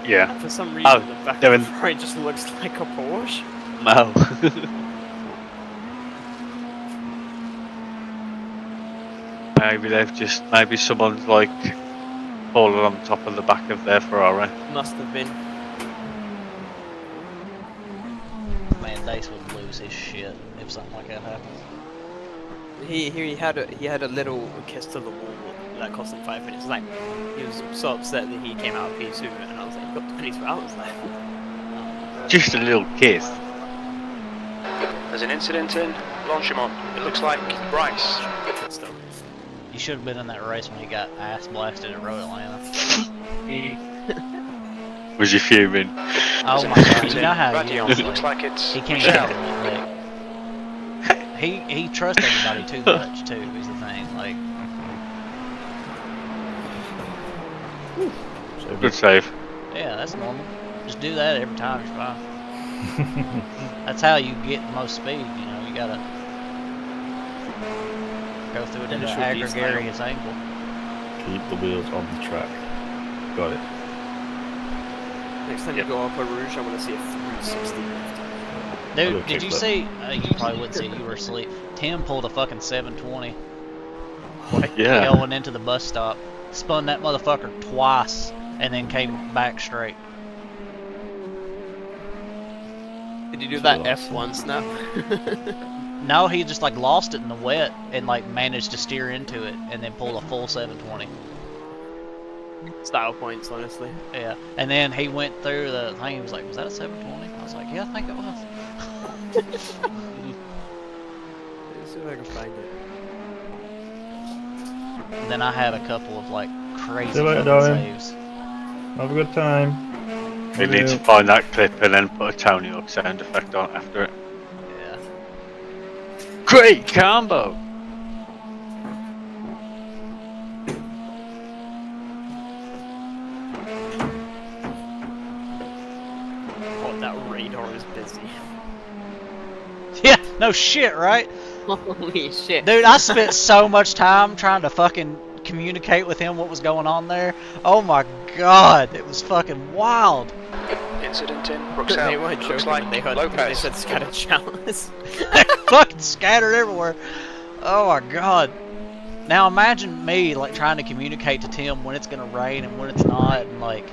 Speaker 8: Yeah.
Speaker 14: And for some reason, the back of the Ferrari just looks like a Porsche.
Speaker 8: No. Maybe someone's like fallen on top of the back of their Ferrari.
Speaker 14: Must have been.
Speaker 10: Man, Dace would lose his shit if something like that happened.
Speaker 14: He had a little kiss to the wall that cost him 5 minutes. Like he was so upset that he came out of P2, and I was like, "You got 22 hours left."
Speaker 8: Just a little kiss.
Speaker 1: There's an incident in Longchamp. It looks like Bryce.
Speaker 10: He should have been in that race when he got ass blasted at Road Atlanta.
Speaker 8: Was you fuming?
Speaker 10: Oh my god, you know how he
Speaker 1: Radio
Speaker 10: is.
Speaker 1: looks like it's
Speaker 10: He can't
Speaker 1: Michelle.
Speaker 10: he trusts everybody too much too. Is the thing. Like,
Speaker 8: Good save.
Speaker 10: yeah, that's normal. Just do that every time. You're fine. That's how you get the most speed. You know, you gotta go through it in an gregarious angle.
Speaker 12: Keep the wheels on the track. Got it.
Speaker 14: Next time you go up a Rouge, I want to see a 360 lift.
Speaker 10: Dude, did you see? You probably wouldn't see it. You were asleep. Tim pulled a fucking 720.
Speaker 8: Yeah.
Speaker 10: Going into the bus stop, spun that motherfucker twice, and then came back straight.
Speaker 14: Did you do that F1 snap?
Speaker 10: No, he just like lost it in the wet and like managed to steer into it and then pulled a full 720.
Speaker 14: Style points, honestly.
Speaker 10: Yeah, and then he went through the thing. He was like, "Was that a 720?" I was like, "Yeah, I think it was."
Speaker 14: Let's see if I can find it.
Speaker 10: And then I had a couple of like crazy
Speaker 12: See you later,
Speaker 10: fucking
Speaker 12: darling.
Speaker 10: saves.
Speaker 12: Have a good time.
Speaker 8: We need to find that clip and then put a Tony Hawk sound effect on after it.
Speaker 10: Yeah.
Speaker 7: Great combo!
Speaker 14: Oh, that radar is busy.
Speaker 10: Yeah, no shit, right?
Speaker 14: Holy shit.
Speaker 10: Dude, I spent so much time trying to fucking communicate with him what was going on there. Oh my god, it was fucking wild.
Speaker 1: Incident in
Speaker 14: They
Speaker 1: Bruxelles.
Speaker 14: weren't
Speaker 1: Looks
Speaker 14: joking
Speaker 1: like
Speaker 14: when they heard
Speaker 1: Lopez.
Speaker 14: they said scattered showers.
Speaker 10: Fucking scattered everywhere. Oh my god. Now imagine me like trying to communicate to Tim when it's gonna rain and when it's not, and like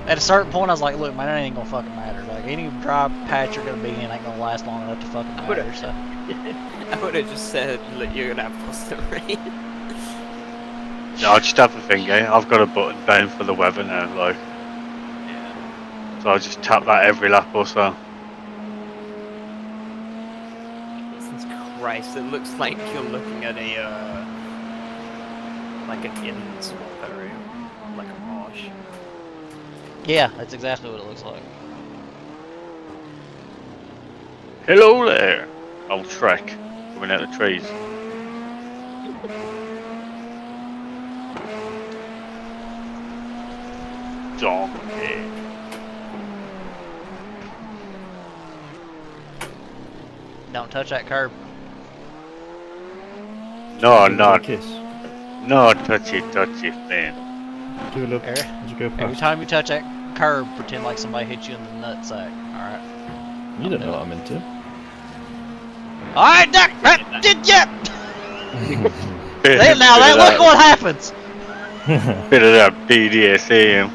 Speaker 10: at a certain point I was like, look man, it ain't gonna fucking matter. Like any dry patch you're gonna be in ain't gonna last long enough to fucking matter. So
Speaker 14: I would have just said, look, you're gonna have constant rain.
Speaker 8: No, I just have a thing, eh? I've got a button down for the weather now, like. So I'll just tap that every lap or so.
Speaker 14: Jesus Christ, it looks like you're looking at a, like an inland swamp area. Like a marsh.
Speaker 10: yeah, that's exactly what it looks like.
Speaker 8: Hello there, old Shrek, coming out of the trees. Donkey.
Speaker 10: Don't touch that curb.
Speaker 8: No, not.
Speaker 12: Kiss.
Speaker 8: No, touchy, man.
Speaker 12: Do a look. As you go
Speaker 10: Every
Speaker 12: past.
Speaker 10: time you touch that curb, pretend like somebody hit you in the nutsack. Alright.
Speaker 12: You don't know what I'm into.
Speaker 10: Alright, Duck! Did ya? Now that look what happens!
Speaker 8: Bit of that BDSM.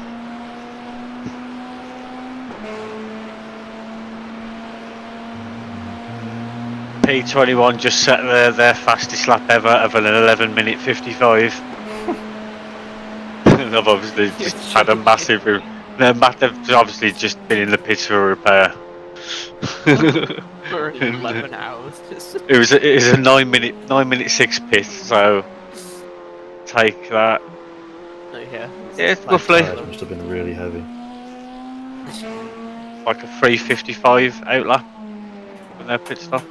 Speaker 8: P21 just set their fastest lap ever of an 11-minute 55. And I've obviously just had a massive. They've obviously just been in the pits for a repair.
Speaker 14: For 11 hours.
Speaker 8: It was a 9-minute 6 pit, so take that.
Speaker 14: Oh, yeah.
Speaker 8: Yeah, roughly.
Speaker 12: Tires must have been really heavy.
Speaker 8: Like a 3:55 outlap when their pit stop.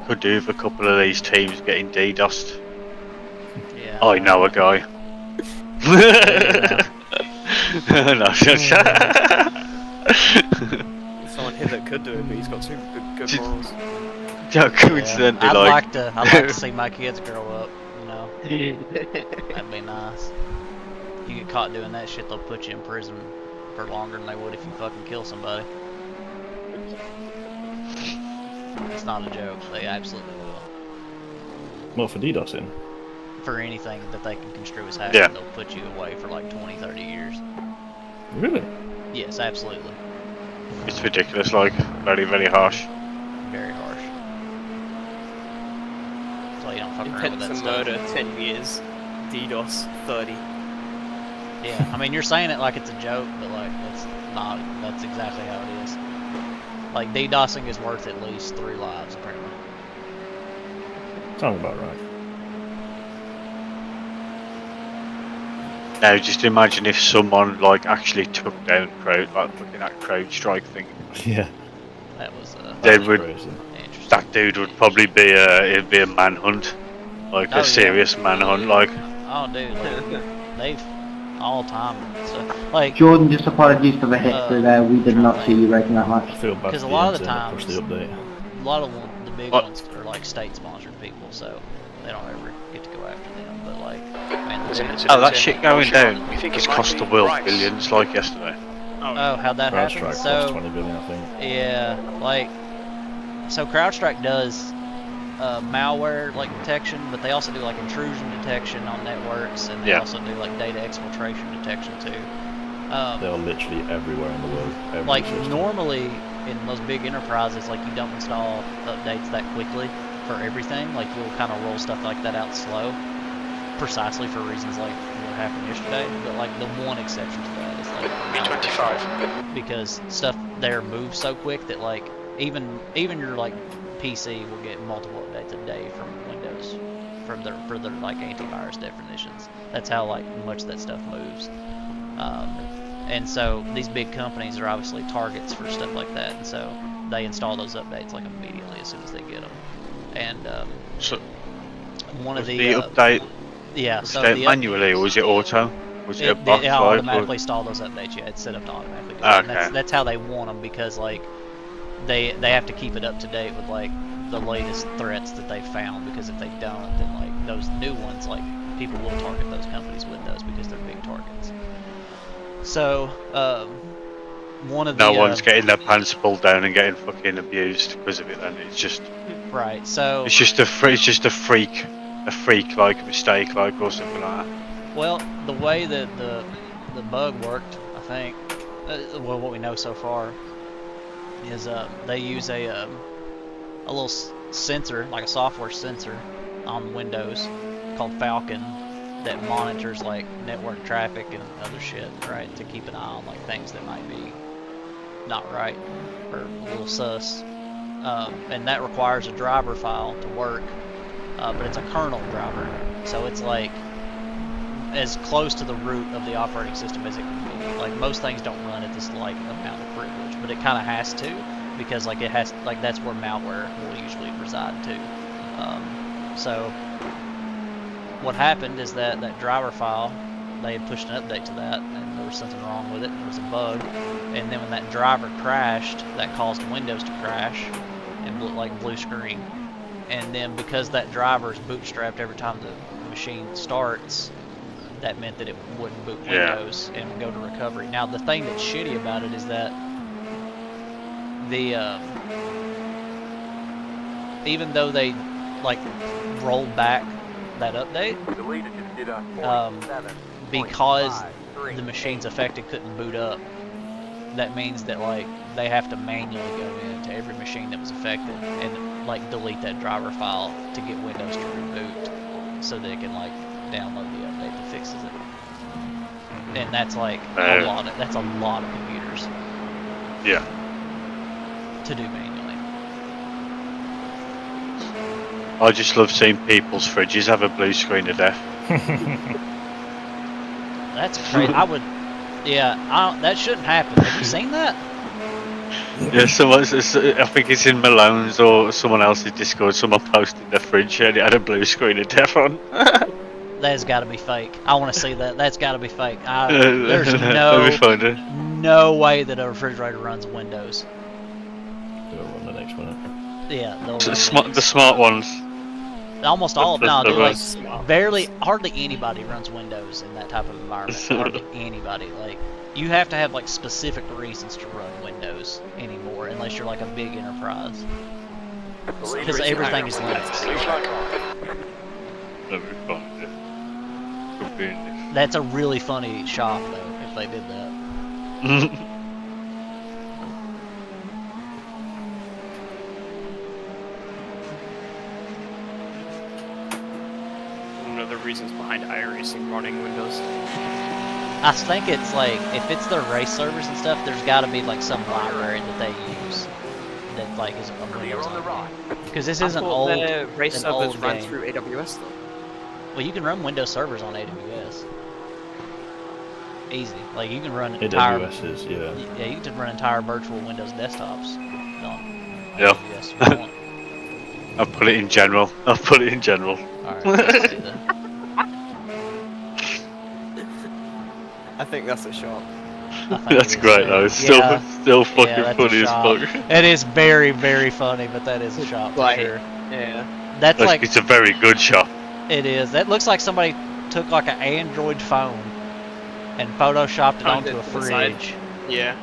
Speaker 8: Could do with a couple of these teams getting DDoSed.
Speaker 10: Yeah.
Speaker 8: I know a guy. No,
Speaker 14: Someone here that could do it, but he's got some good morals.
Speaker 8: Don't coincidentally
Speaker 10: I'd
Speaker 8: like.
Speaker 10: like to see my kids grow up, you know. That'd be nice. You get caught doing that shit, they'll put you in prison for longer than they would if you fucking kill somebody. It's not a joke, they absolutely will.
Speaker 12: What, for DDoSing?
Speaker 10: For anything that they can construe as hacking,
Speaker 8: Yeah.
Speaker 10: they'll put you away for like 20, 30 years.
Speaker 12: Really?
Speaker 10: Yes, absolutely.
Speaker 8: It's ridiculous, like very, very harsh.
Speaker 10: very harsh. So you don't fuck around with
Speaker 14: Intent
Speaker 10: that
Speaker 14: to
Speaker 10: stuff.
Speaker 14: murder, 10 years. DDoS, 30.
Speaker 10: Yeah, I mean, you're saying it like it's a joke, but like it's not. That's exactly how it is. Like DDoSing is worth at least 3 lives, apparently.
Speaker 12: Sounds about right.
Speaker 8: Now, just imagine if someone like actually took down crowd, like fucking that CrowdStrike thing.
Speaker 12: Yeah.
Speaker 10: That was
Speaker 8: Then would
Speaker 12: crazy.
Speaker 8: that dude would probably be it'd be a manhunt, like
Speaker 10: Oh,
Speaker 8: a serious manhunt, like.
Speaker 10: Oh, dude, like, they've all time. So, like
Speaker 9: Jordan, just apologies for the history there. We did not see you rating that much.
Speaker 12: I feel bad
Speaker 10: because
Speaker 12: for
Speaker 10: a
Speaker 12: the
Speaker 10: lot of the
Speaker 12: internet that
Speaker 10: times,
Speaker 12: pushed the update.
Speaker 10: a lot of the big ones are like state-sponsored people, so they don't ever get to go after them. But like, man,
Speaker 8: Oh, that shit going down
Speaker 1: We think
Speaker 8: has
Speaker 1: it might
Speaker 8: cost
Speaker 1: be
Speaker 8: the world
Speaker 1: Rice.
Speaker 8: billions, like yesterday.
Speaker 10: Oh, how'd that happen?
Speaker 12: CrowdStrike
Speaker 10: So,
Speaker 12: cost 20 billion, I think.
Speaker 10: yeah, like, so CrowdStrike does malware like detection, but they also do like intrusion detection on networks, and they also do like data exfiltration detection too.
Speaker 12: They are literally everywhere in the world. Every
Speaker 10: Like
Speaker 12: system.
Speaker 10: normally in most big enterprises, like you don't install updates that quickly for everything. Like you'll kind of roll stuff like that out slow, precisely for reasons like what happened yesterday. But like the one exception to that is like
Speaker 1: B25.
Speaker 10: because stuff there moves so quick that like even your like PC will get multiple updates a day from Windows for their like antivirus definitions. That's how like much that stuff moves. And so these big companies are obviously targets for stuff like that, and so they install those updates like immediately as soon as they get them. And
Speaker 8: So
Speaker 10: one of
Speaker 8: was
Speaker 10: the
Speaker 8: update.
Speaker 10: yeah,
Speaker 8: Was
Speaker 10: so
Speaker 8: it
Speaker 10: the
Speaker 8: manually or was it auto? Was it a box
Speaker 10: it
Speaker 8: live,
Speaker 10: automatically install those updates. Yeah, it's set up to automatically do that. And that's how they want them, because like they have to keep it up to date with like the latest threats that they found, because if they don't, then like those new ones, like people will target those companies with those because they're big targets. So one of the
Speaker 8: No one's getting their pants pulled down and getting fucking abused because of it. Then it's just
Speaker 10: right. So
Speaker 8: it's just a freak like mistake, like or something like that.
Speaker 10: Well, the way that the bug worked, I think, well, what we know so far is they use a little sensor, like a software sensor, on Windows called Falcon that monitors like network traffic and other shit, right, to keep an eye on like things that might be not right or a little sus. And that requires a driver file to work, but it's a kernel driver, so it's like as close to the root of the operating system as it can be. Like most things don't run at this like amount of privilege, but it kind of has to, because like it has, like that's where malware will usually reside too. So what happened is that driver file, they had pushed an update to that, and there was something wrong with it. There was a bug, and then when that driver crashed, that caused Windows to crash and blue screen. And then because that driver is bootstrapped every time the machine starts, that meant that it wouldn't boot Windows and would go to recovery. Now the thing that's shitty about it is that the even though they like rolled back that update, because the machines affected couldn't boot up, that means that like they have to manually go into every machine that was affected and like delete that driver file to get Windows to reboot, so they can like download the update that fixes it. And that's like a lot of computers.
Speaker 8: Yeah.
Speaker 10: To do manually.
Speaker 8: I just love seeing people's fridges have a blue screen of death.
Speaker 10: That's crazy. That shouldn't happen. Have you seen that?
Speaker 8: Yeah, I think it's in Malone's or someone else's Discord. Someone posted their fridge and it had a blue screen of death on.
Speaker 10: That's got to be fake. I want to see that. That's got to be fake. There's no way that a refrigerator runs Windows.
Speaker 12: They'll run the next one.
Speaker 10: Yeah,
Speaker 8: the smart ones.
Speaker 10: Almost all of them. No, hardly anybody runs Windows in that type of environment. Hardly anybody. Like, you have to have like specific reasons to run Windows anymore, unless you're like a big enterprise. Because everything is Linux. That's a really funny shop though, if they did that.
Speaker 14: reasons behind iRacing running Windows.
Speaker 10: I think it's like, if it's their race servers and stuff, there's got to be like some library that they use that like is a Windows only. Because this isn't old.
Speaker 14: The race
Speaker 10: an
Speaker 14: servers
Speaker 10: old
Speaker 14: ran
Speaker 10: game.
Speaker 14: through AWS though.
Speaker 10: Well, you can run Windows servers on AWS. Easy. Like you can run
Speaker 12: AWS is, yeah.
Speaker 10: Yeah, you can run entire virtual Windows desktops on
Speaker 8: Yeah.
Speaker 10: AWS if you want.
Speaker 8: I'll put it in general.
Speaker 10: Alright, let's see then.
Speaker 14: I think that's a shot.
Speaker 8: That's great though. It's still fucking funny as fuck.
Speaker 10: It is very, very funny, but that is a shot for
Speaker 14: Like,
Speaker 10: sure.
Speaker 14: yeah.
Speaker 10: That's like,
Speaker 8: it's a very good shot.
Speaker 10: it is. That looks like somebody took like an Android phone and photoshopped it onto a fridge.
Speaker 14: Yeah.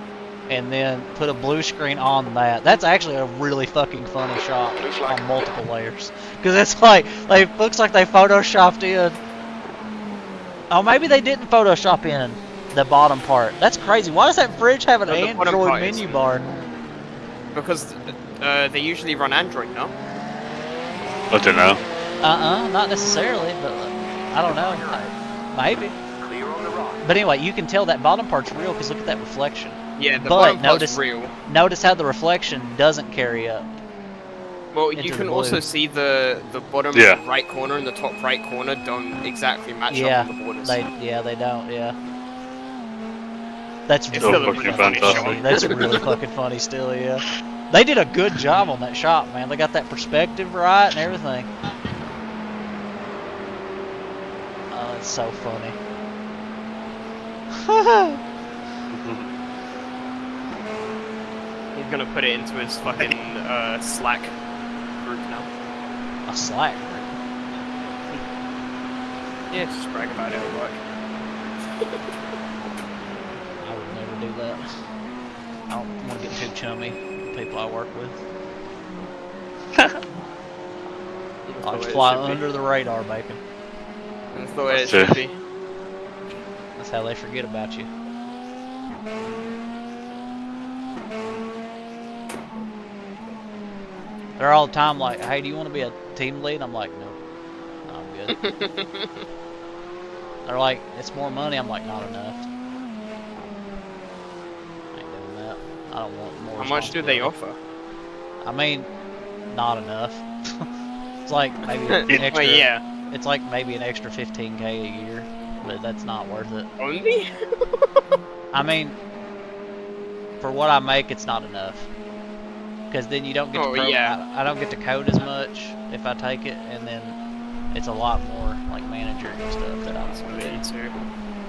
Speaker 10: And then put a blue screen on that. That's actually a really fucking funny shot on multiple layers. Because it's like looks like they photoshopped in. Oh, maybe they didn't Photoshop in the bottom part. That's crazy. Why does that fridge have an Android menu bar?
Speaker 14: Because they usually run Android, no?
Speaker 8: I don't know.
Speaker 10: Not necessarily, but I don't know. Maybe. But anyway, you can tell that bottom part's real because look at that reflection.
Speaker 14: Yeah, the bottom part's
Speaker 10: notice,
Speaker 14: real.
Speaker 10: Notice how the reflection doesn't carry up.
Speaker 14: Well, you can also see the bottom right corner and the top right corner don't exactly match up on the borders.
Speaker 10: They don't, yeah. That's
Speaker 14: It's
Speaker 10: really
Speaker 14: still a
Speaker 10: fucking
Speaker 14: pretty funny
Speaker 10: funny.
Speaker 14: shot.
Speaker 10: That's really fucking funny still, yeah. They did a good job on that shot, man. They got that perspective right and everything. Oh, it's so funny.
Speaker 14: He's gonna put it into his fucking Slack group now.
Speaker 10: A Slack group?
Speaker 14: Yeah, just brag about it at work.
Speaker 10: I would never do that. I don't want to get too chummy with people I work with. I'll just fly under the radar, bacon.
Speaker 14: That's the way it should be.
Speaker 10: That's how they forget about you. They're all the time like, hey, do you want to be a team lead? I'm like, no, I'm good. They're like, it's more money. I'm like, not enough. I ain't doing that. I don't want more.
Speaker 14: How much do they offer?
Speaker 10: I mean, not enough. It's like maybe an extra.
Speaker 14: Well, yeah.
Speaker 10: It's like maybe an extra 15K a year, but that's not worth it.
Speaker 14: Only?
Speaker 10: I mean, for what I make, it's not enough. Because then you don't get to I don't get to code as much if I take it, and then it's a lot more like manager and stuff that I don't want to do.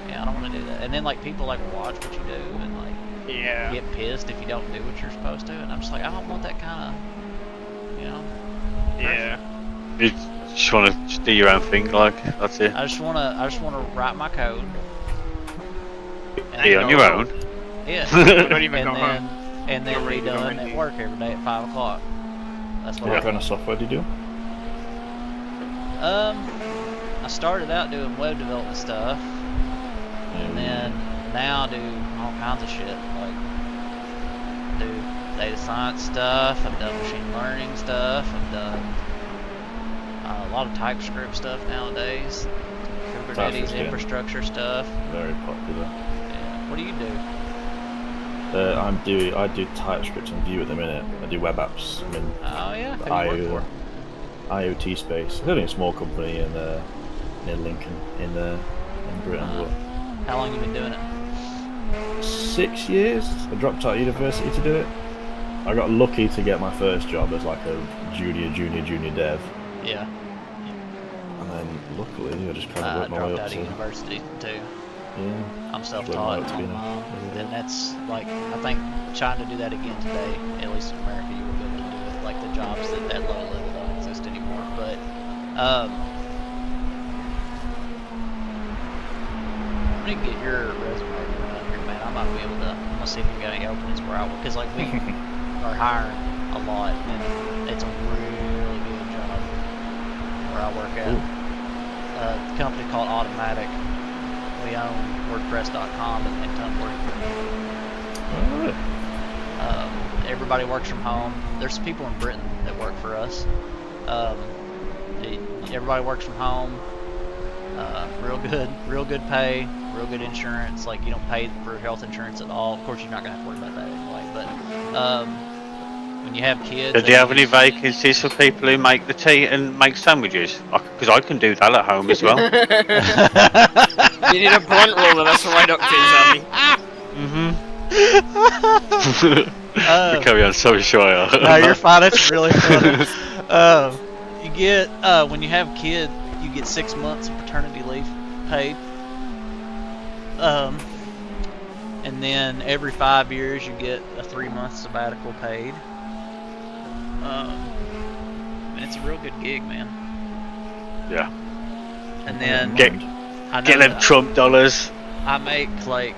Speaker 10: Yeah, I don't want to do that. And then like people like watch what you do and like get pissed if you don't do what you're supposed to, and I'm just like, I don't want that kind of, you know.
Speaker 8: Yeah. You just want to do your own thing, like that's it.
Speaker 10: I just wanna write my code.
Speaker 8: Be on your own.
Speaker 10: Yeah.
Speaker 14: Don't even go home.
Speaker 10: And then be done at work every day at 5 o'clock. That's what
Speaker 12: What kind of software do you do?
Speaker 10: I started out doing web development stuff, and then now I do all kinds of shit. Like, do data science stuff. I've done machine learning stuff. I've done a lot of TypeScript stuff nowadays. Kubernetes infrastructure stuff.
Speaker 12: Very popular.
Speaker 10: Yeah. What do you do?
Speaker 12: I do TypeScript and Vue at the minute. I do web apps. I'm in the IoT space. I'm only a small company in near Lincoln in Britain.
Speaker 10: How long have you been doing it?
Speaker 12: 6 years. I dropped out of university to do it. I got lucky to get my first job as like a junior dev.
Speaker 10: Yeah.
Speaker 12: And then luckily I just kind of worked my way up
Speaker 10: out
Speaker 12: to
Speaker 10: of university too.
Speaker 12: Yeah.
Speaker 10: I'm self-taught. Then that's like, I think trying to do that again today, at least in America, you would be able to do it. Like the jobs that low level don't exist anymore. But I'm gonna get your resume out here, man. I might be able to. I'm gonna see if we got any openings where I work, because like we are hiring a lot, and it's a really good job where I work at. A company called Automatic. We own WordPress.com and Tumblr. Everybody works from home. There's people in Britain that work for us. Everybody works from home. Real good pay, real good insurance. Like you don't pay for health insurance at all. Of course, you're not gonna have to worry about that anyway. But when you have kids,
Speaker 8: Do you have any vacancies for people who make the tea and make sandwiches? Because I can do that at home as well.
Speaker 14: You need a blunt roller, that's right up King's alley.
Speaker 8: We carry on so shy.
Speaker 10: No, you're fine. It's really funny. You get when you have kids, you get 6 months of paternity leave paid. And then every 5 years you get a 3-month sabbatical paid. It's a real good gig, man.
Speaker 8: Yeah.
Speaker 10: And then
Speaker 8: get them Trump dollars.
Speaker 10: I make like.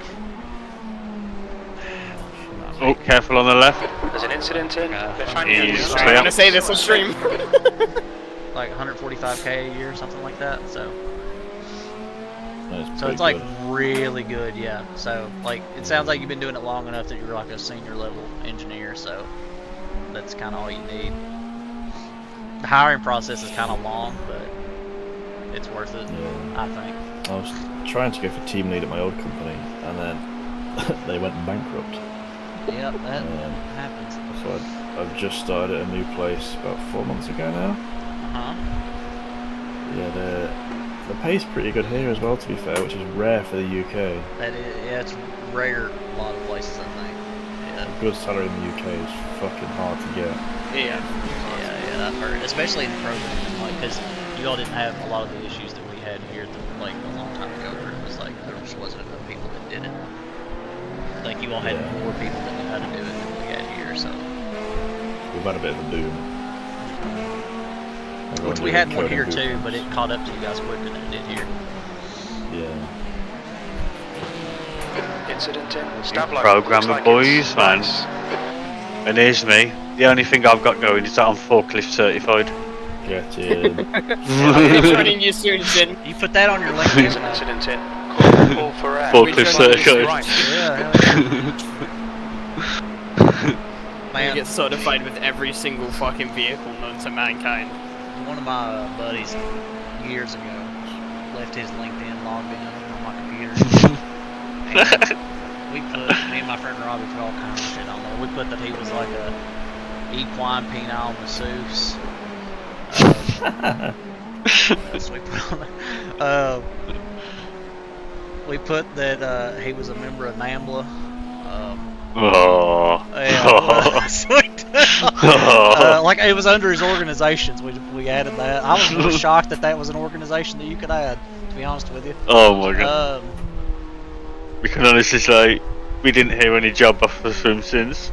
Speaker 8: Oh, careful on the left.
Speaker 1: There's an incident in. They're finding
Speaker 14: I'm gonna say this on stream.
Speaker 10: Like 145k a year, something like that. So
Speaker 12: That's
Speaker 10: it's
Speaker 12: pretty
Speaker 10: like
Speaker 12: good.
Speaker 10: really good, yeah. So like it sounds like you've been doing it long enough that you're like a senior level engineer. So that's kind of all you need. The hiring process is kind of long, but it's worth it, I think.
Speaker 12: I was trying to go for team lead at my old company, and then they went bankrupt.
Speaker 10: Yep, that happens.
Speaker 12: So I've just started at a new place about 4 months ago now. Yeah, the pay's pretty good here as well, to be fair, which is rare for the UK.
Speaker 10: That is, yeah, it's rare a lot of places, I think.
Speaker 12: A good salary in the UK is fucking hard to get.
Speaker 10: Yeah, I've heard, especially in programming, like, because you all didn't have a lot of the issues that we had here, like, a long time ago, where it was like, there just wasn't enough people that did it. Like, you all had more people that knew how to do it than we had here, so.
Speaker 12: We've had a bit of a boom.
Speaker 10: Which we had one here too, but it caught up to you guys quicker than it did here.
Speaker 12: Yeah.
Speaker 1: Incident in. Stab light.
Speaker 8: Programmer boys, man. And here's me. The only thing I've got going is that I'm forklift certified.
Speaker 12: Get in.
Speaker 14: Running you soon, Sin.
Speaker 10: You put that on your LinkedIn.
Speaker 1: There's an incident in. Call for air.
Speaker 8: Forklift certified.
Speaker 1: Right.
Speaker 10: Man.
Speaker 14: You get certified with every single fucking vehicle known to mankind.
Speaker 10: One of my buddies years ago left his LinkedIn logged in on my computer. And me and my friend Robbie put all kinds of shit on there. We put that he was like a equine penile masseuse. That's what we put on there. We put that he was a member of NAMBLA. Like it was under his organizations. We added that. I was really shocked that was an organization that you could add. To be honest with you.
Speaker 8: Oh my god. We can honestly say we didn't hear any job offers from since.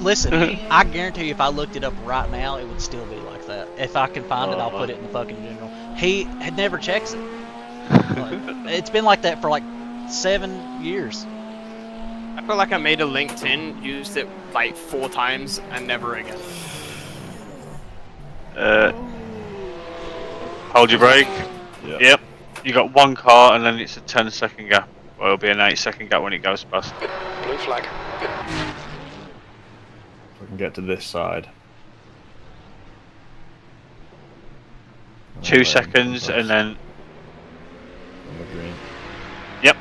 Speaker 10: Listen, I guarantee you, if I looked it up right now, it would still be like that. If I can find it, I'll put it in the fucking general. He had never checks it. Like, it's been like that for like 7 years.
Speaker 14: I feel like I made a LinkedIn, used it like 4 times, and never again.
Speaker 8: Hold your brake.
Speaker 12: Yeah.
Speaker 8: Yep. You got one car, and then it's a 10-second gap. Well, it'll be an 8-second gap when it goes past.
Speaker 1: Blue flag.
Speaker 12: If I can get to this side.
Speaker 8: 2 seconds, and then.
Speaker 12: Green.
Speaker 8: Yep.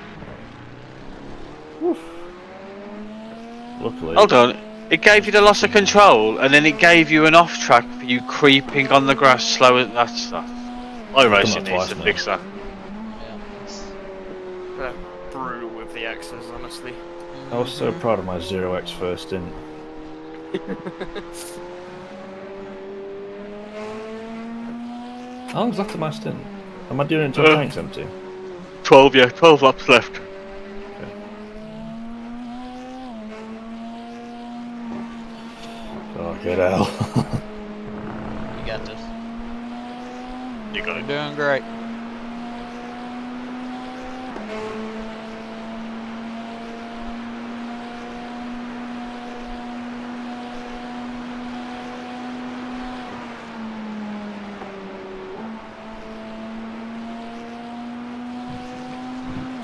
Speaker 12: Oof. Luckily.
Speaker 8: Hold on. It gave you the loss of control, and then it gave you an off track for you creeping on the grass slower. That's stuff. iRacing needs to fix that.
Speaker 14: They're brutal with the X's, honestly.
Speaker 12: I was so proud of my 0x first stint. How long's left of my stint? Am I doing it until the tank's empty?
Speaker 8: 12, yeah, 12 laps left.
Speaker 12: Oh, get out.
Speaker 10: You got this.
Speaker 8: You got
Speaker 10: it. You're doing great.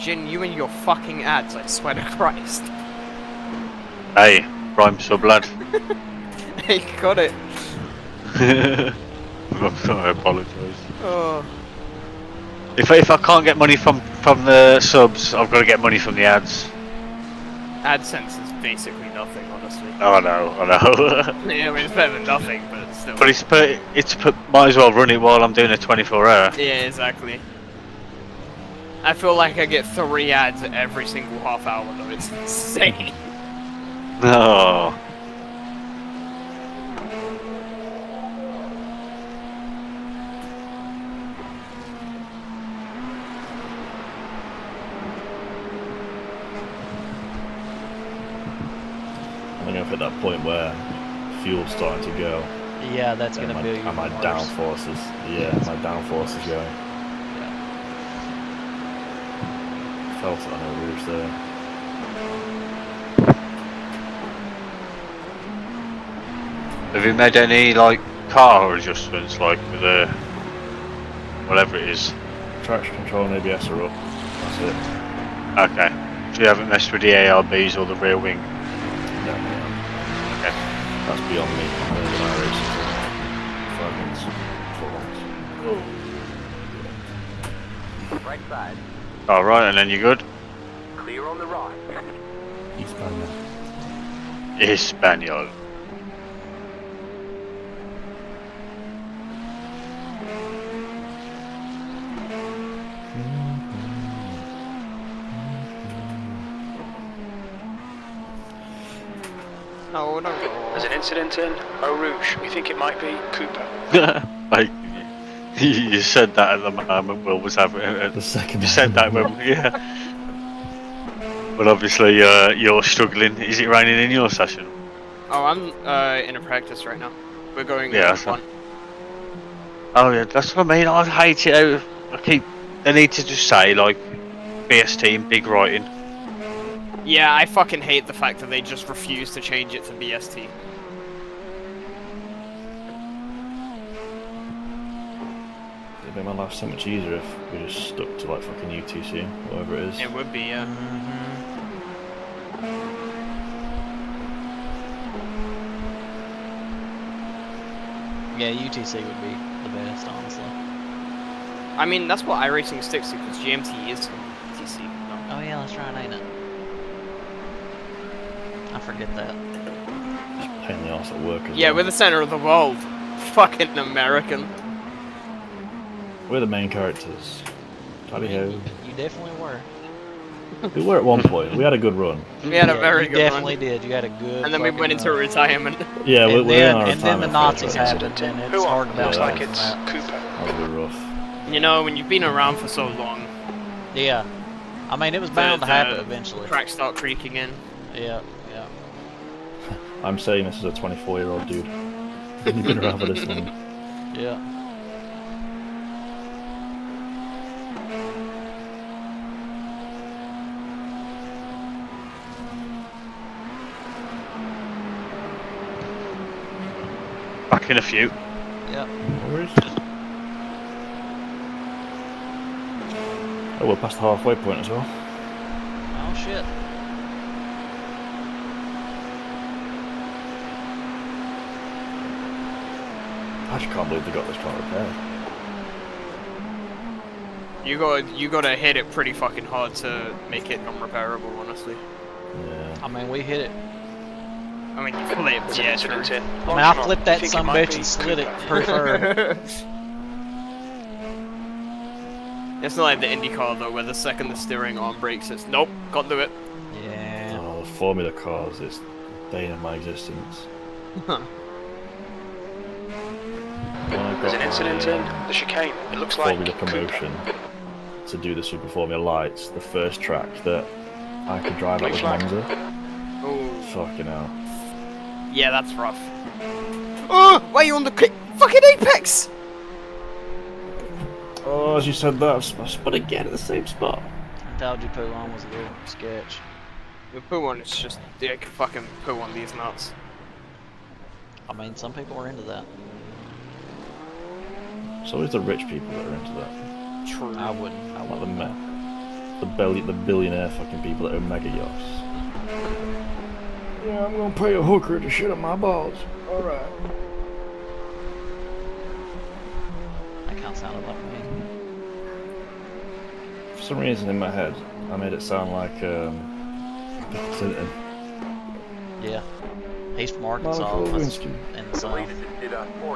Speaker 14: Jin, you and your fucking ads, I swear to Christ.
Speaker 8: Hey, rhyme sub lad.
Speaker 14: Hey, got it.
Speaker 8: I apologise.
Speaker 14: Oh.
Speaker 8: If I can't get money from the subs, I've got to get money from the ads.
Speaker 14: AdSense is basically nothing, honestly.
Speaker 8: Oh, I know.
Speaker 14: Yeah, I mean, it's better than nothing, but still.
Speaker 8: But might as well run it while I'm doing a 24-hour.
Speaker 14: Yeah, exactly. I feel like I get 3 ads every single half hour though, it's insane.
Speaker 8: No.
Speaker 12: I'm gonna hit that point where fuel's starting to go.
Speaker 10: Yeah, that's
Speaker 12: and
Speaker 10: gonna be
Speaker 12: and my downforce is my downforce is going.
Speaker 10: Yeah.
Speaker 12: Felt it on the roofs there.
Speaker 8: Have you made any like car adjustments, like with the whatever it is?
Speaker 12: Traction control and ABS are up. That's it.
Speaker 8: Okay. So you haven't messed with the ARBs or the rear wing?
Speaker 12: No.
Speaker 8: Okay.
Speaker 12: That's beyond me. I'm going to my racing for 4 months.
Speaker 2: Right side.
Speaker 8: Alright, and then you're good?
Speaker 2: Clear on the right.
Speaker 8: Espanol.
Speaker 14: No, no.
Speaker 1: There's an incident in Eau Rouge. We think it might be Cooper.
Speaker 8: Like, you said that at the moment Will was having
Speaker 12: the second.
Speaker 8: You said that when yeah. But obviously you're struggling. Is it raining in your session?
Speaker 14: Oh, I'm in a practice right now. We're going one.
Speaker 8: Oh yeah, that's what I mean. I hate it. They need to just say like BST in big writing.
Speaker 14: Yeah, I fucking hate the fact that they just refuse to change it to BST.
Speaker 12: It'd make my life so much easier if we just stuck to like fucking UTC, whatever it is.
Speaker 14: It would be, yeah.
Speaker 10: Yeah, UTC would be the best, honestly.
Speaker 14: I mean, that's what iRacing sticks to, because GMT is UTC. No?
Speaker 10: Oh yeah, that's right, ain't it? I forget that.
Speaker 12: Just pain in the arse at work as
Speaker 14: Yeah,
Speaker 12: well.
Speaker 14: we're the center of the world. Fucking American.
Speaker 12: We're the main characters. Tally ho.
Speaker 10: You definitely were.
Speaker 12: We were at one point. We had a good run.
Speaker 14: We had a very good
Speaker 10: definitely
Speaker 14: run.
Speaker 10: did. You had a good.
Speaker 14: And then we went into retirement.
Speaker 12: Yeah,
Speaker 10: and
Speaker 12: we're in our
Speaker 10: and then the
Speaker 12: retirement
Speaker 10: Nazis
Speaker 12: phase, right?
Speaker 10: happened, and it's hard to bounce
Speaker 1: Looks like
Speaker 10: back from
Speaker 1: it's
Speaker 10: that.
Speaker 1: Cooper.
Speaker 12: That was a bit rough.
Speaker 14: You know, when you've been around for so long.
Speaker 10: Yeah. I mean, it was bound to happen eventually.
Speaker 14: Tracks start creaking in.
Speaker 10: Yeah, yeah.
Speaker 12: I'm saying this as a 24-year-old dude. You've been around for this long.
Speaker 10: Yeah.
Speaker 8: Back in a few.
Speaker 10: Yeah.
Speaker 12: No worries. Oh, we're past the halfway point as well.
Speaker 10: Oh shit.
Speaker 12: I just can't believe they got this car repaired.
Speaker 14: You gotta hit it pretty fucking hard to make it non-repairable, honestly.
Speaker 12: Yeah.
Speaker 10: I mean, we hit it.
Speaker 14: I mean, you flipped, yeah, true.
Speaker 10: I mean, I flipped that sumbitch and slid it pretty far.
Speaker 14: It's not like the IndyCar though, where the second the steering arm breaks, it's nope, can't do it.
Speaker 10: Yeah.
Speaker 12: Oh, the Formula cars, it's the bane of my existence.
Speaker 1: There's an incident in the chicane. It looks like
Speaker 12: Formula promotion to do the Super Formula Lights, the first track that I could drive at was Monza.
Speaker 14: Oh.
Speaker 12: Fucking hell.
Speaker 14: Yeah, that's rough. Oh, why are you on the fucking apex?
Speaker 12: Oh, as you said that, I spun again at the same spot.
Speaker 10: I told you poo on was a little sketch.
Speaker 14: The poo one is just dick fucking poo on these nuts.
Speaker 10: I mean, some people are into that.
Speaker 12: It's always the rich people that are into that.
Speaker 14: True.
Speaker 10: I wouldn't.
Speaker 12: Like the billionaire fucking people that own mega yachts. Yeah, I'm gonna pay a hooker to shit up my balls. Alright.
Speaker 10: That kind of sounded like me.
Speaker 12: some reason in my head, I made it sound like Clinton.
Speaker 10: Yeah. He's from Arkansas.
Speaker 12: Lewinsky.
Speaker 10: And so.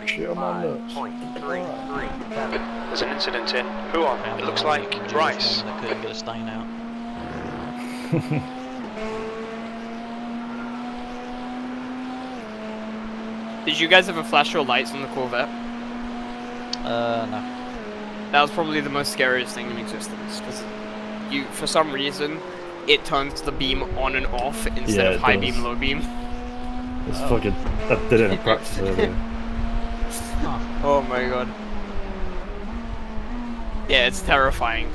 Speaker 12: Shit on my nuts.
Speaker 1: There's an incident in. Who on? It looks like Rice.
Speaker 10: That couldn't get a stain out.
Speaker 14: Did you guys ever flash your lights on the Corvette?
Speaker 10: No.
Speaker 14: That was probably the most scariest thing in existence, because you, for some reason, it turns the beam on and off instead of high beam, low beam.
Speaker 12: It's fucking. I did it in practice earlier.
Speaker 14: Oh my god. Yeah, it's terrifying.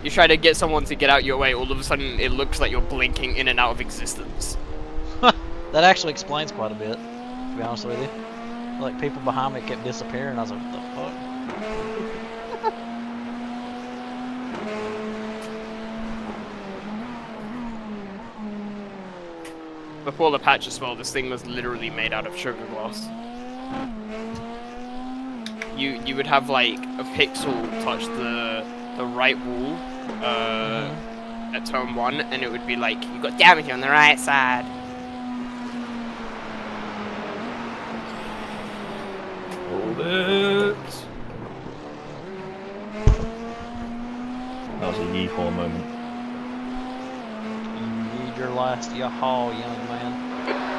Speaker 14: You try to get someone to get out your way, all of a sudden it looks like you're blinking in and out of existence.
Speaker 10: That actually explains quite a bit, to be honest with you. Like, people behind me kept disappearing, I was like, what the fuck?
Speaker 14: Before the patch as well, this thing was literally made out of sugar glass. You would have like a pixel touch the right wall at turn 1, and it would be like you got damage on the right side.
Speaker 12: Hold it. That was a yeehaw moment.
Speaker 10: You need your last yahaw, young man.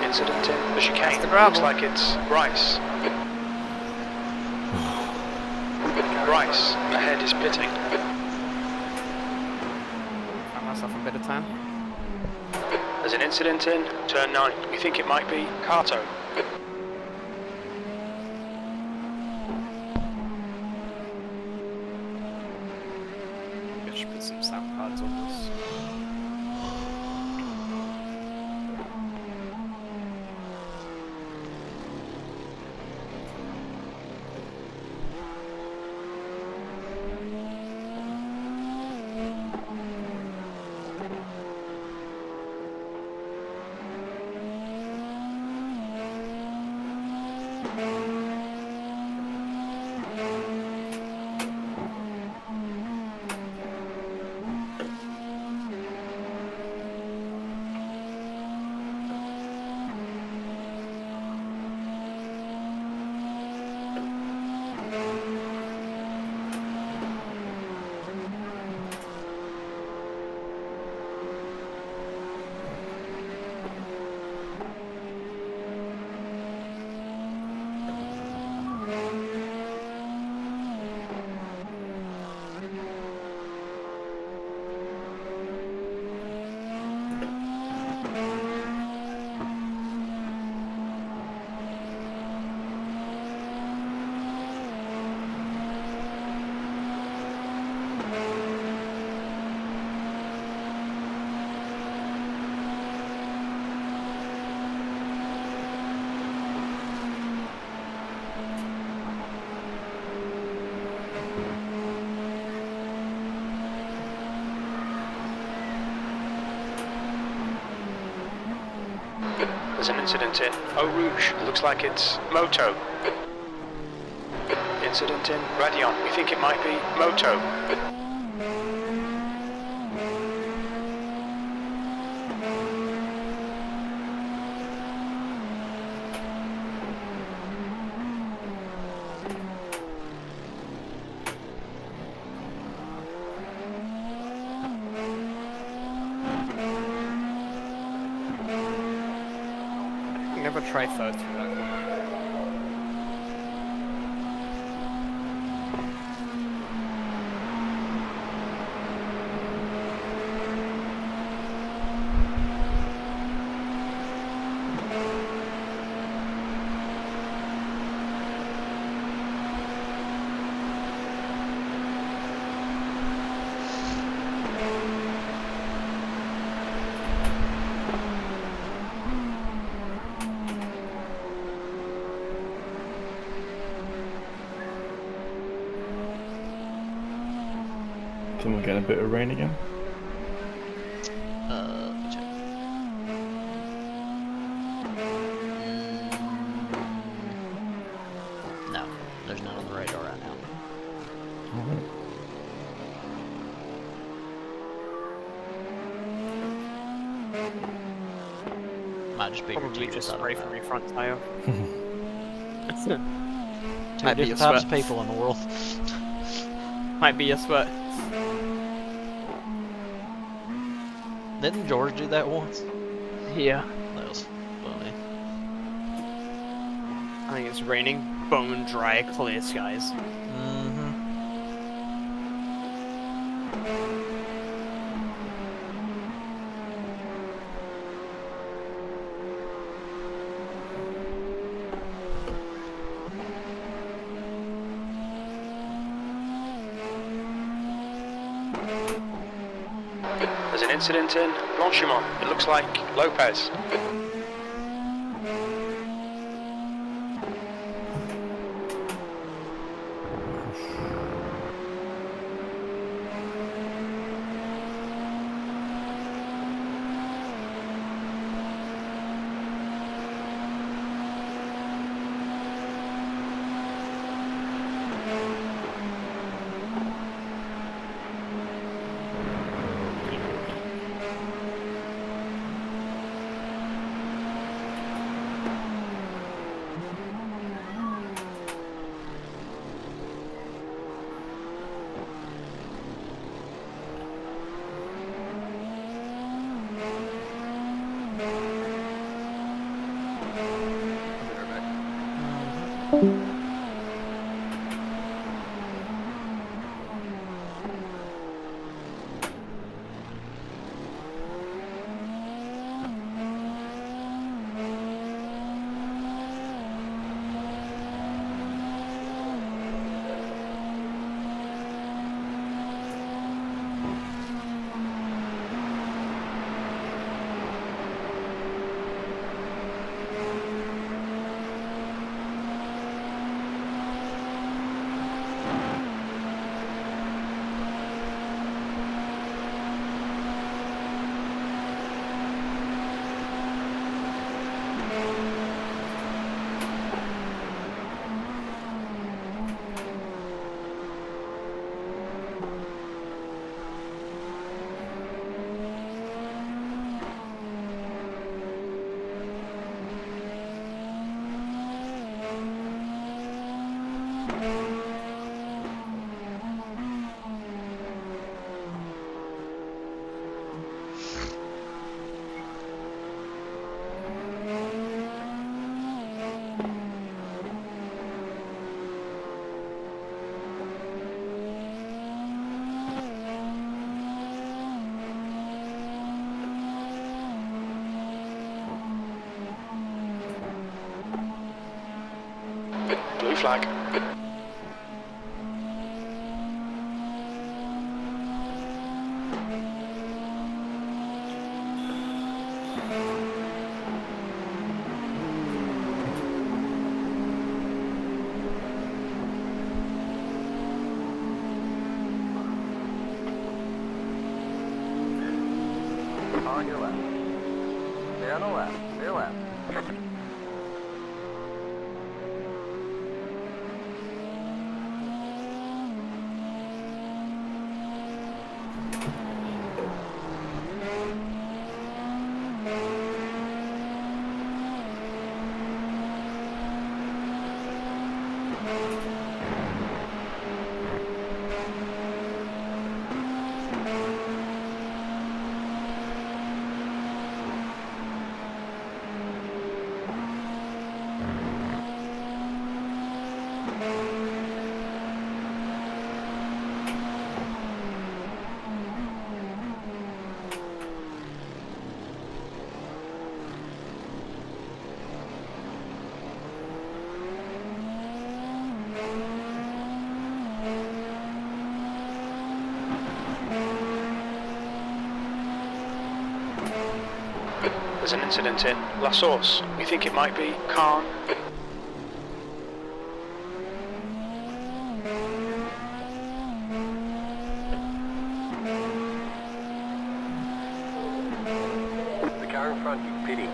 Speaker 1: Incident in the chicane.
Speaker 14: the gravel.
Speaker 1: Looks like it's Rice. Rice, ahead is pitting.
Speaker 14: Found myself a bit of time.
Speaker 1: There's an incident in turn 9. We think it might be Kato.
Speaker 14: I should put some sound cards on this.
Speaker 1: There's an incident in Eau Rouge. Looks like it's Moto. Incident in Radion. We think it might be Moto.
Speaker 14: Never try third through that corner.
Speaker 12: Can we get a bit of rain again?
Speaker 10: Let me check. No, there's none on the radar right now. Might just be your
Speaker 14: Probably
Speaker 10: teachers,
Speaker 14: just
Speaker 10: I don't
Speaker 14: spray
Speaker 10: know.
Speaker 14: from your front tire.
Speaker 10: Two
Speaker 14: Might be
Speaker 10: different
Speaker 14: your
Speaker 10: types of
Speaker 14: sweat.
Speaker 10: people in the world.
Speaker 14: Might be your sweat.
Speaker 10: Didn't George do that once?
Speaker 14: Yeah.
Speaker 10: That was funny.
Speaker 14: I think it's raining bone dry, clear skies.
Speaker 10: Mm-hmm.
Speaker 1: There's an incident in Blanchimont. It looks like Lopez. Blue flag.
Speaker 2: On your left. Stay on the left. Stay left.
Speaker 1: There's an incident in La Source. We think it might be Khan.
Speaker 2: The car in front keeps pitting.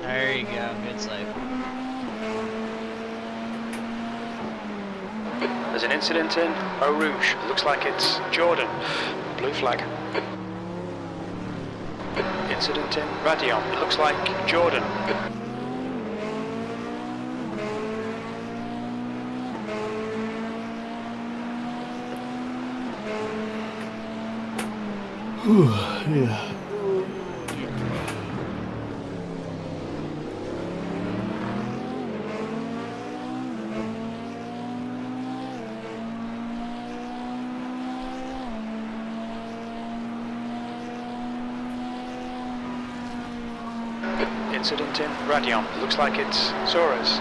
Speaker 10: There you go. Good save.
Speaker 1: There's an incident in Eau Rouge. Looks like it's Jordan. Blue flag. Incident in Radion. It looks like Jordan.
Speaker 12: Yeah.
Speaker 1: Incident in Radion. It looks like it's Soros.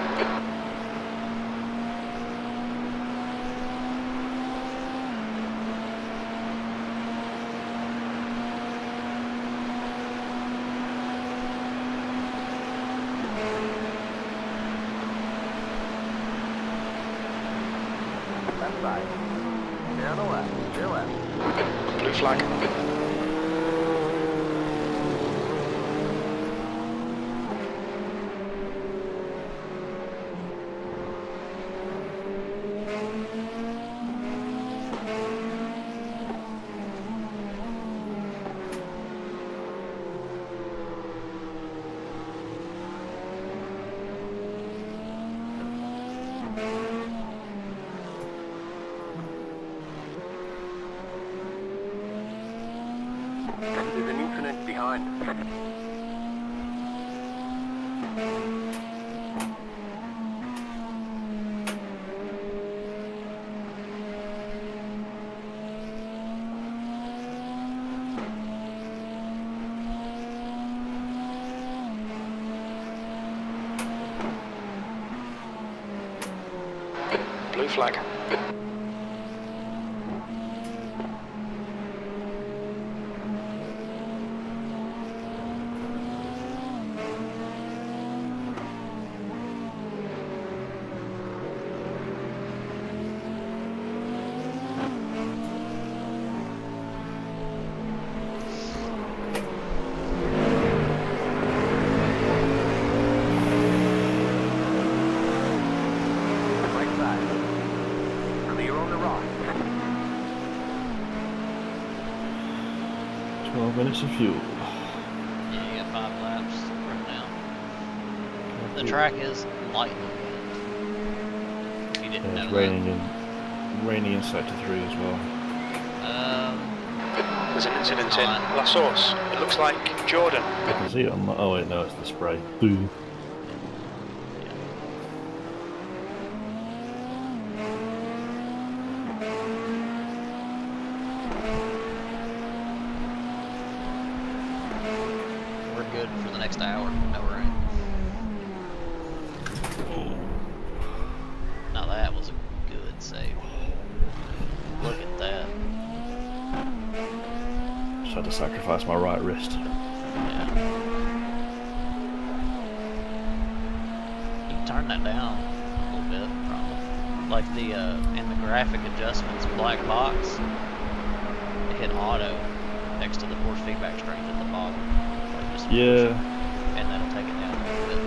Speaker 2: Left side. Clear on the left. Clear left.
Speaker 1: Blue flag.
Speaker 2: There's an incident behind.
Speaker 1: Blue flag.
Speaker 2: Right side. Clear on the rock.
Speaker 12: 12 minutes of fuel.
Speaker 10: Yeah, you got 5 laps right now. The track is lightning wind. If you didn't know
Speaker 12: It's
Speaker 10: that.
Speaker 12: raining in sector 3 as well.
Speaker 1: There's an incident in La Source. It looks like Jordan.
Speaker 12: I can see it on my... Oh wait, no, it's the spray. Boo.
Speaker 10: We're good for the next hour. No rain. Now that was a good save. Look at that.
Speaker 12: Just had to sacrifice my right wrist.
Speaker 10: Yeah. You can turn that down a little bit, probably. Like the in the graphic adjustments black box, hit auto next to the force feedback strength at the bottom. Like just
Speaker 12: Yeah.
Speaker 10: and that'll take it down a little bit.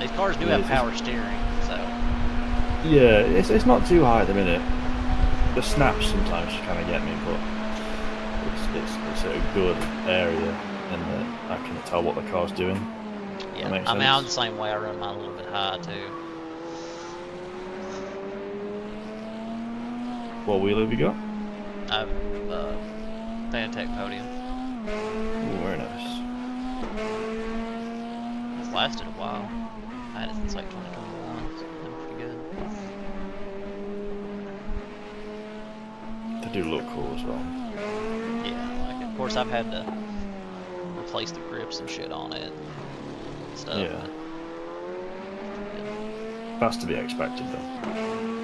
Speaker 10: These cars do have power steering, so
Speaker 12: Yeah, it's not too high at the minute. The snaps sometimes kind of get me, but it's a good area in that I can tell what the car's doing.
Speaker 10: yeah.
Speaker 12: That makes
Speaker 10: I mean, I'm the
Speaker 12: sense.
Speaker 10: same way. I run mine a little bit high too.
Speaker 12: What wheel have you got?
Speaker 10: I've Fanatec Podium.
Speaker 12: Ooh, very nice.
Speaker 10: It's lasted a while. I had it since like 2021. So it's been pretty good.
Speaker 12: They do look cool as well.
Speaker 10: Yeah, like of course I've had to replace the grips and shit on it and stuff.
Speaker 12: Yeah. That's to be expected though.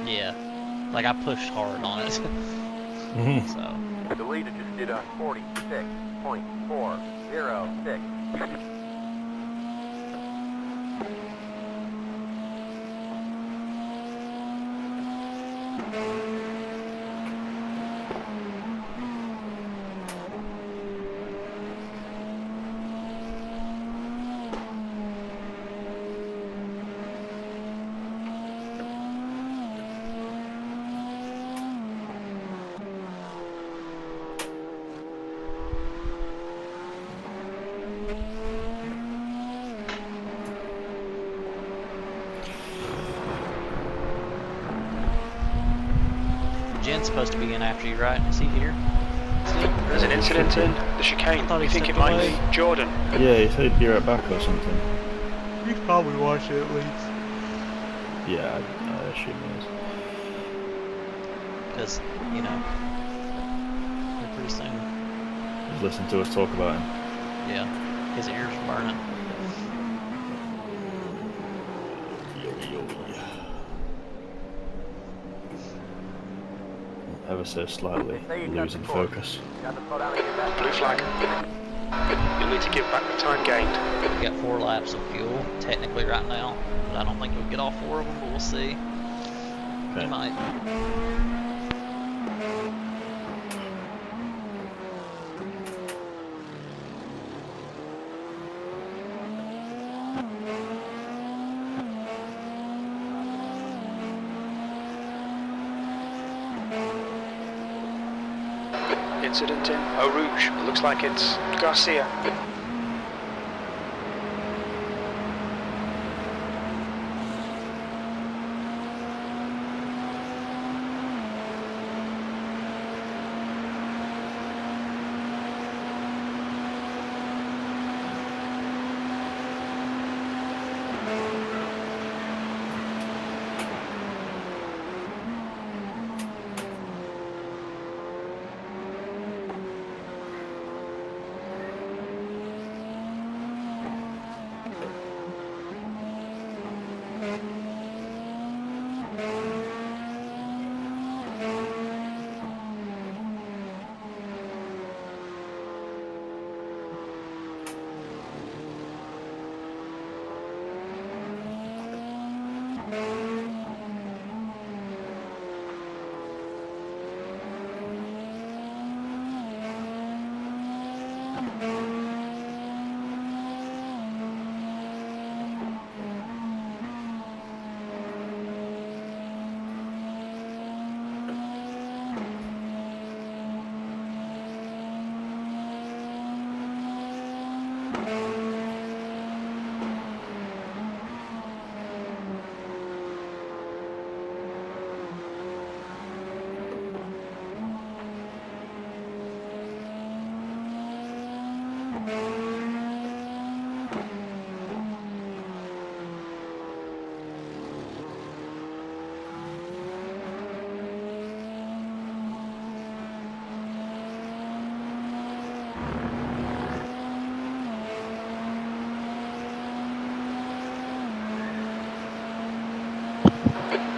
Speaker 10: Yeah. Like I pushed hard on it. So
Speaker 2: The leader just did a 46.406.
Speaker 10: Ryan's supposed to be in after you, right? Is he here?
Speaker 1: There's an incident in the chicane.
Speaker 10: thought he
Speaker 1: We think it
Speaker 10: stepped
Speaker 1: might
Speaker 10: away.
Speaker 1: be Jordan.
Speaker 12: Yeah, he said he'd be right back or something.
Speaker 10: He's probably watching at least.
Speaker 12: Yeah, I assume he is.
Speaker 10: Because, you know, pretty soon.
Speaker 12: Just listen to us talk about him.
Speaker 10: Yeah, his ears are burning.
Speaker 12: Ever so slightly losing focus.
Speaker 1: Blue flag. You'll need to give back the time gained.
Speaker 10: We got 4 laps of fuel, technically right now. But I don't think we'll get all 4 of them, but we'll see. We might.
Speaker 1: Incident in Eau Rouge. It looks like it's Garcia.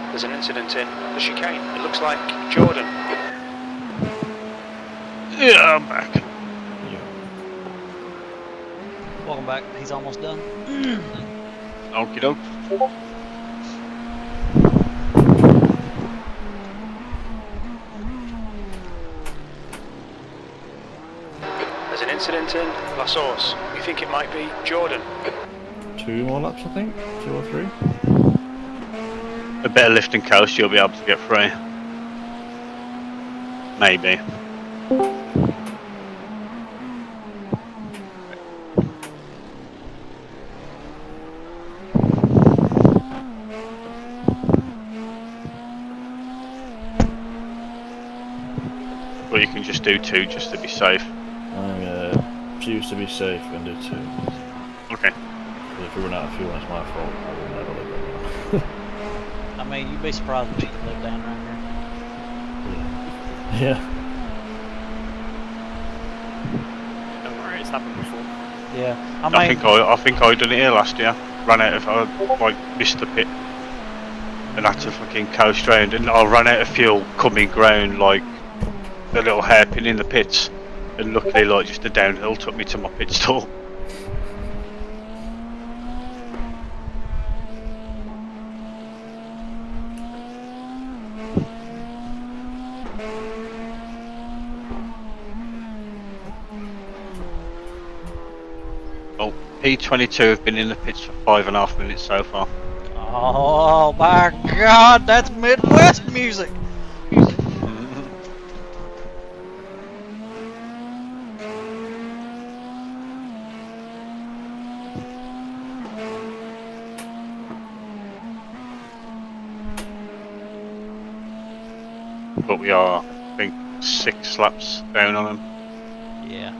Speaker 1: There's an incident in the chicane. It looks like Jordan.
Speaker 8: Yeah, I'm back.
Speaker 10: Welcome back. He's almost done.
Speaker 8: Okie doke.
Speaker 1: There's an incident in La Source. We think it might be Jordan.
Speaker 12: 2 more laps, I think. 2 or 3.
Speaker 8: A better lifting coast, you'll be able to get free. Maybe. Or you can just do 2 just to be safe.
Speaker 12: I'm gonna choose to be safe and do 2.
Speaker 8: Okay.
Speaker 12: If we run out of fuel, it's my fault. I will never let go.
Speaker 10: I mean, you'd be surprised if you can live down around here.
Speaker 12: Yeah.
Speaker 14: Don't worry, it's happened before.
Speaker 10: Yeah,
Speaker 8: I think I done it here last year. Ran out of, missed the pit. And had to fucking coast round, and I ran out of fuel coming round like a little hairpin in the pits. And luckily, just the downhill took me to my pit stall. Well, P22 have been in the pits for 5.5 minutes so far.
Speaker 10: Oh my God, that's Midwest music.
Speaker 8: but we are, I think, 6 laps down on them.
Speaker 10: Yeah.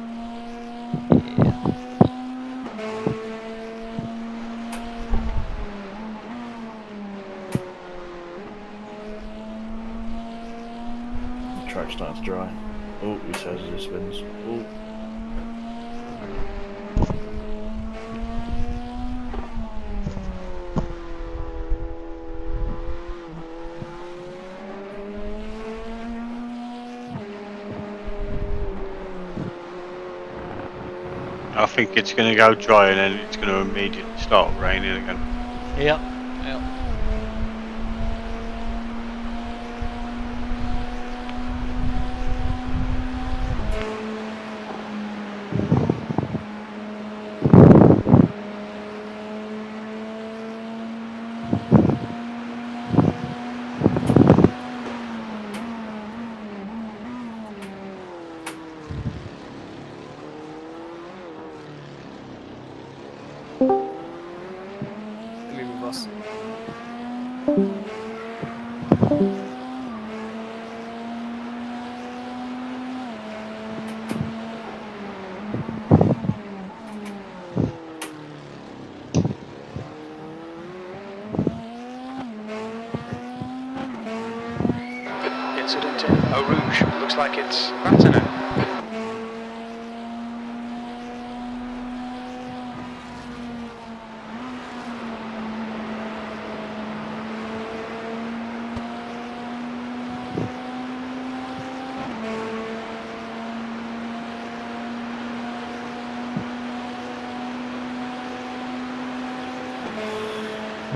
Speaker 12: The track's starting to dry. Oh, he says as it spins. Oh.
Speaker 8: I think it's going to go dry and then it's going to immediately start raining again.
Speaker 10: Yep.
Speaker 14: Let me move us.
Speaker 1: Incident in Eau Rouge. Looks like it's Batonneau.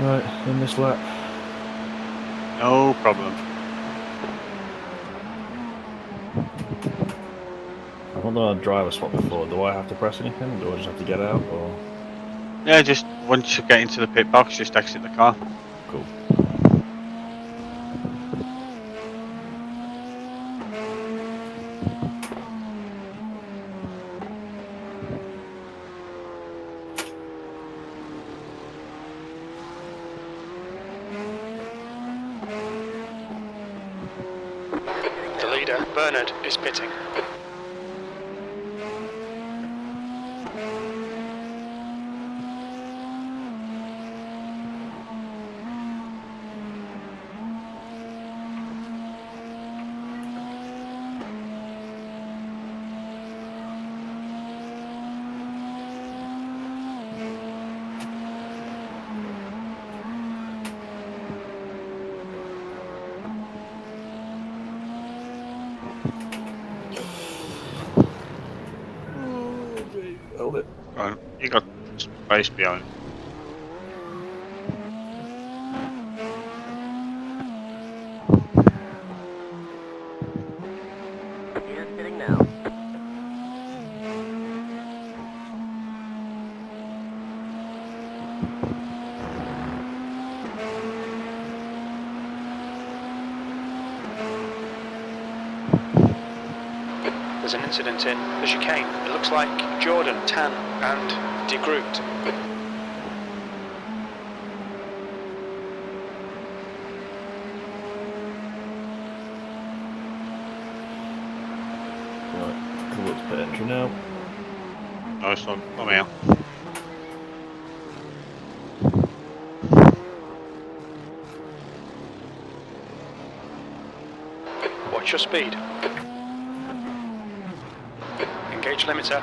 Speaker 12: Right, in this lap.
Speaker 8: No problem.
Speaker 12: I've not done a driver swap before. Do I have to press anything? Or do I just have to get out? Or
Speaker 8: Yeah, just once you get into the pit box, just exit the car.
Speaker 12: cool.
Speaker 1: The leader, Bernard, is pitting.
Speaker 12: Hold it.
Speaker 8: Right, you got space behind.
Speaker 2: Here's pitting now.
Speaker 1: There's an incident in the chicane. It looks like Jordan, Tan and De Groot.
Speaker 12: Right, cool, let's pit entry now.
Speaker 8: Nice one. Come here.
Speaker 1: Watch your speed. Engage limiter.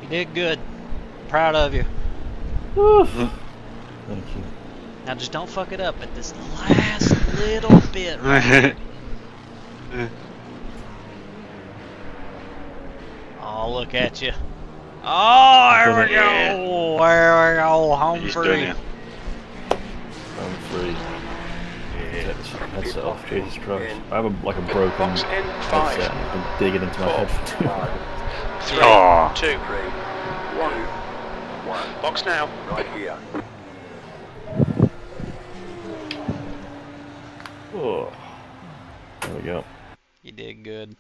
Speaker 10: You did good. Proud of you.
Speaker 12: Thank you.
Speaker 10: Now just don't fuck it up at this last little bit. Right? Oh, look at you. Oh, there we go. There we go. Home free.
Speaker 12: Home free. Yeah. Headset off, Jesus Christ. I have a broken
Speaker 1: Box in 5.
Speaker 12: headset. I've been digging into my head for 2 hours.
Speaker 1: 3,
Speaker 8: Oh.
Speaker 1: 2, 1. Box now.
Speaker 2: Right here.
Speaker 12: Oh. There we go.
Speaker 10: You did good.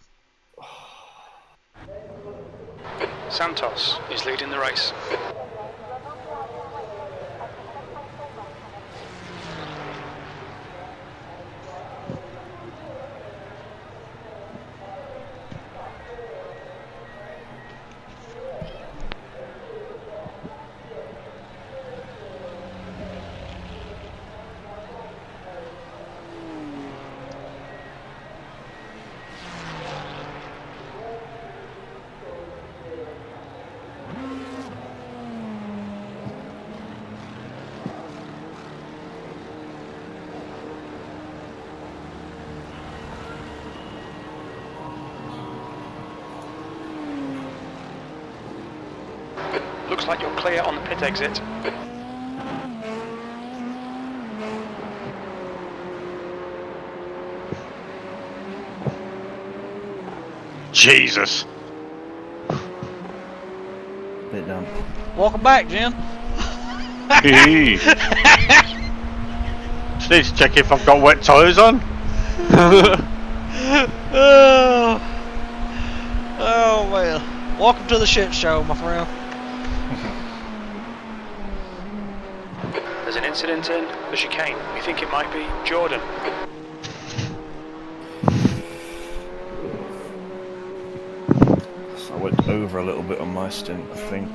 Speaker 1: Santos is leading the race. Looks like you're clear on the pit exit.
Speaker 8: Jesus.
Speaker 12: Bit down.
Speaker 10: Welcome back, Jim.
Speaker 8: Just need to check if I've got wet tyres on.
Speaker 10: Oh man. Welcome to the shit show, my friend.
Speaker 1: There's an incident in the chicane. We think it might be Jordan.
Speaker 12: So I went over a little bit on my stint, I think.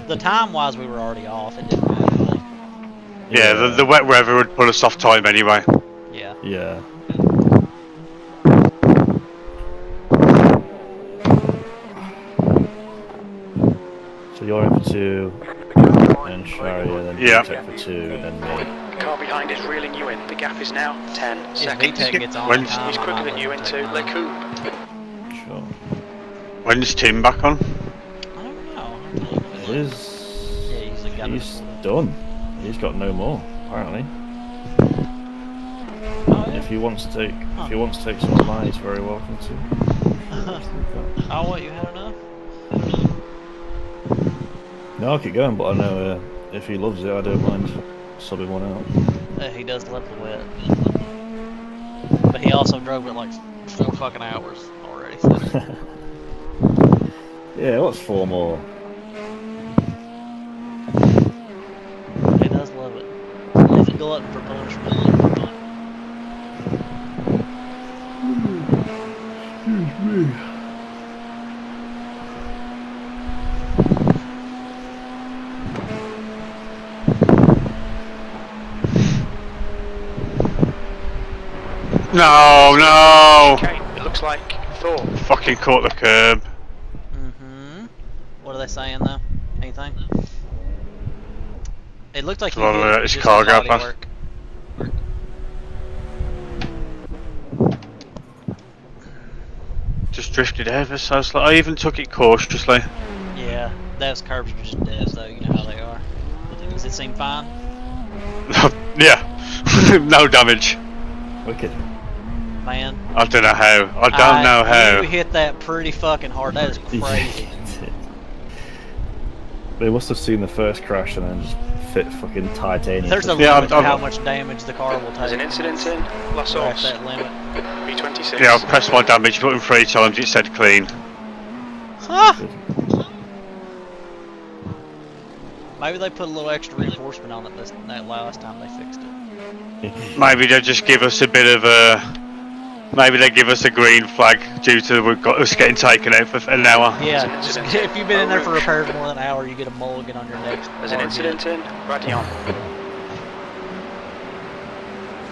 Speaker 10: The time-wise, we were already off. It didn't matter. Really.
Speaker 8: Yeah, the wet weather would put us off time anyway.
Speaker 10: Yeah.
Speaker 12: Yeah. So you're in for 2, and Sharia, then VTech for 2, then me.
Speaker 1: The car behind is reeling you in. The gap is now 10 seconds.
Speaker 10: VTech gets on time,
Speaker 1: He's quicker than you into Le Coupe.
Speaker 12: Sure.
Speaker 8: When's Tim back on?
Speaker 10: I don't know.
Speaker 12: He's done. He's got no more, apparently.
Speaker 10: Oh, yeah.
Speaker 12: If he wants to take some of mine, he's very welcome to.
Speaker 10: Oh, what, you had enough?
Speaker 12: No, I'll keep going, but I know if he loves it, I don't mind subbing one out.
Speaker 10: He does love the wet. But he also drove it like 4 fucking hours already. So.
Speaker 12: Yeah, what's 4 more?
Speaker 10: He does love it. He's a glutton for punishment.
Speaker 12: Excuse me.
Speaker 8: No.
Speaker 1: Okay, it looks like Thor.
Speaker 8: Fucking caught the curb.
Speaker 10: What are they saying though? Anything? It looked like he
Speaker 8: Well,
Speaker 10: did
Speaker 8: his
Speaker 10: just
Speaker 8: car
Speaker 10: the body
Speaker 8: got
Speaker 10: work.
Speaker 8: Just drifted ever so slightly. I even took it cautiously.
Speaker 10: Yeah, those curbs are just dead, so you know how they are. Does it seem fine?
Speaker 8: Yeah. No damage.
Speaker 10: Wicked. Man.
Speaker 8: I don't know how. I don't know how.
Speaker 10: You hit that pretty fucking hard. That is crazy.
Speaker 12: They must have seen the first crash and then just fit fucking titanium.
Speaker 10: There's a limit to how much damage the car will take.
Speaker 1: There's an incident in La Source.
Speaker 10: That limit.
Speaker 1: B26.
Speaker 8: Yeah, I've pressed my damage button 3 times. It said clean.
Speaker 10: Huh? Maybe they put a little extra reinforcement on it that last time they fixed it.
Speaker 8: Maybe they just give us a bit of a. Maybe they give us a green flag due to we've got us getting taken out for an hour.
Speaker 10: Yeah, if you've been in there for repairs more than an hour, you get a mulligan on your next.
Speaker 1: There's an incident in Radion.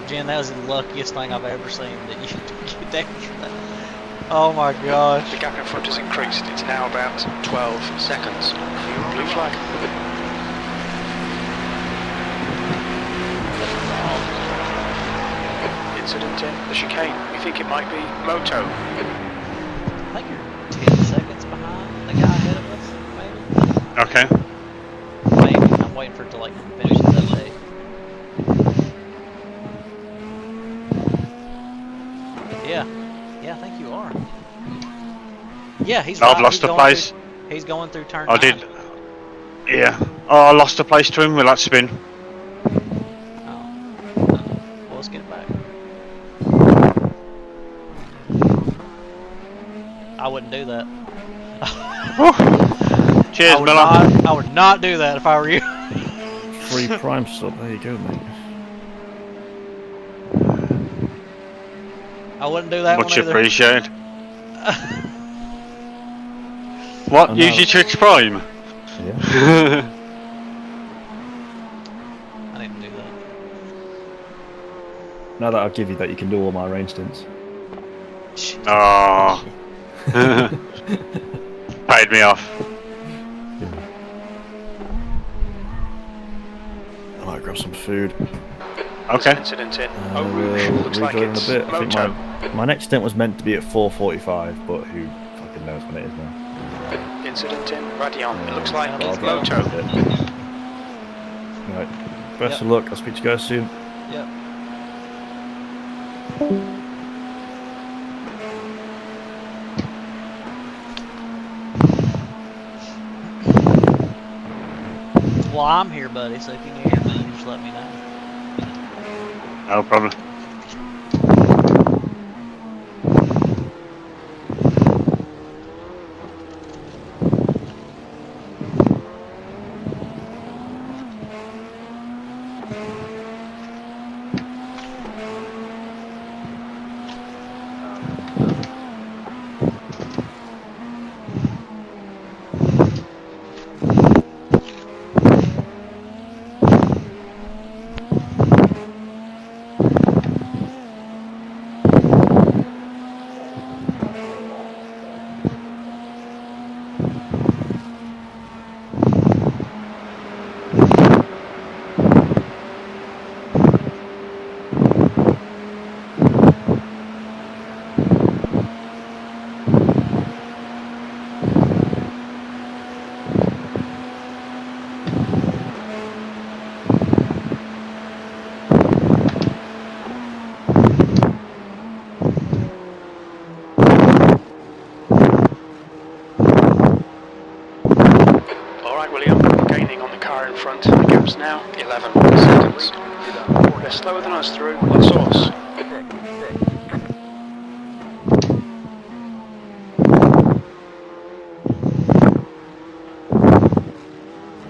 Speaker 10: Jen, that was the luckiest thing I've ever seen that you get damage from that. Oh my gosh.
Speaker 1: The gap in front has increased. It's now about 12 seconds. Blue flag. Incident in the chicane. We think it might be Moto.
Speaker 10: I think you're 10 seconds behind the guy ahead of us, maybe?
Speaker 8: Okay.
Speaker 10: Maybe. I'm waiting for it to like finish the update. Yeah. Yeah, I think you are. Yeah, he's
Speaker 8: I've
Speaker 10: right.
Speaker 8: lost a place.
Speaker 10: He's going through turn 9.
Speaker 8: I did. Yeah. Oh, I lost a place to him with that spin.
Speaker 10: Well, let's get it back. I wouldn't do that.
Speaker 8: Cheers, Miller.
Speaker 10: I would not do that if I were you.
Speaker 12: Free Prime sub. There you go, mate.
Speaker 10: I wouldn't do that
Speaker 8: Much
Speaker 10: one either.
Speaker 8: appreciated. What?
Speaker 12: Oh,
Speaker 8: Use your Twitch Prime?
Speaker 12: Yeah.
Speaker 10: I didn't do that.
Speaker 12: Now that I'll give you that, you can do all my rain stints.
Speaker 8: Oh. Paid me off.
Speaker 12: Yeah. I might grab some food.
Speaker 8: Okay.
Speaker 1: Incident in.
Speaker 12: We'll
Speaker 1: Looks like
Speaker 12: rejoin in a
Speaker 1: it's
Speaker 12: bit. I think
Speaker 1: moto.
Speaker 12: my next stint was meant to be at 4:45, but who fucking knows when it is now.
Speaker 1: Incident in. Radion. It looks like
Speaker 12: I'll
Speaker 1: it's
Speaker 12: get on
Speaker 1: moto.
Speaker 12: with it. Right. Best of luck. I'll speak to you guys soon.
Speaker 10: Yep. Well, I'm here, buddy, so if you need anything, just let me know.
Speaker 8: No problem.
Speaker 1: Alright, William. Gaining on the car in front. The gap's now 11 seconds. They're slower than us through. What source?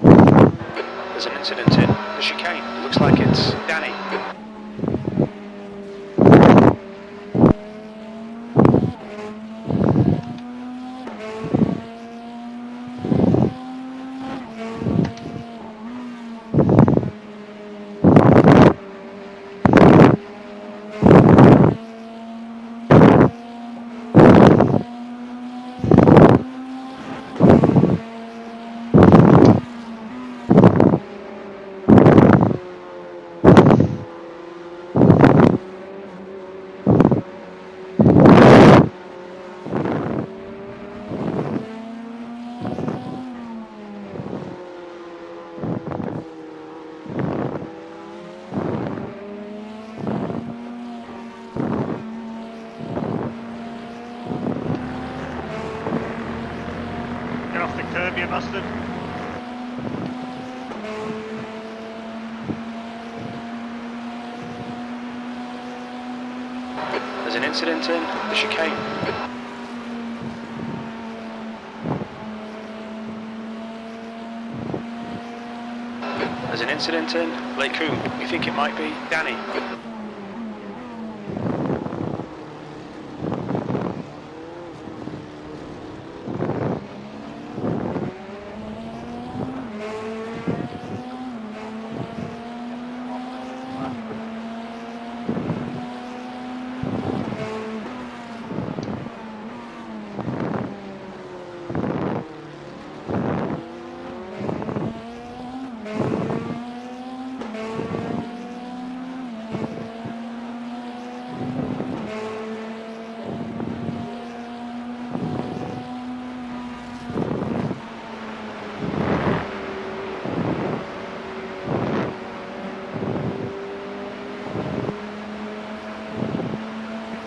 Speaker 1: There's an incident in the chicane. It looks like it's Danny.
Speaker 8: Get off the curb, you bastard.
Speaker 1: There's an incident in the chicane. There's an incident in Lake Coombe. We think it might be Danny.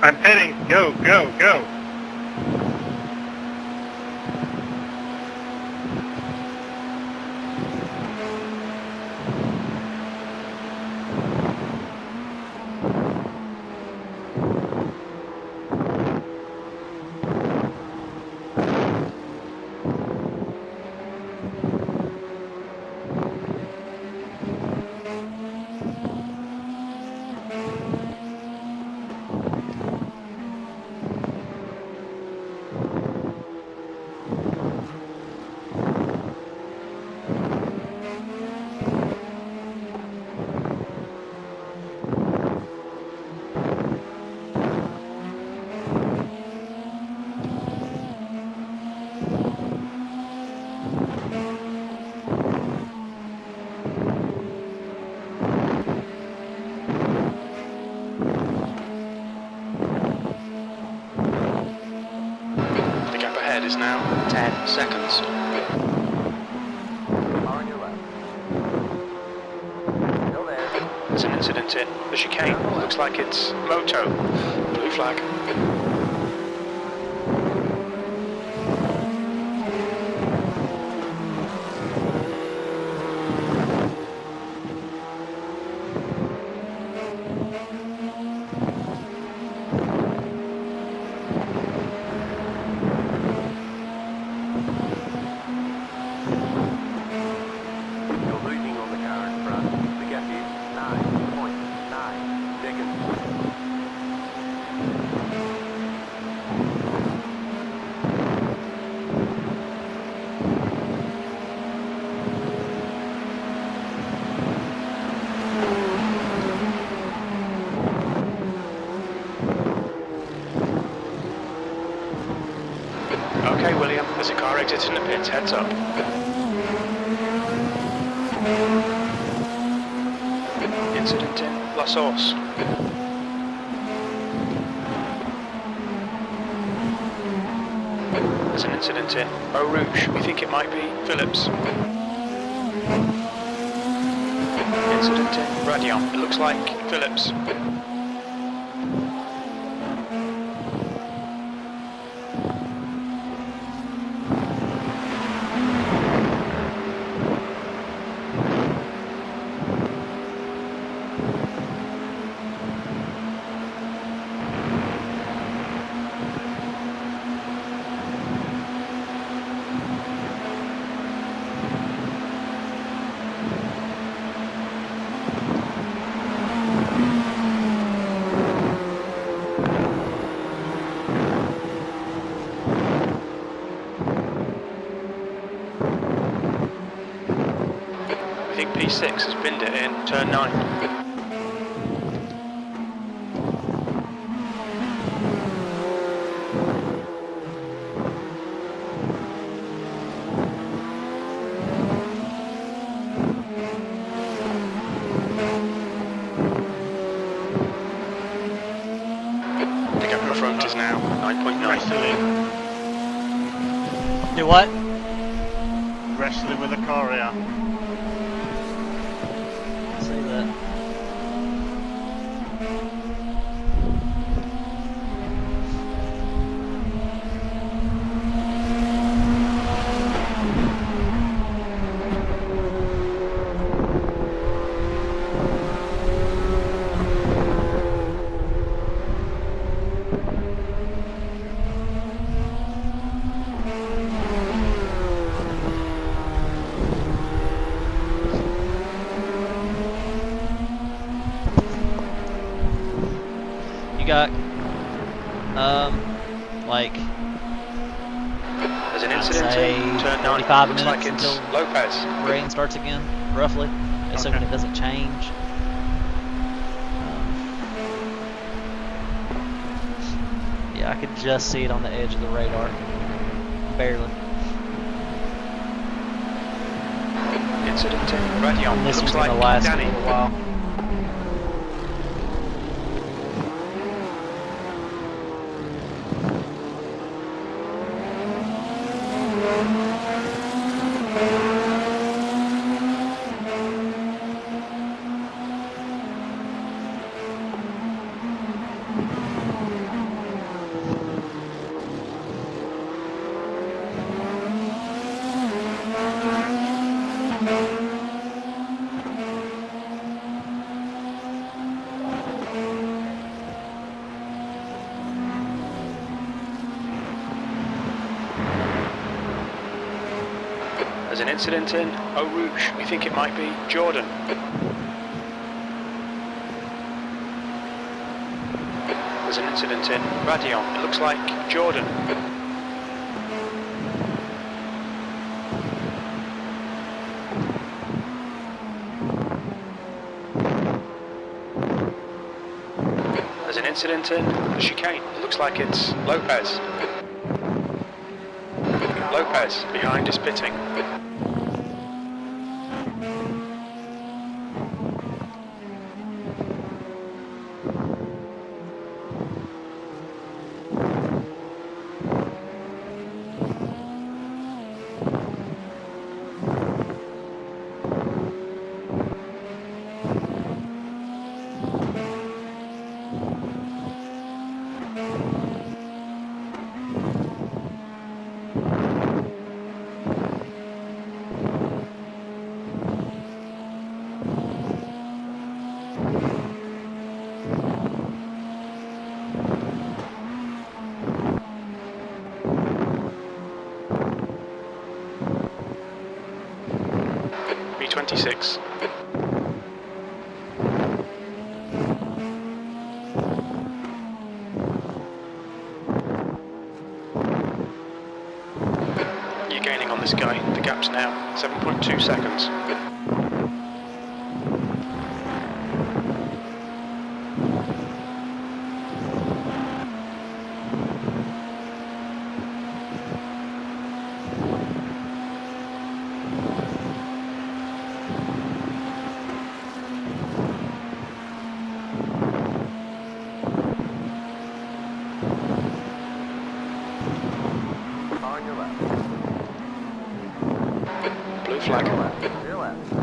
Speaker 8: I'm heading. Go, go, go.
Speaker 1: is now 10 seconds.
Speaker 2: Car on your left. Still there.
Speaker 1: There's an incident in the chicane. Looks like it's moto. Blue flag.
Speaker 2: You're losing on the car in front. The gap is 9.9 seconds.
Speaker 1: Okay, William, there's a car exiting the pits. Heads up. Incident in La Source. There's an incident in Eau Rouge. We think it might be Phillips. Incident in Radion. It looks like Phillips. I think P6 has binned it in turn 9. The gap in front is now 9.9.
Speaker 10: Do what?
Speaker 8: Wrestling with the car here.
Speaker 10: See that. Got like
Speaker 1: There's an
Speaker 10: I'd
Speaker 1: incident
Speaker 10: say
Speaker 1: in turn 9.
Speaker 10: 45
Speaker 1: Looks
Speaker 10: minutes
Speaker 1: like it's
Speaker 10: until
Speaker 1: Lopez.
Speaker 10: rain starts again, roughly, assuming it doesn't change. Yeah, I could just see it on the edge of the radar, barely.
Speaker 1: Incident in Radion.
Speaker 10: This
Speaker 1: Looks
Speaker 10: one's gonna
Speaker 1: like
Speaker 10: last
Speaker 1: Danny.
Speaker 10: a little while.
Speaker 1: There's an incident in Eau Rouge. We think it might be Jordan. There's an incident in Radion. It looks like Jordan. There's an incident in the chicane. It looks like it's Lopez. Lopez behind is pitting. B26. You're gaining on this guy. The gap's now 7.2 seconds.
Speaker 2: On your left.
Speaker 1: Blue flag.
Speaker 2: To your left.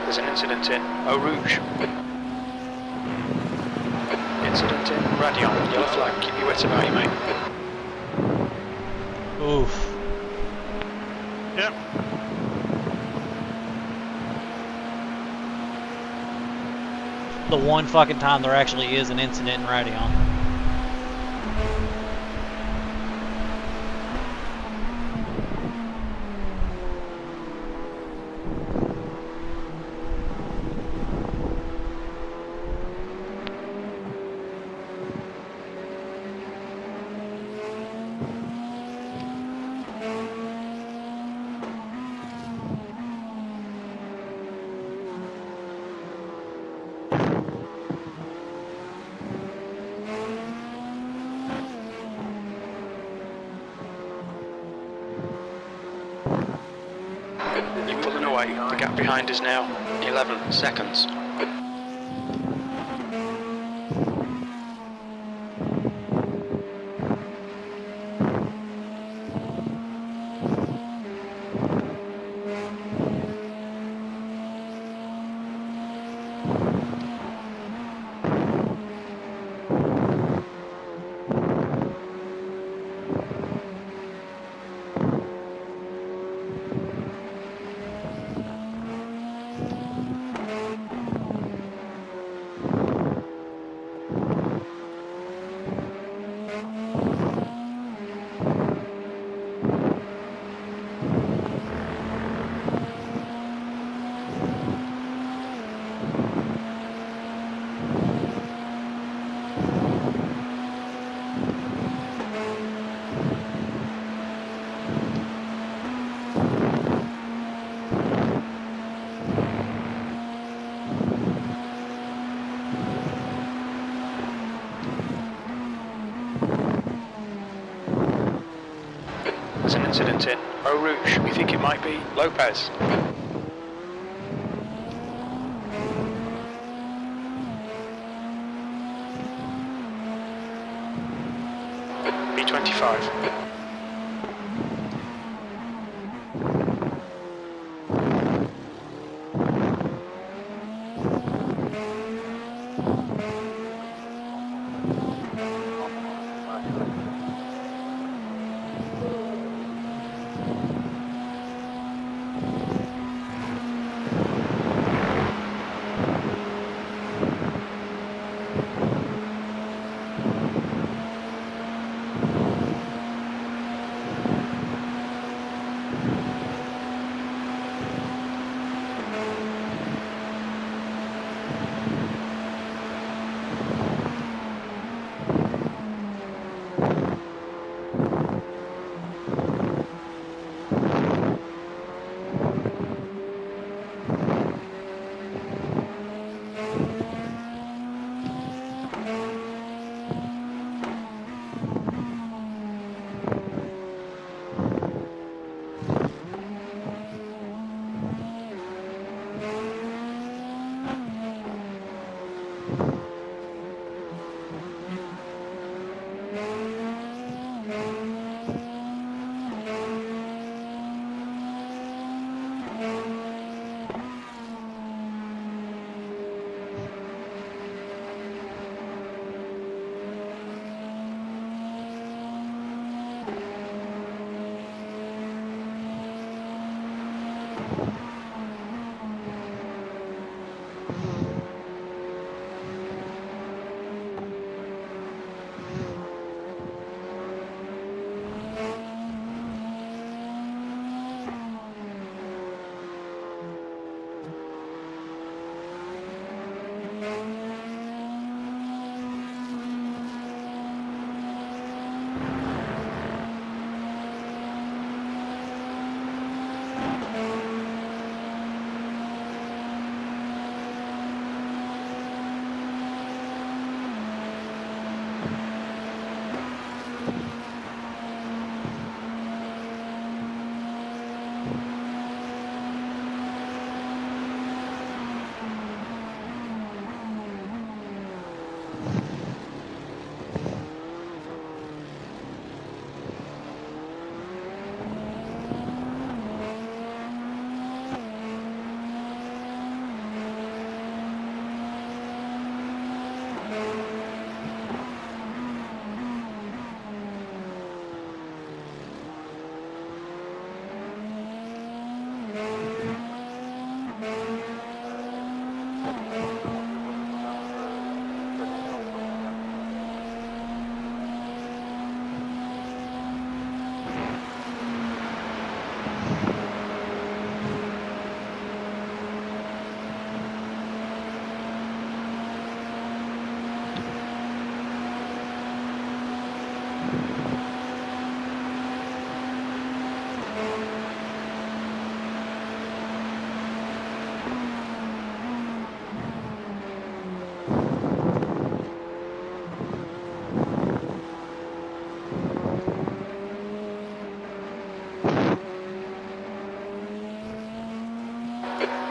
Speaker 1: There's an incident in Eau Rouge. Incident in Radion. Yellow flag. Keep your wits about you, mate.
Speaker 10: Oof.
Speaker 8: Yep.
Speaker 10: The one fucking time there actually is an incident in Radion.
Speaker 1: You're pulling away. The gap behind is now 11 seconds. There's an incident in Eau Rouge. We think it might be Lopez. B25.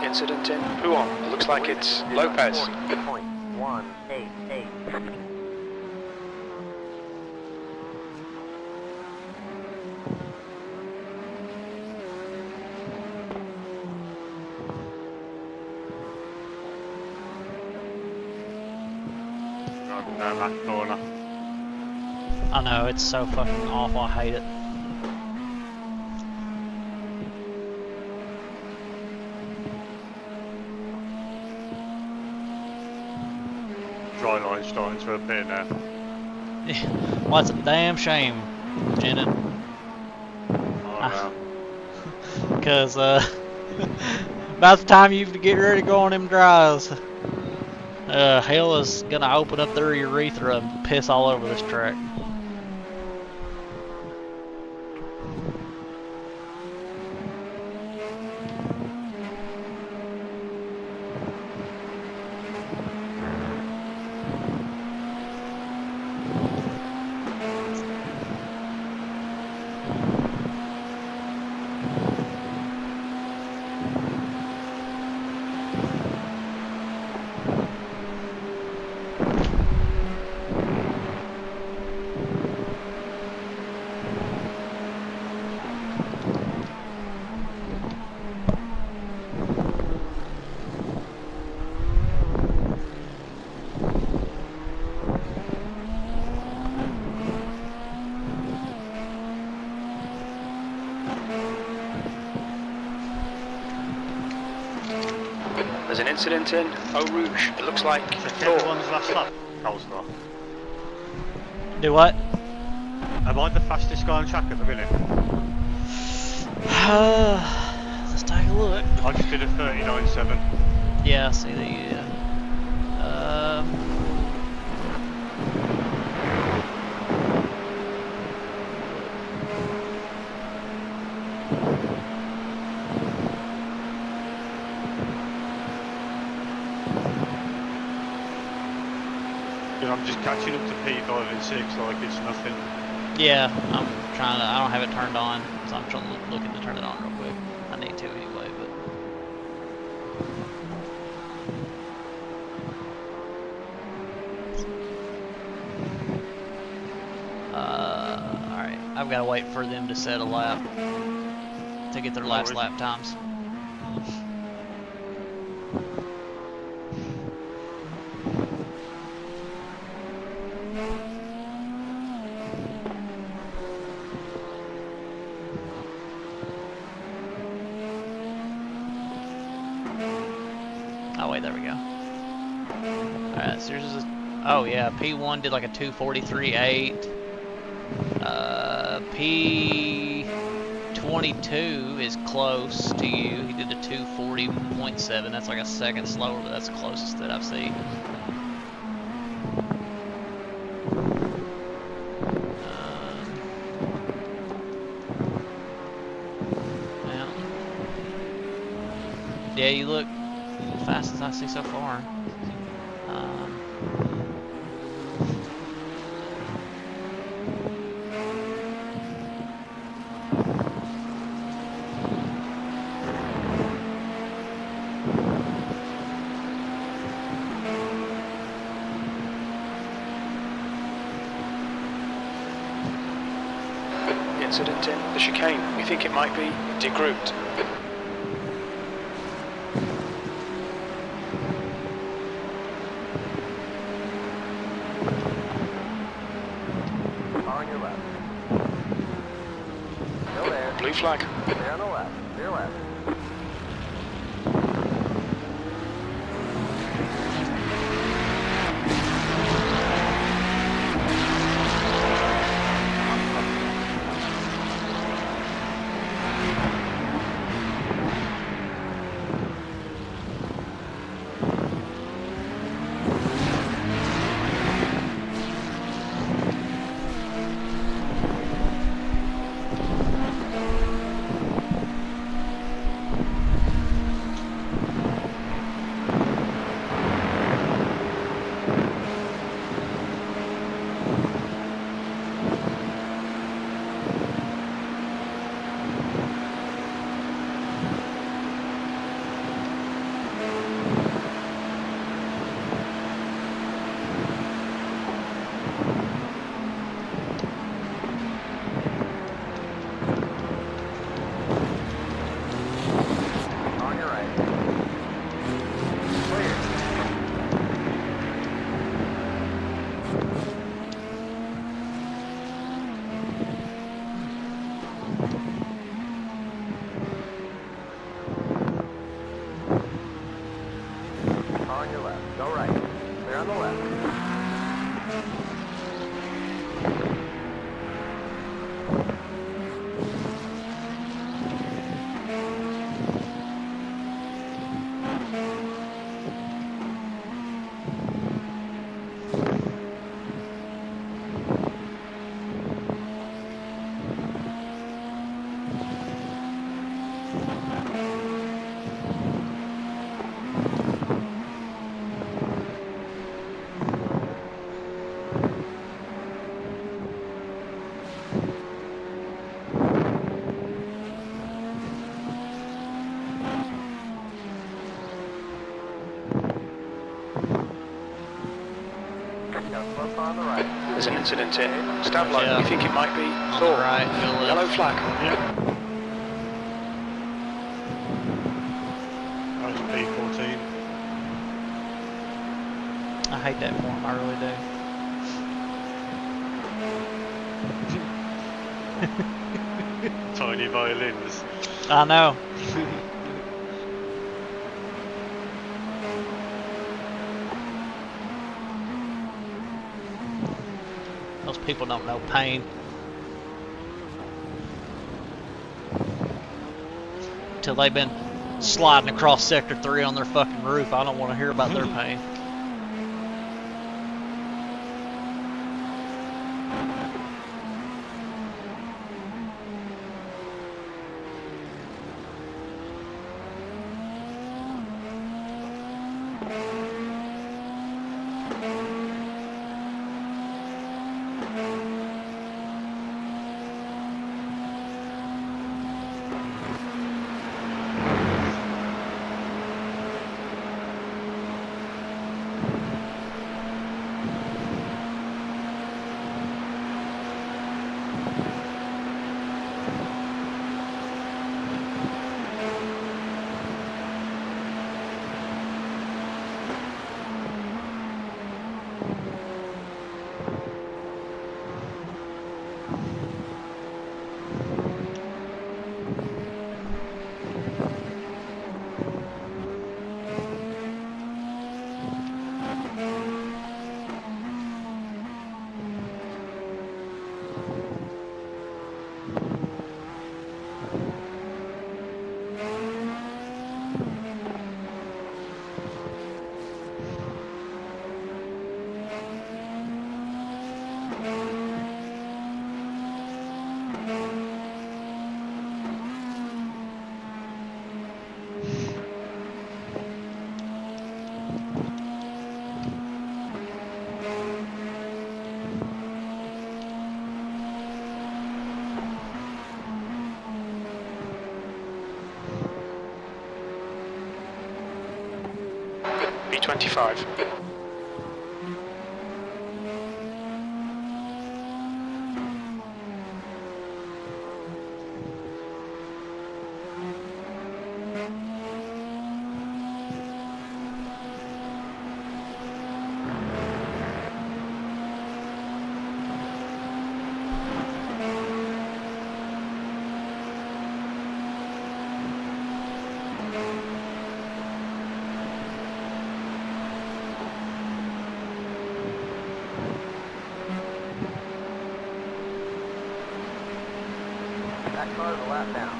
Speaker 1: Incident in. Who on? It looks like it's Lopez.
Speaker 2: Point 188.
Speaker 8: Down that corner.
Speaker 10: I know, it's so fucking awful, I hate it.
Speaker 8: Dry line starting to appear now.
Speaker 10: Well, that's a damn shame, Jenna.
Speaker 8: Oh,
Speaker 10: Because, about the time you get ready to go on them drives, hell is gonna open up their urethra and piss all over this track.
Speaker 1: There's an incident in Eau Rouge. It looks like
Speaker 8: everyone's last lap, Coulstar.
Speaker 10: Do what?
Speaker 8: Am I the fastest guy on track at the minute?
Speaker 10: Let's take a look.
Speaker 8: I just did a 39.7.
Speaker 10: Yeah, I see that you did.
Speaker 8: I'm just catching up to P5 and 6 like it's nothing.
Speaker 10: Yeah, I'm trying to, I don't have it turned on, so I'm trying to looking to turn it on real quick. I need to anyway, but... alright, I've got to wait for them to set a lap, to get their last lap times. Oh wait, there we go. Alright, so there's oh yeah, P1 did like a 2:43.8. P22 is close to you. He did a 2:40.7. That's like a second slower, but that's the closest that I've seen. Yeah, you look the fastest I see so far.
Speaker 1: Incident in the chicane. We think it might be degrouped.
Speaker 2: On your left. Still there.
Speaker 1: Blue flag.
Speaker 2: Clear on the left. Clear left. On your right. Clear. On your left. Go right. Clear on the left. Got slip on the right.
Speaker 1: There's an incident in stab line.
Speaker 10: Yeah.
Speaker 1: We think it might be
Speaker 10: On
Speaker 1: Thor.
Speaker 10: the right, go left.
Speaker 1: Yellow flag.
Speaker 8: That was P14.
Speaker 10: I hate that form, I really do.
Speaker 8: Tiny violins.
Speaker 10: I know. Those people don't know pain. Till they've been sliding across Sector 3 on their fucking roof, I don't want to hear about their pain.
Speaker 1: B25.
Speaker 2: That car's a lap down.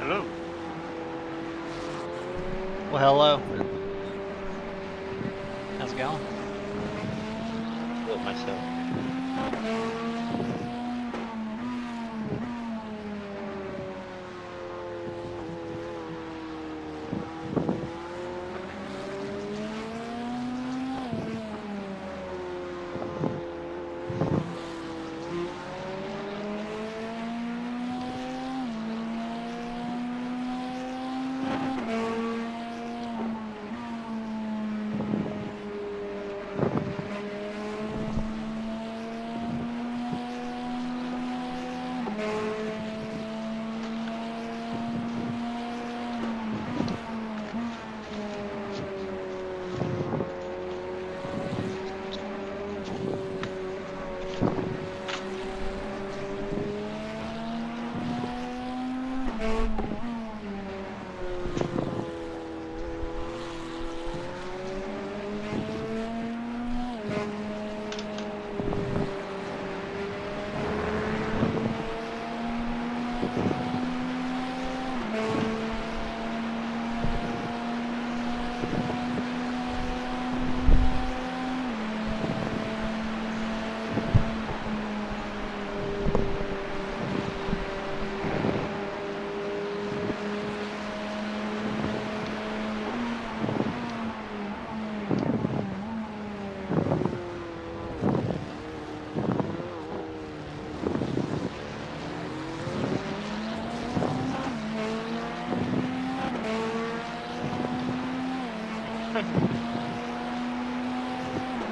Speaker 8: Hello.
Speaker 10: Well, hello. How's it going?
Speaker 3: Built myself.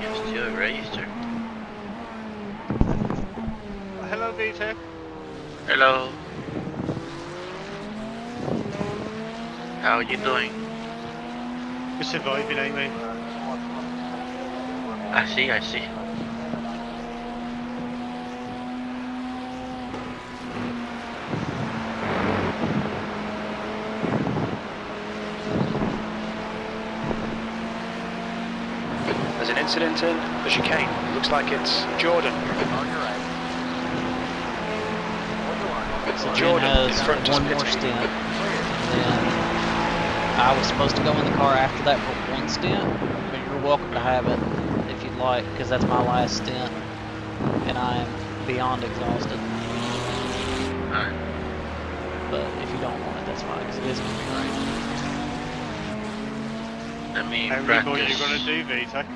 Speaker 15: Yes, to register.
Speaker 8: Hello, D-Tech.
Speaker 15: Hello. How are you doing?
Speaker 8: We're surviving, ain't we?
Speaker 15: I see, I see.
Speaker 1: There's an incident in the chicane. Looks like it's Jordan.
Speaker 10: So
Speaker 1: Jordan
Speaker 10: Jen
Speaker 1: in
Speaker 10: has
Speaker 1: front, just
Speaker 10: one more
Speaker 1: pitting.
Speaker 10: stint, and then I was supposed to go in the car after that for one stint, but you're welcome to have it if you'd like, because that's my last stint, and I am beyond exhausted.
Speaker 15: Alright.
Speaker 10: But if you don't want it, that's fine, because it is going to be raining.
Speaker 15: Let me
Speaker 8: How many
Speaker 15: practice.
Speaker 8: more you gonna do, VTech?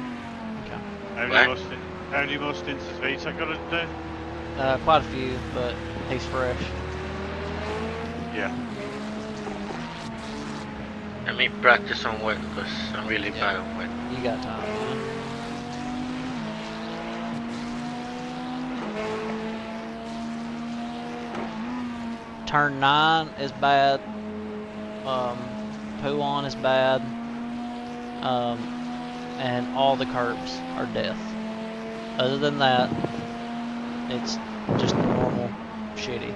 Speaker 10: Okay.
Speaker 8: How many more stints has VTech got to do?
Speaker 10: Quite a few, but he's fresh.
Speaker 8: Yeah.
Speaker 15: me practice on wet because I'm really bad on wet.
Speaker 10: You got time, man. Turn 9 is bad. Poo on is bad. And all the curbs are death. Other than that, it's just normal shitty.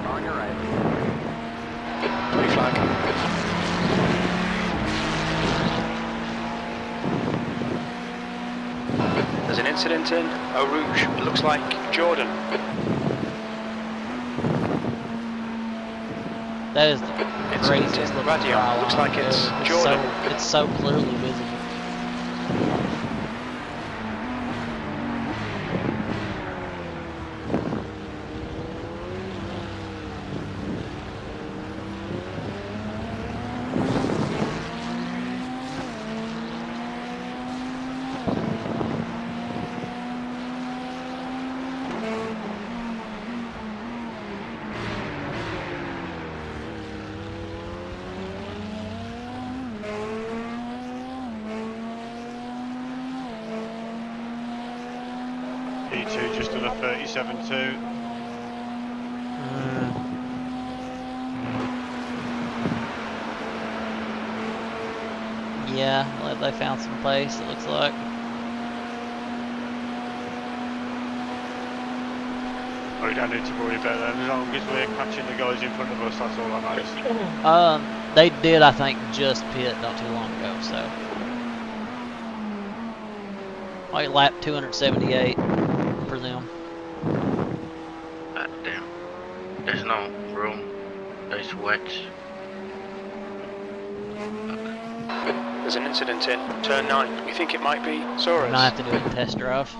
Speaker 2: On your right.
Speaker 1: Green flag. There's an incident in Eau Rouge. It looks like Jordan.
Speaker 10: That is the
Speaker 1: Incident
Speaker 10: craziest
Speaker 1: in
Speaker 10: looking
Speaker 1: radio.
Speaker 10: dry
Speaker 1: Looks
Speaker 10: line
Speaker 1: like it's
Speaker 10: ever.
Speaker 1: Jordan.
Speaker 10: It's so clearly visible.
Speaker 8: E2 just on a 37.2.
Speaker 10: Yeah, they found some place, it looks like.
Speaker 8: Oh, we don't need to worry about that. As long as we're catching the guys in front of us, that's all that matters.
Speaker 10: They did, I think, just pit not too long ago, so. Like lap 278 for them.
Speaker 15: God damn. There's no room. There's wet.
Speaker 1: There's an incident in turn 9. We think it might be
Speaker 10: You
Speaker 1: Soros.
Speaker 10: might have to do a test drive.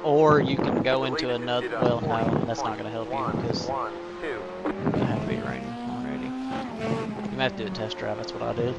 Speaker 10: Or you can go into another, well, no, that's not going to help you because it have to be raining already. You might have to do a test drive, that's what I did.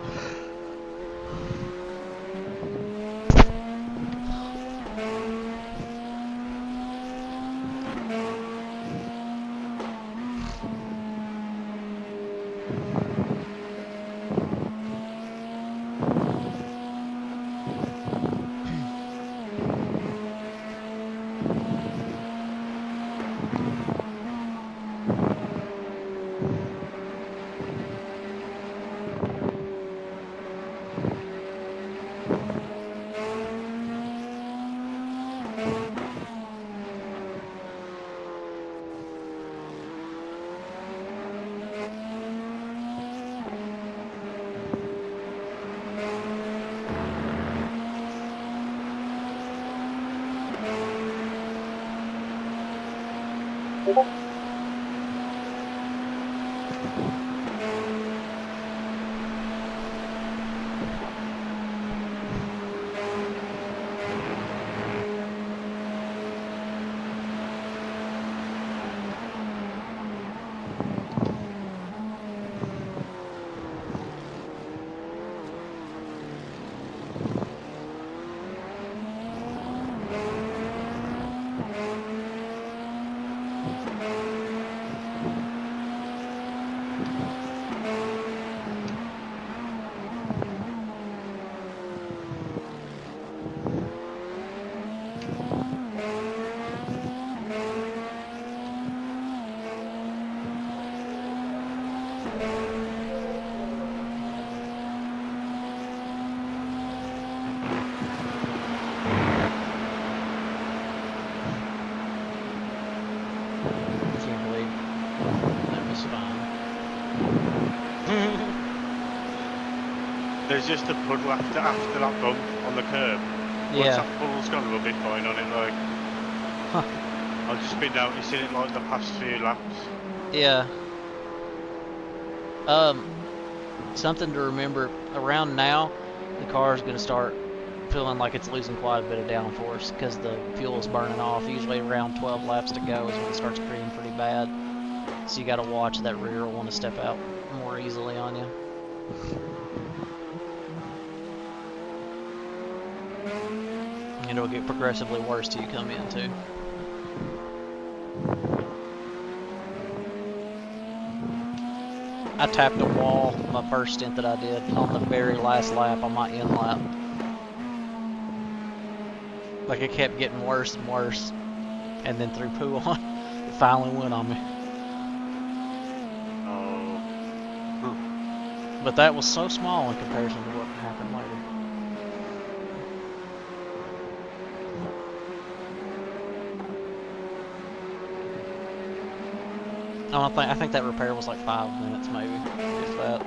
Speaker 8: There's just a puddle after that bump on the curb. Once
Speaker 10: Yeah.
Speaker 8: that puddle's gone, we'll be fine on it, like.
Speaker 10: Huh.
Speaker 8: I've just been noticing it like the past few laps.
Speaker 10: Yeah. Something to remember, around now, the car is going to start feeling like it's losing quite a bit of downforce because the fuel is burning off. Usually around 12 laps to go is when it starts creeping pretty bad. So you got to watch that rear will want to step out more easily on you. And it'll get progressively worse till you come in too. I tapped a wall my first stint that I did on the very last lap on my end lap. Like it kept getting worse and worse, and then threw poo on. It finally went on me. But that was so small in comparison to what happened later. I think that repair was like 5 minutes maybe, if that.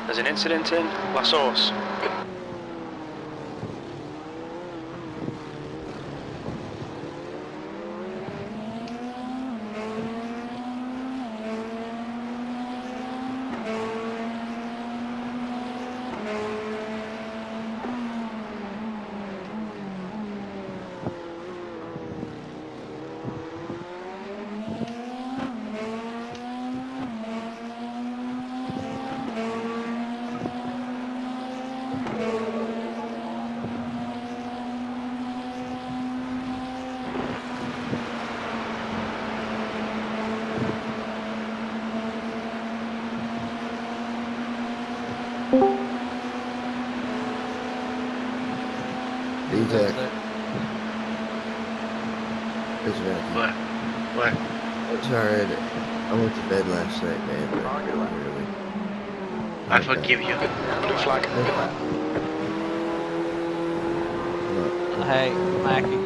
Speaker 1: There's an incident in La Source.
Speaker 6: D-Tech.
Speaker 15: What?
Speaker 6: I'm sorry. I went to bed last night, man. Really.
Speaker 15: I forgive you.
Speaker 1: Blue flag.
Speaker 10: Hey, Mackie.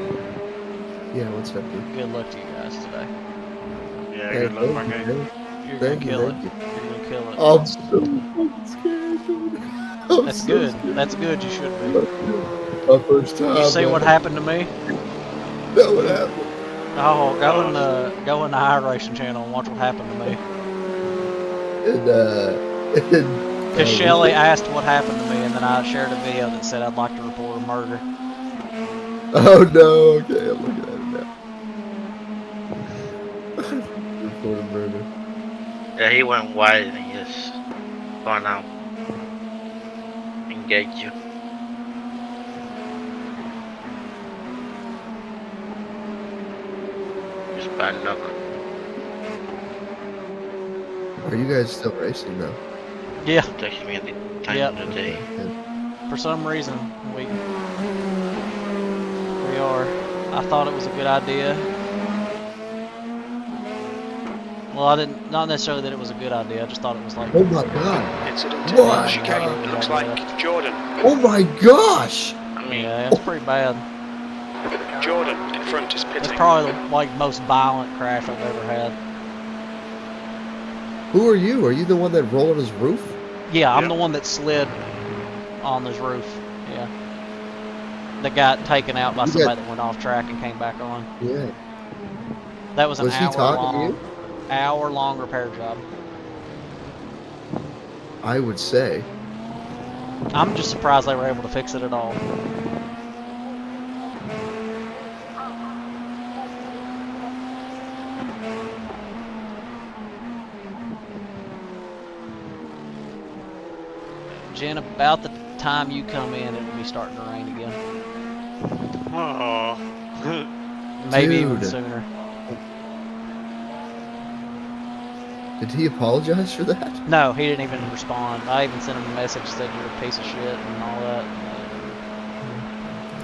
Speaker 6: Yeah, what's up, dude?
Speaker 10: Good luck to you guys today.
Speaker 8: Yeah,
Speaker 6: Hey,
Speaker 8: good luck,
Speaker 6: thank
Speaker 8: Maggie.
Speaker 6: you,
Speaker 10: You're
Speaker 6: Thank
Speaker 10: gonna
Speaker 6: you,
Speaker 10: kill it.
Speaker 6: thank you.
Speaker 10: You're gonna kill it.
Speaker 6: I'm so fucking scared, dude.
Speaker 10: That's good. That's good. You should be.
Speaker 6: My first time.
Speaker 10: You see
Speaker 6: man.
Speaker 10: what happened to me?
Speaker 6: That what happened.
Speaker 10: Oh, go in the iRacing channel and watch what happened to me. Because Shelly asked what happened to me, and then I shared a video that said I'd like to report a murder.
Speaker 6: Oh no! Okay, I'm looking at it now. Report a murder.
Speaker 15: Yeah, he went wide and just gone out. Engage you. Just bad luck.
Speaker 6: Are you guys still racing though?
Speaker 10: Yeah.
Speaker 15: Text me at the time of the day.
Speaker 10: For some reason, we are. I thought it was a good idea. Well, I didn't. Not necessarily that it was a good idea. I just thought it was like.
Speaker 6: Oh my god!
Speaker 1: Incident in
Speaker 6: What?
Speaker 1: chicane. It looks like Jordan.
Speaker 6: Oh my gosh!
Speaker 15: I mean,
Speaker 10: Yeah, it's pretty bad.
Speaker 1: Jordan in front is
Speaker 10: It's
Speaker 1: pitting.
Speaker 10: probably the most violent crash I've ever had.
Speaker 6: Who are you? Are you the one that rolled on his roof?
Speaker 10: Yeah, I'm the one that slid on this roof. Yeah. That got taken out by somebody that went off track and came back on.
Speaker 6: Yeah.
Speaker 10: That was an
Speaker 6: Was he talking to you?
Speaker 10: hour-long repair job.
Speaker 6: I would say.
Speaker 10: I'm just surprised they were able to fix it at all. Jen, about the time you come in, it'll be starting to rain again.
Speaker 8: Oh.
Speaker 10: Maybe even
Speaker 6: Dude.
Speaker 10: sooner.
Speaker 6: Did he apologize for that?
Speaker 10: No, he didn't even respond. I even sent him a message that said you're a piece of shit and all that.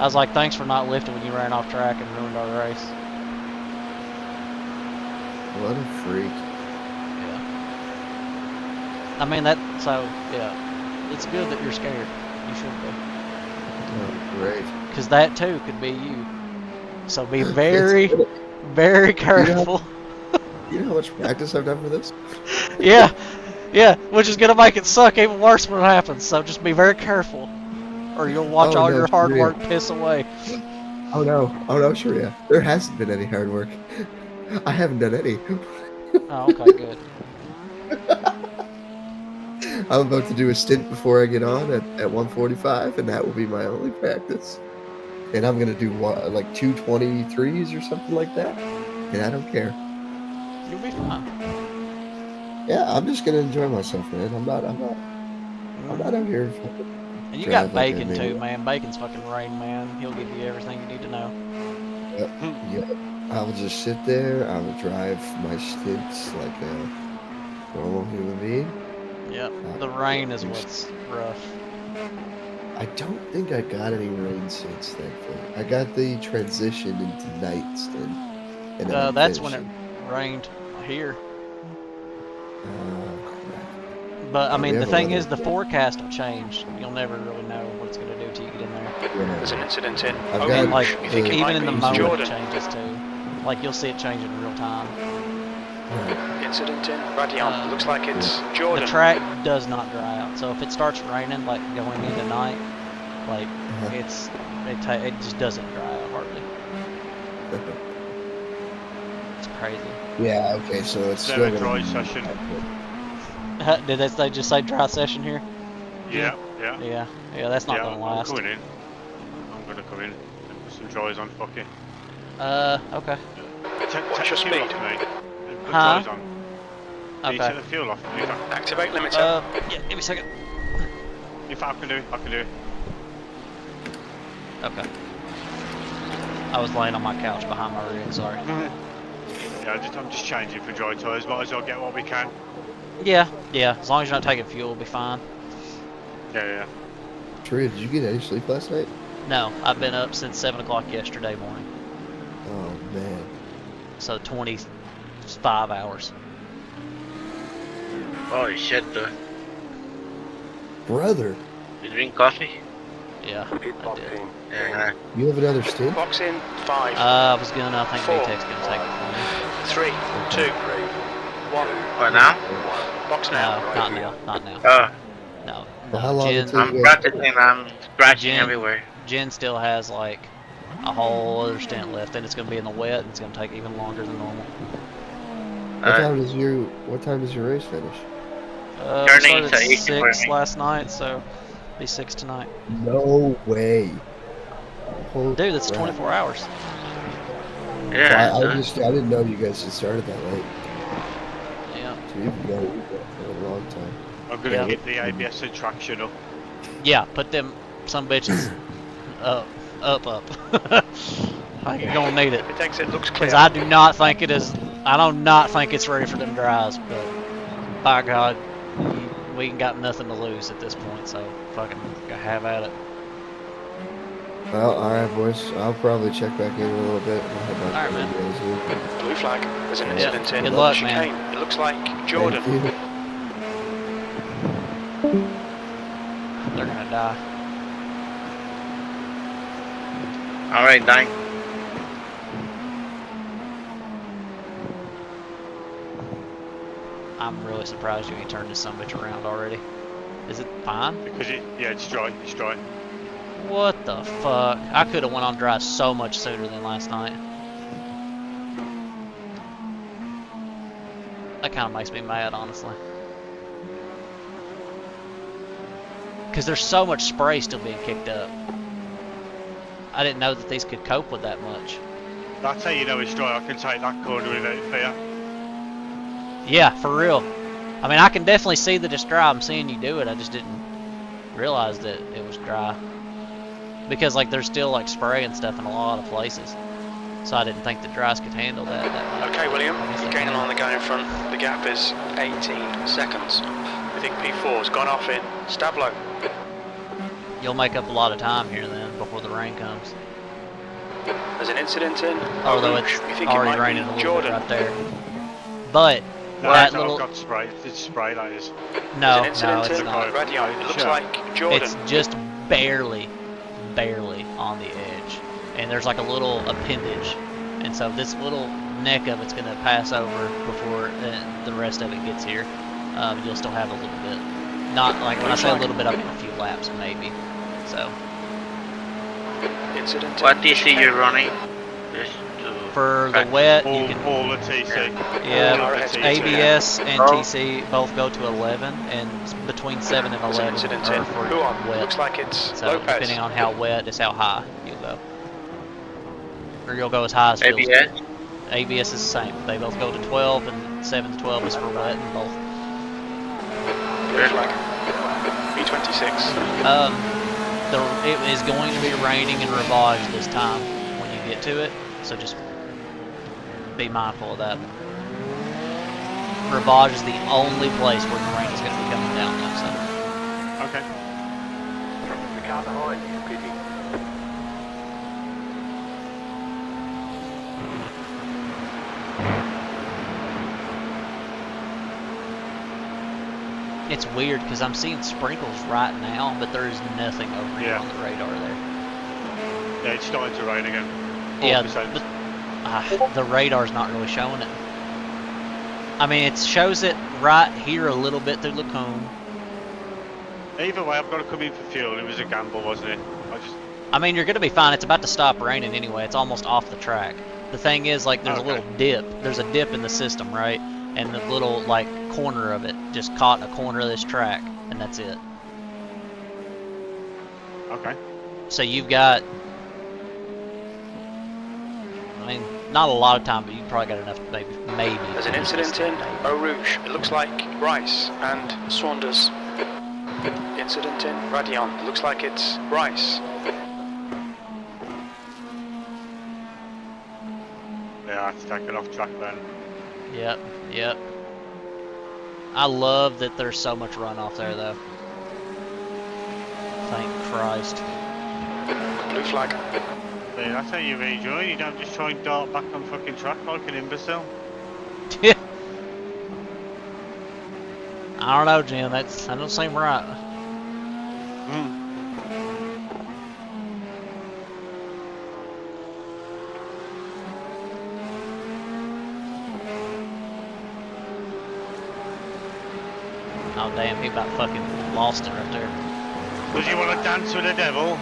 Speaker 10: I was like, thanks for not lifting when you ran off track and ruined our race.
Speaker 6: What a freak.
Speaker 10: Yeah. I mean, yeah. it's good that you're scared. You should be.
Speaker 6: Oh, great.
Speaker 10: Because that too could be you. So be very, very careful.
Speaker 6: You know how much practice I've done for this?
Speaker 10: Yeah, yeah, which is gonna make it suck even worse when it happens. So just be very careful, or you'll watch all your hard work piss away.
Speaker 6: Oh no, Sharia. There hasn't been any hard work. I haven't done any.
Speaker 10: Oh, okay, good.
Speaker 6: I'm about to do a stint before I get on at 145, and that will be my only practice. And I'm gonna do what, like 223s or something like that, and I don't care.
Speaker 10: You'll be fine.
Speaker 6: Yeah, I'm just gonna enjoy myself, man. I'm not out here.
Speaker 10: And you got Bacon too, man. Bacon's fucking Rain Man. He'll give you everything you need to know.
Speaker 6: Yep. I will just sit there. I will drive my stints like a normal human being.
Speaker 10: Yep. The rain is what's rough.
Speaker 6: I don't think I got any rain stints, thankfully. I got the transition into night stint. And then
Speaker 10: That's when it rained here. But I mean, the thing is, the forecast will change. You'll never really know what it's going to do till you get in there.
Speaker 1: There's an incident in.
Speaker 10: Like,
Speaker 1: You think it
Speaker 10: even
Speaker 1: might
Speaker 10: in the
Speaker 1: be
Speaker 10: moment,
Speaker 1: Jordan?
Speaker 10: it changes too. Like, you'll see it change in real time.
Speaker 1: Incident in. Radion. Looks like it's Jordan.
Speaker 10: The track does not dry out. So if it starts raining, like going into night, like it just doesn't dry out hardly. It's crazy.
Speaker 6: Yeah. Okay. So it's still
Speaker 8: a dry session.
Speaker 10: Did they just say dry session here?
Speaker 8: Yeah.
Speaker 10: Yeah. That's not gonna last.
Speaker 8: I'm coming in. I'm gonna come in and put some dries on. Fuck it.
Speaker 10: Okay.
Speaker 1: What's your speed?
Speaker 8: Put
Speaker 10: Huh?
Speaker 8: dries on.
Speaker 10: Okay.
Speaker 8: You take the fuel off.
Speaker 1: Activate limiter.
Speaker 10: Yeah. Give me a second.
Speaker 8: If I can do it, I can do it.
Speaker 10: Okay. I was laying on my couch behind my rig. Sorry.
Speaker 8: Yeah, I'm just changing for dry tyres. Might as well get what we can.
Speaker 10: Yeah. As long as you're not taking fuel, we'll be fine.
Speaker 8: Yeah.
Speaker 6: Trey, did you get any sleep last night?
Speaker 10: No, I've been up since 7 o'clock yesterday morning.
Speaker 6: Oh man.
Speaker 10: So 25 hours.
Speaker 15: Holy shit, dude.
Speaker 6: Brother.
Speaker 15: You drink coffee?
Speaker 10: Yeah, I did.
Speaker 15: Yeah.
Speaker 6: You have another stint?
Speaker 1: Box in 5.
Speaker 10: I was gonna. I think
Speaker 1: 4,
Speaker 10: VTech's gonna take it for me.
Speaker 1: 3, 2, 1.
Speaker 15: What now?
Speaker 1: Box now.
Speaker 10: No, not now. No.
Speaker 6: Well, how long
Speaker 10: Jen,
Speaker 6: until
Speaker 15: I'm practicing, I'm scratching everywhere.
Speaker 10: Jen still has like a whole other stint left, and it's gonna be in the wet, and it's gonna take even longer than normal.
Speaker 6: What time does your race finish?
Speaker 10: We
Speaker 15: Turning
Speaker 10: started
Speaker 15: to
Speaker 10: at 6
Speaker 15: for me.
Speaker 10: last night, so be 6 tonight.
Speaker 6: No way. Holy
Speaker 10: Dude, that's
Speaker 6: crap.
Speaker 10: 24 hours.
Speaker 15: Yeah.
Speaker 6: I didn't know you guys had started that late.
Speaker 10: Yeah.
Speaker 6: So you've been going for a long time.
Speaker 8: I'm gonna get the ABS and traction up.
Speaker 10: Yeah, put them some bitches up. Like you're gonna need it.
Speaker 1: It takes it. Looks clear.
Speaker 10: Because I do not think it is. I do not think it's ready for them dries. But by God, we ain't got nothing to lose at this point. So fucking have at it.
Speaker 6: Well, alright boys. I'll probably check back in a little bit.
Speaker 10: Alright, man.
Speaker 1: Blue flag. There's an incident in.
Speaker 10: Good luck,
Speaker 1: Chicane.
Speaker 10: man.
Speaker 1: It looks like Jordan.
Speaker 6: Thank you.
Speaker 10: They're gonna die.
Speaker 15: Alright, dying.
Speaker 10: I'm really surprised you ain't turned this sumbitch around already. Is it fine?
Speaker 8: Because it's dry. It's dry.
Speaker 10: What the fuck? I could have went on dry so much sooner than last night. That kind of makes me mad, honestly. Because there's so much spray still being kicked up. I didn't know that these could cope with that much.
Speaker 8: That's how you know it's dry. I can take that corner without fear.
Speaker 10: Yeah, for real. I mean, I can definitely see that it's dry. I'm seeing you do it. I just didn't realize that it was dry. Because, like, there's still, like, spray and stuff in a lot of places. So I didn't think the dries could handle that much.
Speaker 1: Okay, William. You're gaining on the guy in front. The gap is 18 seconds. I think P4's gone off in Stablo.
Speaker 10: You'll make up a lot of time here then before the rain comes.
Speaker 1: There's an incident in.
Speaker 10: Although
Speaker 1: Rouge.
Speaker 10: it's
Speaker 1: You think
Speaker 10: already
Speaker 1: it might
Speaker 10: raining a
Speaker 1: be
Speaker 10: little
Speaker 1: Jordan.
Speaker 10: bit right there. But
Speaker 8: No,
Speaker 10: that
Speaker 8: I've
Speaker 10: little.
Speaker 8: got spray. It's spray that is.
Speaker 10: No,
Speaker 1: There's an
Speaker 10: no,
Speaker 1: incident
Speaker 10: it's
Speaker 1: in
Speaker 10: not.
Speaker 1: Radion. It looks like Jordan.
Speaker 10: It's just barely on the edge, and there's like a little appendage, and so this little neck of it's gonna pass over before the rest of it gets here. You'll still have a little bit. Not like when I say a little bit, I mean a few laps maybe. So.
Speaker 1: Incident.
Speaker 15: What DC you're running? Just
Speaker 10: For the wet,
Speaker 8: all,
Speaker 10: you can.
Speaker 8: All the TC.
Speaker 10: Yeah,
Speaker 8: All the TC.
Speaker 10: ABS and TC both go to 11, and between 7 and 11 are for
Speaker 1: Who on?
Speaker 10: wet.
Speaker 1: Looks like it's
Speaker 10: So
Speaker 1: Lopez.
Speaker 10: depending on how wet is how high you'll go. Or you'll go as high as feels
Speaker 15: ABS?
Speaker 10: good. ABS is the same. They both go to 12, and 7 to 12 is for wet, and both.
Speaker 1: Blue flag. B26.
Speaker 10: It is going to be raining in Rivage this time when you get to it, so just be mindful of that. Rivage is the only place where the rain is going to be coming down now, so.
Speaker 8: Okay.
Speaker 2: The car behind you, Pidgey.
Speaker 10: It's weird because I'm seeing sprinkles right now, but there is nothing over here on the radar there.
Speaker 8: Yeah, it's starting to rain again. 4%.
Speaker 10: Yeah, the radar's not really showing it. I mean, it shows it right here a little bit through the cone.
Speaker 8: Either way, I've got to come in for fuel. It was a gamble, wasn't it?
Speaker 10: I mean, you're going to be fine. It's about to stop raining anyway. It's almost off the track. The thing is, like, there's a little dip. There's a dip in the system, right? And the little, like, corner of it just caught a corner of this track, and that's it.
Speaker 8: Okay.
Speaker 10: So you've got, I mean, not a lot of time, but you probably got enough, maybe.
Speaker 1: There's an incident in Eau Rouge. It looks like Rice and Saunders. Incident in Radion. It looks like it's Rice.
Speaker 8: Yeah, I have to take it off track then.
Speaker 10: Yep. I love that there's so much runoff there, though. Thank Christ.
Speaker 1: Blue flag.
Speaker 8: Yeah, that's how you rejoin. You don't just try and dart back on fucking track like an imbecile.
Speaker 10: I don't know, Jim. That don't seem right. Oh damn, he about fucking lost it right there.
Speaker 8: Does you want to dance with the devil?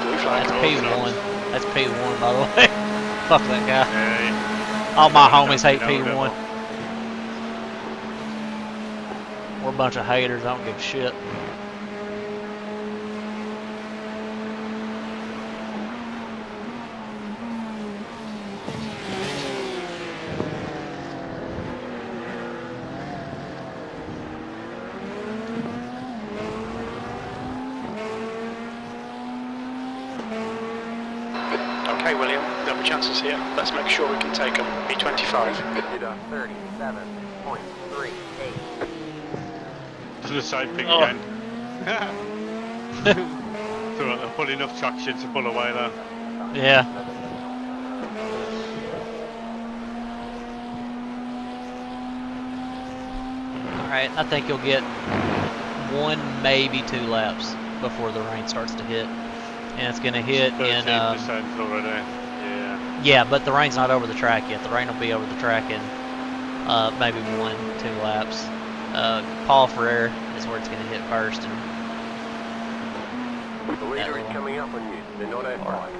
Speaker 1: Blue flag.
Speaker 10: That's P1. That's P1, by the way. Fuck that guy.
Speaker 8: Yeah,
Speaker 10: All my homies hate P1. We're a bunch of haters. I don't give a shit.
Speaker 1: Okay, William, there'll be chances here. Let's make sure we can take them. B25.
Speaker 2: 37.38.
Speaker 8: To the side thing
Speaker 15: Oh.
Speaker 8: again. So they've put enough traction to pull away there.
Speaker 10: Yeah. Alright, I think you'll get 1, maybe 2 laps before the rain starts to hit. And it's going to hit in...
Speaker 8: 13% already.
Speaker 10: Yeah, but the rain's not over the track yet. The rain will be over the track in maybe 1, 2 laps. Paul Ferrer is where it's going to hit first. And
Speaker 2: The leader is coming up on you. They're not outside.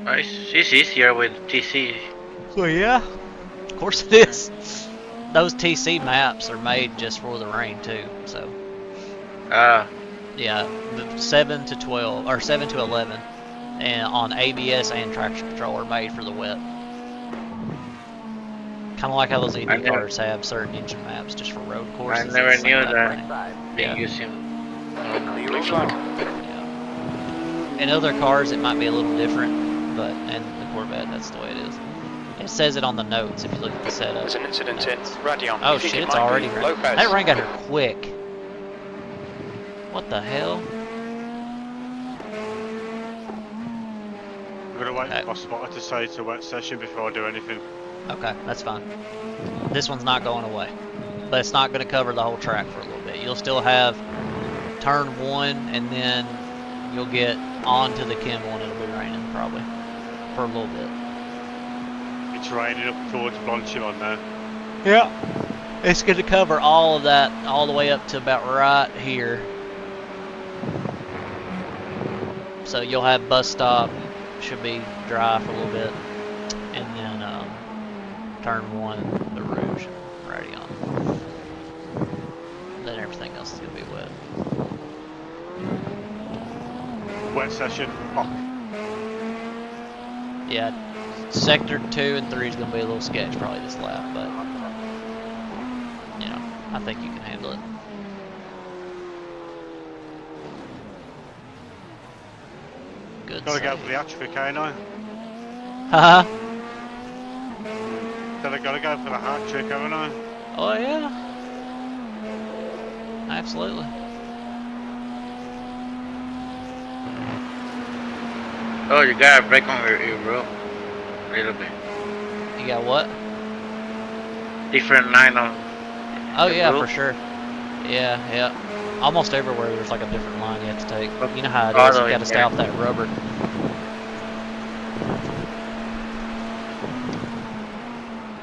Speaker 15: Nice. It's easier with TC.
Speaker 10: Well, yeah. Of course it is. Those TC maps are made just for the rain, too. So. Yeah, the 7 to 12 or 7 to 11, and on ABS and traction control are made for the wet. Kind of like how those EV cars have certain engine maps just for road courses.
Speaker 15: I never knew that.
Speaker 10: Yeah.
Speaker 15: They use him.
Speaker 1: Blue flag.
Speaker 10: Yeah. In other cars, it might be a little different, but in the Corvette, that's the way it is. It says it on the notes if you look at the setup.
Speaker 1: There's an incident in Radion.
Speaker 10: Oh
Speaker 1: You think
Speaker 10: shit,
Speaker 1: it
Speaker 10: it's
Speaker 1: might
Speaker 10: already
Speaker 1: be
Speaker 10: rain.
Speaker 1: Lopez.
Speaker 10: That rain got here quick. What the hell?
Speaker 8: I'm gonna wait for my spotter to say it's a wet session before I do anything.
Speaker 10: Okay, that's fine. This one's not going away. But it's not going to cover the whole track for a little bit. You'll still have turn 1 and then you'll get onto the Kimball and it'll be raining probably for a little bit.
Speaker 8: It's raining up towards Blanchimon now.
Speaker 10: Yeah. It's going to cover all of that all the way up to about right here. So you'll have bus stop, should be dry for a little bit, and then turn 1, the Rouge, and Radion. Then everything else is going to be wet.
Speaker 8: Wet session. Oh.
Speaker 10: Yeah, sector 2 and 3 is going to be a little sketch probably this lap, but you know, I think you can handle it. Good.
Speaker 8: Gotta go for the hat trick, ain't I?
Speaker 10: Haha.
Speaker 8: Said I gotta go for the hat trick, haven't I?
Speaker 10: Oh yeah. Absolutely.
Speaker 15: Oh, you got a brake on your ear, bro. A little bit.
Speaker 10: You got what?
Speaker 15: Different line on.
Speaker 10: Oh
Speaker 15: the
Speaker 10: yeah,
Speaker 15: roof.
Speaker 10: for sure. Yeah, yeah. Almost everywhere there's like a different line you have to take. You know how it is. You got to stay off that rubber.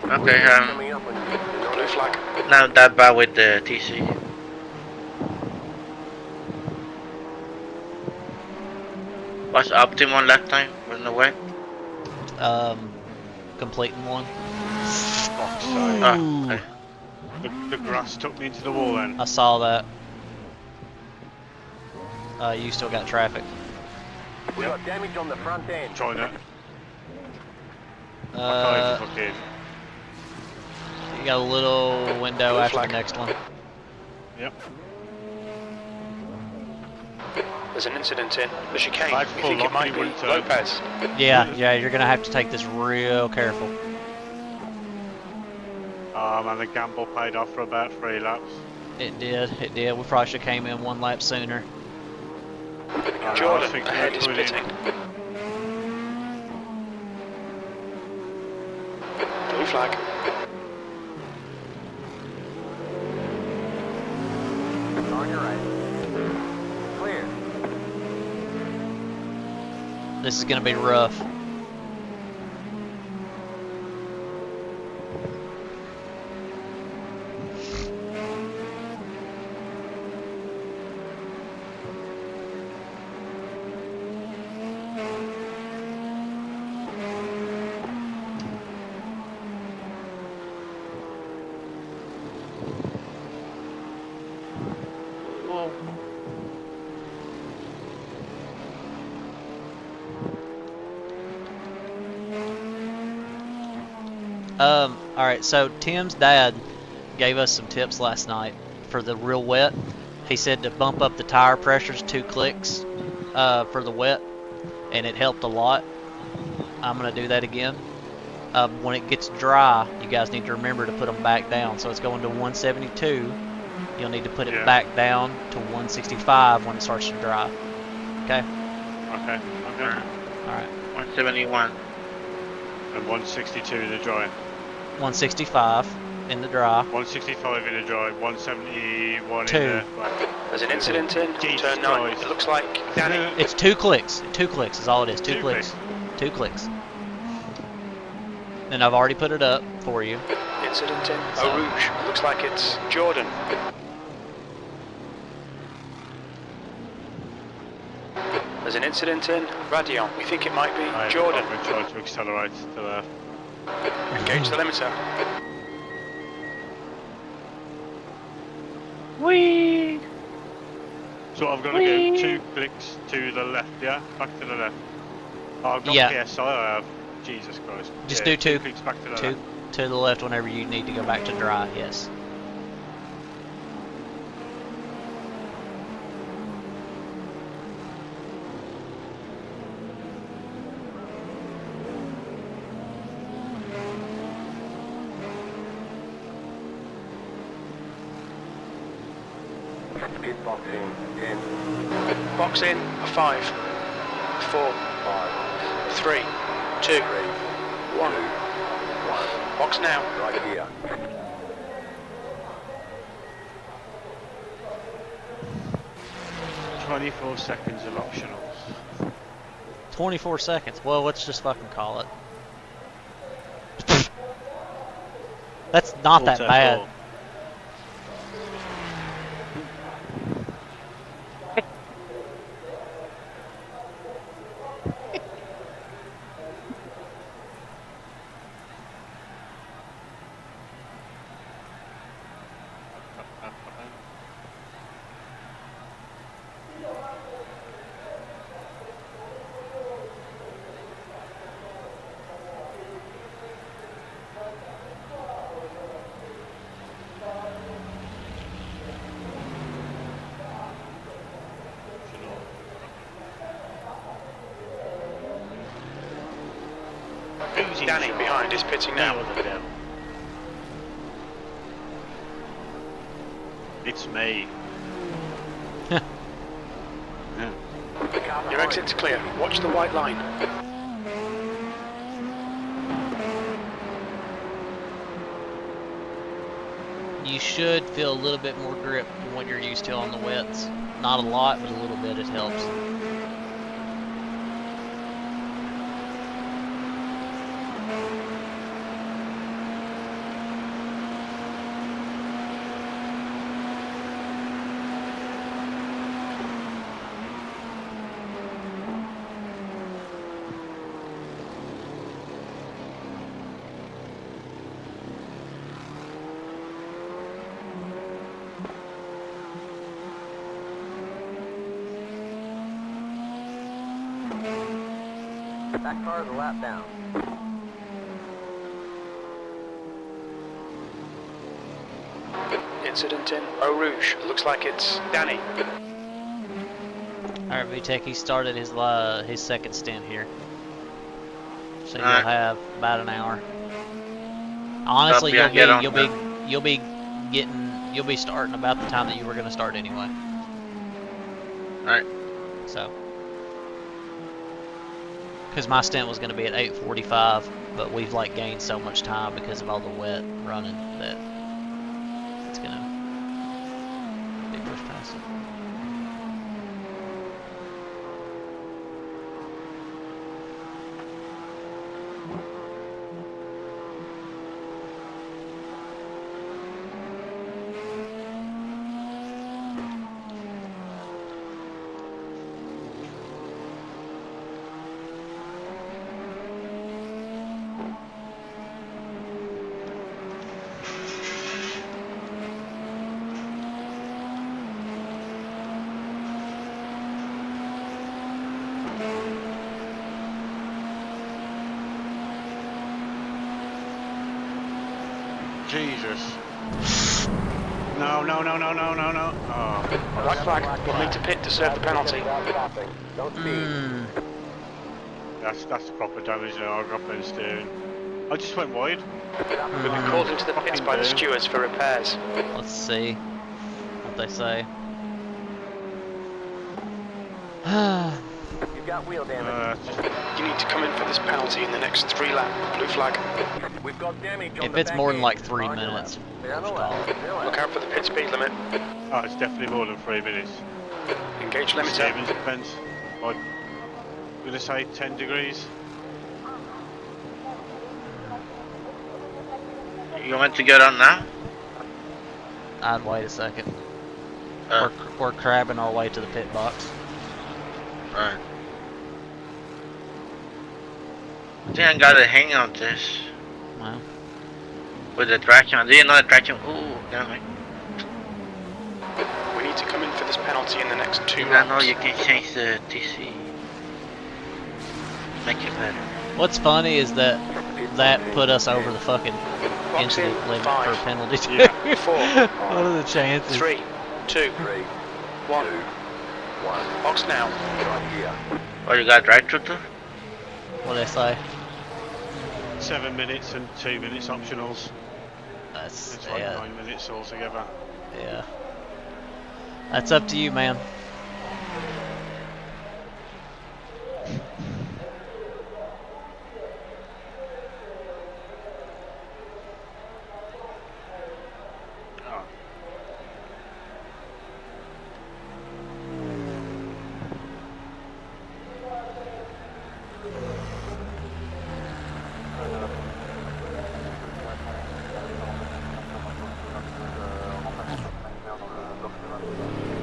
Speaker 15: Okay,
Speaker 1: Blue flag.
Speaker 15: not that bad with the TC. What's optimum last time? Was no way.
Speaker 10: Completing one.
Speaker 8: Fuck's sake.
Speaker 15: Okay.
Speaker 8: The grass took me into the wall then.
Speaker 10: I saw that. You still got traffic.
Speaker 2: We got damage on the front end.
Speaker 8: Trying to.
Speaker 10: Uh, you got a little window after the next one.
Speaker 8: Yep.
Speaker 1: There's an incident in the chicane.
Speaker 8: I'd
Speaker 1: We
Speaker 8: pull
Speaker 1: think it
Speaker 8: up
Speaker 1: might
Speaker 8: any
Speaker 1: be
Speaker 8: winter.
Speaker 1: Lopez.
Speaker 10: Yeah, you're gonna have to take this real careful.
Speaker 8: And the gamble paid off for about 3 laps.
Speaker 10: It did. We probably should have came in 1 lap sooner.
Speaker 1: Jordan ahead is pitting. Blue flag.
Speaker 2: On your right. Clear.
Speaker 10: This is gonna be rough. Alright, so Tim's dad gave us some tips last night for the real wet. He said to bump up the tire pressures 2 clicks for the wet, and it helped a lot. I'm going to do that again. When it gets dry, you guys need to remember to put them back down. So it's going to 172. You'll need to put it back down to 165 when it starts to dry. Okay?
Speaker 8: Okay.
Speaker 10: Alright.
Speaker 15: 171.
Speaker 8: And 162 in the dry.
Speaker 10: 165 in the dry.
Speaker 8: 165 in the dry. 171
Speaker 10: 2.
Speaker 8: in the
Speaker 1: There's an incident in turn 9. It looks like Danny.
Speaker 10: It's 2 clicks. 2 clicks is all it is. 2 clicks. 2 clicks. And I've already put it up for you.
Speaker 1: Incident in Eau Rouge. It looks like it's Jordan. There's an incident in Radion. We think it might be Jordan.
Speaker 8: I've been trying to accelerate to the...
Speaker 1: Engage the limiter.
Speaker 15: Whee!
Speaker 8: So I've got to go 2 clicks to the left, yeah? Back to the left. Oh, I've got PSI, I have. Jesus Christ.
Speaker 10: Just
Speaker 8: Yeah,
Speaker 10: do 2
Speaker 8: clicks back to the
Speaker 10: two
Speaker 8: left.
Speaker 10: to the left whenever you need to go back to dry, yes.
Speaker 2: Pit box in 10.
Speaker 1: Box in, 5, 4, 3, 2, 1. Box now.
Speaker 2: Right here.
Speaker 8: 24 seconds of optionals.
Speaker 10: 24 seconds. Well, let's just fucking call it. That's not that bad.
Speaker 1: Danny behind is pitting now.
Speaker 8: It's me.
Speaker 1: Your exit's clear. Watch the white line.
Speaker 10: You should feel a little bit more grip than what you're used to on the wets. Not a lot, but a little bit, it helps.
Speaker 2: That car is a lap down.
Speaker 1: Incident in Eau Rouge. Looks like it's Danny.
Speaker 10: Alright, VTech, he started his second stint here. So you'll
Speaker 15: Alright.
Speaker 10: have about an hour. Honestly, you'll be starting about the time that you were going to start anyway.
Speaker 15: Alright.
Speaker 10: So, because my stint was going to be at 8:45, but we've like gained so much time because of all the wet running that it's going to be pushed past it.
Speaker 8: Jesus. No, no, no, no, no, no, no. Oh.
Speaker 1: Black flag. We'll need to pit to serve the penalty.
Speaker 2: Don't speed.
Speaker 8: That's proper damage now. I got better steering. I just went wide.
Speaker 1: We've been called into the pits by the stewards for repairs.
Speaker 10: Let's see what they say.
Speaker 2: You've got wheel damage.
Speaker 1: You need to come in for this penalty in the next 3 laps. Blue flag.
Speaker 2: We've got damage on
Speaker 10: If
Speaker 2: the
Speaker 10: it's
Speaker 2: back
Speaker 10: more than
Speaker 2: end.
Speaker 10: like 3
Speaker 2: On your
Speaker 10: minutes,
Speaker 2: left. Clear on the left. Clear left.
Speaker 1: Look out for the pit speed limit.
Speaker 8: Oh, it's definitely more than 3 minutes.
Speaker 1: Engage limiter.
Speaker 8: Stevens depends. Like, I'm gonna say 10 degrees.
Speaker 15: You want to get on now?
Speaker 10: I'd wait a second.
Speaker 15: Uh.
Speaker 10: We're crabbing our way to the pit box.
Speaker 15: Alright. I think I got a hang on this.
Speaker 10: Well.
Speaker 15: With the traction. Do you know the traction? Ooh, damn it.
Speaker 1: We need to come in for this penalty in the next 2
Speaker 15: I
Speaker 1: laps.
Speaker 15: know you can change the TC. Make it better.
Speaker 10: What's funny is that put us over the fucking incident limit for a penalty too.
Speaker 8: Yeah.
Speaker 1: 4.
Speaker 10: What are the chances?
Speaker 1: 3, 2, 1.
Speaker 2: 1.
Speaker 1: Box now.
Speaker 2: Right here.
Speaker 15: Oh, you got right through too?
Speaker 10: What do they say?
Speaker 8: 7 minutes and 2 minutes optionals.
Speaker 10: That's
Speaker 8: It's like
Speaker 10: yeah,
Speaker 8: 9 minutes altogether.
Speaker 10: yeah. That's up to you, man.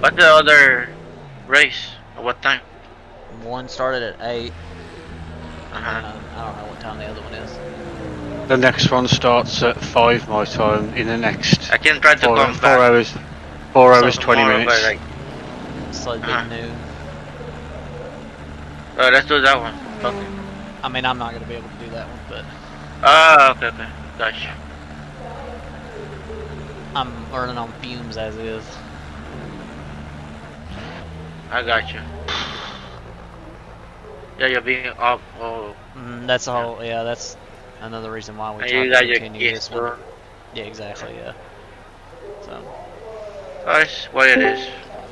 Speaker 15: What's the other race? At what time?
Speaker 10: One started at 8.
Speaker 15: Uh-huh.
Speaker 10: I don't know what time the other one is.
Speaker 8: The next one starts at 5 my time in the next
Speaker 15: I can try to come back
Speaker 8: 4 hours. 4 hours, 20
Speaker 15: tomorrow
Speaker 8: minutes.
Speaker 15: by like.
Speaker 10: So it'd be noon.
Speaker 15: Let's do that one. Okay.
Speaker 10: I mean, I'm not gonna be able to do that one, but
Speaker 15: Okay, okay. Gotcha.
Speaker 10: I'm running on fumes as is.
Speaker 15: I got you. Yeah, you're being up. Oh.
Speaker 10: That's the whole. Yeah, that's another reason why we
Speaker 15: And
Speaker 10: tried
Speaker 15: you
Speaker 10: to
Speaker 15: got your
Speaker 10: continue
Speaker 15: kids
Speaker 10: this one.
Speaker 15: too.
Speaker 10: Yeah, exactly. Yeah. So.
Speaker 15: That's what it is.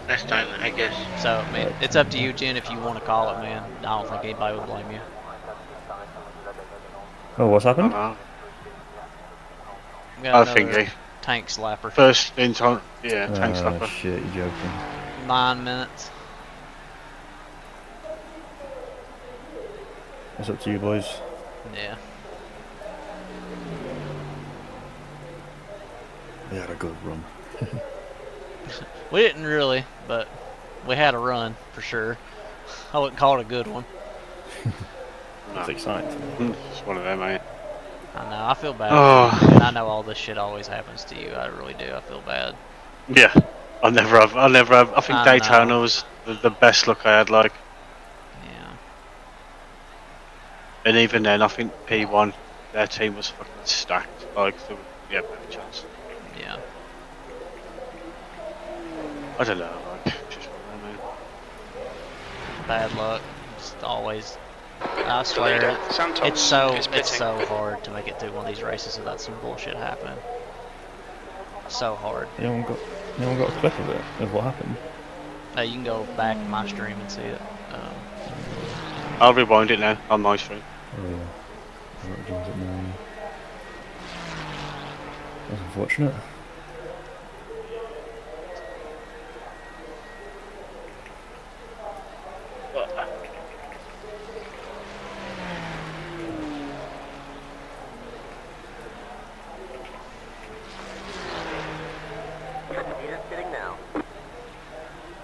Speaker 15: Next time, I guess.
Speaker 10: So, I mean, it's up to you, Jen, if you want to call it, man. I don't think anybody would blame you.
Speaker 12: Oh, what's happened?
Speaker 10: We got
Speaker 8: I think
Speaker 10: another tank slapper.
Speaker 8: First in time, yeah, tank slapper.
Speaker 12: Shit, you're joking.
Speaker 10: 9 minutes.
Speaker 12: It's up to you, boys.
Speaker 10: Yeah.
Speaker 12: We had a good run.
Speaker 10: We didn't really, but we had a run for sure. I wouldn't call it a good one.
Speaker 12: That's exciting.
Speaker 8: It's one of them, mate.
Speaker 10: I know. I feel bad.
Speaker 8: Oh.
Speaker 10: For you, and I know all this shit always happens to you. I really do. I feel bad.
Speaker 8: Yeah, I never have. I think
Speaker 10: I
Speaker 8: Daytona
Speaker 10: know.
Speaker 8: was the best luck I had, like.
Speaker 10: Yeah.
Speaker 8: And even then, I think P1, their team was fucking stacked. Like, there was, yeah, better chance.
Speaker 10: Yeah.
Speaker 8: I don't know, like, just one of them, mate.
Speaker 10: Bad luck. Just always. I
Speaker 1: The
Speaker 10: swear,
Speaker 1: leader, Santos,
Speaker 10: it's so
Speaker 1: is pitting.
Speaker 10: hard to make it through one of these races without some bullshit happening. So hard.
Speaker 12: No one got a clip of it, of what happened.
Speaker 10: You can go back in my stream and see it.
Speaker 8: I'll rewind it now on my stream.
Speaker 12: Oh yeah. What game's it now? That's unfortunate.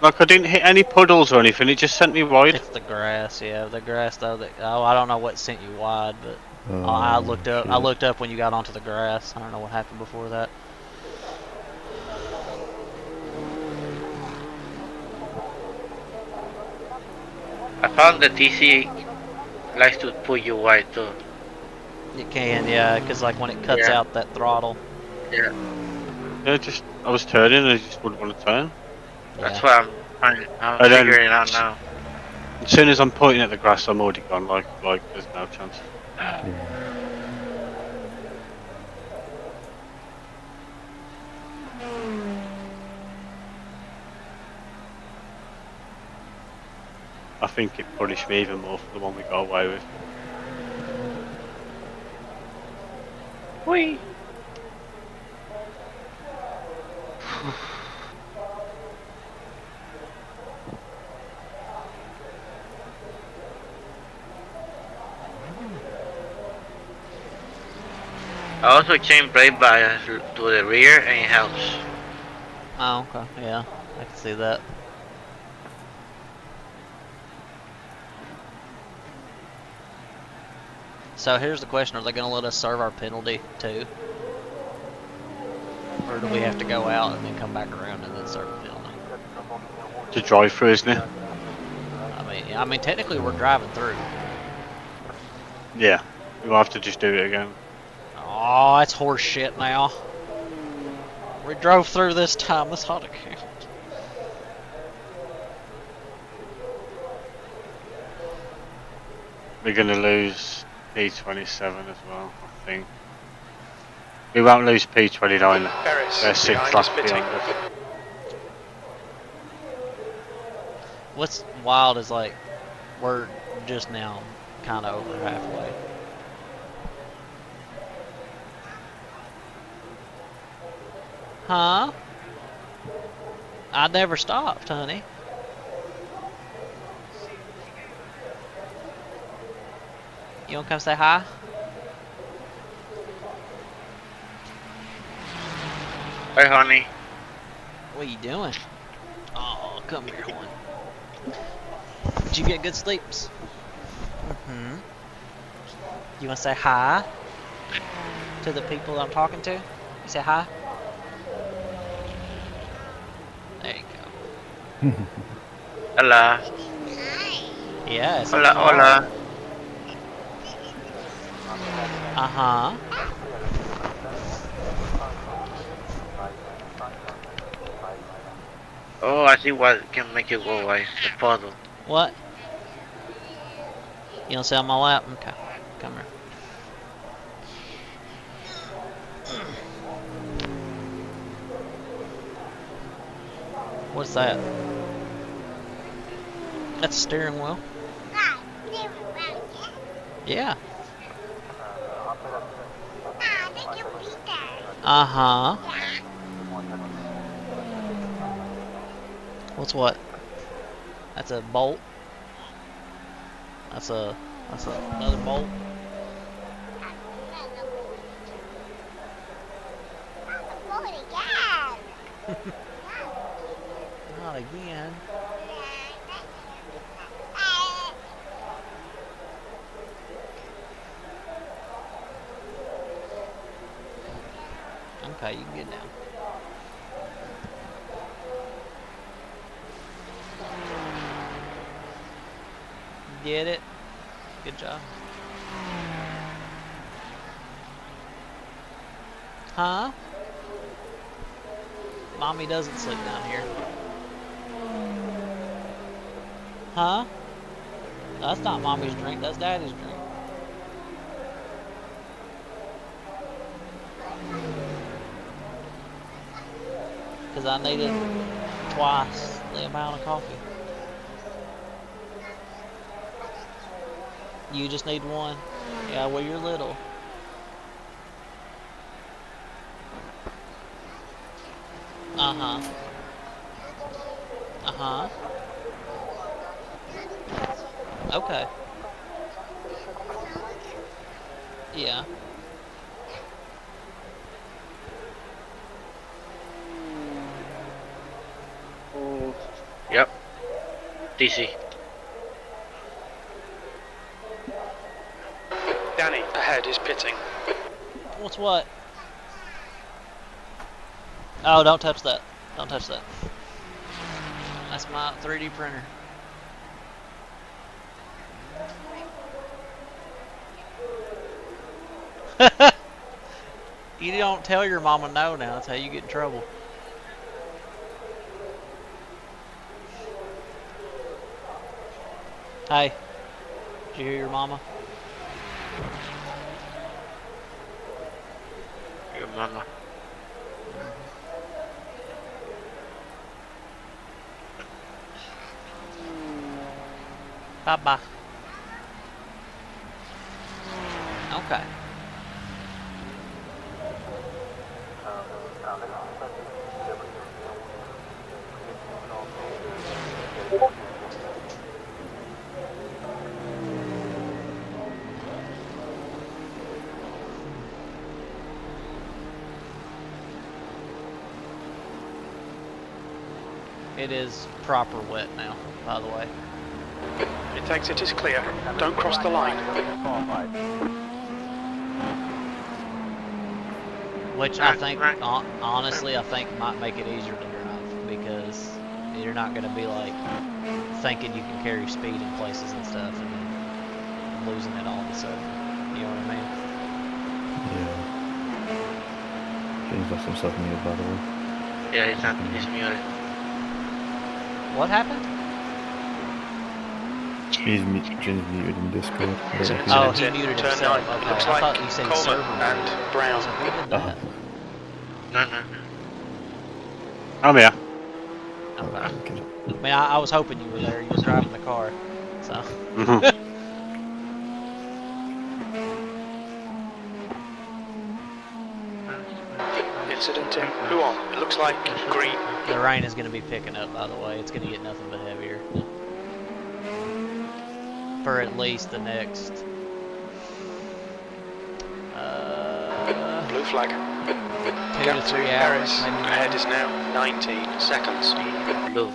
Speaker 8: Like, I didn't hit any puddles or anything, it just sent me wide.
Speaker 10: It's the grass, yeah. The grass though. I don't know what sent you wide, but
Speaker 12: Oh,
Speaker 10: I looked up. I
Speaker 12: shit.
Speaker 10: looked up when you got onto the grass. I don't know what happened before that.
Speaker 15: I found the TC likes to put you wide too.
Speaker 10: It can, yeah, because like when it cuts
Speaker 15: Yeah.
Speaker 10: out that throttle.
Speaker 15: Yeah.
Speaker 8: Yeah, just, I was turning and I just wouldn't want to turn.
Speaker 15: That's
Speaker 10: Yeah.
Speaker 15: what I'm
Speaker 8: And then-
Speaker 15: figuring out now.
Speaker 8: As soon as I'm pointing at the grass, I'm already gone, like there's no chance. I think it punished me even more for the one we got away with.
Speaker 15: Whee! I also changed brake bias to the rear and it helps.
Speaker 10: Oh, okay, yeah, I can see that. So here's the question: are they going to let us serve our penalty too, or do we have to go out and then come back around and then serve the penalty?
Speaker 8: To drive through, isn't it?
Speaker 10: I mean, technically we're driving through.
Speaker 8: Yeah, we'll have to just do it again.
Speaker 10: Oh, that's horse shit now. We drove through this time. This ought to count.
Speaker 8: We're gonna lose P27 as well, I think. We won't lose P29.
Speaker 1: Ferris,
Speaker 8: They're 6
Speaker 1: behind
Speaker 8: laps
Speaker 1: us pitting.
Speaker 8: behind us.
Speaker 10: What's wild is like we're just now kind of over halfway. Huh? I never stopped, honey. You wanna come say hi?
Speaker 15: Hi, honey.
Speaker 10: What are you doing? Oh, come here, one. Did you get good sleeps? Mm-hmm. You wanna say hi to the people I'm talking to? You say hi? There you go.
Speaker 15: Hola.
Speaker 10: Yes.
Speaker 15: Hola, hola.
Speaker 10: Uh-huh.
Speaker 15: Oh, I see what can make you go away. The puddle.
Speaker 10: What? You don't sit on my lap? Okay. Come here. What's that? That's a steering wheel. Yeah. Uh-huh. What's what? That's a bolt. That's another bolt. Not again. Okay, you can get down. Get it? Good job. Huh? Mommy doesn't sleep down here. Huh? That's not Mommy's drink, that's Daddy's drink. Because I needed twice the amount of coffee. You just need one? Yeah, well, you're little. Uh-huh. Uh-huh. Okay. Yeah.
Speaker 15: Yep. DC.
Speaker 1: Danny, ahead is pitting.
Speaker 10: What's what? Oh, don't touch that. Don't touch that. That's my 3D printer. You don't tell your mama no now. That's how you get in trouble. Hey, did you hear your mama?
Speaker 15: Your mama.
Speaker 10: Bye-bye. Okay. It is proper wet now, by the way.
Speaker 1: It takes it is clear. Don't cross the line.
Speaker 10: Which I think, honestly, I think might make it easier to drive because you're not going to be like thinking you can carry speed in places and stuff and then losing it all of a sudden. You know what I mean?
Speaker 12: Yeah. James left himself muted, by the way.
Speaker 15: Yeah, he's muted.
Speaker 10: What happened?
Speaker 12: James muted in Discord.
Speaker 10: Oh, he muted
Speaker 1: Turn
Speaker 10: himself.
Speaker 1: 9.
Speaker 10: Okay,
Speaker 1: Looks
Speaker 10: I
Speaker 1: like
Speaker 10: thought you said
Speaker 1: Coleman
Speaker 10: server.
Speaker 1: and Brown.
Speaker 10: So who did that?
Speaker 15: No.
Speaker 8: I'm here.
Speaker 10: Okay.
Speaker 12: Right, okay.
Speaker 10: I mean, I was hoping you were there. You were driving the car, so.
Speaker 1: Incident in Huon. It looks like green.
Speaker 10: The rain is going to be picking up, by the way. It's going to get nothing but heavier. For at least the next...
Speaker 1: Blue flag.
Speaker 10: 2 to 3 hours. Maybe
Speaker 1: Ahead is now 19 seconds.
Speaker 15: Blue.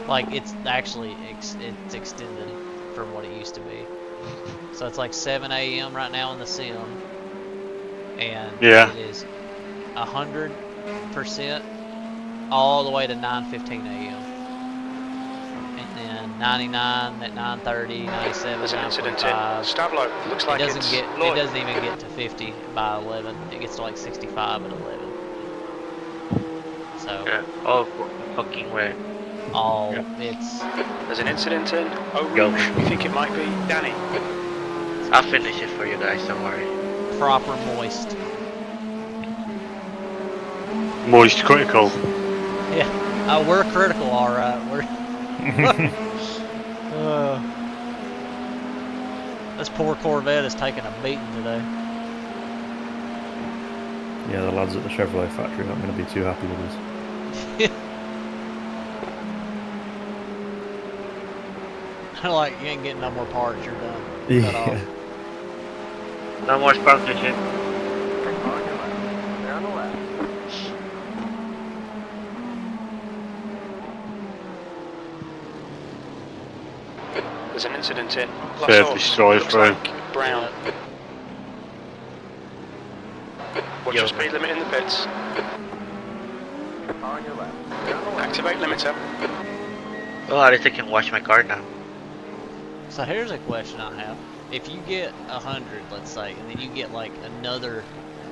Speaker 10: Like, it's actually it's extended from what it used to be. So it's like 7 a.m. right now in the sim. And it is 100% all the way to 9:15 a.m. And then 99 at 9:30, 97,
Speaker 1: There's an incident in
Speaker 10: 9:45.
Speaker 1: Stablo. Looks like
Speaker 10: It
Speaker 1: it's
Speaker 10: doesn't even get to 50 by 11. It gets to like 65 at 11. So
Speaker 15: Yeah. Oh, fucking way.
Speaker 10: It's.
Speaker 1: There's an incident in Eau Rouge. We think it might be Danny.
Speaker 15: I'll finish it for you guys. Don't worry.
Speaker 10: Proper moist.
Speaker 8: Moist critical.
Speaker 10: Yeah. We're critical, all right. We're. This poor Corvette is taking a beating today.
Speaker 12: Yeah, the lads at the Chevrolet factory aren't going to be too happy with us.
Speaker 10: Like, you ain't getting no more parts, you're done. Cut off.
Speaker 15: No more sponsorship.
Speaker 2: They're on the left.
Speaker 1: There's an incident in
Speaker 8: Fairly destroyed
Speaker 1: Looks
Speaker 8: through.
Speaker 1: like brown. Watch your speed limit in the pits.
Speaker 2: On your left. They're on the left.
Speaker 1: Activate limiter.
Speaker 15: Oh, at least I can wash my car now.
Speaker 10: So here's a question I have. If you get 100, let's say, and then you get like another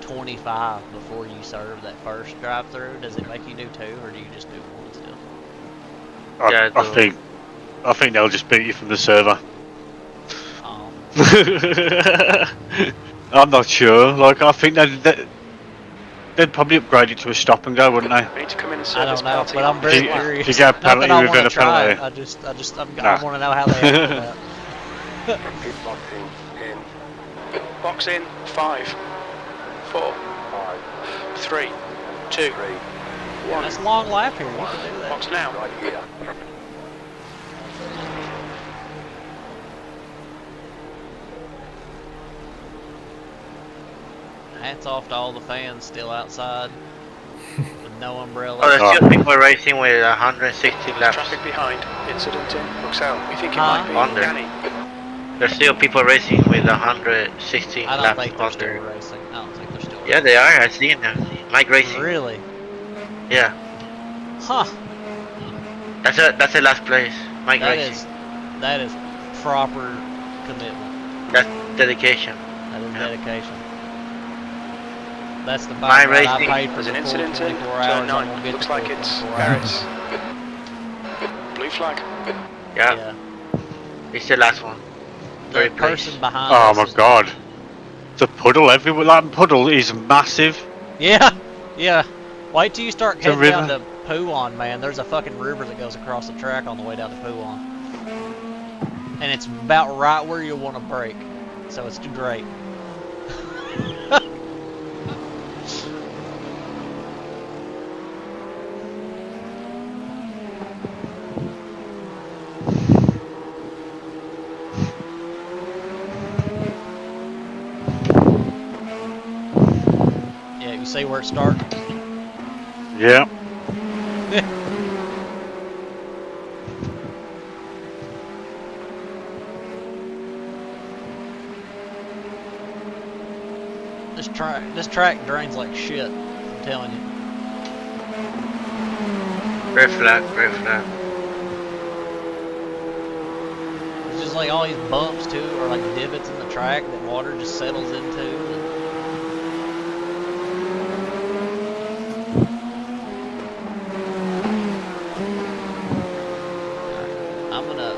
Speaker 10: 25 before you serve that first drive-through, does it make you do 2, or do you just do 1 still?
Speaker 8: I think they'll just beat you from the server.
Speaker 10: Oh.
Speaker 8: I'm not sure. Like, I think they'd probably upgrade it to a stop and go, wouldn't they?
Speaker 1: We need to come in and
Speaker 10: I
Speaker 1: service
Speaker 10: don't know,
Speaker 1: penalty.
Speaker 10: but I'm very
Speaker 8: If you
Speaker 10: curious.
Speaker 8: get a penalty,
Speaker 10: Not that I
Speaker 8: within
Speaker 10: want
Speaker 8: a
Speaker 10: to try it.
Speaker 8: penalty.
Speaker 10: I want to know how they handle that.
Speaker 1: Box in. 5, 4, 3, 2, 1.
Speaker 10: That's a long lap here. You can do that.
Speaker 1: Box now.
Speaker 2: Right here.
Speaker 10: Hats off to all the fans still outside with no umbrellas.
Speaker 15: Oh, there's still people racing with 160 laps.
Speaker 1: Traffic behind. Incident in Bruxelles. We think it might be
Speaker 15: Under.
Speaker 1: Danny.
Speaker 15: There's still people racing with 116
Speaker 10: I don't
Speaker 15: laps
Speaker 10: think they're
Speaker 15: under.
Speaker 10: still racing. I don't think they're still
Speaker 15: Yeah, they are. I've seen them. Mike Racing.
Speaker 10: Really?
Speaker 15: Yeah.
Speaker 10: Huh.
Speaker 15: That's the last place. Mike Racing.
Speaker 10: That is proper commitment.
Speaker 15: That's dedication.
Speaker 10: That is dedication. That's the
Speaker 15: My
Speaker 10: bike ride I
Speaker 15: racing.
Speaker 10: paid for
Speaker 1: There's
Speaker 10: the
Speaker 1: an
Speaker 10: full
Speaker 1: incident in
Speaker 10: 24
Speaker 1: turn
Speaker 10: hours. I'm
Speaker 1: 9.
Speaker 10: gonna get
Speaker 1: Looks
Speaker 10: the
Speaker 1: like
Speaker 10: full
Speaker 1: it's
Speaker 10: 24
Speaker 1: Paris.
Speaker 10: hours.
Speaker 1: Blue flag.
Speaker 15: Yeah. It's the last one.
Speaker 10: The
Speaker 15: Very
Speaker 10: person
Speaker 15: place.
Speaker 10: behind
Speaker 8: Oh
Speaker 10: us
Speaker 8: my
Speaker 10: is-
Speaker 8: god. The puddle everywhere. That puddle is massive.
Speaker 10: Yeah, yeah. Wait till you start
Speaker 8: It's a
Speaker 10: heading down
Speaker 8: river.
Speaker 10: to Pouon, man. There's a fucking river that goes across the track on the way down to Pouon. And it's about right where you'll want to brake. So it's great. Yeah, you see where it starts?
Speaker 8: Yeah.
Speaker 10: This track drains like shit, I'm telling you.
Speaker 15: Red flag, red flag.
Speaker 10: It's just like all these bumps too, or like divots in the track that water just settles into. I'm gonna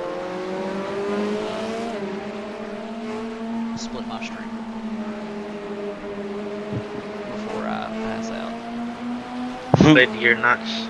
Speaker 10: split my string before I pass out.
Speaker 15: Split your nuts.